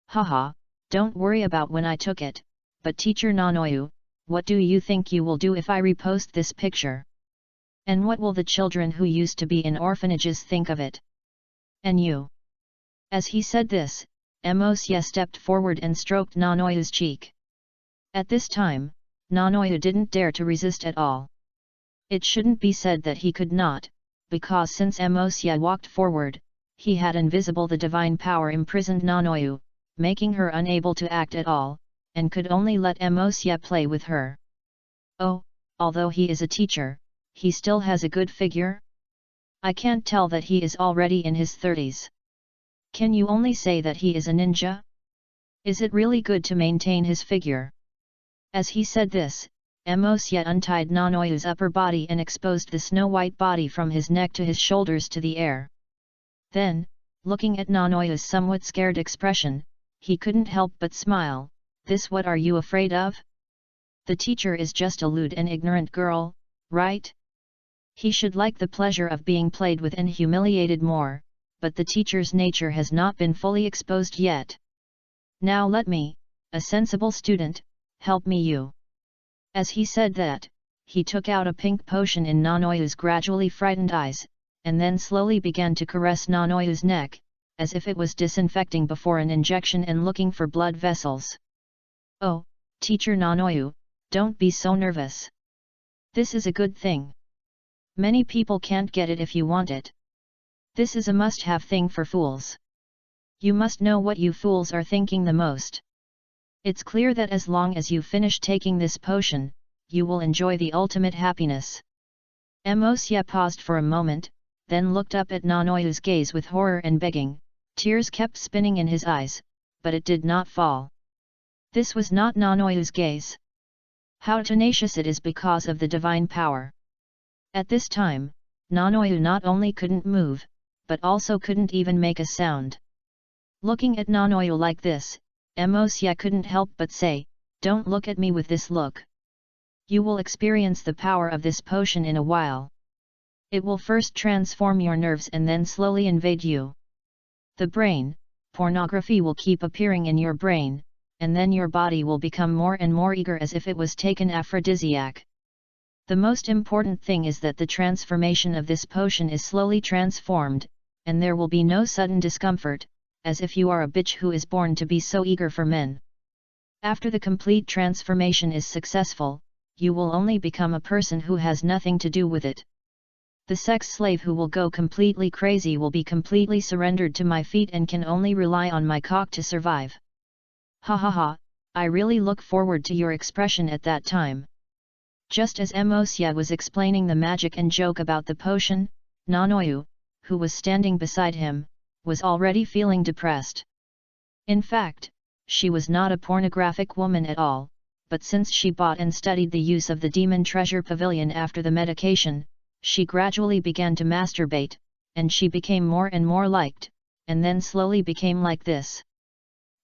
"Haha, don't worry about when I took it, but teacher Nanoyu, what do you think you will do if I repost this picture? And what will the children who used to be in orphanages think of it? And you?" As he said this, Monsieur stepped forward and stroked Nanoyu's cheek. At this time, Nanoyu didn't dare to resist at all. It shouldn't be said that he could not, because since Monsieur walked forward, he had invisible the divine power imprisoned Nanoyu, making her unable to act at all, and could only let Monsieur play with her. Oh, although he is a teacher, he still has a good figure? I can't tell that he is already in his 30s. Can you only say that he is a ninja? Is it really good to maintain his figure? As he said this, Monsieur untied Nanoyu's upper body and exposed the snow-white body from his neck to his shoulders to the air. Then, looking at Nanoyu's somewhat scared expression, he couldn't help but smile. "This what are you afraid of? The teacher is just a lewd and ignorant girl, right? He should like the pleasure of being played with and humiliated more, but the teacher's nature has not been fully exposed yet. Now let me, a sensible student, help me you." As he said that, he took out a pink potion in Nanoyu's gradually frightened eyes, and then slowly began to caress Nanoyu's neck, as if it was disinfecting before an injection and looking for blood vessels. "Oh, teacher Nanoyu, don't be so nervous. This is a good thing. Many people can't get it if you want it. This is a must-have thing for fools. You must know what you fools are thinking the most. It's clear that as long as you finish taking this potion, you will enjoy the ultimate happiness." Monsieur paused for a moment, then looked up at Nanoyu's gaze with horror and begging. Tears kept spinning in his eyes, but it did not fall. This was not Nanoyu's gaze. How tenacious it is because of the divine power. At this time, Nanoyu not only couldn't move, but also couldn't even make a sound. Looking at Nanoyu like this, Monsieur couldn't help but say, "Don't look at me with this look. You will experience the power of this potion in a while." It will first transform your nerves and then slowly invade you. The brain, pornography will keep appearing in your brain, and then your body will become more and more eager as if it was taken aphrodisiac. The most important thing is that the transformation of this potion is slowly transformed, and there will be no sudden discomfort, as if you are a bitch who is born to be so eager for men. After the complete transformation is successful, you will only become a person who has nothing to do with it. The sex slave who will go completely crazy will be completely surrendered to my feet and can only rely on my cock to survive. Ha ha ha, I really look forward to your expression at that time. Just as Emosia was explaining the magic and joke about the potion, Nanoyu, who was standing beside him, was already feeling depressed. In fact, she was not a pornographic woman at all, but since she bought and studied the use of the Demon Treasure Pavilion after the medication, she gradually began to masturbate, and she became more and more liked, and then slowly became like this.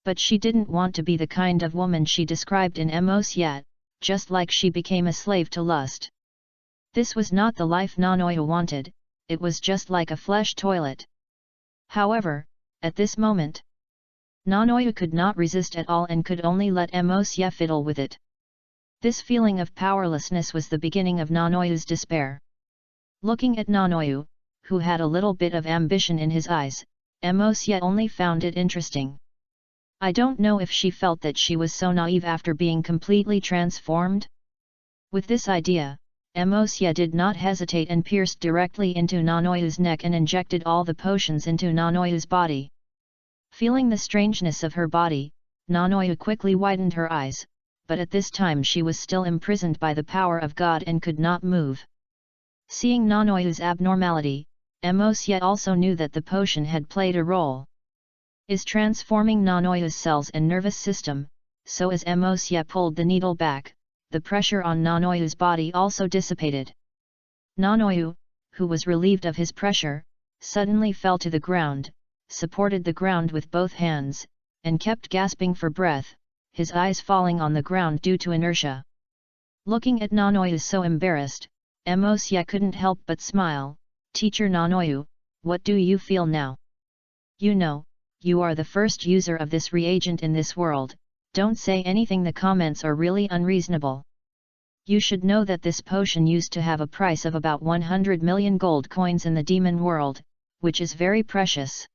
But she didn't want to be the kind of woman she described in Emosia, just like she became a slave to lust. This was not the life Nanoyu wanted, it was just like a flesh toilet. However, at this moment, Nanoyu could not resist at all and could only let Emosia fiddle with it. This feeling of powerlessness was the beginning of Nanoyu's despair. Looking at Nanoyu, who had a little bit of ambition in his eyes, Emosia only found it interesting. I don't know if she felt that she was so naive after being completely transformed. With this idea, Emosia did not hesitate and pierced directly into Nanoyu's neck and injected all the potions into Nanoyu's body. Feeling the strangeness of her body, Nanoyu quickly widened her eyes, but at this time she was still imprisoned by the power of God and could not move. Seeing Nanoyu's abnormality, Emosia also knew that the potion had played a role. Is transforming Nanoyu's cells and nervous system, so as Emosia pulled the needle back, the pressure on Nanoyu's body also dissipated. Nanoyu, who was relieved of his pressure, suddenly fell to the ground, supported the ground with both hands, and kept gasping for breath, his eyes falling on the ground due to inertia. Looking at Nanoyu so embarrassed, Emosia couldn't help but smile. Teacher Nanoyu, what do you feel now? You know, you are the first user of this reagent in this world, don't say anything, the comments are really unreasonable. You should know that this potion used to have a price of about 100 million gold coins in the demon world, which is very precious.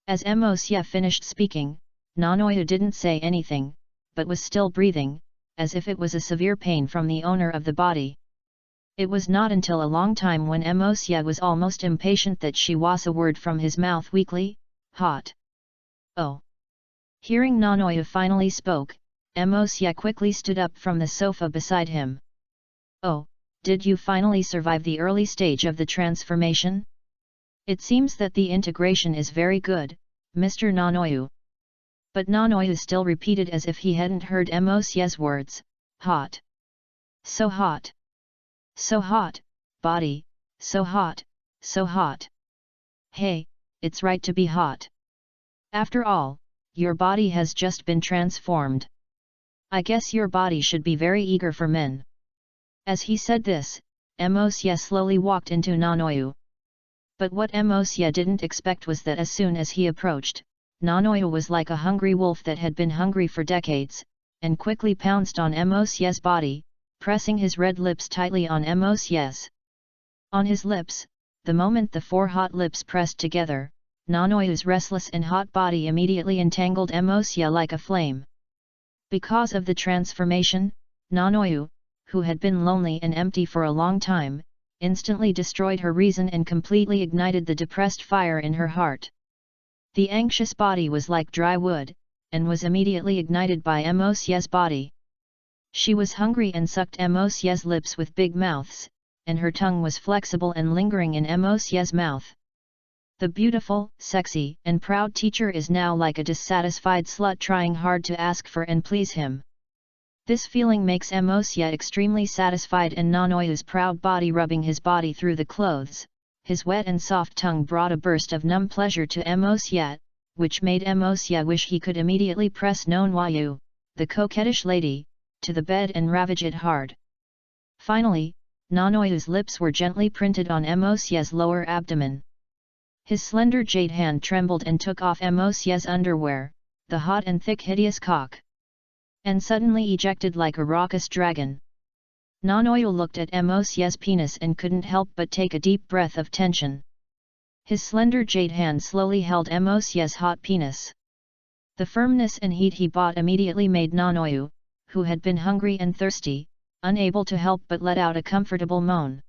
As Emosia finished speaking, Nanoyu didn't say anything, but was still breathing, as if it was a severe pain from the owner of the body. It was not until a long time when Emosia was almost impatient that she was a word from his mouth weakly, hot. Oh. Hearing Nanoyu finally spoke, Emosia quickly stood up from the sofa beside him. Oh, did you finally survive the early stage of the transformation? It seems that the integration is very good, Mr. Nanoyu. But Nanoyu still repeated as if he hadn't heard Emosia's words, hot. So hot. So hot, body, so hot, so hot. Hey, it's right to be hot. After all, your body has just been transformed. I guess your body should be very eager for men. As he said this, Emosia slowly walked into Nanoyu. But what Emosia didn't expect was that as soon as he approached, Nanoyu was like a hungry wolf that had been hungry for decades, and quickly pounced on Emosia's body, pressing his red lips tightly on Emosia's. On his lips, the moment the four hot lips pressed together, Nanoyu's restless and hot body immediately entangled Emosia like a flame. Because of the transformation, Nanoyu, who had been lonely and empty for a long time, instantly destroyed her reason and completely ignited the depressed fire in her heart. The anxious body was like dry wood, and was immediately ignited by Emosia's body. She was hungry and sucked Emosia's lips with big mouths, and her tongue was flexible and lingering in Emosia's mouth. The beautiful, sexy, and proud teacher is now like a dissatisfied slut trying hard to ask for and please him. This feeling makes Emosia extremely satisfied, and Nanoyu's proud body rubbing his body through the clothes, his wet and soft tongue brought a burst of numb pleasure to Emosia, which made Emosia wish he could immediately press Nonwayu, the coquettish lady, to the bed and ravage it hard. Finally, Nanoyu's lips were gently printed on Emosie's lower abdomen. His slender jade hand trembled and took off Emosie's underwear, the hot and thick hideous cock, and suddenly ejected like a raucous dragon. Nanoyu looked at Emosie's penis and couldn't help but take a deep breath of tension. His slender jade hand slowly held Emosie's hot penis. The firmness and heat he brought immediately made Nanoyu, who had been hungry and thirsty, unable to help but let out a comfortable moan.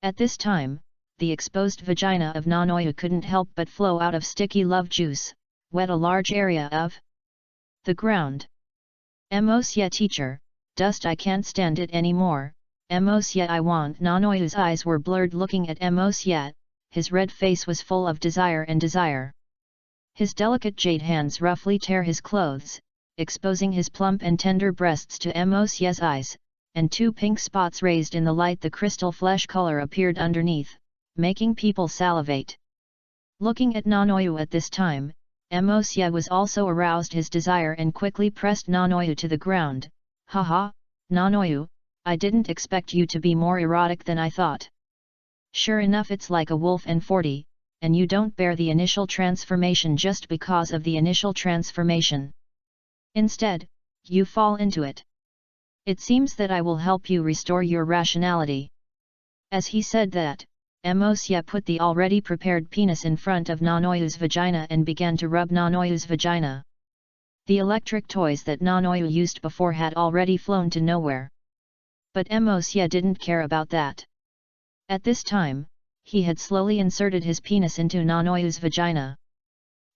At this time, the exposed vagina of Nanoyu couldn't help but flow out of sticky love juice, wet a large area of the ground. Emosie teacher, dust, I can't stand it anymore, Emosie I want. Nanoyu's eyes were blurred looking at Emosie, his red face was full of desire and desire. His delicate jade hands roughly tear his clothes, exposing his plump and tender breasts to Emosie's eyes, and two pink spots raised in the light. The crystal flesh color appeared underneath, making people salivate. Looking at Nanoyu at this time, Emosie was also aroused his desire and quickly pressed Nanoyu to the ground. Haha, Nanoyu, I didn't expect you to be more erotic than I thought. Sure enough, it's like a wolf and 40, and you don't bear the initial transformation just because of the initial transformation. Instead, you fall into it. It seems that I will help you restore your rationality. As he said that, Emosie put the already prepared penis in front of Nanoyu's vagina and began to rub Nanoyu's vagina. The electric toys that Nanoyu used before had already flown to nowhere. But Emosie didn't care about that. At this time, he had slowly inserted his penis into Nanoyu's vagina.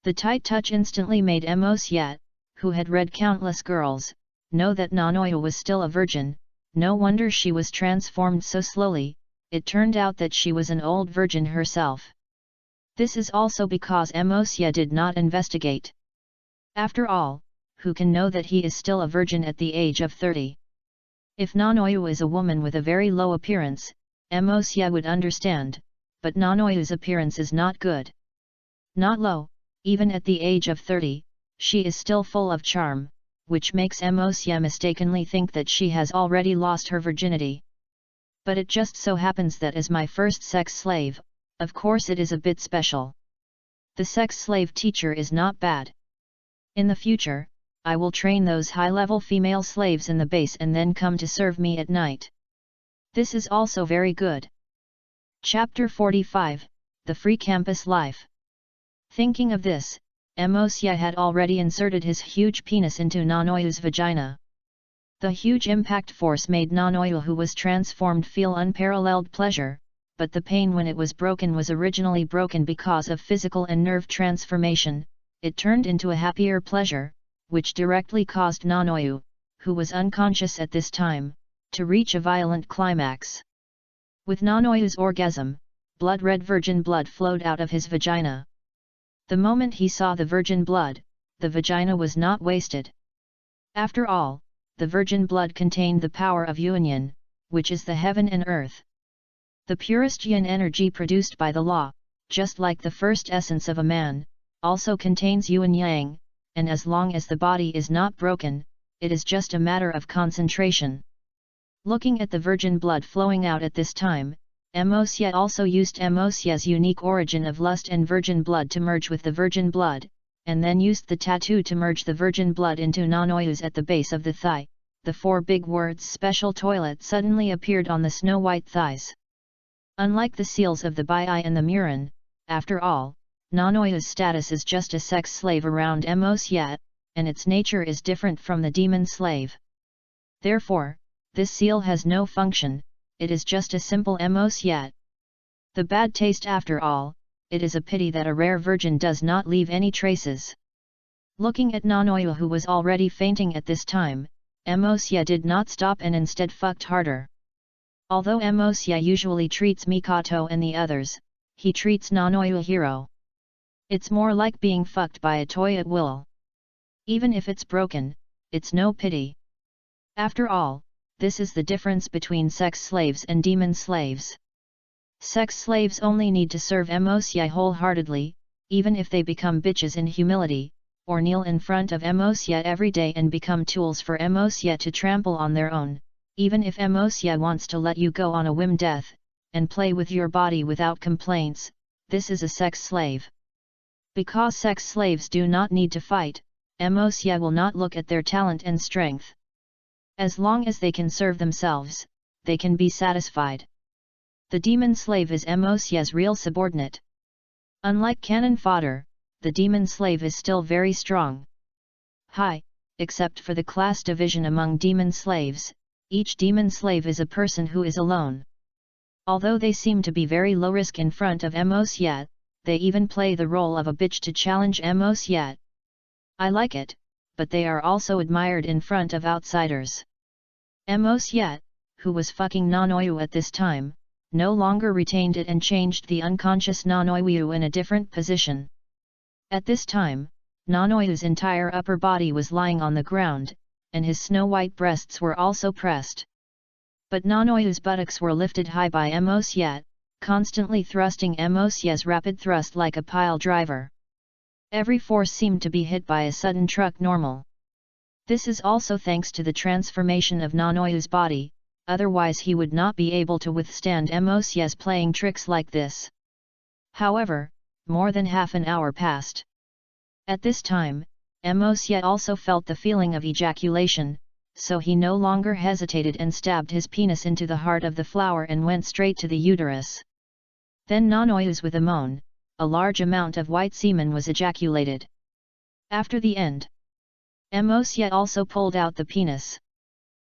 The tight touch instantly made Emosie, who had read countless girls, know that Nanoyu was still a virgin. No wonder she was transformed so slowly. It turned out that she was an old virgin herself. This is also because Emosie did not investigate. After all, who can know that he is still a virgin at the age of 30? If Nanoyu is a woman with a very low appearance, Emosie would understand, but Nanoyu's appearance is not good. Not low, even at the age of 30, she is still full of charm, which makes Emosie mistakenly think that she has already lost her virginity. But it just so happens that as my first sex slave, of course it is a bit special. The sex slave teacher is not bad. In the future, I will train those high-level female slaves in the base and then come to serve me at night. This is also very good. Chapter 45, The Free Campus Life. Thinking of this, Emosie had already inserted his huge penis into Nanoyu's vagina. The huge impact force made Nanoyu, who was transformed, feel unparalleled pleasure, but the pain when it was broken was originally broken because of physical and nerve transformation. It turned into a happier pleasure, which directly caused Nanoyu, who was unconscious at this time, to reach a violent climax. With Nanoyu's orgasm, blood-red virgin blood flowed out of his vagina. The moment he saw the virgin blood, the vagina was not wasted. After all, the virgin blood contained the power of union, which is the heaven and earth. The purest yin energy produced by the law, just like the first essence of a man, also contains yin yang, and as long as the body is not broken, it is just a matter of concentration. Looking at the virgin blood flowing out at this time, Emosie also used Emosie's unique origin of lust and virgin blood to merge with the virgin blood, and then used the tattoo to merge the virgin blood into Nanoyu's at the base of the thigh. The 4 big words "special toilet" suddenly appeared on the snow-white thighs. Unlike the seals of the Bai and the Murin, after all, Nanoyu's status is just a sex slave around Emosie, and its nature is different from the demon slave. Therefore, this seal has no function, it is just a simple Emosie. The bad taste after all, it is a pity that a rare virgin does not leave any traces. Looking at Nanoyu, who was already fainting at this time, Emosie did not stop and instead fucked harder. Although Emosie usually treats Mikato and the others, he treats Nanoyu a hero. It's more like being fucked by a toy at will. Even if it's broken, it's no pity. After all, this is the difference between sex slaves and demon slaves. Sex slaves only need to serve Emosie wholeheartedly, even if they become bitches in humility, or kneel in front of Emosie every day and become tools for Emosie to trample on their own. Even if Mosya wants to let you go on a whim death, and play with your body without complaints, this is a sex slave. Because sex slaves do not need to fight, Mosya will not look at their talent and strength. As long as they can serve themselves, they can be satisfied. The demon slave is Mosya's real subordinate. Unlike cannon fodder, the demon slave is still very strong. Except for the class division among demon slaves, each demon slave is a person who is alone. Although they seem to be very low risk in front of Mosya, they even play the role of a bitch to challenge Mosya. I like it, but they are also admired in front of outsiders. Mosya, who was fucking Nanoyu at this time, no longer retained it and changed the unconscious Nanoyu in a different position. At this time, Nanoyu's entire upper body was lying on the ground, and his snow-white breasts were also pressed. But Nanoyu's buttocks were lifted high by Mosya, constantly thrusting Mosya's rapid thrust like a pile driver. Every force seemed to be hit by a sudden truck normal. This is also thanks to the transformation of Nanoyu's body, otherwise he would not be able to withstand Mosya's playing tricks like this. However, more than half an hour passed. At this time, Mosya also felt the feeling of ejaculation, so he no longer hesitated and stabbed his penis into the heart of the flower and went straight to the uterus. Then Nanoyu's with a moan, a large amount of white semen was ejaculated. After the end, Mosya also pulled out the penis.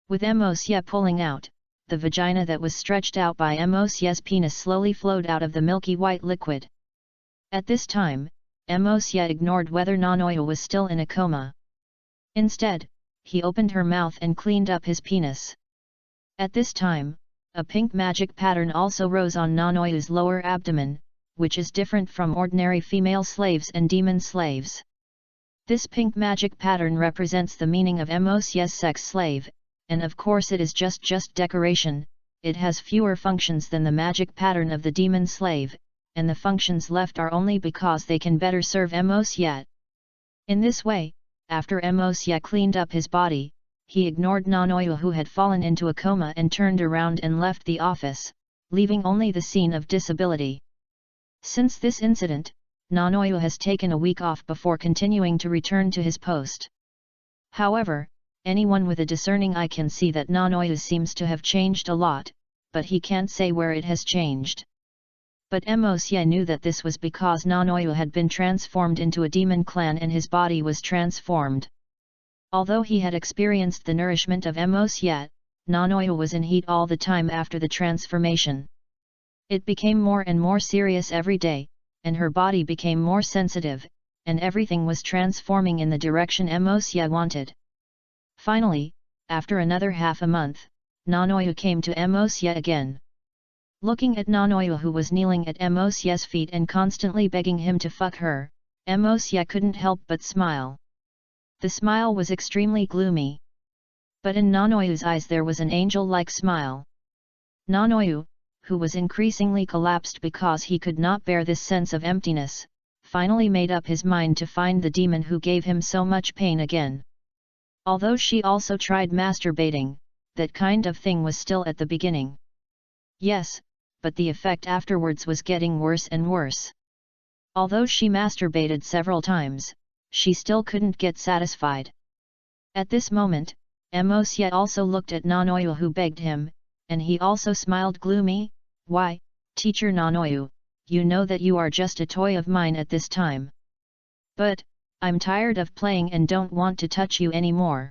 With Mosya pulling out, the vagina that was stretched out by Mosya's penis slowly flowed out of the milky white liquid. At this time, Mosya ignored whether Nanoyu was still in a coma. Instead, he opened her mouth and cleaned up his penis. At this time, a pink magic pattern also rose on Nanoyu's lower abdomen, which is different from ordinary female slaves and demon slaves. This pink magic pattern represents the meaning of Mosya's sex slave, and of course it is just decoration. It has fewer functions than the magic pattern of the demon slave, and the functions left are only because they can better serve Mosya. In this way, after Mosya cleaned up his body, he ignored Nanoyu who had fallen into a coma and turned around and left the office, leaving only the scene of disability. Since this incident, Nanoyu has taken a week off before continuing to return to his post. However, anyone with a discerning eye can see that Nanoyu seems to have changed a lot, but he can't say where it has changed. But Mosya knew that this was because Nanoyu had been transformed into a demon clan and his body was transformed. Although he had experienced the nourishment of Mosya, Nanoyu was in heat all the time after the transformation. It became more and more serious every day, and her body became more sensitive, and everything was transforming in the direction Mosya wanted. Finally, after another half a month, Nanoyu came to Mosya again. Looking at Nanoyu who was kneeling at Mosya's feet and constantly begging him to fuck her, Mosya couldn't help but smile. The smile was extremely gloomy. But in Nanoyu's eyes there was an angel-like smile. Nanoyu, who was increasingly collapsed because he could not bear this sense of emptiness, finally made up his mind to find the demon who gave him so much pain again. Although she also tried masturbating, that kind of thing was still at the beginning. Yes, but the effect afterwards was getting worse and worse. Although she masturbated several times, she still couldn't get satisfied. At this moment, Mosya also looked at Nanoyu who begged him, and he also smiled gloomy. Why, teacher Nanoyu, you know that you are just a toy of mine at this time. But, I'm tired of playing and don't want to touch you anymore.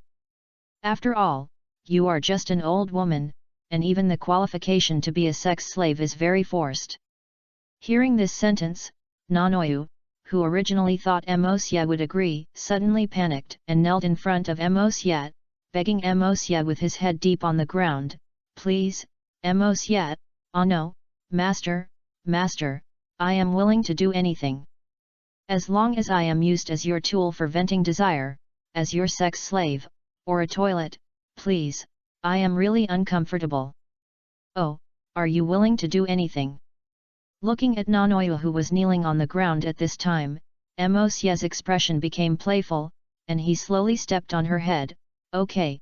After all, you are just an old woman, and even the qualification to be a sex slave is very forced. Hearing this sentence, Nanoyu, who originally thought Mosya would agree, suddenly panicked and knelt in front of Mosya, begging Mosya with his head deep on the ground, "Please, Mosya, oh no, master, I am willing to do anything. As long as I am used as your tool for venting desire, as your sex slave, or a toilet, please, I am really uncomfortable." "Oh, are you willing to do anything?" Looking at Nanoyu who was kneeling on the ground at this time, Mosya's expression became playful, and he slowly stepped on her head. "Okay,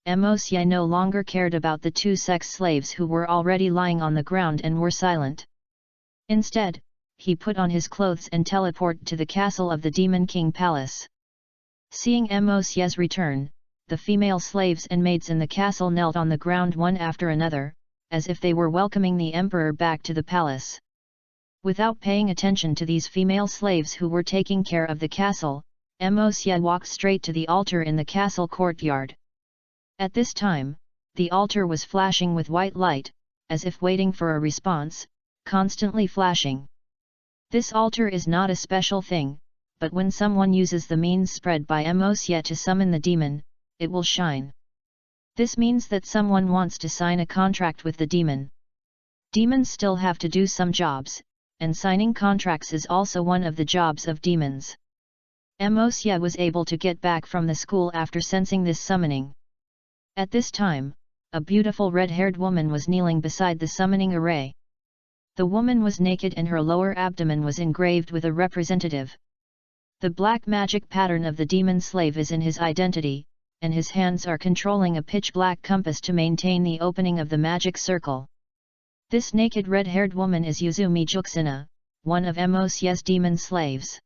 Mosye no longer cared about the two sex slaves who were already lying on the ground and were silent. Instead, he put on his clothes and teleported to the castle of the Demon King Palace. Seeing Mosye's return, the female slaves and maids in the castle knelt on the ground one after another, as if they were welcoming the emperor back to the palace. Without paying attention to these female slaves who were taking care of the castle, Mosye walked straight to the altar in the castle courtyard. At this time, the altar was flashing with white light, as if waiting for a response, constantly flashing. This altar is not a special thing, but when someone uses the means spread by Mosye to summon the demon, it will shine. This means that someone wants to sign a contract with the demon. Demons still have to do some jobs, and signing contracts is also one of the jobs of demons. Mosye was able to get back from the school after sensing this summoning. At this time, a beautiful red-haired woman was kneeling beside the summoning array. The woman was naked and her lower abdomen was engraved with a representative. The black magic pattern of the demon slave is in his identity, and his hands are controlling a pitch-black compass to maintain the opening of the magic circle. This naked red-haired woman is Yuzumi Juxina, one of Mosye's demon slaves.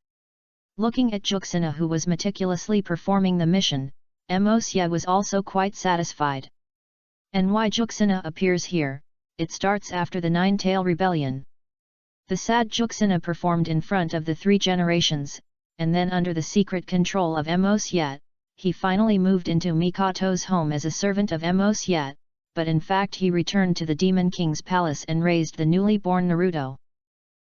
Looking at Juxina, who was meticulously performing the mission, Mosye was also quite satisfied. And why Juxina appears here, it starts after the Nine-Tail Rebellion. The sad Juxina performed in front of the three generations, and then under the secret control of Mosye, he finally moved into Mikato's home as a servant of Mosye, but in fact he returned to the Demon King's palace and raised the newly born Naruto.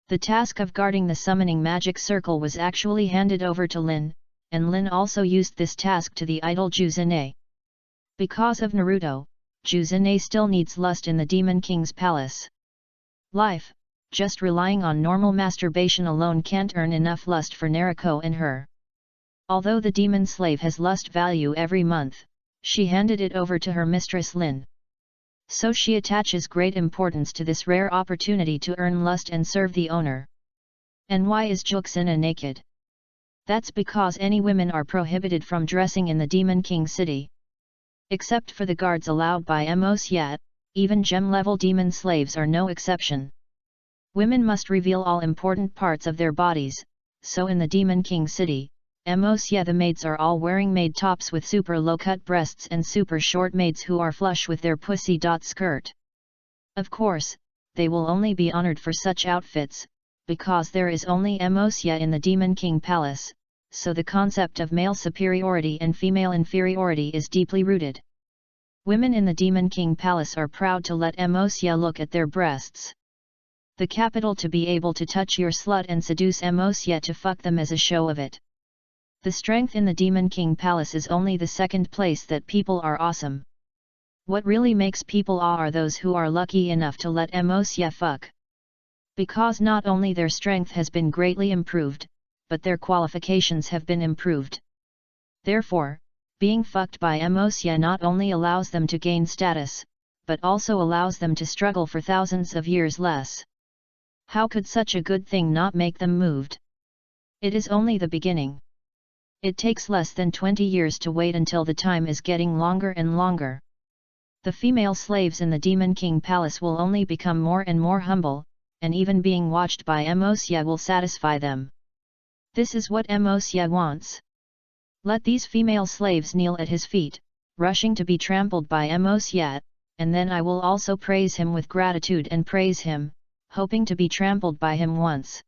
The task of guarding the summoning magic circle was actually handed over to Lin, and Lin also used this task to the idol Juzune. Because of Naruto, Juzune still needs lust in the Demon King's palace. Life, just relying on normal masturbation alone can't earn enough lust for Naruto and her. Although the demon slave has lust value every month, she handed it over to her mistress Lin. So she attaches great importance to this rare opportunity to earn lust and serve the owner. And why is Juxina naked? That's because any women are prohibited from dressing in the Demon King city. Except for the guards allowed by Mosye, even gem-level demon slaves are no exception. Women must reveal all important parts of their bodies, so in the Demon King city, Mosye the maids are all wearing maid tops with super low-cut breasts and super short maids who are flush with their pussy skirt. Of course, they will only be honored for such outfits, because there is only Mosye in the Demon King palace, so the concept of male superiority and female inferiority is deeply rooted. Women in the Demon King palace are proud to let Mosye look at their breasts. The capital to be able to touch your slut and seduce Mosye to fuck them as a show of it. The strength in the Demon King palace is only the second place that people are awesome. What really makes people awe are those who are lucky enough to let Mosye fuck. Because not only their strength has been greatly improved, but their qualifications have been improved. Therefore, being fucked by Mosye not only allows them to gain status, but also allows them to struggle for thousands of years less. How could such a good thing not make them moved? It is only the beginning. It takes less than 20 years to wait until the time is getting longer and longer. The female slaves in the Demon King palace will only become more and more humble, and even being watched by Mosye will satisfy them. This is what Mosye wants. Let these female slaves kneel at his feet, rushing to be trampled by Mosye, and then I will also praise him with gratitude and praise him, hoping to be trampled by him once.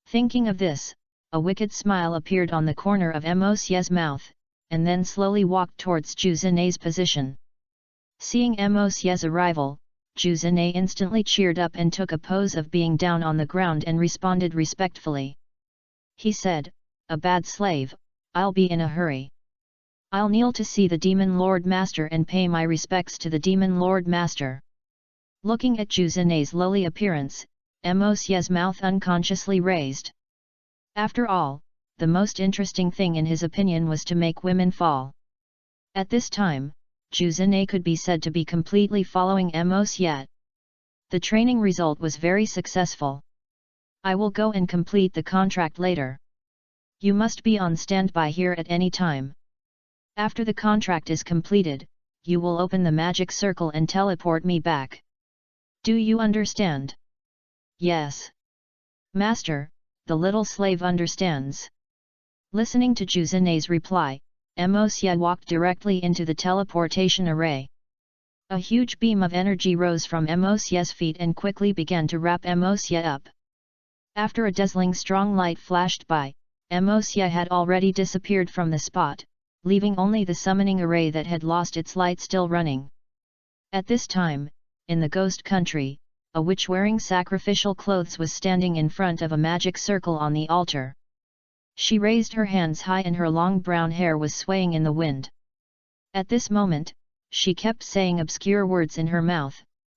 Thinking of this, a wicked smile appeared on the corner of Mosye's mouth, and then slowly walked towards Juzune's position. Seeing Mosye's arrival, Juzune instantly cheered up and took a pose of being down on the ground and responded respectfully. He said, "A bad slave, I'll be in a hurry. I'll kneel to see the Demon Lord Master and pay my respects to the Demon Lord Master." Looking at Juzune's lowly appearance, Mosye's mouth unconsciously raised. After all, the most interesting thing in his opinion was to make women fall. At this time, Juzune could be said to be completely following Mosye. The training result was very successful. I will go and complete the contract later. You must be on standby here at any time. After the contract is completed, you will open the magic circle and teleport me back. Do you understand? Yes. Master, the little slave understands. Listening to Juzene's reply, Emosia walked directly into the teleportation array. A huge beam of energy rose from Emosia's feet and quickly began to wrap Emosia up. After a dazzling strong light flashed by, Emosia had already disappeared from the spot, leaving only the summoning array that had lost its light still running. At this time, in the ghost country, a witch wearing sacrificial clothes was standing in front of a magic circle on the altar. She raised her hands high and her long brown hair was swaying in the wind. At this moment, she kept saying obscure words in her mouth,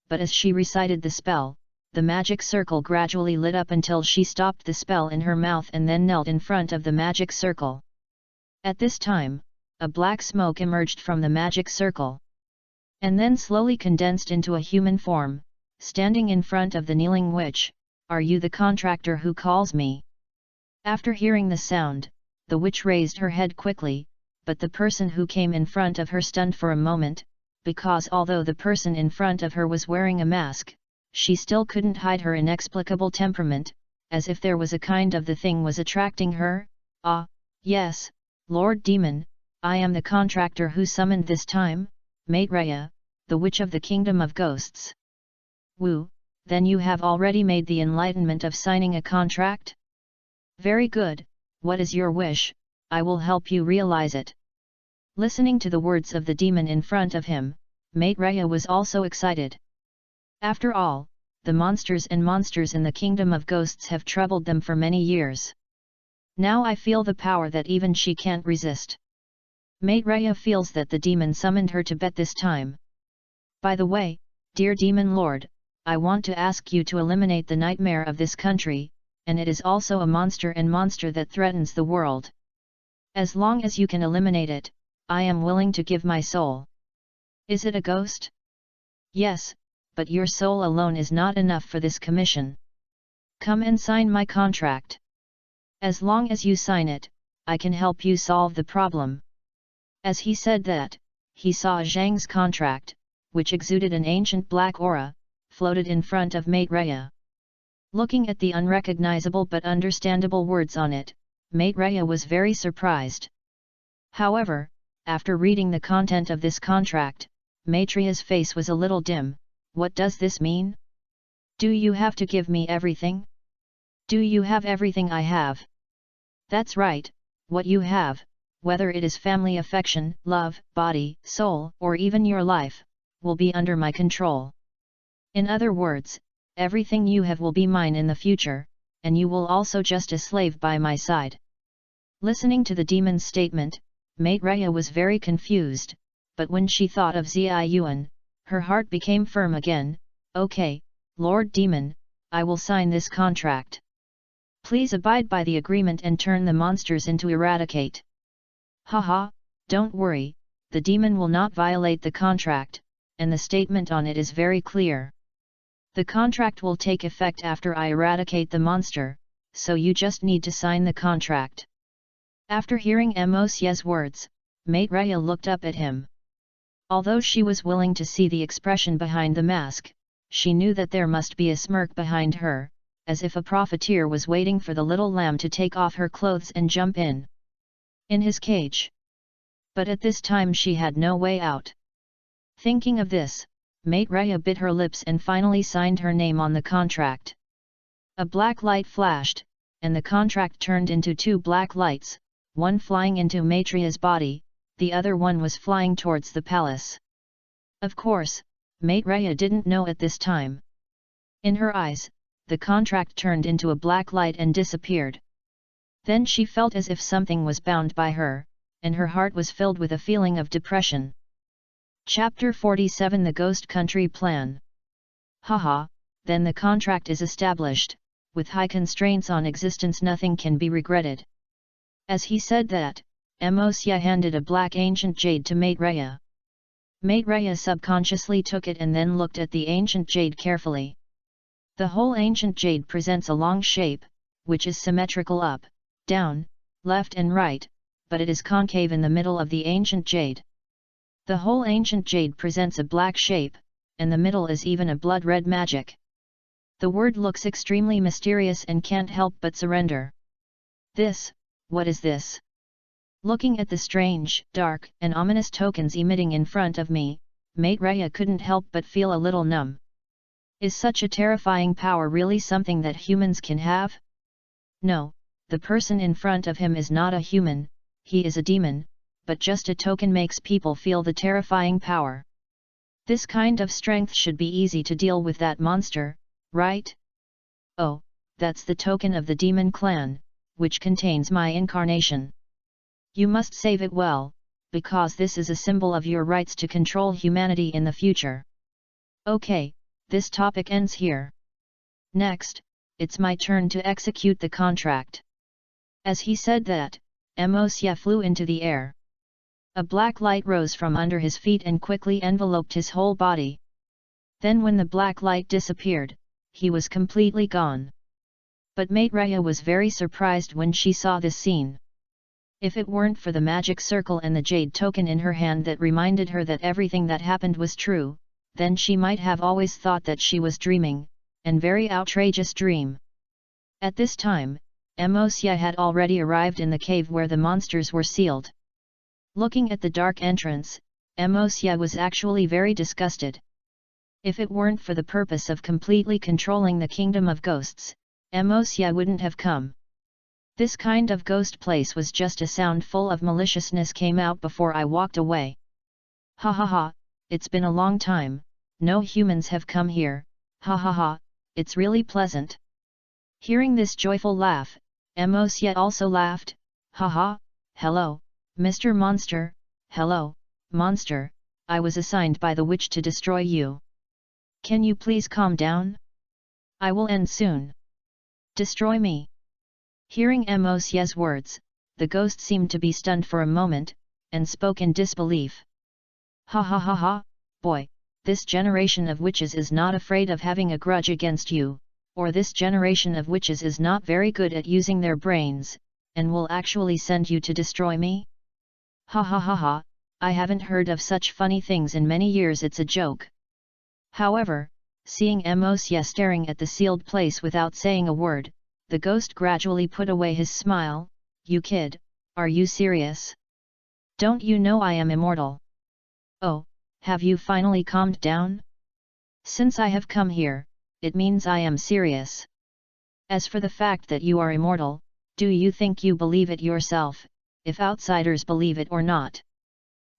but as she recited the spell, the magic circle gradually lit up until she stopped the spell in her mouth and then knelt in front of the magic circle. At this time, a black smoke emerged from the magic circle, and then slowly condensed into a human form, standing in front of the kneeling witch. "Are you the contractor who calls me?" After hearing the sound, the witch raised her head quickly, but the person who came in front of her stunned for a moment, because although the person in front of her was wearing a mask, she still couldn't hide her inexplicable temperament, as if there was a kind of the thing was attracting her. "Ah, yes, Lord Demon, I am the contractor who summoned this time, Maitreya, the witch of the Kingdom of Ghosts." "Woo, then you have already made the enlightenment of signing a contract? Very good, what is your wish? I will help you realize it." Listening to the words of the demon in front of him, Maitreya was also excited. After all, the monsters in the Kingdom of Ghosts have troubled them for many years. Now I feel the power that even she can't resist. Maitreya feels that the demon summoned her to bet this time. "By the way, dear demon lord, I want to ask you to eliminate the nightmare of this country, and it is also a monster that threatens the world. As long as you can eliminate it, I am willing to give my soul." "Is it a ghost?" "Yes, but your soul alone is not enough for this commission. Come and sign my contract. As long as you sign it, I can help you solve the problem." As he said that, he saw Zhang's contract, which exuded an ancient black aura, floated in front of Maitreya. Looking at the unrecognizable but understandable words on it, Maitreya was very surprised. However, after reading the content of this contract, Maitreya's face was a little dim. "What does this mean? Do you have to give me everything? Do you have everything I have?" "That's right, what you have, whether it is family affection, love, body, soul, or even your life, will be under my control. In other words, everything you have will be mine in the future, and you will also just a slave by my side." Listening to the demon's statement, Maitreya was very confused, but when she thought of Ziyuan, her heart became firm again. "Okay, Lord Demon, I will sign this contract. Please abide by the agreement and turn the monsters into eradicate." "Haha, don't worry, the demon will not violate the contract, and the statement on it is very clear. The contract will take effect after I eradicate the monster, so you just need to sign the contract." After hearing Emosia's words, Maitreya looked up at him. Although she was willing to see the expression behind the mask, she knew that there must be a smirk behind her, as if a profiteer was waiting for the little lamb to take off her clothes and jump in his cage. But at this time she had no way out. Thinking of this, Maitreya bit her lips and finally signed her name on the contract. A black light flashed, and the contract turned into two black lights, one flying into Maitreya's body, the other one was flying towards the palace. Of course, Maitreya didn't know at this time. In her eyes, the contract turned into a black light and disappeared. Then she felt as if something was bound by her, and her heart was filled with a feeling of depression. Chapter 47 The Ghost Country Plan. Haha, then the contract is established, with high constraints on existence nothing can be regretted. As he said that, Emosia handed a black ancient jade to Maitreya. Maitreya subconsciously took it and then looked at the ancient jade carefully. The whole ancient jade presents a long shape, which is symmetrical up, down, left and right, but it is concave in the middle of the ancient jade. The whole ancient jade presents a black shape, and the middle is even a blood-red magic. The word looks extremely mysterious and can't help but surrender. This, what is this? Looking at the strange, dark, and ominous tokens emitting in front of me, Maitreya couldn't help but feel a little numb. Is such a terrifying power really something that humans can have? No, the person in front of him is not a human, he is a demon, but just a token makes people feel the terrifying power. This kind of strength should be easy to deal with that monster, right? Oh, that's the token of the demon clan, which contains my incarnation. You must save it well, because this is a symbol of your rights to control humanity in the future. Okay, this topic ends here. Next, it's my turn to execute the contract. As he said that, Mosya flew into the air. A black light rose from under his feet and quickly enveloped his whole body. Then when the black light disappeared, he was completely gone. But Maitreya was very surprised when she saw this scene. If it weren't for the magic circle and the jade token in her hand that reminded her that everything that happened was true, then she might have always thought that she was dreaming, and very outrageous dream. At this time, Mosya had already arrived in the cave where the monsters were sealed. Looking at the dark entrance, Mosya was actually very disgusted. If it weren't for the purpose of completely controlling the kingdom of ghosts, Mosya wouldn't have come. This kind of ghost place was just a sound full of maliciousness came out before I walked away. Ha ha ha, it's been a long time, no humans have come here, ha ha ha, it's really pleasant. Hearing this joyful laugh, Mosya also laughed, ha ha, hello, Mr. Monster, hello, monster, I was assigned by the witch to destroy you. Can you please calm down? I will end soon. Destroy me. Hearing Mosya's words, the ghost seemed to be stunned for a moment, and spoke in disbelief. Ha ha ha ha, boy, this generation of witches is not afraid of having a grudge against you, or this generation of witches is not very good at using their brains, and will actually send you to destroy me? Ha ha ha ha, I haven't heard of such funny things in many years, it's a joke. However, seeing Mosya staring at the sealed place without saying a word, the ghost gradually put away his smile. You kid, are you serious? Don't you know I am immortal? Oh, have you finally calmed down? Since I have come here, it means I am serious. As for the fact that you are immortal, do you think you believe it yourself, if outsiders believe it or not?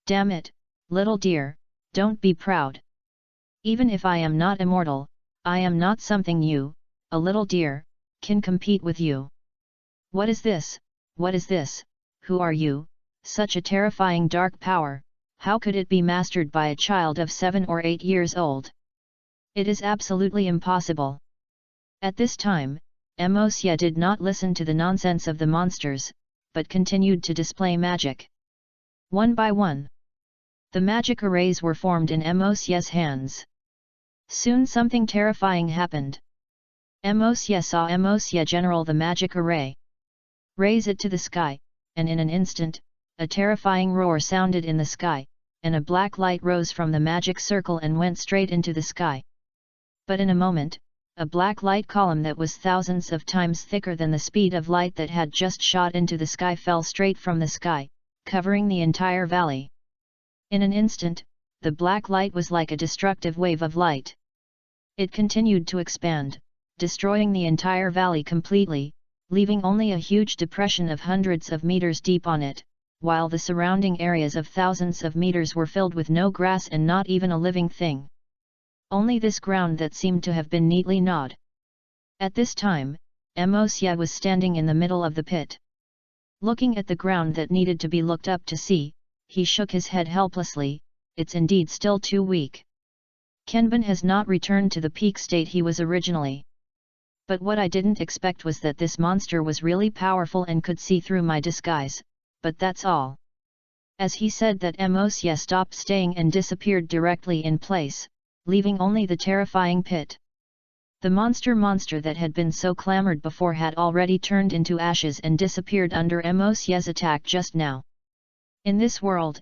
Damn it, little dear, don't be proud. Even if I am not immortal, I am not something you, a little dear, can compete with you. What is this? What is this? Who are you? Such a terrifying dark power, how could it be mastered by a child of 7 or 8 years old? It is absolutely impossible. At this time, Mosya did not listen to the nonsense of the monsters, but continued to display magic. One by one, the magic arrays were formed in Mosya's hands. Soon something terrifying happened. Mosya saw Mosya general the magic array. Raise it to the sky, and in an instant, a terrifying roar sounded in the sky, and a black light rose from the magic circle and went straight into the sky. But in a moment, a black light column that was thousands of times thicker than the speed of light that had just shot into the sky fell straight from the sky, covering the entire valley. In an instant, the black light was like a destructive wave of light. It continued to expand, destroying the entire valley completely, leaving only a huge depression of hundreds of meters deep on it, while the surrounding areas of thousands of meters were filled with no grass and not even a living thing. Only this ground that seemed to have been neatly gnawed. At this time, Mosya was standing in the middle of the pit. Looking at the ground that needed to be looked up to see, he shook his head helplessly. It's indeed still too weak. Kenban has not returned to the peak state he was originally. But what I didn't expect was that this monster was really powerful and could see through my disguise, but that's all. As he said that, Mosya stopped staying and disappeared directly in place, leaving only the terrifying pit. The monster that had been so clamored before had already turned into ashes and disappeared under Mosya's attack just now. In this world,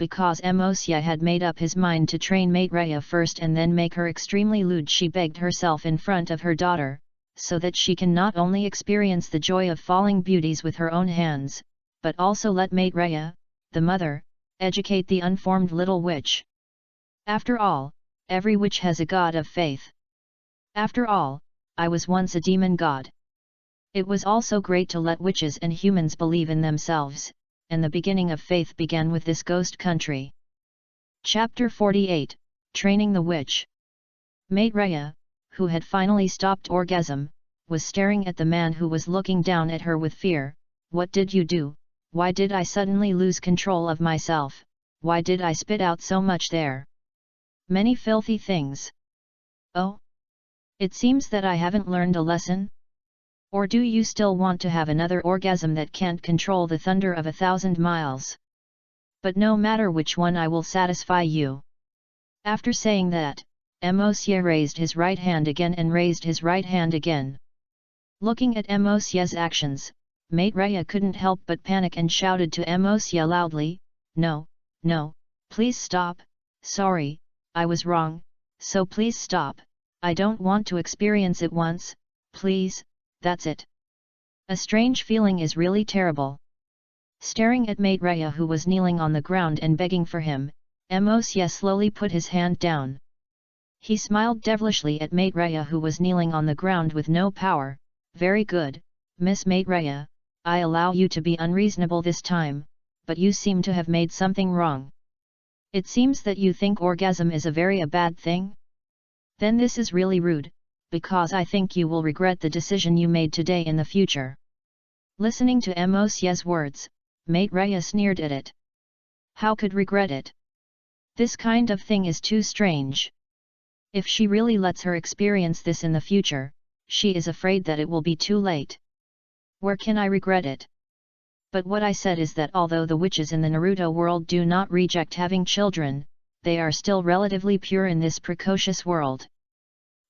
because Mosya had made up his mind to train Maitreya first and then make her extremely lewd. She begged herself in front of her daughter, so that she can not only experience the joy of falling beauties with her own hands, but also let Maitreya, the mother, educate the unformed little witch. After all, every witch has a god of faith. After all, I was once a demon god. It was also great to let witches and humans believe in themselves, and the beginning of faith began with this ghost country. Chapter 48, Training the Witch. Maitreya, who had finally stopped orgasm, was staring at the man who was looking down at her with fear. What did you do? Why did I suddenly lose control of myself? Why did I spit out so much there? Many filthy things. Oh? It seems that I haven't learned a lesson? Or do you still want to have another orgasm that can't control the thunder of 1,000 miles? But no matter which one, I will satisfy you. After saying that, Mosya raised his right hand again and raised his right hand again. Looking at Mosya's actions, Maitreya couldn't help but panic and shouted to Mosya loudly, "No, no, please stop, sorry, I was wrong, so please stop, I don't want to experience it once, please, that's it." A strange feeling is really terrible. Staring at Maitreya, who was kneeling on the ground and begging for him, Mosya slowly put his hand down. He smiled devilishly at Maitreya, who was kneeling on the ground with no power. "Very good, Miss Maitreya, I allow you to be unreasonable this time, but you seem to have made something wrong. It seems that you think orgasm is a bad thing? Then this is really rude, because I think you will regret the decision you made today in the future." Listening to Mosya's words, Maitreya sneered at it. How could regret it? This kind of thing is too strange. If she really lets her experience this in the future, she is afraid that it will be too late. Where can I regret it? But what I said is that although the witches in the Naruto world do not reject having children, they are still relatively pure in this precocious world.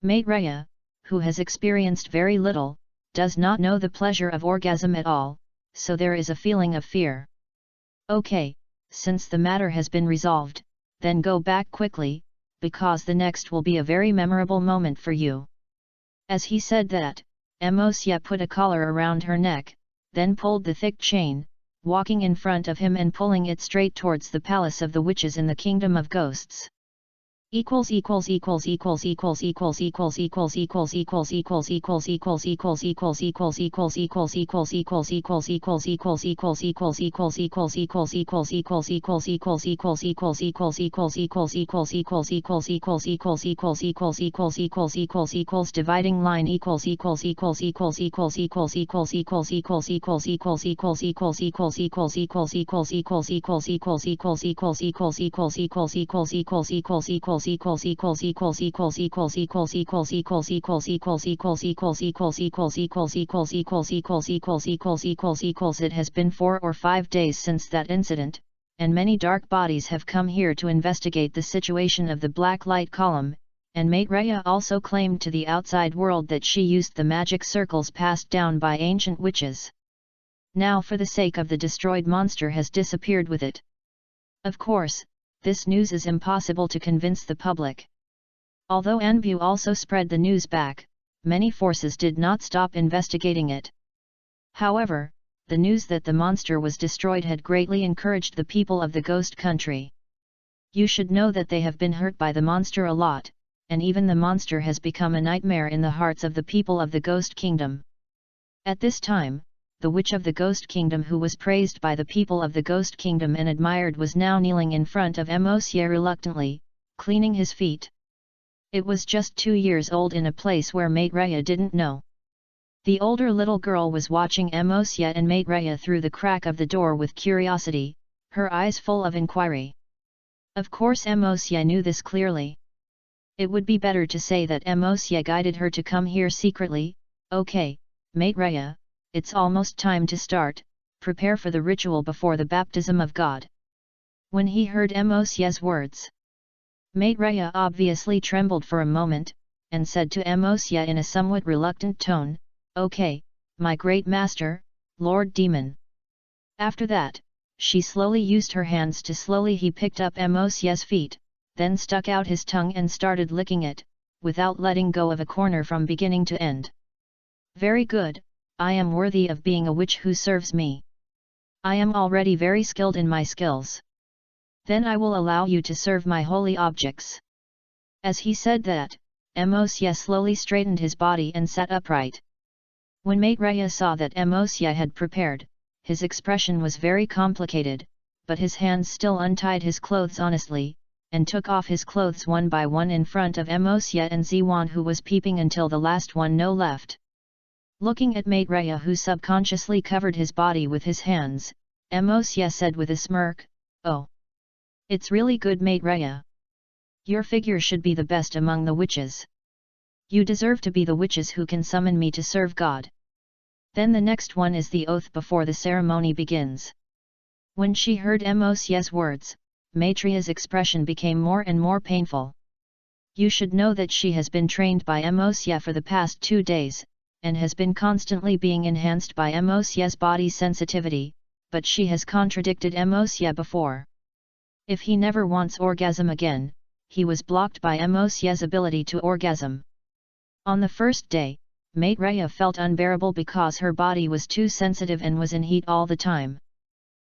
Maitreya, who has experienced very little, does not know the pleasure of orgasm at all, so there is a feeling of fear. Okay, since the matter has been resolved, then go back quickly, because the next will be a very memorable moment for you. As he said that, Mosya put a collar around her neck, then pulled the thick chain, walking in front of him and pulling it straight towards the palace of the witches in the kingdom of ghosts. Dividing line It has been 4 or 5 days since that incident, and many dark bodies have come here to investigate the situation of the black light column, and Maitreya also claimed to the outside world that she used the magic circles passed down by ancient witches. Now, for the sake of the destroyed monster has disappeared with it. Of course, this news is impossible to convince the public. Although Anbu also spread the news back, many forces did not stop investigating it. However, the news that the monster was destroyed had greatly encouraged the people of the ghost country. You should know that they have been hurt by the monster a lot, and even the monster has become a nightmare in the hearts of the people of the ghost kingdom. At this time, the witch of the ghost kingdom, who was praised by the people of the ghost kingdom and admired, was now kneeling in front of Mosya reluctantly, cleaning his feet. It was just 2 years old in a place where Maitreya didn't know. The older little girl was watching Mosya and Maitreya through the crack of the door with curiosity, her eyes full of inquiry. Of course Mosya knew this clearly. It would be better to say that Mosya guided her to come here secretly. Okay, Maitreya, it's almost time to start, prepare for the ritual before the baptism of God. When he heard Mosya's words, Maitreya obviously trembled for a moment, and said to Mosya in a somewhat reluctant tone, "Okay, my great master, Lord Demon." After that, she slowly used her hands to slowly he picked up Mosye's feet, then stuck out his tongue and started licking it, without letting go of a corner from beginning to end. Very good, I am worthy of being a witch who serves me. I am already very skilled in my skills. Then I will allow you to serve my holy objects. As he said that, Mosye slowly straightened his body and sat upright. When Maitreya saw that Mosye had prepared, his expression was very complicated, but his hands still untied his clothes honestly, and took off his clothes one by one in front of Mosye and Ziwan, who was peeping until the last one no left. Looking at Maitreya, who subconsciously covered his body with his hands, Mosye said with a smirk, "Oh, it's really good, Maitreya. Your figure should be the best among the witches. You deserve to be the witches who can summon me to serve God." Then the next one is the oath before the ceremony begins. When she heard Mosye's words, Maitreya's expression became more and more painful. You should know that she has been trained by Mosye for the past 2 days, and has been constantly being enhanced by Mosye's body sensitivity, but she has contradicted Mosye before. If he never wants orgasm again, he was blocked by Mosye's ability to orgasm. On the first day, Maitreya felt unbearable because her body was too sensitive and was in heat all the time.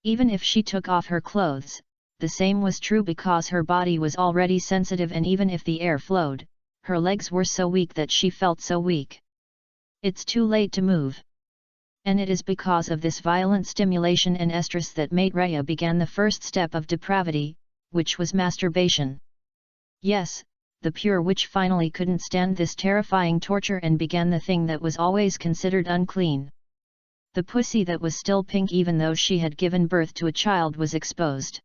Even if she took off her clothes, the same was true because her body was already sensitive, and even if the air flowed, her legs were so weak that she felt so weak. It's too late to move. And it is because of this violent stimulation and estrus that Maitreya began the first step of depravity, which was masturbation. Yes, the pure witch finally couldn't stand this terrifying torture and began the thing that was always considered unclean. The pussy that was still pink even though she had given birth to a child was exposed.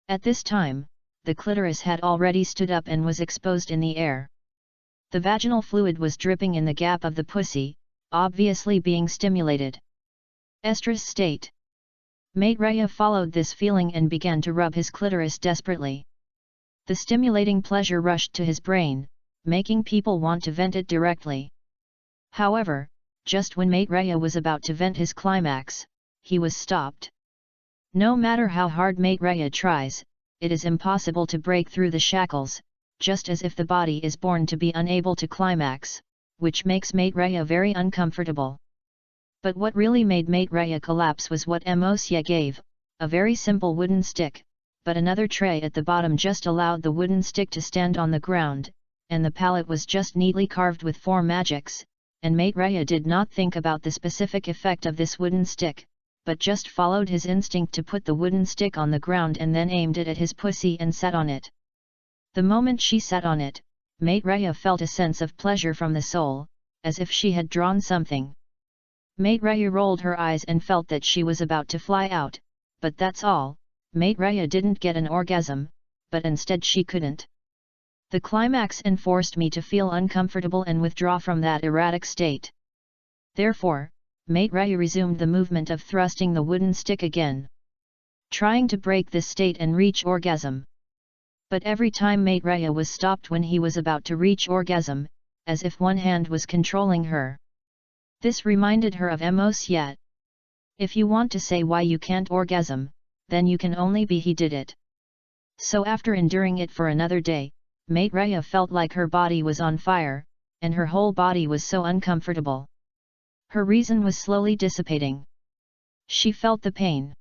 At this time, the clitoris had already stood up and was exposed in the air. The vaginal fluid was dripping in the gap of the pussy, obviously being stimulated. Estrus state. Maitreya followed this feeling and began to rub his clitoris desperately. The stimulating pleasure rushed to his brain, making people want to vent it directly. However, just when Maitreya was about to vent his climax, he was stopped. No matter how hard Maitreya tries, it is impossible to break through the shackles, just as if the body is born to be unable to climax, which makes Maitreya very uncomfortable. But what really made Maitreya collapse was what Mosye gave, a very simple wooden stick, but another tray at the bottom just allowed the wooden stick to stand on the ground, and the palette was just neatly carved with 4 magics, and Maitreya did not think about the specific effect of this wooden stick, but just followed his instinct to put the wooden stick on the ground and then aimed it at his pussy and sat on it. The moment she sat on it, Maitreya felt a sense of pleasure from the soul, as if she had drawn something. Maitreya rolled her eyes and felt that she was about to fly out, but that's all. Maitreya didn't get an orgasm, but instead she couldn't. The climax enforced me to feel uncomfortable and withdraw from that erratic state. Therefore, Maitreya resumed the movement of thrusting the wooden stick again, trying to break this state and reach orgasm. But every time Maitreya was stopped when he was about to reach orgasm, as if one hand was controlling her. This reminded her of Mosye. If you want to say why you can't orgasm, then you can only be he did it. So after enduring it for another day, Maitreya felt like her body was on fire, and her whole body was so uncomfortable. Her reason was slowly dissipating. She felt the pain.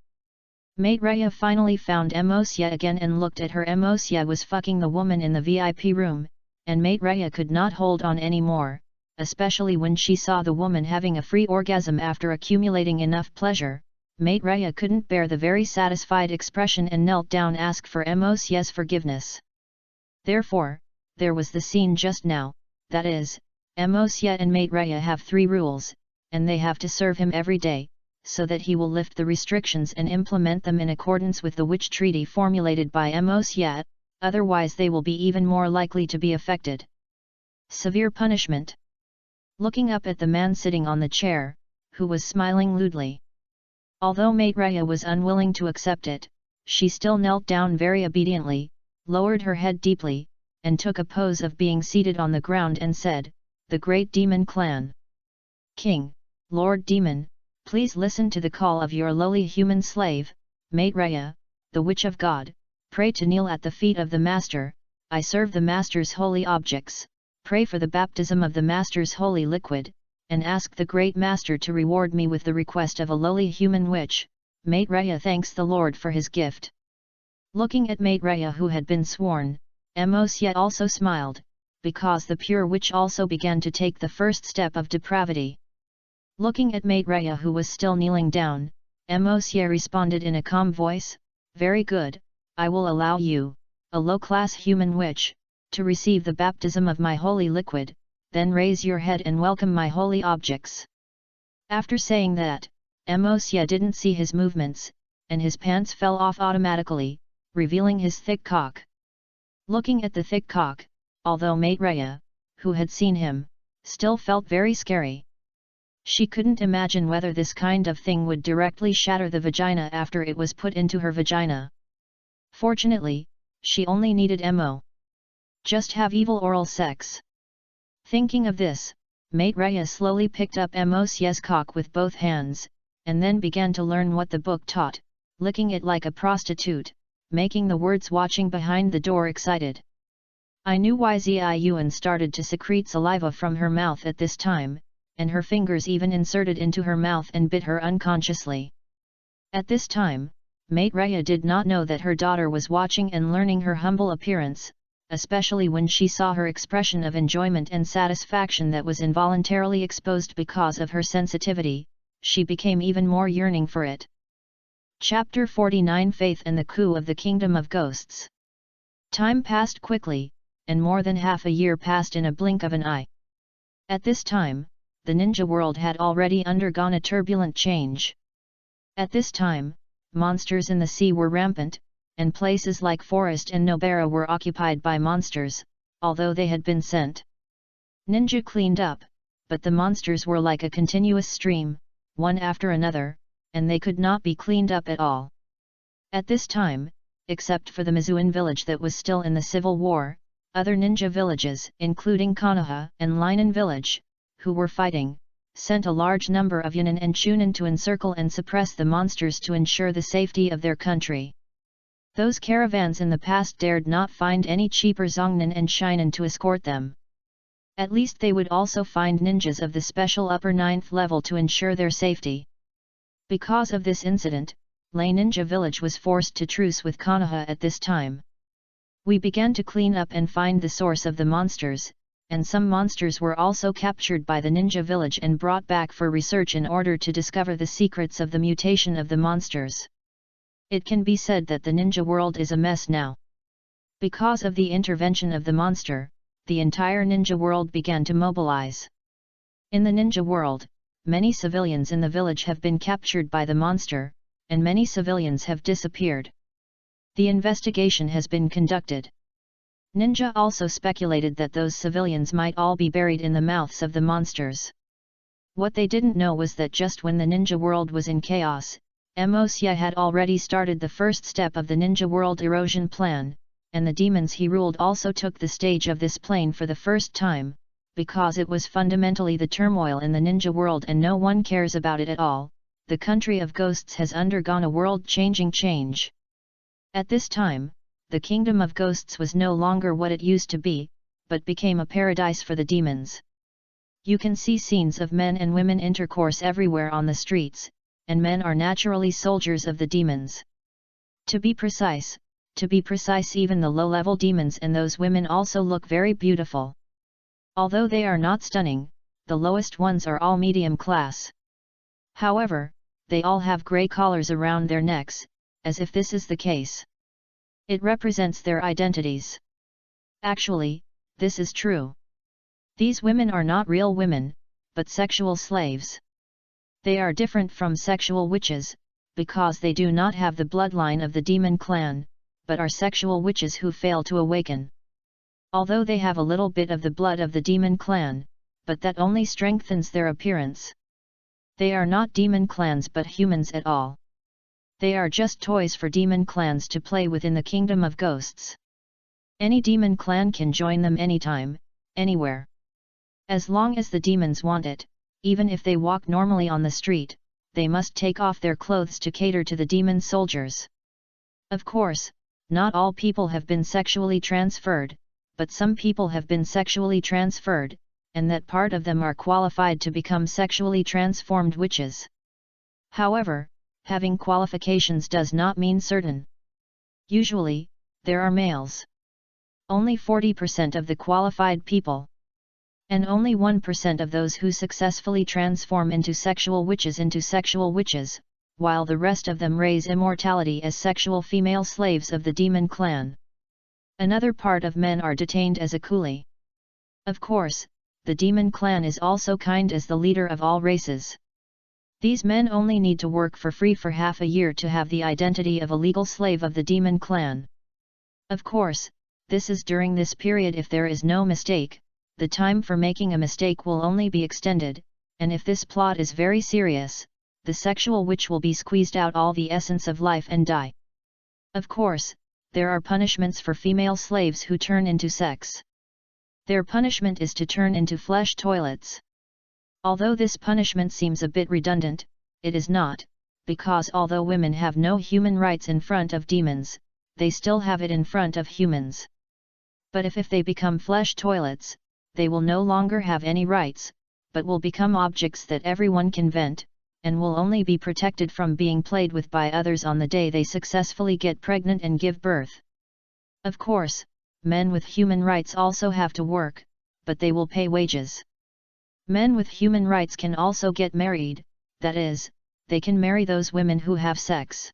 Maitreya finally found Mosye again and looked at her. Mosye was fucking the woman in the VIP room, and Maitreya could not hold on anymore, especially when she saw the woman having a free orgasm after accumulating enough pleasure. Maitreya couldn't bear the very satisfied expression and knelt down ask for Mosye's forgiveness. Therefore, there was the scene just now, that is, Mosye and Maitreya have 3 rules, and they have to serve him every day, so that he will lift the restrictions and implement them in accordance with the witch treaty formulated by Mosye, otherwise they will be even more likely to be affected. Severe punishment. Looking up at the man sitting on the chair, who was smiling lewdly. Although Maitreya was unwilling to accept it, she still knelt down very obediently, lowered her head deeply, and took a pose of being seated on the ground and said, "The great demon clan. King, Lord Demon, please listen to the call of your lowly human slave, Maitreya, the witch of God, pray to kneel at the feet of the Master, I serve the Master's holy objects, pray for the baptism of the Master's holy liquid, and ask the great Master to reward me with the request of a lowly human witch. Maitreya thanks the Lord for his gift. Looking at Maitreya who had been sworn, Mosye also smiled, because the pure witch also began to take the first step of depravity. Looking at Maitreya who was still kneeling down, Mosye responded in a calm voice, very good, I will allow you, a low-class human witch, to receive the baptism of my holy liquid, then raise your head and welcome my holy objects. After saying that, Mosye didn't see his movements, and his pants fell off automatically, revealing his thick cock. Looking at the thick cock, although Maitreya, who had seen him, still felt very scary. She couldn't imagine whether this kind of thing would directly shatter the vagina after it was put into her vagina. Fortunately, she only needed just have evil oral sex. Thinking of this, Maitreya slowly picked up Mosye's cock with both hands, and then began to learn what the book taught, licking it like a prostitute, making the words watching behind the door excited. I knew why Ziyuan started to secrete saliva from her mouth at this time, and her fingers even inserted into her mouth and bit her unconsciously. At this time, Maitreya did not know that her daughter was watching and learning her humble appearance, especially when she saw her expression of enjoyment and satisfaction that was involuntarily exposed because of her sensitivity, she became even more yearning for it. Chapter 49 Faith and the Coup of the Kingdom of Ghosts. Time passed quickly, and more than half a year passed in a blink of an eye. At this time, the ninja world had already undergone a turbulent change. At this time, monsters in the sea were rampant, and places like Forest and Nobara were occupied by monsters, although they had been sent. Ninja cleaned up, but the monsters were like a continuous stream, one after another, and they could not be cleaned up at all. At this time, except for the Mizuin village that was still in the civil war, other ninja villages, including Konoha and Linen village, who were fighting, sent a large number of Yunin and Chunin to encircle and suppress the monsters to ensure the safety of their country. Those caravans in the past dared not find any cheaper Zongnin and Shinin to escort them. At least they would also find ninjas of the special upper 9th level to ensure their safety. Because of this incident, Lei Ninja Village was forced to truce with Konoha at this time. We began to clean up and find the source of the monsters, and some monsters were also captured by the ninja village and brought back for research in order to discover the secrets of the mutation of the monsters. It can be said that the ninja world is a mess now. Because of the intervention of the monster, the entire ninja world began to mobilize. In the ninja world, many civilians in the village have been captured by the monster, and many civilians have disappeared. The investigation has been conducted. Ninja also speculated that those civilians might all be buried in the mouths of the monsters. What they didn't know was that just when the ninja world was in chaos, Mosye had already started the first step of the ninja world erosion plan, and the demons he ruled also took the stage of this plane for the first time, because it was fundamentally the turmoil in the ninja world and no one cares about it at all. The country of ghosts has undergone a world-changing change. At this time, the kingdom of ghosts was no longer what it used to be, but became a paradise for the demons. You can see scenes of men and women intercourse everywhere on the streets, and men are naturally soldiers of the demons. To be precise, even the low-level demons and those women also look very beautiful. Although they are not stunning, the lowest ones are all medium class. However, they all have grey collars around their necks, as if this is the case. It represents their identities. Actually, this is true. These women are not real women, but sexual slaves. They are different from sexual witches, because they do not have the bloodline of the demon clan, but are sexual witches who fail to awaken. Although they have a little bit of the blood of the demon clan, but that only strengthens their appearance. They are not demon clans but humans at all. They are just toys for demon clans to play with in the kingdom of ghosts. Any demon clan can join them anytime, anywhere. As long as the demons want it, even if they walk normally on the street, they must take off their clothes to cater to the demon soldiers. Of course, not all people have been sexually transferred, but some people have been sexually transferred, and that part of them are qualified to become sexually transformed witches. However, having qualifications does not mean certain. Usually, there are males. Only 40% of the qualified people. And only 1% of those who successfully transform into sexual witches, while the rest of them raise immortality as sexual female slaves of the demon clan. Another part of men are detained as a coolie. Of course, the demon clan is also kind as the leader of all races. These men only need to work for free for half a year to have the identity of a legal slave of the demon clan. Of course, this is during this period. If there is no mistake, the time for making a mistake will only be extended, and if this plot is very serious, the sexual witch will be squeezed out all the essence of life and die. Of course, there are punishments for female slaves who turn into sex. Their punishment is to turn into flesh toilets. Although this punishment seems a bit redundant, it is not, because although women have no human rights in front of demons, they still have it in front of humans. But if they become flesh toilets, they will no longer have any rights, but will become objects that everyone can vent, and will only be protected from being played with by others on the day they successfully get pregnant and give birth. Of course, men with human rights also have to work, but they will pay wages. Men with human rights can also get married, that is, they can marry those women who have sex.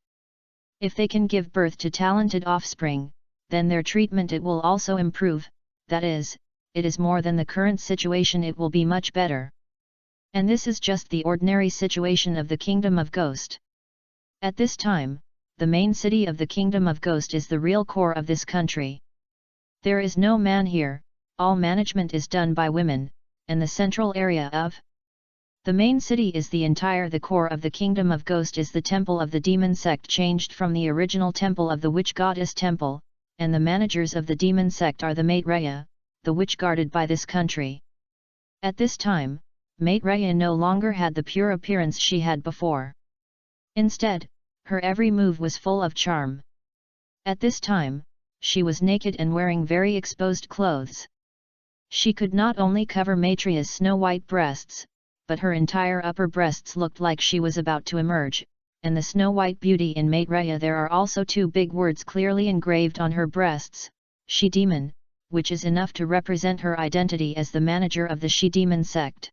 If they can give birth to talented offspring, then their treatment it will also improve, that is, it is more than the current situation, it will be much better. And this is just the ordinary situation of the Kingdom of Ghost. At this time, the main city of the Kingdom of Ghost is the real core of this country. There is no man here, all management is done by women, and the central area of the main city is the core of the Kingdom of Ghost is the temple of the demon sect, changed from the original temple of the witch goddess temple, and the managers of the demon sect are the Maitreya, the witch guarded by this country. At this time, Maitreya no longer had the pure appearance she had before. Instead, her every move was full of charm. At this time, she was naked and wearing very exposed clothes. She could not only cover Maitreya's snow-white breasts, but her entire upper breasts looked like she was about to emerge, and the snow-white beauty in Maitreya. There are also two big words clearly engraved on her breasts, She-Demon, which is enough to represent her identity as the manager of the She-Demon sect.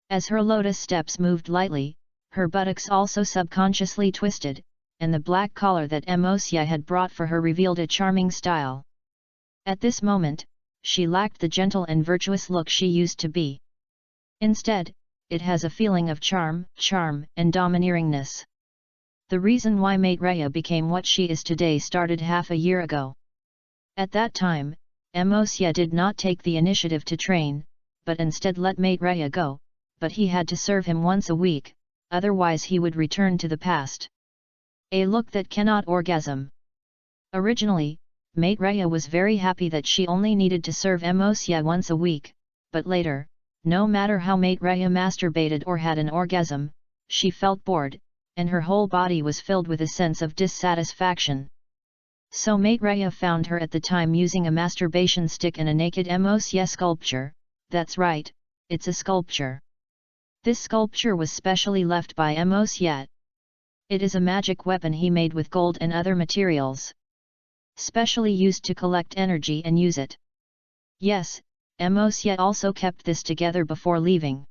As her lotus steps moved lightly, her buttocks also subconsciously twisted, and the black collar that Emosia had brought for her revealed a charming style. At this moment, she lacked the gentle and virtuous look she used to be. Instead, it has a feeling of charm, and domineeringness. The reason why Maitreya became what she is today started half a year ago. At that time, Emosia did not take the initiative to train, but instead let Maitreya go, but he had to serve him once a week, otherwise he would return to the past. A look that cannot orgasm. Originally, Maitreya was very happy that she only needed to serve Emosia once a week, but later, no matter how Maitreya masturbated or had an orgasm, she felt bored, and her whole body was filled with a sense of dissatisfaction. So Maitreya found her at the time using a masturbation stick and a naked Emosia sculpture. That's right, it's a sculpture. This sculpture was specially left by Emosia. It is a magic weapon he made with gold and other materials, specially used to collect energy and use it. Yes, Emosia also kept this together before leaving.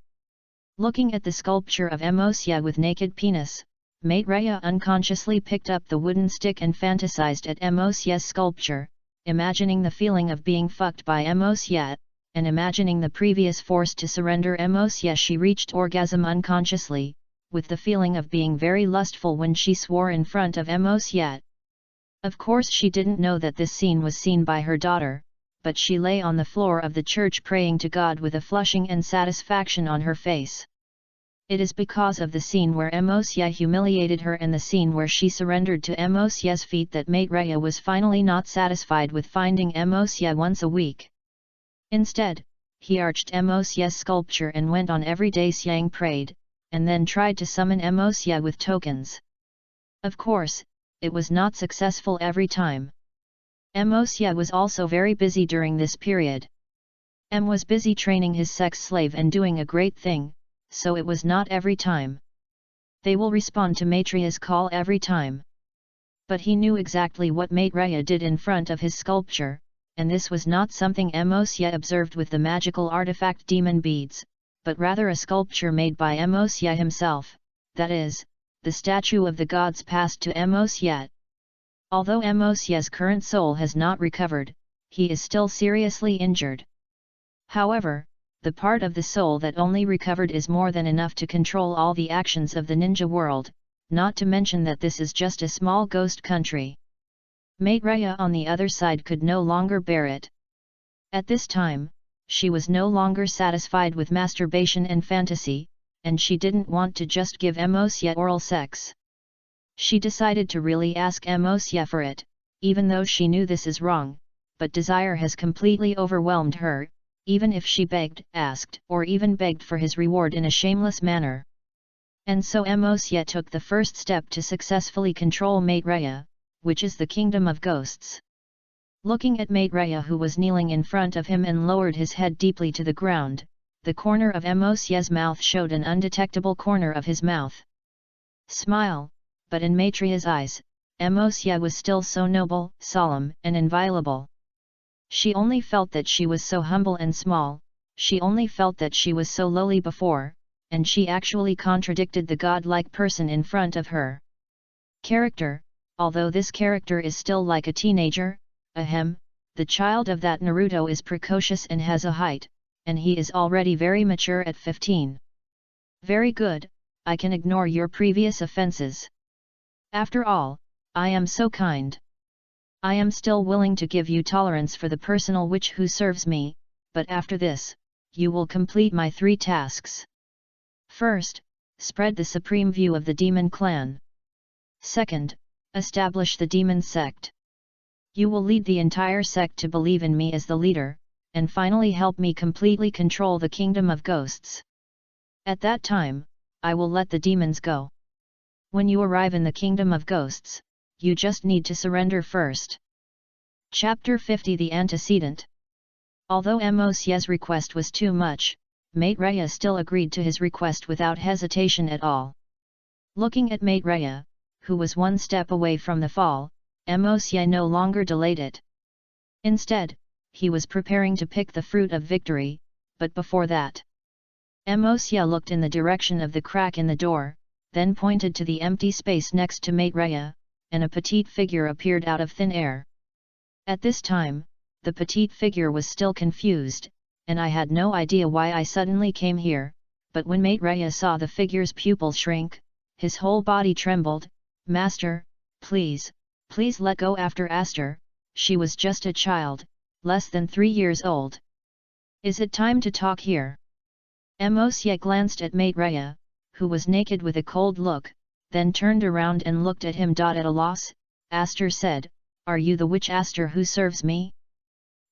Looking at the sculpture of Emosia with naked penis, Maitreya unconsciously picked up the wooden stick and fantasized at Emosia's sculpture, imagining the feeling of being fucked by Emosia, and imagining the previous forced to surrender Emosia. She reached orgasm unconsciously, with the feeling of being very lustful when she swore in front of Emosia. Of course she didn't know that this scene was seen by her daughter, but she lay on the floor of the church praying to God with a flushing and satisfaction on her face. It is because of the scene where Emosia humiliated her and the scene where she surrendered to Emosia's feet that Maitreya was finally not satisfied with finding Emosia once a week. Instead, he arched Emosia's sculpture and went on every day saying prayed, and then tried to summon Uchiha with tokens. Of course, it was not successful every time. Uchiha was also very busy during this period. Was busy training his sex slave and doing a great thing, so it was not every time. They will respond to Maitreya's call every time. But he knew exactly what Maitreya did in front of his sculpture, and this was not something Uchiha observed with the magical artifact demon beads, but rather a sculpture made by Uchiha himself, that is, the statue of the gods passed to Uchiha. Although Uchiha's current soul has not recovered, he is still seriously injured. However, the part of the soul that only recovered is more than enough to control all the actions of the ninja world, not to mention that this is just a small ghost country. Maitreya on the other side could no longer bear it. At this time, she was no longer satisfied with masturbation and fantasy, and she didn't want to just give Uchiha oral sex. She decided to really ask Uchiha for it, even though she knew this is wrong, but desire has completely overwhelmed her, even if she begged, asked, or even begged for his reward in a shameless manner. And so Uchiha took the first step to successfully control Maitreya, which is the kingdom of ghosts. Looking at Maitreya who was kneeling in front of him and lowered his head deeply to the ground, the corner of Uchiha's mouth showed an undetectable corner of his mouth. Smile, but in Maitreya's eyes, Uchiha was still so noble, solemn, and inviolable. She only felt that she was so humble and small, she only felt that she was so lowly before, and she actually contradicted the godlike person in front of her. Character, although this character is still like a teenager, the child of that Naruto is precocious and has a height, and he is already very mature at 15. Very good, I can ignore your previous offenses. After all, I am so kind. I am still willing to give you tolerance for the personal witch who serves me, but after this, you will complete my 3 tasks. First, spread the supreme view of the demon clan. Second, establish the demon sect. You will lead the entire sect to believe in me as the leader, and finally help me completely control the kingdom of ghosts. At that time, I will let the demons go. When you arrive in the kingdom of ghosts, you just need to surrender first. Chapter 50 The Antecedent. Although Uchiha's request was too much, Maitreya still agreed to his request without hesitation at all. Looking at Maitreya, who was one step away from the fall, Uchiha no longer delayed it. Instead, he was preparing to pick the fruit of victory, but before that, Uchiha looked in the direction of the crack in the door, then pointed to the empty space next to Maitreya, and a petite figure appeared out of thin air. At this time, the petite figure was still confused, and I had no idea why I suddenly came here, but when Maitreya saw the figure's pupils shrink, his whole body trembled. Master, please let go after Aster, she was just a child, less than 3 years old. Is it time to talk here? Uchiha glanced at Maitreya, who was naked with a cold look, then turned around and looked at him. At a loss, Aster said, Are you the witch Aster who serves me?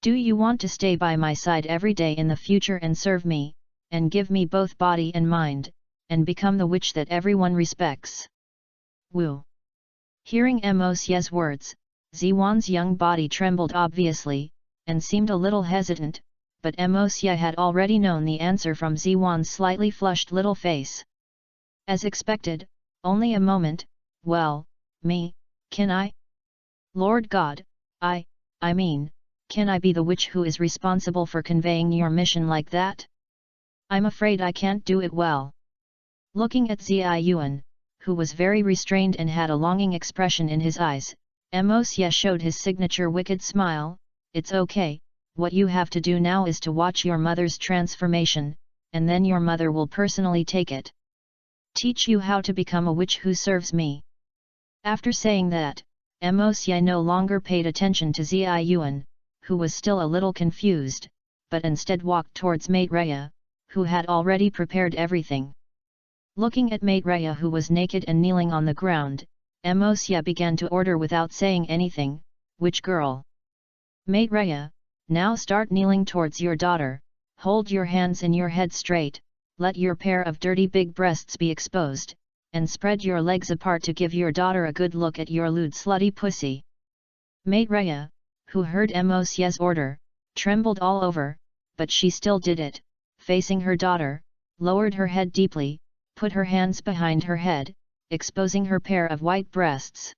Do you want to stay by my side every day in the future and serve me, and give me both body and mind, and become the witch that everyone respects? Woo! Hearing Uchiha's words, Ziwan's young body trembled obviously, and seemed a little hesitant, but Uchiha had already known the answer from Ziwan's slightly flushed little face. As expected, only a moment, well, can I? Lord God, I mean, can I be the witch who is responsible for conveying your mission like that? I'm afraid I can't do it well. Looking at Ziyuan, who was very restrained and had a longing expression in his eyes, Uchiha showed his signature wicked smile. It's okay, what you have to do now is to watch your mother's transformation, and then your mother will personally take it. Teach you how to become a witch who serves me. After saying that, Uchiha no longer paid attention to Ziyuan, who was still a little confused, but instead walked towards Maitreya, who had already prepared everything. Looking at Maitreya who was naked and kneeling on the ground, Uchiha began to order without saying anything, Witch girl. Maitreya, now start kneeling towards your daughter, hold your hands and your head straight, let your pair of dirty big breasts be exposed, and spread your legs apart to give your daughter a good look at your lewd slutty pussy. Maitreya, who heard Mosye's order, trembled all over, but she still did it, facing her daughter, lowered her head deeply, put her hands behind her head, exposing her pair of white breasts.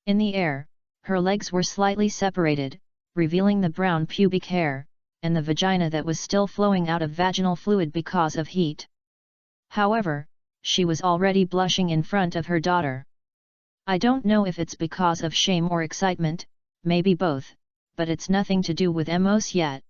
In the air, her legs were slightly separated, revealing the brown pubic hair, and the vagina that was still flowing out of vaginal fluid because of heat. However, she was already blushing in front of her daughter. I don't know if it's because of shame or excitement, maybe both, but it's nothing to do with Mosye.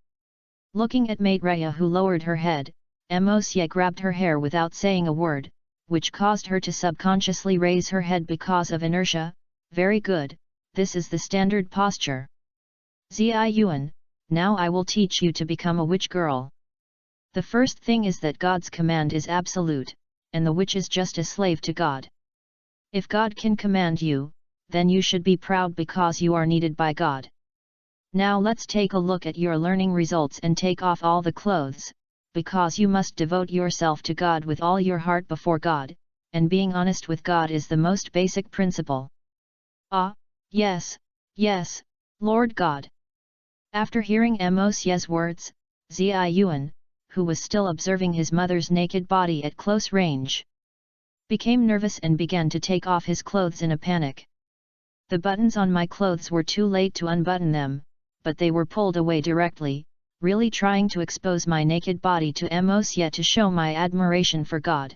Looking at Maitreya, who lowered her head, Mosye grabbed her hair without saying a word, which caused her to subconsciously raise her head because of inertia. Very good, this is the standard posture. Ziyuan, now I will teach you to become a witch girl. The first thing is that God's command is absolute, and the witch is just a slave to God. If God can command you, then you should be proud because you are needed by God. Now let's take a look at your learning results and take off all the clothes, because you must devote yourself to God with all your heart before God, and being honest with God is the most basic principle. Ah, yes, yes, Lord God. After hearing Mosye's words, Ziyuan, who was still observing his mother's naked body at close range, became nervous and began to take off his clothes in a panic. The buttons on my clothes were too late to unbutton them, but they were pulled away directly, really trying to expose my naked body to Mosye to show my admiration for God.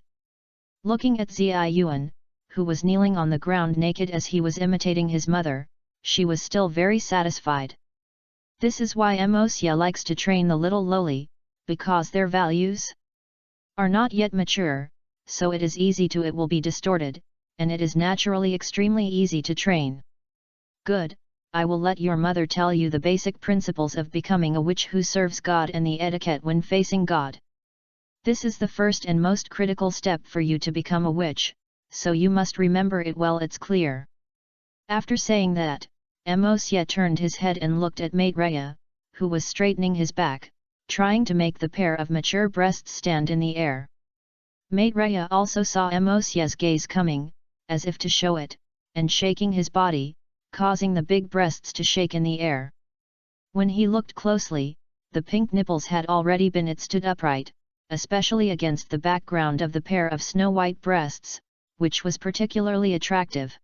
Looking at Ziyuan, who was kneeling on the ground naked as he was imitating his mother, she was still very satisfied. This is why Mosye likes to train the little lowly, because their values are not yet mature, so it will be distorted, and it is naturally extremely easy to train. Good, I will let your mother tell you the basic principles of becoming a witch who serves God and the etiquette when facing God. This is the first and most critical step for you to become a witch, so you must remember it well. It's clear. After saying that, Mosye turned his head and looked at Maitreya, who was straightening his back, trying to make the pair of mature breasts stand in the air. Maitreya also saw Mosye's gaze coming, as if to show it, and shaking his body, causing the big breasts to shake in the air. When he looked closely, the pink nipples had already been stood upright, especially against the background of the pair of snow-white breasts, which was particularly attractive.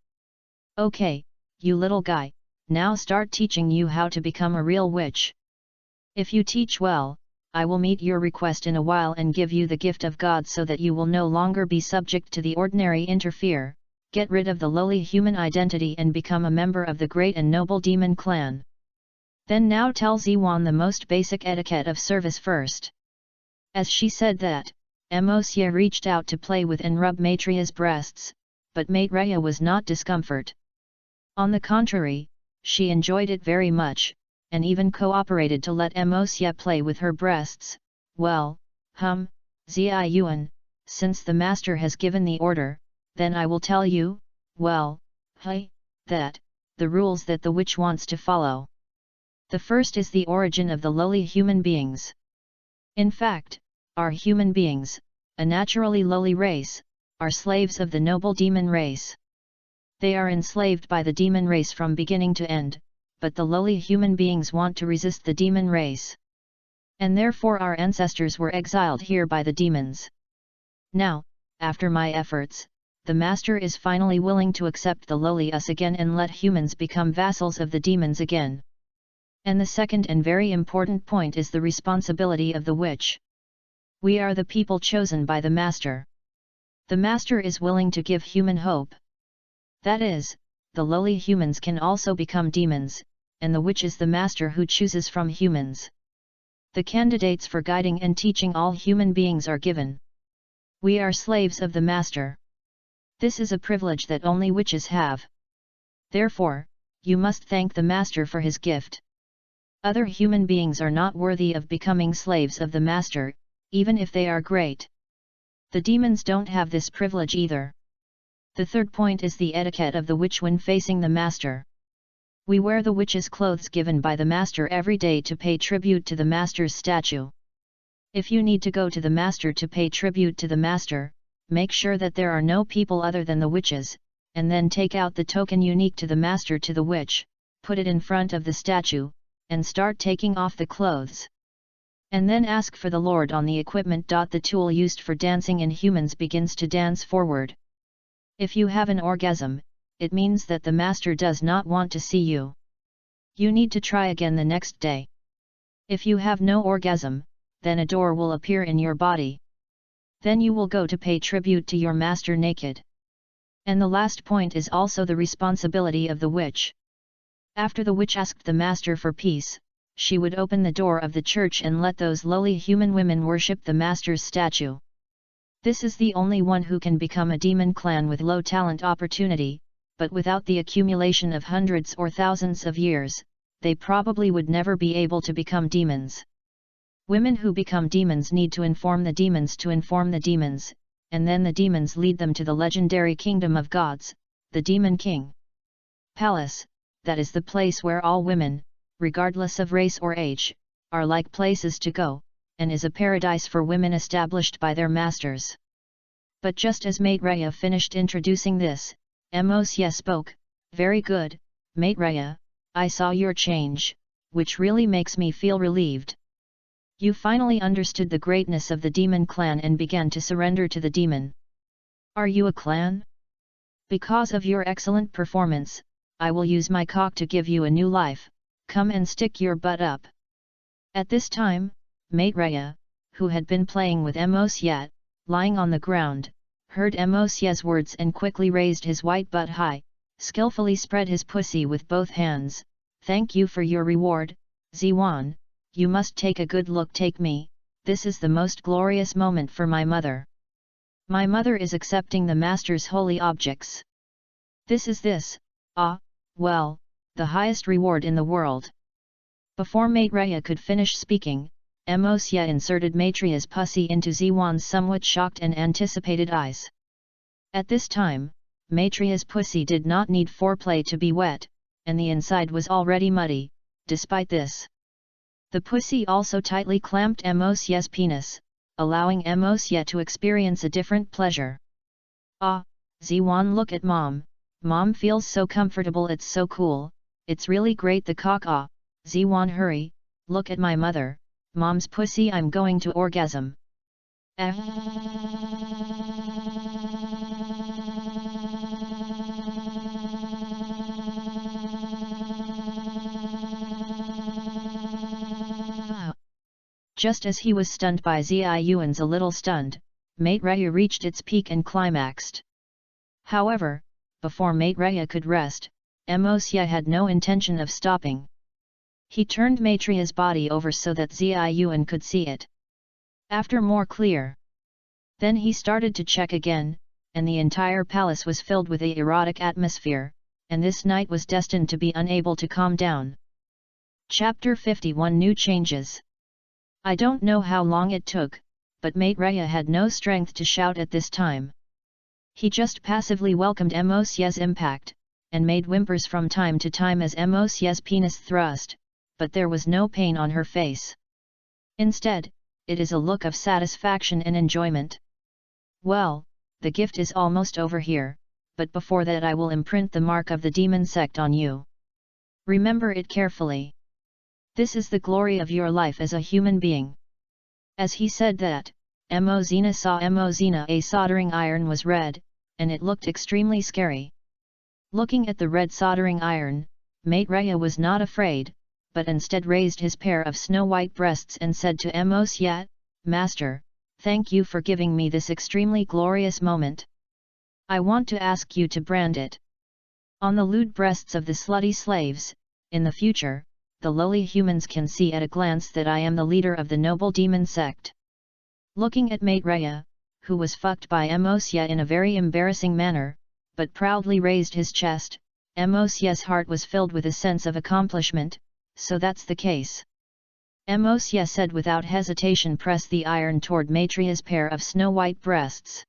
Okay, you little guy, now start teaching you how to become a real witch. If you teach well, I will meet your request in a while and give you the gift of God so that you will no longer be subject to the ordinary interfere, get rid of the lowly human identity and become a member of the great and noble demon clan. Then now tell Ziyuan the most basic etiquette of service first. As she said that, Mosye reached out to play with and rub Maitreya's breasts, but Maitreya was not discomfort. On the contrary, she enjoyed it very much, and even cooperated to let Mosye play with her breasts. Well, Ziyuan, since the master has given the order, then I will tell you, the rules that the witch wants to follow. The first is the origin of the lowly human beings. In fact, our human beings, a naturally lowly race, are slaves of the noble demon race. They are enslaved by the demon race from beginning to end, but the lowly human beings want to resist the demon race. And therefore our ancestors were exiled here by the demons. Now, after my efforts, the master is finally willing to accept the lowly us again and let humans become vassals of the demons again. And the second and very important point is the responsibility of the witch. We are the people chosen by the master. The master is willing to give human hope. That is, the lowly humans can also become demons, and the witch is the master who chooses from humans. The candidates for guiding and teaching all human beings are given. We are slaves of the master. This is a privilege that only witches have. Therefore, you must thank the master for his gift. Other human beings are not worthy of becoming slaves of the master, even if they are great. The demons don't have this privilege either. The third point is the etiquette of the witch when facing the master. We wear the witch's clothes given by the master every day to pay tribute to the master's statue. If you need to go to the master to pay tribute to the master, make sure that there are no people other than the witches, and then take out the token unique to the master to the witch, put it in front of the statue, and start taking off the clothes. And then ask for the Lord on the equipment. The tool used for dancing in humans begins to dance forward. If you have an orgasm, it means that the master does not want to see you. You need to try again the next day. If you have no orgasm, then a door will appear in your body. Then you will go to pay tribute to your master naked. And the last point is also the responsibility of the witch. After the witch asked the master for peace, she would open the door of the church and let those lowly human women worship the master's statue. This is the only one who can become a demon clan with low talent opportunity, but without the accumulation of hundreds or thousands of years, they probably would never be able to become demons. Women who become demons need to inform the demons, and then the demons lead them to the legendary kingdom of gods, the Demon King. Palace, that is the place where all women, regardless of race or age, are like places to go, and is a paradise for women established by their masters. But just as Maitreya finished introducing this, Mosye spoke, "Very good, Maitreya, I saw your change, which really makes me feel relieved. You finally understood the greatness of the demon clan and began to surrender to the demon. Are you a clan? Because of your excellent performance, I will use my cock to give you a new life, come and stick your butt up." At this time, Maitreya, who had been playing with Mosye, lying on the ground, heard Mosye's words and quickly raised his white butt high, skillfully spread his pussy with both hands. "Thank you for your reward, Ziwan, you must take a good look. Take me, this is the most glorious moment for my mother. My mother is accepting the master's holy objects. This, well, the highest reward in the world." Before Maitreya could finish speaking, Mosye inserted Maitreya's pussy into Ziwan's somewhat shocked and anticipated eyes. At this time, Maitreya's pussy did not need foreplay to be wet, and the inside was already muddy. Despite this, the pussy also tightly clamped Mosye's penis, allowing Mosye to experience a different pleasure. "Ah, Ziwan, look at mom. Mom feels so comfortable, it's so cool, it's really great the cock. Ah, Ziwan, hurry, look at my mother, mom's pussy, I'm going to orgasm." Just as he was stunned by Ziyuan's a little stunned, Maitreya reached its peak and climaxed. However, before Maitreya could rest, Mosye had no intention of stopping. He turned Maitreya's body over so that Ziyuan could see it. After more clear. Then he started to check again, and the entire palace was filled with a erotic atmosphere, and this night was destined to be unable to calm down. Chapter 51 New Changes. I don't know how long it took, but Maitreya had no strength to shout at this time. He just passively welcomed Mosye's impact, and made whimpers from time to time as Mosye's penis thrust, but there was no pain on her face. Instead, it is a look of satisfaction and enjoyment. "Well, the gift is almost over here, but before that I will imprint the mark of the demon sect on you. Remember it carefully. This is the glory of your life as a human being." As he said that, Mosina saw a soldering iron was red, and it looked extremely scary. Looking at the red soldering iron, Maitreya was not afraid, but instead raised his pair of snow-white breasts and said to Mosye, "Master, thank you for giving me this extremely glorious moment. I want to ask you to brand it on the lewd breasts of the slutty slaves. In the future, the lowly humans can see at a glance that I am the leader of the noble demon sect." Looking at Maitreya, who was fucked by Mosye in a very embarrassing manner, but proudly raised his chest, Mosye's heart was filled with a sense of accomplishment. "So that's the case," Mosye said without hesitation. "Press the iron toward Maitreya's pair of snow-white breasts."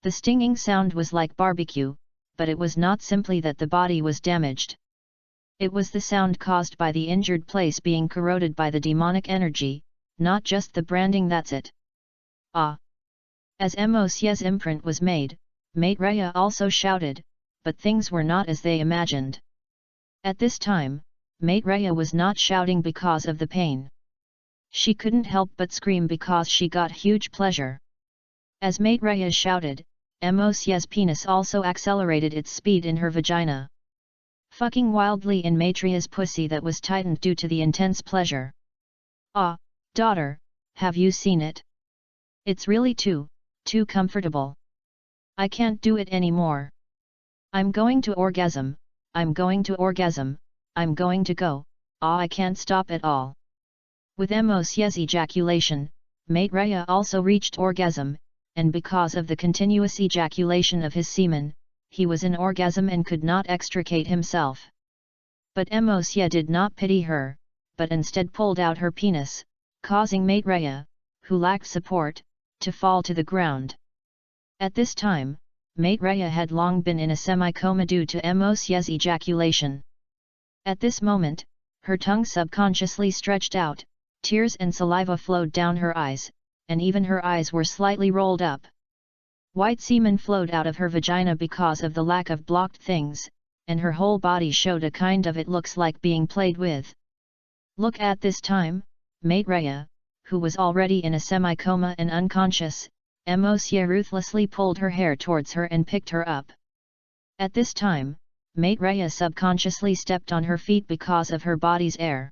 The stinging sound was like barbecue, but it was not simply that the body was damaged. It was the sound caused by the injured place being corroded by the demonic energy, not just the branding, that's it. Ah! As Mosye's imprint was made, Maitreya also shouted, but things were not as they imagined. At this time, Maitreya was not shouting because of the pain. She couldn't help but scream because she got huge pleasure. As Maitreya shouted, Mosye's penis also accelerated its speed in her vagina, fucking wildly in Maitreya's pussy that was tightened due to the intense pleasure. Ah, daughter, have you seen it? It's really too comfortable. I can't do it anymore. I'm going to orgasm, I'm going to orgasm, I'm going to go, I can't stop at all. With Mosye's ejaculation, Maitreya also reached orgasm, and because of the continuous ejaculation of his semen, he was in orgasm and could not extricate himself. But Mosye did not pity her, but instead pulled out her penis, causing Maitreya, who lacked support, to fall to the ground. At this time, Maitreya had long been in a semi-coma due to Mosye's ejaculation. At this moment, her tongue subconsciously stretched out, tears and saliva flowed down her eyes, and even her eyes were slightly rolled up. White semen flowed out of her vagina because of the lack of blocked things, and her whole body showed a kind of it looks like being played with. Look at this time, Maitreya, who was already in a semi-coma and unconscious, Mosye ruthlessly pulled her hair towards her and picked her up. At this time, Maitreya subconsciously stepped on her feet because of her body's air.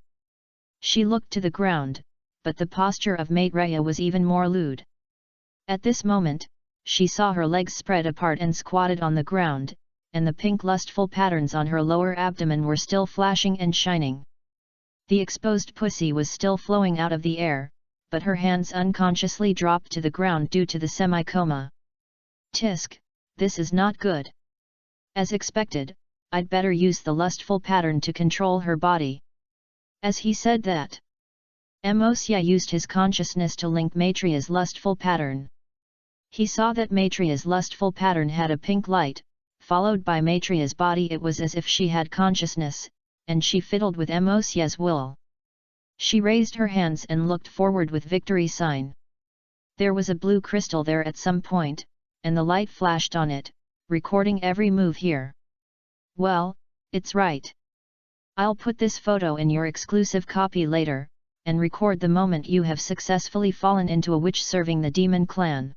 She looked to the ground, but the posture of Maitreya was even more lewd. At this moment, she saw her legs spread apart and squatted on the ground, and the pink lustful patterns on her lower abdomen were still flashing and shining. The exposed pussy was still flowing out of the air, but her hands unconsciously dropped to the ground due to the semi-coma. Tisk, this is not good. As expected, I'd better use the lustful pattern to control her body. As he said that, Mosye used his consciousness to link Maitreya's lustful pattern. He saw that Maitreya's lustful pattern had a pink light, followed by Maitreya's body. It was as if she had consciousness, and she fiddled with Mosye's will. She raised her hands and looked forward with victory sign. There was a blue crystal there at some point, and the light flashed on it, recording every move here. Well, it's right. I'll put this photo in your exclusive copy later, and record the moment you have successfully fallen into a witch serving the demon clan.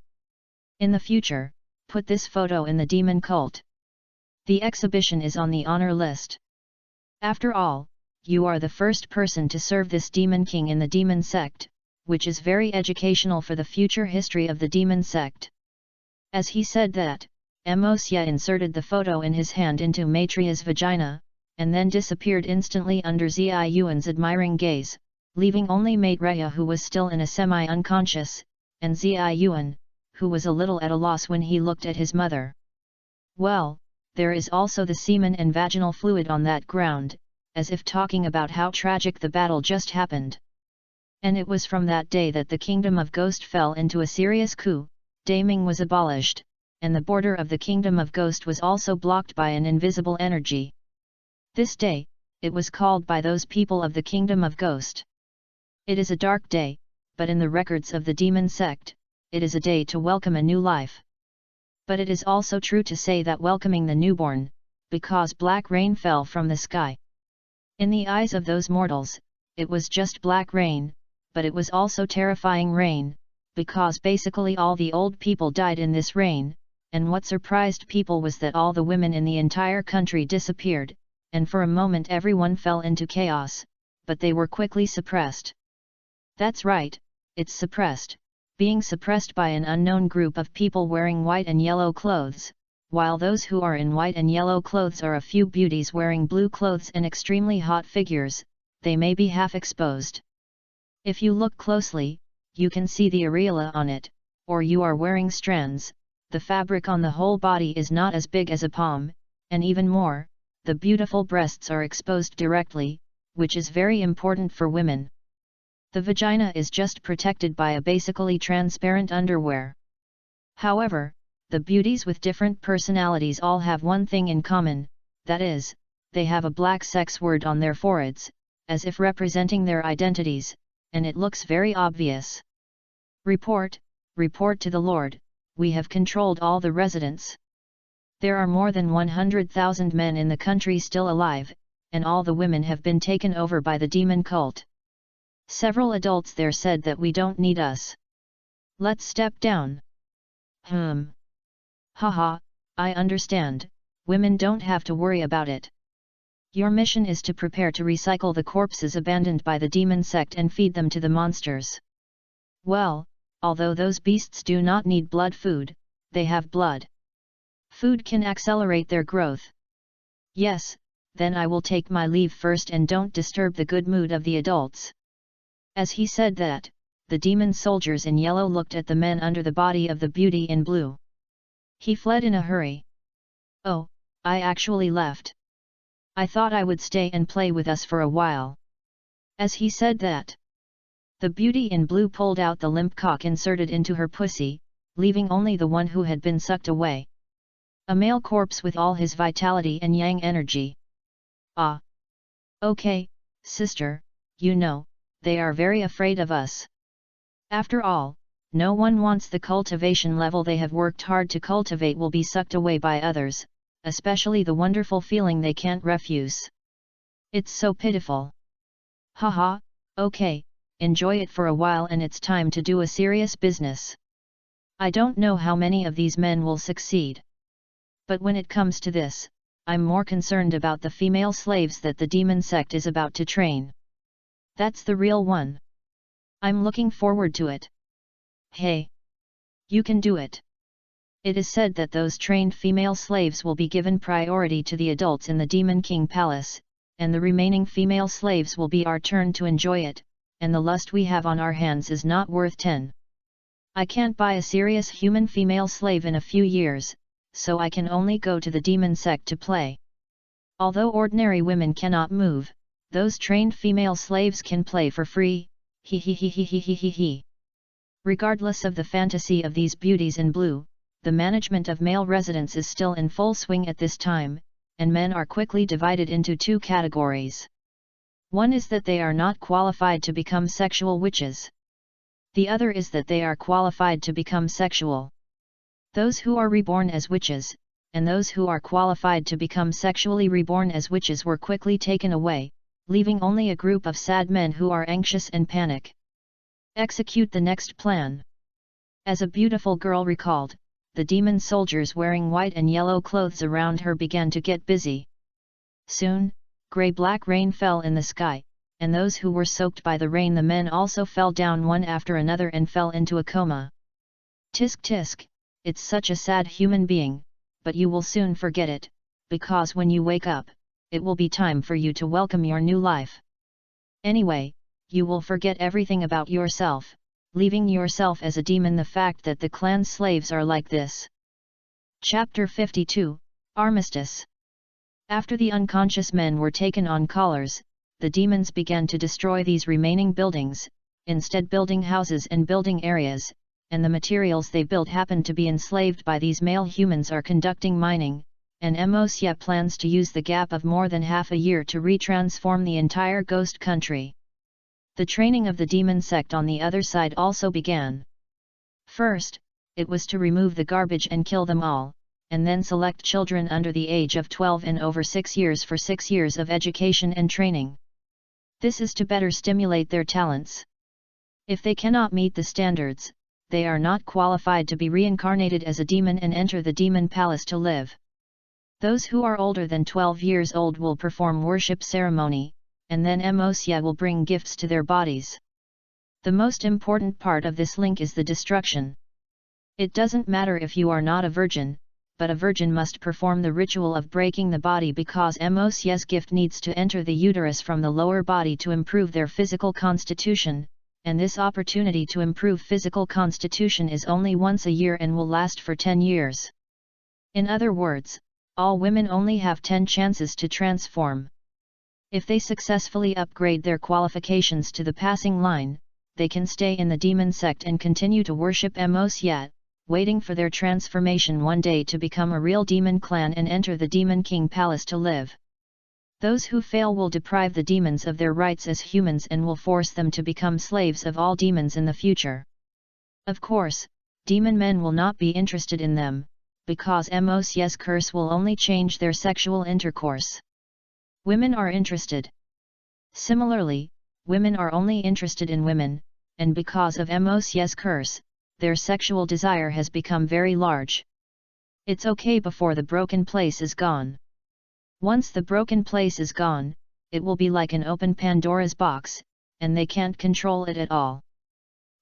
In the future, put this photo in the demon cult. The exhibition is on the honor list. After all, you are the first person to serve this demon king in the demon sect, which is very educational for the future history of the demon sect. As he said that, Mosye inserted the photo in his hand into Maitreya's vagina, and then disappeared instantly under Zoyuan's admiring gaze, leaving only Maitreya, who was still in a semi-unconscious, and Zoyuan, who was a little at a loss when he looked at his mother. Well, there is also the semen and vaginal fluid on that ground, as if talking about how tragic the battle just happened. And it was from that day that the kingdom of Ghost fell into a serious coup. Daming was abolished, and the border of the kingdom of Ghost was also blocked by an invisible energy. This day, it was called by those people of the kingdom of Ghost. It is a dark day, but in the records of the demon sect, it is a day to welcome a new life. But it is also true to say that welcoming the newborn, because black rain fell from the sky. In the eyes of those mortals, it was just black rain, but it was also terrifying rain, because basically all the old people died in this rain, and what surprised people was that all the women in the entire country disappeared, and for a moment everyone fell into chaos, but they were quickly suppressed. That's right, it's suppressed, being suppressed by an unknown group of people wearing white and yellow clothes, while those who are in white and yellow clothes are a few beauties wearing blue clothes and extremely hot figures. They may be half exposed. If you look closely, you can see the areola on it, or you are wearing strands. The fabric on the whole body is not as big as a palm, and even more, the beautiful breasts are exposed directly, which is very important for women. The vagina is just protected by a basically transparent underwear. However, the beauties with different personalities all have one thing in common, that is, they have a black sex word on their foreheads, as if representing their identities, and it looks very obvious. Report, report to the Lord, we have controlled all the residents. There are more than 100,000 men in the country still alive, and all the women have been taken over by the demon cult. Several adults there said that we don't need us. Let's step down. Haha, I understand, women don't have to worry about it. Your mission is to prepare to recycle the corpses abandoned by the demon sect and feed them to the monsters. Well, although those beasts do not need blood food, they have blood. Food can accelerate their growth. Yes, then I will take my leave first and don't disturb the good mood of the adults. As he said that, the demon soldiers in yellow looked at the men under the body of the beauty in blue. He fled in a hurry. Oh, I actually left. I thought I would stay and play with us for a while. As he said that, the beauty in blue pulled out the limp cock inserted into her pussy, leaving only the one who had been sucked away. A male corpse with all his vitality and yang energy. Ah. Okay, sister, you know, they are very afraid of us. After all, no one wants the cultivation level they have worked hard to cultivate will be sucked away by others, especially the wonderful feeling they can't refuse. It's so pitiful. Haha, okay, enjoy it for a while and it's time to do a serious business. I don't know how many of these men will succeed. But when it comes to this, I'm more concerned about the female slaves that the demon sect is about to train. That's the real one. I'm looking forward to it. Hey! You can do it. It is said that those trained female slaves will be given priority to the adults in the Demon King Palace, and the remaining female slaves will be our turn to enjoy it, and the lust we have on our hands is not worth 10. I can't buy a serious human female slave in a few years, so I can only go to the demon sect to play. Although ordinary women cannot move, those trained female slaves can play for free, he he he he he he he he. Regardless of the fantasy of these beauties in blue, the management of male residents is still in full swing at this time, and men are quickly divided into two categories. One is that they are not qualified to become sexual witches. The other is that they are qualified to become sexual. Those who are reborn as witches, and those who are qualified to become sexually reborn as witches were quickly taken away, leaving only a group of sad men who are anxious and panic. Execute the next plan. As a beautiful girl recalled, the demon soldiers wearing white and yellow clothes around her began to get busy. Soon, grey-black rain fell in the sky, and those who were soaked by the rain, the men also fell down one after another and fell into a coma. Tisk tisk, it's such a sad human being, but you will soon forget it, because when you wake up, it will be time for you to welcome your new life. Anyway, you will forget everything about yourself, leaving yourself as a demon. The fact that the clan slaves are like this. Chapter 52, Armistice. After the unconscious men were taken on collars, the demons began to destroy these remaining buildings, instead building houses and building areas, and the materials they built happened to be enslaved by these male humans are conducting mining, and Mosya plans to use the gap of more than half a year to retransform the entire ghost country. The training of the demon sect on the other side also began. First, it was to remove the garbage and kill them all, and then select children under the age of 12 and over 6 years for 6 years of education and training. This is to better stimulate their talents. If they cannot meet the standards, they are not qualified to be reincarnated as a demon and enter the demon palace to live. Those who are older than 12 years old will perform worship ceremony, and then Mosya will bring gifts to their bodies. The most important part of this link is the destruction. It doesn't matter if you are not a virgin, but a virgin must perform the ritual of breaking the body because Mosya's gift needs to enter the uterus from the lower body to improve their physical constitution, and this opportunity to improve physical constitution is only once a year and will last for 10 years. In other words, all women only have 10 chances to transform. If they successfully upgrade their qualifications to the passing line, they can stay in the demon sect and continue to worship Mosya, waiting for their transformation one day to become a real demon clan and enter the Demon King Palace to live. Those who fail will deprive the demons of their rights as humans and will force them to become slaves of all demons in the future. Of course, demon men will not be interested in them, because Mos's curse will only change their sexual intercourse. Women are interested. Similarly, women are only interested in women, and because of Mos's curse, their sexual desire has become very large. It's okay before the broken place is gone. Once the broken place is gone, it will be like an open Pandora's box, and they can't control it at all.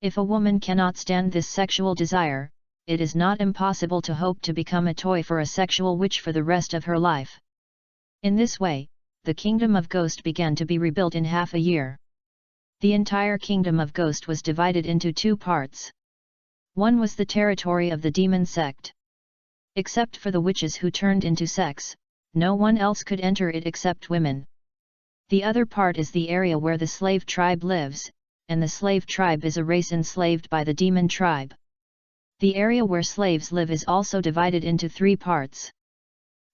If a woman cannot stand this sexual desire, it is not impossible to hope to become a toy for a sexual witch for the rest of her life. In this way, the kingdom of Ghost began to be rebuilt in half a year. The entire kingdom of Ghost was divided into two parts. One was the territory of the demon sect. Except for the witches who turned into sects, no one else could enter it except women. The other part is the area where the slave tribe lives, and the slave tribe is a race enslaved by the demon tribe. The area where slaves live is also divided into three parts.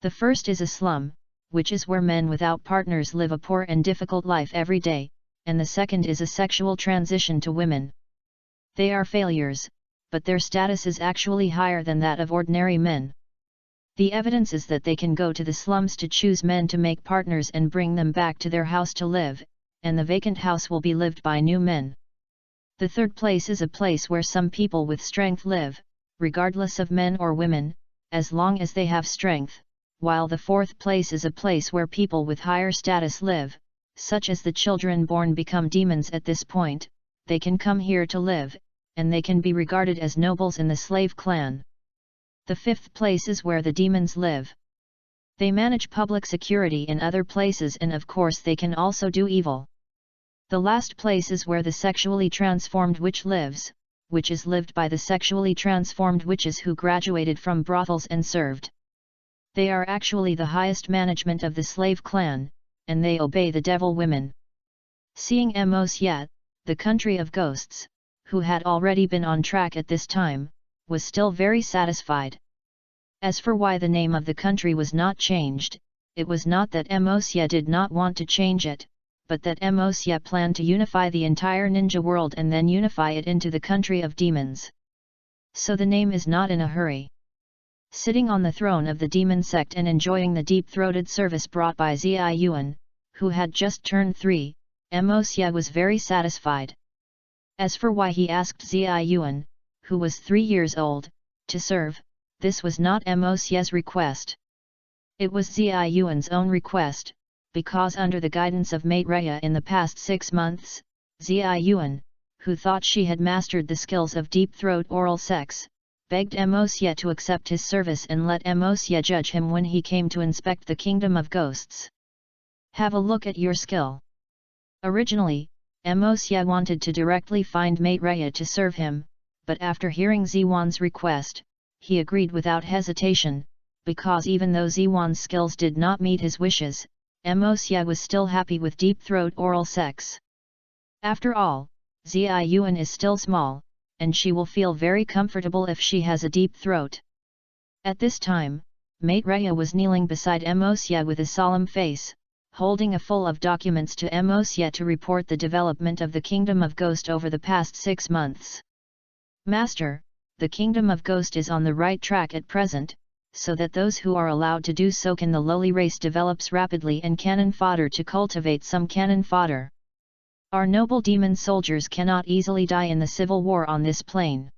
The first is a slum, which is where men without partners live a poor and difficult life every day, and the second is a sexual transition to women. They are failures, but their status is actually higher than that of ordinary men. The evidence is that they can go to the slums to choose men to make partners and bring them back to their house to live, and the vacant house will be lived by new men. The third place is a place where some people with strength live, regardless of men or women, as long as they have strength, while the fourth place is a place where people with higher status live, such as the children born become demons at this point. They can come here to live, and they can be regarded as nobles in the slave clan. The fifth place is where the demons live. They manage public security in other places, and of course they can also do evil. The last place is where the sexually transformed witch lives, which is lived by the sexually transformed witches who graduated from brothels and served. They are actually the highest management of the slave clan, and they obey the devil women. Seeing Mos, the country of ghosts, who had already been on track at this time, was still very satisfied. As for why the name of the country was not changed, it was not that Mos did not want to change it, but that Mos planned to unify the entire ninja world and then unify it into the country of demons. So the name is not in a hurry. Sitting on the throne of the demon sect and enjoying the deep-throated service brought by Zoyu, who had just turned 3, Mos was very satisfied. As for why he asked Zoyu, who was 3 years old, to serve, this was not Mos's request. It was Zoyu's own request, because under the guidance of Mate Rhea in the past 6 months, Zoyu, who thought she had mastered the skills of deep-throat oral sex, begged Mos to accept his service and let Mos judge him when he came to inspect the kingdom of ghosts. Have a look at your skill. Originally, Mos wanted to directly find Mate Rhea to serve him, but after hearing Ziwan's request, he agreed without hesitation, because even though Ziwan's skills did not meet his wishes, Mos was still happy with deep-throat oral sex. After all, Zoyu is still small, and she will feel very comfortable if she has a deep throat. At this time, Mate Rhea was kneeling beside Mos with a solemn face, holding a full of documents to Mos to report the development of the Kingdom of Ghost over the past 6 months. Master, the Kingdom of Ghost is on the right track at present, so that those who are allowed to do so can the lowly race develops rapidly and cannon fodder to cultivate some cannon fodder. Our noble demon soldiers cannot easily die in the civil war on this plane.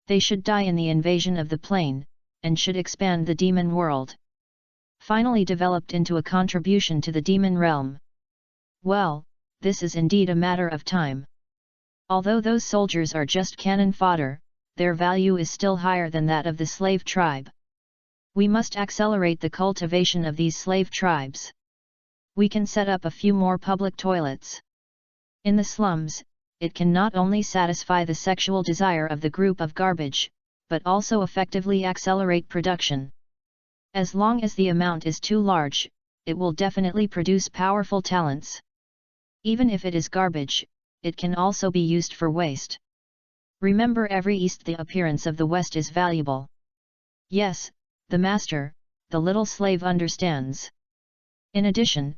They should die in the invasion of the plane, and should expand the demon world. Finally developed into a contribution to the demon realm. Well, this is indeed a matter of time. Although those soldiers are just cannon fodder, their value is still higher than that of the slave tribe. We must accelerate the cultivation of these slave tribes. We can set up a few more public toilets. In the slums, it can not only satisfy the sexual desire of the group of garbage, but also effectively accelerate production. As long as the amount is too large, it will definitely produce powerful talents. Even if it is garbage, it can also be used for waste. Remember, every east the appearance of the west is valuable. Yes, the master, the little slave understands. In addition,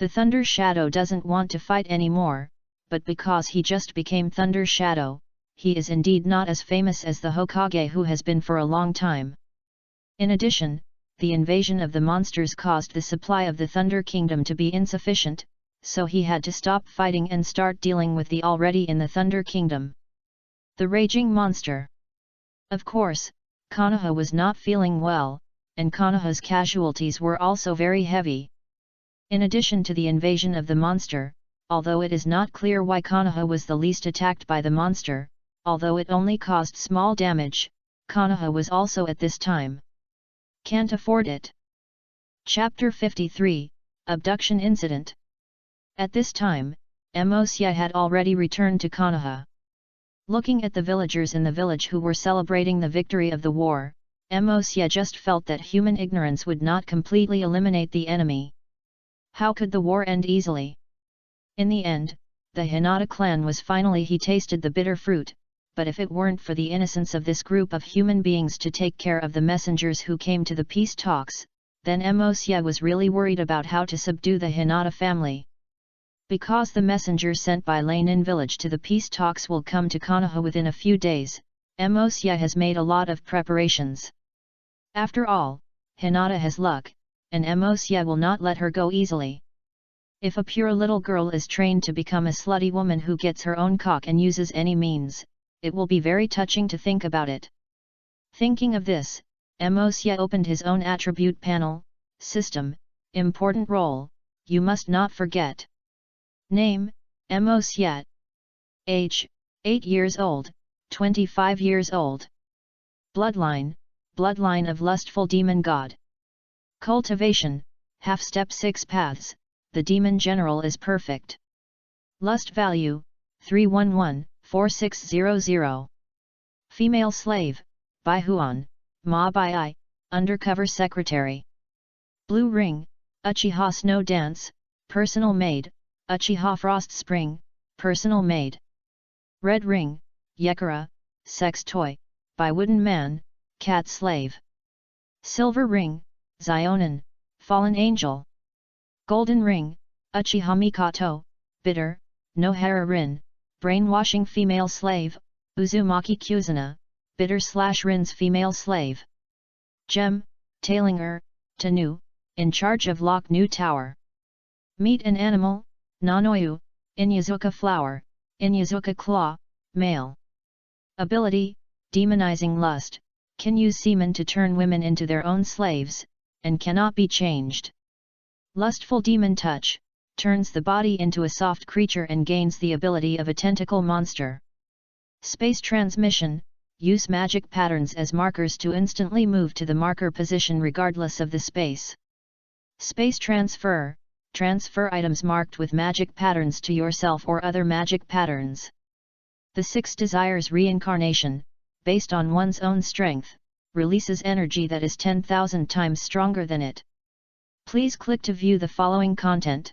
The Thunder Shadow doesn't want to fight anymore, but because he just became Thunder Shadow, he is indeed not as famous as the Hokage who has been for a long time. In addition, the invasion of the monsters caused the supply of the Thunder Kingdom to be insufficient, so he had to stop fighting and start dealing with the already in the Thunder Kingdom. The Raging Monster. Of course, Konoha was not feeling well, and Konoha's casualties were also very heavy. In addition to the invasion of the monster, although it is not clear why Konoha was the least attacked by the monster, although it only caused small damage, Konoha was also at this time. Can't afford it. Chapter 53, Abduction Incident. At this time, Mosya had already returned to Konoha. Looking at the villagers in the village who were celebrating the victory of the war, Mosya just felt that human ignorance would not completely eliminate the enemy. How could the war end easily? In the end, the Hinata clan was finally he tasted the bitter fruit, but if it weren't for the innocence of this group of human beings to take care of the messengers who came to the peace talks, then Mosya was really worried about how to subdue the Hinata family. Because the messenger sent by Lainin village to the peace talks will come to Konoha within a few days, Mosya has made a lot of preparations. After all, Hinata has luck, and Mosya will not let her go easily. If a pure little girl is trained to become a slutty woman who gets her own cock and uses any means, it will be very touching to think about it. Thinking of this, Mosya opened his own attribute panel, system, important role, you must not forget. Name, Mosya. Age, 8 years old, 25 years old. Bloodline, bloodline of lustful demon god. Cultivation, half-step 6 paths, the demon general is perfect. Lust value, 311-4600. Female slave, Bai Huan, Ma Bai Ai, undercover secretary. Blue ring, Uchiha snow dance, personal maid, Uchiha frost spring, personal maid. Red ring, Yekara, sex toy, by wooden man, cat slave. Silver ring, Zionin, fallen angel. Golden ring, Uchiha Mikato, bitter, Nohara rin, brainwashing female slave, Uzumaki Kuzuna, bitter/Rin's female slave. Gem, Tailinger, Tanu, in charge of Lock New Tower. Meet an animal, Nanoyu, Inyazuka flower, Inyazuka claw, male. Ability, demonizing lust, can use semen to turn women into their own slaves, and cannot be changed. Lustful demon touch, turns the body into a soft creature and gains the ability of a tentacle monster. Space transmission, use magic patterns as markers to instantly move to the marker position regardless of the space. Space transfer, transfer items marked with magic patterns to yourself or other magic patterns. The 6 desires reincarnation, based on one's own strength, releases energy that is 10,000 times stronger than it. Please click to view the following content.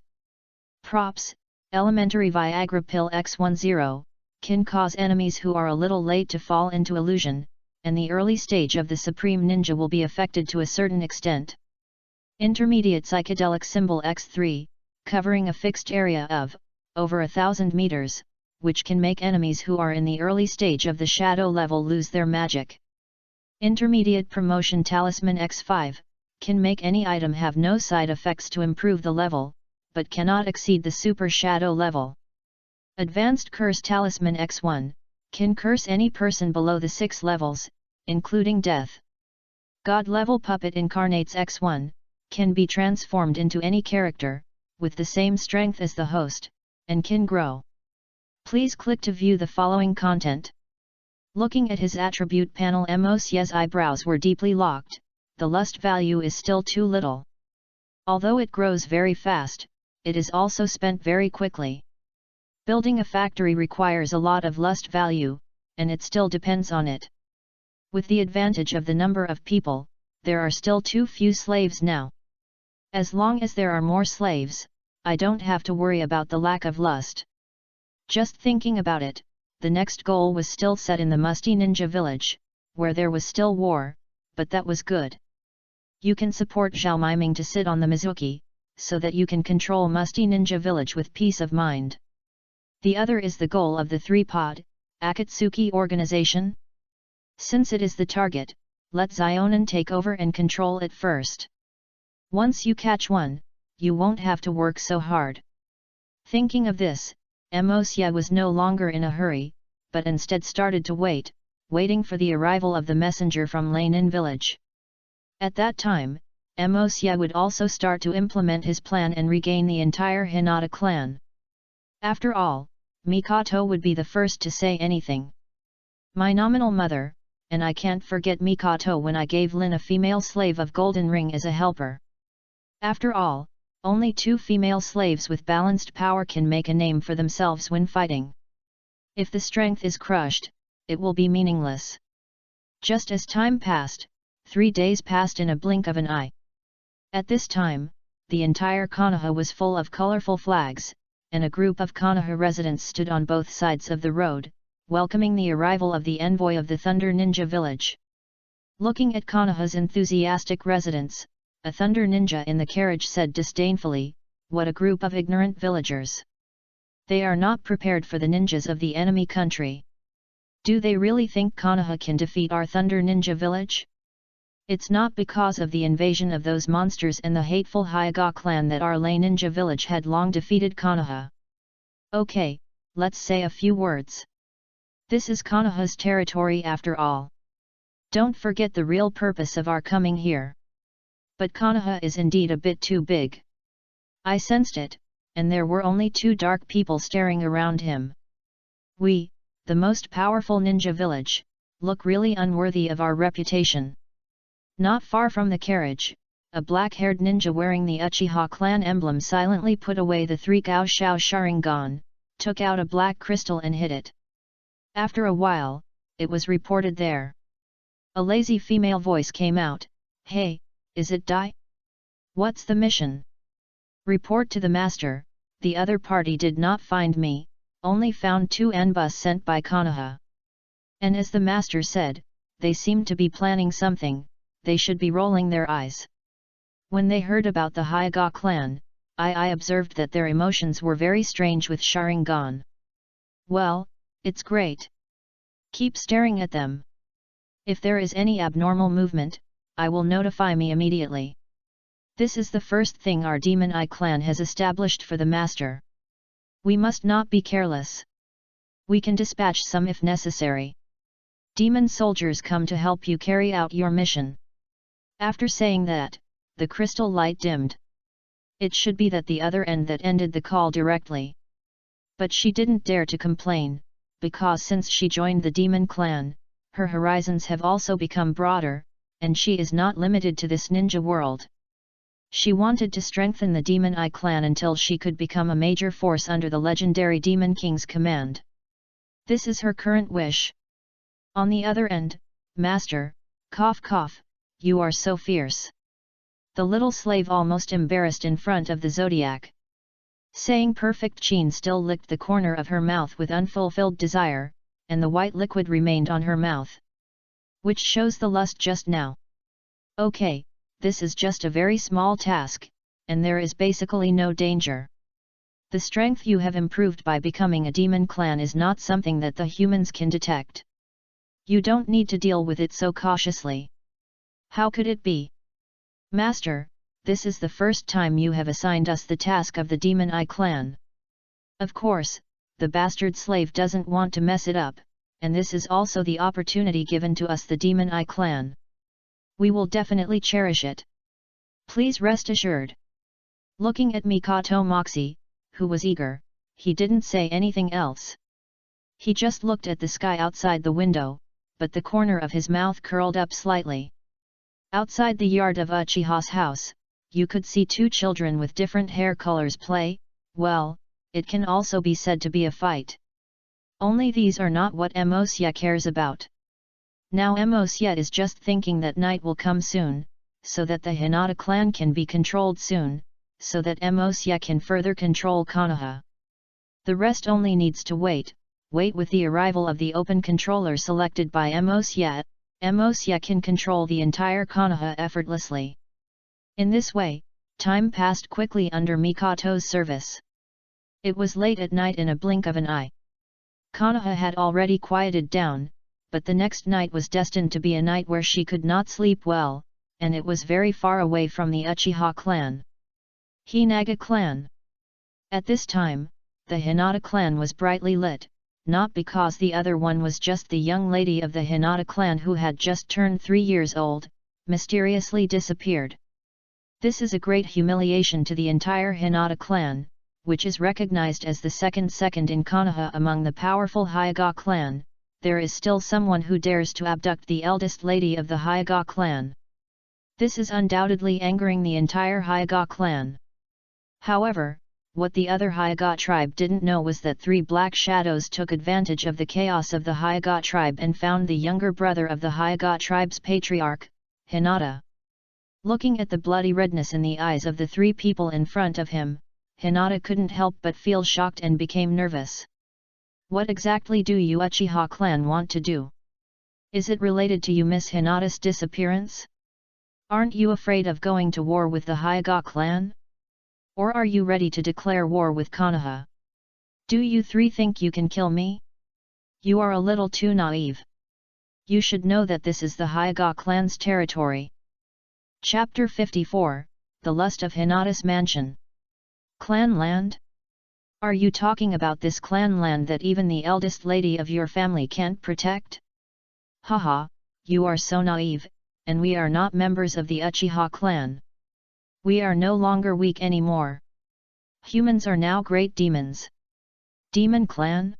Props, elementary Viagra pill X10, can cause enemies who are a little late to fall into illusion, and the early stage of the Supreme Ninja will be affected to a certain extent. Intermediate psychedelic symbol X3, covering a fixed area of, over 1,000 meters, which can make enemies who are in the early stage of the shadow level lose their magic. Intermediate promotion talisman X5, can make any item have no side effects to improve the level, but cannot exceed the super shadow level. Advanced curse talisman X1, can curse any person below the 6 levels, including death. God level puppet incarnates X1, can be transformed into any character, with the same strength as the host, and can grow. Please click to view the following content. Looking at his attribute panel, Mosya's eyebrows were deeply locked, the lust value is still too little. Although it grows very fast, it is also spent very quickly. Building a factory requires a lot of lust value, and it still depends on it. With the advantage of the number of people, there are still too few slaves now. As long as there are more slaves, I don't have to worry about the lack of lust. Just thinking about it, the next goal was still set in the musty ninja village, where there was still war, but that was good. You can support Zhao Miming to sit on the Mizuki, so that you can control Musty Ninja Village with peace of mind. The other is the goal of the three-pod, Akatsuki organization. Since it is the target, let Zionin take over and control it first. Once you catch one, you won't have to work so hard. Thinking of this, Emosya was no longer in a hurry, but instead started to waiting for the arrival of the messenger from Lanin village. At that time, Emosya would also start to implement his plan and regain the entire Hinata clan. After all, Mikato would be the first to say anything. My nominal mother, and I can't forget Mikato when I gave Lin a female slave of Golden Ring as a helper. After all, only 2 female slaves with balanced power can make a name for themselves when fighting. If the strength is crushed, it will be meaningless. Just as time passed, 3 days passed in a blink of an eye. At this time, the entire Konoha was full of colorful flags, and a group of Konoha residents stood on both sides of the road, welcoming the arrival of the envoy of the Thunder Ninja village. Looking at Konoha's enthusiastic residents, a Thunder Ninja in the carriage said disdainfully, "What a group of ignorant villagers! They are not prepared for the ninjas of the enemy country. Do they really think Konoha can defeat our Thunder Ninja village? It's not because of the invasion of those monsters and the hateful Hyuga clan that our Lei Ninja village had long defeated Konoha. Okay, let's say a few words. This is Konoha's territory after all. Don't forget the real purpose of our coming here. But Konoha is indeed a bit too big." I sensed it, and there were only 2 dark people staring around him. "We, the most powerful ninja village, look really unworthy of our reputation." Not far from the carriage, a black-haired ninja wearing the Uchiha clan emblem silently put away the 3 Gao Shao Sharingan, took out a black crystal and hid it. After a while, it was reported there. A lazy female voice came out, "Hey, is it Dai? What's the mission?" "Report to the master, the other party did not find me, only found 2 N-bus sent by Konoha. And as the master said, they seem to be planning something, they should be rolling their eyes." When they heard about the Hyuga clan, I observed that their emotions were very strange with Sharingan. "Well, it's great. Keep staring at them. If there is any abnormal movement, I will notify me immediately. This is the first thing our Demon Eye clan has established for the master. We must not be careless. We can dispatch some if necessary. Demon soldiers come to help you carry out your mission." After saying that, the crystal light dimmed. It should be that the other end that ended the call directly. But she didn't dare to complain, because since she joined the demon clan, her horizons have also become broader, and she is not limited to this ninja world. She wanted to strengthen the Demon Eye clan until she could become a major force under the legendary Demon King's command. This is her current wish. On the other end, "Master, cough cough, you are so fierce." The little slave almost embarrassed in front of the Zodiac. Saying perfect Chin still licked the corner of her mouth with unfulfilled desire, and the white liquid remained on her mouth. Which shows the lust just now. Okay, this is just a very small task, and there is basically no danger. The strength you have improved by becoming a demon clan is not something that the humans can detect. You don't need to deal with it so cautiously. How could it be? "Master, this is the first time you have assigned us the task of the Demon Eye clan. Of course, the bastard slave doesn't want to mess it up, and this is also the opportunity given to us the Demon Eye clan. We will definitely cherish it. Please rest assured." Looking at Mikato Moxie, who was eager, he didn't say anything else. He just looked at the sky outside the window, but the corner of his mouth curled up slightly. Outside the yard of Uchiha's house, you could see 2 children with different hair colors play. Well, it can also be said to be a fight. Only these are not what Emosya cares about. Now Emosya is just thinking that night will come soon, so that the Hinata clan can be controlled soon, so that Emosya can further control Konoha. The rest only needs to wait with the arrival of the open controller selected by Emosya. Emosya can control the entire Konoha effortlessly. In this way, Time passed quickly under Mikato's service. It was late at night in a blink of an eye. Konoha had already quieted down, but the next night was destined to be a night where she could not sleep well, and it was very far away from the Uchiha clan. Hinaga clan. At this time, the Hinata clan was brightly lit, not because the other one was just the young lady of the Hinata clan who had just turned 3 years old, mysteriously disappeared. This is a great humiliation to the entire Hinata clan, which is recognized as the second in Konoha among the powerful Hyuga clan. There is still someone who dares to abduct the eldest lady of the Hyuga clan. This is undoubtedly angering the entire Hyuga clan. However, what the other Hyuga tribe didn't know was that 3 black shadows took advantage of the chaos of the Hyuga tribe and found the younger brother of the Hyuga tribe's patriarch, Hinata. Looking at the bloody redness in the eyes of the 3 people in front of him, Hinata couldn't help but feel shocked and became nervous. What exactly do you Uchiha clan want to do? Is it related to you Miss Hinata's disappearance? Aren't you afraid of going to war with the Hyuga clan? Or are you ready to declare war with Konoha? Do you 3 think you can kill me? You are a little too naive. You should know that this is the Hyuga clan's territory. Chapter 54, The Lust of Hinata's Mansion. Clan land? Are you talking about this clan land that even the eldest lady of your family can't protect? Haha, you are so naive, and we are not members of the Uchiha clan. We are no longer weak anymore. Humans are now great demons. Demon clan?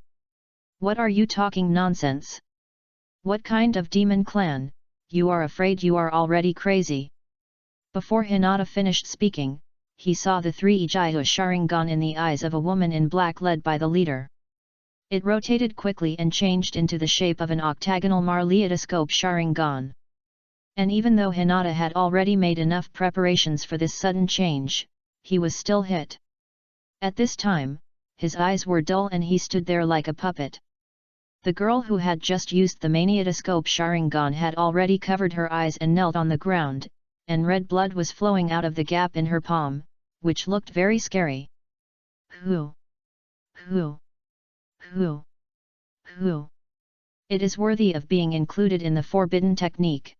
What are you talking nonsense? What kind of demon clan? You are afraid you are already crazy. Before Hinata finished speaking, he saw the 3 Uchiha Sharingan in the eyes of a woman in black led by the leader. It rotated quickly and changed into the shape of an octagonal Marleidoscope Sharingan. And even though Hinata had already made enough preparations for this sudden change, he was still hit. At this time, his eyes were dull and he stood there like a puppet. The girl who had just used the Maniatoscope Sharingan had already covered her eyes and knelt on the ground, and red blood was flowing out of the gap in her palm, which looked very scary. Who? It is worthy of being included in the forbidden technique.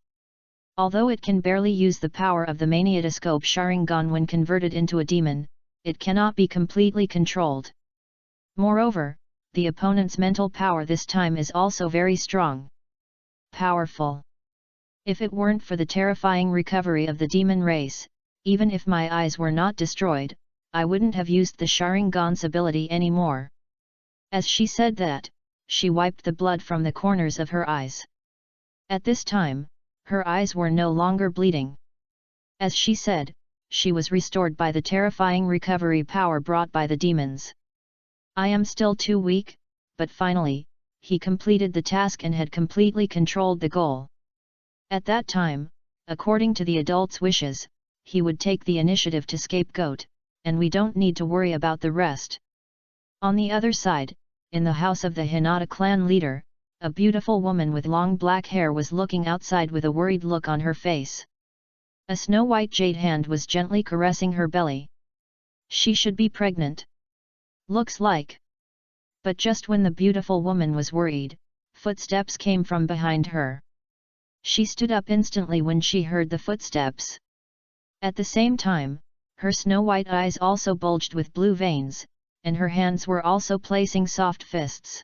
Although it can barely use the power of the Maniatoscope Sharingan when converted into a demon, it cannot be completely controlled. Moreover, the opponent's mental power this time is also very strong. Powerful. If it weren't for the terrifying recovery of the demon race, even if my eyes were not destroyed, I wouldn't have used the Sharingan's ability anymore. As she said that, she wiped the blood from the corners of her eyes. At this time, her eyes were no longer bleeding. As she said, she was restored by the terrifying recovery power brought by the demons. I am still too weak, but finally, he completed the task and had completely controlled the goal. At that time, according to the adult's wishes, he would take the initiative to scapegoat, and we don't need to worry about the rest. On the other side, in the house of the Hinata clan leader, a beautiful woman with long black hair was looking outside with a worried look on her face. A snow-white jade hand was gently caressing her belly. She should be pregnant. Looks like. But just when the beautiful woman was worried, footsteps came from behind her. She stood up instantly when she heard the footsteps. At the same time, her snow-white eyes also bulged with blue veins, and her hands were also placing soft fists.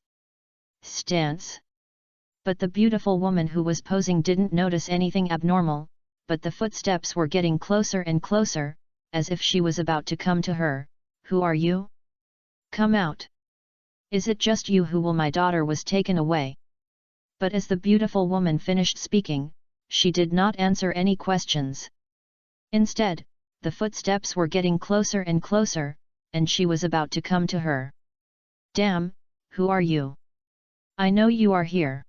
Stance. But the beautiful woman who was posing didn't notice anything abnormal, but the footsteps were getting closer and closer, as if she was about to come to her. Who are you? Come out. Is it just you who will my daughter was taken away? But as the beautiful woman finished speaking, she did not answer any questions. Instead, the footsteps were getting closer and closer, and she was about to come to her. Damn, who are you? I know you are here.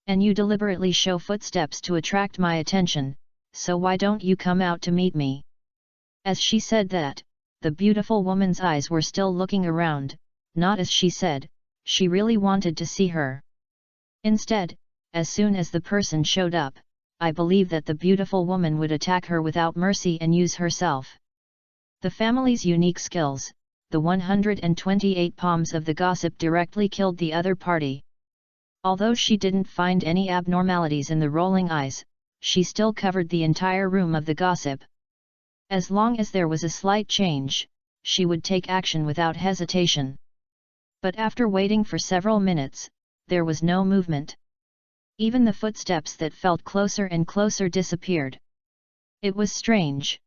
And you deliberately show footsteps to attract my attention, so why don't you come out to meet me? As she said that, the beautiful woman's eyes were still looking around, not as she said, she really wanted to see her. Instead, as soon as the person showed up, I believe that the beautiful woman would attack her without mercy and use herself. The family's unique skills, the 128 palms of the gossip directly killed the other party. Although she didn't find any abnormalities in the rolling eyes, she still covered the entire room of the gossip. As long as there was a slight change, she would take action without hesitation. But after waiting for several minutes, there was no movement. Even the footsteps that felt closer and closer disappeared. It was strange.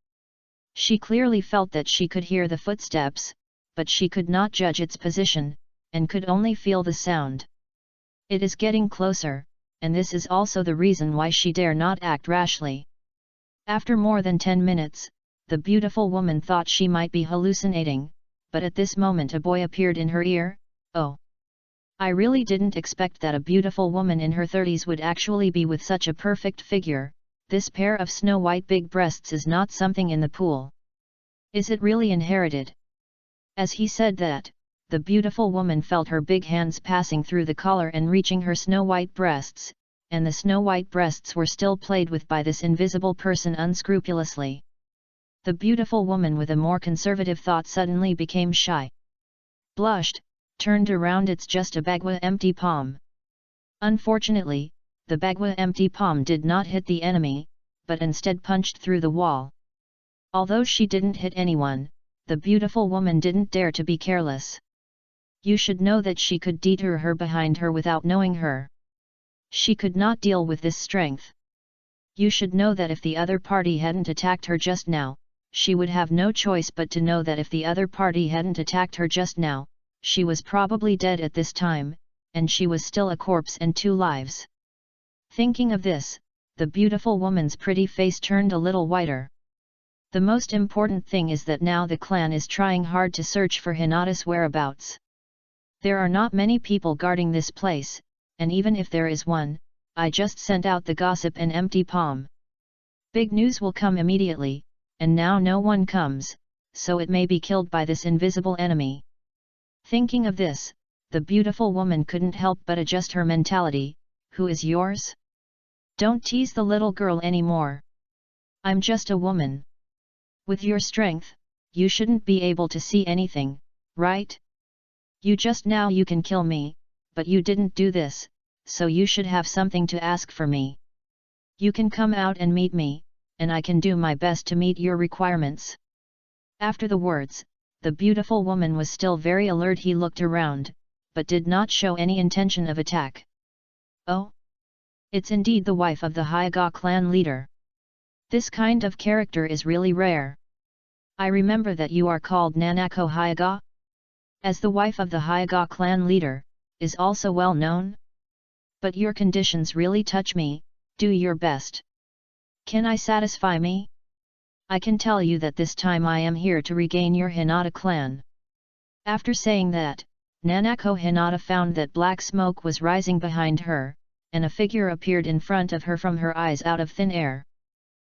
She clearly felt that she could hear the footsteps, but she could not judge its position, and could only feel the sound. It is getting closer, and this is also the reason why she dare not act rashly. After more than 10 minutes, the beautiful woman thought she might be hallucinating, but at this moment a boy appeared in her ear. Oh! I really didn't expect that a beautiful woman in her 30s would actually be with such a perfect figure. This pair of snow-white big breasts is not something in the pool. Is it really inherited? As he said that, the beautiful woman felt her big hands passing through the collar and reaching her snow-white breasts, and the snow-white breasts were still played with by this invisible person unscrupulously. The beautiful woman with a more conservative thought suddenly became shy. Blushed, turned around. It's just a bagua empty palm. Unfortunately, the bagua empty palm did not hit the enemy, but instead punched through the wall. Although she didn't hit anyone, the beautiful woman didn't dare to be careless. You should know that she could deter her behind her without knowing her. She could not deal with this strength. You should know that if the other party hadn't attacked her just now, she would have no choice but to know that if the other party hadn't attacked her just now, she was probably dead at this time, and she was still a corpse and 2 lives. Thinking of this, the beautiful woman's pretty face turned a little whiter. The most important thing is that now the clan is trying hard to search for Hinata's whereabouts. There are not many people guarding this place, and even if there is one, I just sent out the gossip and empty palm. Big news will come immediately, and now no one comes, so it may be killed by this invisible enemy. Thinking of this, the beautiful woman couldn't help but adjust her mentality. Who is yours? Don't tease the little girl anymore. I'm just a woman. With your strength, you shouldn't be able to see anything, right? You just now you can kill me, but you didn't do this, so you should have something to ask for me. You can come out and meet me, and I can do my best to meet your requirements. After the words, the beautiful woman was still very alert. He looked around, but did not show any intention of attack. Oh? It's indeed the wife of the Hyuga clan leader. This kind of character is really rare. I remember that you are called Nanako Hyuga? As the wife of the Hyuga clan leader, is also well known? But your conditions really touch me. Do your best. Can I satisfy me? I can tell you that this time I am here to regain your Hinata clan. After saying that, Nanako Hinata found that black smoke was rising behind her, and a figure appeared in front of her from her eyes out of thin air.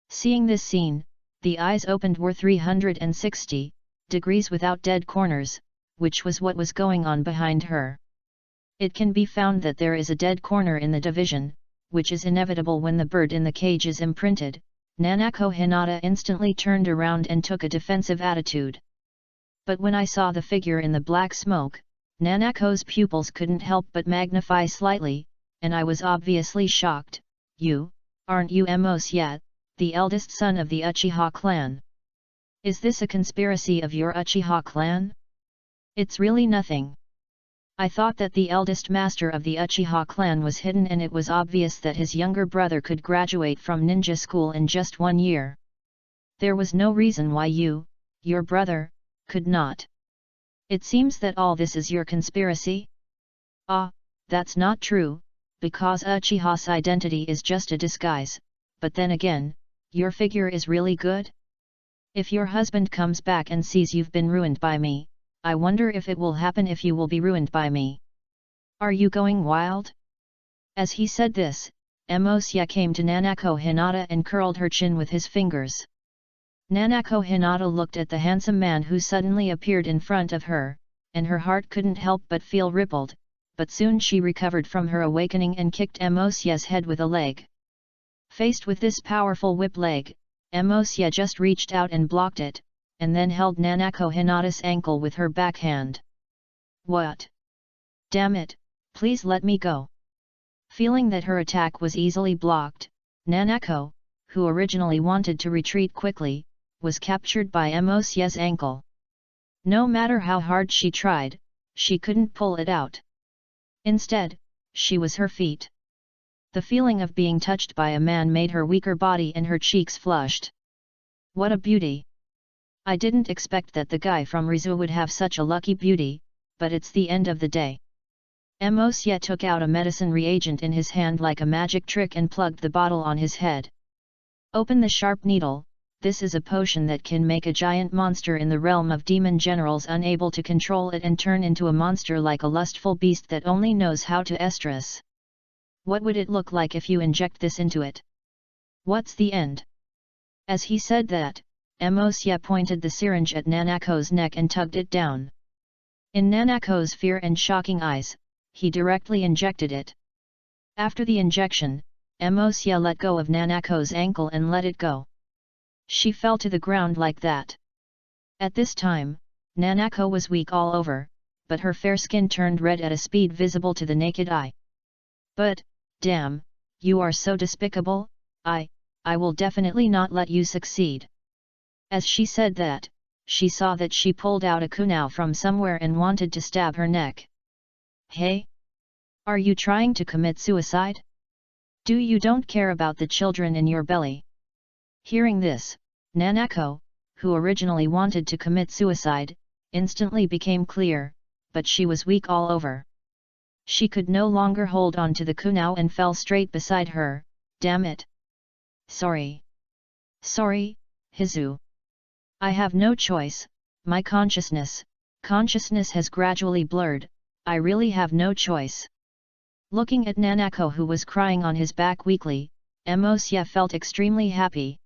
Seeing this scene, the eyes opened were 360 degrees without dead corners, which was what was going on behind her. It can be found that there is a dead corner in the division, which is inevitable when the bird in the cage is imprinted. Nanako Hinata instantly turned around and took a defensive attitude. But when I saw the figure in the black smoke, Nanako's pupils couldn't help but magnify slightly, and I was obviously shocked. You, aren't you Emos yet, the eldest son of the Uchiha clan? Is this a conspiracy of your Uchiha clan? It's really nothing. I thought that the eldest master of the Uchiha clan was hidden, and it was obvious that his younger brother could graduate from ninja school in just 1 year. There was no reason why you, your brother, could not. It seems that all this is your conspiracy? Ah, that's not true, because Uchiha's identity is just a disguise, but then again, your figure is really good? If your husband comes back and sees you've been ruined by me, I wonder if it will happen if you will be ruined by me. Are you going wild? As he said this, Emosya came to Nanako Hinata and curled her chin with his fingers. Nanako Hinata looked at the handsome man who suddenly appeared in front of her, and her heart couldn't help but feel rippled, but soon she recovered from her awakening and kicked Emosya's head with a leg. Faced with this powerful whip leg, Emosya just reached out and blocked it, and then held Nanako Hinata's ankle with her backhand. What? Damn it, please let me go. Feeling that her attack was easily blocked, Nanako, who originally wanted to retreat quickly, was captured by Emosie's ankle. No matter how hard she tried, she couldn't pull it out. Instead, she was her feet. The feeling of being touched by a man made her weaker body and her cheeks flushed. What a beauty! I didn't expect that the guy from Rizu would have such a lucky beauty, but it's the end of the day. Emosie took out a medicine reagent in his hand like a magic trick and plugged the bottle on his head. Open the sharp needle. This is a potion that can make a giant monster in the realm of demon generals unable to control it and turn into a monster like a lustful beast that only knows how to estrus. What would it look like if you inject this into it? What's the end? As he said that, Emosie pointed the syringe at Nanako's neck and tugged it down. In Nanako's fear and shocking eyes, he directly injected it. After the injection, Emosie let go of Nanako's ankle and let it go. She fell to the ground like that. At this time, Nanako was weak all over, but her fair skin turned red at a speed visible to the naked eye. But, damn, you are so despicable, I will definitely not let you succeed. As she said that, she saw that she pulled out a kunai from somewhere and wanted to stab her neck. Hey? Are you trying to commit suicide? You don't care about the children in your belly? Hearing this, Nanako, who originally wanted to commit suicide, instantly became clear, but she was weak all over. She could no longer hold on to the kunai and fell straight beside her. Damn it! Sorry, Hizu. I have no choice, my consciousness has gradually blurred, I really have no choice. Looking at Nanako who was crying on his back weakly, Emosie felt extremely happy.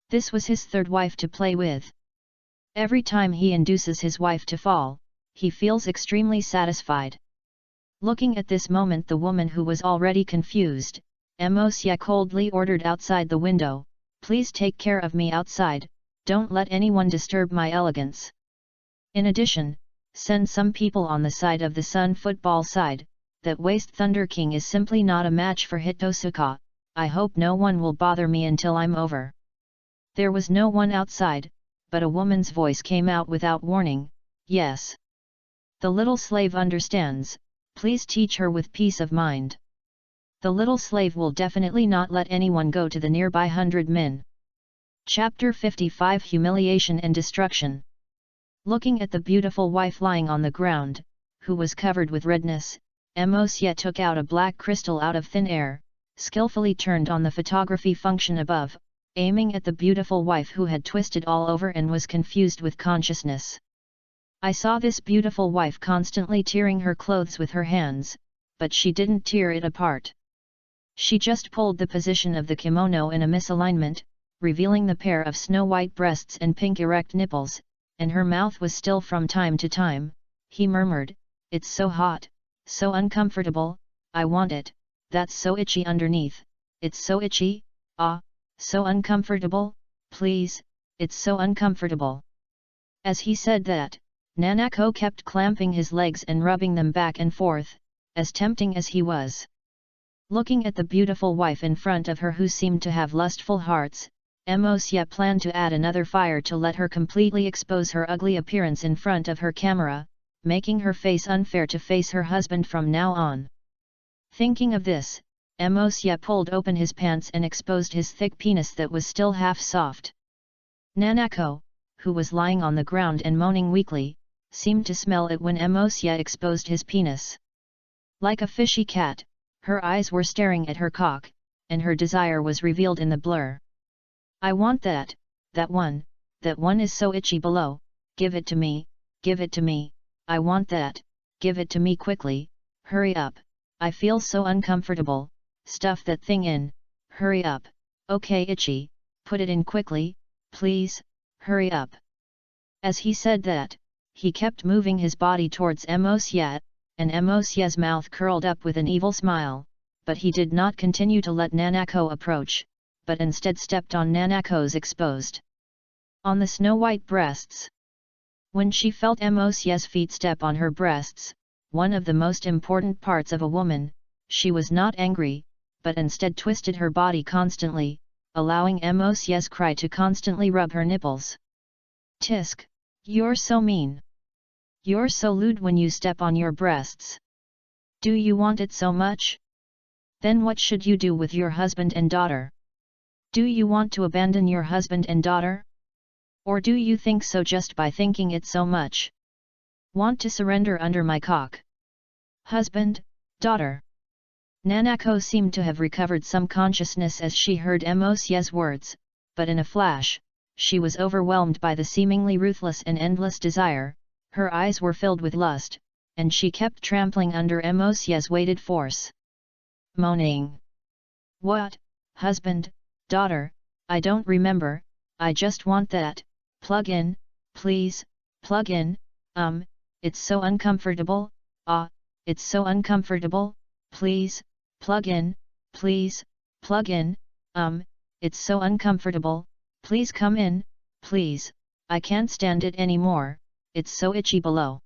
This was his third wife to play with. Every time he induces his wife to fall, he feels extremely satisfied. Looking at this moment, the woman who was already confused, Emosie coldly ordered outside the window, please take care of me outside, don't let anyone disturb my elegance. In addition, send some people on the side of the Sun football side, that Waste Thunder King is simply not a match for Hitosuka, I hope no one will bother me until I'm over. There was no one outside, but a woman's voice came out without warning, yes. The little slave understands, please teach her with peace of mind. The little slave will definitely not let anyone go to the nearby 100 men. Chapter 55 Humiliation and Destruction. Looking at the beautiful wife lying on the ground, who was covered with redness, Emosie took out a black crystal out of thin air, skillfully turned on the photography function above, aiming at the beautiful wife who had twisted all over and was confused with consciousness. I saw this beautiful wife constantly tearing her clothes with her hands, but she didn't tear it apart. She just pulled the position of the kimono in a misalignment, revealing the pair of snow-white breasts and pink erect nipples, and her mouth was still from time to time. He murmured, it's so hot, so uncomfortable, I want it, that's so itchy underneath, it's so itchy, so uncomfortable, please, it's so uncomfortable. As he said that, Nanako kept clamping his legs and rubbing them back and forth, as tempting as he was. Looking at the beautiful wife in front of her who seemed to have lustful hearts, Emosie planned to add another fire to let her completely expose her ugly appearance in front of her camera, making her face unfair to face her husband from now on. Thinking of this, Emosie pulled open his pants and exposed his thick penis that was still half soft. Nanako, who was lying on the ground and moaning weakly, seemed to smell it when Emosie exposed his penis. Like a fishy cat, her eyes were staring at her cock, and her desire was revealed in the blur. I want that one is so itchy below, give it to me, I want that, give it to me quickly, hurry up, I feel so uncomfortable, stuff that thing in, hurry up, okay itchy, put it in quickly, please, hurry up. As he said that, he kept moving his body towards Emosie, and Emosie's mouth curled up with an evil smile, but he did not continue to let Nanako approach, but instead stepped on Nanako's exposed on the snow-white breasts. When she felt Mosye's feet step on her breasts, one of the most important parts of a woman, she was not angry, but instead twisted her body constantly, allowing Mosye's cry to constantly rub her nipples. Tisk, you're so mean. You're so lewd when you step on your breasts. Do you want it so much? Then what should you do with your husband and daughter? Do you want to abandon your husband and daughter? Or do you think so just by thinking it so much? Want to surrender under my cock? Husband, daughter. Nanako seemed to have recovered some consciousness as she heard Mosye's words, but in a flash, she was overwhelmed by the seemingly ruthless and endless desire, her eyes were filled with lust, and she kept trampling under Mosye's weighted force. Moaning. What, husband, daughter, I don't remember, I just want that, plug in, please, plug in, it's so uncomfortable, it's so uncomfortable, please, plug in, please, plug in, it's so uncomfortable, please come in, please, I can't stand it anymore, it's so itchy below.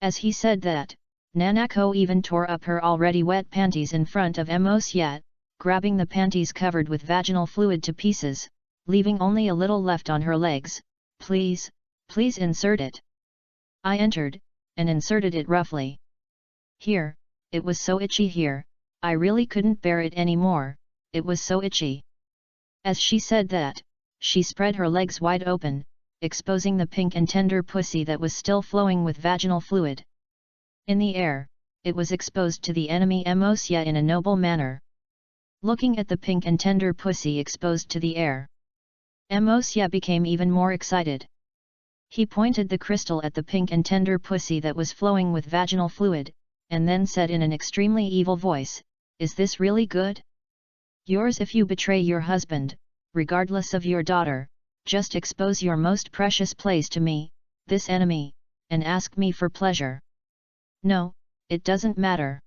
As he said that, Nanako even tore up her already wet panties in front of Mosye, grabbing the panties covered with vaginal fluid to pieces, leaving only a little left on her legs. Please, please insert it. I entered, and inserted it roughly. Here, it was so itchy here, I really couldn't bear it anymore, it was so itchy. As she said that, she spread her legs wide open, exposing the pink and tender pussy that was still flowing with vaginal fluid. In the air, it was exposed to the enemy Mosye in a noble manner. Looking at the pink and tender pussy exposed to the air, Mosye became even more excited. He pointed the crystal at the pink and tender pussy that was flowing with vaginal fluid, and then said in an extremely evil voice, "Is this really good? Yours if you betray your husband, regardless of your daughter, just expose your most precious place to me, this enemy, and ask me for pleasure. No, it doesn't matter.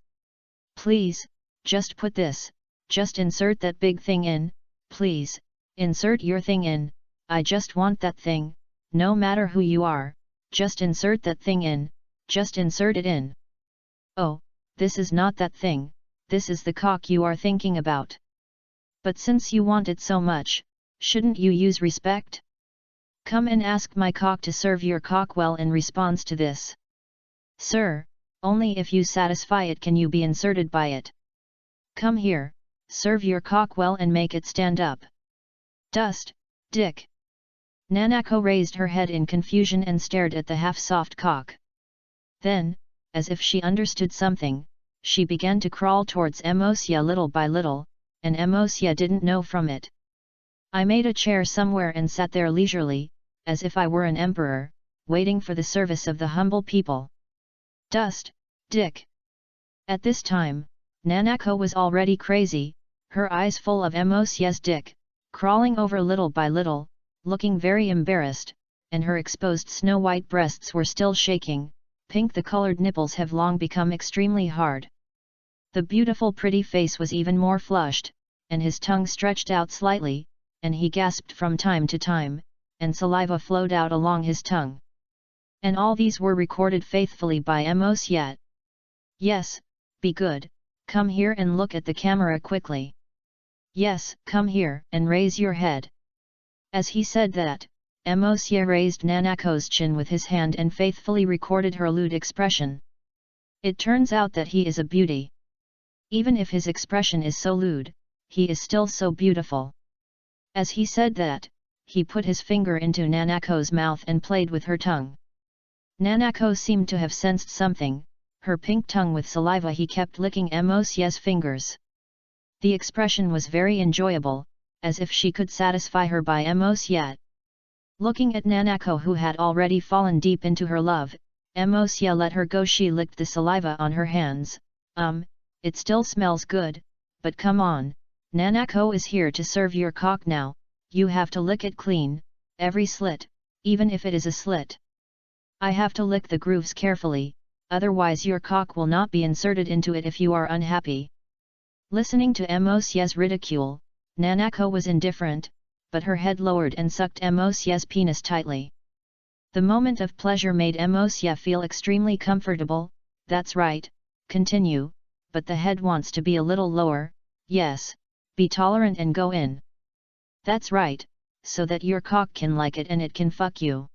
Please, just put this, just insert that big thing in, please, insert your thing in, I just want that thing, no matter who you are, just insert that thing in, just insert it in. Oh, this is not that thing, this is the cock you are thinking about. But since you want it so much, shouldn't you use respect? Come and ask my cock to serve your cock well in response to this. Sir, only if you satisfy it can you be inserted by it. Come here, serve your cock well and make it stand up. Dust, dick. Nanako raised her head in confusion and stared at the half-soft cock. Then, as if she understood something, she began to crawl towards Mosye little by little, and Mosye didn't know from it. I made a chair somewhere and sat there leisurely, as if I were an emperor, waiting for the service of the humble people. Dust, dick. At this time, Nanako was already crazy, her eyes full of Mosye's dick, crawling over little by little, looking very embarrassed, and her exposed snow-white breasts were still shaking, pink the colored nipples have long become extremely hard. The beautiful pretty face was even more flushed, and his tongue stretched out slightly, and he gasped from time to time, and saliva flowed out along his tongue. And all these were recorded faithfully by Mosye. Yes, be good, come here and look at the camera quickly. Yes, come here and raise your head. As he said that, Mosye raised Nanako's chin with his hand and faithfully recorded her lewd expression. It turns out that he is a beauty. Even if his expression is so lewd, he is still so beautiful. As he said that, he put his finger into Nanako's mouth and played with her tongue. Nanako seemed to have sensed something, her pink tongue with saliva he kept licking Mosye's fingers. The expression was very enjoyable, as if she could satisfy her by Mosye. Looking at Nanako who had already fallen deep into her love, Mosye let her go. She licked the saliva on her hands. It still smells good, but come on, Nanako is here to serve your cock now, you have to lick it clean, every slit, even if it is a slit. I have to lick the grooves carefully, otherwise your cock will not be inserted into it if you are unhappy. Listening to Mosye's ridicule, Nanako was indifferent, but her head lowered and sucked Mosye's penis tightly. The moment of pleasure made Mosye feel extremely comfortable. That's right, continue, but the head wants to be a little lower. Yes, be tolerant and go in. That's right, so that your cock can like it and it can fuck you.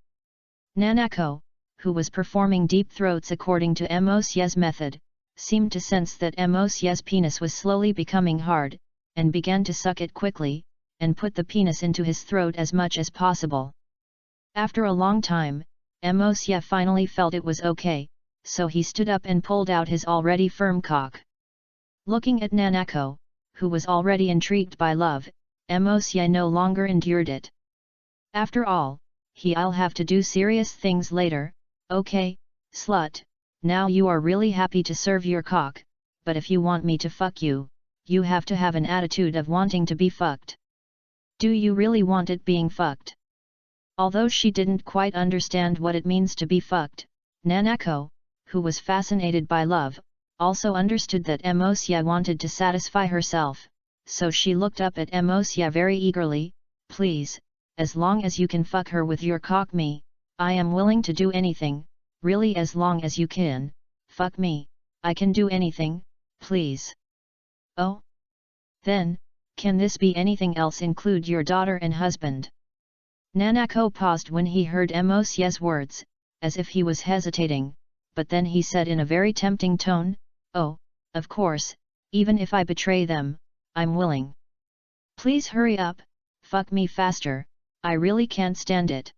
Nanako, who was performing deep throats according to Mosye's method, seemed to sense that Mosye's penis was slowly becoming hard, and began to suck it quickly, and put the penis into his throat as much as possible. After a long time, Mosye finally felt it was okay, so he stood up and pulled out his already firm cock. Looking at Nanako, who was already intrigued by love, Mosye no longer endured it. After all, I'll have to do serious things later. Okay, slut, now you are really happy to serve your cock, but if you want me to fuck you, you have to have an attitude of wanting to be fucked. Do you really want it being fucked? Although she didn't quite understand what it means to be fucked, Nanako, who was fascinated by love, also understood that Mosye wanted to satisfy herself, so she looked up at Mosye very eagerly. Please, as long as you can fuck her with your cock me, I am willing to do anything, really as long as you can, fuck me, I can do anything, please. Oh? Then, can this be anything else include your daughter and husband? Nanako paused when he heard Mosye's words, as if he was hesitating, but then he said in a very tempting tone, oh, of course, even if I betray them, I'm willing. Please hurry up, fuck me faster, I really can't stand it.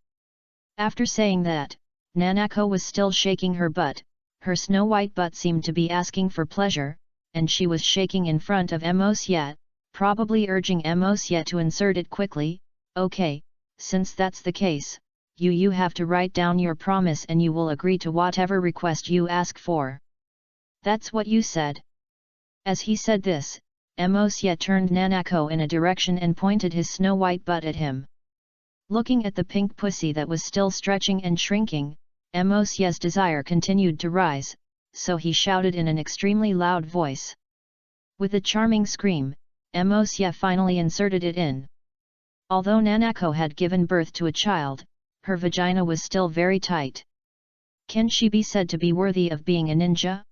After saying that, Nanako was still shaking her butt, her snow-white butt seemed to be asking for pleasure, and she was shaking in front of Mosye, probably urging Mosye to insert it quickly. Okay, since that's the case, you have to write down your promise and you will agree to whatever request you ask for. That's what you said. As he said this, Mosye turned Nanako in a direction and pointed his snow-white butt at him. Looking at the pink pussy that was still stretching and shrinking, Mosye's desire continued to rise, so he shouted in an extremely loud voice. With a charming scream, Mosye finally inserted it in. Although Nanako had given birth to a child, her vagina was still very tight. Can she be said to be worthy of being a ninja?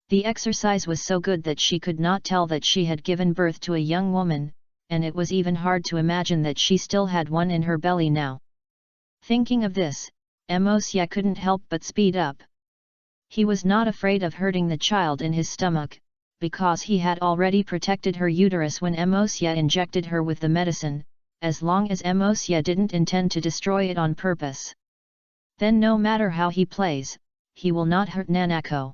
The exercise was so good that she could not tell that she had given birth to a young woman, and it was even hard to imagine that she still had one in her belly now. Thinking of this, Mosye couldn't help but speed up. He was not afraid of hurting the child in his stomach, because he had already protected her uterus when Mosye injected her with the medicine, as long as Mosye didn't intend to destroy it on purpose. Then no matter how he plays, he will not hurt Nanako.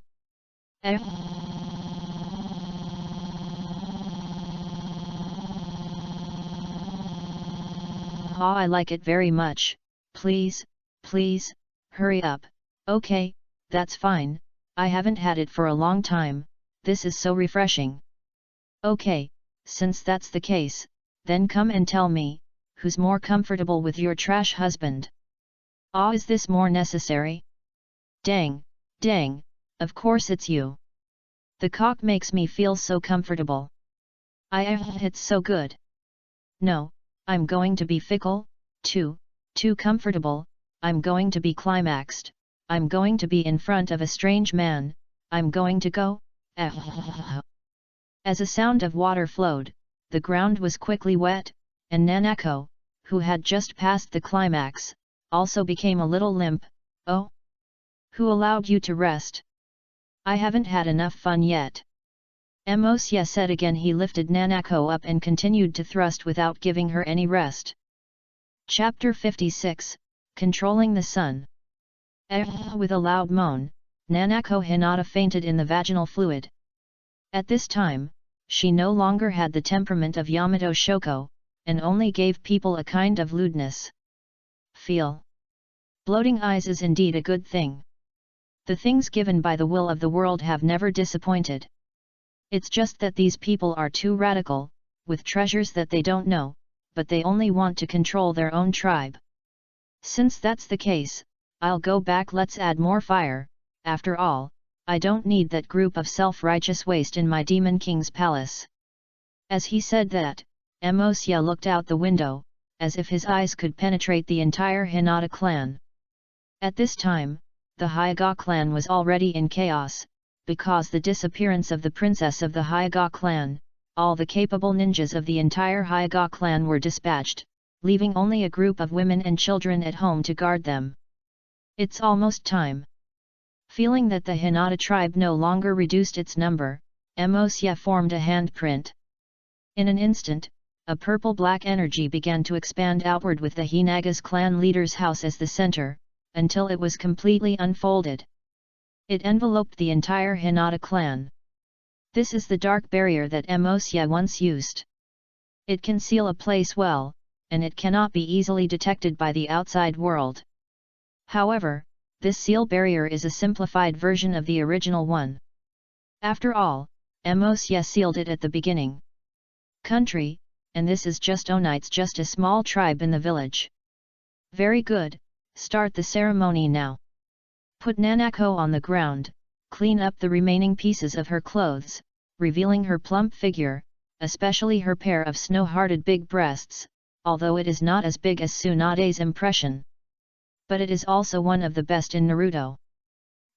Oh, I like it very much, please, hurry up. Okay, that's fine, I haven't had it for a long time, this is so refreshing. Okay, since that's the case, then come and tell me, who's more comfortable with your trash husband? Ah, is this more necessary? Dang, of course it's you. The cock makes me feel so comfortable. It's so good. No, I'm going to be fickle, too comfortable, I'm going to be climaxed, I'm going to be in front of a strange man, I'm going to go. As a sound of water flowed, the ground was quickly wet, and Nanako, who had just passed the climax, also became a little limp. Oh? Who allowed you to rest? I haven't had enough fun yet. Mosye said again. He lifted Nanako up and continued to thrust without giving her any rest. Chapter 56, Controlling the Sun. With a loud moan, Nanako Hinata fainted in the vaginal fluid. At this time, she no longer had the temperament of Yamato Shoko, and only gave people a kind of lewdness. Feel. Bloating eyes is indeed a good thing. The things given by the will of the world have never disappointed. It's just that these people are too radical, with treasures that they don't know, but they only want to control their own tribe. Since that's the case, I'll go back. Let's add more fire. After all, I don't need that group of self-righteous waste in my Demon King's palace. As he said that, Mosye looked out the window, as if his eyes could penetrate the entire Hinata clan. At this time, the Hyuga clan was already in chaos, because the disappearance of the princess of the Hyuga clan, all the capable ninjas of the entire Hyuga clan were dispatched, leaving only a group of women and children at home to guard them. It's almost time. Feeling that the Hinata tribe no longer reduced its number, Emosya formed a handprint. In an instant, a purple-black energy began to expand outward with the Hinaga's clan leader's house as the center, until it was completely unfolded. It enveloped the entire Hinata clan. This is the dark barrier that Emosya once used. It can seal a place well, and it cannot be easily detected by the outside world. However, this seal barrier is a simplified version of the original one. After all, Emosya sealed it at the beginning. Country, and this is just Onites, just a small tribe in the village. Very good, start the ceremony now. Put Nanako on the ground, clean up the remaining pieces of her clothes, revealing her plump figure, especially her pair of snow-hearted big breasts, although it is not as big as Tsunade's impression. But it is also one of the best in Naruto.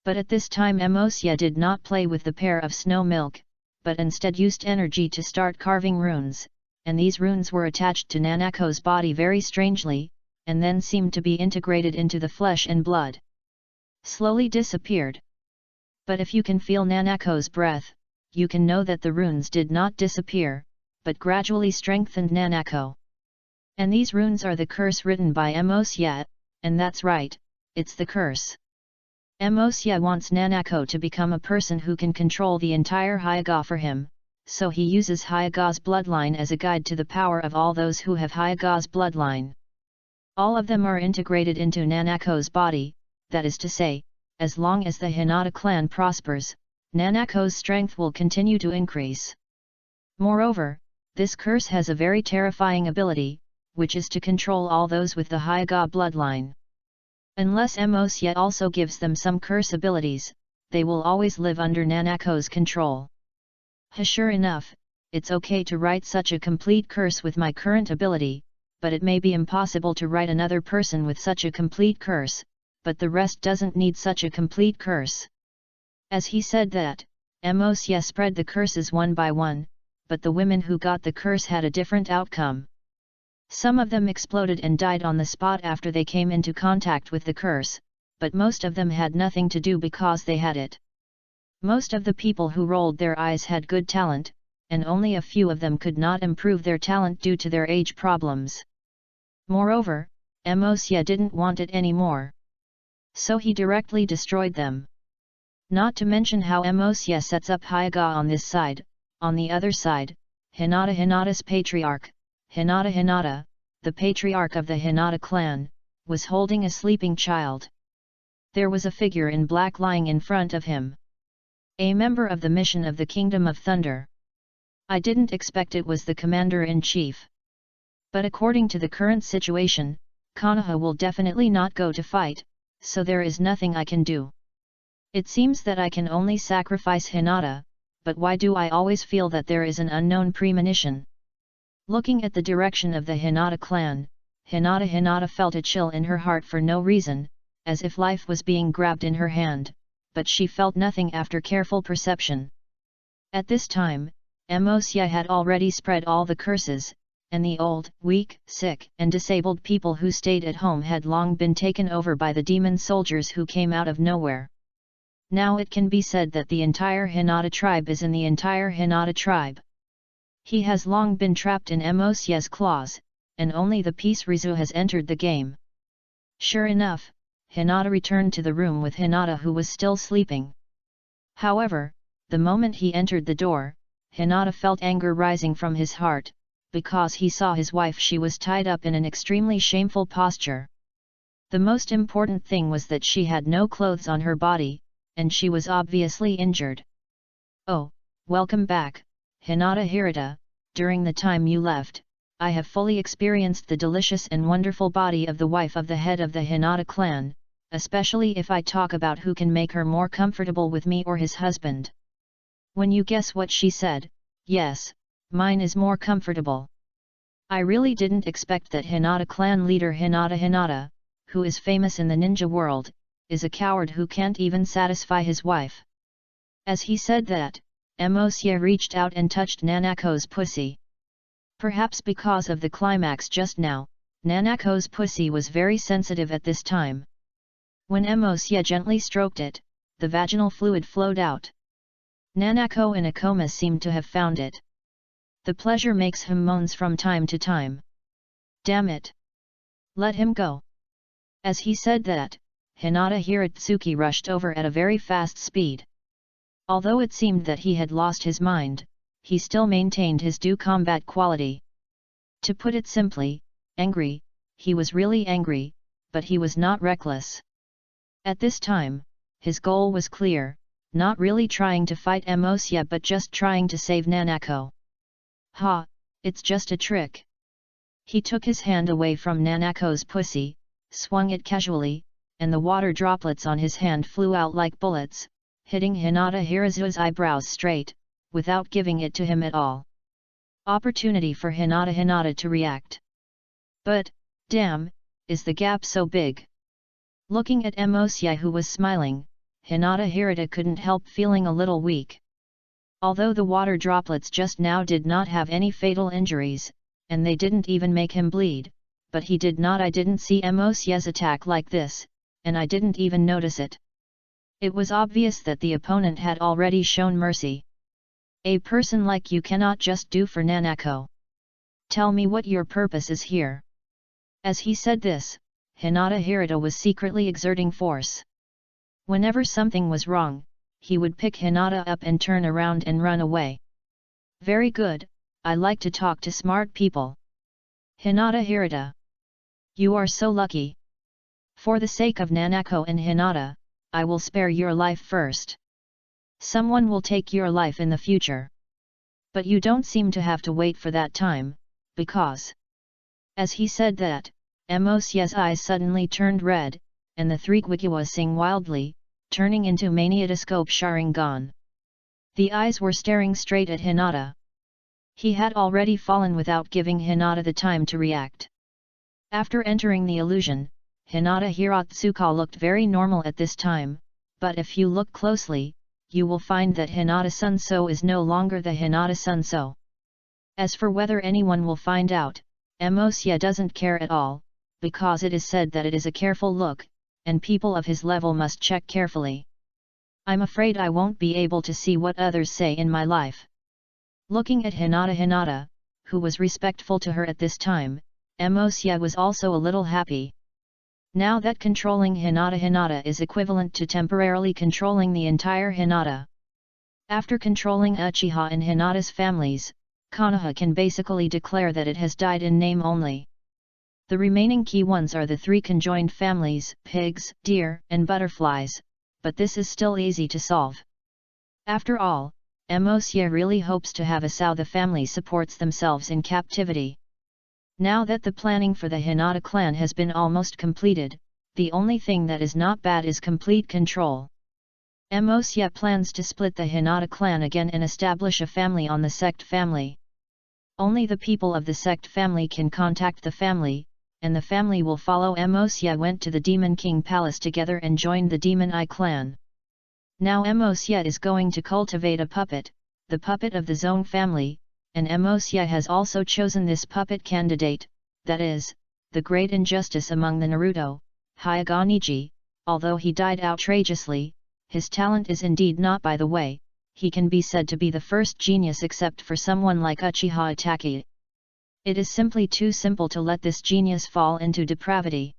But at this time Emosya did not play with the pair of snow milk, but instead used energy to start carving runes, and these runes were attached to Nanako's body very strangely, and then seemed to be integrated into the flesh and blood. Slowly disappeared. But if you can feel Nanako's breath, you can know that the runes did not disappear, but gradually strengthened Nanako. And these runes are the curse written by Emosya, and that's right, it's the curse. Emosya wants Nanako to become a person who can control the entire Hyuga for him, so he uses Hyuga's bloodline as a guide to the power of all those who have Hyuga's bloodline. All of them are integrated into Nanako's body, that is to say, as long as the Hinata clan prospers, Nanako's strength will continue to increase. Moreover, this curse has a very terrifying ability, which is to control all those with the Hyuga bloodline. Unless Emosya also gives them some curse abilities, they will always live under Nanako's control. Sure enough, it's okay to write such a complete curse with my current ability, but it may be impossible to write another person with such a complete curse, but the rest doesn't need such a complete curse. As he said that, Emosya spread the curses one by one, but the women who got the curse had a different outcome. Some of them exploded and died on the spot after they came into contact with the curse, but most of them had nothing to do because they had it. Most of the people who rolled their eyes had good talent, and only a few of them could not improve their talent due to their age problems. Moreover, Emosya didn't want it anymore. So he directly destroyed them. Not to mention how Emosya sets up Hyuga on this side, on the other side, Hinata's patriarch, Hinata, the patriarch of the Hinata clan, was holding a sleeping child. There was a figure in black lying in front of him. A member of the mission of the Kingdom of Thunder. I didn't expect it was the commander-in-chief. But according to the current situation, Konoha will definitely not go to fight, so there is nothing I can do. It seems that I can only sacrifice Hinata, but why do I always feel that there is an unknown premonition? Looking at the direction of the Hinata clan, Hinata felt a chill in her heart for no reason, as if life was being grabbed in her hand, but she felt nothing after careful perception. At this time, Emosya had already spread all the curses, and the old, weak, sick, and disabled people who stayed at home had long been taken over by the demon soldiers who came out of nowhere. Now it can be said that the entire Hinata tribe is in the entire Hinata tribe. He has long been trapped in Emosya's claws, and only the Peace Rizu has entered the game. Sure enough, Hinata returned to the room with Hinata who was still sleeping. However, the moment he entered the door, Hinata felt anger rising from his heart, because he saw his wife. She was tied up in an extremely shameful posture. The most important thing was that she had no clothes on her body, and she was obviously injured. Oh, welcome back, Hinata Hirata. During the time you left, I have fully experienced the delicious and wonderful body of the wife of the head of the Hinata clan, especially if I talk about who can make her more comfortable with me or his husband. When you guess what she said, yes, mine is more comfortable. I really didn't expect that Hinata clan leader Hinata, who is famous in the ninja world, is a coward who can't even satisfy his wife. As he said that, Emosya reached out and touched Nanako's pussy. Perhaps because of the climax just now, Nanako's pussy was very sensitive at this time. When Emosya gently stroked it, the vaginal fluid flowed out. Nanako in a coma seemed to have found it. The pleasure makes him moans from time to time. Damn it! Let him go! As he said that, Hinata Hiratsuki rushed over at a very fast speed. Although it seemed that he had lost his mind, he still maintained his due combat quality. To put it simply, angry, he was really angry, but he was not reckless. At this time, his goal was clear, not really trying to fight Emosya but just trying to save Nanako. Ha, it's just a trick. He took his hand away from Nanako's pussy, swung it casually, and the water droplets on his hand flew out like bullets, hitting Hinata Hirazu's eyebrows straight, without giving it to him at all. Opportunity for Hinata to react. But, damn, is the gap so big? Looking at Emosya who was smiling, Hinata Hirata couldn't help feeling a little weak. Although the water droplets just now did not have any fatal injuries, and they didn't even make him bleed, but I didn't see Emosya's attack like this, and I didn't even notice it. It was obvious that the opponent had already shown mercy. A person like you cannot just do for Nanako. Tell me what your purpose is here. As he said this, Hinata Hirata was secretly exerting force. Whenever something was wrong, he would pick Hinata up and turn around and run away. Very good, I like to talk to smart people. Hinata Hirata. You are so lucky. For the sake of Nanako and Hinata, I will spare your life first. Someone will take your life in the future. But you don't seem to have to wait for that time, because... As he said that, Emosya's eyes suddenly turned red, and the three Gwikiwa sang wildly, turning into Maniatoscope Sharingan. The eyes were staring straight at Hinata. He had already fallen without giving Hinata the time to react. After entering the illusion, Hinata Hiratsuka looked very normal at this time, but if you look closely, you will find that Hinata Sunso is no longer the Hinata Sunso. As for whether anyone will find out, Emosya doesn't care at all, because it is said that it is a careful look, and people of his level must check carefully. I'm afraid I won't be able to see what others say in my life. Looking at Hinata, who was respectful to her at this time, Emosya was also a little happy. Now that controlling Hinata is equivalent to temporarily controlling the entire Hinata. After controlling Uchiha and Hinata's families, Konoha can basically declare that it has died in name only. The remaining key ones are the three conjoined families, pigs, deer, and butterflies, but this is still easy to solve. After all, Emosya really hopes to have a Sao the family supports themselves in captivity. Now that the planning for the Hinata clan has been almost completed, the only thing that is not bad is complete control. Emosya plans to split the Hinata clan again and establish a family on the sect family. Only the people of the sect family can contact the family, and the family will follow. Emosya went to the Demon King Palace together and joined the Demon Eye clan. Now Emosya is going to cultivate a puppet, the puppet of the Zone family, and Emosya has also chosen this puppet candidate, that is, the great injustice among the Naruto, Hyaganiji. Although he died outrageously, his talent is indeed not by the way, he can be said to be the first genius except for someone like Uchiha Itachi. It is simply too simple to let this genius fall into depravity.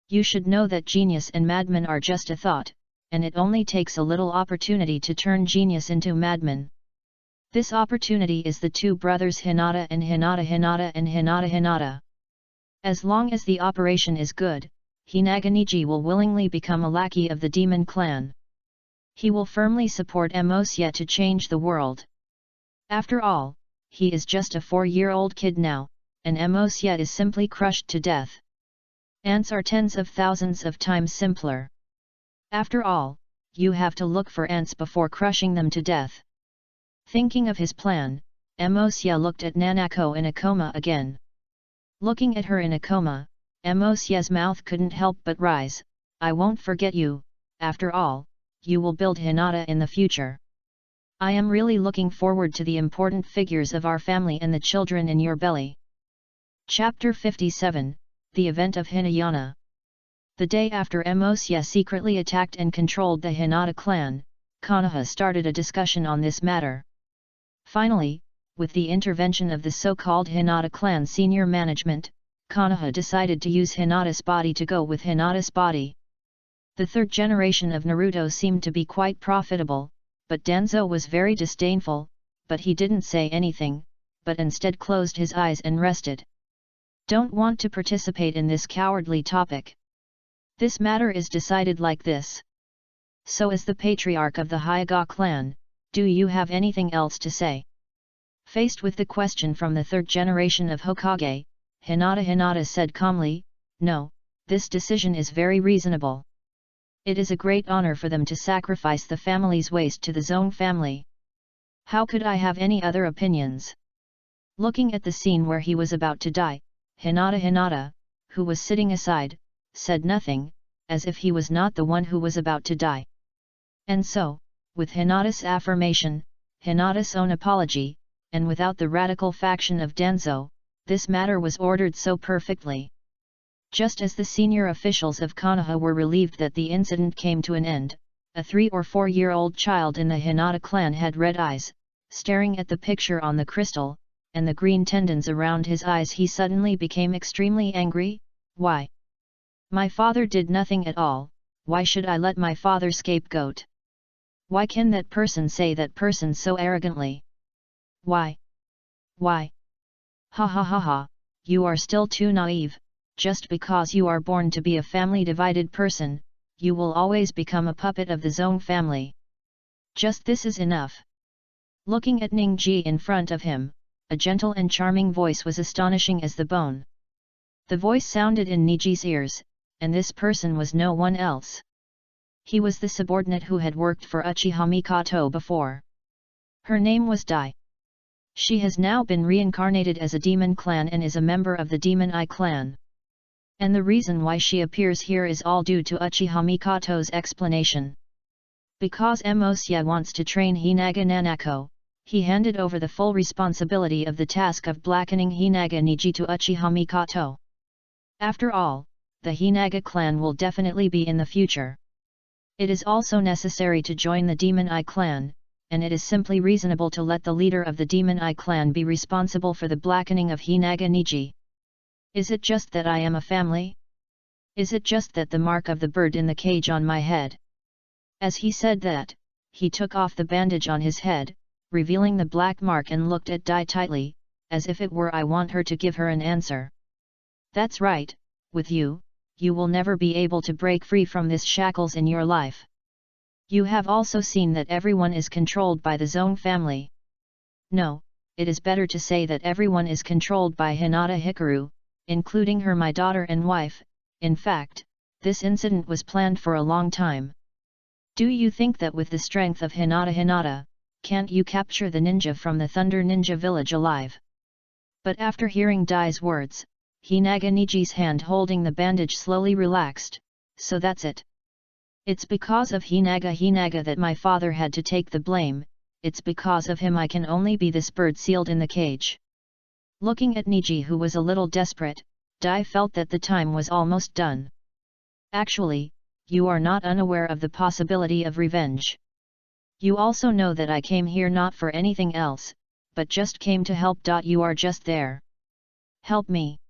You should know that genius and madman are just a thought, and it only takes a little opportunity to turn genius into madman. This opportunity is the two brothers Hinata and Hinata. As long as the operation is good, Hinaganiji will willingly become a lackey of the demon clan. He will firmly support Emosya to change the world. After all, he is just a 4-year-old kid now, and Emosya is simply crushed to death. Ants are tens of thousands of times simpler. After all, you have to look for ants before crushing them to death. Thinking of his plan, Emosya looked at Nanako in a coma again. Looking at her in a coma, Mosye's mouth couldn't help but rise. I won't forget you, after all, you will build Hinata in the future. I am really looking forward to the important figures of our family and the children in your belly. Chapter 57, The Event of Hinayana. The day after Mosye secretly attacked and controlled the Hinata clan, Konoha started a discussion on this matter. Finally, with the intervention of the so-called Hinata clan senior management, Konoha decided to use Hinata's body to go with Hinata's body. The third generation of Naruto seemed to be quite profitable, but Danzo was very disdainful, but he didn't say anything, but instead closed his eyes and rested. Don't want to participate in this cowardly topic. This matter is decided like this. So as the patriarch of the Hyuga clan, do you have anything else to say? Faced with the question from the third generation of Hokage, Hinata said calmly, no, this decision is very reasonable. It is a great honor for them to sacrifice the family's waste to the Zone family. How could I have any other opinions? Looking at the scene where he was about to die, Hinata, who was sitting aside, said nothing, as if he was not the one who was about to die. And so, with Hinata's affirmation, Hinata's own apology, and without the radical faction of Danzo, this matter was ordered so perfectly. Just as the senior officials of Konoha were relieved that the incident came to an end, a 3 or 4-year-old child in the Hinata clan had red eyes, staring at the picture on the crystal, and the green tendons around his eyes. He suddenly became extremely angry. Why? My father did nothing at all, why should I let my father scapegoat? Why can that person say that person so arrogantly? Why? Why? Ha ha ha ha, you are still too naive. Just because you are born to be a family-divided person, you will always become a puppet of the Zone family. Just this is enough. Looking at Ningji in front of him, a gentle and charming voice was astonishing as the bone. The voice sounded in Niji's ears, and this person was no one else. He was the subordinate who had worked for Uchiha Mikato before. Her name was Dai. She has now been reincarnated as a demon clan and is a member of the Demon Eye clan. And the reason why she appears here is all due to Uchiha Mikato's explanation. Because Mosye wants to train Hinaga Nanako, he handed over the full responsibility of the task of blackening Hinaga Niji to Uchiha Mikato. After all, the Hinaga clan will definitely be in the future. It is also necessary to join the Demon Eye clan, and it is simply reasonable to let the leader of the Demon Eye clan be responsible for the blackening of Hinaga Niji. Is it just that I am a family? Is it just that the mark of the bird in the cage on my head? As he said that, he took off the bandage on his head, revealing the black mark, and looked at Dai tightly, as if it were I want her to give her an answer. That's right, with you, you will never be able to break free from this shackles in your life. You have also seen that everyone is controlled by the Zone family. No, it is better to say that everyone is controlled by Hinata Hikaru, including her, my daughter and wife. In fact, this incident was planned for a long time. Do you think that with the strength of Hinata, can't you capture the ninja from the Thunder Ninja village alive? But after hearing Dai's words, Hinaga Niji's hand holding the bandage slowly relaxed. So that's it. It's because of Hinaga that my father had to take the blame, it's because of him I can only be this bird sealed in the cage. Looking at Niji, who was a little desperate, Dai felt that the time was almost done. Actually, you are not unaware of the possibility of revenge. You also know that I came here not for anything else, but just came to help. You are just there. Help me.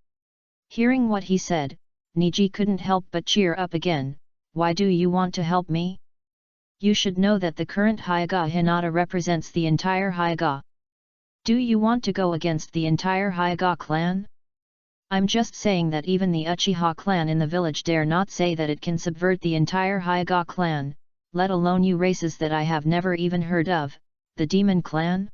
Hearing what he said, Niji couldn't help but cheer up again. Why do you want to help me? You should know that the current Hyuga Hinata represents the entire Hyuga. Do you want to go against the entire Hyuga clan? I'm just saying that even the Uchiha clan in the village dare not say that it can subvert the entire Hyuga clan, let alone you races that I have never even heard of, the Demon clan?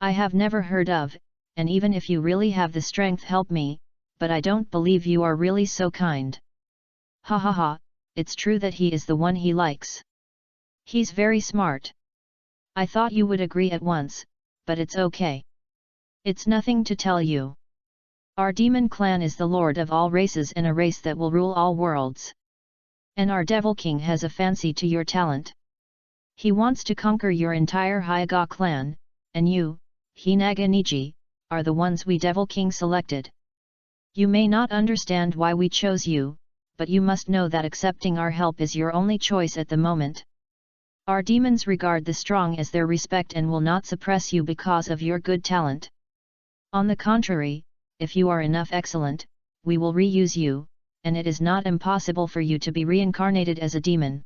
I have never heard of, and even if you really have the strength, help me, but I don't believe you are really so kind. Ha ha ha. It's true that he is the one he likes. He's very smart. I thought you would agree at once, but it's okay. It's nothing to tell you. Our demon clan is the lord of all races and a race that will rule all worlds. And our devil king has a fancy to your talent. He wants to conquer your entire Hyuga clan, and you, Hinaga Niji, are the ones we devil king selected. You may not understand why we chose you, but you must know that accepting our help is your only choice at the moment. Our demons regard the strong as their respect and will not suppress you because of your good talent. On the contrary, if you are enough excellent, we will reuse you, and it is not impossible for you to be reincarnated as a demon.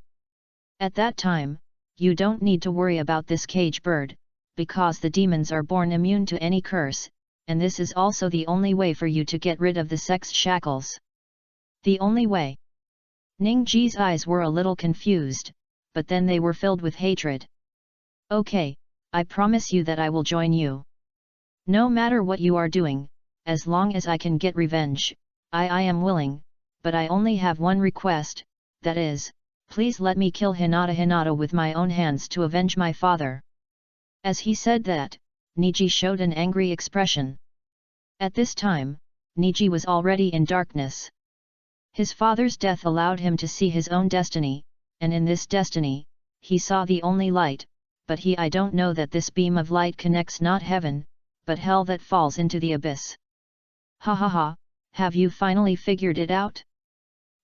At that time, you don't need to worry about this cage bird, because the demons are born immune to any curse, and this is also the only way for you to get rid of the sect's shackles. The only way. Ningji's eyes were a little confused, but then they were filled with hatred. Okay, I promise you that I will join you. No matter what you are doing, as long as I can get revenge, I am willing, but I only have one request, that is, please let me kill Hinata with my own hands to avenge my father. As he said that, Niji showed an angry expression. At this time, Niji was already in darkness. His father's death allowed him to see his own destiny, and in this destiny, he saw the only light, but I don't know that this beam of light connects not heaven, but hell that falls into the abyss. Ha ha ha, have you finally figured it out?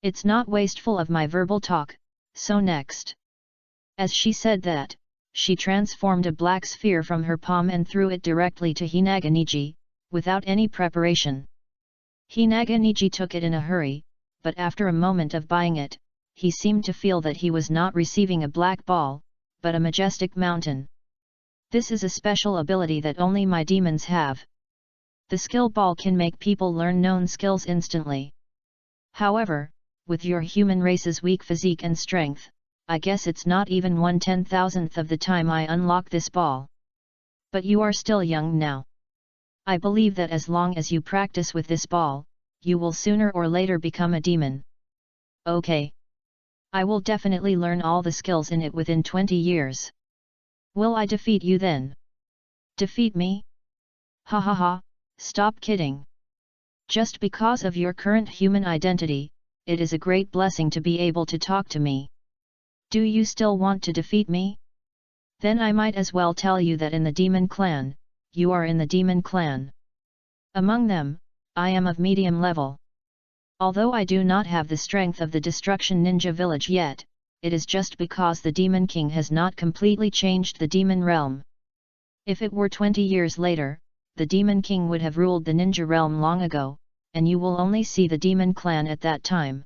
It's not wasteful of my verbal talk, so next. As she said that, she transformed a black sphere from her palm and threw it directly to Hinaga Niji, without any preparation. Hinaga Niji took it in a hurry, but after a moment of buying it, he seemed to feel that he was not receiving a black ball, but a majestic mountain. This is a special ability that only my demons have. The skill ball can make people learn known skills instantly. However, with your human race's weak physique and strength, I guess it's not even 1/10,000th of the time I unlock this ball. But you are still young now. I believe that as long as you practice with this ball, you will sooner or later become a demon. Okay. I will definitely learn all the skills in it within 20 years. Will I defeat you then? Defeat me? Ha ha ha, stop kidding. Just because of your current human identity, it is a great blessing to be able to talk to me. Do you still want to defeat me? Then I might as well tell you that in the demon clan, you are in the demon clan. Among them, I am of medium level. Although I do not have the strength of the destruction ninja village yet, it is just because the demon king has not completely changed the demon realm. If it were 20 years later, the demon king would have ruled the ninja realm long ago, and you will only see the demon clan at that time.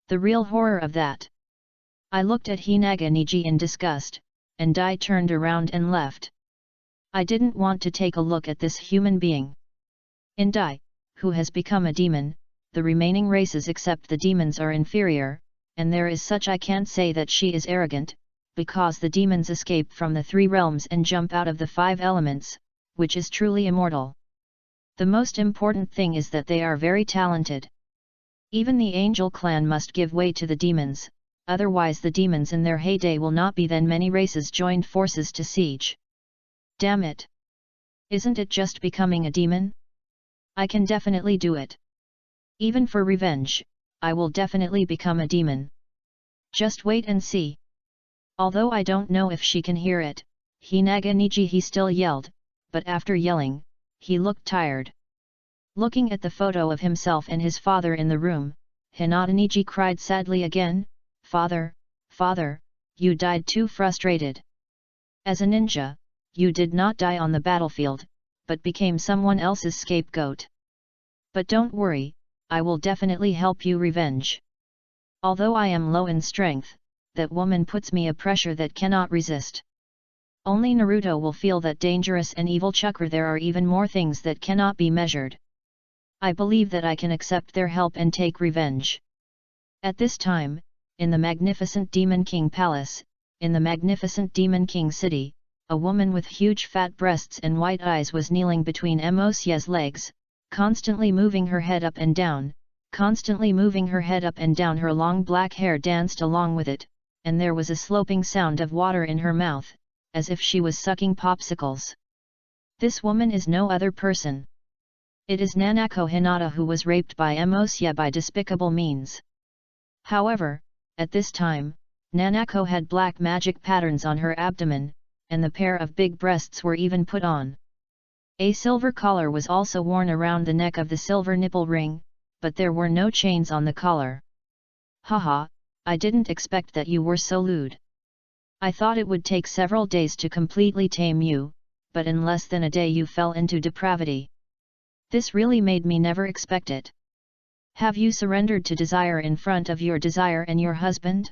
The real horror of that. I looked at Hinaga Niji in disgust, and Dai turned around and left. I didn't want to take a look at this human being. In Dai, who has become a demon, the remaining races except the demons are inferior, and there is such I can't say that she is arrogant, because the demons escape from the 3 realms and jump out of the 5 elements, which is truly immortal. The most important thing is that they are very talented. Even the angel clan must give way to the demons, otherwise the demons in their heyday will not be. Then many races joined forces to siege. Damn it! Isn't it just becoming a demon? I can definitely do it. Even for revenge, I will definitely become a demon. Just wait and see. Although I don't know if she can hear it, Hinaga Niji he still yelled, but after yelling, he looked tired. Looking at the photo of himself and his father in the room, Hinata Niji cried sadly again, "Father, father, you died too frustrated. As a ninja, you did not die on the battlefield, but became someone else's scapegoat. But don't worry, I will definitely help you revenge. Although I am low in strength, that woman puts me a pressure that cannot resist. Only Naruto will feel that dangerous and evil chakra. There are even more things that cannot be measured. I believe that I can accept their help and take revenge." At this time, in the magnificent Demon King Palace, in the magnificent Demon King City, a woman with huge fat breasts and white eyes was kneeling between Mosye's legs, constantly moving her head up and down, constantly moving her head up and down. Her long black hair danced along with it, and there was a sloping sound of water in her mouth, as if she was sucking popsicles. This woman is no other person. It is Nanako Hinata who was raped by Emosia by despicable means. However, at this time, Nanako had black magic patterns on her abdomen, and the pair of big breasts were even put on. A silver collar was also worn around the neck of the silver nipple ring, but there were no chains on the collar. Haha, I didn't expect that you were so lewd. I thought it would take several days to completely tame you, but in less than a day you fell into depravity. This really made me never expect it. Have you surrendered to desire in front of your desire and your husband?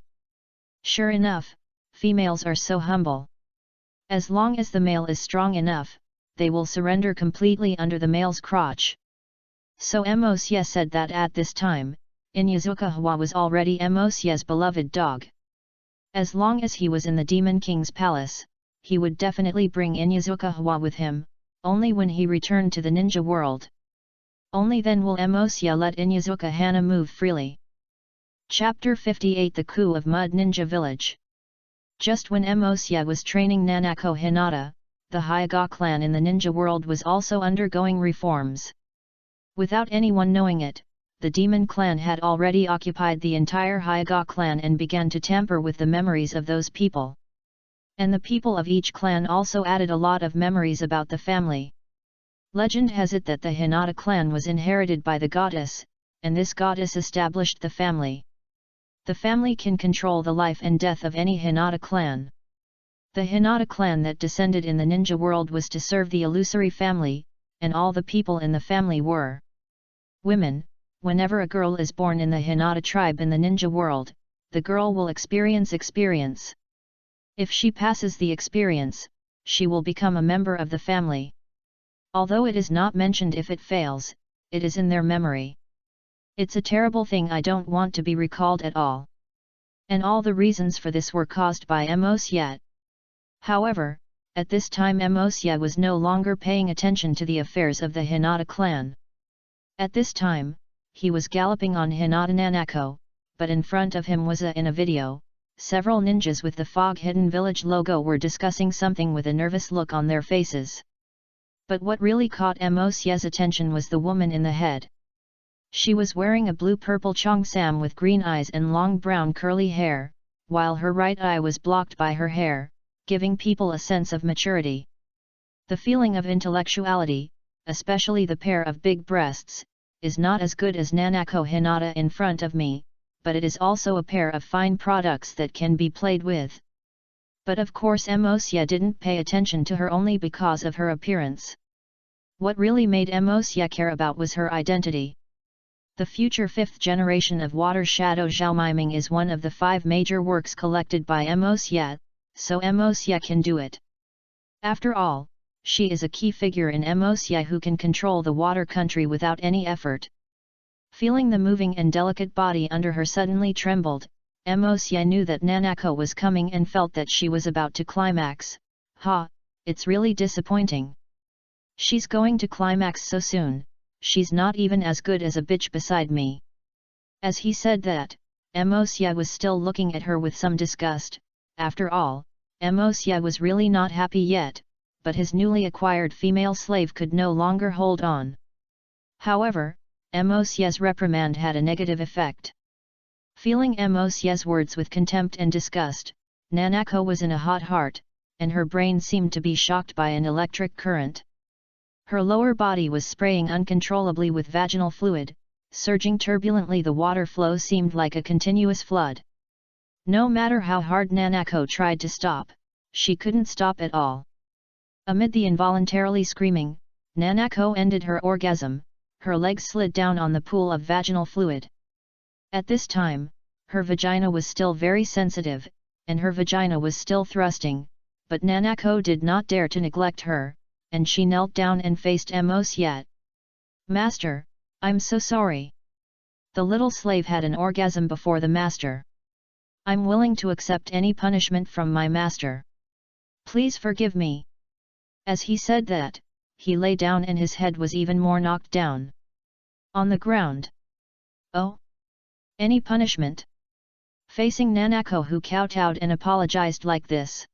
Sure enough, females are so humble. As long as the male is strong enough, they will surrender completely under the male's crotch. So Emosia said that at this time, Inyazuka Hwa was already Emosia's beloved dog. As long as he was in the Demon King's palace, he would definitely bring Inyazuka Hwa with him, only when he returned to the ninja world. Only then will Emosia let Inyazuka Hana move freely. Chapter 58 The Coup of Mud Ninja Village. Just when Emosia was training Nanako Hinata, the Hyuga clan in the ninja world was also undergoing reforms. Without anyone knowing it, the demon clan had already occupied the entire Hyuga clan and began to tamper with the memories of those people. And the people of each clan also added a lot of memories about the family. Legend has it that the Hinata clan was inherited by the goddess, and this goddess established the family. The family can control the life and death of any Hinata clan. The Hinata clan that descended in the ninja world was to serve the illusory family, and all the people in the family were women. Whenever a girl is born in the Hinata tribe in the ninja world, the girl will experience. If she passes the experience, she will become a member of the family. Although it is not mentioned if it fails, it is in their memory. It's a terrible thing I don't want to be recalled at all. And all the reasons for this were caused by Emosia. However, at this time Emosia was no longer paying attention to the affairs of the Hinata clan. At this time, he was galloping on Hinata Nanako, but in front of him was in a video, several ninjas with the Fog Hidden Village logo were discussing something with a nervous look on their faces. But what really caught Emosia's attention was the woman in the head. She was wearing a blue-purple cheongsam with green eyes and long brown curly hair, while her right eye was blocked by her hair, giving people a sense of maturity. The feeling of intellectuality, especially the pair of big breasts, is not as good as Nanako Hinata in front of me, but it is also a pair of fine products that can be played with. But of course Emosia didn't pay attention to her only because of her appearance. What really made Emosia care about was her identity. The future 5th generation of Water Shadow Zhaomiming is one of the 5 major works collected by Emosia, so Emosia can do it. After all, she is a key figure in Emosia who can control the water country without any effort. Feeling the moving and delicate body under her suddenly trembled, Emosia knew that Nanako was coming and felt that she was about to climax. It's really disappointing. She's going to climax so soon, she's not even as good as a bitch beside me. As he said that, Emosia was still looking at her with some disgust. After all, Emosia was really not happy yet, but his newly acquired female slave could no longer hold on. However, Emosia's reprimand had a negative effect. Feeling Emosia's words with contempt and disgust, Nanako was in a hot heart, and her brain seemed to be shocked by an electric current. Her lower body was spraying uncontrollably with vaginal fluid, surging turbulently. The water flow seemed like a continuous flood. No matter how hard Nanako tried to stop, she couldn't stop at all. Amid the involuntarily screaming, Nanako ended her orgasm, her legs slid down on the pool of vaginal fluid. At this time, her vagina was still very sensitive, and her vagina was still thrusting, but Nanako did not dare to neglect her, and she knelt down and faced Emosia. "Master, I'm so sorry. The little slave had an orgasm before the master. I'm willing to accept any punishment from my master. Please forgive me." As he said that, he lay down and his head was even more knocked down on the ground. "Oh? Any punishment?" Facing Nanako, who kowtowed and apologized like this,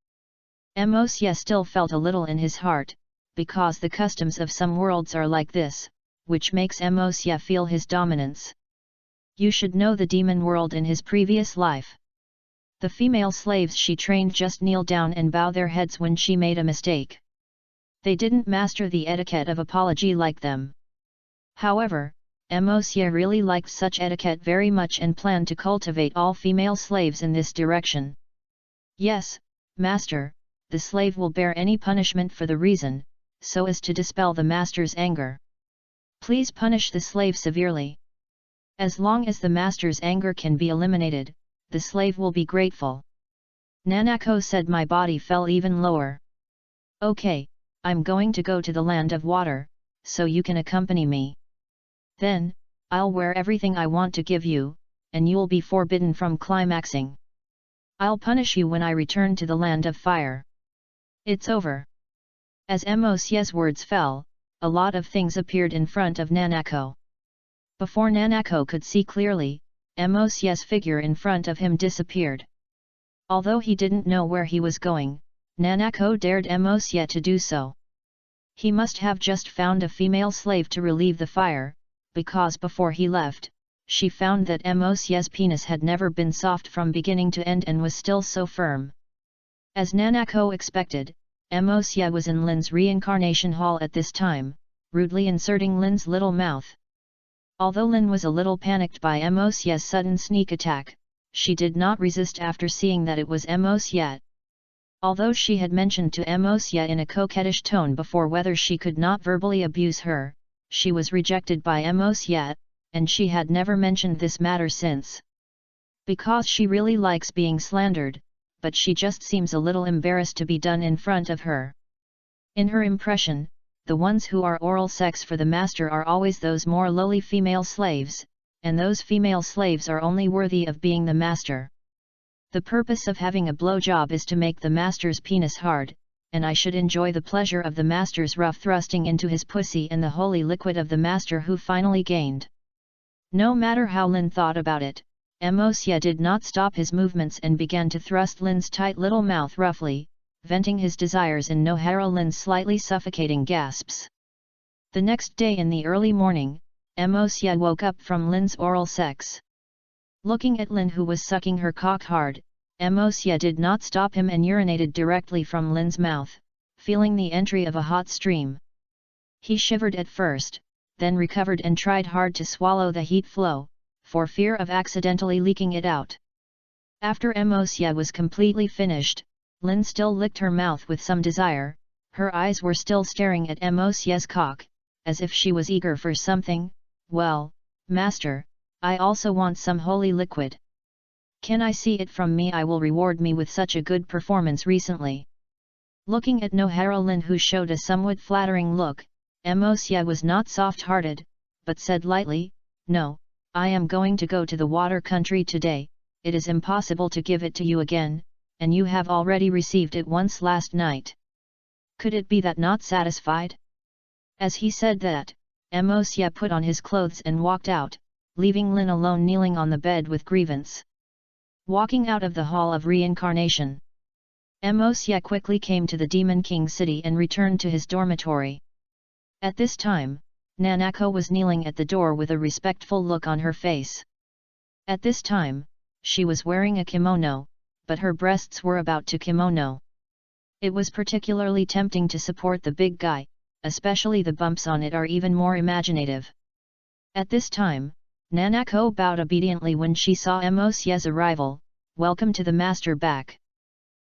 Emosia still felt a little in his heart, because the customs of some worlds are like this. which makes Mosya feel his dominance. You should know the demon world in his previous life. The female slaves she trained just kneel down and bow their heads when she made a mistake. They didn't master the etiquette of apology like them. However, Mosya really liked such etiquette very much and planned to cultivate all female slaves in this direction. Yes, master, the slave will bear any punishment for the reason, so as to dispel the master's anger. Please punish the slave severely. As long as the master's anger can be eliminated, the slave will be grateful. Nanako said. My body fell even lower. Okay, I'm going to go to the land of water, so you can accompany me. Then, I'll wear everything I want to give you, and you'll be forbidden from climaxing. I'll punish you when I return to the land of fire. It's over. As Mosya's words fell, a lot of things appeared in front of Nanako. Before Nanako could see clearly, Mosya's figure in front of him disappeared. Although he didn't know where he was going, Nanako dared Mosya to do so. He must have just found a female slave to relieve the fire, because before he left, she found that Mosya's penis had never been soft from beginning to end and was still so firm. As Nanako expected, Mosya was in Lin's reincarnation hall at this time, rudely inserting Lin's little mouth. Although Lin was a little panicked by Mosya's sudden sneak attack, she did not resist after seeing that it was Mosya. Although she had mentioned to Mosya in a coquettish tone before whether she could not verbally abuse her, she was rejected by Mosya, and she had never mentioned this matter since. Because she really likes being slandered, but she just seems a little embarrassed to be done in front of her. In her impression, the ones who are oral sex for the master are always those more lowly female slaves, and those female slaves are only worthy of being the master. The purpose of having a blowjob is to make the master's penis hard, and I should enjoy the pleasure of the master's rough thrusting into his pussy and the holy liquid of the master who finally gained. No matter how Lin thought about it, Mosya did not stop his movements and began to thrust Lin's tight little mouth roughly, venting his desires in Nohara Lin's slightly suffocating gasps. The next day in the early morning, Mosya woke up from Lin's oral sex. Looking at Lin who was sucking her cock hard, Mosya did not stop him and urinated directly from Lin's mouth, feeling the entry of a hot stream. He shivered at first, then recovered and tried hard to swallow the heat flow, for fear of accidentally leaking it out. After Mosya was completely finished, Lin still licked her mouth with some desire. Her eyes were still staring at Mosya's cock, as if she was eager for something. Well, master, I also want some holy liquid. Can I see it from me? I will reward me with such a good performance recently. Looking at Nohara Lin who showed a somewhat flattering look, Mosya was not soft-hearted, but said lightly, No, I am going to go to the water country today, it is impossible to give it to you again, and you have already received it once last night. Could it be that not satisfied? As he said that, Mosya put on his clothes and walked out, leaving Lin alone kneeling on the bed with grievance. Walking out of the Hall of Reincarnation, Mosya quickly came to the Demon King city and returned to his dormitory. At this time, Nanako was kneeling at the door with a respectful look on her face. At this time, she was wearing a kimono, but her breasts were about to kimono. It was particularly tempting to support the big guy, especially the bumps on it are even more imaginative. At this time, Nanako bowed obediently when she saw Mosya's arrival. Welcome to the master back.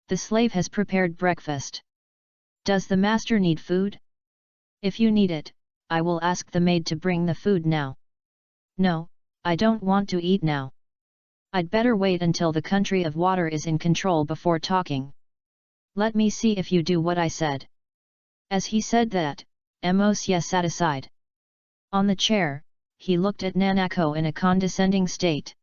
The slave has prepared breakfast. Does the master need food? If you need it, I will ask the maid to bring the food now. No, I don't want to eat now. I'd better wait until the country of water is in control before talking. Let me see if you do what I said. As he said that, Mosya sat aside. On the chair, he looked at Nanako in a condescending state.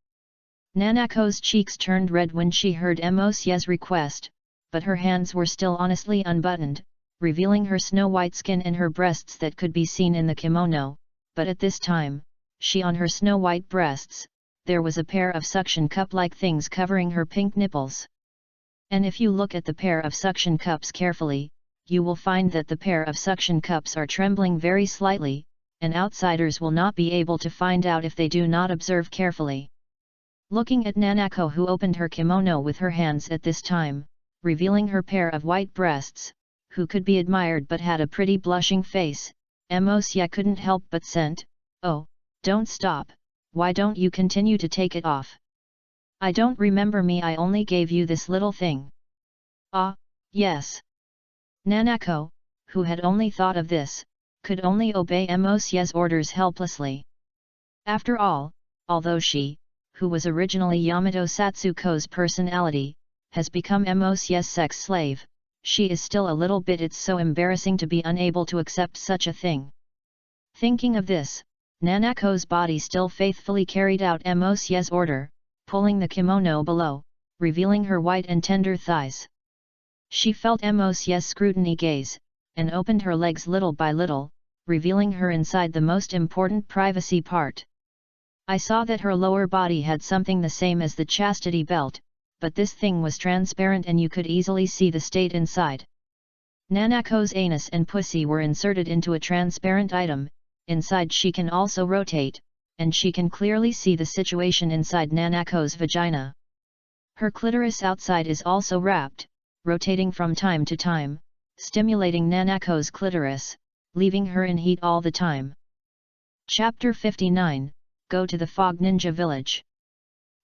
Nanako's cheeks turned red when she heard Mosya's request, but her hands were still honestly unbuttoned, revealing her snow-white skin and her breasts that could be seen in the kimono, but at this time, on her snow-white breasts, there was a pair of suction cup-like things covering her pink nipples. And if you look at the pair of suction cups carefully, you will find that the pair of suction cups are trembling very slightly, and outsiders will not be able to find out if they do not observe carefully. Looking at Nanako, who opened her kimono with her hands at this time, revealing her pair of white breasts, who could be admired but had a pretty blushing face, Mosya couldn't help but sent, "Oh, don't stop, why don't you continue to take it off? I don't remember me, I only gave you this little thing." "Ah, yes." Nanako, who had only thought of this, could only obey Mosya's orders helplessly. After all, although she, who was originally Yamato Satsuko's personality, has become Mosya's sex slave, she is still a little bit, it's so embarrassing to be unable to accept such a thing. Thinking of this, Nanako's body still faithfully carried out Mosya's order, pulling the kimono below, revealing her white and tender thighs. She felt Mosya's scrutiny gaze, and opened her legs little by little, revealing her inside the most important privacy part. I saw that her lower body had something the same as the chastity belt, but this thing was transparent and you could easily see the state inside. Nanako's anus and pussy were inserted into a transparent item. Inside she can also rotate, and she can clearly see the situation inside Nanako's vagina. Her clitoris outside is also wrapped, rotating from time to time, stimulating Nanako's clitoris, leaving her in heat all the time. Chapter 59, Go to the Fog Ninja Village.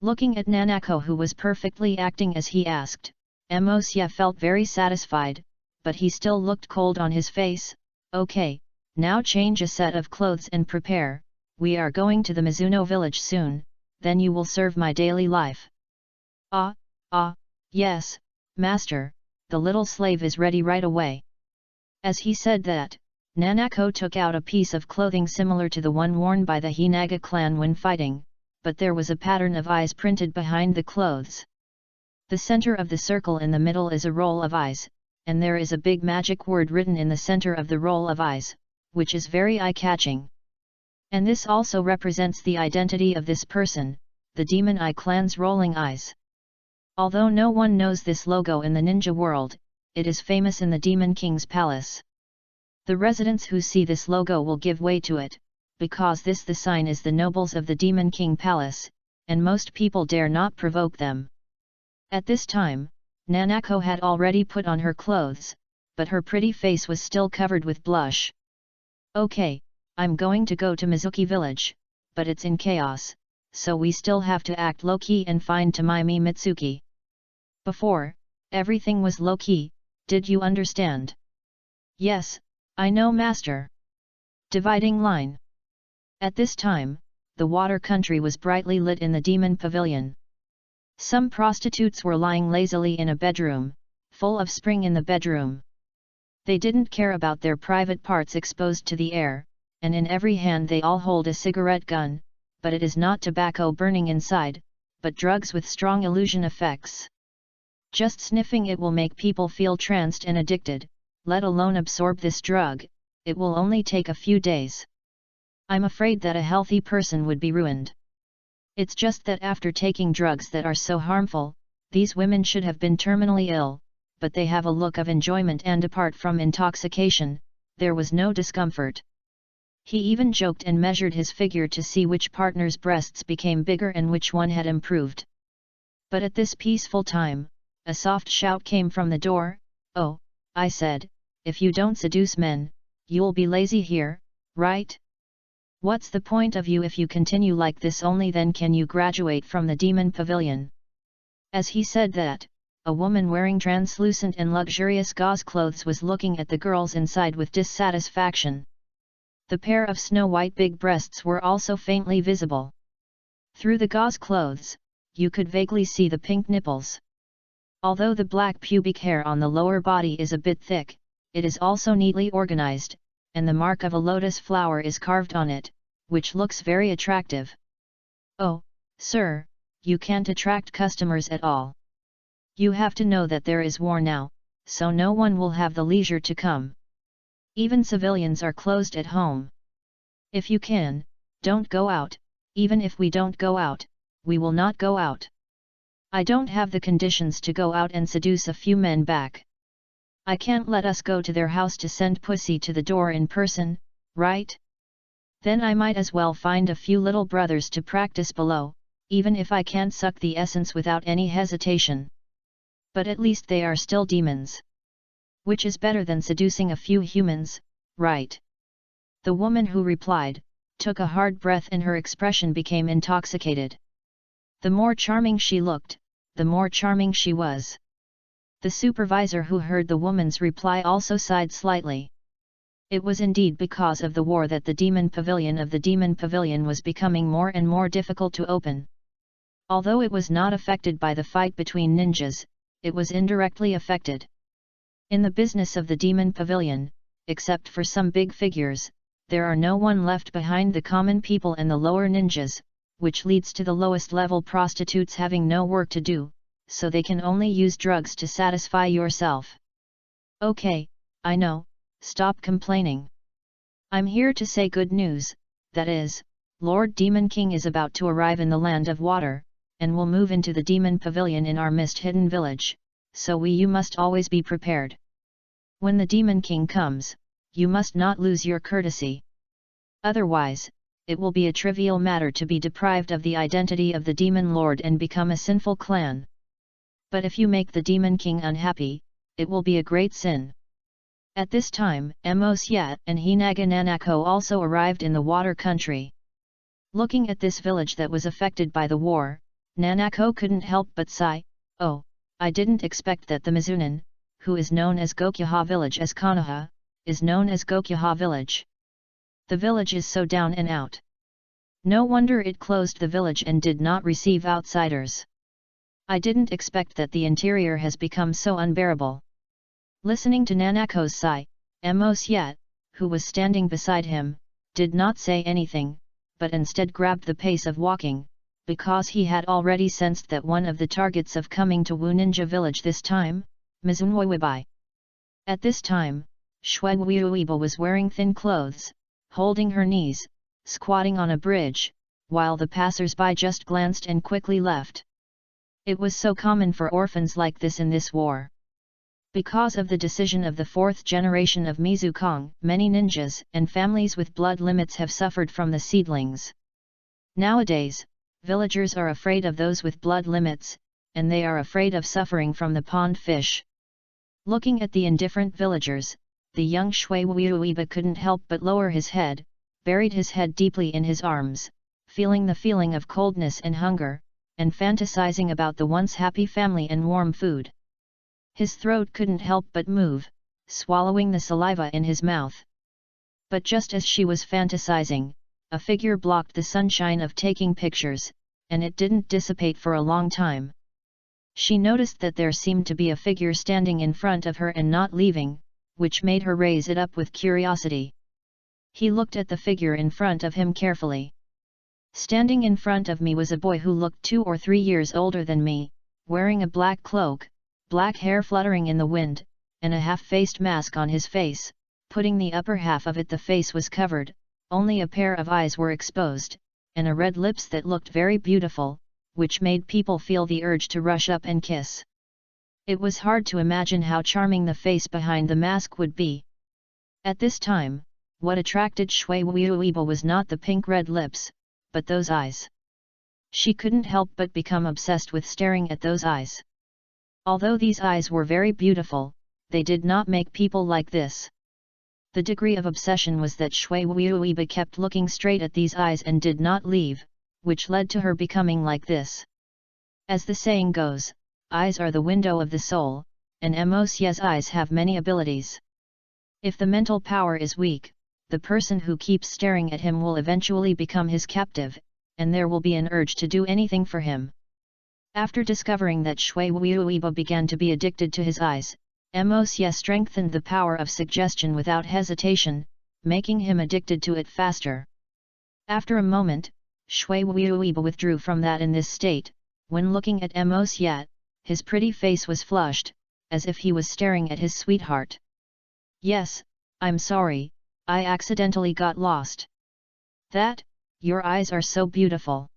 Looking at Nanako, who was perfectly acting as he asked, Mosya felt very satisfied, but he still looked cold on his face. "Okay, now change a set of clothes and prepare, we are going to the Mizuno village soon, then you will serve my daily life." Yes, master, the little slave is ready right away." As he said that, Nanako took out a piece of clothing similar to the one worn by the Hinaga clan when fighting, but there was a pattern of eyes printed behind the clothes. The center of the circle in the middle is a roll of eyes, and there is a big magic word written in the center of the roll of eyes, which is very eye-catching. And this also represents the identity of this person, the Demon Eye clan's rolling eyes. Although no one knows this logo in the ninja world, it is famous in the Demon King's palace. The residents who see this logo will give way to it, because this the sign is the nobles of the Demon King palace, and most people dare not provoke them. At this time, Nanako had already put on her clothes, but her pretty face was still covered with blush. "Okay, I'm going to go to Mizuki village, but it's in chaos, so we still have to act low-key and find Tamaimi Mitsuki. Before, everything was low-key, did you understand?" "Yes, I know, master." Dividing line. At this time, the water country was brightly lit in the demon pavilion. Some prostitutes were lying lazily in a bedroom, full of spring in the bedroom. They didn't care about their private parts exposed to the air, and in every hand they all hold a cigarette gun, but it is not tobacco burning inside, but drugs with strong illusion effects. Just sniffing it will make people feel tranced and addicted, let alone absorb this drug, it will only take a few days. I'm afraid that a healthy person would be ruined. It's just that after taking drugs that are so harmful, these women should have been terminally ill, but they have a look of enjoyment, and apart from intoxication, there was no discomfort. He even joked and measured his figure to see which partner's breasts became bigger and which one had improved. But at this peaceful time, a soft shout came from the door. "Oh," I said, "if you don't seduce men, you'll be lazy here, right? What's the point of you if you continue like this? Only then can you graduate from the demon pavilion." As he said that, a woman wearing translucent and luxurious gauze clothes was looking at the girls inside with dissatisfaction. The pair of snow-white big breasts were also faintly visible. Through the gauze clothes, you could vaguely see the pink nipples. Although the black pubic hair on the lower body is a bit thick, it is also neatly organized, and the mark of a lotus flower is carved on it, which looks very attractive. "Oh, sir, you can't attract customers at all. You have to know that there is war now, so no one will have the leisure to come. Even civilians are closed at home. If you can, don't go out. Even if we don't go out, we will not go out. I don't have the conditions to go out and seduce a few men back. I can't let us go to their house to send pussy to the door in person, right? Then I might as well find a few little brothers to practice below, even if I can't suck the essence without any hesitation. But at least they are still demons. Which is better than seducing a few humans, right? The woman who replied, took a hard breath and her expression became intoxicated. The more charming she looked, the more charming she was. The supervisor who heard the woman's reply also sighed slightly. It was indeed because of the war that the demon pavilion was becoming more and more difficult to open. Although it was not affected by the fight between ninjas, it was indirectly affected. In the business of the demon pavilion, except for some big figures, there are no one left behind the common people and the lower ninjas, which leads to the lowest level prostitutes having no work to do, so they can only use drugs to satisfy yourself. Okay, I know, stop complaining. I'm here to say good news, that is, Lord Demon King is about to arrive in the land of water, and will move into the demon pavilion in our mist-hidden village, so you must always be prepared. When the Demon King comes, you must not lose your courtesy. Otherwise, it will be a trivial matter to be deprived of the identity of the Demon Lord and become a sinful clan. But if you make the Demon King unhappy, it will be a great sin. At this time, Mosiat and Hinaga Nanako also arrived in the water country. Looking at this village that was affected by the war, Nanako couldn't help but sigh, oh, I didn't expect that the Mizunan, who is known as Gokuha village as Konoha, is known as Gokuha village. The village is so down and out. No wonder it closed the village and did not receive outsiders. I didn't expect that the interior has become so unbearable. Listening to Nanako's sigh, Mosiat, who was standing beside him, did not say anything, but instead grabbed the pace of walking, because he had already sensed that one of the targets of coming to Wu Ninja village this time, Mizunwoiwibai. At this time, Shwegwuiba was wearing thin clothes, holding her knees, squatting on a bridge, while the passers-by just glanced and quickly left. It was so common for orphans like this in this war. Because of the decision of the fourth generation of Mizukong, many ninjas and families with blood limits have suffered from the seedlings. Nowadays, villagers are afraid of those with blood limits, and they are afraid of suffering from the pond fish. Looking at the indifferent villagers, the young Shwegwuiba couldn't help but lower his head, buried his head deeply in his arms, feeling the feeling of coldness and hunger, and fantasizing about the once happy family and warm food. His throat couldn't help but move, swallowing the saliva in his mouth. But just as she was fantasizing, a figure blocked the sunshine of taking pictures, and it didn't dissipate for a long time. She noticed that there seemed to be a figure standing in front of her and not leaving, which made her raise it up with curiosity. He looked at the figure in front of him carefully. Standing in front of me was a boy who looked 2 or 3 years older than me, wearing a black cloak, black hair fluttering in the wind, and a half-faced mask on his face. Putting the upper half of it, the face was covered, only a pair of eyes were exposed, and a red lips that looked very beautiful, which made people feel the urge to rush up and kiss. It was hard to imagine how charming the face behind the mask would be. At this time, what attracted Shwegwuiba was not the pink-red lips, but those eyes. She couldn't help but become obsessed with staring at those eyes. Although these eyes were very beautiful, they did not make people like this. The degree of obsession was that Shwegwuiba kept looking straight at these eyes and did not leave, which led to her becoming like this. As the saying goes, eyes are the window of the soul, and Mosia's eyes have many abilities. If the mental power is weak, the person who keeps staring at him will eventually become his captive, and there will be an urge to do anything for him. After discovering that Shwegwuiba began to be addicted to his eyes, Mosia strengthened the power of suggestion without hesitation, making him addicted to it faster. After a moment, Shwegwuiba withdrew from that in this state. When looking at Mosia, his pretty face was flushed, as if he was staring at his sweetheart. Yes, I'm sorry, I accidentally got lost. That, your eyes are so beautiful.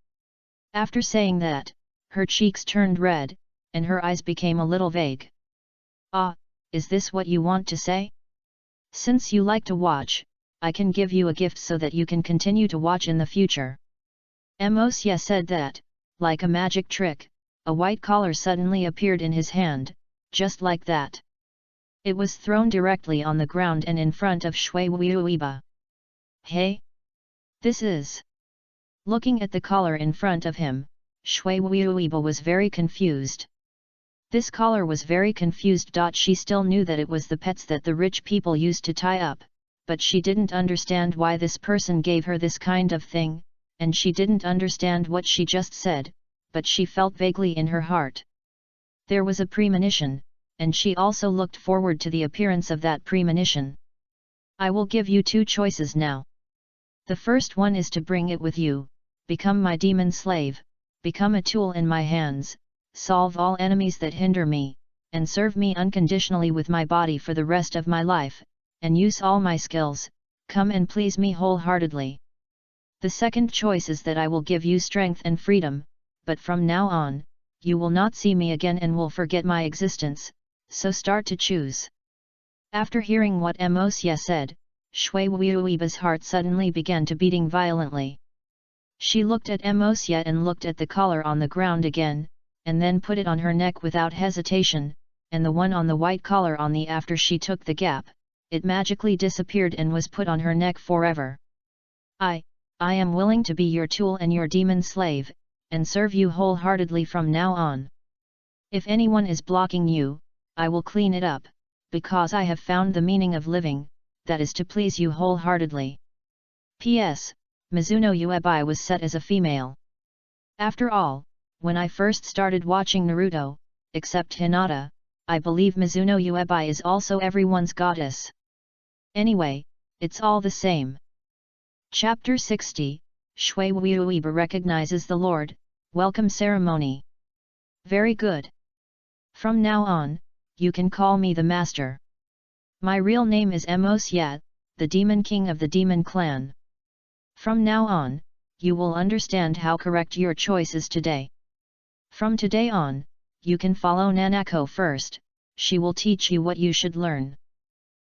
After saying that, her cheeks turned red, and her eyes became a little vague. Ah, is this what you want to say? Since you like to watch, I can give you a gift so that you can continue to watch in the future. Mosye said that, like a magic trick, a white collar suddenly appeared in his hand, just like that. It was thrown directly on the ground and in front of Shui Wuiba. Hey? This is... Looking at the collar in front of him, Shui Wuiba was very confused. This collar was very confused. She still knew that it was the pets that the rich people used to tie up, but she didn't understand why this person gave her this kind of thing, and she didn't understand what she just said, but she felt vaguely in her heart. There was a premonition, and she also looked forward to the appearance of that premonition. I will give you two choices now. The first one is to bring it with you, become my demon slave, become a tool in my hands, solve all enemies that hinder me, and serve me unconditionally with my body for the rest of my life, and use all my skills, come and please me wholeheartedly. The second choice is that I will give you strength and freedom, but from now on, you will not see me again and will forget my existence, so start to choose. After hearing what Mosye said, Shui Wuiba's heart suddenly began to beating violently. She looked at Mosye and looked at the collar on the ground again, and then put it on her neck without hesitation, and the one on the white collar on the after she took the gap, it magically disappeared and was put on her neck forever. I am willing to be your tool and your demon slave, and serve you wholeheartedly from now on. If anyone is blocking you, I will clean it up, because I have found the meaning of living, that is to please you wholeheartedly. P.S. Mizuno Uebi was set as a female. After all, when I first started watching Naruto, except Hinata, I believe Mizuno Uebi is also everyone's goddess. Anyway, it's all the same. Chapter 60, Shui Wuiba recognizes the Lord, welcome ceremony. Very good. From now on, you can call me the Master. My real name is Mosye, the Demon King of the Demon Clan. From now on, you will understand how correct your choice is today. From today on, you can follow Nanako first, she will teach you what you should learn.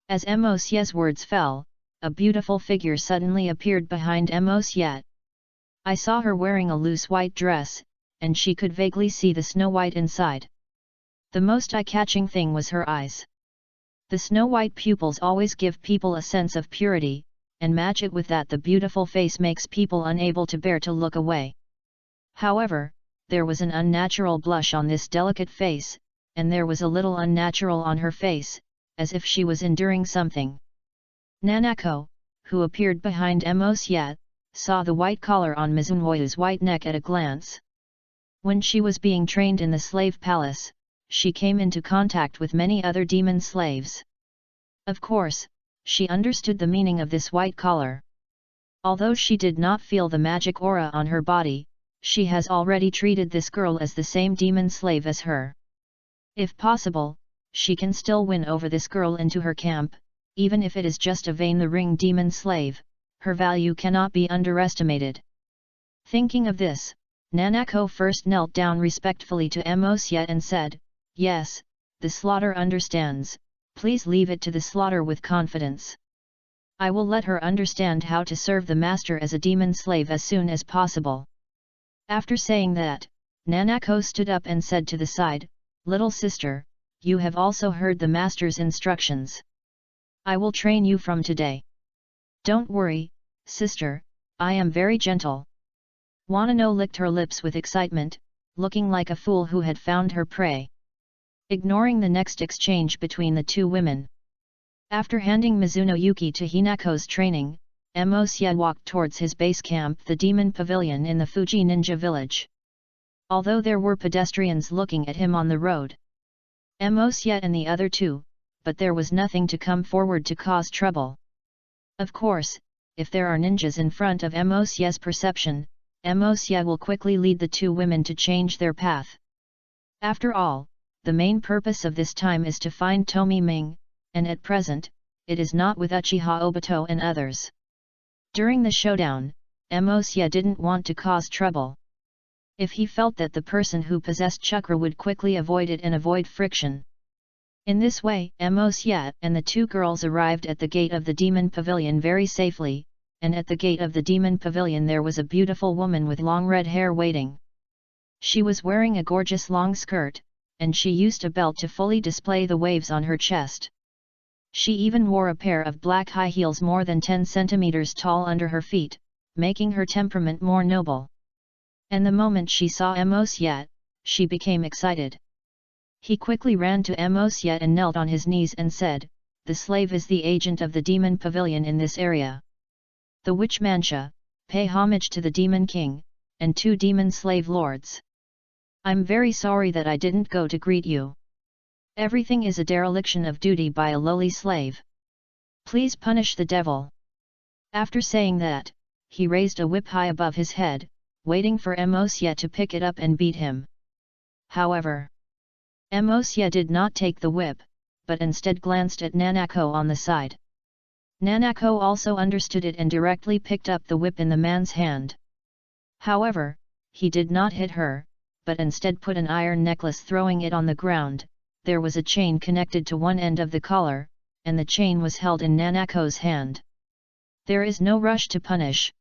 As Mosye's words fell, a beautiful figure suddenly appeared behind Mosye. I saw her wearing a loose white dress, and she could vaguely see the snow white inside. The most eye-catching thing was her eyes. The snow-white pupils always give people a sense of purity, and match it with that the beautiful face makes people unable to bear to look away. However, there was an unnatural blush on this delicate face, and there was a little unnatural on her face, as if she was enduring something. Nanako, who appeared behind Mosye, saw the white collar on Mizunoyu's white neck at a glance. When she was being trained in the slave palace, she came into contact with many other demon slaves. Of course, she understood the meaning of this white collar. Although she did not feel the magic aura on her body, she has already treated this girl as the same demon slave as her. If possible, she can still win over this girl into her camp, even if it is just a Vane the Ring demon slave, her value cannot be underestimated. Thinking of this, Nanako first knelt down respectfully to Mosye and said, "Yes, the slaughter understands, please leave it to the slaughter with confidence. I will let her understand how to serve the master as a demon slave as soon as possible." After saying that, Nanako stood up and said to the side, "Little sister, you have also heard the master's instructions. I will train you from today. Don't worry, sister, I am very gentle." Wanano licked her lips with excitement, looking like a fool who had found her prey. Ignoring the next exchange between the two women. After handing Mizuno Yuki to Hinako's training, Mosye walked towards his base camp, the Demon Pavilion in the Fuji Ninja Village. Although there were pedestrians looking at him on the road, Mosye and the other two, but there was nothing to come forward to cause trouble. Of course, if there are ninjas in front of Mosye's perception, Mosye will quickly lead the two women to change their path. After all, the main purpose of this time is to find Tomi Ming, and at present, it is not with Uchiha Obito and others. During the showdown, Mosye didn't want to cause trouble. If he felt that the person who possessed chakra would quickly avoid it and avoid friction. In this way, Mos Yat and the two girls arrived at the gate of the demon pavilion very safely, and at the gate of the demon pavilion there was a beautiful woman with long red hair waiting. She was wearing a gorgeous long skirt, and she used a belt to fully display the waves on her chest. She even wore a pair of black high heels more than 10 centimeters tall under her feet, making her temperament more noble. And the moment she saw Mos Yat, she became excited. He quickly ran to Mos Yat and knelt on his knees and said, "The slave is the agent of the demon pavilion in this area. The witch Mancha, pay homage to the demon king, and 2 demon slave lords. I'm very sorry that I didn't go to greet you. Everything is a dereliction of duty by a lowly slave. Please punish the devil." After saying that, he raised a whip high above his head, waiting for Mos Yat to pick it up and beat him. However, Mos Yat did not take the whip, but instead glanced at Nanako on the side. Nanako also understood it and directly picked up the whip in the man's hand. However, he did not hit her, but instead put an iron necklace, throwing it on the ground. There was a chain connected to one end of the collar, and the chain was held in Nanako's hand. "There is no rush to punish.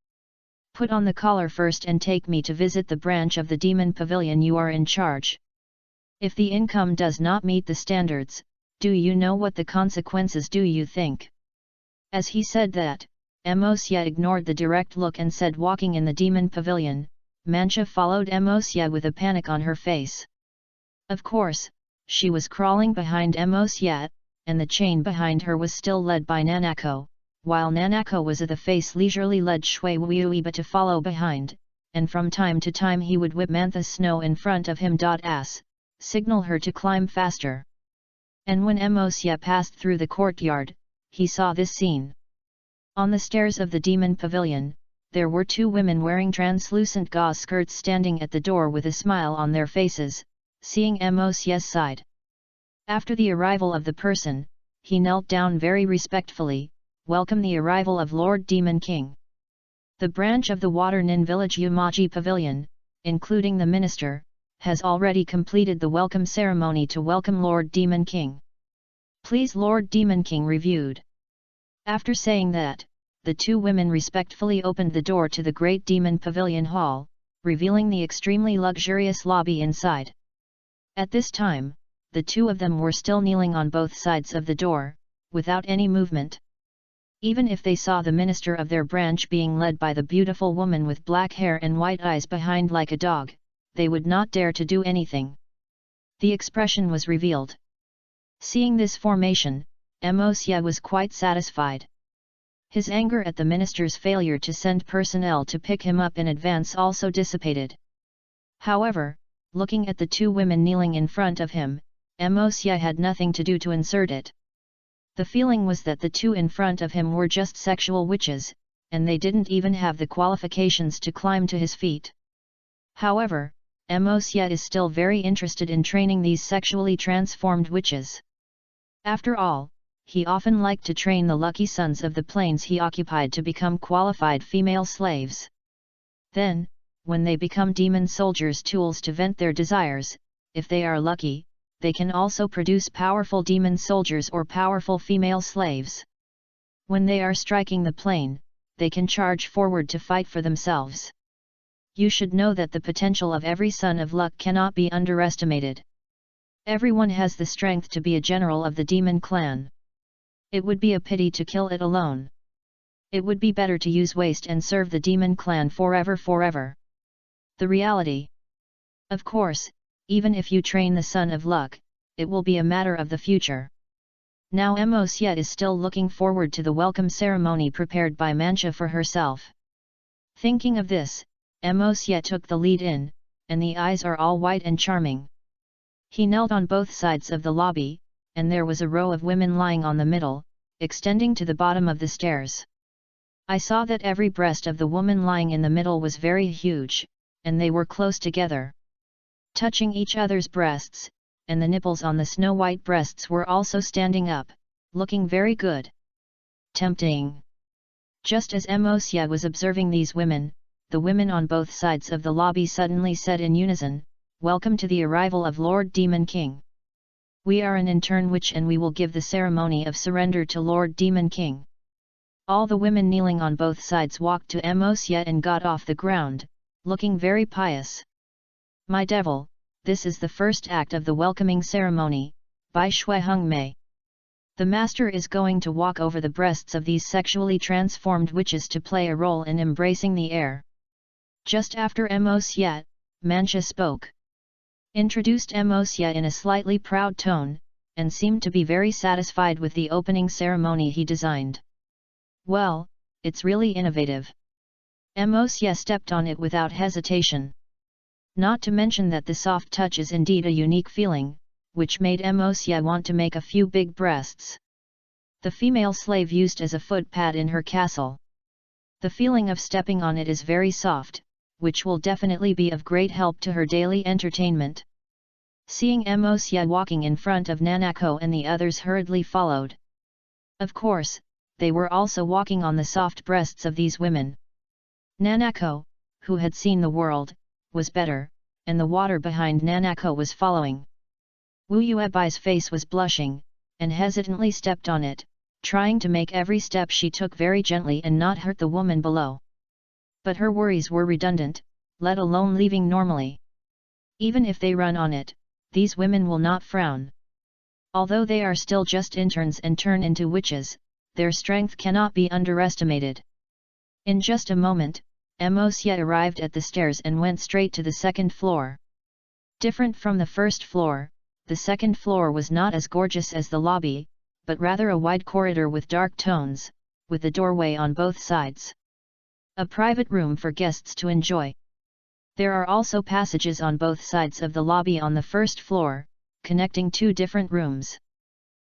Put on the collar first and take me to visit the branch of the demon pavilion you are in charge. If the income does not meet the standards, do you know what the consequences do you think?" As he said that, Mos Yat ignored the direct look and said, "Walking in the demon pavilion." Mancha followed Mos Yat with a panic on her face. Of course, she was crawling behind Mos Yat, and the chain behind her was still led by Nanako, while Nanako was at the face leisurely led Shui Wuiba to follow behind, and from time to time he would whip Mantha's snow in front of him. Signal her to climb faster. And when Mos Yat passed through the courtyard, he saw this scene. On the stairs of the demon pavilion, there were 2 women wearing translucent gauze skirts standing at the door with a smile on their faces, seeing Mos Yat's side. After the arrival of the person, he knelt down very respectfully, "Welcome the arrival of Lord Demon King. The branch of the Water Nin Village Umaji Pavilion, including the minister, has already completed the welcome ceremony to welcome Lord Demon King. Please Lord Demon King reviewed." After saying that, the 2 women respectfully opened the door to the great demon pavilion hall, revealing the extremely luxurious lobby inside. At this time, the 2 of them were still kneeling on both sides of the door, without any movement. Even if they saw the minister of their branch being led by the beautiful woman with black hair and white eyes behind like a dog, they would not dare to do anything. The expression was revealed. Seeing this formation, Mos Yat was quite satisfied. His anger at the minister's failure to send personnel to pick him up in advance also dissipated. However, looking at the 2 women kneeling in front of him, Mos Yat had nothing to do to insert it. The feeling was that the 2 in front of him were just sexual witches, and they didn't even have the qualifications to climb to his feet. However, Mos Yat is still very interested in training these sexually transformed witches. After all, he often liked to train the lucky sons of the plains he occupied to become qualified female slaves. Then, when they become demon soldiers' tools to vent their desires, if they are lucky, they can also produce powerful demon soldiers or powerful female slaves. When they are striking the plain, they can charge forward to fight for themselves. You should know that the potential of every son of luck cannot be underestimated. Everyone has the strength to be a general of the demon clan. It would be a pity to kill it alone. It would be better to use waste and serve the demon clan forever. The reality. Of course, even if you train the son of luck, it will be a matter of the future. Now Mos Yat is still looking forward to the welcome ceremony prepared by Mancha for herself. Thinking of this, Mos Yat took the lead in, and the eyes are all white and charming. He knelt on both sides of the lobby, and there was a row of women lying on the middle, extending to the bottom of the stairs. I saw that every breast of the woman lying in the middle was very huge, and they were close together, touching each other's breasts, and the nipples on the snow-white breasts were also standing up, looking very good. Tempting. Just as Mos Yat was observing these women, the women on both sides of the lobby suddenly said in unison, "Welcome to the arrival of Lord Demon King." We are an intern witch and we will give the ceremony of surrender to Lord Demon King. All the women kneeling on both sides walked to Emosia and got off the ground, looking very pious. My devil, this is the first act of the welcoming ceremony, by Shui Hung Mei. The master is going to walk over the breasts of these sexually transformed witches to play a role in embracing the air. Just after Emosia, Mancha spoke. Introduced Emosia in a slightly proud tone, and seemed to be very satisfied with the opening ceremony he designed. Well, it's really innovative. Emosia stepped on it without hesitation. Not to mention that the soft touch is indeed a unique feeling, which made Emosia want to make a few big breasts. The female slave used as a footpad in her castle. The feeling of stepping on it is very soft, which will definitely be of great help to her daily entertainment. Seeing Emosia walking in front of Nanako and the others hurriedly followed. Of course, they were also walking on the soft breasts of these women. Nanako, who had seen the world, was better, and the water behind Nanako was following. Wu Yuebai's face was blushing, and hesitantly stepped on it, trying to make every step she took very gently and not hurt the woman below. But her worries were redundant, let alone leaving normally. Even if they run on it, these women will not frown. Although they are still just interns and turn into witches, their strength cannot be underestimated. In just a moment, Emosia arrived at the stairs and went straight to the second floor. Different from the first floor, the second floor was not as gorgeous as the lobby, but rather a wide corridor with dark tones, with a doorway on both sides. A private room for guests to enjoy. There are also passages on both sides of the lobby on the first floor, connecting two different rooms.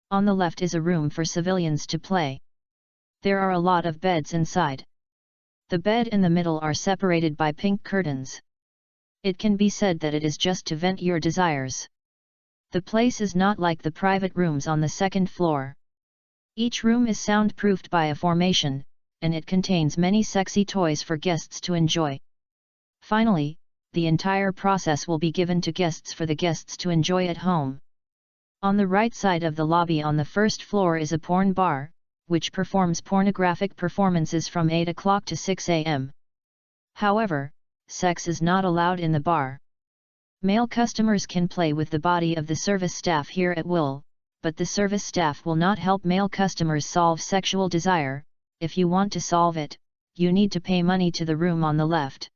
On the left is a room for civilians to play. There are a lot of beds inside. The bed in the middle are separated by pink curtains. It can be said that it is just to vent your desires. The place is not like the private rooms on the second floor. Each room is soundproofed by a formation, and it contains many sexy toys for guests to enjoy. Finally, the entire process will be given to guests for the guests to enjoy at home. On the right side of the lobby on the first floor is a porn bar, which performs pornographic performances from 8 o'clock to 6 am. However, sex is not allowed in the bar. Male customers can play with the body of the service staff here at will, but the service staff will not help male customers solve sexual desire. If you want to solve it, you need to pay money to the room on the left.